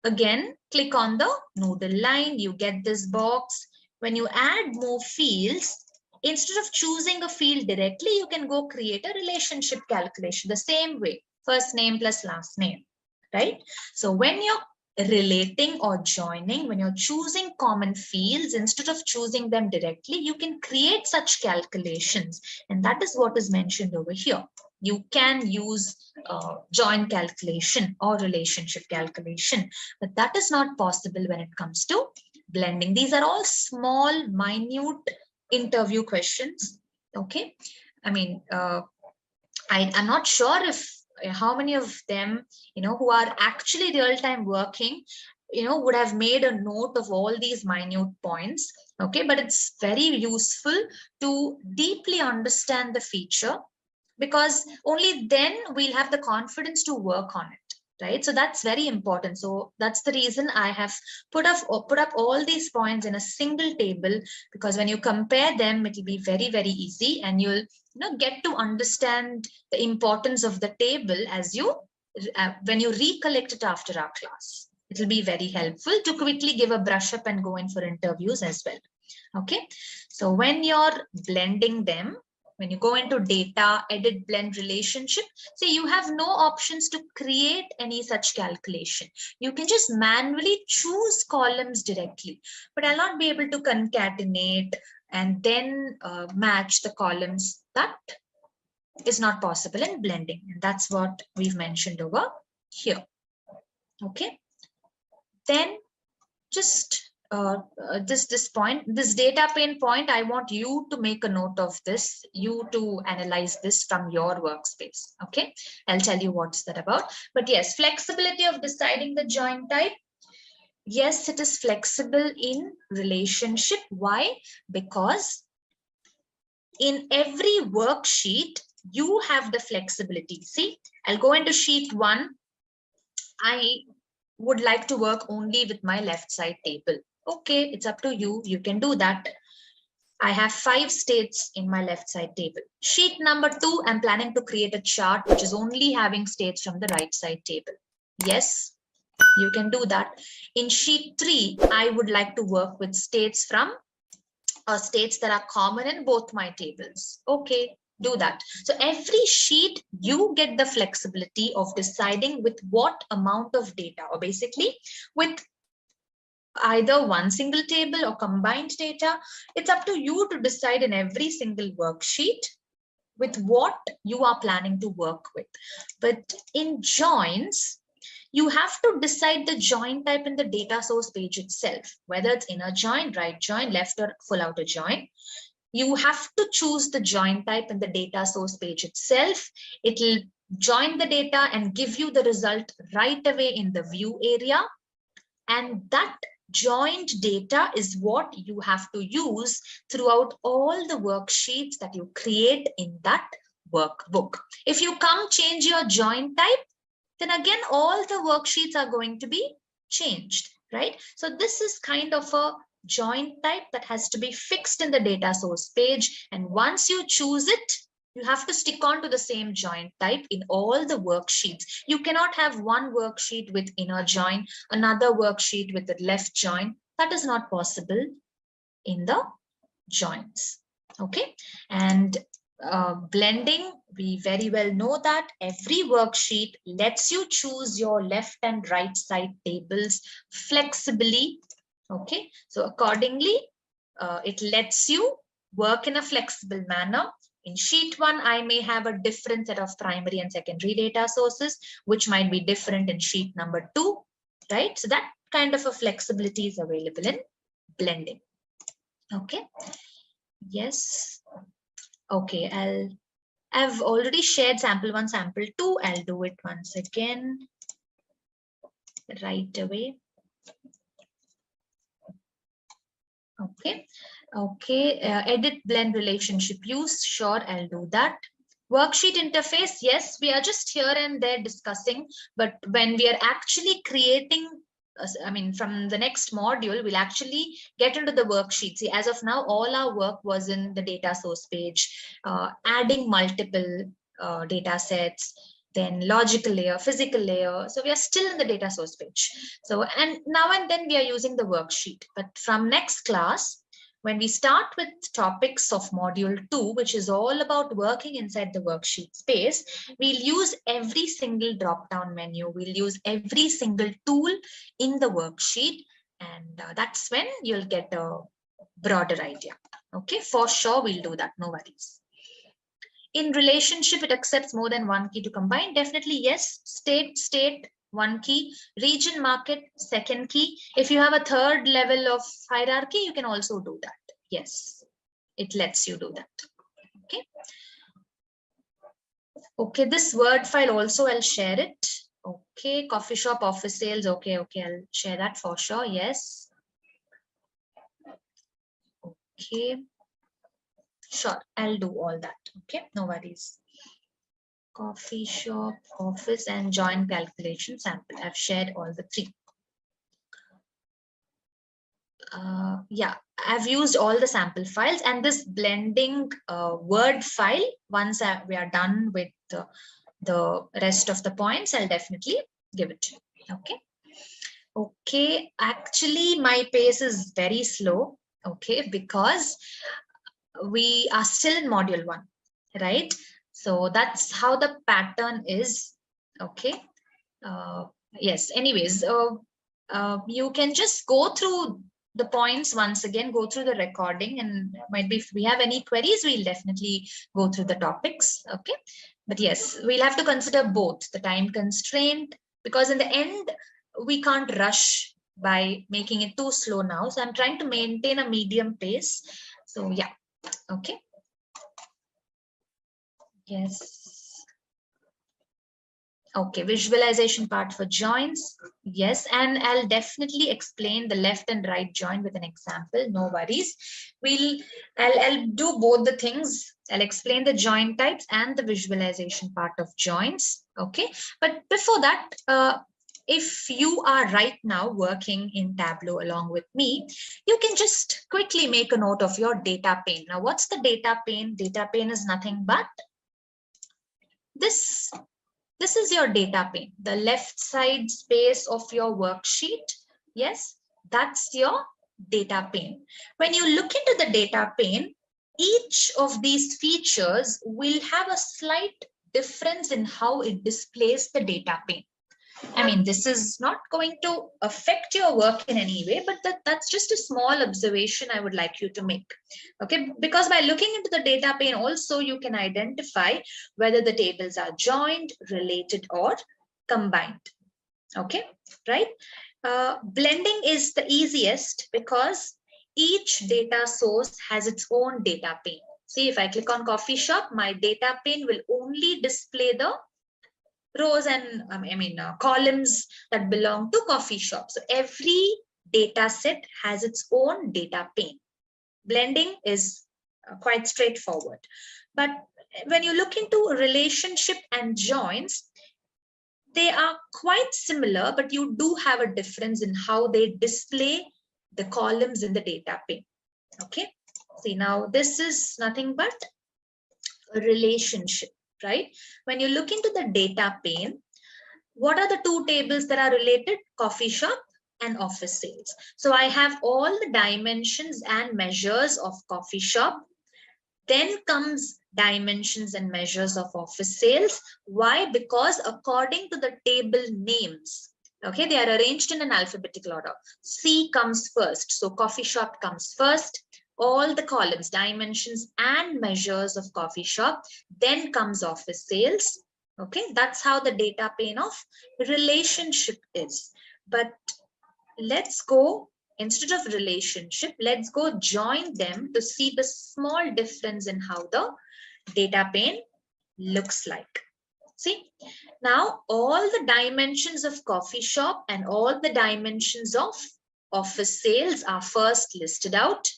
Again, click on the noodle line, you get this box. When you add more fields, instead of choosing a field directly, you can go create a relationship calculation the same way, first name plus last name, right? So when you're relating or joining, when you're choosing common fields, instead of choosing them directly, you can create such calculations. And that is what is mentioned over here. You can use join calculation or relationship calculation, but that is not possible when it comes to blending. These are all small, minute interview questions. Okay, I mean, I'm not sure if how many of them, who are actually real-time working, would have made a note of all these minute points. Okay, but it's very useful to deeply understand the feature, because only then we'll have the confidence to work on it, right? So that's very important. So that's the reason I have put up all these points in a single table, because when you compare them, it will be very, very easy, and you'll get to understand the importance of the table as you when you recollect it after our class. It will be very helpful to quickly give a brush up and go in for interviews as well. Okay, so when you're blending them, when you go into data, edit, blend relationship, see, you have no options to create any such calculation. You can just manually choose columns directly, but I'll not be able to concatenate and then match the columns. That is not possible in blending. And that's what we've mentioned over here. Okay. Then just this point, this data pane point, I want you to make a note of this, you to analyze this from your workspace. Okay, I'll tell you what's that about. But yes, flexibility of deciding the join type. Yes, it is flexible in relationship. Why? Because in every worksheet, you have the flexibility. See, I'll go into sheet 1. I would like to work only with my left side table. Okay, it's up to you. You can do that. I have 5 states in my left side table. Sheet number 2, I'm planning to create a chart which is only having states from the right side table. Yes, you can do that. In sheet 3, I would like to work with states from states that are common in both my tables. Okay, do that. So every sheet, you get the flexibility of deciding with what amount of data, or basically with either one single table or combined data. It's up to you to decide in every single worksheet with what you are planning to work with. But in joins, you have to decide the join type in the data source page itself, whether it's inner join, right join, left or full outer join. You have to choose the join type in the data source page itself. It'll join the data and give you the result right away in the view area. And that joined data is what you have to use throughout all the worksheets that you create in that workbook. If you come change your join type, then again, all the worksheets are going to be changed, right? So this is kind of a join type that has to be fixed in the data source page. And once you choose it, you have to stick on to the same join type in all the worksheets. You cannot have one worksheet with inner join, another worksheet with the left join. That is not possible in the joins. Okay, and blending, we very well know that every worksheet lets you choose your left and right side tables flexibly. Okay, so accordingly, it lets you work in a flexible manner. In sheet 1, I may have a different set of primary and secondary data sources, which might be different in sheet number 2, right? So that kind of a flexibility is available in blending. Okay, yes. Okay, I've already shared sample 1, sample 2. I'll do it once again right away. Okay, edit blend relationship use. Sure, I'll do that. Worksheet interface. Yes, we are just here and there discussing, but when we are actually creating, I mean, from the next module, we'll actually get into the worksheet. See, as of now, all our work was in the data source page, adding multiple data sets, then logical layer, physical layer. So we are still in the data source page. So, and now and then we are using the worksheet. But from next class, when we start with topics of module 2, which is all about working inside the worksheet space, we'll use every single drop-down menu. We'll use every single tool in the worksheet. And that's when you'll get a broader idea. Okay, for sure, we'll do that. No worries. In relationship, it accepts more than one key to combine. Definitely, yes. State, one key. Region, market, second key. If you have a third level of hierarchy, you can also do that. Yes, it lets you do that. Okay. Okay, this Word file also, I'll share it. Okay, coffee shop, office sales. Okay, I'll share that for sure. Yes. Okay. Sure, I'll do all that. Okay, no worries. coffee shop, office, and join calculation sample. I've shared all the three. Yeah, I've used all the sample files, and this blending Word file, once we are done with the rest of the points, I'll definitely give it to you. Okay. Okay, actually my pace is very slow, okay, because we are still in module 1, right? So that's how the pattern is. Okay. Yes, anyways, you can just go through the points once again, go through the recording, and might be if we have any queries, we'll definitely go through the topics. Okay. But yes, we'll have to consider both the time constraint, because in the end, we can't rush by making it too slow now. So I'm trying to maintain a medium pace. So yeah. Okay. Yes. Okay, visualization part for joins. Yes, and I'll definitely explain the left and right join with an example. No worries. I'll do both the things. I'll explain the join types and the visualization part of joins. Okay, but before that, if you are right now working in Tableau along with me, you can just quickly make a note of your data pane. Now, what's the data pane? Data pane is nothing but this. This is your data pane, the left side space of your worksheet. Yes, that's your data pane. When you look into the data pane, each of these features will have a slight difference in how it displays the data pane. I mean, this is not going to affect your work in any way, but that's just a small observation I would like you to make. Okay, because by looking into the data pane also, you can identify whether the tables are joined, related, or combined. Okay, right? Blending is the easiest because each data source has its own data pane. See, if I click on coffee shop, my data pane will only display the rows and columns that belong to coffee shop. So every data set has its own data pane. Blending is quite straightforward. But when you look into relationship and joins, they are quite similar, but you do have a difference in how they display the columns in the data pane. Okay. See, now this is nothing but a relationship, right? When you look into the data pane, what are the two tables that are related? Coffee shop and office sales. So I have all the dimensions and measures of coffee shop. Then comes dimensions and measures of office sales. Why? Because according to the table names, okay, they are arranged in an alphabetical order. C comes first. So coffee shop comes first. All the columns, dimensions and measures of coffee shop. Then comes office sales. Okay, that's how the data pane of relationship is. But let's go, instead of relationship, let's go join them to see the small difference in how the data pane looks like. See, now all the dimensions of coffee shop and all the dimensions of office sales are first listed out.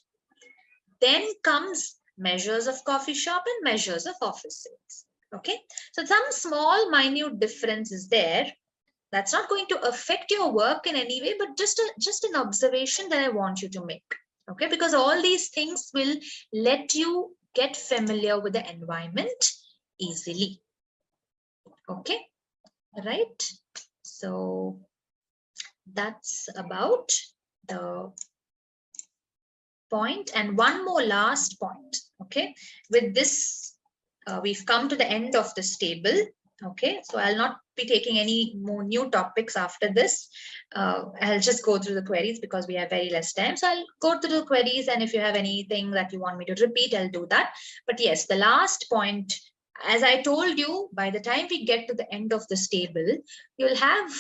Then comes measures of coffee shop and measures of office sales. Okay, so some small minute difference is there. That's not going to affect your work in any way, but just an observation that I want you to make. Okay, because all these things will let you get familiar with the environment easily. Okay, right? So that's about the point. And one more last point. Okay, with this, we've come to the end of this table. Okay, so I'll not be taking any more new topics after this. I'll just go through the queries because we have very less time. So I'll go through the queries, and if you have anything that you want me to repeat, I'll do that. But yes, the last point, as I told you, by the time we get to the end of this table, you'll have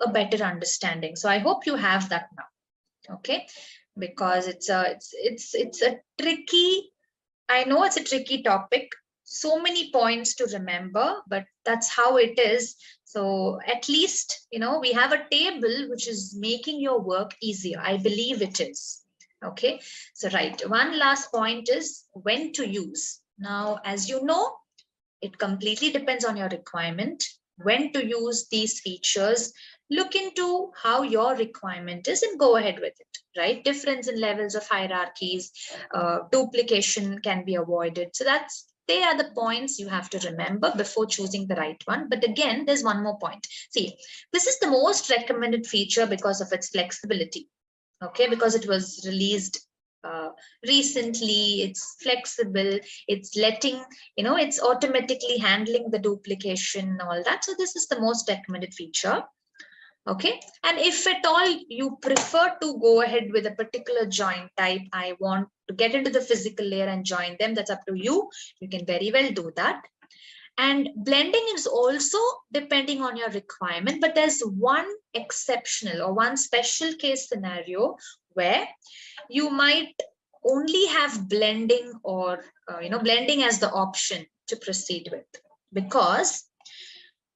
a better understanding. So I hope you have that now. Okay, because it's a tricky, I know it's a tricky topic. So many points to remember, but that's how it is. So at least, we have a table which is making your work easier. I believe it is. Okay, so right. One last point is when to use. Now, as you know, It completely depends on your requirement, when to use these features. Look into how your requirement is and go ahead with it, right? Difference in levels of hierarchies, duplication can be avoided. So they are the points you have to remember before choosing the right one. But again, there's one more point. See, this is the most recommended feature because of its flexibility. Okay, because it was released recently, it's flexible, it's letting, it's automatically handling the duplication and all that. So this is the most recommended feature. Okay, and if at all you prefer to go ahead with a particular join type, I want to get into the physical layer and join them, that's up to you. You can very well do that. And blending is also depending on your requirement, but there's one exceptional or one special case scenario where you might only have blending or blending as the option to proceed with. Because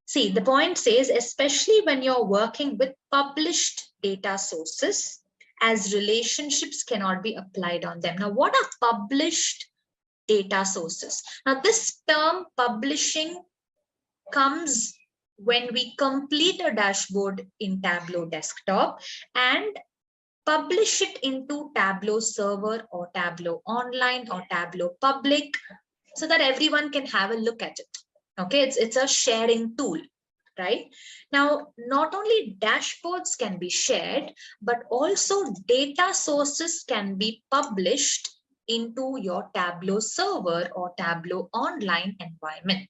see, the point says, especially when you're working with published data sources, as relationships cannot be applied on them. Now, what are published data sources? Now, this term publishing comes when we complete a dashboard in Tableau desktop and publish it into Tableau server or Tableau online or Tableau public so that everyone can have a look at it. Okay, it's a sharing tool, right? Now, not only dashboards can be shared, but also data sources can be published into your Tableau server or Tableau online environment.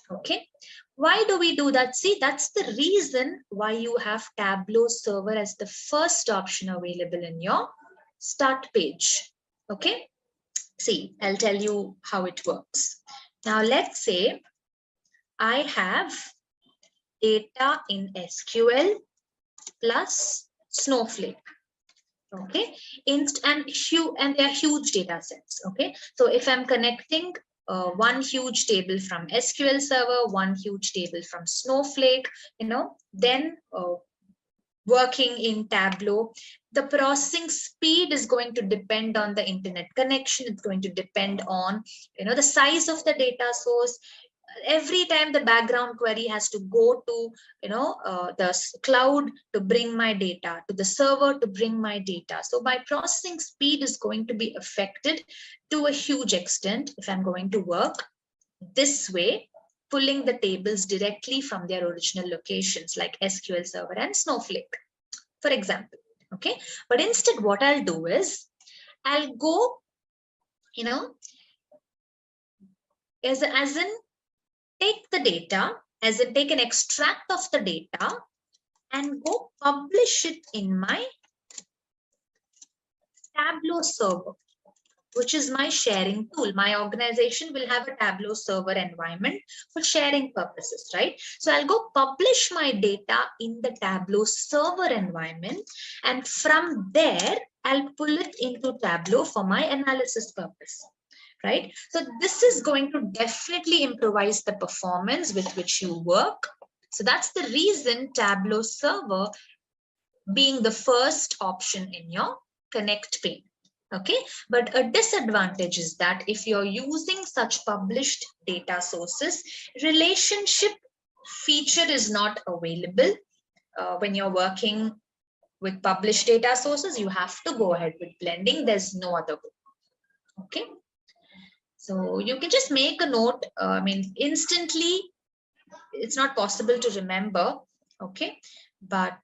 Okay, why do we do that? See, that's the reason why you have Tableau server as the first option available in your start page. Okay, see, I'll tell you how it works. Now, let's say I have data in SQL plus Snowflake. Okay, and they are huge data sets. Okay, so if I'm connecting one huge table from SQL Server, one huge table from Snowflake, then working in Tableau, the processing speed is going to depend on the internet connection. It's going to depend on, the size of the data source. Every time the background query has to go to, the cloud to bring my data, to the server to bring my data. So my processing speed is going to be affected to a huge extent if I'm going to work this way, pulling the tables directly from their original locations like SQL Server and Snowflake, for example. Okay, but instead what I'll do is I'll go, as in take the data, as in take an extract of the data and go publish it in my Tableau server, which is my sharing tool. My organization will have a Tableau server environment for sharing purposes, right? So I'll go publish my data in the Tableau server environment, and from there, I'll pull it into Tableau for my analysis purpose. Right? So this is going to definitely improvise the performance with which you work. So that's the reason Tableau server being the first option in your connect pane. Okay, but a disadvantage is that if you're using such published data sources, relationship feature is not available. When you're working with published data sources, you have to go ahead with blending. There's no other way. Okay. So you can just make a note. Instantly, it's not possible to remember. Okay, but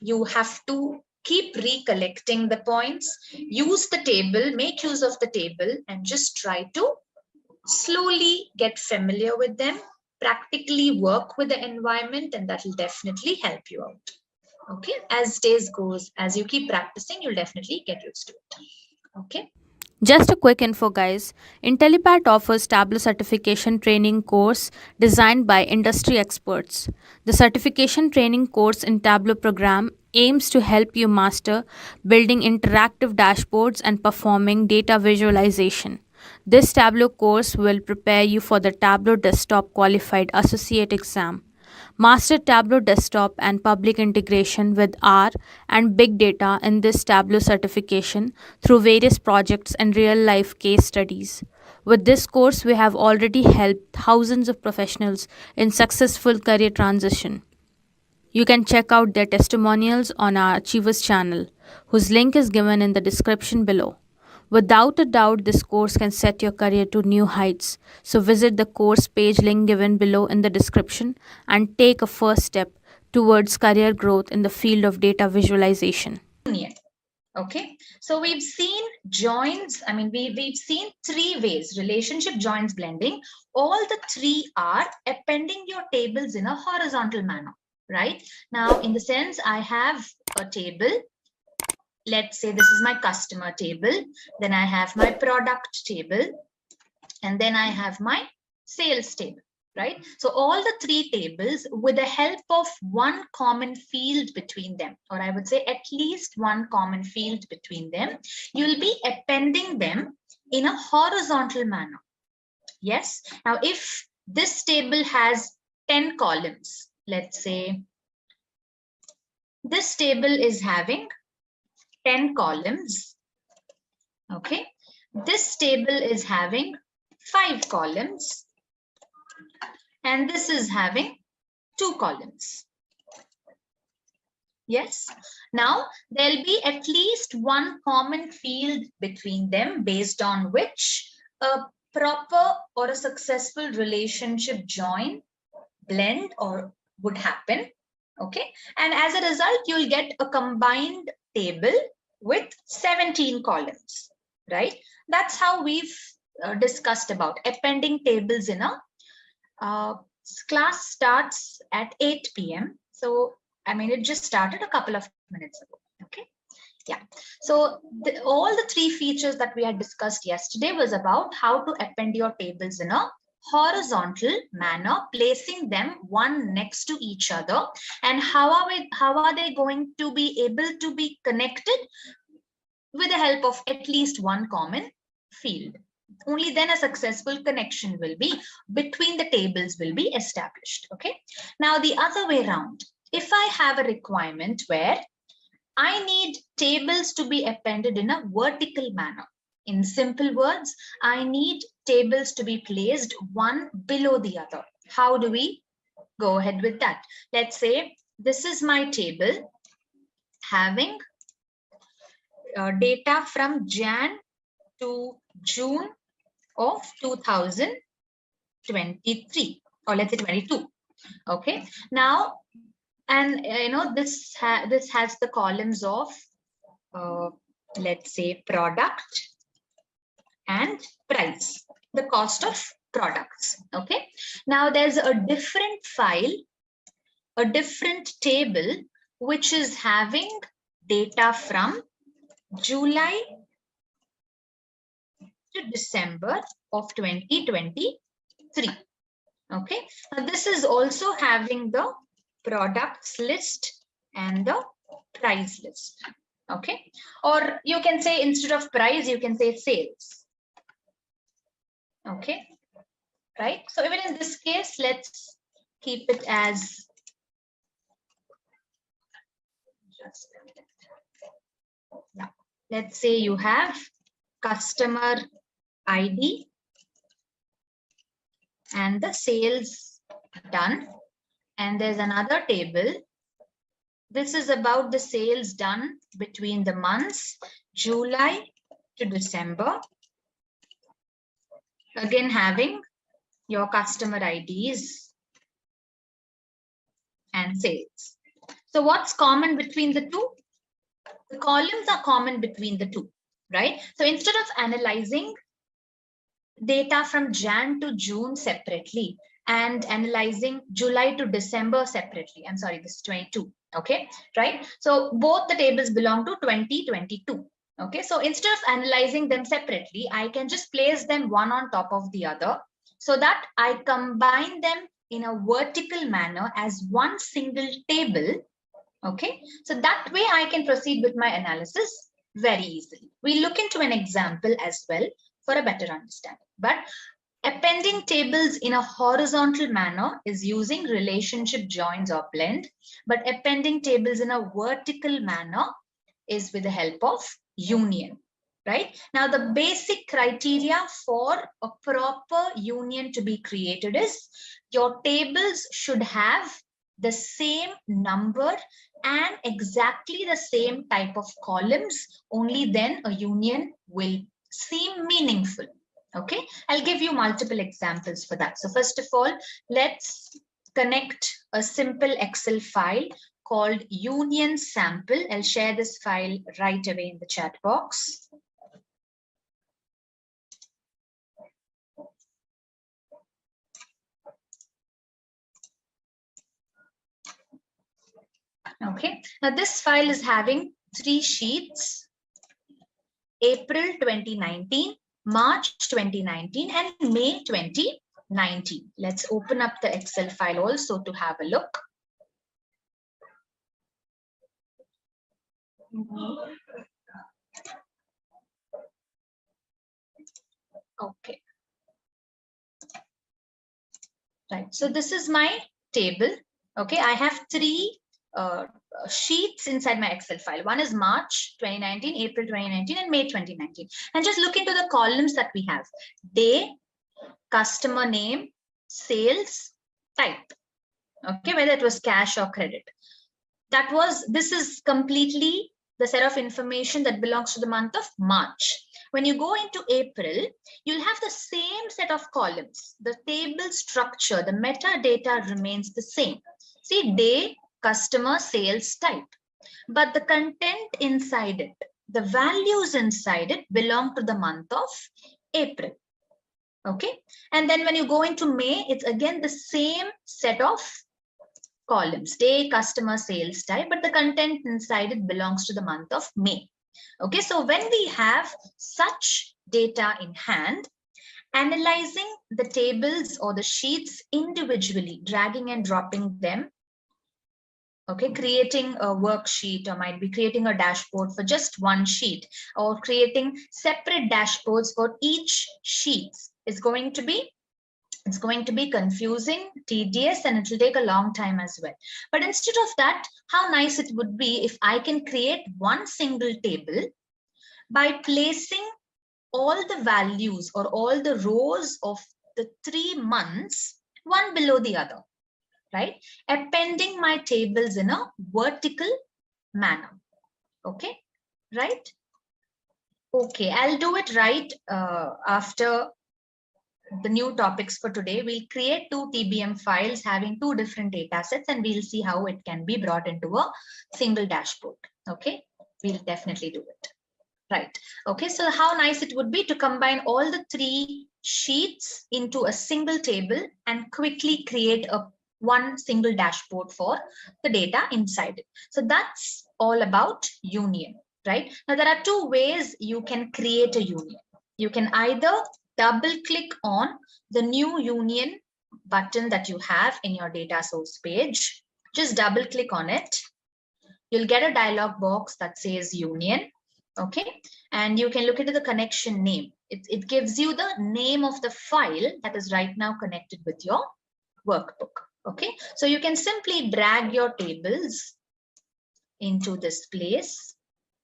you have to keep recollecting the points, use the table, make use of the table, and just try to slowly get familiar with them, practically work with the environment, and that will definitely help you out. Okay, as days goes, as you keep practicing, you'll definitely get used to it. Okay. Just a quick info, guys. Intellipaat offers Tableau certification training course designed by industry experts. The certification training course in Tableau program aims to help you master building interactive dashboards and performing data visualization. This Tableau course will prepare you for the Tableau Desktop Qualified Associate exam. Master Tableau desktop and public integration with R and big data in this Tableau certification through various projects and real life case studies. With this course, we have already helped thousands of professionals in successful career transition. You can check out their testimonials on our Achievers channel, whose link is given in the description below. Without a doubt, this course can set your career to new heights. So visit the course page link given below in the description and take a first step towards career growth in the field of data visualization. Okay, so we've seen joins. I mean, we've seen three ways: relationship, joins, blending. All the three are appending your tables in a horizontal manner, right? Now, in the sense, I have a table. Let's say this is my customer table. Then I have my product table. And then I have my sales table. Right? So all the three tables with the help of one common field between them, or I would say at least one common field between them, you'll be appending them in a horizontal manner. Yes. Now, if this table has 10 columns, let's say this table is having 10 columns. Okay. This table is having 5 columns. And this is having 2 columns. Yes. Now, there'll be at least one common field between them based on which a proper or a successful relationship join, blend, or would happen. Okay. And as a result, you'll get a combined table with 17 columns. Right. That's how we've discussed about appending tables in a class starts at 8 p.m. So, I mean, it just started a couple of minutes ago. Okay. Yeah. So all the three features that we had discussed yesterday was about how to append your tables in a horizontal manner, placing them one next to each other, and how are they going to be able to be connected with the help of at least one common field. Only then a successful connection will be between the tables will be established. Okay. Now the other way around, if I have a requirement where I need tables to be appended in a vertical manner, in simple words, I need tables to be placed one below the other. How do we go ahead with that? Let's say this is my table having data from Jan to June of 2023, or let's say 22. Okay. Now, and this has the columns of let's say product and price, the cost of products. Okay. Now there's a different file, a different table, which is having data from July to December of 2023. Okay. Now this is also having the products list and the price list. Okay. Or you can say instead of price, you can say sales. Okay. Right. So even in this case, let's keep it as just a minute. Now, let's say you have customer ID and the sales done. And there's another table. This is about the sales done between the months July to December. Again, having your customer IDs and sales. So what's common between the two? The columns are common between the two, right? So instead of analyzing data from Jan to June separately and analyzing July to December separately, I'm sorry, this is 22. Okay, right? So both the tables belong to 2022. Okay, so instead of analyzing them separately, I can just place them one on top of the other so that I combine them in a vertical manner as one single table. Okay, so that way I can proceed with my analysis very easily. We look into an example as well for a better understanding. But Appending tables in a horizontal manner is using relationship joins or blend, but appending tables in a vertical manner is with the help of union, right? Now, the basic criteria for a proper union to be created is your tables should have the same number and exactly the same type of columns. Only then a union will seem meaningful. Okay, I'll give you multiple examples for that. So first of all, let's connect a simple Excel file called union sample. I'll share this file right away in the chat box. Okay, now this file is having 3 sheets: April 2019, March 2019, and May 2019. Let's open up the Excel file also to have a look. Okay. Right, so this is my table. Okay, I have 3 sheets inside my Excel file. One is March 2019, April 2019, and May 2019. And just look into the columns that we have: day, customer name, sales, type. Okay, whether it was cash or credit. This is completely the set of information that belongs to the month of March. When you go into April, you'll have the same set of columns. The table structure, the metadata remains the same. See, day, customer, sales, type. But the content inside it, the values inside it belong to the month of April. Okay. And then when you go into May, it's again the same set of columns: day, customer, sales, type, but the content inside it belongs to the month of May. Okay, so when we have such data in hand, analyzing the tables or the sheets individually, dragging and dropping them, okay, creating a worksheet, or might be creating a dashboard for just one sheet, or creating separate dashboards for each sheet is going to be confusing, tedious, and it will take a long time as well. But instead of that, how nice it would be if I can create one single table by placing all the values or all the rows of the 3 months one below the other, right? Appending my tables in a vertical manner. Okay, right? Okay, I'll do it right after the new topics for today. We'll create 2 TBM files having 2 different data sets, and we'll see how it can be brought into a single dashboard. Okay, we'll definitely do it. Right. Okay, so how nice it would be to combine all the 3 sheets into a single table and quickly create one single dashboard for the data inside it. So that's all about union, right? Now there are 2 ways you can create a union. You can either double click on the new union button that you have in your data source page. Just double click on it. You'll get a dialog box that says union. Okay, and you can look into the connection name. It gives you the name of the file that is right now connected with your workbook. Okay, so you can simply drag your tables into this place,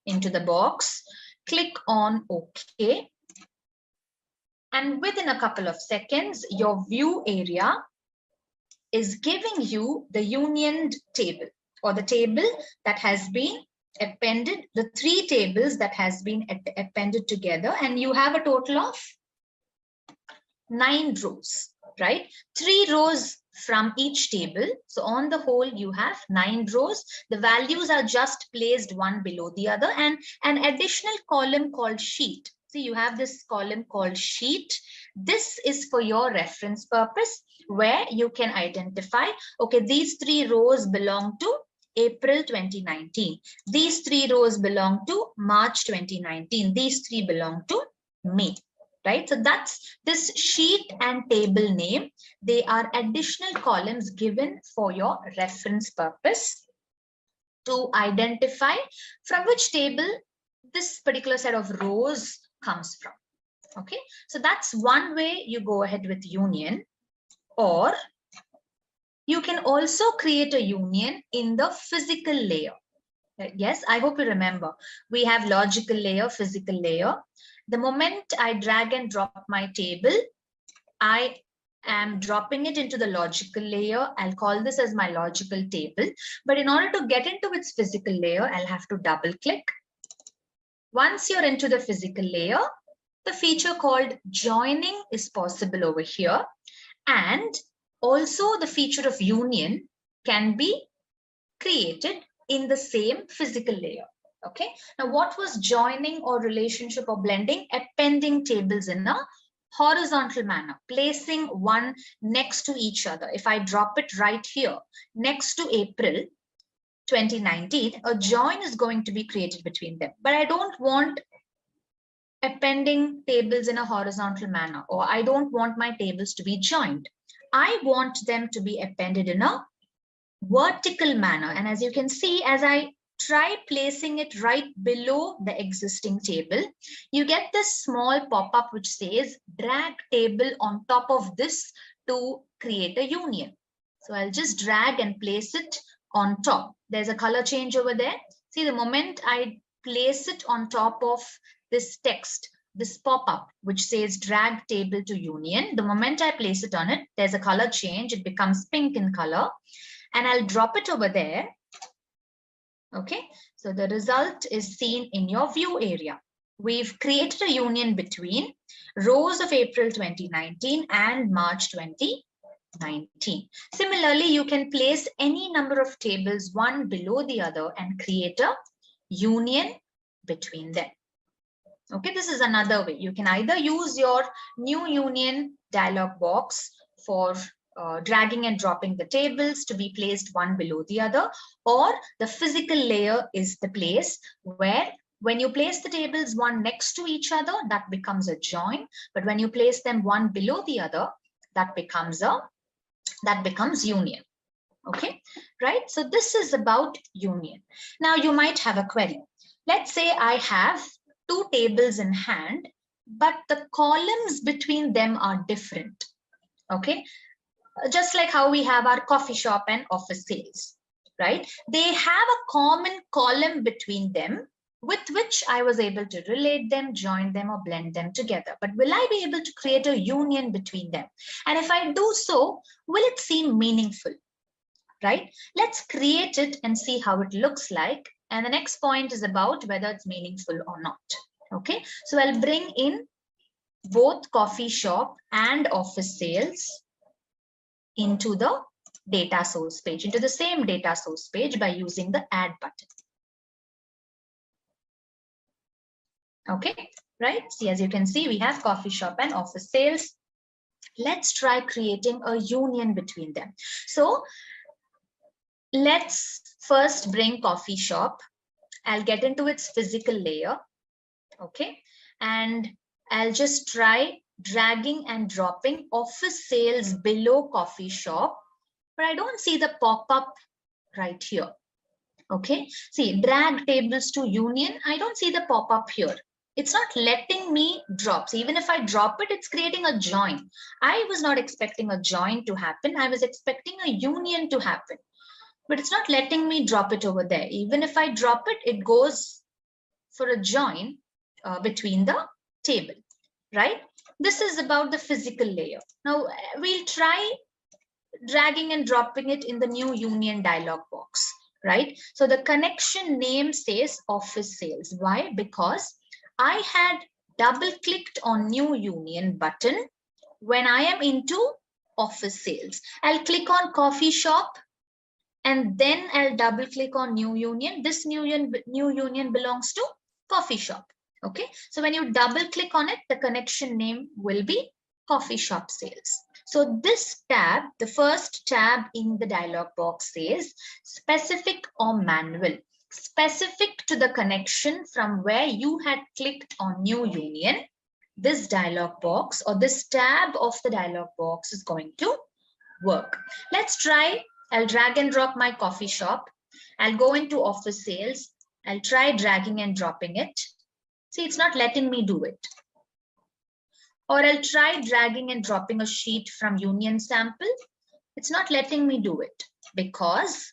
into the box, click on OK, and within a couple of seconds, your view area is giving you the unioned table, or the table that has been appended, the 3 tables that has been appended together, and you have a total of 9 rows, right? 3 rows from each table. So on the whole, you have 9 rows. The values are just placed one below the other, and an additional column called sheet. See, you have this column called sheet. This is for your reference purpose, where you can identify, okay, these 3 rows belong to April 2019. These 3 rows belong to March 2019. These 3 belong to May, right? So that's this sheet and table name. They are additional columns given for your reference purpose to identify from which table this particular set of rows comes from. Okay, so that's one way you go ahead with union. Or you can also create a union in the physical layer. Yes, I hope you remember. We have logical layer, physical layer. The moment I drag and drop my table, I am dropping it into the logical layer. I'll call this as my logical table. But in order to get into its physical layer, I'll have to double click. Once you're into the physical layer, the feature called joining is possible over here. And also the feature of union can be created in the same physical layer. Okay, now what was joining or relationship or blending? Appending tables in a horizontal manner, placing one next to each other. If I drop it right here next to April 2019, a join is going to be created between them. But I don't want appending tables in a horizontal manner, or I don't want my tables to be joined. I want them to be appended in a vertical manner. And as you can see, as I try placing it right below the existing table, you get this small pop-up which says drag table on top of this to create a union. So I'll just drag and place it on top. There's a color change over there. See, the moment I place it on top of this text, this pop-up which says drag table to union, the moment I place it on it, there's a color change. It becomes pink in color. And I'll drop it over there. Okay, so the result is seen in your view area. We've created a union between rows of April 2019 and March 2019. Similarly, you can place any number of tables one below the other and create a union between them. Okay, this is another way. You can either use your new union dialog box for dragging and dropping the tables to be placed one below the other, or the physical layer is the place where when you place the tables one next to each other, that becomes a join. But when you place them one below the other, that becomes union. Okay, right? So this is about union. Now you might have a query. Let's say I have two tables in hand, but the columns between them are different. Okay, just like how we have our coffee shop and office sales, right? They have a common column between them with which I was able to relate them, join them, or blend them together. But will I be able to create a union between them? And if I do so, will it seem meaningful, right? Let's create it and see how it looks like. And the next point is about whether it's meaningful or not. Okay, so I'll bring in both coffee shop and office sales into the data source page, into the same data source page by using the add button. Okay, right? See, as you can see, we have coffee shop and office sales. Let's try creating a union between them. So let's first bring coffee shop. I'll get into its physical layer. Okay, and I'll just try dragging and dropping office sales below coffee shop, but I don't see the pop-up right here. Okay, see, drag tables to union. I don't see the pop-up here. It's not letting me drop. So even if I drop it, it's creating a join. I was not expecting a join to happen. I was expecting a union to happen, but it's not letting me drop it over there. Even if I drop it, it goes for a join between the table, right? This is about the physical layer. Now we'll try dragging and dropping it in the new union dialog box, right? So the connection name says office sales. Why? Because I had double clicked on new union button when I am into office sales. I'll click on coffee shop and then I'll double click on new union. This new union belongs to coffee shop. Okay, so when you double click on it, the connection name will be coffee shop sales. So this tab, the first tab in the dialog box, says specific or manual, specific to the connection from where you had clicked on new union. This dialog box or this tab of the dialog box is going to work. Let's try. I'll drag and drop my coffee shop. I'll go into office sales. I'll try dragging and dropping it. See, it's not letting me do it. Or I'll try dragging and dropping a sheet from union sample. It's not letting me do it because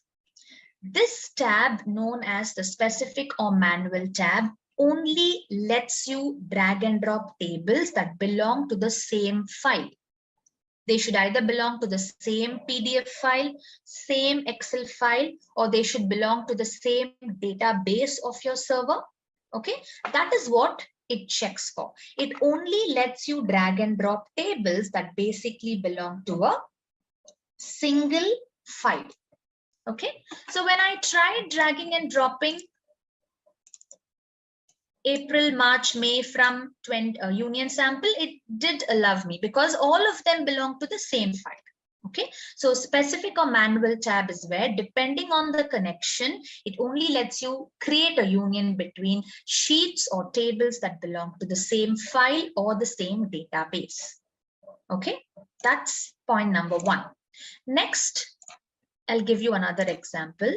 this tab known as the specific or manual tab only lets you drag and drop tables that belong to the same file. They should either belong to the same PDF file, same Excel file, or they should belong to the same database of your server. Okay, that is what it checks for. It only lets you drag and drop tables that basically belong to a single file. Okay, so when I tried dragging and dropping April, March, May from union sample, it did allow me because all of them belong to the same file. Okay, so specific or manual tab is where, depending on the connection, it only lets you create a union between sheets or tables that belong to the same file or the same database. Okay, that's point number one. Next, I'll give you another example.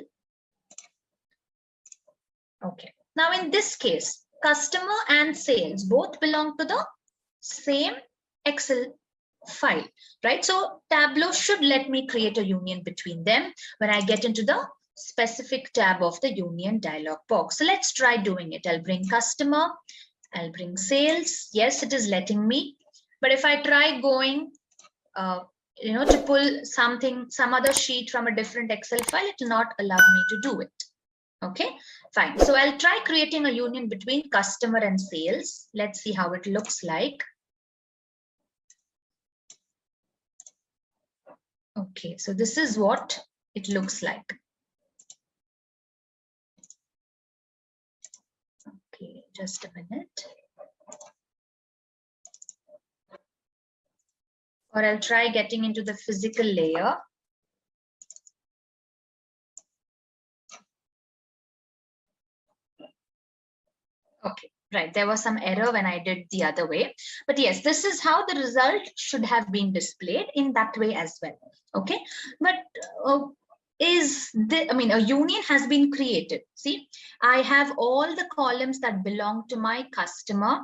Okay, now in this case, customer and sales both belong to the same Excel file, right? So Tableau should let me create a union between them when I get into the specific tab of the union dialog box. So let's try doing it. I'll bring customer, I'll bring sales. Yes, it is letting me. But if I try going, to pull some other sheet from a different Excel file, it will not allow me to do it. Okay, fine. So I'll try creating a union between customer and sales. Let's see how it looks like. Okay, so this is what it looks like. Okay, just a minute. Or I'll try getting into the physical layer. Okay, right. There was some error when I did the other way. But yes, this is how the result should have been displayed in that way as well. Okay, but a union has been created. See, I have all the columns that belong to my customer,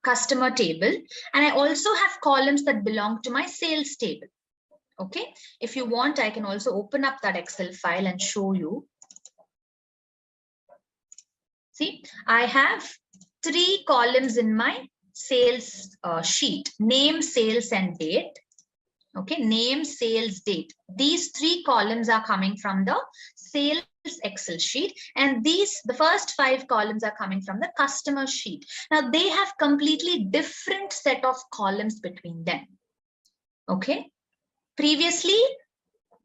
customer table, and I also have columns that belong to my sales table. Okay, if you want, I can also open up that Excel file and show you. See, I have 3 columns in my sales sheet: name, sales, and date. Okay, name, sales, date. These 3 columns are coming from the sales Excel sheet, and the first 5 columns are coming from the customer sheet. Now they have completely different set of columns between them. Okay, previously,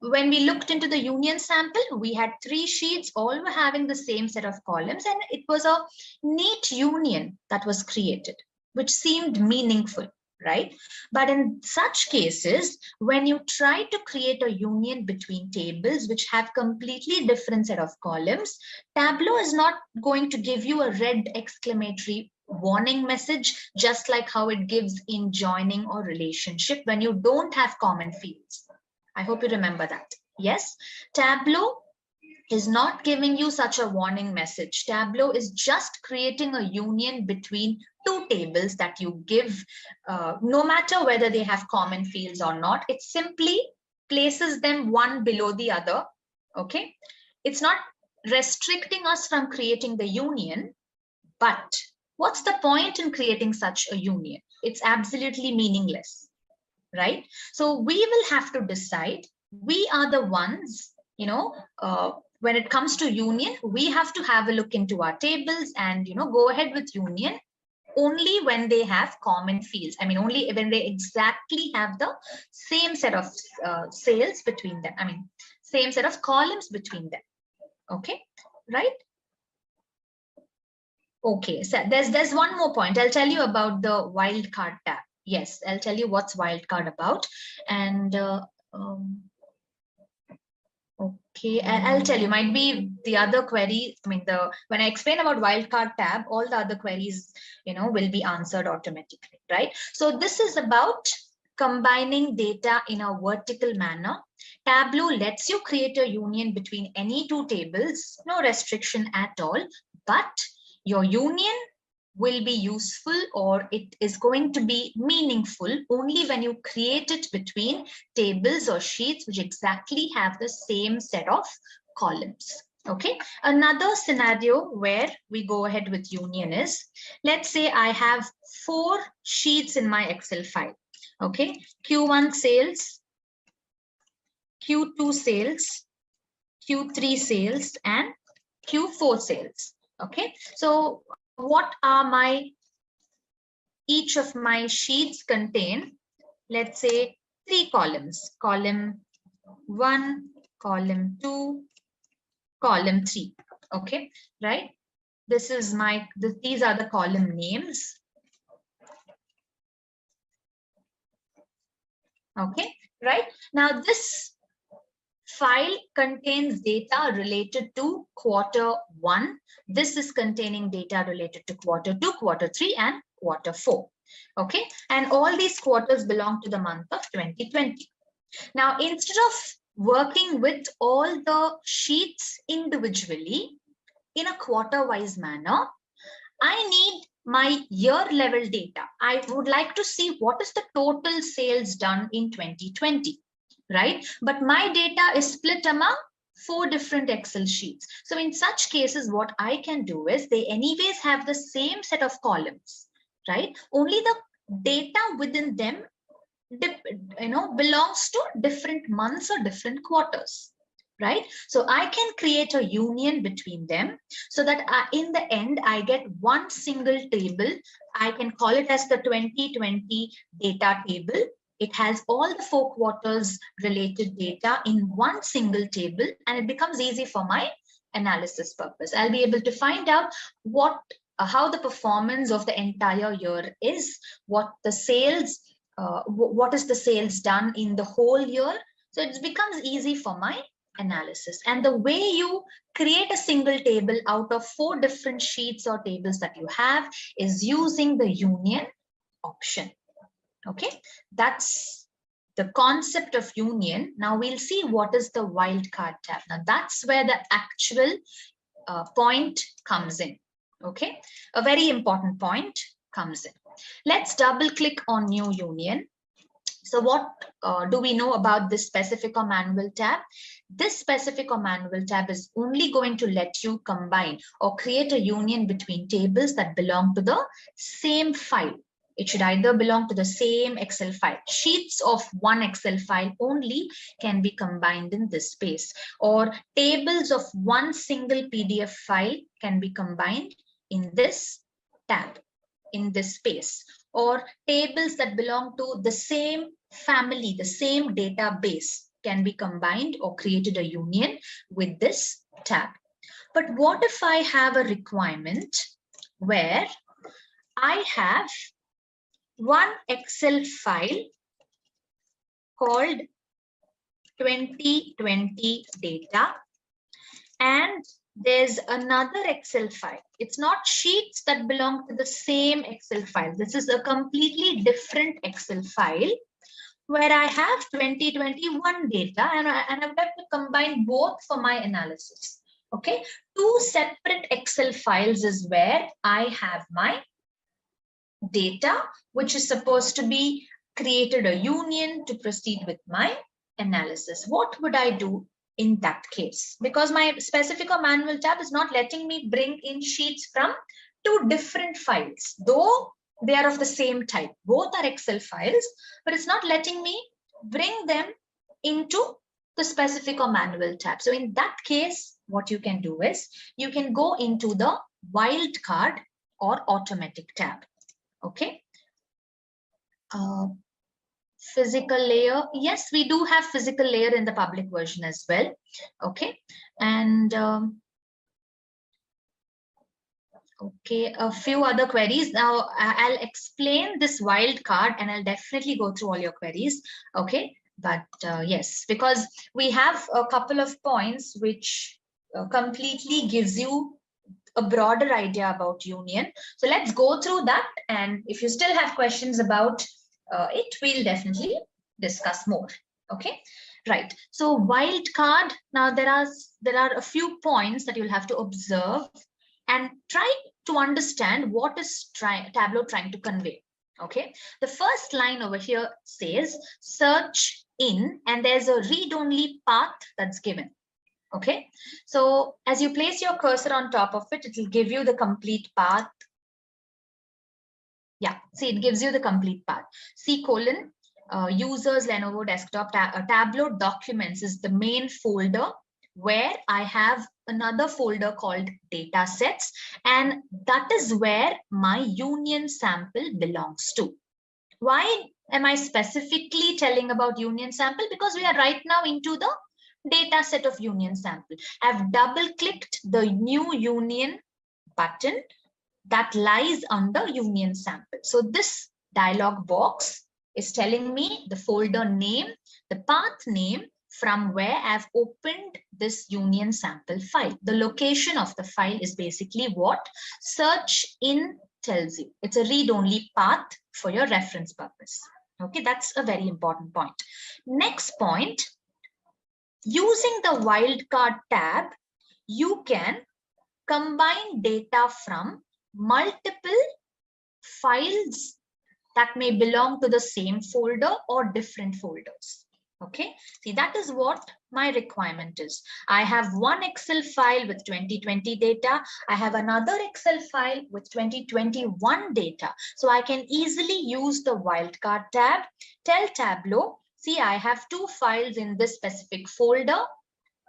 when we looked into the union sample, we had 3 sheets, all were having the same set of columns, and it was a neat union that was created, which seemed meaningful, right? But in such cases, when you try to create a union between tables which have completely different set of columns, Tableau is not going to give you a red exclamatory warning message, just like how it gives in joining or relationship when you don't have common fields. I hope you remember that. Yes, Tableau is not giving you such a warning message. Tableau is just creating a union between 2 tables that you give, no matter whether they have common fields or not. It simply places them one below the other. Okay, it's not restricting us from creating the union, but what's the point in creating such a union? It's absolutely meaningless. Right? So we will have to decide. We are the ones, when it comes to union, we have to have a look into our tables and, go ahead with union only when they have common fields. I mean, only when they exactly have the same set of sales between them. I mean, same set of columns between them. Okay, right? Okay, so there's one more point. I'll tell you about the wildcard tab. Yes, I'll tell you what's wildcard about. And okay, I'll tell you, might be the other query. I mean, when I explain about wildcard tab, all the other queries, will be answered automatically, right? So this is about combining data in a vertical manner. Tableau lets you create a union between any 2 tables, no restriction at all, but your union will be useful, or it is going to be meaningful only when you create it between tables or sheets which exactly have the same set of columns. Okay, another scenario where we go ahead with union is, let's say I have 4 sheets in my Excel file. Okay, Q1 sales, Q2 sales, Q3 sales, and Q4 sales. Okay, so what are my, each of my sheets contain, let's say 3 columns, column 1, column 2, column 3. Okay, right? This is my, these are the column names. Okay, right? Now this file contains data related to quarter 1. This is containing data related to quarter 2, quarter 3, and quarter 4. Okay, and all these quarters belong to the month of 2020. Now, instead of working with all the sheets individually in a quarter-wise manner, I need my year level data. I would like to see what is the total sales done in 2020, right? But my data is split among 4 different Excel sheets. So in such cases, what I can do is, they anyways have the same set of columns, right? Only the data within them belongs to different months or different quarters, right? So I can create a union between them so that in the end, I get one single table. I can call it as the 2020 data table. It has all the 4 quarters related data in one single table, and it becomes easy for my analysis purpose. I'll be able to find out how the performance of the entire year is, what the sales, what is the sales done in the whole year. So it becomes easy for my analysis. And the way you create a single table out of 4 different sheets or tables that you have is using the union option. Okay, that's the concept of union. Now we'll see what is the wildcard tab. Now that's where the actual point comes in. Okay, a very important point comes in. Let's double click on new union. So what do we know about this specific or manual tab? This specific or manual tab is only going to let you combine or create a union between tables that belong to the same file. It should either belong to the same Excel file. Sheets of one Excel file only can be combined in this space, or tables of one single PDF file can be combined in this tab, in this space, or tables that belong to the same family, the same database can be combined or created a union with this tab. But what if I have a requirement where I have one Excel file called 2020 data, and there's another Excel file. It's not sheets that belong to the same Excel file. This is a completely different Excel file where I have 2021 data, and I've got to combine both for my analysis. Okay, 2 separate Excel files is where I have my data, which is supposed to be created a union to proceed with my analysis. What would I do in that case? Because my specific or manual tab is not letting me bring in sheets from 2 different files, though they are of the same type. Both are Excel files, but it's not letting me bring them into the specific or manual tab. So in that case, what you can do is you can go into the wildcard or automatic tab. Okay. Physical layer. Yes, we do have physical layer in the public version as well. Okay. And okay, a few other queries. Now I'll explain this wildcard and I'll definitely go through all your queries. Okay. But yes, because we have a couple of points which completely gives you a broader idea about union. So let's go through that. And if you still have questions about it, we'll definitely discuss more. Okay, right. So wildcard. Now there are a few points that you'll have to observe and try to understand what is Tableau trying to convey. Okay, the first line over here says search in, and there's a read-only path that's given. Okay, so as you place your cursor on top of it, it will give you the complete path. Yeah, see, it gives you the complete path. C colon users Lenovo desktop Tableau documents is the main folder, where I have another folder called datasets, and that is where my union sample belongs to. Why am I specifically telling about union sample? Because we are right now into the data set of union sample. I've double clicked the new union button that lies under union sample. So this dialog box is telling me the folder name, the path name from where I've opened this union sample file. The location of the file is basically what search in tells you. It's a read-only path for your reference purpose. Okay, that's a very important point. Next point, using the wildcard tab, you can combine data from multiple files that may belong to the same folder or different folders. Okay, see, that is what my requirement is. I have one Excel file with 2020 data. I have another Excel file with 2021 data. So I can easily use the wildcard tab, tell Tableau, see, I have two files in this specific folder.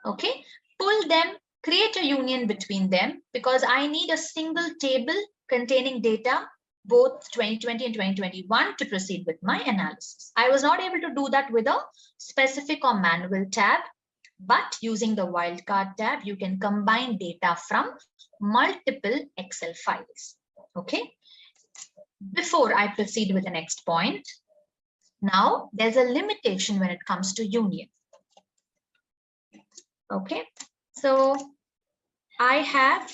Okay, pull them, create a union between them, because I need a single table containing data both 2020 and 2021 to proceed with my analysis. I was not able to do that with a specific or manual tab, but using the wildcard tab, you can combine data from multiple Excel files. Okay, before I proceed with the next point, now there's a limitation when it comes to union. Okay, so I have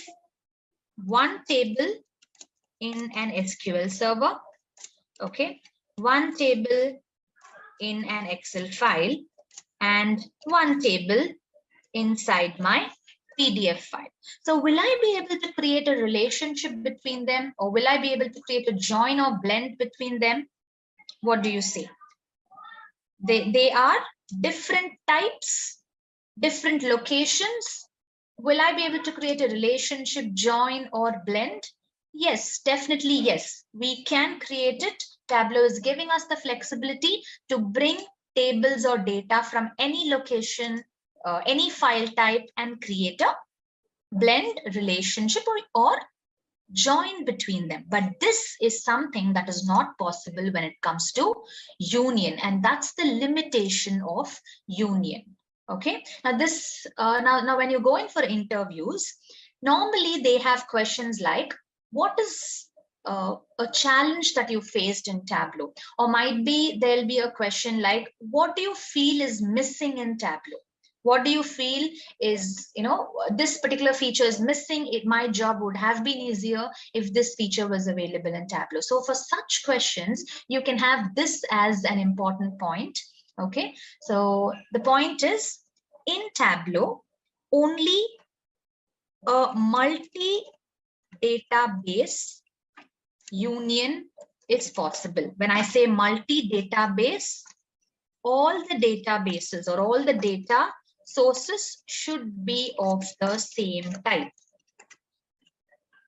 one table in an SQL server, okay, one table in an Excel file, and one table inside my PDF file. So will I be able to create a relationship between them, or will I be able to create a join or blend between them? What do you say? They are different types, different locations. Will I be able to create a relationship, join, or blend? Yes, definitely yes. We can create it. Tableau is giving us the flexibility to bring tables or data from any location, any file type, and create a blend, relationship, or join between them. But this is something that is not possible when it comes to union, and that's the limitation of union. Okay, now this now when you're going for interviews, normally they have questions like, what is a challenge that you faced in Tableau? Or might be there'll be a question like, what do you feel is missing in Tableau? What do you feel is, this particular feature is missing? My job would have been easier if this feature was available in Tableau. So for such questions, you can have this as an important point. Okay, so the point is, in Tableau, only a multi-database union is possible. When I say multi-database, all the databases or all the data sources should be of the same type.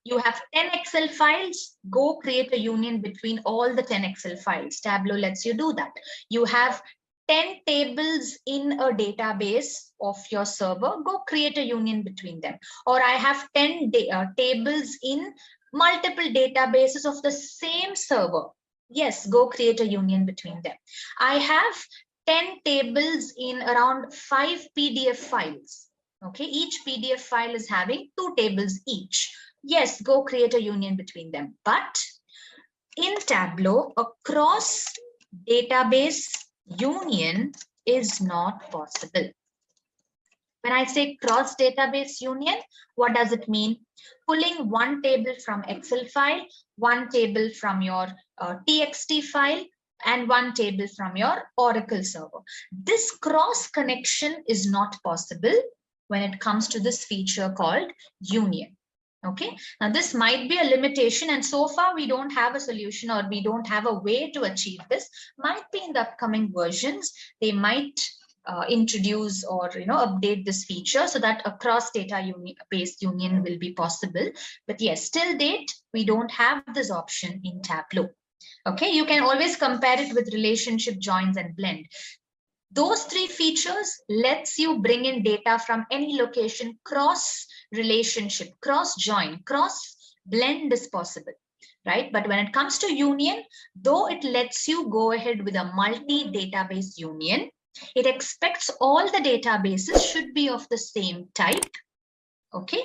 You have 10 Excel files, go create a union between all the 10 Excel files. Tableau lets you do that. You have 10 tables in a database of your server, go create a union between them. Or I have 10 tables in multiple databases of the same server. Yes, go create a union between them. I have 10 tables in around 5 PDF files. Okay, each PDF file is having 2 tables each. Yes, go create a union between them. But in Tableau, a cross database union is not possible. When I say cross database union, what does it mean? Pulling one table from Excel file, one table from your TXT file, and one table from your Oracle server. This cross connection is not possible when it comes to this feature called union. Okay, now this might be a limitation, and so far we don't have a solution, or we don't have a way to achieve this. Might be in the upcoming versions, they might introduce or update this feature so that across based union will be possible. But yes, till date, we don't have this option in Tableau. Okay, you can always compare it with relationship, joins, and blend. Those three features lets you bring in data from any location, cross relationship, cross join, cross blend is possible, right? But when it comes to union, though it lets you go ahead with a multi-database union, it expects all the databases should be of the same type. Okay,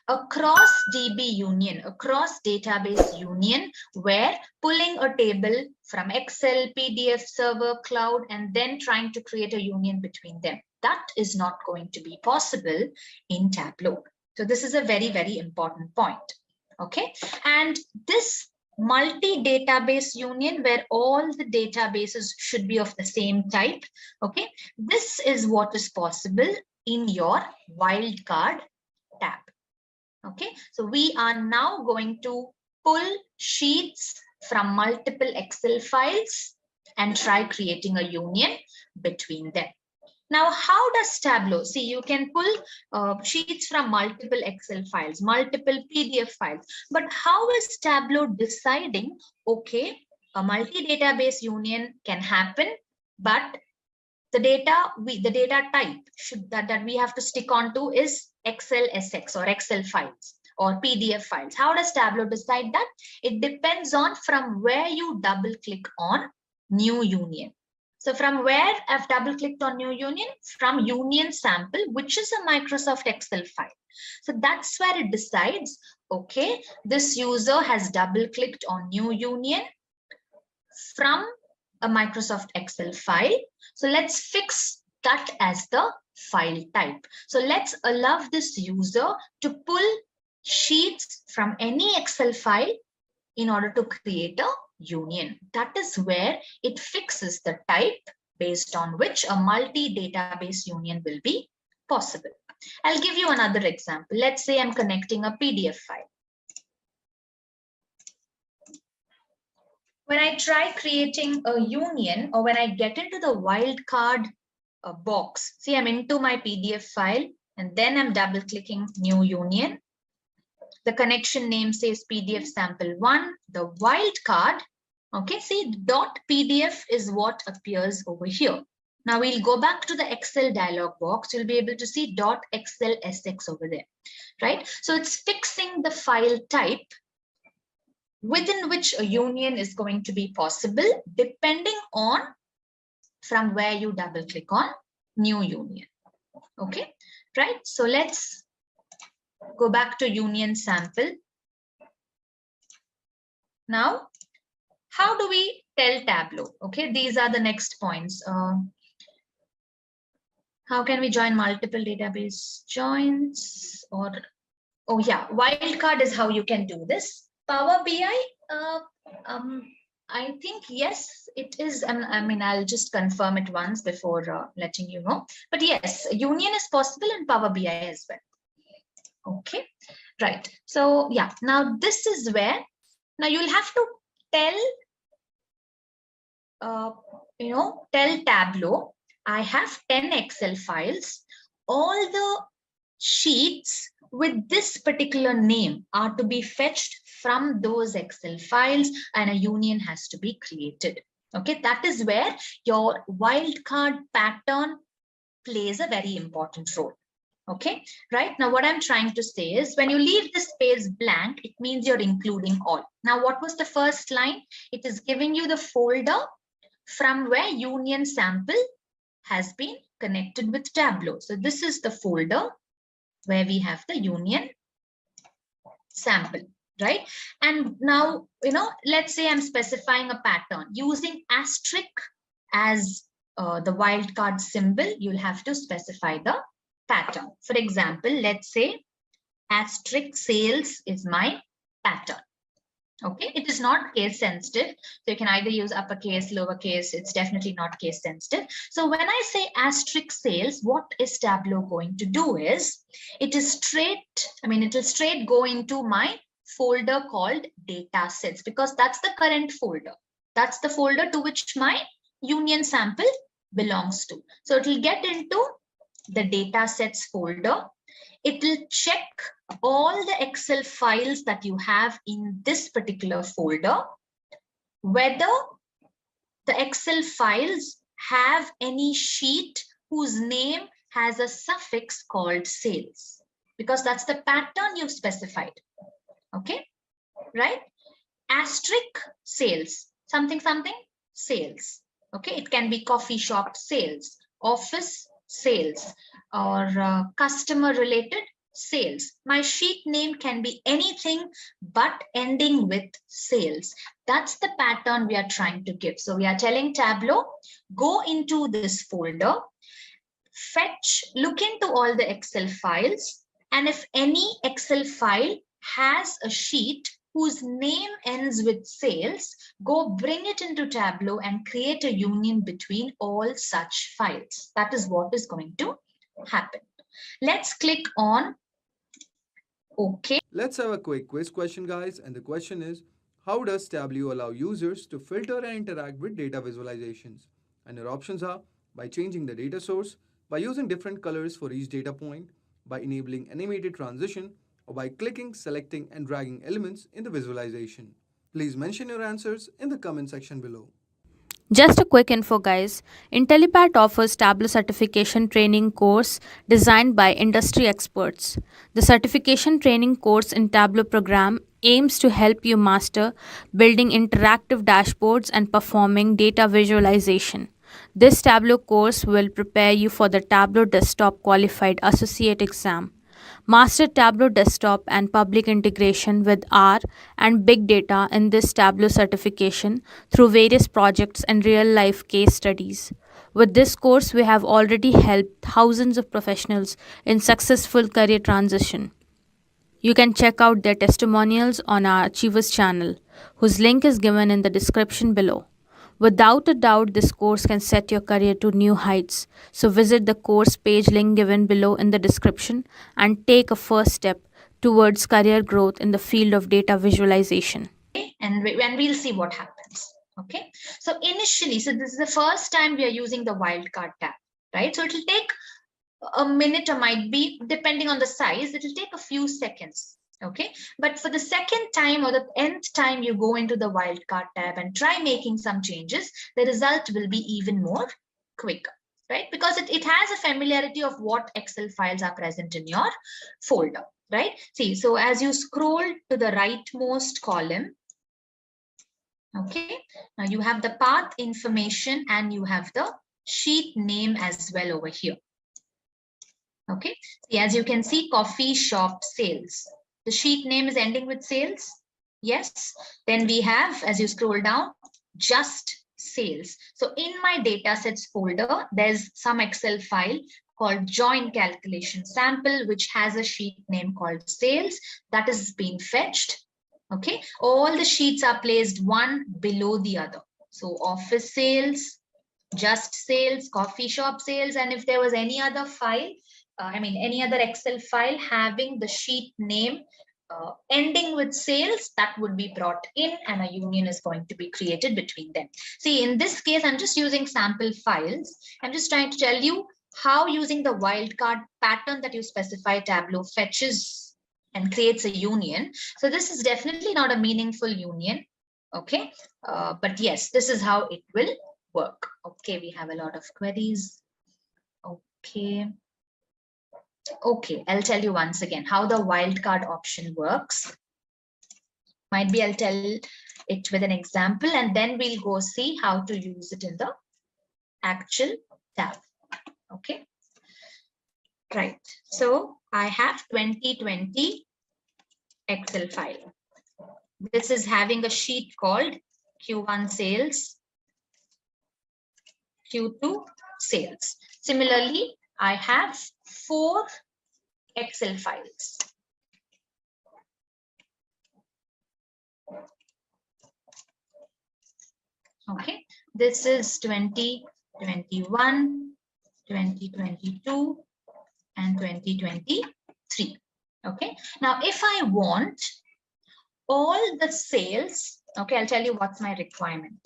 across DB union, across database union, where pulling a table from Excel, PDF, server, cloud, and then trying to create a union between them. That is not going to be possible in Tableau. So this is a very, very important point. Okay, and this multi-database union where all the databases should be of the same type. Okay, this is what is possible in your wildcard tab. Okay, so we are now going to pull sheets from multiple Excel files and try creating a union between them. Now, how does Tableau? See, you can pull sheets from multiple Excel files, multiple PDF files, but how is Tableau deciding, okay, a multi-database union can happen, but the data type that we have to stick on to is Excel SX or Excel files or PDF files. How does Tableau decide that? It depends on from where you double click on new union. So from where I've double clicked on new union, from union sample, which is a Microsoft Excel file. So that's where it decides, okay, this user has double clicked on new union from a Microsoft Excel file. So let's fix that as the file type. So let's allow this user to pull sheets from any Excel file in order to create a union. That is where it fixes the type based on which a multi-database union will be possible. I'll give you another example. Let's say I'm connecting a PDF file. When I try creating a union, or when I get into the wildcard box, see, I'm into my PDF file and then I'm double clicking new union. The connection name says PDF sample 1, the wildcard. Okay, see, .pdf is what appears over here. Now we'll go back to the Excel dialog box. You'll be able to see .xlsx over there, right? So it's fixing the file type within which a union is going to be possible, depending on from where you double click on new union. Okay, right? So let's go back to union sample. Now, how do we tell Tableau? Okay, these are the next points. How can we join multiple database joins? Or, oh yeah, wildcard is how you can do this. Power BI, I think, yes, it is. I mean, I'll just confirm it once before letting you know. But yes, union is possible in Power BI as well. Okay, right. So yeah, now this is where, now you'll have to tell, tell Tableau, I have 10 Excel files. All the sheets with this particular name are to be fetched from those Excel files, and a union has to be created. Okay, that is where your wildcard pattern plays a very important role. Okay, right? Now what I'm trying to say is, when you leave this space blank, it means you're including all. Now what was the first line? It is giving you the folder from where union sample has been connected with Tableau. So this is the folder where we have the union sample, right? And now, let's say I'm specifying a pattern using asterisk as the wildcard symbol. You'll have to specify the pattern. For example, let's say asterisk sales is my pattern. Okay, it is not case sensitive. So you can either use uppercase, lowercase. It's definitely not case sensitive. So when I say asterisk sales, what is Tableau going to do is it will straight go into my folder called data sets, because that's the current folder. That's the folder to which my union sample belongs to. So it will get into the data sets folder. It will check all the Excel files that you have in this particular folder, whether the Excel files have any sheet whose name has a suffix called sales, because that's the pattern you've specified. Okay, right? Asterisk sales, something, sales. Okay, it can be coffee shop sales, office sales, or customer related sales. My sheet name can be anything but ending with sales. That's the pattern we are trying to give. So we are telling Tableau, go into this folder, look into all the Excel files, and if any Excel file has a sheet whose name ends with sales, go bring it into Tableau and create a union between all such files. That is what is going to happen. Let's click on OK. Let's have a quick quiz question, guys. And the question is, how does Tableau allow users to filter and interact with data visualizations? And your options are by changing the data source, by using different colors for each data point, by enabling animated transition, or by clicking, selecting, and dragging elements in the visualization. Please mention your answers in the comment section below. Just a quick info, guys. Intellipaat offers Tableau certification training course designed by industry experts. The certification training course in Tableau program aims to help you master building interactive dashboards and performing data visualization. This Tableau course will prepare you for the Tableau Desktop Qualified Associate exam. Master Tableau Desktop and public integration with R and big data in this Tableau certification through various projects and real life case studies. With this course, we have already helped thousands of professionals in successful career transition. You can check out their testimonials on our Achievers channel, whose link is given in the description below. Without a doubt, this course can set your career to new heights. So visit the course page link given below in the description and take a first step towards career growth in the field of data visualization. And we'll see what happens. Okay, so initially, so this is the first time we are using the wildcard tab, right? So it will take a minute, or might be, depending on the size, it will take a few seconds. Okay, but for the second time or the nth time you go into the wildcard tab and try making some changes, the result will be even more quicker, right? Because it has a familiarity of what Excel files are present in your folder, right? See, so as you scroll to the rightmost column, okay, now you have the path information and you have the sheet name as well over here. Okay, see, as you can see, coffee shop sales. The sheet name is ending with sales. Yes. Then we have, as you scroll down, just sales. So in my datasets folder, there's some Excel file called join calculation sample, which has a sheet name called sales that is being fetched. Okay, all the sheets are placed one below the other. So office sales, just sales, coffee shop sales, and if there was any other file, any other Excel file having the sheet name ending with sales, that would be brought in and a union is going to be created between them. See, in this case, I'm just using sample files. I'm just trying to tell you how, using the wildcard pattern that you specify, Tableau fetches and creates a union. So this is definitely not a meaningful union. Okay, but yes, this is how it will work. Okay, we have a lot of queries. Okay, I'll tell you once again how the wildcard option works. Might be I'll tell it with an example and then we'll go see how to use it in the actual tab. Okay, right. So I have 2020 Excel file. This is having a sheet called Q1 sales, Q2 sales. Similarly, I have 4 Excel files. Okay, this is 2021, 2022, and 2023. Okay, now if I want all the sales, okay, I'll tell you what's my requirement.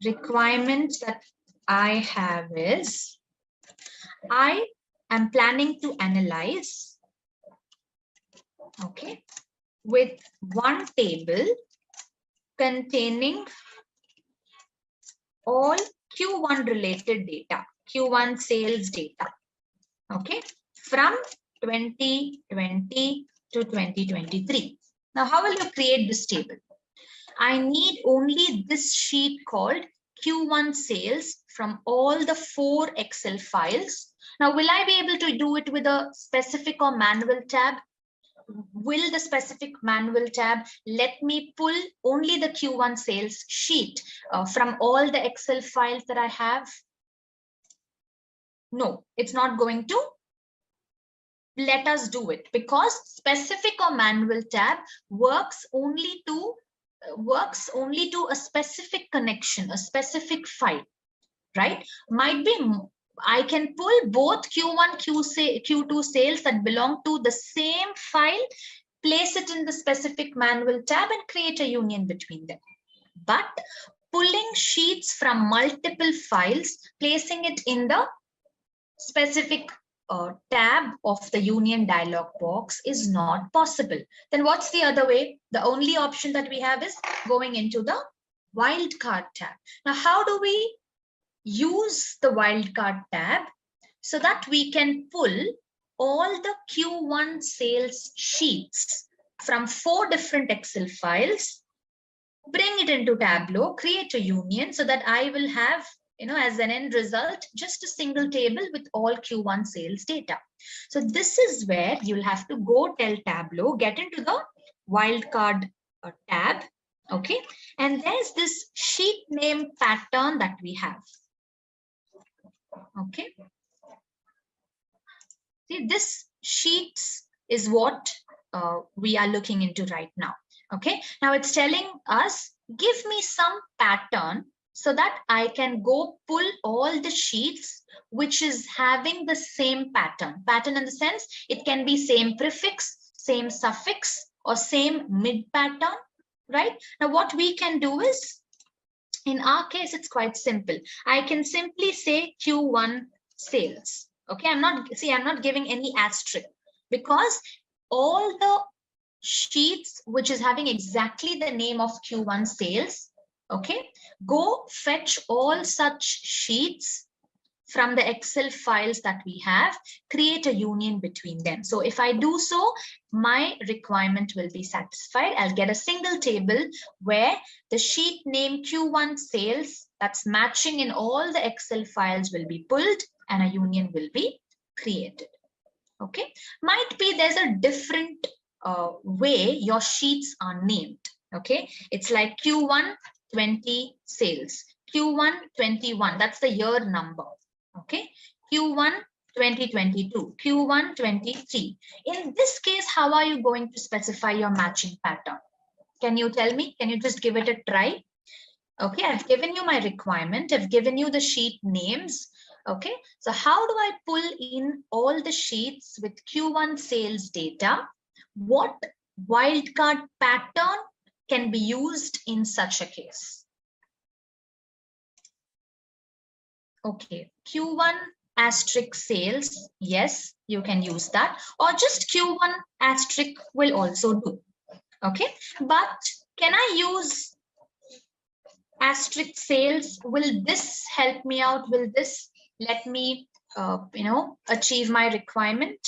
Requirement that I have is I am planning to analyze, okay, with one table containing all Q1 related data, Q1 sales data, okay, from 2020 to 2023. Now, how will you create this table? I need only this sheet called Q1 sales from all the 4 Excel files. Now, will I be able to do it with a specific or manual tab? Will the specific manual tab let me pull only the Q1 sales sheet from all the Excel files that I have? No, it's not going to let us do it, because specific or manual tab works only to a specific connection, a specific file, right? Might be I can pull both Q1, Q2 sales that belong to the same file, place it in the specific manual tab and create a union between them. But pulling sheets from multiple files, placing it in the specific tab of the union dialog box is not possible. Then what's the other way? The only option that we have is going into the wildcard tab. Now, how do we use the wildcard tab so that we can pull all the Q1 sales sheets from 4 different Excel files, bring it into Tableau, create a union so that I will have, as an end result, just a single table with all Q1 sales data. So this is where you'll have to go tell Tableau, get into the wildcard tab, okay? And there's this sheet name pattern that we have, okay? See, this sheets is what we are looking into right now, okay? Now it's telling us, give me some pattern so that I can go pull all the sheets which is having the same pattern. Pattern in the sense, it can be same prefix, same suffix, or same mid pattern, right? Now what we can do is, in our case, it's quite simple. I can simply say Q1 sales. Okay, I'm not giving any asterisk, because all the sheets which is having exactly the name of Q1 sales, okay, go fetch all such sheets from the Excel files that we have, create a union between them. So if I do so, my requirement will be satisfied. I'll get a single table where the sheet name Q1 sales that's matching in all the Excel files will be pulled and a union will be created. Okay, might be there's a different way your sheets are named. Okay, it's like Q1 20 sales, Q1 21, that's the year number. Okay, Q1 2022, Q1 23. In this case, how are you going to specify your matching pattern? Can you tell me? Can you just give it a try? Okay, I've given you my requirement. I've given you the sheet names. Okay, so how do I pull in all the sheets with Q1 sales data? What wildcard pattern can be used in such a case? Okay, Q1 asterisk sales, yes, you can use that, or just Q1 asterisk will also do. Okay, but can I use asterisk sales? Will this help me out? Will this let me achieve my requirement?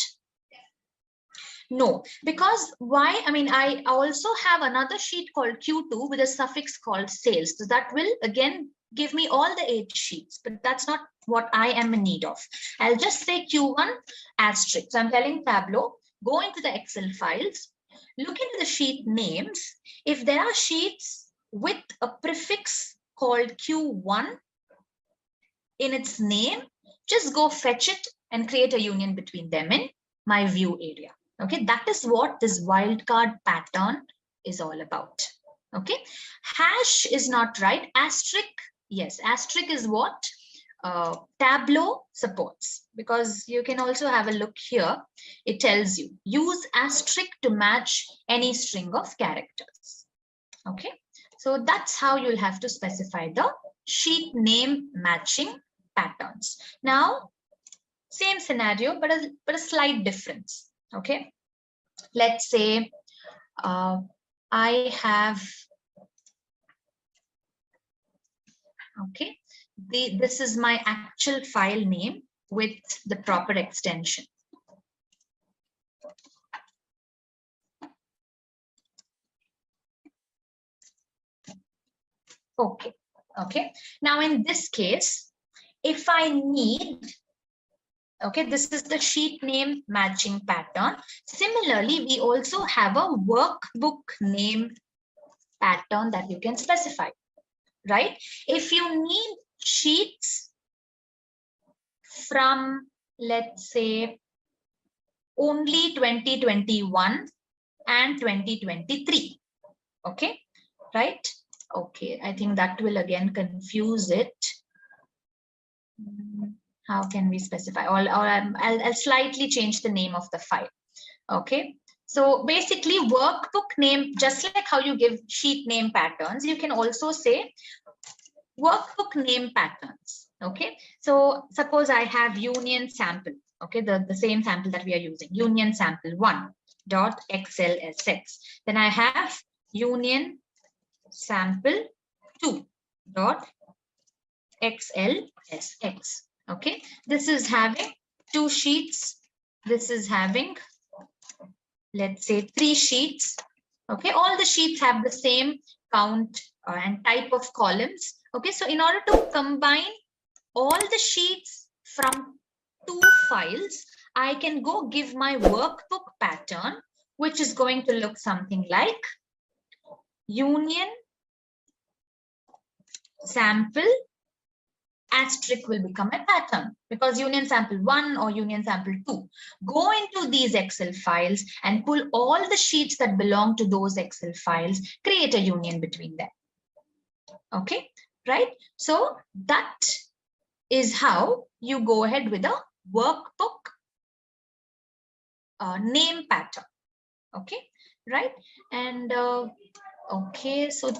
No, because why? I mean, I also have another sheet called Q2 with a suffix called sales. So that will again give me all the 8 sheets, but that's not what I am in need of. I'll just say Q1 asterisk. So I'm telling Tableau, go into the Excel files, look into the sheet names. If there are sheets with a prefix called Q1 in its name, just go fetch it and create a union between them in my view area. Okay, that is what this wildcard pattern is all about. Okay, hash is not right. Asterisk, yes, asterisk is what Tableau supports, because you can also have a look here. It tells you use asterisk to match any string of characters. Okay, so that's how you'll have to specify the sheet name matching patterns. Now, same scenario, but a slight difference. Okay, let's say I have, okay, this is my actual file name with the proper extension. Okay, okay. Now in this case, if I need, okay, this is the sheet name matching pattern. Similarly, we also have a workbook name pattern that you can specify, right? If you need sheets from, let's say, only 2021 and 2023, okay, right? Okay, I think that will again confuse it. How can we specify? Or I'll slightly change the name of the file. Okay, so basically workbook name, just like how you give sheet name patterns, you can also say workbook name patterns. Okay, so suppose I have union sample. Okay, the same sample that we are using, union sample 1 dot XLSX. Then I have union sample 2 dot XLSX. Okay, this is having 2 sheets. This is having, let's say, 3 sheets. Okay, all the sheets have the same count and type of columns. Okay, so in order to combine all the sheets from 2 files, I can go give my workbook pattern, which is going to look something like union sample asterisk will become a pattern, because union sample 1 or union sample 2 go into these Excel files and pull all the sheets that belong to those Excel files, create a union between them. Okay, right? So that is how you go ahead with a workbook name pattern. Okay, right? And okay, so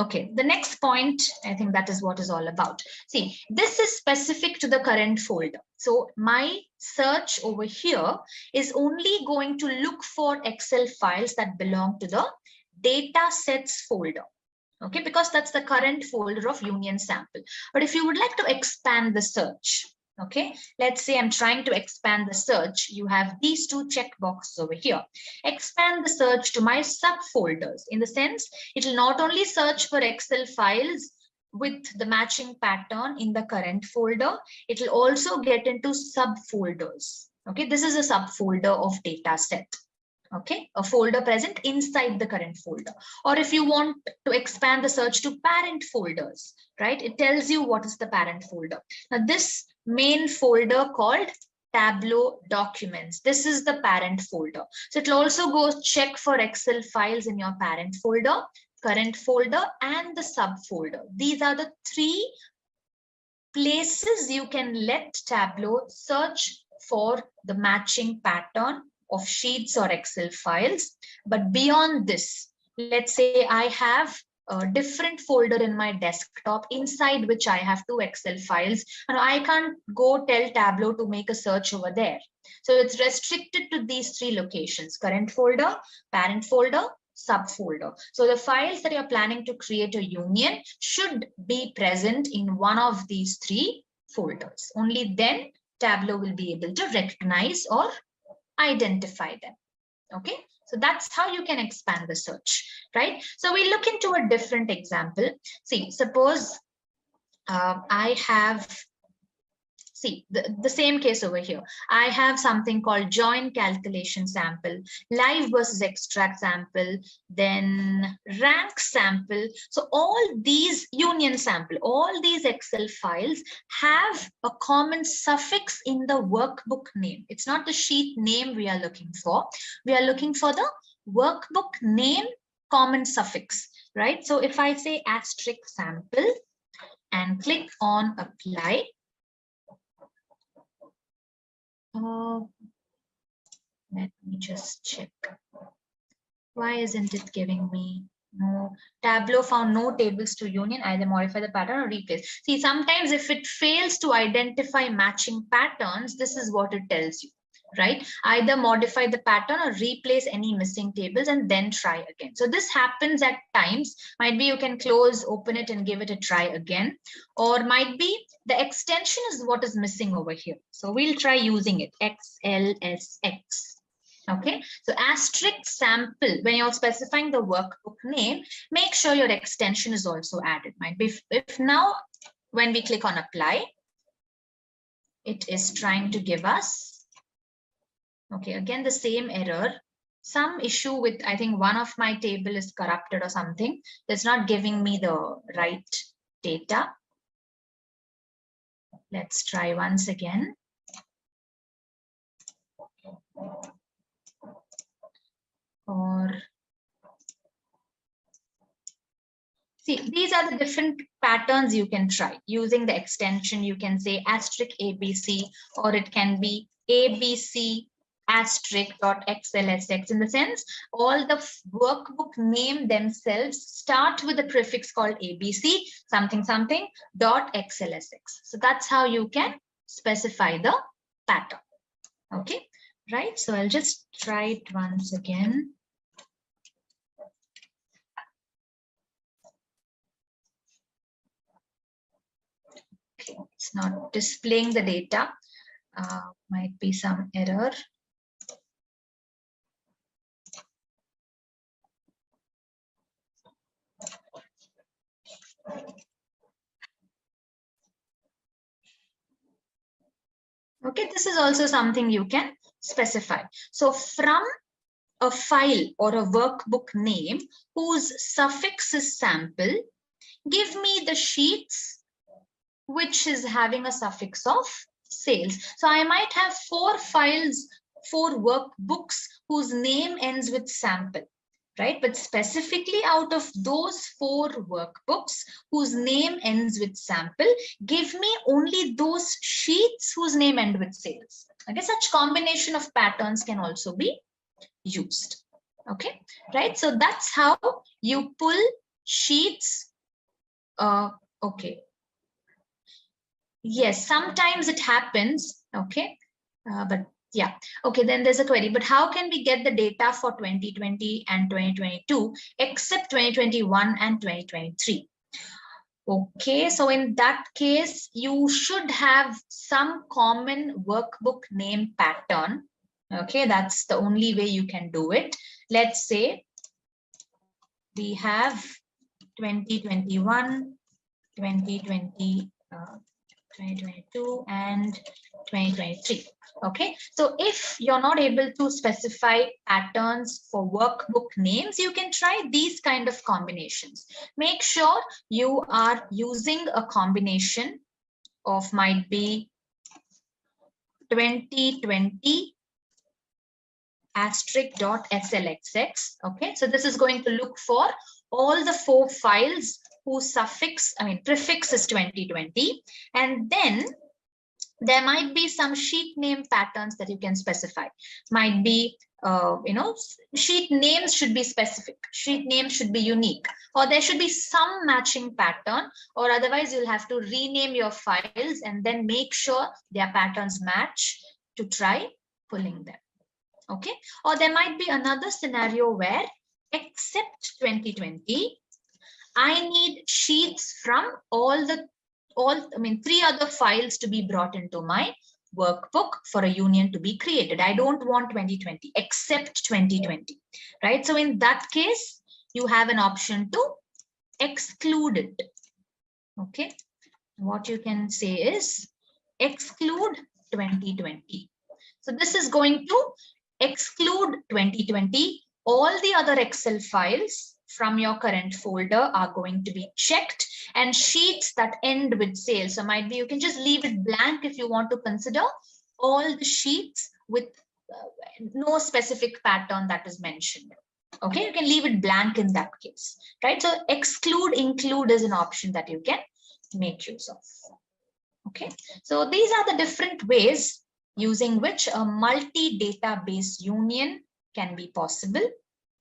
okay, the next point, I think that is what is all about. See, this is specific to the current folder. So my search over here is only going to look for Excel files that belong to the datasets folder. Okay, because that's the current folder of union sample. But if you would like to expand the search, okay, let's say I'm trying to expand the search, you have these 2 check boxes over here. Expand the search to my subfolders, in the sense it will not only search for Excel files with the matching pattern in the current folder, it will also get into subfolders. Okay, this is a subfolder of dataset. Okay, a folder present inside the current folder. Or if you want to expand the search to parent folders, right, it tells you what is the parent folder. Now this main folder called Tableau documents, this is the parent folder. So it will also go check for Excel files in your parent folder, current folder, and the subfolder. These are the 3 places you can let Tableau search for the matching pattern of sheets or Excel files. But beyond this, let's say I have a different folder in my desktop inside which I have 2 Excel files, and I can't go tell Tableau to make a search over there. So it's restricted to these 3 locations: current folder, parent folder, subfolder. So the files that you're planning to create a union should be present in one of these 3 folders. Only then Tableau will be able to recognize or identify them. Okay, so that's how you can expand the search, right? So we look into a different example. See, suppose I have, see, the same case over here. I have something called join calculation sample, live versus extract sample, then rank sample. So all these union sample, all these Excel files have a common suffix in the workbook name. It's not the sheet name we are looking for. We are looking for the workbook name common suffix, right? So if I say asterisk sample and click on apply, let me just check. Why isn't it giving me? No, Tableau found no tables to union, either modify the pattern or replace. See, sometimes if it fails to identify matching patterns, this is what it tells you, right? Either modify the pattern or replace any missing tables and then try again. So this happens at times. Might be you can close, open it and give it a try again, or might be the extension is what is missing over here. So we'll try using it, XLSX. Okay, so asterisk sample, when you're specifying the workbook name, make sure your extension is also added. Might be if now when we click on apply, it is trying to give us, okay, again the same error, some issue with, I think one of my table is corrupted or something. It's not giving me the right data. Let's try once again. Or see, these are the different patterns you can try. Using the extension, you can say asterisk ABC, or it can be ABC asterisk dot XLSX. In the sense, all the workbook name themselves start with a prefix called ABC, something, something, dot XLSX. So that's how you can specify the pattern. Okay, right? So I'll just try it once again. It's not displaying the data. Might be some error. Okay, this is also something you can specify. So from a file or a workbook name whose suffix is sample, give me the sheets which is having a suffix of sales. So I might have 4 files, 4 workbooks whose name ends with sample, right? But specifically out of those 4 workbooks whose name ends with sample, give me only those sheets whose name end with sales. Okay, such combination of patterns can also be used. Okay, right? So that's how you pull sheets. Okay. Yes, sometimes it happens. Okay, but yeah, okay, then there's a query, but how can we get the data for 2020 and 2022 except 2021 and 2023? Okay, so in that case, you should have some common workbook name pattern. Okay, that's the only way you can do it. Let's say we have 2021, 2020, 2022 and 2023. Okay, so if you're not able to specify patterns for workbook names, you can try these kind of combinations. Make sure you are using a combination of might be 2020 asterisk dot SLXX. Okay, so this is going to look for all the 4 files whose suffix, prefix is 2020, and then there might be some sheet name patterns that you can specify. Might be, sheet names should be specific, sheet names should be unique, or there should be some matching pattern, or otherwise you'll have to rename your files and then make sure their patterns match to try pulling them. Okay, or there might be another scenario where except 2020, I need sheets from three other files to be brought into my workbook for a union to be created. I don't want 2020 except 2020, right? So in that case, you have an option to exclude it. Okay, what you can say is exclude 2020. So this is going to exclude 2020. All the other Excel files from your current folder are going to be checked, and sheets that end with sales. So might be you can just leave it blank if you want to consider all the sheets with no specific pattern that is mentioned. Okay, you can leave it blank in that case, right? So exclude, include is an option that you can make use of. Okay, so these are the different ways using which a multi-database union can be possible.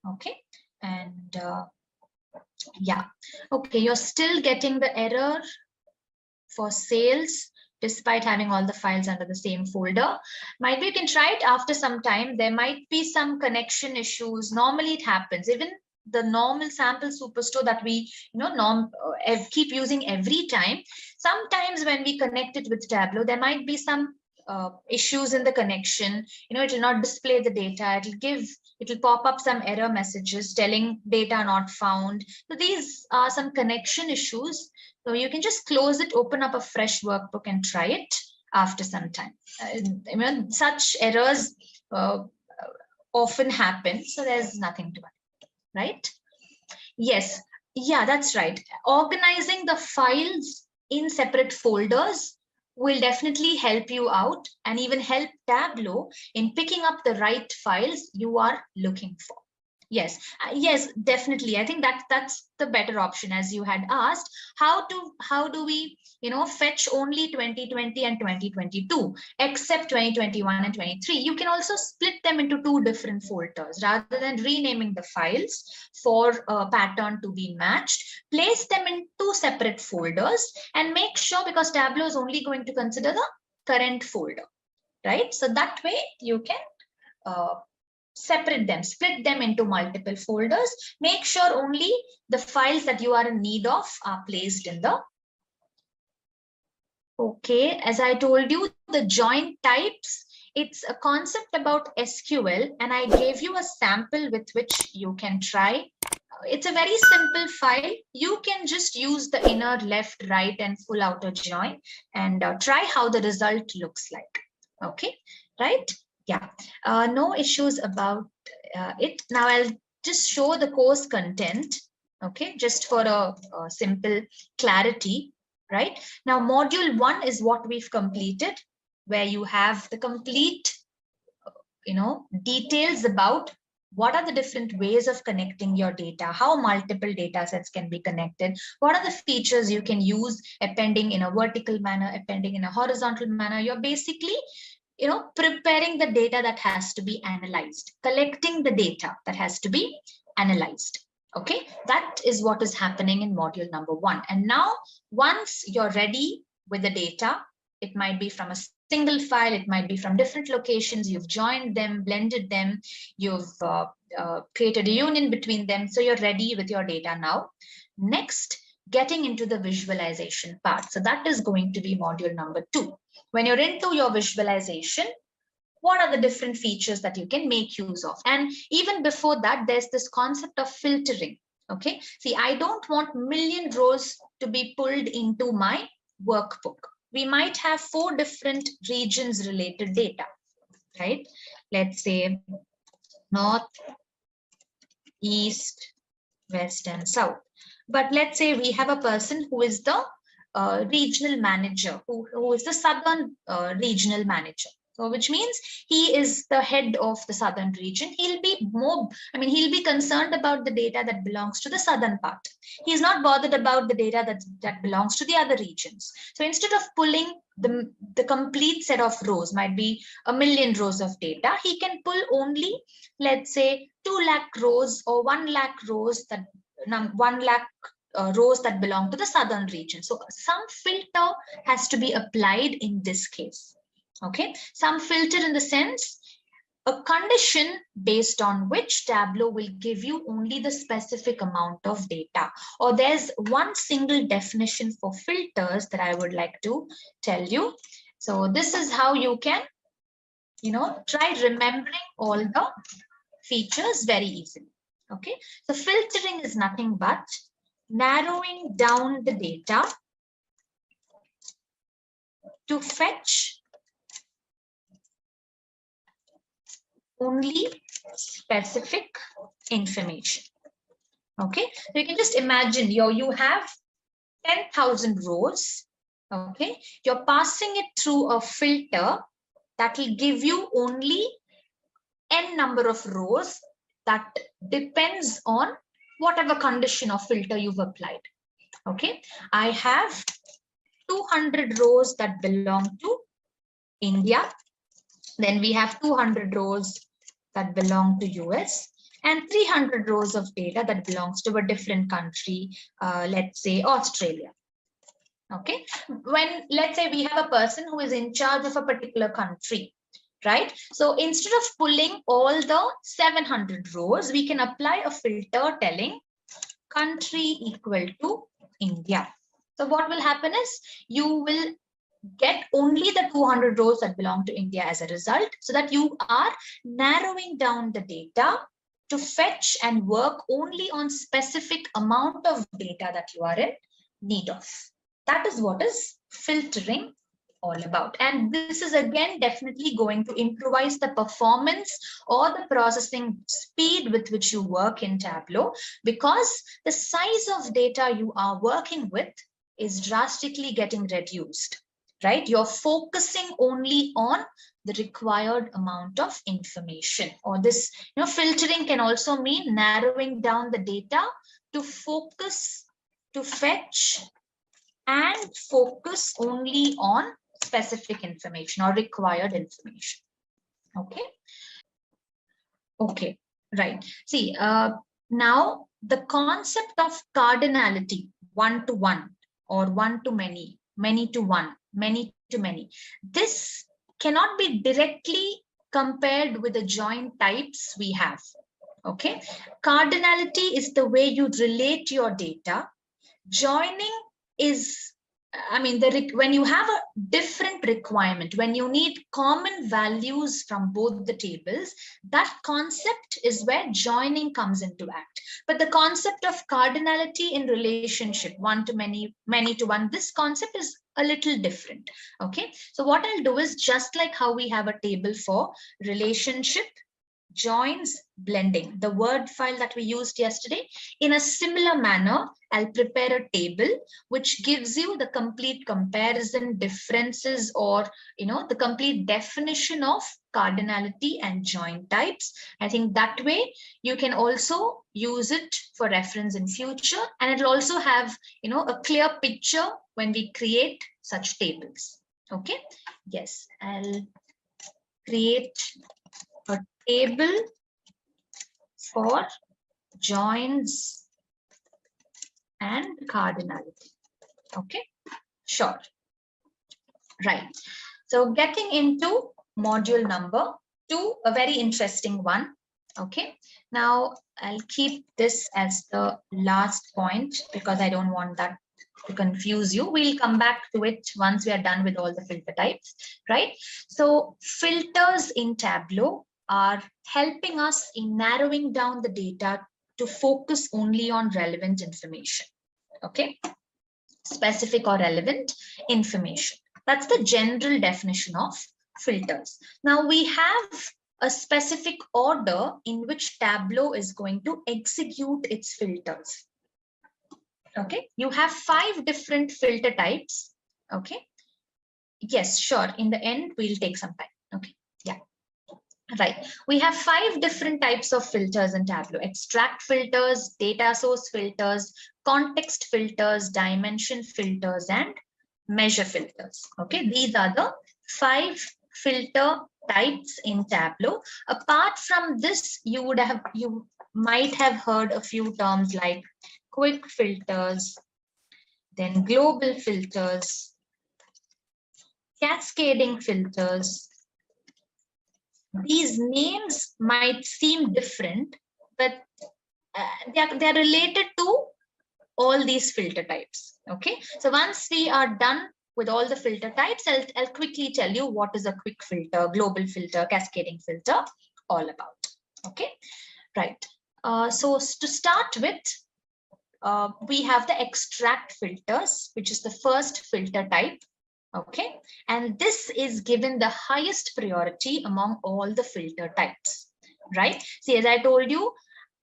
Okay, and yeah, okay, you're still getting the error for sales despite having all the files under the same folder. Might be you can try it after some time. There might be some connection issues. Normally it happens. Even the normal sample superstore that we keep using every time. Sometimes when we connect it with Tableau, there might be some issues in the connection. It will not display the data. It will pop up some error messages telling data not found. So these are some connection issues. So you can just close it, open up a fresh workbook and try it after some time. Such errors often happen. So there's nothing to it, right? Yes, yeah, that's right. Organizing the files in separate folders will definitely help you out and even help Tableau in picking up the right files you are looking for. Yes, yes, definitely. I think that's the better option, as you had asked. How do we fetch only 2020 and 2022 except 2021 and 23? You can also split them into two different folders rather than renaming the files for a pattern to be matched. Place them in two separate folders and make sure, because Tableau is only going to consider the current folder, right? So that way you can separate them, split them into multiple folders. Make sure only the files that you are in need of are placed in the. Okay, as I told you, the join types, it's a concept about SQL, and I gave you a sample with which you can try. It's a very simple file. You can just use the inner, left, right, and full outer join and try how the result looks like. Okay, right? Yeah, no issues about it. Now I'll just show the course content, okay, just for a simple clarity, right? Now module 1 is what we've completed, where you have the complete, details about what are the different ways of connecting your data, how multiple data sets can be connected, what are the features you can use, appending in a vertical manner, appending in a horizontal manner. You're basically preparing the data that has to be analyzed, collecting the data that has to be analyzed. Okay, that is what is happening in module number 1. And now, once you're ready with the data, it might be from a single file, it might be from different locations, you've joined them, blended them, you've created a union between them, so you're ready with your data now. Next, getting into the visualization part. So that is going to be module number 2. When you're into your visualization, what are the different features that you can make use of? And even before that, there's this concept of filtering. Okay, see, I don't want million rows to be pulled into my workbook. We might have 4 different regions related data, right? Let's say north, east, west, and south. But let's say we have a person who is the regional manager, who is the southern regional manager. So which means he is the head of the southern region. He'll be concerned about the data that belongs to the southern part. He's not bothered about the data that belongs to the other regions. So instead of pulling the complete set of rows, might be 1 million rows of data, he can pull only, let's say, 2 lakh rows or 1 lakh rows, that 1 lakh rows that belong to the southern region. So some filter has to be applied in this case. Okay, some filter in the sense, a condition based on which Tableau will give you only the specific amount of data. Or there's one single definition for filters that I would like to tell you. So this is how you can, try remembering all the features very easily. Okay, so filtering is nothing but narrowing down the data to fetch only specific information. Okay, so you can just imagine you have 10,000 rows. Okay, you're passing it through a filter that will give you only n number of rows that depends on whatever condition or filter you've applied. Okay, I have 200 rows that belong to India. Then we have 200 rows that belong to US and 300 rows of data that belongs to a different country, let's say Australia. Okay, when let's say we have a person who is in charge of a particular country, right? So instead of pulling all the 700 rows, we can apply a filter telling country equal to India. So what will happen is you will get only the 200 rows that belong to India as a result, so that you are narrowing down the data to fetch and work only on specific amount of data that you are in need of. That is what is filtering all about. And this is again definitely going to improvise the performance or the processing speed with which you work in Tableau, because the size of data you are working with is drastically getting reduced, right? You're focusing only on the required amount of information. Or this, filtering can also mean narrowing down the data to focus, to fetch and focus only on specific information or required information. Okay. Okay, right. See, now the concept of cardinality, one-to-one or one-to-many, many-to-one, many-to-many, this cannot be directly compared with the join types we have. Okay, cardinality is the way you relate your data. Joining is, when you have a different requirement, when you need common values from both the tables, that concept is where joining comes into act. But the concept of cardinality in relationship, one to many, many to one, this concept is a little different. Okay, so what I'll do is, just like how we have a table for relationship, joins, blending, the Word file that we used yesterday, in a similar manner, I'll prepare a table which gives you the complete comparison, differences, or the complete definition of cardinality and join types. I think that way you can also use it for reference in future, and it'll also have a clear picture when we create such tables. Okay, yes, I'll create a table for joins and cardinality. Okay, sure. Right. So getting into module number 2, a very interesting one. Okay, now I'll keep this as the last point because I don't want that to confuse you. We'll come back to it once we are done with all the filter types, right? So filters in Tableau are helping us in narrowing down the data to focus only on relevant information. Okay, specific or relevant information. That's the general definition of filters. Now we have a specific order in which Tableau is going to execute its filters. Okay, you have 5 different filter types. Okay, yes, sure. In the end, we'll take some time. Okay, yeah. Right, we have 5 different types of filters in Tableau: extract filters, data source filters, context filters, dimension filters, and measure filters. Okay, these are the 5 filter types in Tableau. Apart from this, you might have heard a few terms like quick filters, then global filters, cascading filters. These names might seem different, but they're related to all these filter types. Okay, so once we are done with all the filter types, I'll quickly tell you what is a quick filter, global filter, cascading filter all about. Okay, right. So to start with, we have the extract filters, which is the first filter type. Okay, and this is given the highest priority among all the filter types, right? See, as I told you,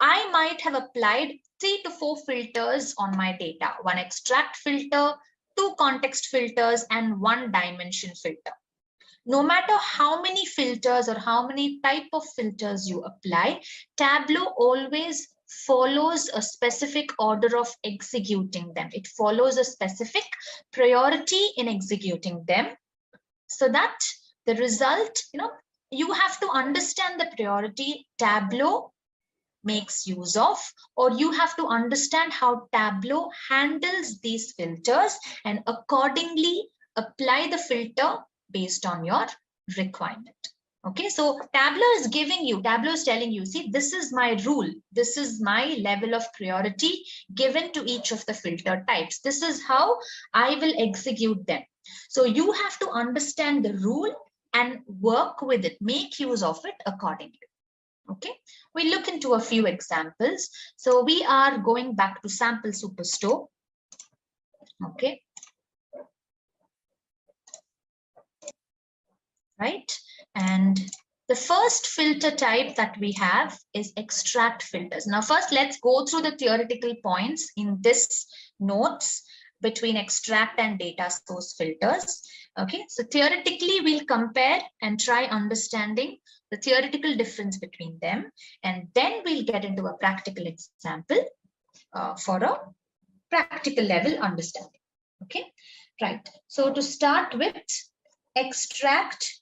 I might have applied 3 to 4 filters on my data: 1 extract filter, 2 context filters, and 1 dimension filter. No matter how many filters or how many type of filters you apply, Tableau always follows a specific order of executing them. It follows a specific priority in executing them, so that the result, you have to understand the priority Tableau makes use of, or you have to understand how Tableau handles these filters and accordingly apply the filter based on your requirement. Okay, so Tableau is telling you, see, this is my rule. This is my level of priority given to each of the filter types. This is how I will execute them. So you have to understand the rule and work with it, make use of it accordingly. Okay, we look into a few examples. So we are going back to sample superstore. Okay. Right. And the first filter type that we have is extract filters. Now, first, let's go through the theoretical points in this notes between extract and data source filters. Okay, so theoretically, we'll compare and try understanding the theoretical difference between them. And then we'll get into a practical example for a practical level understanding. Okay, right. So to start with, extract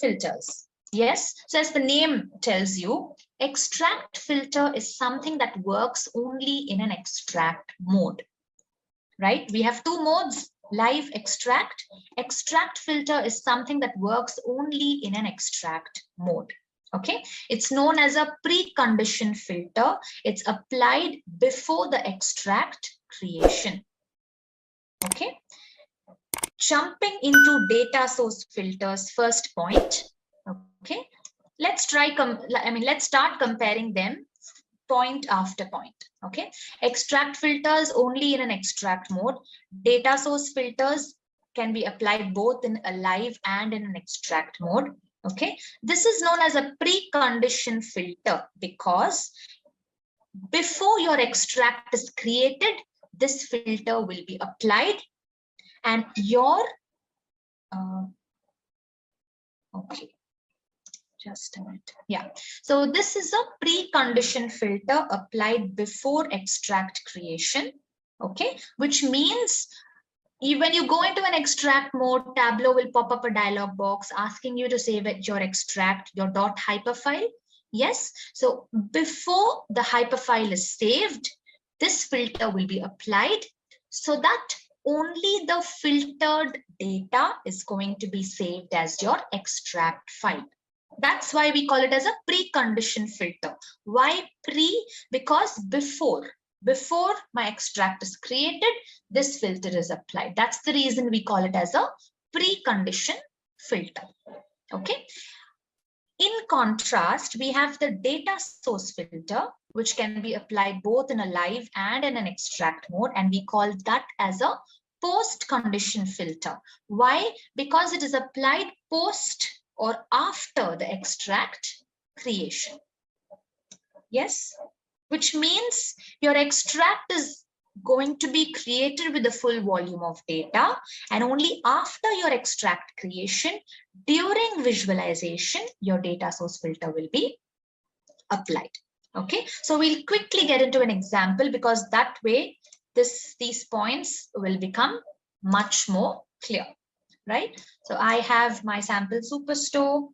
filters. Yes, so as the name tells you, extract filter is something that works only in an extract mode. Right? We have two modes, live extract. Extract filter is something that works only in an extract mode. Okay, it's known as a precondition filter. It's applied before the extract creation. Okay, jumping into data source filters, first point. Okay, let's start comparing them point after point. Okay, extract filters only in an extract mode. Data source filters can be applied both in a live and in an extract mode. Okay, this is known as a precondition filter because before your extract is created, this filter will be applied and your okay, just a minute. Yeah, so this is a precondition filter applied before extract creation. Okay, which means when you go into an extract mode, Tableau will pop up a dialog box asking you to save your extract, your .hyperfile. Yes, so before the hyperfile is saved, this filter will be applied so that only the filtered data is going to be saved as your extract file. That's why we call it as a precondition filter. Why pre? Because before my extract is created, this filter is applied. That's the reason we call it as a precondition filter. Okay. In contrast, we have the data source filter, which can be applied both in a live and in an extract mode, and we call that as a post condition filter. Why? Because it is applied post or after the extract creation. Yes, which means your extract is going to be created with the full volume of data, and only after your extract creation, during visualization, your data source filter will be applied. Okay, so we'll quickly get into an example because that way these points will become much more clear. Right? So I have my sample superstore.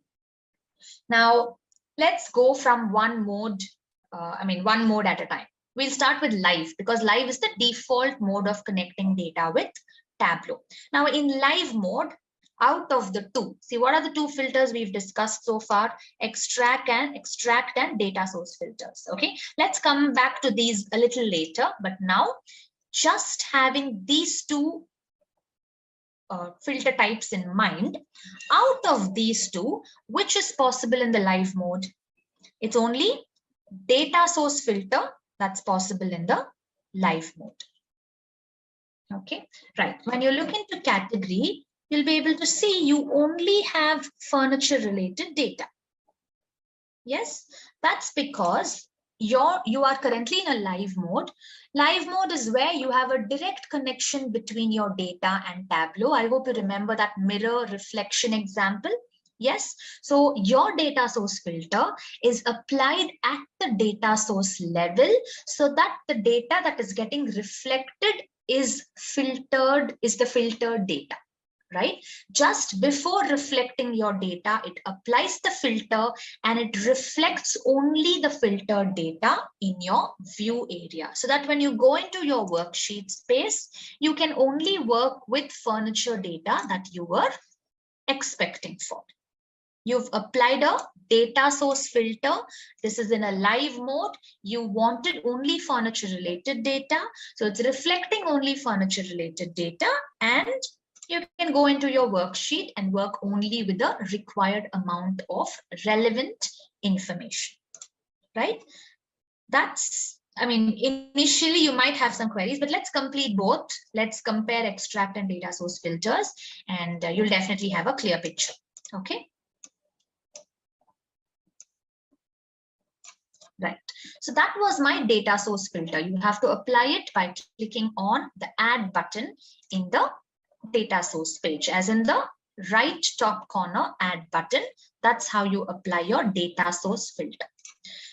Now let's go from one mode at a time. We'll start with live because live is the default mode of connecting data with Tableau. Now in live mode, out of the two, see what are the two filters we've discussed so far? Extract and data source filters. Okay, let's come back to these a little later, but now just having these two filter types in mind, out of these two, which is possible in the live mode? It's only data source filter that's possible in the live mode. Okay, right. When you look into category, you'll be able to see you only have furniture related data. Yes, that's because you are currently in a live mode. Live mode is where you have a direct connection between your data and Tableau. I hope you remember that mirror reflection example. Yes, so your data source filter is applied at the data source level so that the data that is getting reflected is the filtered data, right? Just before reflecting your data, it applies the filter and it reflects only the filtered data in your view area, so that when you go into your worksheet space, you can only work with furniture data that you were expecting for. You've applied a data source filter. This is in a live mode. You wanted only furniture related data. So it's reflecting only furniture related data, and you can go into your worksheet and work only with the required amount of relevant information, right? Initially you might have some queries, but let's complete both. Let's compare extract and data source filters, and you'll definitely have a clear picture. Okay. Right. So that was my data source filter. You have to apply it by clicking on the add button in the data source page, as in the right top corner add button. That's how you apply your data source filter.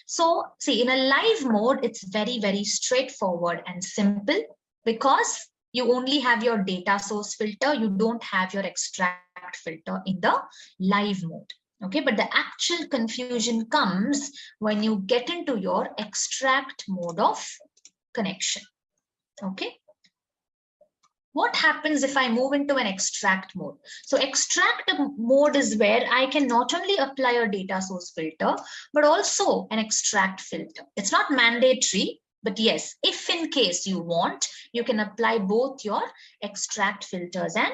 So see, in a live mode, it's very, very straightforward and simple because you only have your data source filter. You don't have your extract filter in the live mode. Okay, but the actual confusion comes when you get into your extract mode of connection. Okay. What happens if I move into an extract mode? So extract mode is where I can not only apply a data source filter, but also an extract filter. It's not mandatory, but yes, if in case you want, you can apply both your extract filters and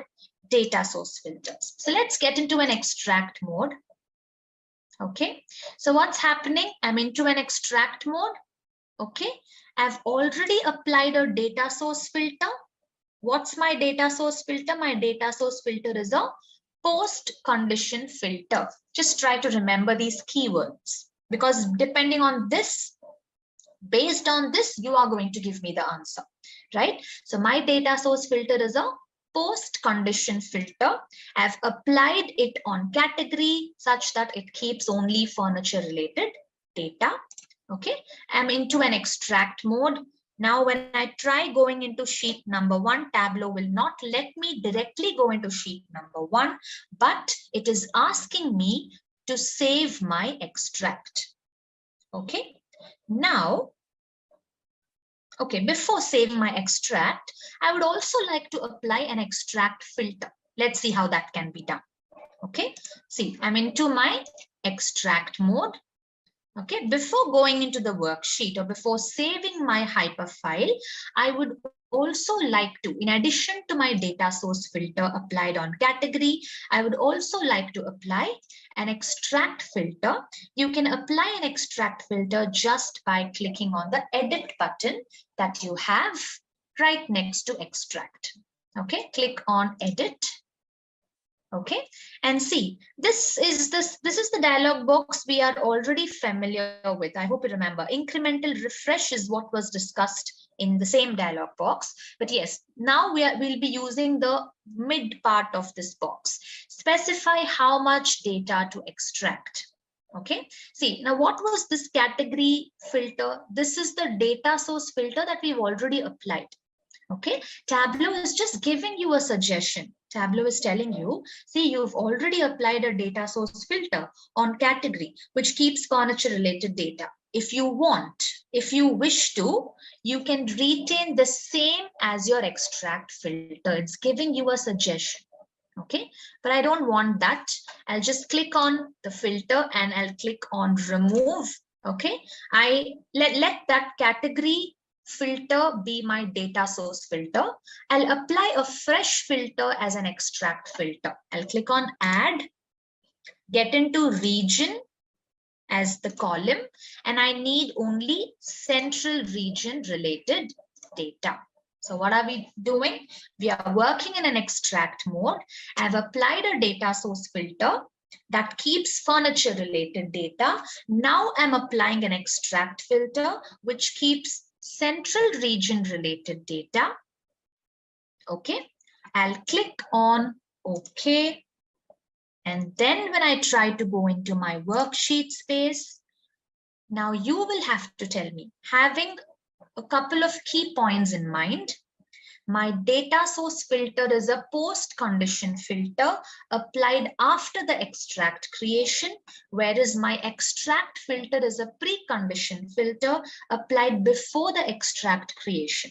data source filters. So let's get into an extract mode. Okay, so what's happening? I'm into an extract mode. Okay, I've already applied a data source filter. What's my data source filter? My data source filter is a post condition filter. Just try to remember these keywords, because depending on this, based on this, you are going to give me the answer, right? So my data source filter is a post condition filter. I've applied it on category such that it keeps only furniture related data. Okay, I'm into an extract mode. Now, when I try going into sheet number 1, Tableau will not let me directly go into sheet number 1, but it is asking me to save my extract. Okay, now, okay, before saving my extract, I would also like to apply an extract filter. Let's see how that can be done. Okay, see, I'm into my extract mode. Okay, before going into the worksheet or before saving my hyperfile, I would also like to, in addition to my data source filter applied on category, I would also like to apply an extract filter. You can apply an extract filter just by clicking on the edit button that you have right next to extract. Okay, click on edit. Okay, and see, this is the dialog box we are already familiar with. I hope you remember. Incremental refresh is what was discussed in the same dialog box. But yes, now we'll be using the mid part of this box. Specify how much data to extract. Okay, see, now what was this category filter? This is the data source filter that we've already applied. Okay, Tableau is just giving you a suggestion. Tableau is telling you, see, you've already applied a data source filter on category, which keeps furniture related data. If you want, if you wish to, you can retain the same as your extract filter. It's giving you a suggestion. Okay, but I don't want that. I'll just click on the filter and I'll click on remove. Okay, I let that category filter be my data source filter. I'll apply a fresh filter as an extract filter. I'll click on add, get into region as the column, and I need only central region related data. So what are we doing? We are working in an extract mode. I've applied a data source filter. that keeps furniture related data. Now I'm applying an extract filter, which keeps central region related data. Okay, I'll click on OK. And then when I try to go into my worksheet space, now you will have to tell me, having a couple of key points in mind. My data source filter is a post condition filter applied after the extract creation, whereas my extract filter is a precondition filter applied before the extract creation,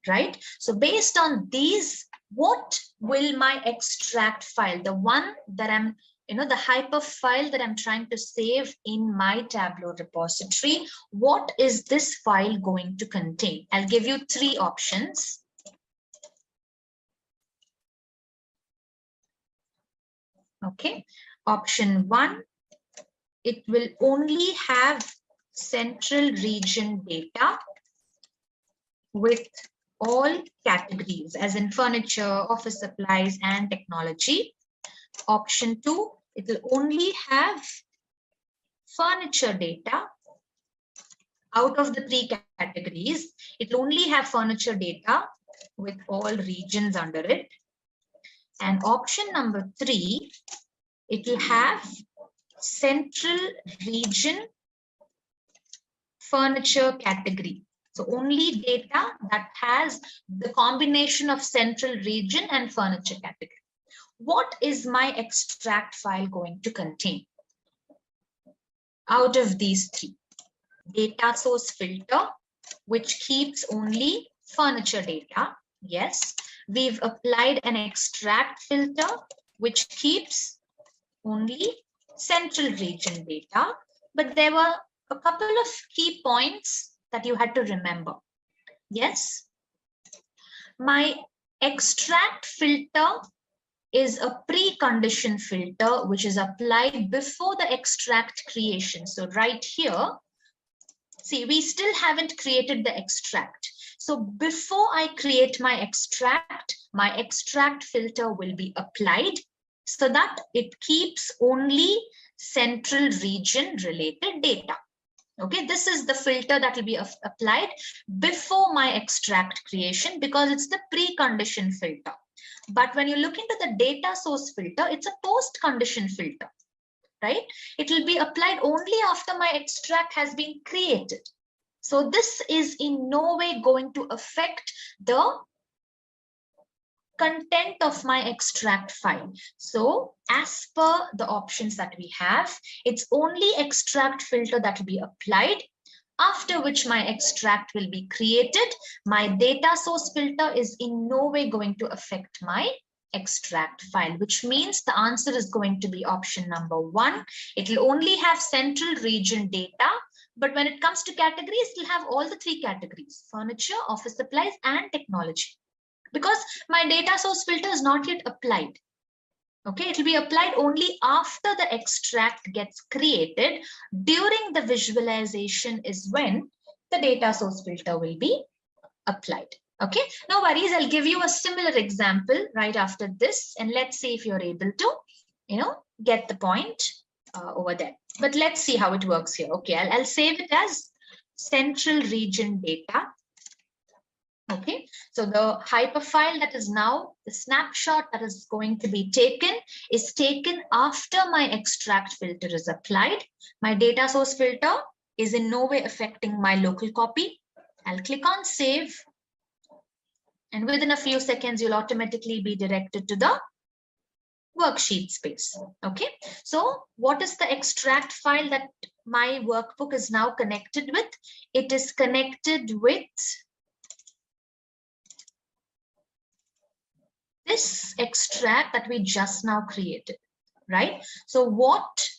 right? So based on these, what will my extract file, the one that I'm, the hyper file that I'm trying to save in my Tableau repository, what is this file going to contain? I'll give you three options. Okay, option 1, it will only have central region data with all categories, as in furniture, office supplies, and technology. Option 2, it will only have furniture data. Out of the three categories, it will only have furniture data with all regions under it. And option number 3, it will have central region furniture category. So only data that has the combination of central region and furniture category. What is my extract file going to contain? Out of these three, data source filter, which keeps only furniture data. Yes, we've applied an extract filter, which keeps only central region data, but there were a couple of key points that you had to remember. Yes, my extract filter is a precondition filter which is applied before the extract creation. So right here, see, we still haven't created the extract. So before I create my extract filter will be applied so that it keeps only central region related data. Okay, this is the filter that will be applied before my extract creation because it's the precondition filter. But when you look into the data source filter, it's a post condition filter, right? It will be applied only after my extract has been created. So this is in no way going to affect the content of my extract file. So as per the options that we have, it's only extract filter that will be applied, after which my extract will be created. My data source filter is in no way going to affect my extract file, which means the answer is going to be option number 1. It will only have central region data, but when it comes to categories, it will have all the three categories: furniture, office supplies, and technology. Because my data source filter is not yet applied. Okay, it will be applied only after the extract gets created. During the visualization is when the data source filter will be applied. Okay, no worries. I'll give you a similar example right after this, and let's see if you're able to, get the point over there. But let's see how it works here. Okay, I'll save it as central region data. Okay, so the hyperfile that is now the snapshot that is going to be taken is taken after my extract filter is applied. My data source filter is in no way affecting my local copy. I'll click on save. And within a few seconds, you'll automatically be directed to the worksheet space. Okay, so what is the extract file that my workbook is now connected with? It is connected with this extract that we just now created, right? So what,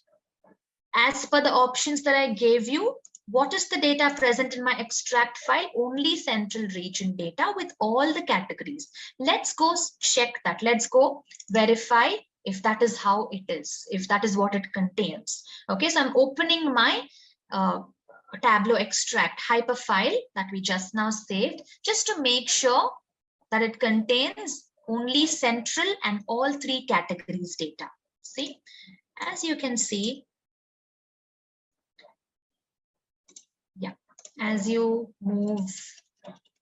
as per the options that I gave you, what is the data present in my extract file? Only central region data with all the categories. Let's go check that. Let's go verify if that is how it is, if that is what it contains. Okay, so I'm opening my Tableau extract hyperfile that we just now saved, just to make sure that it contains only central and all three categories data. See, as you can see, yeah, as you move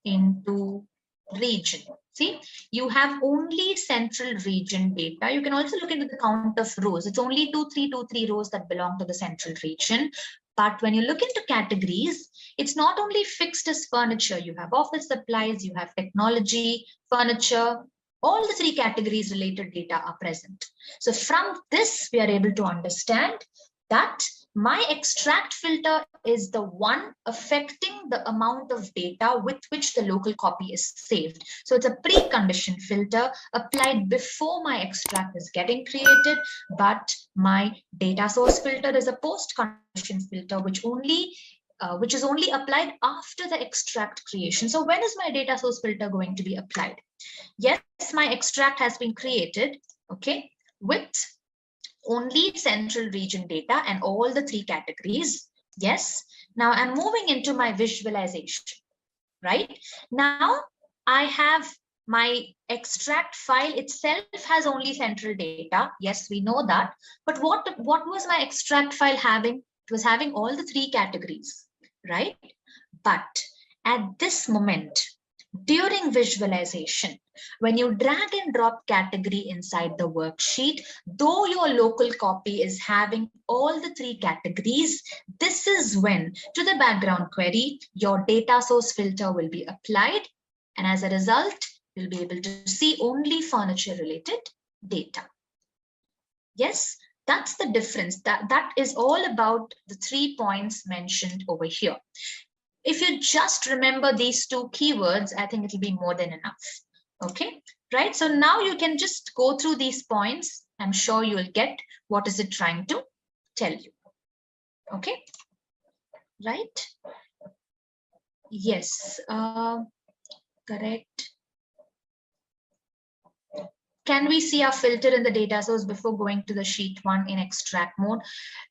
into region, see, you have only central region data. You can also look into the count of rows. It's only 2323 rows that belong to the central region. But when you look into categories, it's not only fixed as furniture. You have office supplies, you have technology, furniture, all the three categories related data are present. So from this, we are able to understand that my extract filter is the one affecting the amount of data with which the local copy is saved. So it's a precondition filter applied before my extract is getting created, but my data source filter is a post-condition filter which is only applied after the extract creation. So when is my data source filter going to be applied? Yes, my extract has been created, okay, with only central region data and all the three categories. Yes. Now I'm moving into my visualization, right? Now I have my extract file itself has only central data. Yes, we know that. But what was my extract file having? It was having all the three categories, right? But at this moment, during visualization, when you drag and drop category inside the worksheet, though your local copy is having all the three categories, this is when to the background query, your data source filter will be applied. And as a result, you'll be able to see only furniture related data. Yes, that's the difference. That is all about the 3 points mentioned over here. If you just remember these two keywords, I think it'll be more than enough. Okay, right? So now you can just go through these points. I'm sure you'll get what is it trying to tell you. Okay, right? Yes, correct. Can we see our filter in the data source before going to the sheet 1 in extract mode?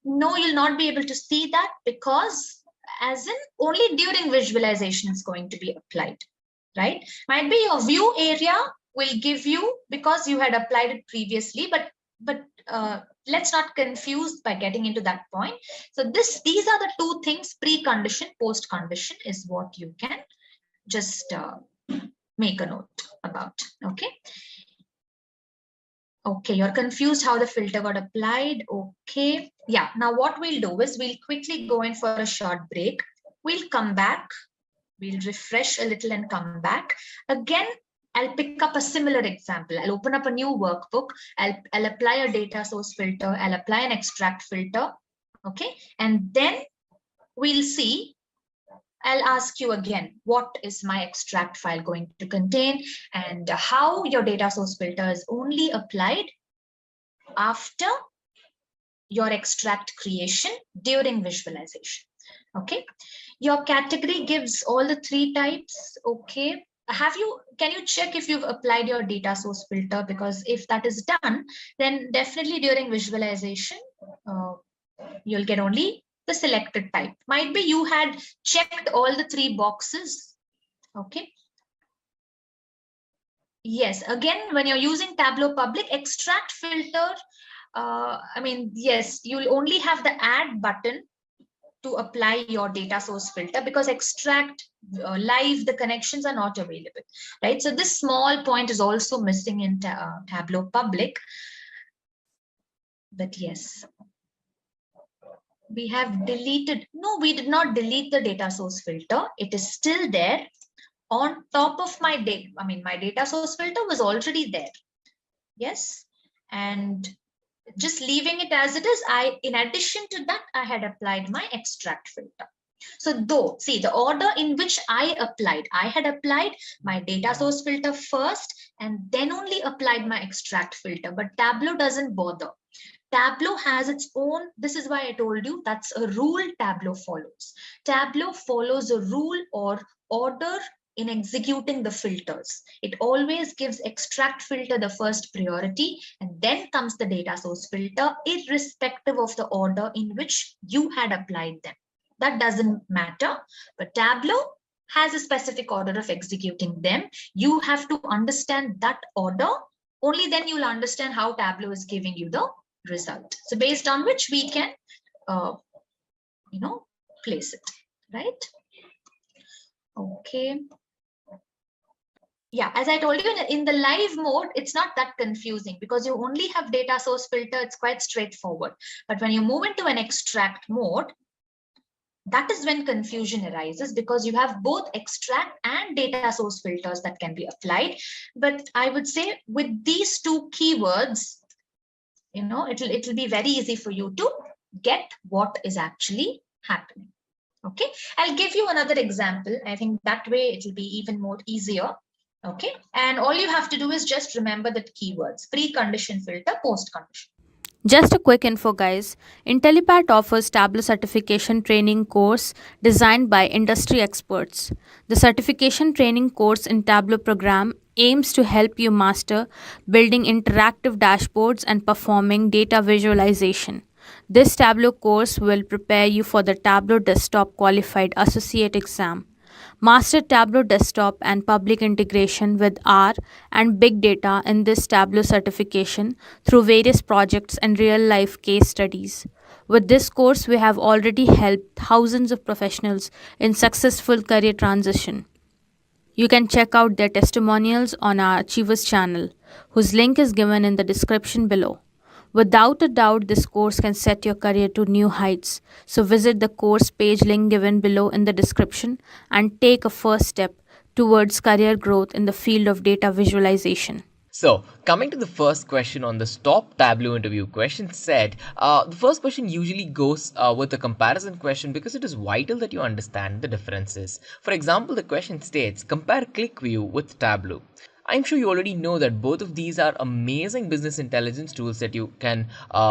No, you'll not be able to see that because as in only during visualization is going to be applied, right? Might be your view area will give you because you had applied it previously, but let's not confuse by getting into that point. So these are the two things, precondition, post-condition is what you can just make a note about, okay? Okay, you're confused how the filter got applied. Okay, yeah. Now what we'll do is we'll quickly go in for a short break. We'll come back. We'll refresh a little and come back. Again, I'll pick up a similar example. I'll open up a new workbook. I'll apply a data source filter. I'll apply an extract filter. Okay, and then we'll see. I'll ask you again, what is my extract file going to contain and how your data source filter is only applied after your extract creation during visualization. Okay, your category gives all the three types. Okay, can you check if you've applied your data source filter? Because if that is done, then definitely during visualization, you'll get only the selected type. Might be you had checked all the three boxes. Okay. Yes, again, when you're using Tableau Public, extract filter, I mean, yes, you'll only have the add button to apply your data source filter because extract live, the connections are not available, right? So this small point is also missing in Tableau Public. But yes, we have deleted. No, we did not delete the data source filter. It is still there on top of my data. I mean, my data source filter was already there. Yes. And just leaving it as it is, in addition to that, I had applied my extract filter. So though, see the order in which I had applied my data source filter first and then only applied my extract filter, but Tableau doesn't bother. Tableau has its own, this is why I told you that's a rule Tableau follows. Tableau follows a rule or order in executing the filters. It always gives extract filter the first priority and then comes the data source filter irrespective of the order in which you had applied them. That doesn't matter, but Tableau has a specific order of executing them. You have to understand that order. Only then you'll understand how Tableau is giving you the result. So based on which we can, place it, right? Okay. Yeah, as I told you, in the live mode, it's not that confusing because you only have data source filter. It's quite straightforward. But when you move into an extract mode, that is when confusion arises because you have both extract and data source filters that can be applied. But I would say with these two keywords, it'll be very easy for you to get what is actually happening. Okay, I'll give you another example. I think that way it will be even more easier. Okay, and all you have to do is just remember the keywords: pre-condition filter, post-condition. Just a quick info, guys. Intellipaat offers Tableau certification training course designed by industry experts. The certification training course in Tableau program aims to help you master building interactive dashboards and performing data visualization. This Tableau course will prepare you for the Tableau Desktop Qualified Associate exam. Master Tableau Desktop and public integration with R and big data in this Tableau certification through various projects and real life case studies. With this course, we have already helped thousands of professionals in successful career transition. You can check out their testimonials on our Achievers channel, whose link is given in the description below. Without a doubt, this course can set your career to new heights. So visit the course page link given below in the description and take a first step towards career growth in the field of data visualization. So, coming to the first question on the top Tableau interview question said, the first question usually goes with a comparison question because it is vital that you understand the differences. For example, the question states, compare QlikView with Tableau. I'm sure you already know that both of these are amazing business intelligence tools that you can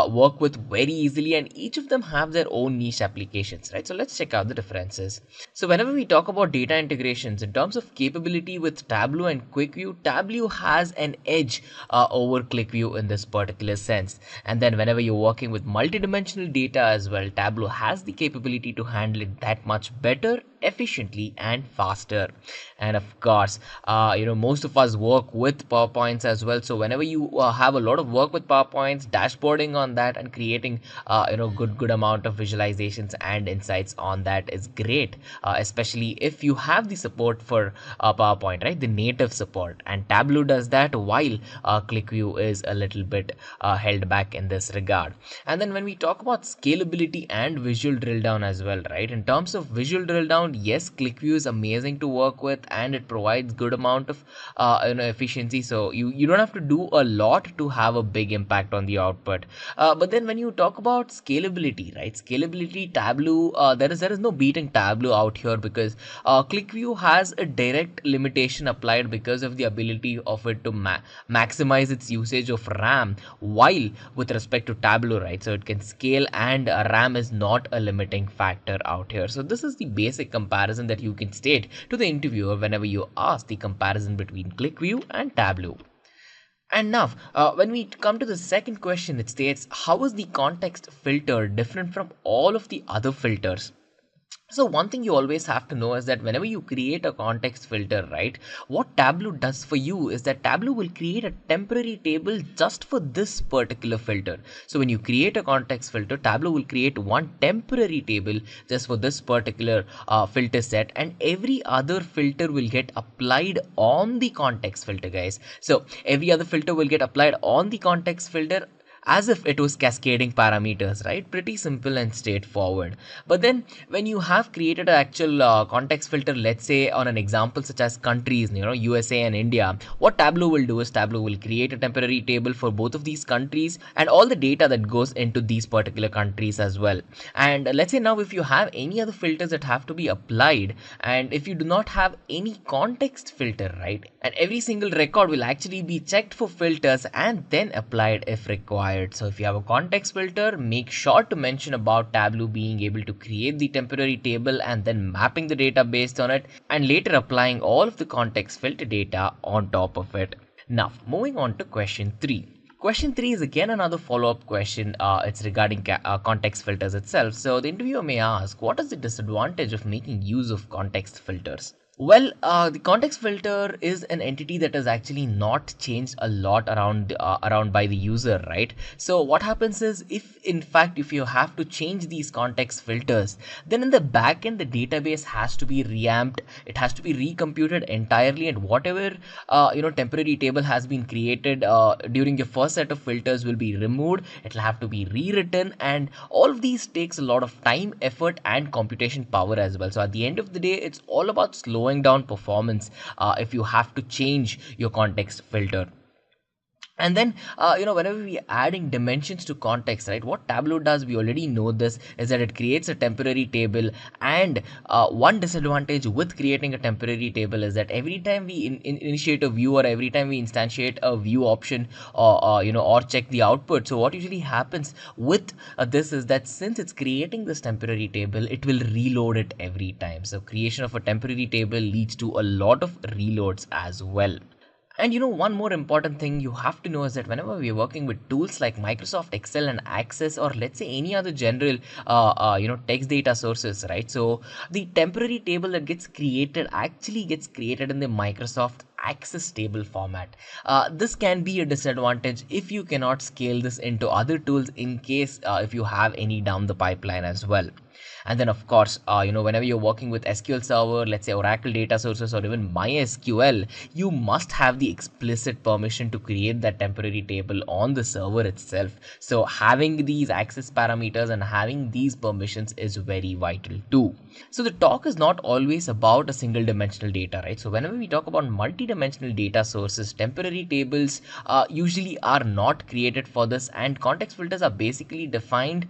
work with very easily, and each of them have their own niche applications, right? So let's check out the differences. So whenever we talk about data integrations in terms of capability with Tableau and QlikView, Tableau has an edge over QlikView in this particular sense. And then whenever you're working with multidimensional data as well, Tableau has the capability to handle it that much better, efficiently and faster. And of course, most of us work with PowerPoints as well. So whenever you have a lot of work with PowerPoints, dashboarding on that and creating good amount of visualizations and insights on that is great, especially if you have the support for PowerPoint, right? The native support, and Tableau does that, while QlikView is a little bit held back in this regard. And then when we talk about scalability and visual drill down as well, right? In terms of visual drill down, yes, QlikView is amazing to work with and it provides good amount of efficiency. So you don't have to do a lot to have a big impact on the output. But then when you talk about scalability, right? Scalability, Tableau, there is no beating Tableau out here because QlikView has a direct limitation applied because of the ability of it to maximize its usage of RAM, while with respect to Tableau, right? So it can scale and RAM is not a limiting factor out here. So this is the basic comparison that you can state to the interviewer whenever you ask the comparison between QlikView and Tableau. And now, when we come to the second question, it states, how is the context filter different from all of the other filters? So one thing you always have to know is that whenever you create a context filter, right, what Tableau does for you is that Tableau will create a temporary table just for this particular filter. So when you create a context filter, Tableau will create one temporary table just for this particular filter set, and every other filter will get applied on the context filter, guys. So every other filter will get applied on the context filter as if it was cascading parameters, right? Pretty simple and straightforward. But then when you have created an actual context filter, let's say on an example such as countries, USA and India, what Tableau will do is Tableau will create a temporary table for both of these countries and all the data that goes into these particular countries as well. And let's say now if you have any other filters that have to be applied, and if you do not have any context filter, right, and every single record will actually be checked for filters and then applied if required. So if you have a context filter, make sure to mention about Tableau being able to create the temporary table and then mapping the data based on it, and later applying all of the context filter data on top of it. Now, moving on to question 3. Question 3 is again another follow-up question. It's regarding context filters itself. So the interviewer may ask, what is the disadvantage of making use of context filters? Well, the context filter is an entity that is actually not changed a lot around by the user, right? So what happens is, if you have to change these context filters, then in the backend the database has to be reamped. It has to be recomputed entirely, and whatever temporary table has been created during your first set of filters will be removed. It'll have to be rewritten, and all of these takes a lot of time, effort, and computation power as well. So at the end of the day, it's all about slowing down performance if you have to change your context filter. And then whenever we are adding dimensions to context, right, what Tableau does, we already know this, is that it creates a temporary table. And one disadvantage with creating a temporary table is that every time we initiate a view, or every time we instantiate a view option, or check the output, so what usually happens with this is that since it's creating this temporary table, it will reload it every time. So creation of a temporary table leads to a lot of reloads as well. And one more important thing you have to know is that whenever we're working with tools like Microsoft Excel and Access, or let's say any other general, text data sources, right? So the temporary table that gets created actually gets created in the Microsoft Access table format. This can be a disadvantage if you cannot scale this into other tools, in case if you have any down the pipeline as well. And then of course, whenever you're working with SQL Server, let's say Oracle data sources, or even MySQL, you must have the explicit permission to create that temporary table on the server itself. So having these access parameters and having these permissions is very vital too. So the talk is not always about a single dimensional data, right? So whenever we talk about multi-dimensional data sources, temporary tables usually are not created for this, and context filters are basically defined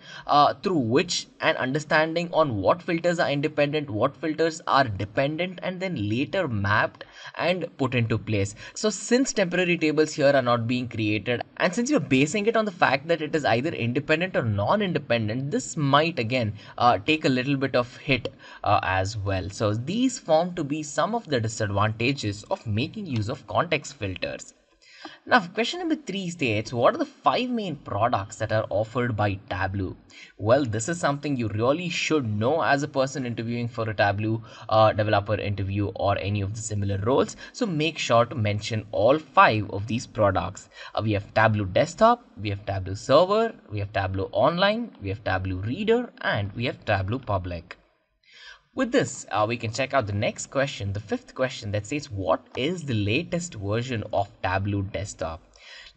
through which an understanding on what filters are independent, what filters are dependent, and then later mapped and put into place. So since temporary tables here are not being created, and since you're basing it on the fact that it is either independent or non-independent, this might again take a little bit of hit as well. So these form to be some of the disadvantages of making use of context filters. Now, question number 3 states, what are the 5 main products that are offered by Tableau? Well, this is something you really should know as a person interviewing for a Tableau developer interview or any of the similar roles. So make sure to mention all 5 of these products. We have Tableau Desktop, we have Tableau Server, we have Tableau Online, we have Tableau Reader, and we have Tableau Public. With this, we can check out the next question, the 5th question, that says, what is the latest version of Tableau Desktop?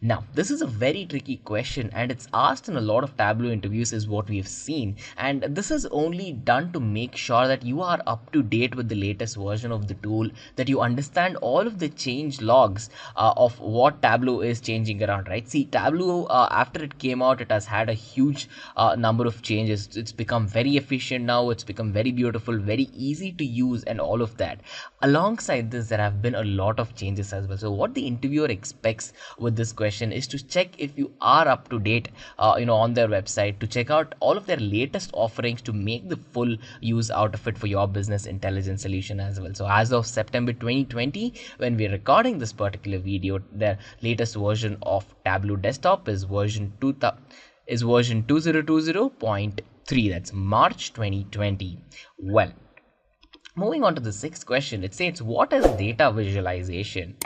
Now, this is a very tricky question, and it's asked in a lot of Tableau interviews, is what we have seen. And this is only done to make sure that you are up to date with the latest version of the tool, that you understand all of the change logs of what Tableau is changing around, right? See, Tableau, after it came out, it has had a huge number of changes. It's become very efficient now. It's become very beautiful, very easy to use, and all of that. Alongside this, there have been a lot of changes as well. So what the interviewer expects with this question is to check if you are up to date on their website, to check out all of their latest offerings to make the full use out of it for your business intelligence solution as well. So as of September 2020, when we're recording this particular video, the latest version of Tableau Desktop is version 2020.3. That's March 2020. Well, moving on to the 6th question, it says, what is data visualization?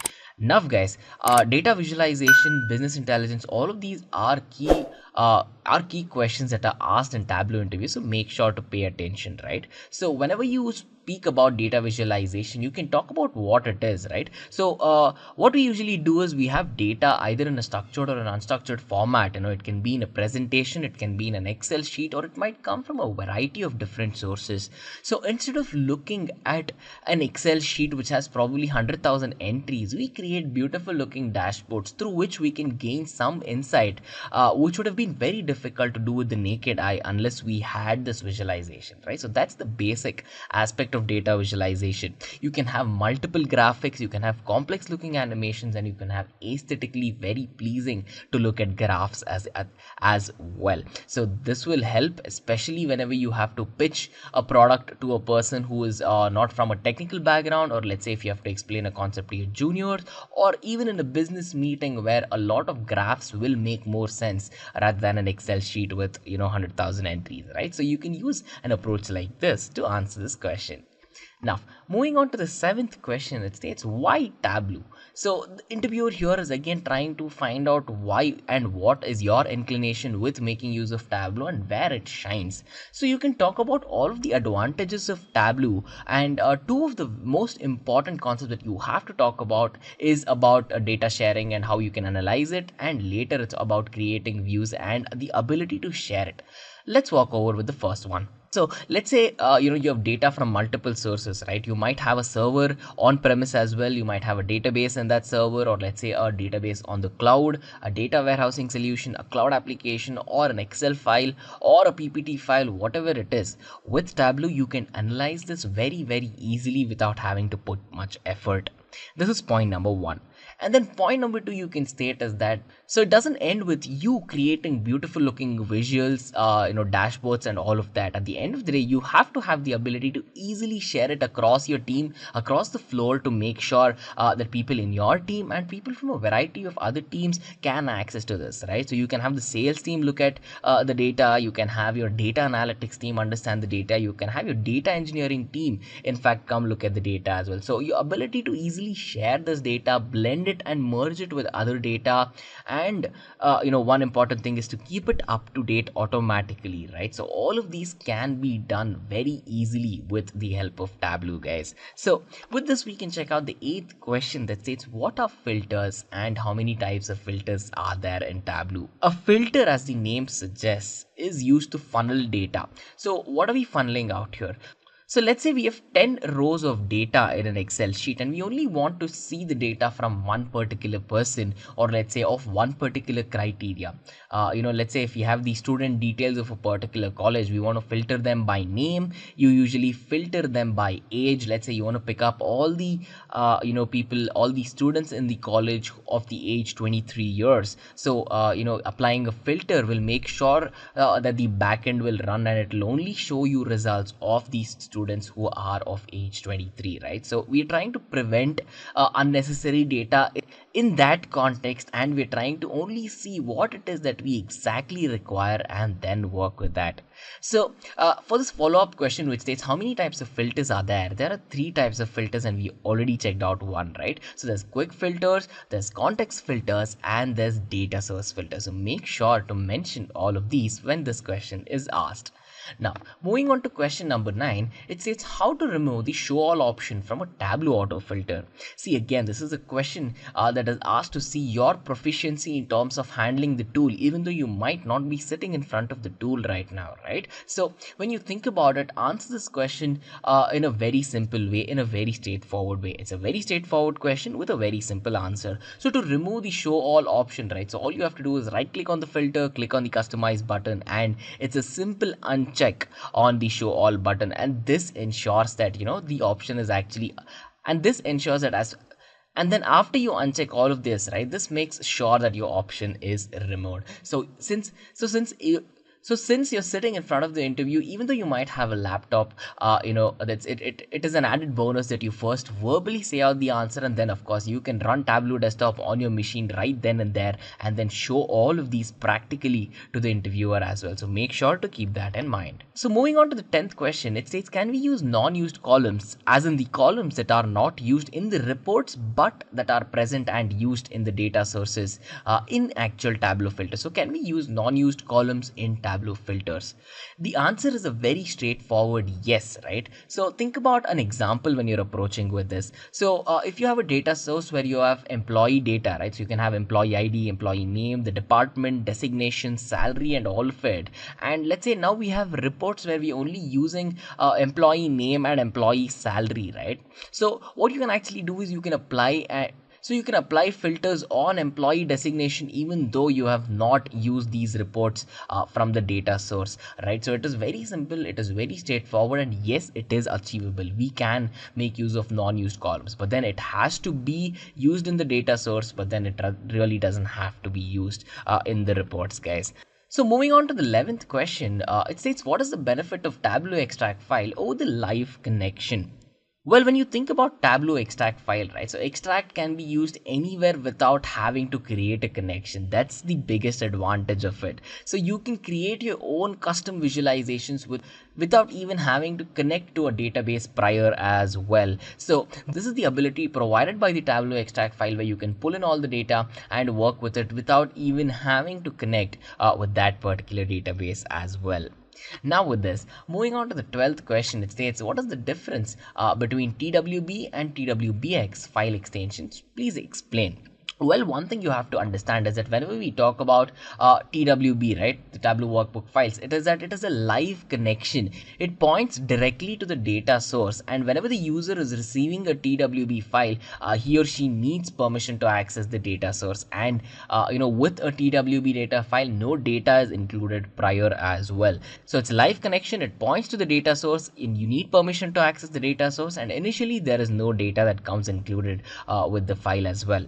Now guys, data visualization, business intelligence, all of these are key questions that are asked in Tableau interviews, so make sure to pay attention, right? So whenever you speak about data visualization, you can talk about what it is, right? So what we usually do is we have data either in a structured or an unstructured format. It can be in a presentation, it can be in an Excel sheet, or it might come from a variety of different sources. So instead of looking at an Excel sheet which has probably 100,000 entries, we create beautiful looking dashboards through which we can gain some insight, which would have been very difficult to do with the naked eye unless we had this visualization, right? So that's the basic aspect of data visualization. You can have multiple graphics, you can have complex looking animations, and you can have aesthetically very pleasing to look at graphs as well. So this will help, especially whenever you have to pitch a product to a person who is not from a technical background, or let's say if you have to explain a concept to your juniors, or even in a business meeting where a lot of graphs will make more sense rather than an Excel sheet with 100,000 entries, right? So you can use an approach like this to answer this question. Now, moving on to the seventh question, it states why Tableau? So, the interviewer here is again trying to find out why and what is your inclination with making use of Tableau and where it shines. So, you can talk about all of the advantages of Tableau, and two of the most important concepts that you have to talk about is about data sharing and how you can analyze it, and later it's about creating views and the ability to share it. Let's walk over with the first one. So let's say you have data from multiple sources, right? You might have a server on premise as well. You might have a database in that server, or let's say a database on the cloud, a data warehousing solution, a cloud application, or an Excel file, or a PPT file, whatever it is. With Tableau, you can analyze this very easily without having to put much effort. This is point number one. And then point number two, you can state is that, so it doesn't end with you creating beautiful looking visuals, dashboards and all of that. At the end of the day, you have to have the ability to easily share it across your team, across the floor, to make sure that people in your team and people from a variety of other teams can access to this, right? So you can have the sales team look at the data, you can have your data analytics team understand the data, you can have your data engineering team, in fact, come look at the data as well. So your ability to easily share this data, blend it and merge it with other data, and one important thing is to keep it up to date automatically, right? So all of these can be done very easily with the help of Tableau, guys. So with this, we can check out the eighth question that states what are filters and how many types of filters are there in Tableau. A filter, as the name suggests, is used to funnel data. So what are we funneling out here? So let's say we have 10 rows of data in an Excel sheet and we only want to see the data from one particular person, or let's say of one particular criteria. Let's say if you have the student details of a particular college, we want to filter them by name. You usually filter them by age. Let's say you want to pick up all the people, all the students in the college of the age 23 years. So applying a filter will make sure that the backend will run and it will only show you results of these students who are of age 23, right? So we're trying to prevent unnecessary data in that context, and we're trying to only see what it is that we exactly require and then work with that. So for this follow-up question, which states how many types of filters are there are three types of filters, and we already checked out one, right? So there's quick filters, there's context filters, and there's data source filters. So make sure to mention all of these when this question is asked. Now, moving on to question number 9, it says how to remove the show all option from a Tableau auto filter. See, again, this is a question that is asked to see your proficiency in terms of handling the tool, even though you might not be sitting in front of the tool right now, right? So when you think about it, answer this question in a very simple way, in a very straightforward way. It's a very straightforward question with a very simple answer. So to remove the show all option, right? So all you have to do is right click on the filter, click on the customize button, and it's a simple uncheck on the show all button, and this ensures that the option is actually, and this ensures that and then after you uncheck all of this, right, this makes sure that your option is removed. So since you're sitting in front of the interview, even though you might have a laptop, that's it is an added bonus that you first verbally say out the answer, and then of course you can run Tableau desktop on your machine right then and there, and then show all of these practically to the interviewer as well. So make sure to keep that in mind. So moving on to the 10th question, it states, can we use non-used columns, as in the columns that are not used in the reports but that are present and used in the data sources in actual Tableau filter? So can we use non-used columns in Tableau filters? The answer is a very straightforward yes, right? So think about an example when you're approaching with this. So if you have a data source where you have employee data, right? So you can have employee ID, employee name, the department, designation, salary, and all of it. And let's say now we have reports where we're only using employee name and employee salary, right? So what you can actually do is you can apply filters on employee designation even though you have not used these reports from the data source, right? So it is very simple, it is very straightforward, and yes, it is achievable. We can make use of non-used columns, but then it has to be used in the data source, but then it really doesn't have to be used in the reports, guys. So moving on to the 11th question, it states, what is the benefit of Tableau extract file over the live connection? Well, when you think about Tableau extract file, right? So extract can be used anywhere without having to create a connection. That's the biggest advantage of it. So you can create your own custom visualizations without even having to connect to a database prior as well. So this is the ability provided by the Tableau extract file where you can pull in all the data and work with it without even having to connect with that particular database as well. Now with this, moving on to the 12th question, it states, what is the difference between TWB and TWBX file extensions? Please explain. Well, one thing you have to understand is that whenever we talk about TWB, right, the Tableau workbook files, it is a live connection. It points directly to the data source, and whenever the user is receiving a TWB file, he or she needs permission to access the data source. And with a TWB data file, no data is included prior as well. So it's a live connection. It points to the data source, and you need permission to access the data source. And initially, there is no data that comes included with the file as well.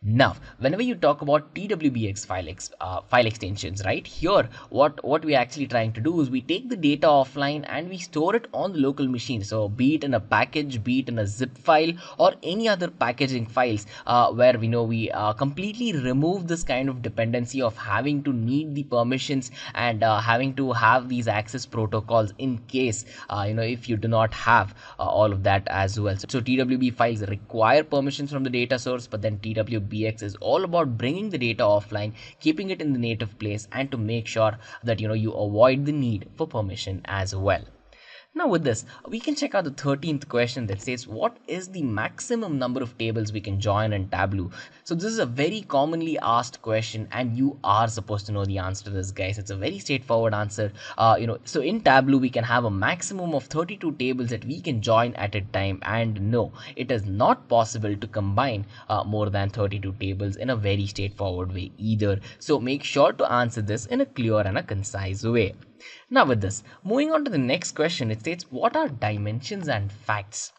Now, whenever you talk about TWBX file extensions, right, here what we're actually trying to do is we take the data offline and we store it on the local machine. So be it in a package, be it in a zip file or any other packaging files where we completely remove this kind of dependency of having to need the permissions and having to have these access protocols in case if you do not have all of that as well. So TWB files require permissions from the data source, but then TWBX is all about bringing the data offline, keeping it in the native place, and to make sure that you avoid the need for permission as well. Now with this, we can check out the 13th question that says, what is the maximum number of tables we can join in Tableau? So this is a very commonly asked question, and you are supposed to know the answer to this, guys. It's a very straightforward answer. So in Tableau, we can have a maximum of 32 tables that we can join at a time. And no, it is not possible to combine more than 32 tables in a very straightforward way either. So make sure to answer this in a clear and a concise way. Now with this, moving on to the next question, it states, what are dimensions and facts?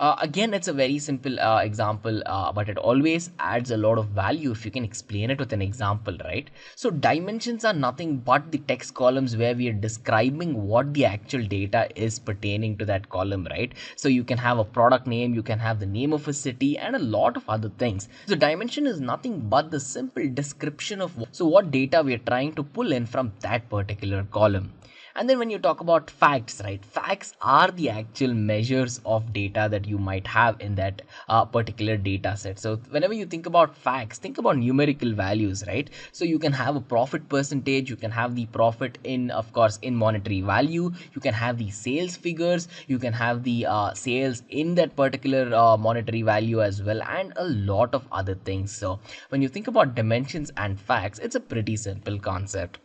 Again, it's a very simple example, but it always adds a lot of value if you can explain it with an example, right? So dimensions are nothing but the text columns where we are describing what the actual data is pertaining to that column, right? So you can have a product name, you can have the name of a city, and a lot of other things. So dimension is nothing but the simple description of what data we are trying to pull in from that particular column. And then when you talk about facts, right, facts are the actual measures of data that you might have in that particular data set. So whenever you think about facts, think about numerical values, right? So you can have a profit percentage, you can have the profit in, of course, in monetary value, you can have the sales figures, you can have the sales in that particular monetary value as well, and a lot of other things. So when you think about dimensions and facts, it's a pretty simple concept.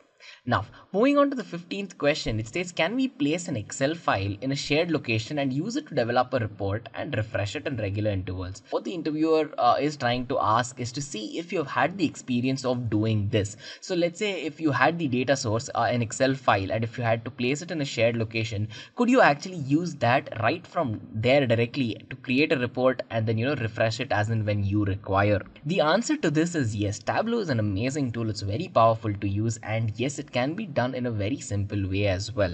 Now, moving on to the 15th question, it states, can we place an Excel file in a shared location and use it to develop a report and refresh it in regular intervals? What the interviewer is trying to ask is to see if you have had the experience of doing this. So let's say if you had the data source, an Excel file, and if you had to place it in a shared location, could you actually use that right from there directly to create a report and then refresh it as and when you require? The answer to this is yes. Tableau is an amazing tool. It's very powerful to use, and yes, it can be done in a very simple way as well.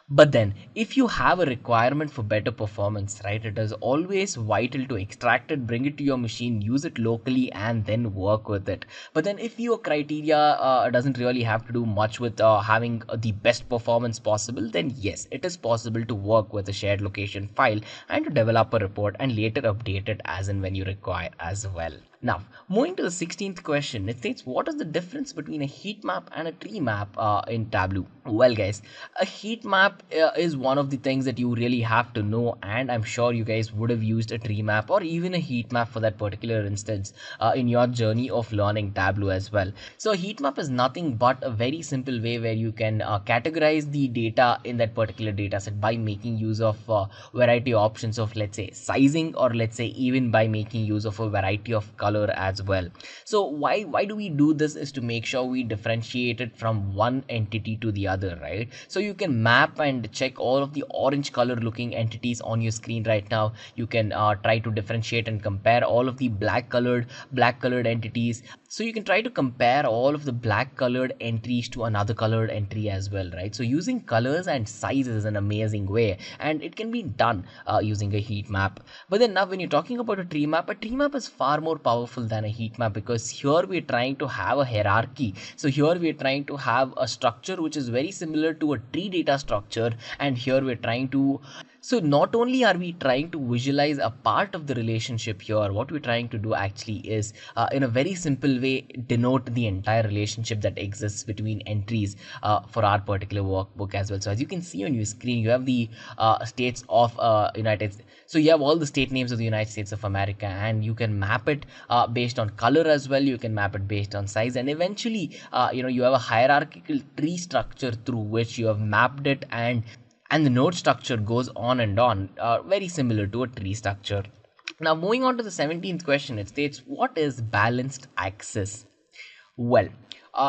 But then if you have a requirement for better performance, right, it is always vital to extract it, bring it to your machine, use it locally, and then work with it. But then if your criteria doesn't really have to do much with having the best performance possible, then yes, it is possible to work with a shared location file and to develop a report and later update it as and when you require as well. Now, moving to the 16th question, it states, what is the difference between a heat map and a tree map in Tableau? Well, guys, a heat map is one of the things that you really have to know, and I'm sure you guys would have used a tree map or even a heat map for that particular instance in your journey of learning Tableau as well. So a heat map is nothing but a very simple way where you can categorize the data in that particular data set by making use of variety options of, let's say, sizing, or let's say even by making use of a variety of color as well. So why do we do this is to make sure we differentiate it from one entity to the other, right? So you can map and check all of the orange color looking entities on your screen right now. You can try to differentiate and compare all of the black colored entities. So you can try to compare all of the black colored entries to another colored entry as well, right? So using colors and sizes is an amazing way, and it can be done using a heat map. But then now when you're talking about a tree map is far more powerful than a heat map, because here we're trying to have a hierarchy. So here we're trying to have a structure which is very similar to a tree data structure, and here we're trying to, so not only are we trying to visualize a part of the relationship here, what we're trying to do actually is in a very simple way denote the entire relationship that exists between entries for our particular workbook as well. So as you can see on your screen, you have the states of United States. So you have all the state names of the United States of America, and you can map it based on color as well. You can map it based on size, and eventually you have a hierarchical tree structure through which you have mapped it, and the node structure goes on and on, very similar to a tree structure. Now moving on to the 17th question, it states, what is balanced access? Well,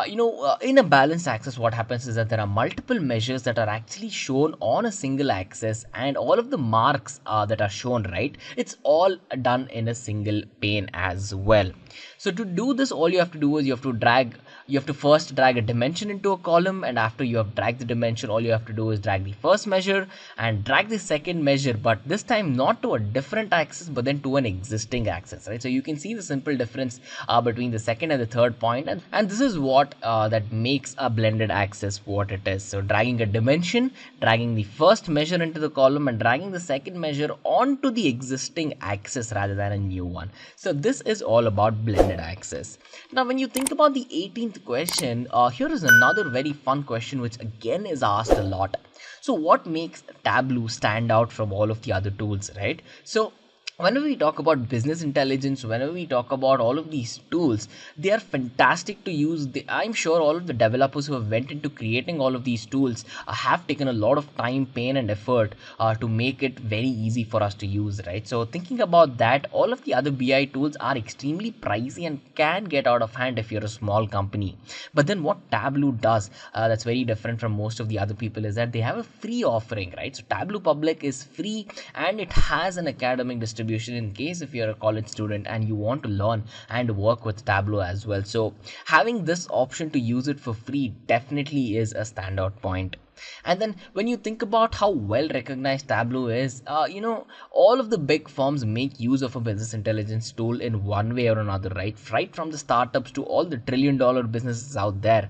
in a balanced axis, what happens is that there are multiple measures that are actually shown on a single axis, and all of the marks that are shown, right, it's all done in a single pane as well. So to do this, all you have to do is you have to first drag a dimension into a column, and after you have dragged the dimension, all you have to do is drag the first measure and drag the second measure, but this time not to a different axis but then to an existing axis, right? So you can see the simple difference between the second and the third point, and this is what that makes a blended axis what it is. So dragging a dimension, dragging the first measure into the column, and dragging the second measure onto the existing axis rather than a new one. So this is all about blended axis. Now when you think about the 18th question, here is another very fun question which again is asked a lot. So what makes Tableau stand out from all of the other tools, right? So whenever we talk about business intelligence, whenever we talk about all of these tools, they are fantastic to use. I'm sure all of the developers who have went into creating all of these tools have taken a lot of time, pain and effort to make it very easy for us to use, right? So thinking about that, all of the other BI tools are extremely pricey and can get out of hand if you're a small company. But then what Tableau does that's very different from most of the other people is that they have a free offering, right? So Tableau Public is free, and it has an academic distribution in case if you're a college student and you want to learn and work with Tableau as well. So having this option to use it for free definitely is a standout point. And then when you think about how well recognized Tableau is, all of the big firms make use of a business intelligence tool in one way or another, right? Right from the startups to all the trillion-dollar businesses out there.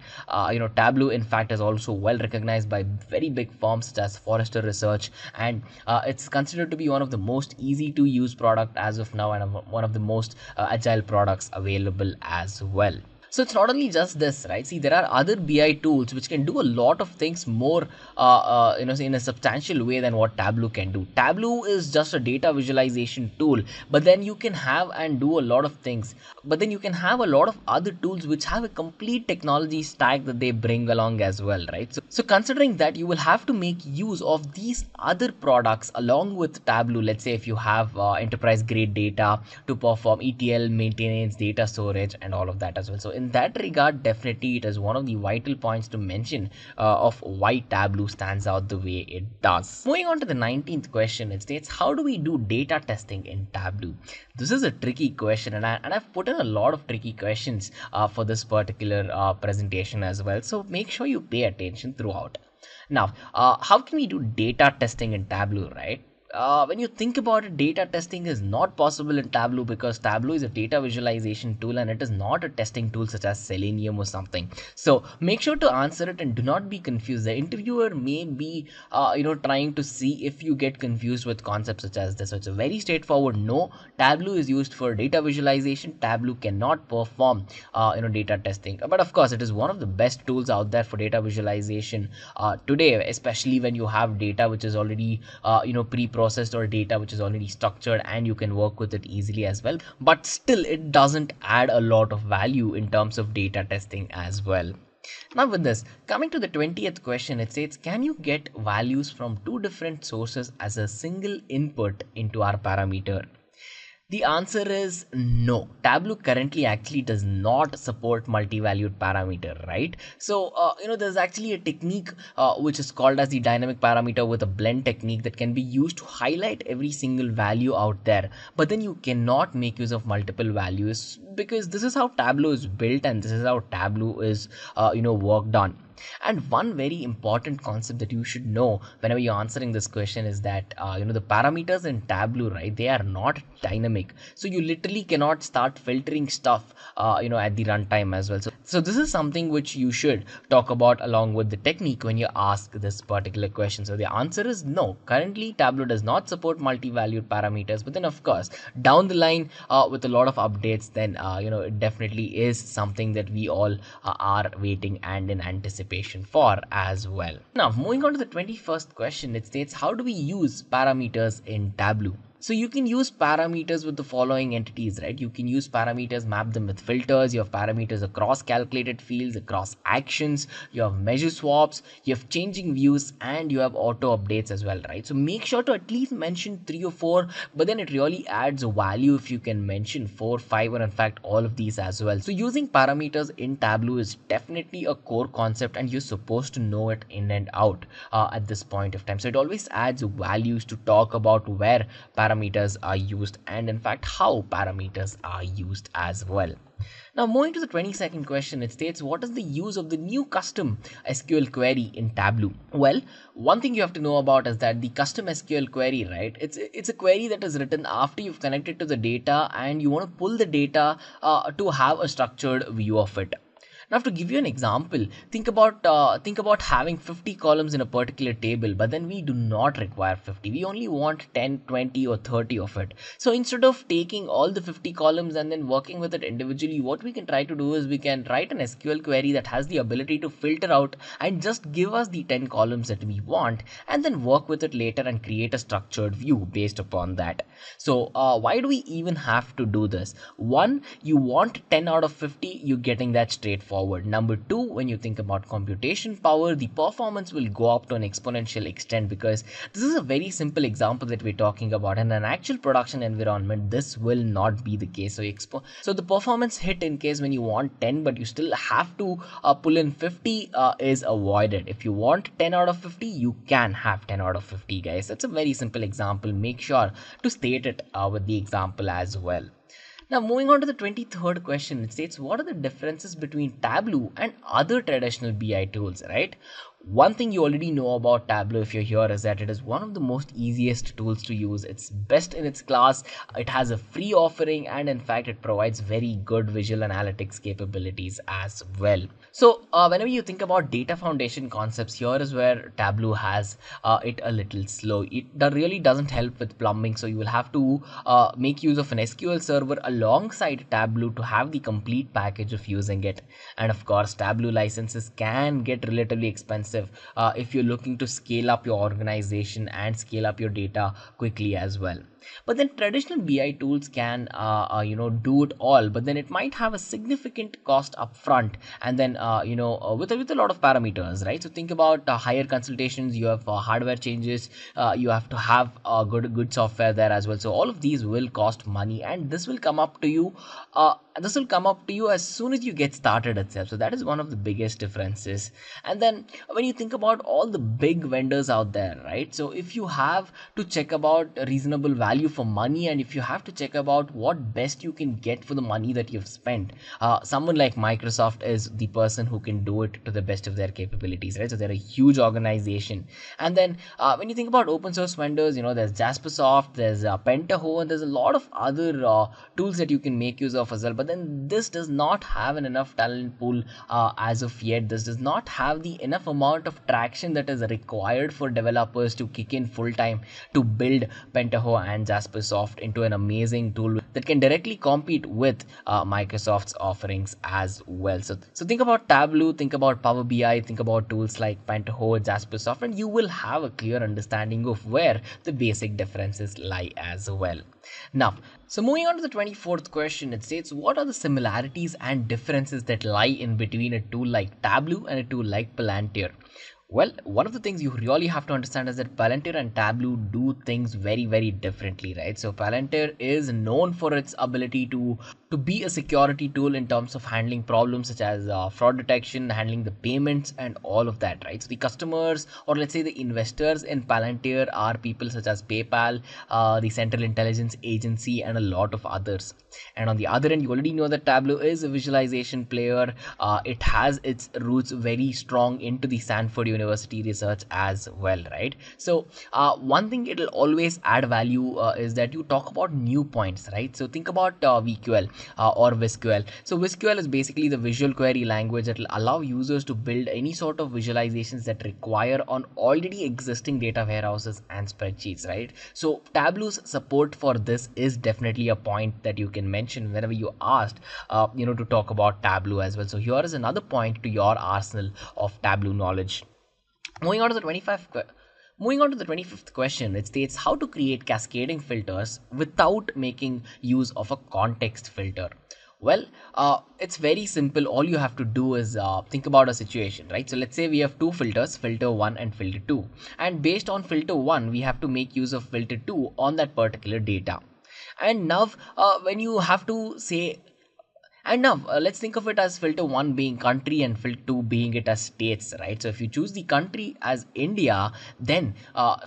Tableau, in fact, is also well recognized by very big firms such as Forrester Research, and it's considered to be one of the most easy to use product as of now, and one of the most agile products available as well. So it's not only just this, right? See, there are other BI tools which can do a lot of things more, in a substantial way than what Tableau can do. Tableau is just a data visualization tool, but then you can have and do a lot of things. But then you can have a lot of other tools which have a complete technology stack that they bring along as well, right? So considering that, you will have to make use of these other products along with Tableau. Let's say if you have enterprise grade data to perform ETL, maintenance, data storage, and all of that as well. So in that regard, definitely it is one of the vital points to mention of why Tableau stands out the way it does. Moving on to the 19th question, it states, how do we do data testing in Tableau? This is a tricky question, and I've put in a lot of tricky questions for this particular presentation as well. So make sure you pay attention throughout. Now, how can we do data testing in Tableau, right? When you think about it, data testing is not possible in Tableau because Tableau is a data visualization tool and it is not a testing tool such as Selenium or something. So make sure to answer it and do not be confused. The interviewer may be trying to see if you get confused with concepts such as this. So it's a very straightforward no. Tableau is used for data visualization. Tableau cannot perform data testing. But of course, it is one of the best tools out there for data visualization today, especially when you have data which is already pre-processed or data which is already structured, and you can work with it easily as well. But still, it doesn't add a lot of value in terms of data testing as well. Now with this, coming to the 20th question, it states, can you get values from two different sources as a single input into our parameter? The answer is no. Tableau currently actually does not support multi-valued parameter, right? So, there's actually a technique which is called as the dynamic parameter with a blend technique that can be used to highlight every single value out there. But then you cannot make use of multiple values because this is how Tableau is built and this is how Tableau is, worked on. And one very important concept that you should know whenever you're answering this question is that the parameters in Tableau, right, they are not dynamic. So you literally cannot start filtering stuff at the runtime as well. So this is something which you should talk about along with the technique when you ask this particular question. So the answer is no. Currently Tableau does not support multi-valued parameters, but then of course down the line with a lot of updates, then it definitely is something that we all are waiting and in anticipation for as well. Now moving on to the 21st question, it states, how do we use parameters in Tableau? So you can use parameters with the following entities, right? You can use parameters, map them with filters. You have parameters across calculated fields, across actions. You have measure swaps, you have changing views, and you have auto updates as well, right? So make sure to at least mention 3 or 4, but then it really adds value if you can mention 4, 5, or in fact all of these as well. So using parameters in Tableau is definitely a core concept and you're supposed to know it in and out at this point of time. So it always adds values to talk about where parameters are used and in fact how parameters are used as well. Now moving to the 22nd question, it states, what is the use of the new custom SQL query in Tableau? Well, one thing you have to know about is that the custom SQL query, right, it's a query that is written after you've connected to the data and you want to pull the data to have a structured view of it. Now, to give you an example, think about having 50 columns in a particular table, but then we do not require 50. We only want 10, 20 or 30 of it. So instead of taking all the 50 columns and then working with it individually, what we can try to do is we can write an SQL query that has the ability to filter out and just give us the 10 columns that we want and then work with it later and create a structured view based upon that. So why do we even have to do this? One, you want 10 out of 50, you're getting that straightforward. Number 2, when you think about computation power, the performance will go up to an exponential extent because this is a very simple example that we're talking about. In an actual production environment, this will not be the case. So the performance hit in case when you want 10 but you still have to pull in 50 is avoided. If you want 10 out of 50, you can have 10 out of 50, guys. That's a very simple example. Make sure to state it with the example as well. Now moving on to the 23rd question, it states, what are the differences between Tableau and other traditional BI tools, right? One thing you already know about Tableau if you're here is that it is one of the most easiest tools to use. It's best in its class. It has a free offering and in fact it provides very good visual analytics capabilities as well. So whenever you think about data foundation concepts, here is where Tableau has it a little slow. It really doesn't help with plumbing, so you will have to make use of an SQL server alongside Tableau to have the complete package of using it. And of course, Tableau licenses can get relatively expensive if you're looking to scale up your organization and scale up your data quickly as well. But then traditional BI tools can do it all, but then it might have a significant cost upfront and then with a lot of parameters, right? So think about higher consultations, you have hardware changes, you have to have good software there as well. So all of these will cost money and this will come up to you as soon as you get started itself. So that is one of the biggest differences. And then when you think about all the big vendors out there, right? So if you have to check about reasonable value for money and if you have to check about what best you can get for the money that you've spent, someone like Microsoft is the person who can do it to the best of their capabilities, right? So they're a huge organization. And then when you think about open source vendors, there's Jaspersoft, there's Pentaho, and there's a lot of other tools that you can make use of as well. But then this does not have an enough talent pool as of yet. This does not have the enough amount of traction that is required for developers to kick in full time to build Pentaho and Jaspersoft into an amazing tool that can directly compete with Microsoft's offerings as well. So think about Tableau, think about Power BI, think about tools like Pentaho, Jaspersoft, and you will have a clear understanding of where the basic differences lie as well. Now, so moving on to the 24th question, it states, what are the similarities and differences that lie in between a tool like Tableau and a tool like Palantir? Well, one of the things you really have to understand is that Palantir and Tableau do things very, very differently, right? So Palantir is known for its ability to be a security tool in terms of handling problems such as fraud detection, handling the payments, and all of that, right? So the customers, or let's say the investors in Palantir, are people such as PayPal, the Central Intelligence Agency, and a lot of others. And on the other end, you already know that Tableau is a visualization player. It has its roots very strong into the Stanford University research as well, right? So one thing it'll always add value is that you talk about new points, right? So think about VQL or VisQL. So VisQL is basically the visual query language that will allow users to build any sort of visualizations that require on already existing data warehouses and spreadsheets, right? So Tableau's support for this is definitely a point that you can mention whenever you asked to talk about Tableau as well. So here is another point to your arsenal of Tableau knowledge. Moving on to the 25th question, it states how to create cascading filters without making use of a context filter. Well, it's very simple. All you have to do is think about a situation, right? So let's say we have two filters, filter 1 and filter 2. And based on filter 1, we have to make use of filter 2 on that particular data. And now when you have to say, and now let's think of it as filter 1 being country and filter 2 being it as states, right? So if you choose the country as India, then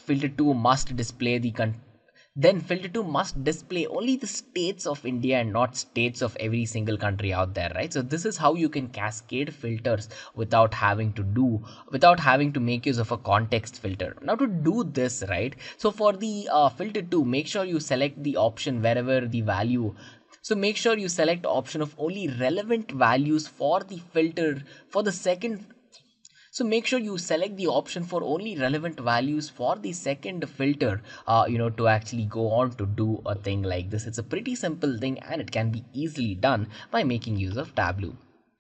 filter 2 must display filter 2 must display only the states of India and not states of every single country out there, right? So this is how you can cascade filters without having to make use of a context filter. Now to do this, right? So for the filter 2, make sure you select the option wherever the value. So make sure you select option of only relevant values for the filter for the second. So make sure you select the option for only relevant values for the second filter, to actually go on to do a thing like this. It's a pretty simple thing and it can be easily done by making use of Tableau.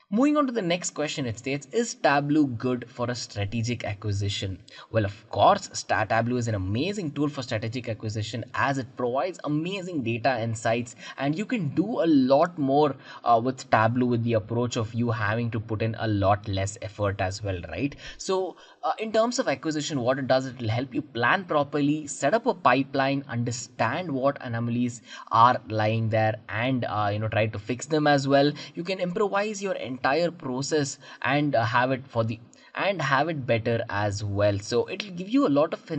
Moving on to the next question, it states, is Tableau good for a strategic acquisition? Well, of course, Tableau is an amazing tool for strategic acquisition as it provides amazing data insights, and you can do a lot more with Tableau with the approach of you having to put in a lot less effort as well, right? So in terms of acquisition, what it does, it will help you plan properly, set up a pipeline, understand what anomalies are lying there, and try to fix them as well. You can improvise your entire process and have it better as well. So it'll give you a lot of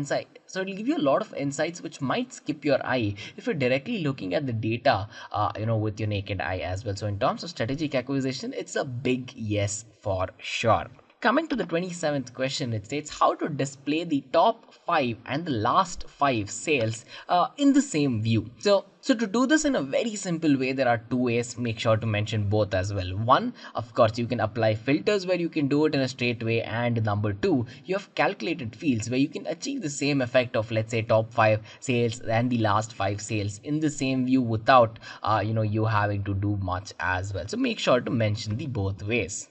insights which might skip your eye if you're directly looking at the data with your naked eye as well. So in terms of strategic acquisition, it's a big yes for sure. Coming to the 27th question, it states how to display the top 5 and the last 5 sales in the same view. So to do this in a very simple way, there are two ways. Make sure to mention both as well. One, of course, you can apply filters where you can do it in a straight way, and number two, you have calculated fields where you can achieve the same effect of, let's say, top 5 sales and the last 5 sales in the same view without you having to do much as well. So make sure to mention the both ways.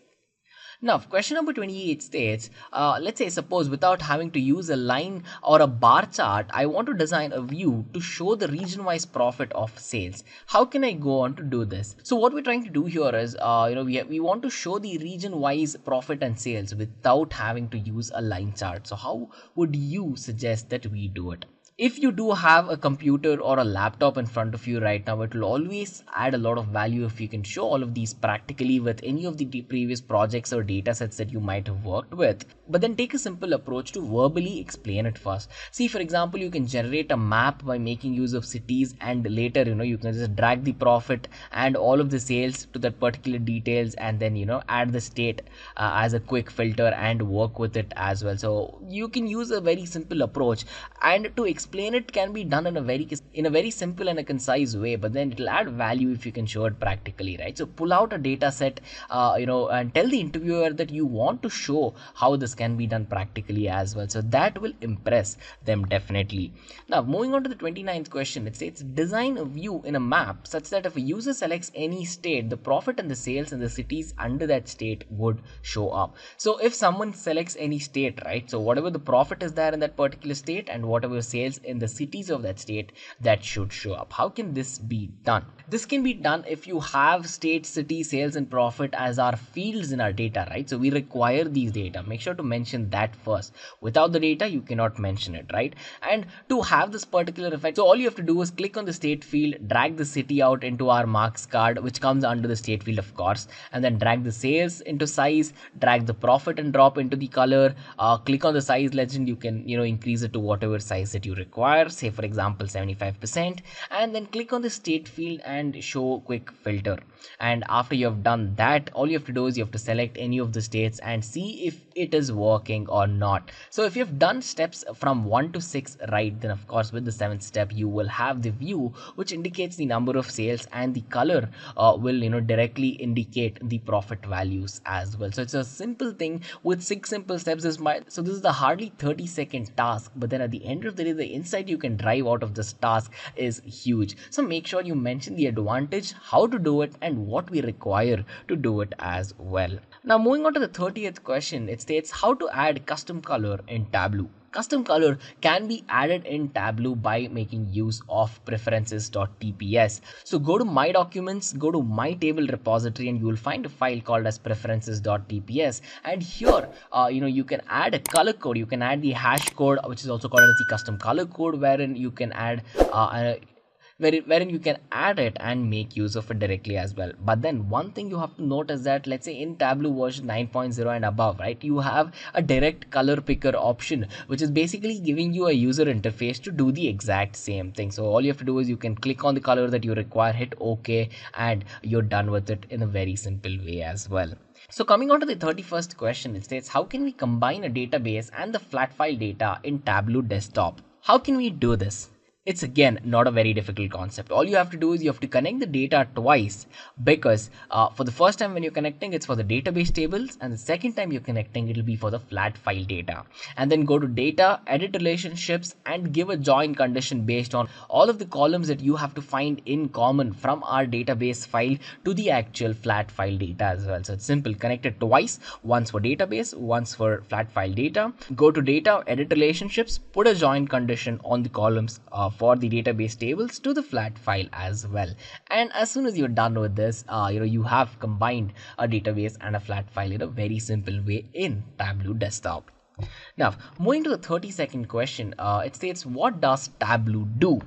Now, question number 28 states, let's say, suppose without having to use a line or a bar chart, I want to design a view to show the region-wise profit of sales. How can I go on to do this? So what we're trying to do here is, we want to show the region-wise profit and sales without having to use a line chart. So how would you suggest that we do it? If you do have a computer or a laptop in front of you right now, it will always add a lot of value if you can show all of these practically with any of the previous projects or data sets that you might have worked with. But then take a simple approach to verbally explain it first. See, for example, you can generate a map by making use of cities, and later, you can just drag the profit and all of the sales to that particular details, and then, add the state as a quick filter and work with it as well. So you can use a very simple approach, and to explain it can be done in a very simple and a concise way, but then it'll add value if you can show it practically, right? So pull out a data set, and tell the interviewer that you want to show how this can be done practically as well. So that will impress them definitely. Now, moving on to the 29th question, it says design a view in a map such that if a user selects any state, the profit and the sales in the cities under that state would show up. So if someone selects any state, right, so whatever the profit is there in that particular state and whatever sales sales in the cities of that state that should show up. How can this be done? This can be done if you have state, city, sales and profit as our fields in our data, right? So we require these data. Make sure to mention that first. Without the data, you cannot mention it, right? And to have this particular effect, so all you have to do is click on the state field, drag the city out into our marks card, which comes under the state field, of course, and then drag the sales into size, drag the profit and drop into the color. Click on the size legend. You can, increase it to whatever size that you require, say for example 75%, and then click on the state field and show quick filter. And after you have done that, all you have to do is you have to select any of the states and see if it is working or not. So if you have done steps from 1 to 6 right, then of course with the 7th step you will have the view which indicates the number of sales, and the color will directly indicate the profit values as well. So it's a simple thing with 6 simple steps. So this is the hardly 30-second task, but then at the end of the day, the insight you can drive out of this task is huge. So make sure you mention the advantage, how to do it, and what we require to do it as well. Now moving on to the 30th question, it states how to add custom color in Tableau. Custom color can be added in Tableau by making use of preferences.tps. So go to my documents, go to my table repository, and you will find a file called as preferences.tps. And here, you can add a color code. You can add the hash code, which is also called as the custom color code, wherein you can add wherein you can add it and make use of it directly as well. But then one thing you have to note is that, let's say in Tableau version 9.0 and above, right, you have a direct color picker option, which is basically giving you a user interface to do the exact same thing. So all you have to do is you can click on the color that you require, hit OK, and you're done with it in a very simple way as well. So coming on to the 31st question, it states how can we combine a database and the flat file data in Tableau desktop? How can we do this? It's again not a very difficult concept. All you have to do is you have to connect the data twice, because for the first time when you're connecting, it's for the database tables, and the second time you're connecting, it'll be for the flat file data. And then go to data, edit relationships, and give a join condition based on all of the columns that you have to find in common from our database file to the actual flat file data as well. So it's simple, connect it twice, once for database, once for flat file data. Go to data, edit relationships, put a join condition on the columns for the database tables to the flat file as well. And as soon as you're done with this, you have combined a database and a flat file in a very simple way in Tableau desktop. Now, moving to the 32nd question, it states, what does Tableau do?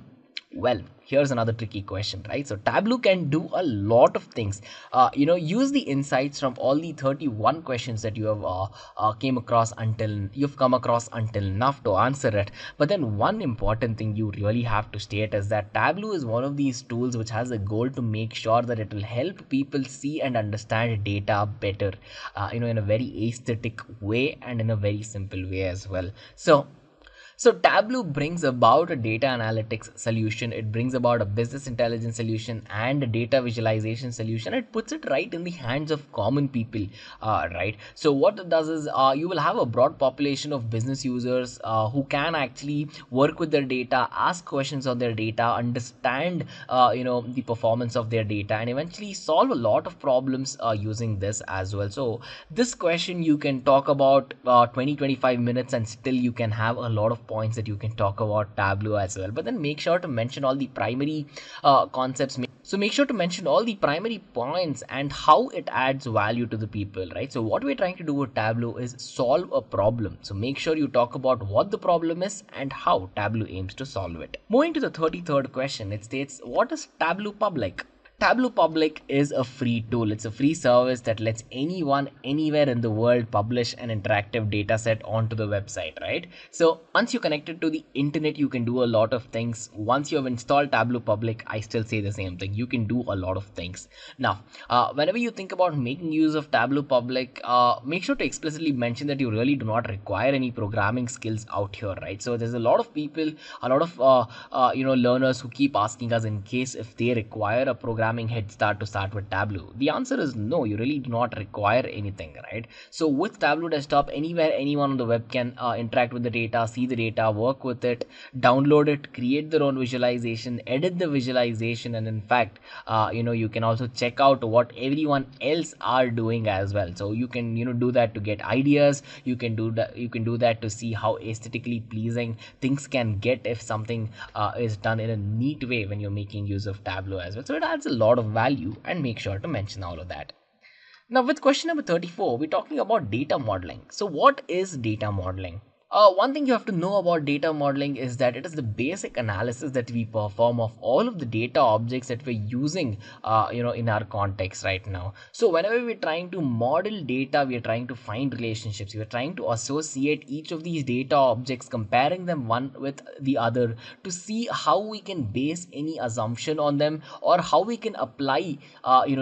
Well, here's another tricky question, right? So Tableau can do a lot of things. Use the insights from all the 31 questions that you have come across until now to answer it. But then one important thing you really have to state is that Tableau is one of these tools which has a goal to make sure that it will help people see and understand data better, in a very aesthetic way and in a very simple way as well. So Tableau brings about a data analytics solution, it brings about a business intelligence solution and a data visualization solution. It puts it right in the hands of common people, right? So what it does is you will have a broad population of business users who can actually work with their data, ask questions on their data, understand the performance of their data, and eventually solve a lot of problems using this as well. So this question you can talk about 20-25 minutes and still you can have a lot of points that you can talk about Tableau as well. But then make sure to mention all the primary concepts. So make sure to mention all the primary points and how it adds value to the people, right? So what we're trying to do with Tableau is solve a problem. So make sure you talk about what the problem is and how Tableau aims to solve it. Moving to the 33rd question, it states, what is Tableau Public? Tableau Public is a free tool. It's a free service that lets anyone, anywhere in the world publish an interactive data set onto the website, right? So once you're connected to the internet, you can do a lot of things. Once you have installed Tableau Public, I still say the same thing. You can do a lot of things. Now, whenever you think about making use of Tableau Public, make sure to explicitly mention that you really do not require any programming skills out here, right? So there's a lot of people, a lot of learners who keep asking us in case if they require a programming programming head start to start with Tableau? The answer is no, you really do not require anything, right? So with Tableau Desktop, anywhere anyone on the web can interact with the data, see the data, work with it, download it, create their own visualization, edit the visualization, and in fact, you can also check out what everyone else are doing as well. So you can do that to get ideas. You can do that to see how aesthetically pleasing things can get if something is done in a neat way when you're making use of Tableau as well. So it adds a lot of value, and make sure to mention all of that. Now, with question number 34, we're talking about data modeling. So what is data modeling? One thing you have to know about data modeling is that it is the basic analysis that we perform of all of the data objects that we're using, in our context right now. So whenever we're trying to model data, we are trying to find relationships. We are trying to associate each of these data objects, comparing them one with the other to see how we can base any assumption on them, or how we can apply,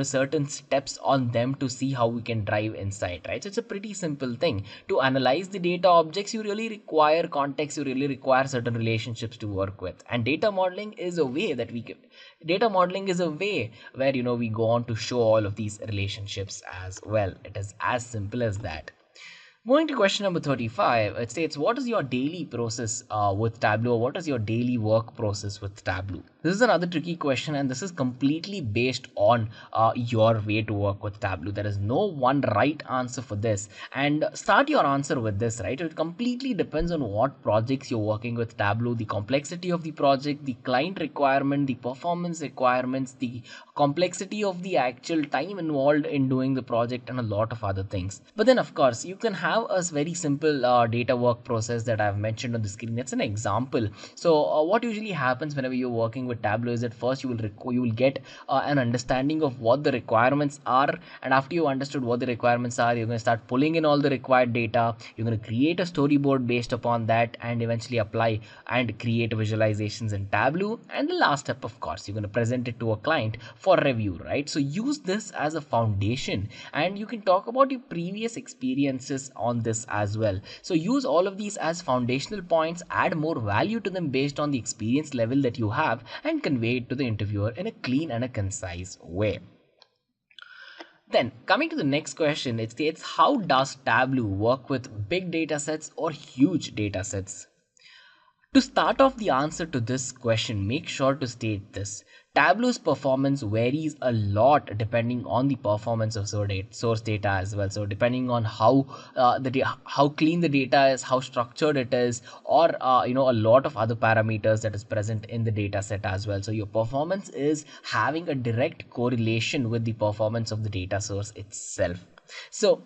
certain steps on them to see how we can drive insight, right? So it's a pretty simple thing. To analyze the data objects, you really require context, you really require certain relationships to work with, and data modeling is a way where we go on to show all of these relationships as well. It is as simple as that. Moving to question number 35, it states, what is your daily process with Tableau? What is your daily work process with Tableau? This is another tricky question, and this is completely based on your way to work with Tableau. There is no one right answer for this, and start your answer with this, right? It completely depends on what projects you're working with Tableau, the complexity of the project, the client requirement, the performance requirements, the complexity of the actual time involved in doing the project, and a lot of other things. But then, of course, you can have a very simple data work process that I've mentioned on the screen. It's an example. So what usually happens whenever you're working with Tableau is that first you will get an understanding of what the requirements are, and after you understood what the requirements are, you're going to start pulling in all the required data. You're going to create a storyboard based upon that, and eventually apply and create visualizations in Tableau. And the last step, of course, you're going to present it to a client for review, right? So use this as a foundation, and you can talk about your previous experiences on this as well. So use all of these as foundational points, add more value to them based on the experience level that you have, and convey it to the interviewer in a clean and a concise way. Then, coming to the next question, it states, how does Tableau work with big data sets or huge data sets? To start off the answer to this question, make sure to state this. Tableau's performance varies a lot depending on the performance of source data as well. So depending on how clean the data is, how structured it is, or a lot of other parameters that is present in the data set as well. So your performance is having a direct correlation with the performance of the data source itself. So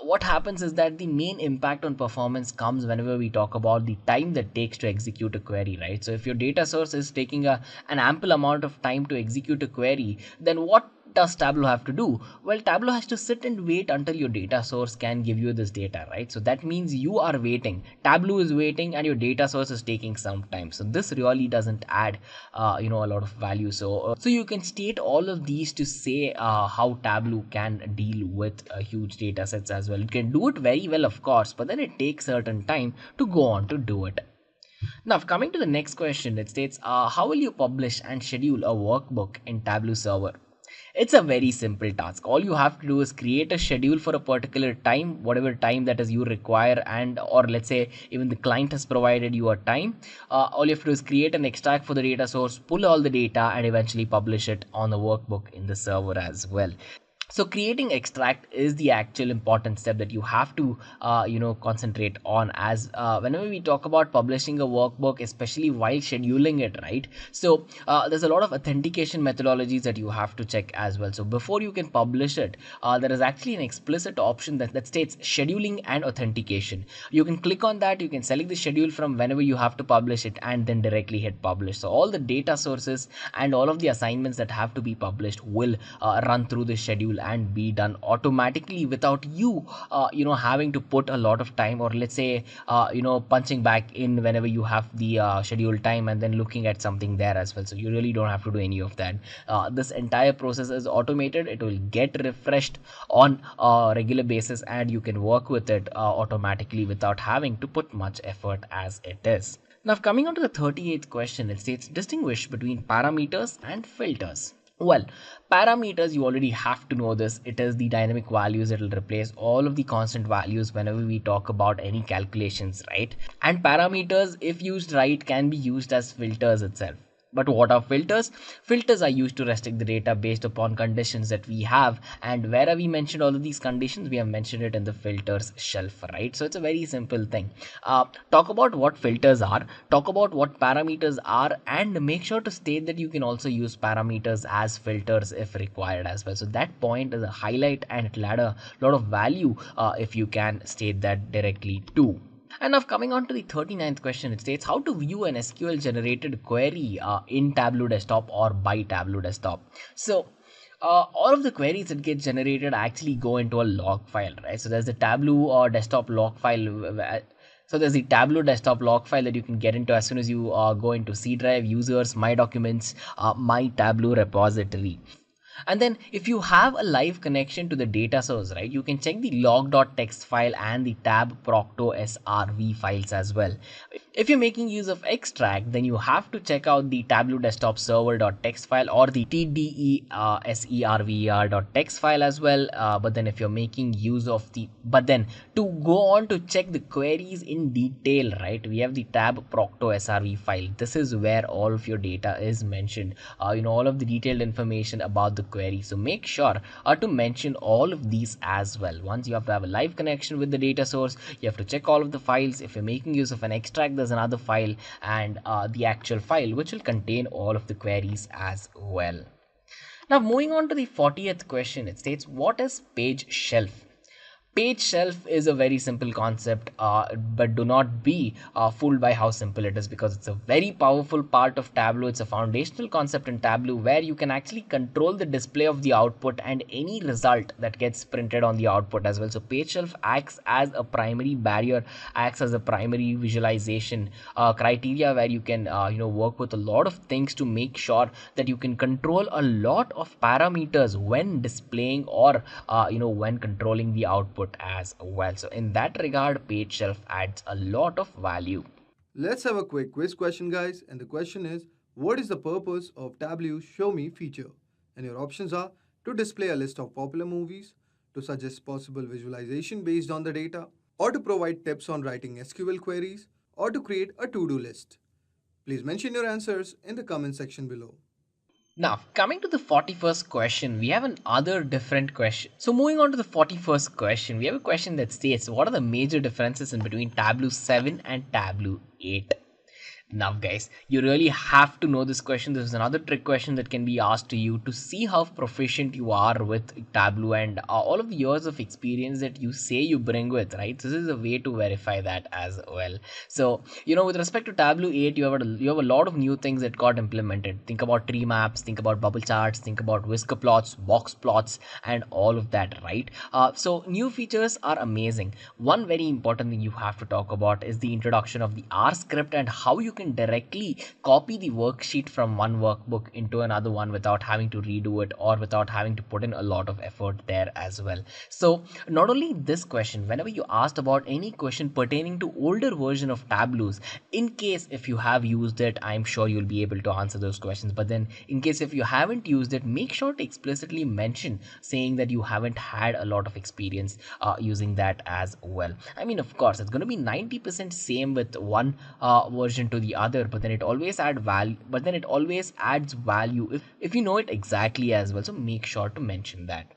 what happens is that the main impact on performance comes whenever we talk about the time that takes to execute a query, right? So if your data source is taking an ample amount of time to execute a query, then what does Tableau have to do? Well, Tableau has to sit and wait until your data source can give you this data, right? So that means you are waiting, Tableau is waiting, and your data source is taking some time. So this really doesn't add a lot of value. So you can state all of these to say how Tableau can deal with huge data sets as well. It can do it very well, of course, but then it takes certain time to go on to do it. Now, coming to the next question, it states, how will you publish and schedule a workbook in Tableau server? It's a very simple task. All you have to do is create a schedule for a particular time, whatever time that is you require, and or let's say even the client has provided you a time. All you have to do is create an extract for the data source, pull all the data, and eventually publish it on the workbook in the server as well. So creating extract is the actual important step that you have to concentrate on, as whenever we talk about publishing a workbook, especially while scheduling it, right? So there's a lot of authentication methodologies that you have to check as well. So before you can publish it, there is actually an explicit option that states scheduling and authentication. You can click on that, you can select the schedule from whenever you have to publish it, and then directly hit publish. So all the data sources and all of the assignments that have to be published will run through the schedule and be done automatically without you having to put a lot of time, or let's say punching back in whenever you have the scheduled time and then looking at something there as well. So you really don't have to do any of that. This entire process is automated. It will get refreshed on a regular basis, and you can work with it automatically without having to put much effort as it is. Now, coming on to the 38th question, it states, distinguish between parameters and filters. Well, parameters, you already have to know this. It is the dynamic values that will replace all of the constant values whenever we talk about any calculations, right? And parameters, if used right, can be used as filters itself. But what are filters? Filters are used to restrict the data based upon conditions that we have. And where have we mentioned all of these conditions? We have mentioned it in the filters shelf, right? So it's a very simple thing. Talk about what filters are, talk about what parameters are, and make sure to state that you can also use parameters as filters if required as well. So that point is a highlight, and it'll add a lot of value if you can state that directly too. And now coming on to the 39th question, it states how to view an SQL generated query in Tableau Desktop or by Tableau Desktop. So all of the queries that get generated actually go into a log file, right? So there's the Tableau or desktop log file. So there's the Tableau desktop log file that you can get into as soon as you go into C drive, users, my documents, my Tableau repository. And then if you have a live connection to the data source, right, you can check the log.txt file and the tab procto srv files as well. If you're making use of extract, then you have to check out the Tableau desktop server.txt file or the tdeserver.txt file as well. But then if you're making use of to go on to check the queries in detail, right, we have the tab procto srv file. This is where all of your data is mentioned, all of the detailed information about the query. So make sure to mention all of these as well. Once you have to have a live connection with the data source, you have to check all of the files. If you're making use of an extract, there's another file, and the actual file which will contain all of the queries as well. Now moving on to the 40th question, it states what is page shelf? Page shelf is a very simple concept, but do not be fooled by how simple it is, because it's a very powerful part of Tableau. It's a foundational concept in Tableau where you can actually control the display of the output and any result that gets printed on the output as well. So page shelf acts as a primary barrier, acts as a primary visualization criteria where you can work with a lot of things to make sure that you can control a lot of parameters when displaying or when controlling the output as well. So in that regard, page shelf adds a lot of value. Let's have a quick quiz question, guys. And the question is, what is the purpose of Tableau Show Me feature? And your options are to display a list of popular movies, to suggest possible visualization based on the data, or to provide tips on writing SQL queries, or to create a to-do list. Please mention your answers in the comment section below. Now, coming to the 41st question, we have another different question. So moving on to the 41st question, we have a question that states, what are the major differences in between Tableau 7 and Tableau 8? Now guys, you really have to know this question. This is another trick question that can be asked to you to see how proficient you are with Tableau and all of the years of experience that you say you bring with, right? This is a way to verify that as well. So, with respect to Tableau 8, you have a lot of new things that got implemented. Think about tree maps, think about bubble charts, think about whisker plots, box plots, and all of that, right? So new features are amazing. One very important thing you have to talk about is the introduction of the R script and how you can directly copy the worksheet from one workbook into another one without having to redo it or without having to put in a lot of effort there as well. So not only this question, whenever you asked about any question pertaining to older version of Tableaus, in case if you have used it, I'm sure you'll be able to answer those questions. But then in case if you haven't used it, make sure to explicitly mention saying that you haven't had a lot of experience using that as well. I mean, of course, it's going to be 90% same with one version to the other, but then it always adds value if you know it exactly as well. So make sure to mention that.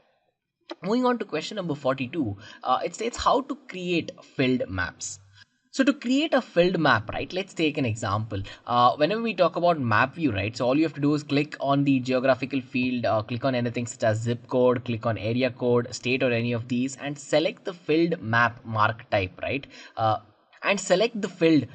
Moving on to question number 42, it states how to create filled maps. So to create a filled map, right, let's take an example. Whenever we talk about map view, right, so all you have to do is click on the geographical field, click on anything such as zip code, click on area code, state, or any of these, and select the filled map mark type, right? And select the filled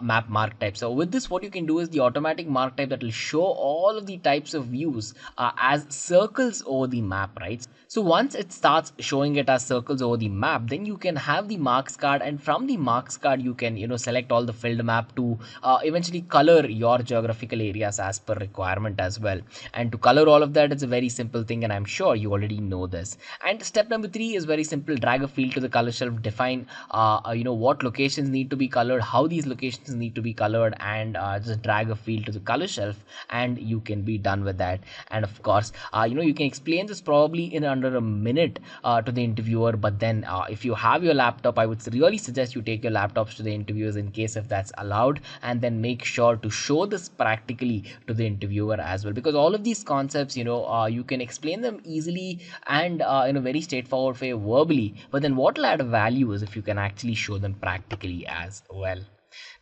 map mark type. So with this, what you can do is the automatic mark type that will show all of the types of views as circles over the map, right? So once it starts showing it as circles over the map, then you can have the marks card, and from the marks card you can select all the filled map to eventually color your geographical areas as per requirement as well. And to color all of that, it's a very simple thing, and I'm sure you already know this. And step number 3 is very simple. Drag a field to the color shelf, define what locations need need to be colored, how these locations need to be colored, and just drag a field to the color shelf and you can be done with that. And of course, you can explain this probably in under a minute to the interviewer, but then if you have your laptop, I would really suggest you take your laptops to the interviewers in case if that's allowed, and then make sure to show this practically to the interviewer as well, because all of these concepts, you can explain them easily and in a very straightforward way verbally, but then what will add value is if you can actually show them practically as well.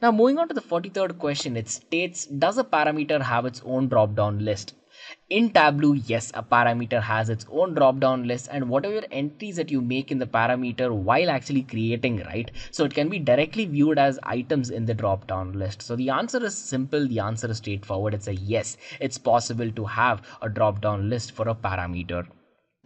Now, moving on to the 43rd question, it states, does a parameter have its own drop down list? In Tableau, yes, a parameter has its own drop down list, and whatever entries that you make in the parameter while actually creating, right? So it can be directly viewed as items in the drop down list. So the answer is simple, the answer is straightforward. It's a yes, it's possible to have a drop down list for a parameter.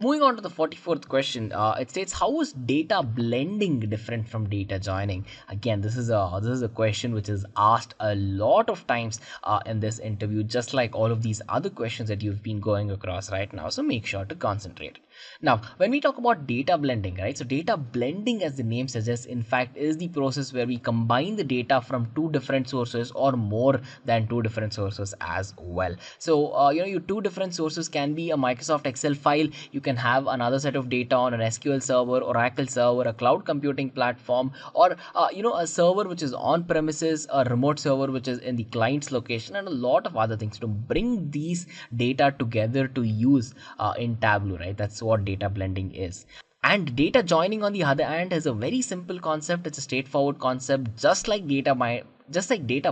Moving on to the 44th question, it states, how is data blending different from data joining? Again, this is a question which is asked a lot of times in this interview, just like all of these other questions that you've been going across right now. So make sure to concentrate. Now, when we talk about data blending, right? So data blending, as the name suggests, in fact, is the process where we combine the data from two different sources or more than two different sources as well. So, your two different sources can be a Microsoft Excel file. You can have another set of data on an SQL server, Oracle server, a cloud computing platform, or a server which is on premises, a remote server which is in the client's location, and a lot of other things to bring these data together to use in Tableau, right? That's what data blending is. And data joining, on the other hand, is a very simple concept. It's a straightforward concept, just like data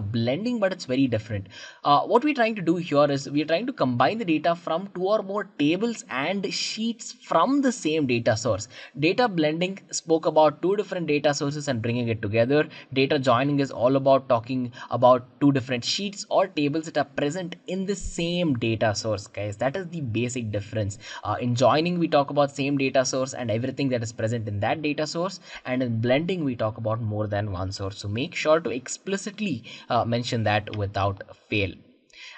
blending, but it's very different. What we're trying to do here is we're trying to combine the data from two or more tables and sheets from the same data source. Data blending spoke about two different data sources and bringing it together. Data joining is all about talking about two different sheets or tables that are present in the same data source, guys. That is the basic difference. In joining, we talk about same data source and everything that is present in that data source, and in blending, we talk about more than one source. So make sure to explicitly mention that without fail.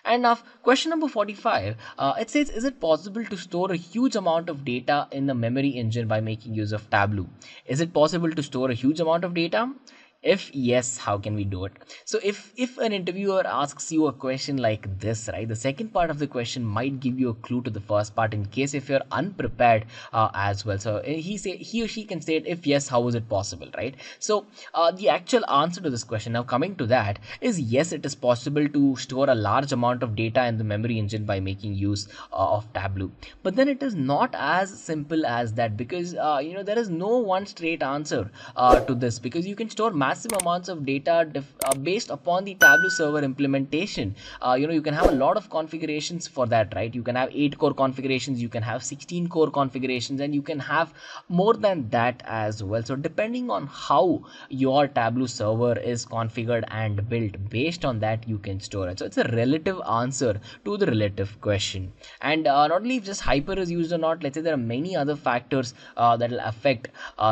And now, question number 45, it says, is it possible to store a huge amount of data in the memory engine by making use of Tableau? Is it possible to store a huge amount of data? If yes, how can we do it? So if an interviewer asks you a question like this, right, the second part of the question might give you a clue to the first part in case if you're unprepared as well. So he or she can state, if yes, how is it possible, right? So the actual answer to this question, now coming to that, is yes, it is possible to store a large amount of data in the memory engine by making use of Tableau. But then it is not as simple as that, because there is no one straight answer to this, because you can store massive amounts of data based upon the Tableau server implementation. You can have a lot of configurations for that, right? You can have 8 core configurations, you can have 16 core configurations, and you can have more than that as well. So depending on how your Tableau server is configured and built, based on that you can store it. So it's a relative answer to the relative question. And not only if just hyper is used or not, let's say there are many other factors that will affect,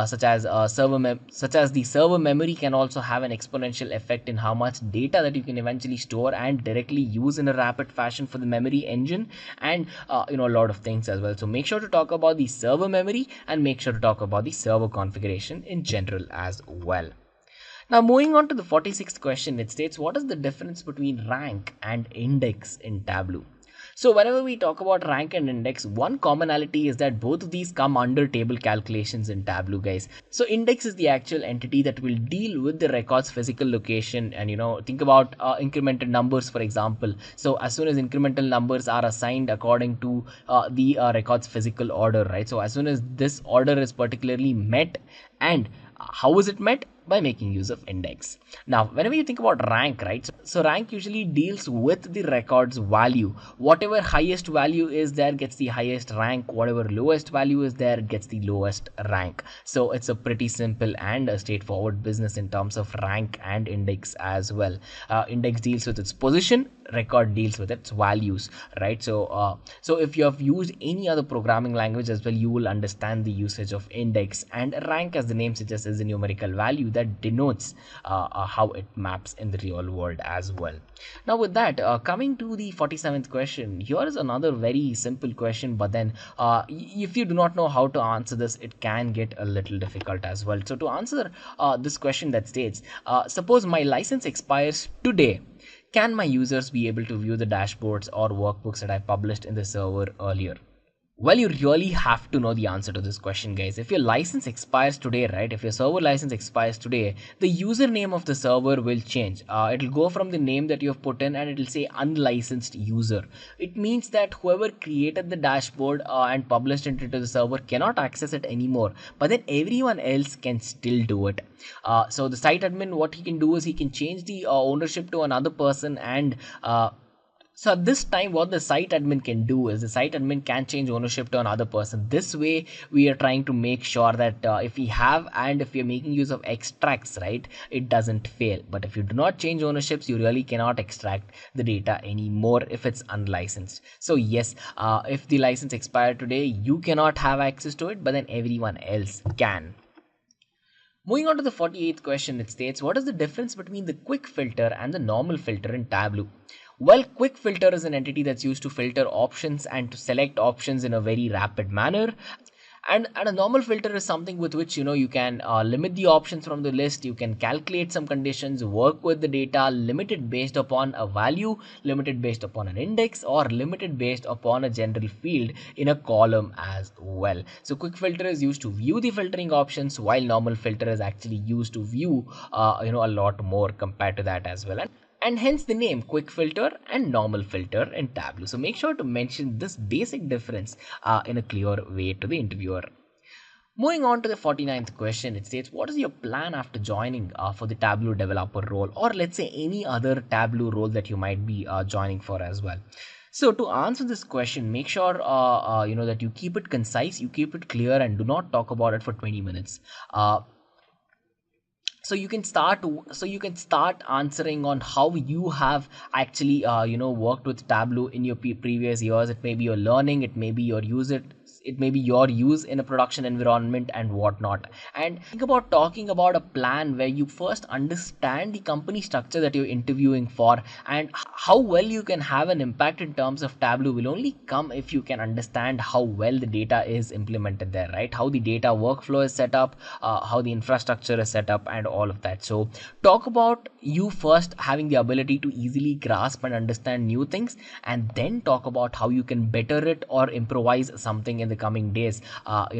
such as the server memory can also have an exponential effect in how much data that you can eventually store and directly use in a rapid fashion for the memory engine, and a lot of things as well. So make sure to talk about the server memory and make sure to talk about the server configuration in general as well. Now, moving on to the 46th question, it states, what is the difference between rank and index in Tableau? So whenever we talk about rank and index, one commonality is that both of these come under table calculations in Tableau, guys. So index is the actual entity that will deal with the record's physical location, and think about incremental numbers, for example. So as soon as incremental numbers are assigned according to the record's physical order, right? So as soon as this order is particularly met, and how is it met? By making use of index. Now, whenever you think about rank, right? So rank usually deals with the record's value. Whatever highest value is there gets the highest rank. Whatever lowest value is there gets the lowest rank. So it's a pretty simple and a straightforward business in terms of rank and index as well. Index deals with its position, record deals with, its values, right? So if you have used any other programming language as well, you will understand the usage of index, and rank, as the name suggests, is a numerical value that denotes how it maps in the real world as well. Now with that, coming to the 47th question, here is another very simple question, but then if you do not know how to answer this, it can get a little difficult as well. So to answer this question, that states, suppose my license expires today, can my users be able to view the dashboards or workbooks that I published in the server earlier? Well, you really have to know the answer to this question, guys. If your license expires today, right? If your server license expires today, the username of the server will change. It'll go from the name that you have put in, and it'll say unlicensed user. It means that whoever created the dashboard and published it into the server cannot access it anymore. But then everyone else can still do it. So the site admin, what he can do is he can change the ownership to another person, and so at this time, what the site admin can do is the site admin can change ownership to another person. This way, we are trying to make sure that if we have and if we are making use of extracts, right, it doesn't fail. But if you do not change ownerships, you really cannot extract the data anymore if it's unlicensed. So yes, if the license expired today, you cannot have access to it, but then everyone else can. Moving on to the 48th question, it states, what is the difference between the quick filter and the normal filter in Tableau? Well, quick filter is an entity that's used to filter options and to select options in a very rapid manner. And a normal filter is something with which you can limit the options from the list. You can calculate some conditions, work with the data, limit it based upon a value, limit it based upon an index, or limit it based upon a general field in a column as well. So quick filter is used to view the filtering options, while normal filter is actually used to view a lot more compared to that as well. And hence the name quick filter and normal filter in Tableau. So make sure to mention this basic difference in a clear way to the interviewer. Moving on to the 49th question, it states, what is your plan after joining for the Tableau developer role, or let's say any other Tableau role that you might be joining for as well? So to answer this question, make sure that you keep it concise, you keep it clear, and do not talk about it for 20 minutes. So you can start answering on how you have actually worked with Tableau in your previous years. It may be your learning, it may be your use in a production environment and whatnot. And think about talking about a plan where you first understand the company structure that you're interviewing for, and how well you can have an impact in terms of Tableau will only come if you can understand how well the data is implemented there, right? How the data workflow is set up, how the infrastructure is set up, and all of that. So talk about you first having the ability to easily grasp and understand new things, and then talk about how you can better it or improvise something in the coming days,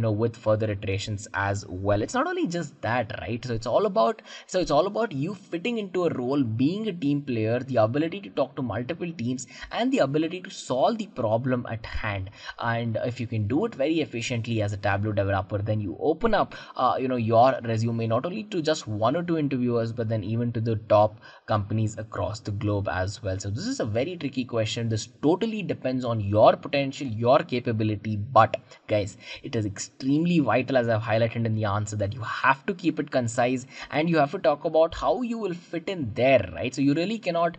with further iterations as well. It's not only just that, right? So it's all about you fitting into a role, being a team player, the ability to talk to multiple teams, and the ability to solve the problem at hand. And if you can do it very efficiently as a Tableau developer, then you open up your resume not only to just one or two interviewers, but then even to the top companies across the globe as well. So this is a very tricky question. This totally depends on your potential, your capability, but guys, it is extremely vital, as I've highlighted in the answer, that you have to keep it concise and you have to talk about how you will fit in there, right? So you really cannot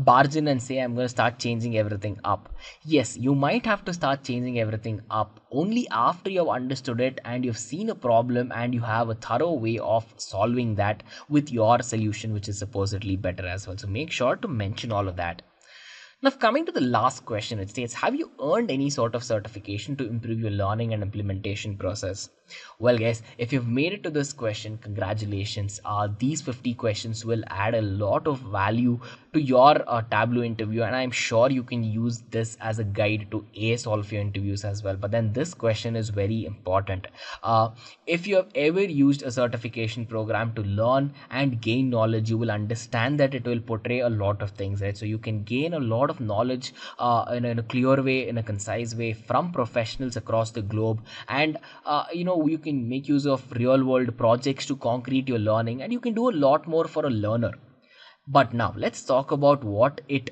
barge in and say, I'm going to start changing everything up. Yes, you might have to start changing everything up only after you have understood it and you've seen a problem and you have a thorough way of solving that with your solution, which is supposedly better as well. So make sure to mention all of that. Now, coming to the last question, it states, have you earned any sort of certification to improve your learning and implementation process? Well, guys, if you've made it to this question, congratulations. These 50 questions will add a lot of value to your Tableau interview, and I'm sure you can use this as a guide to ace all of your interviews as well. But then this question is very important. If you have ever used a certification program to learn and gain knowledge, you will understand that it will portray a lot of things, right? So you can gain a lot of knowledge in a clear way, in a concise way, from professionals across the globe, and you can make use of real world projects to concrete your learning, and you can do a lot more for a learner. But now let's talk about what it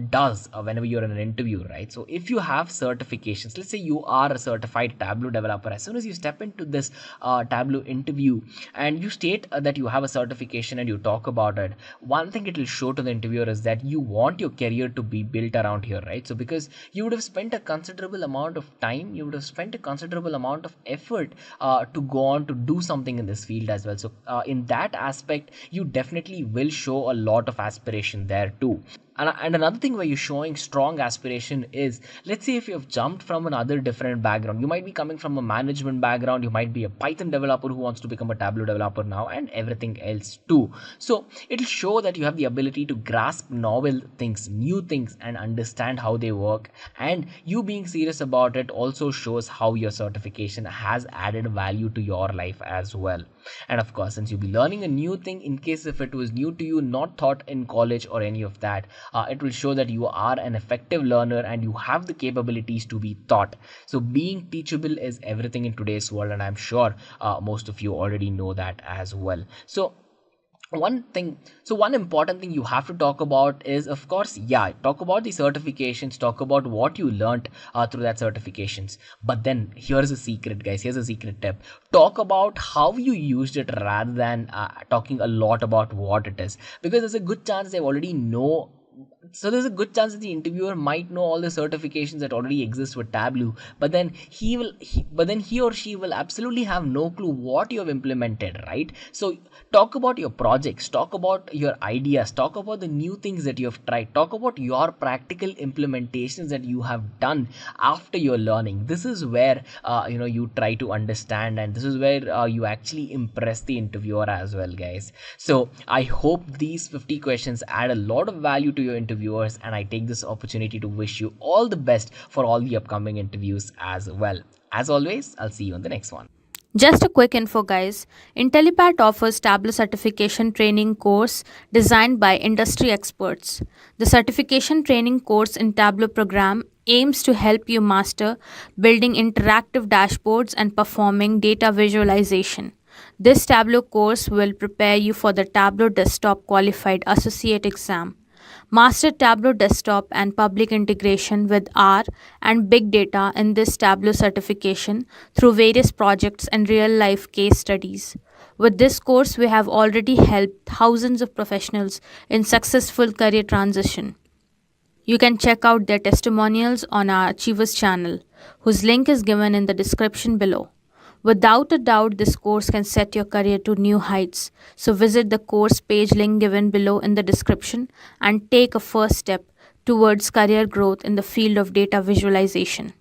does whenever you're in an interview, right? So if you have certifications, let's say you are a certified Tableau developer, as soon as you step into this Tableau interview and you state that you have a certification and you talk about it, one thing it will show to the interviewer is that you want your career to be built around here, right? So because you would have spent a considerable amount of time, you would have spent a considerable amount of effort to go on to do something in this field as well. So in that aspect, you definitely will show a lot of aspiration there too. And another thing where you're showing strong aspiration is, let's say if you've jumped from another different background, you might be coming from a management background, you might be a Python developer who wants to become a Tableau developer now, and everything else too. So it'll show that you have the ability to grasp novel things, new things, and understand how they work. And you being serious about it also shows how your certification has added value to your life as well. And of course, since you'll be learning a new thing, in case if it was new to you, not taught in college or any of that, it will show that you are an effective learner and you have the capabilities to be taught. So being teachable is everything in today's world, and I'm sure most of you already know that as well. So one important thing you have to talk about is, of course, talk about the certifications, talk about what you learned through that certifications. But then here's a secret, guys. Here's a secret tip. Talk about how you used it rather than talking a lot about what it is, because there's a good chance they already know. So there's a good chance that the interviewer might know all the certifications that already exist with Tableau, but then he or she will absolutely have no clue what you have implemented, right? So talk about your projects, talk about your ideas, talk about the new things that you have tried, talk about your practical implementations that you have done after your learning. This is where you try to understand, and this is where you actually impress the interviewer as well, guys. So I hope these 50 questions add a lot of value to your interviewers, and I take this opportunity to wish you all the best for all the upcoming interviews as well. As always, I'll see you on the next one. Just a quick info, guys. Intellipaat offers Tableau certification training course designed by industry experts. The certification training course in Tableau program aims to help you master building interactive dashboards and performing data visualization. This Tableau course will prepare you for the Tableau Desktop Qualified Associate exam. Master Tableau Desktop and public integration with R and big data in this Tableau certification through various projects and real life case studies. With this course, we have already helped thousands of professionals in successful career transition. You can check out their testimonials on our Achievers channel, whose link is given in the description below. Without a doubt, this course can set your career to new heights. So visit the course page link given below in the description and take a first step towards career growth in the field of data visualization.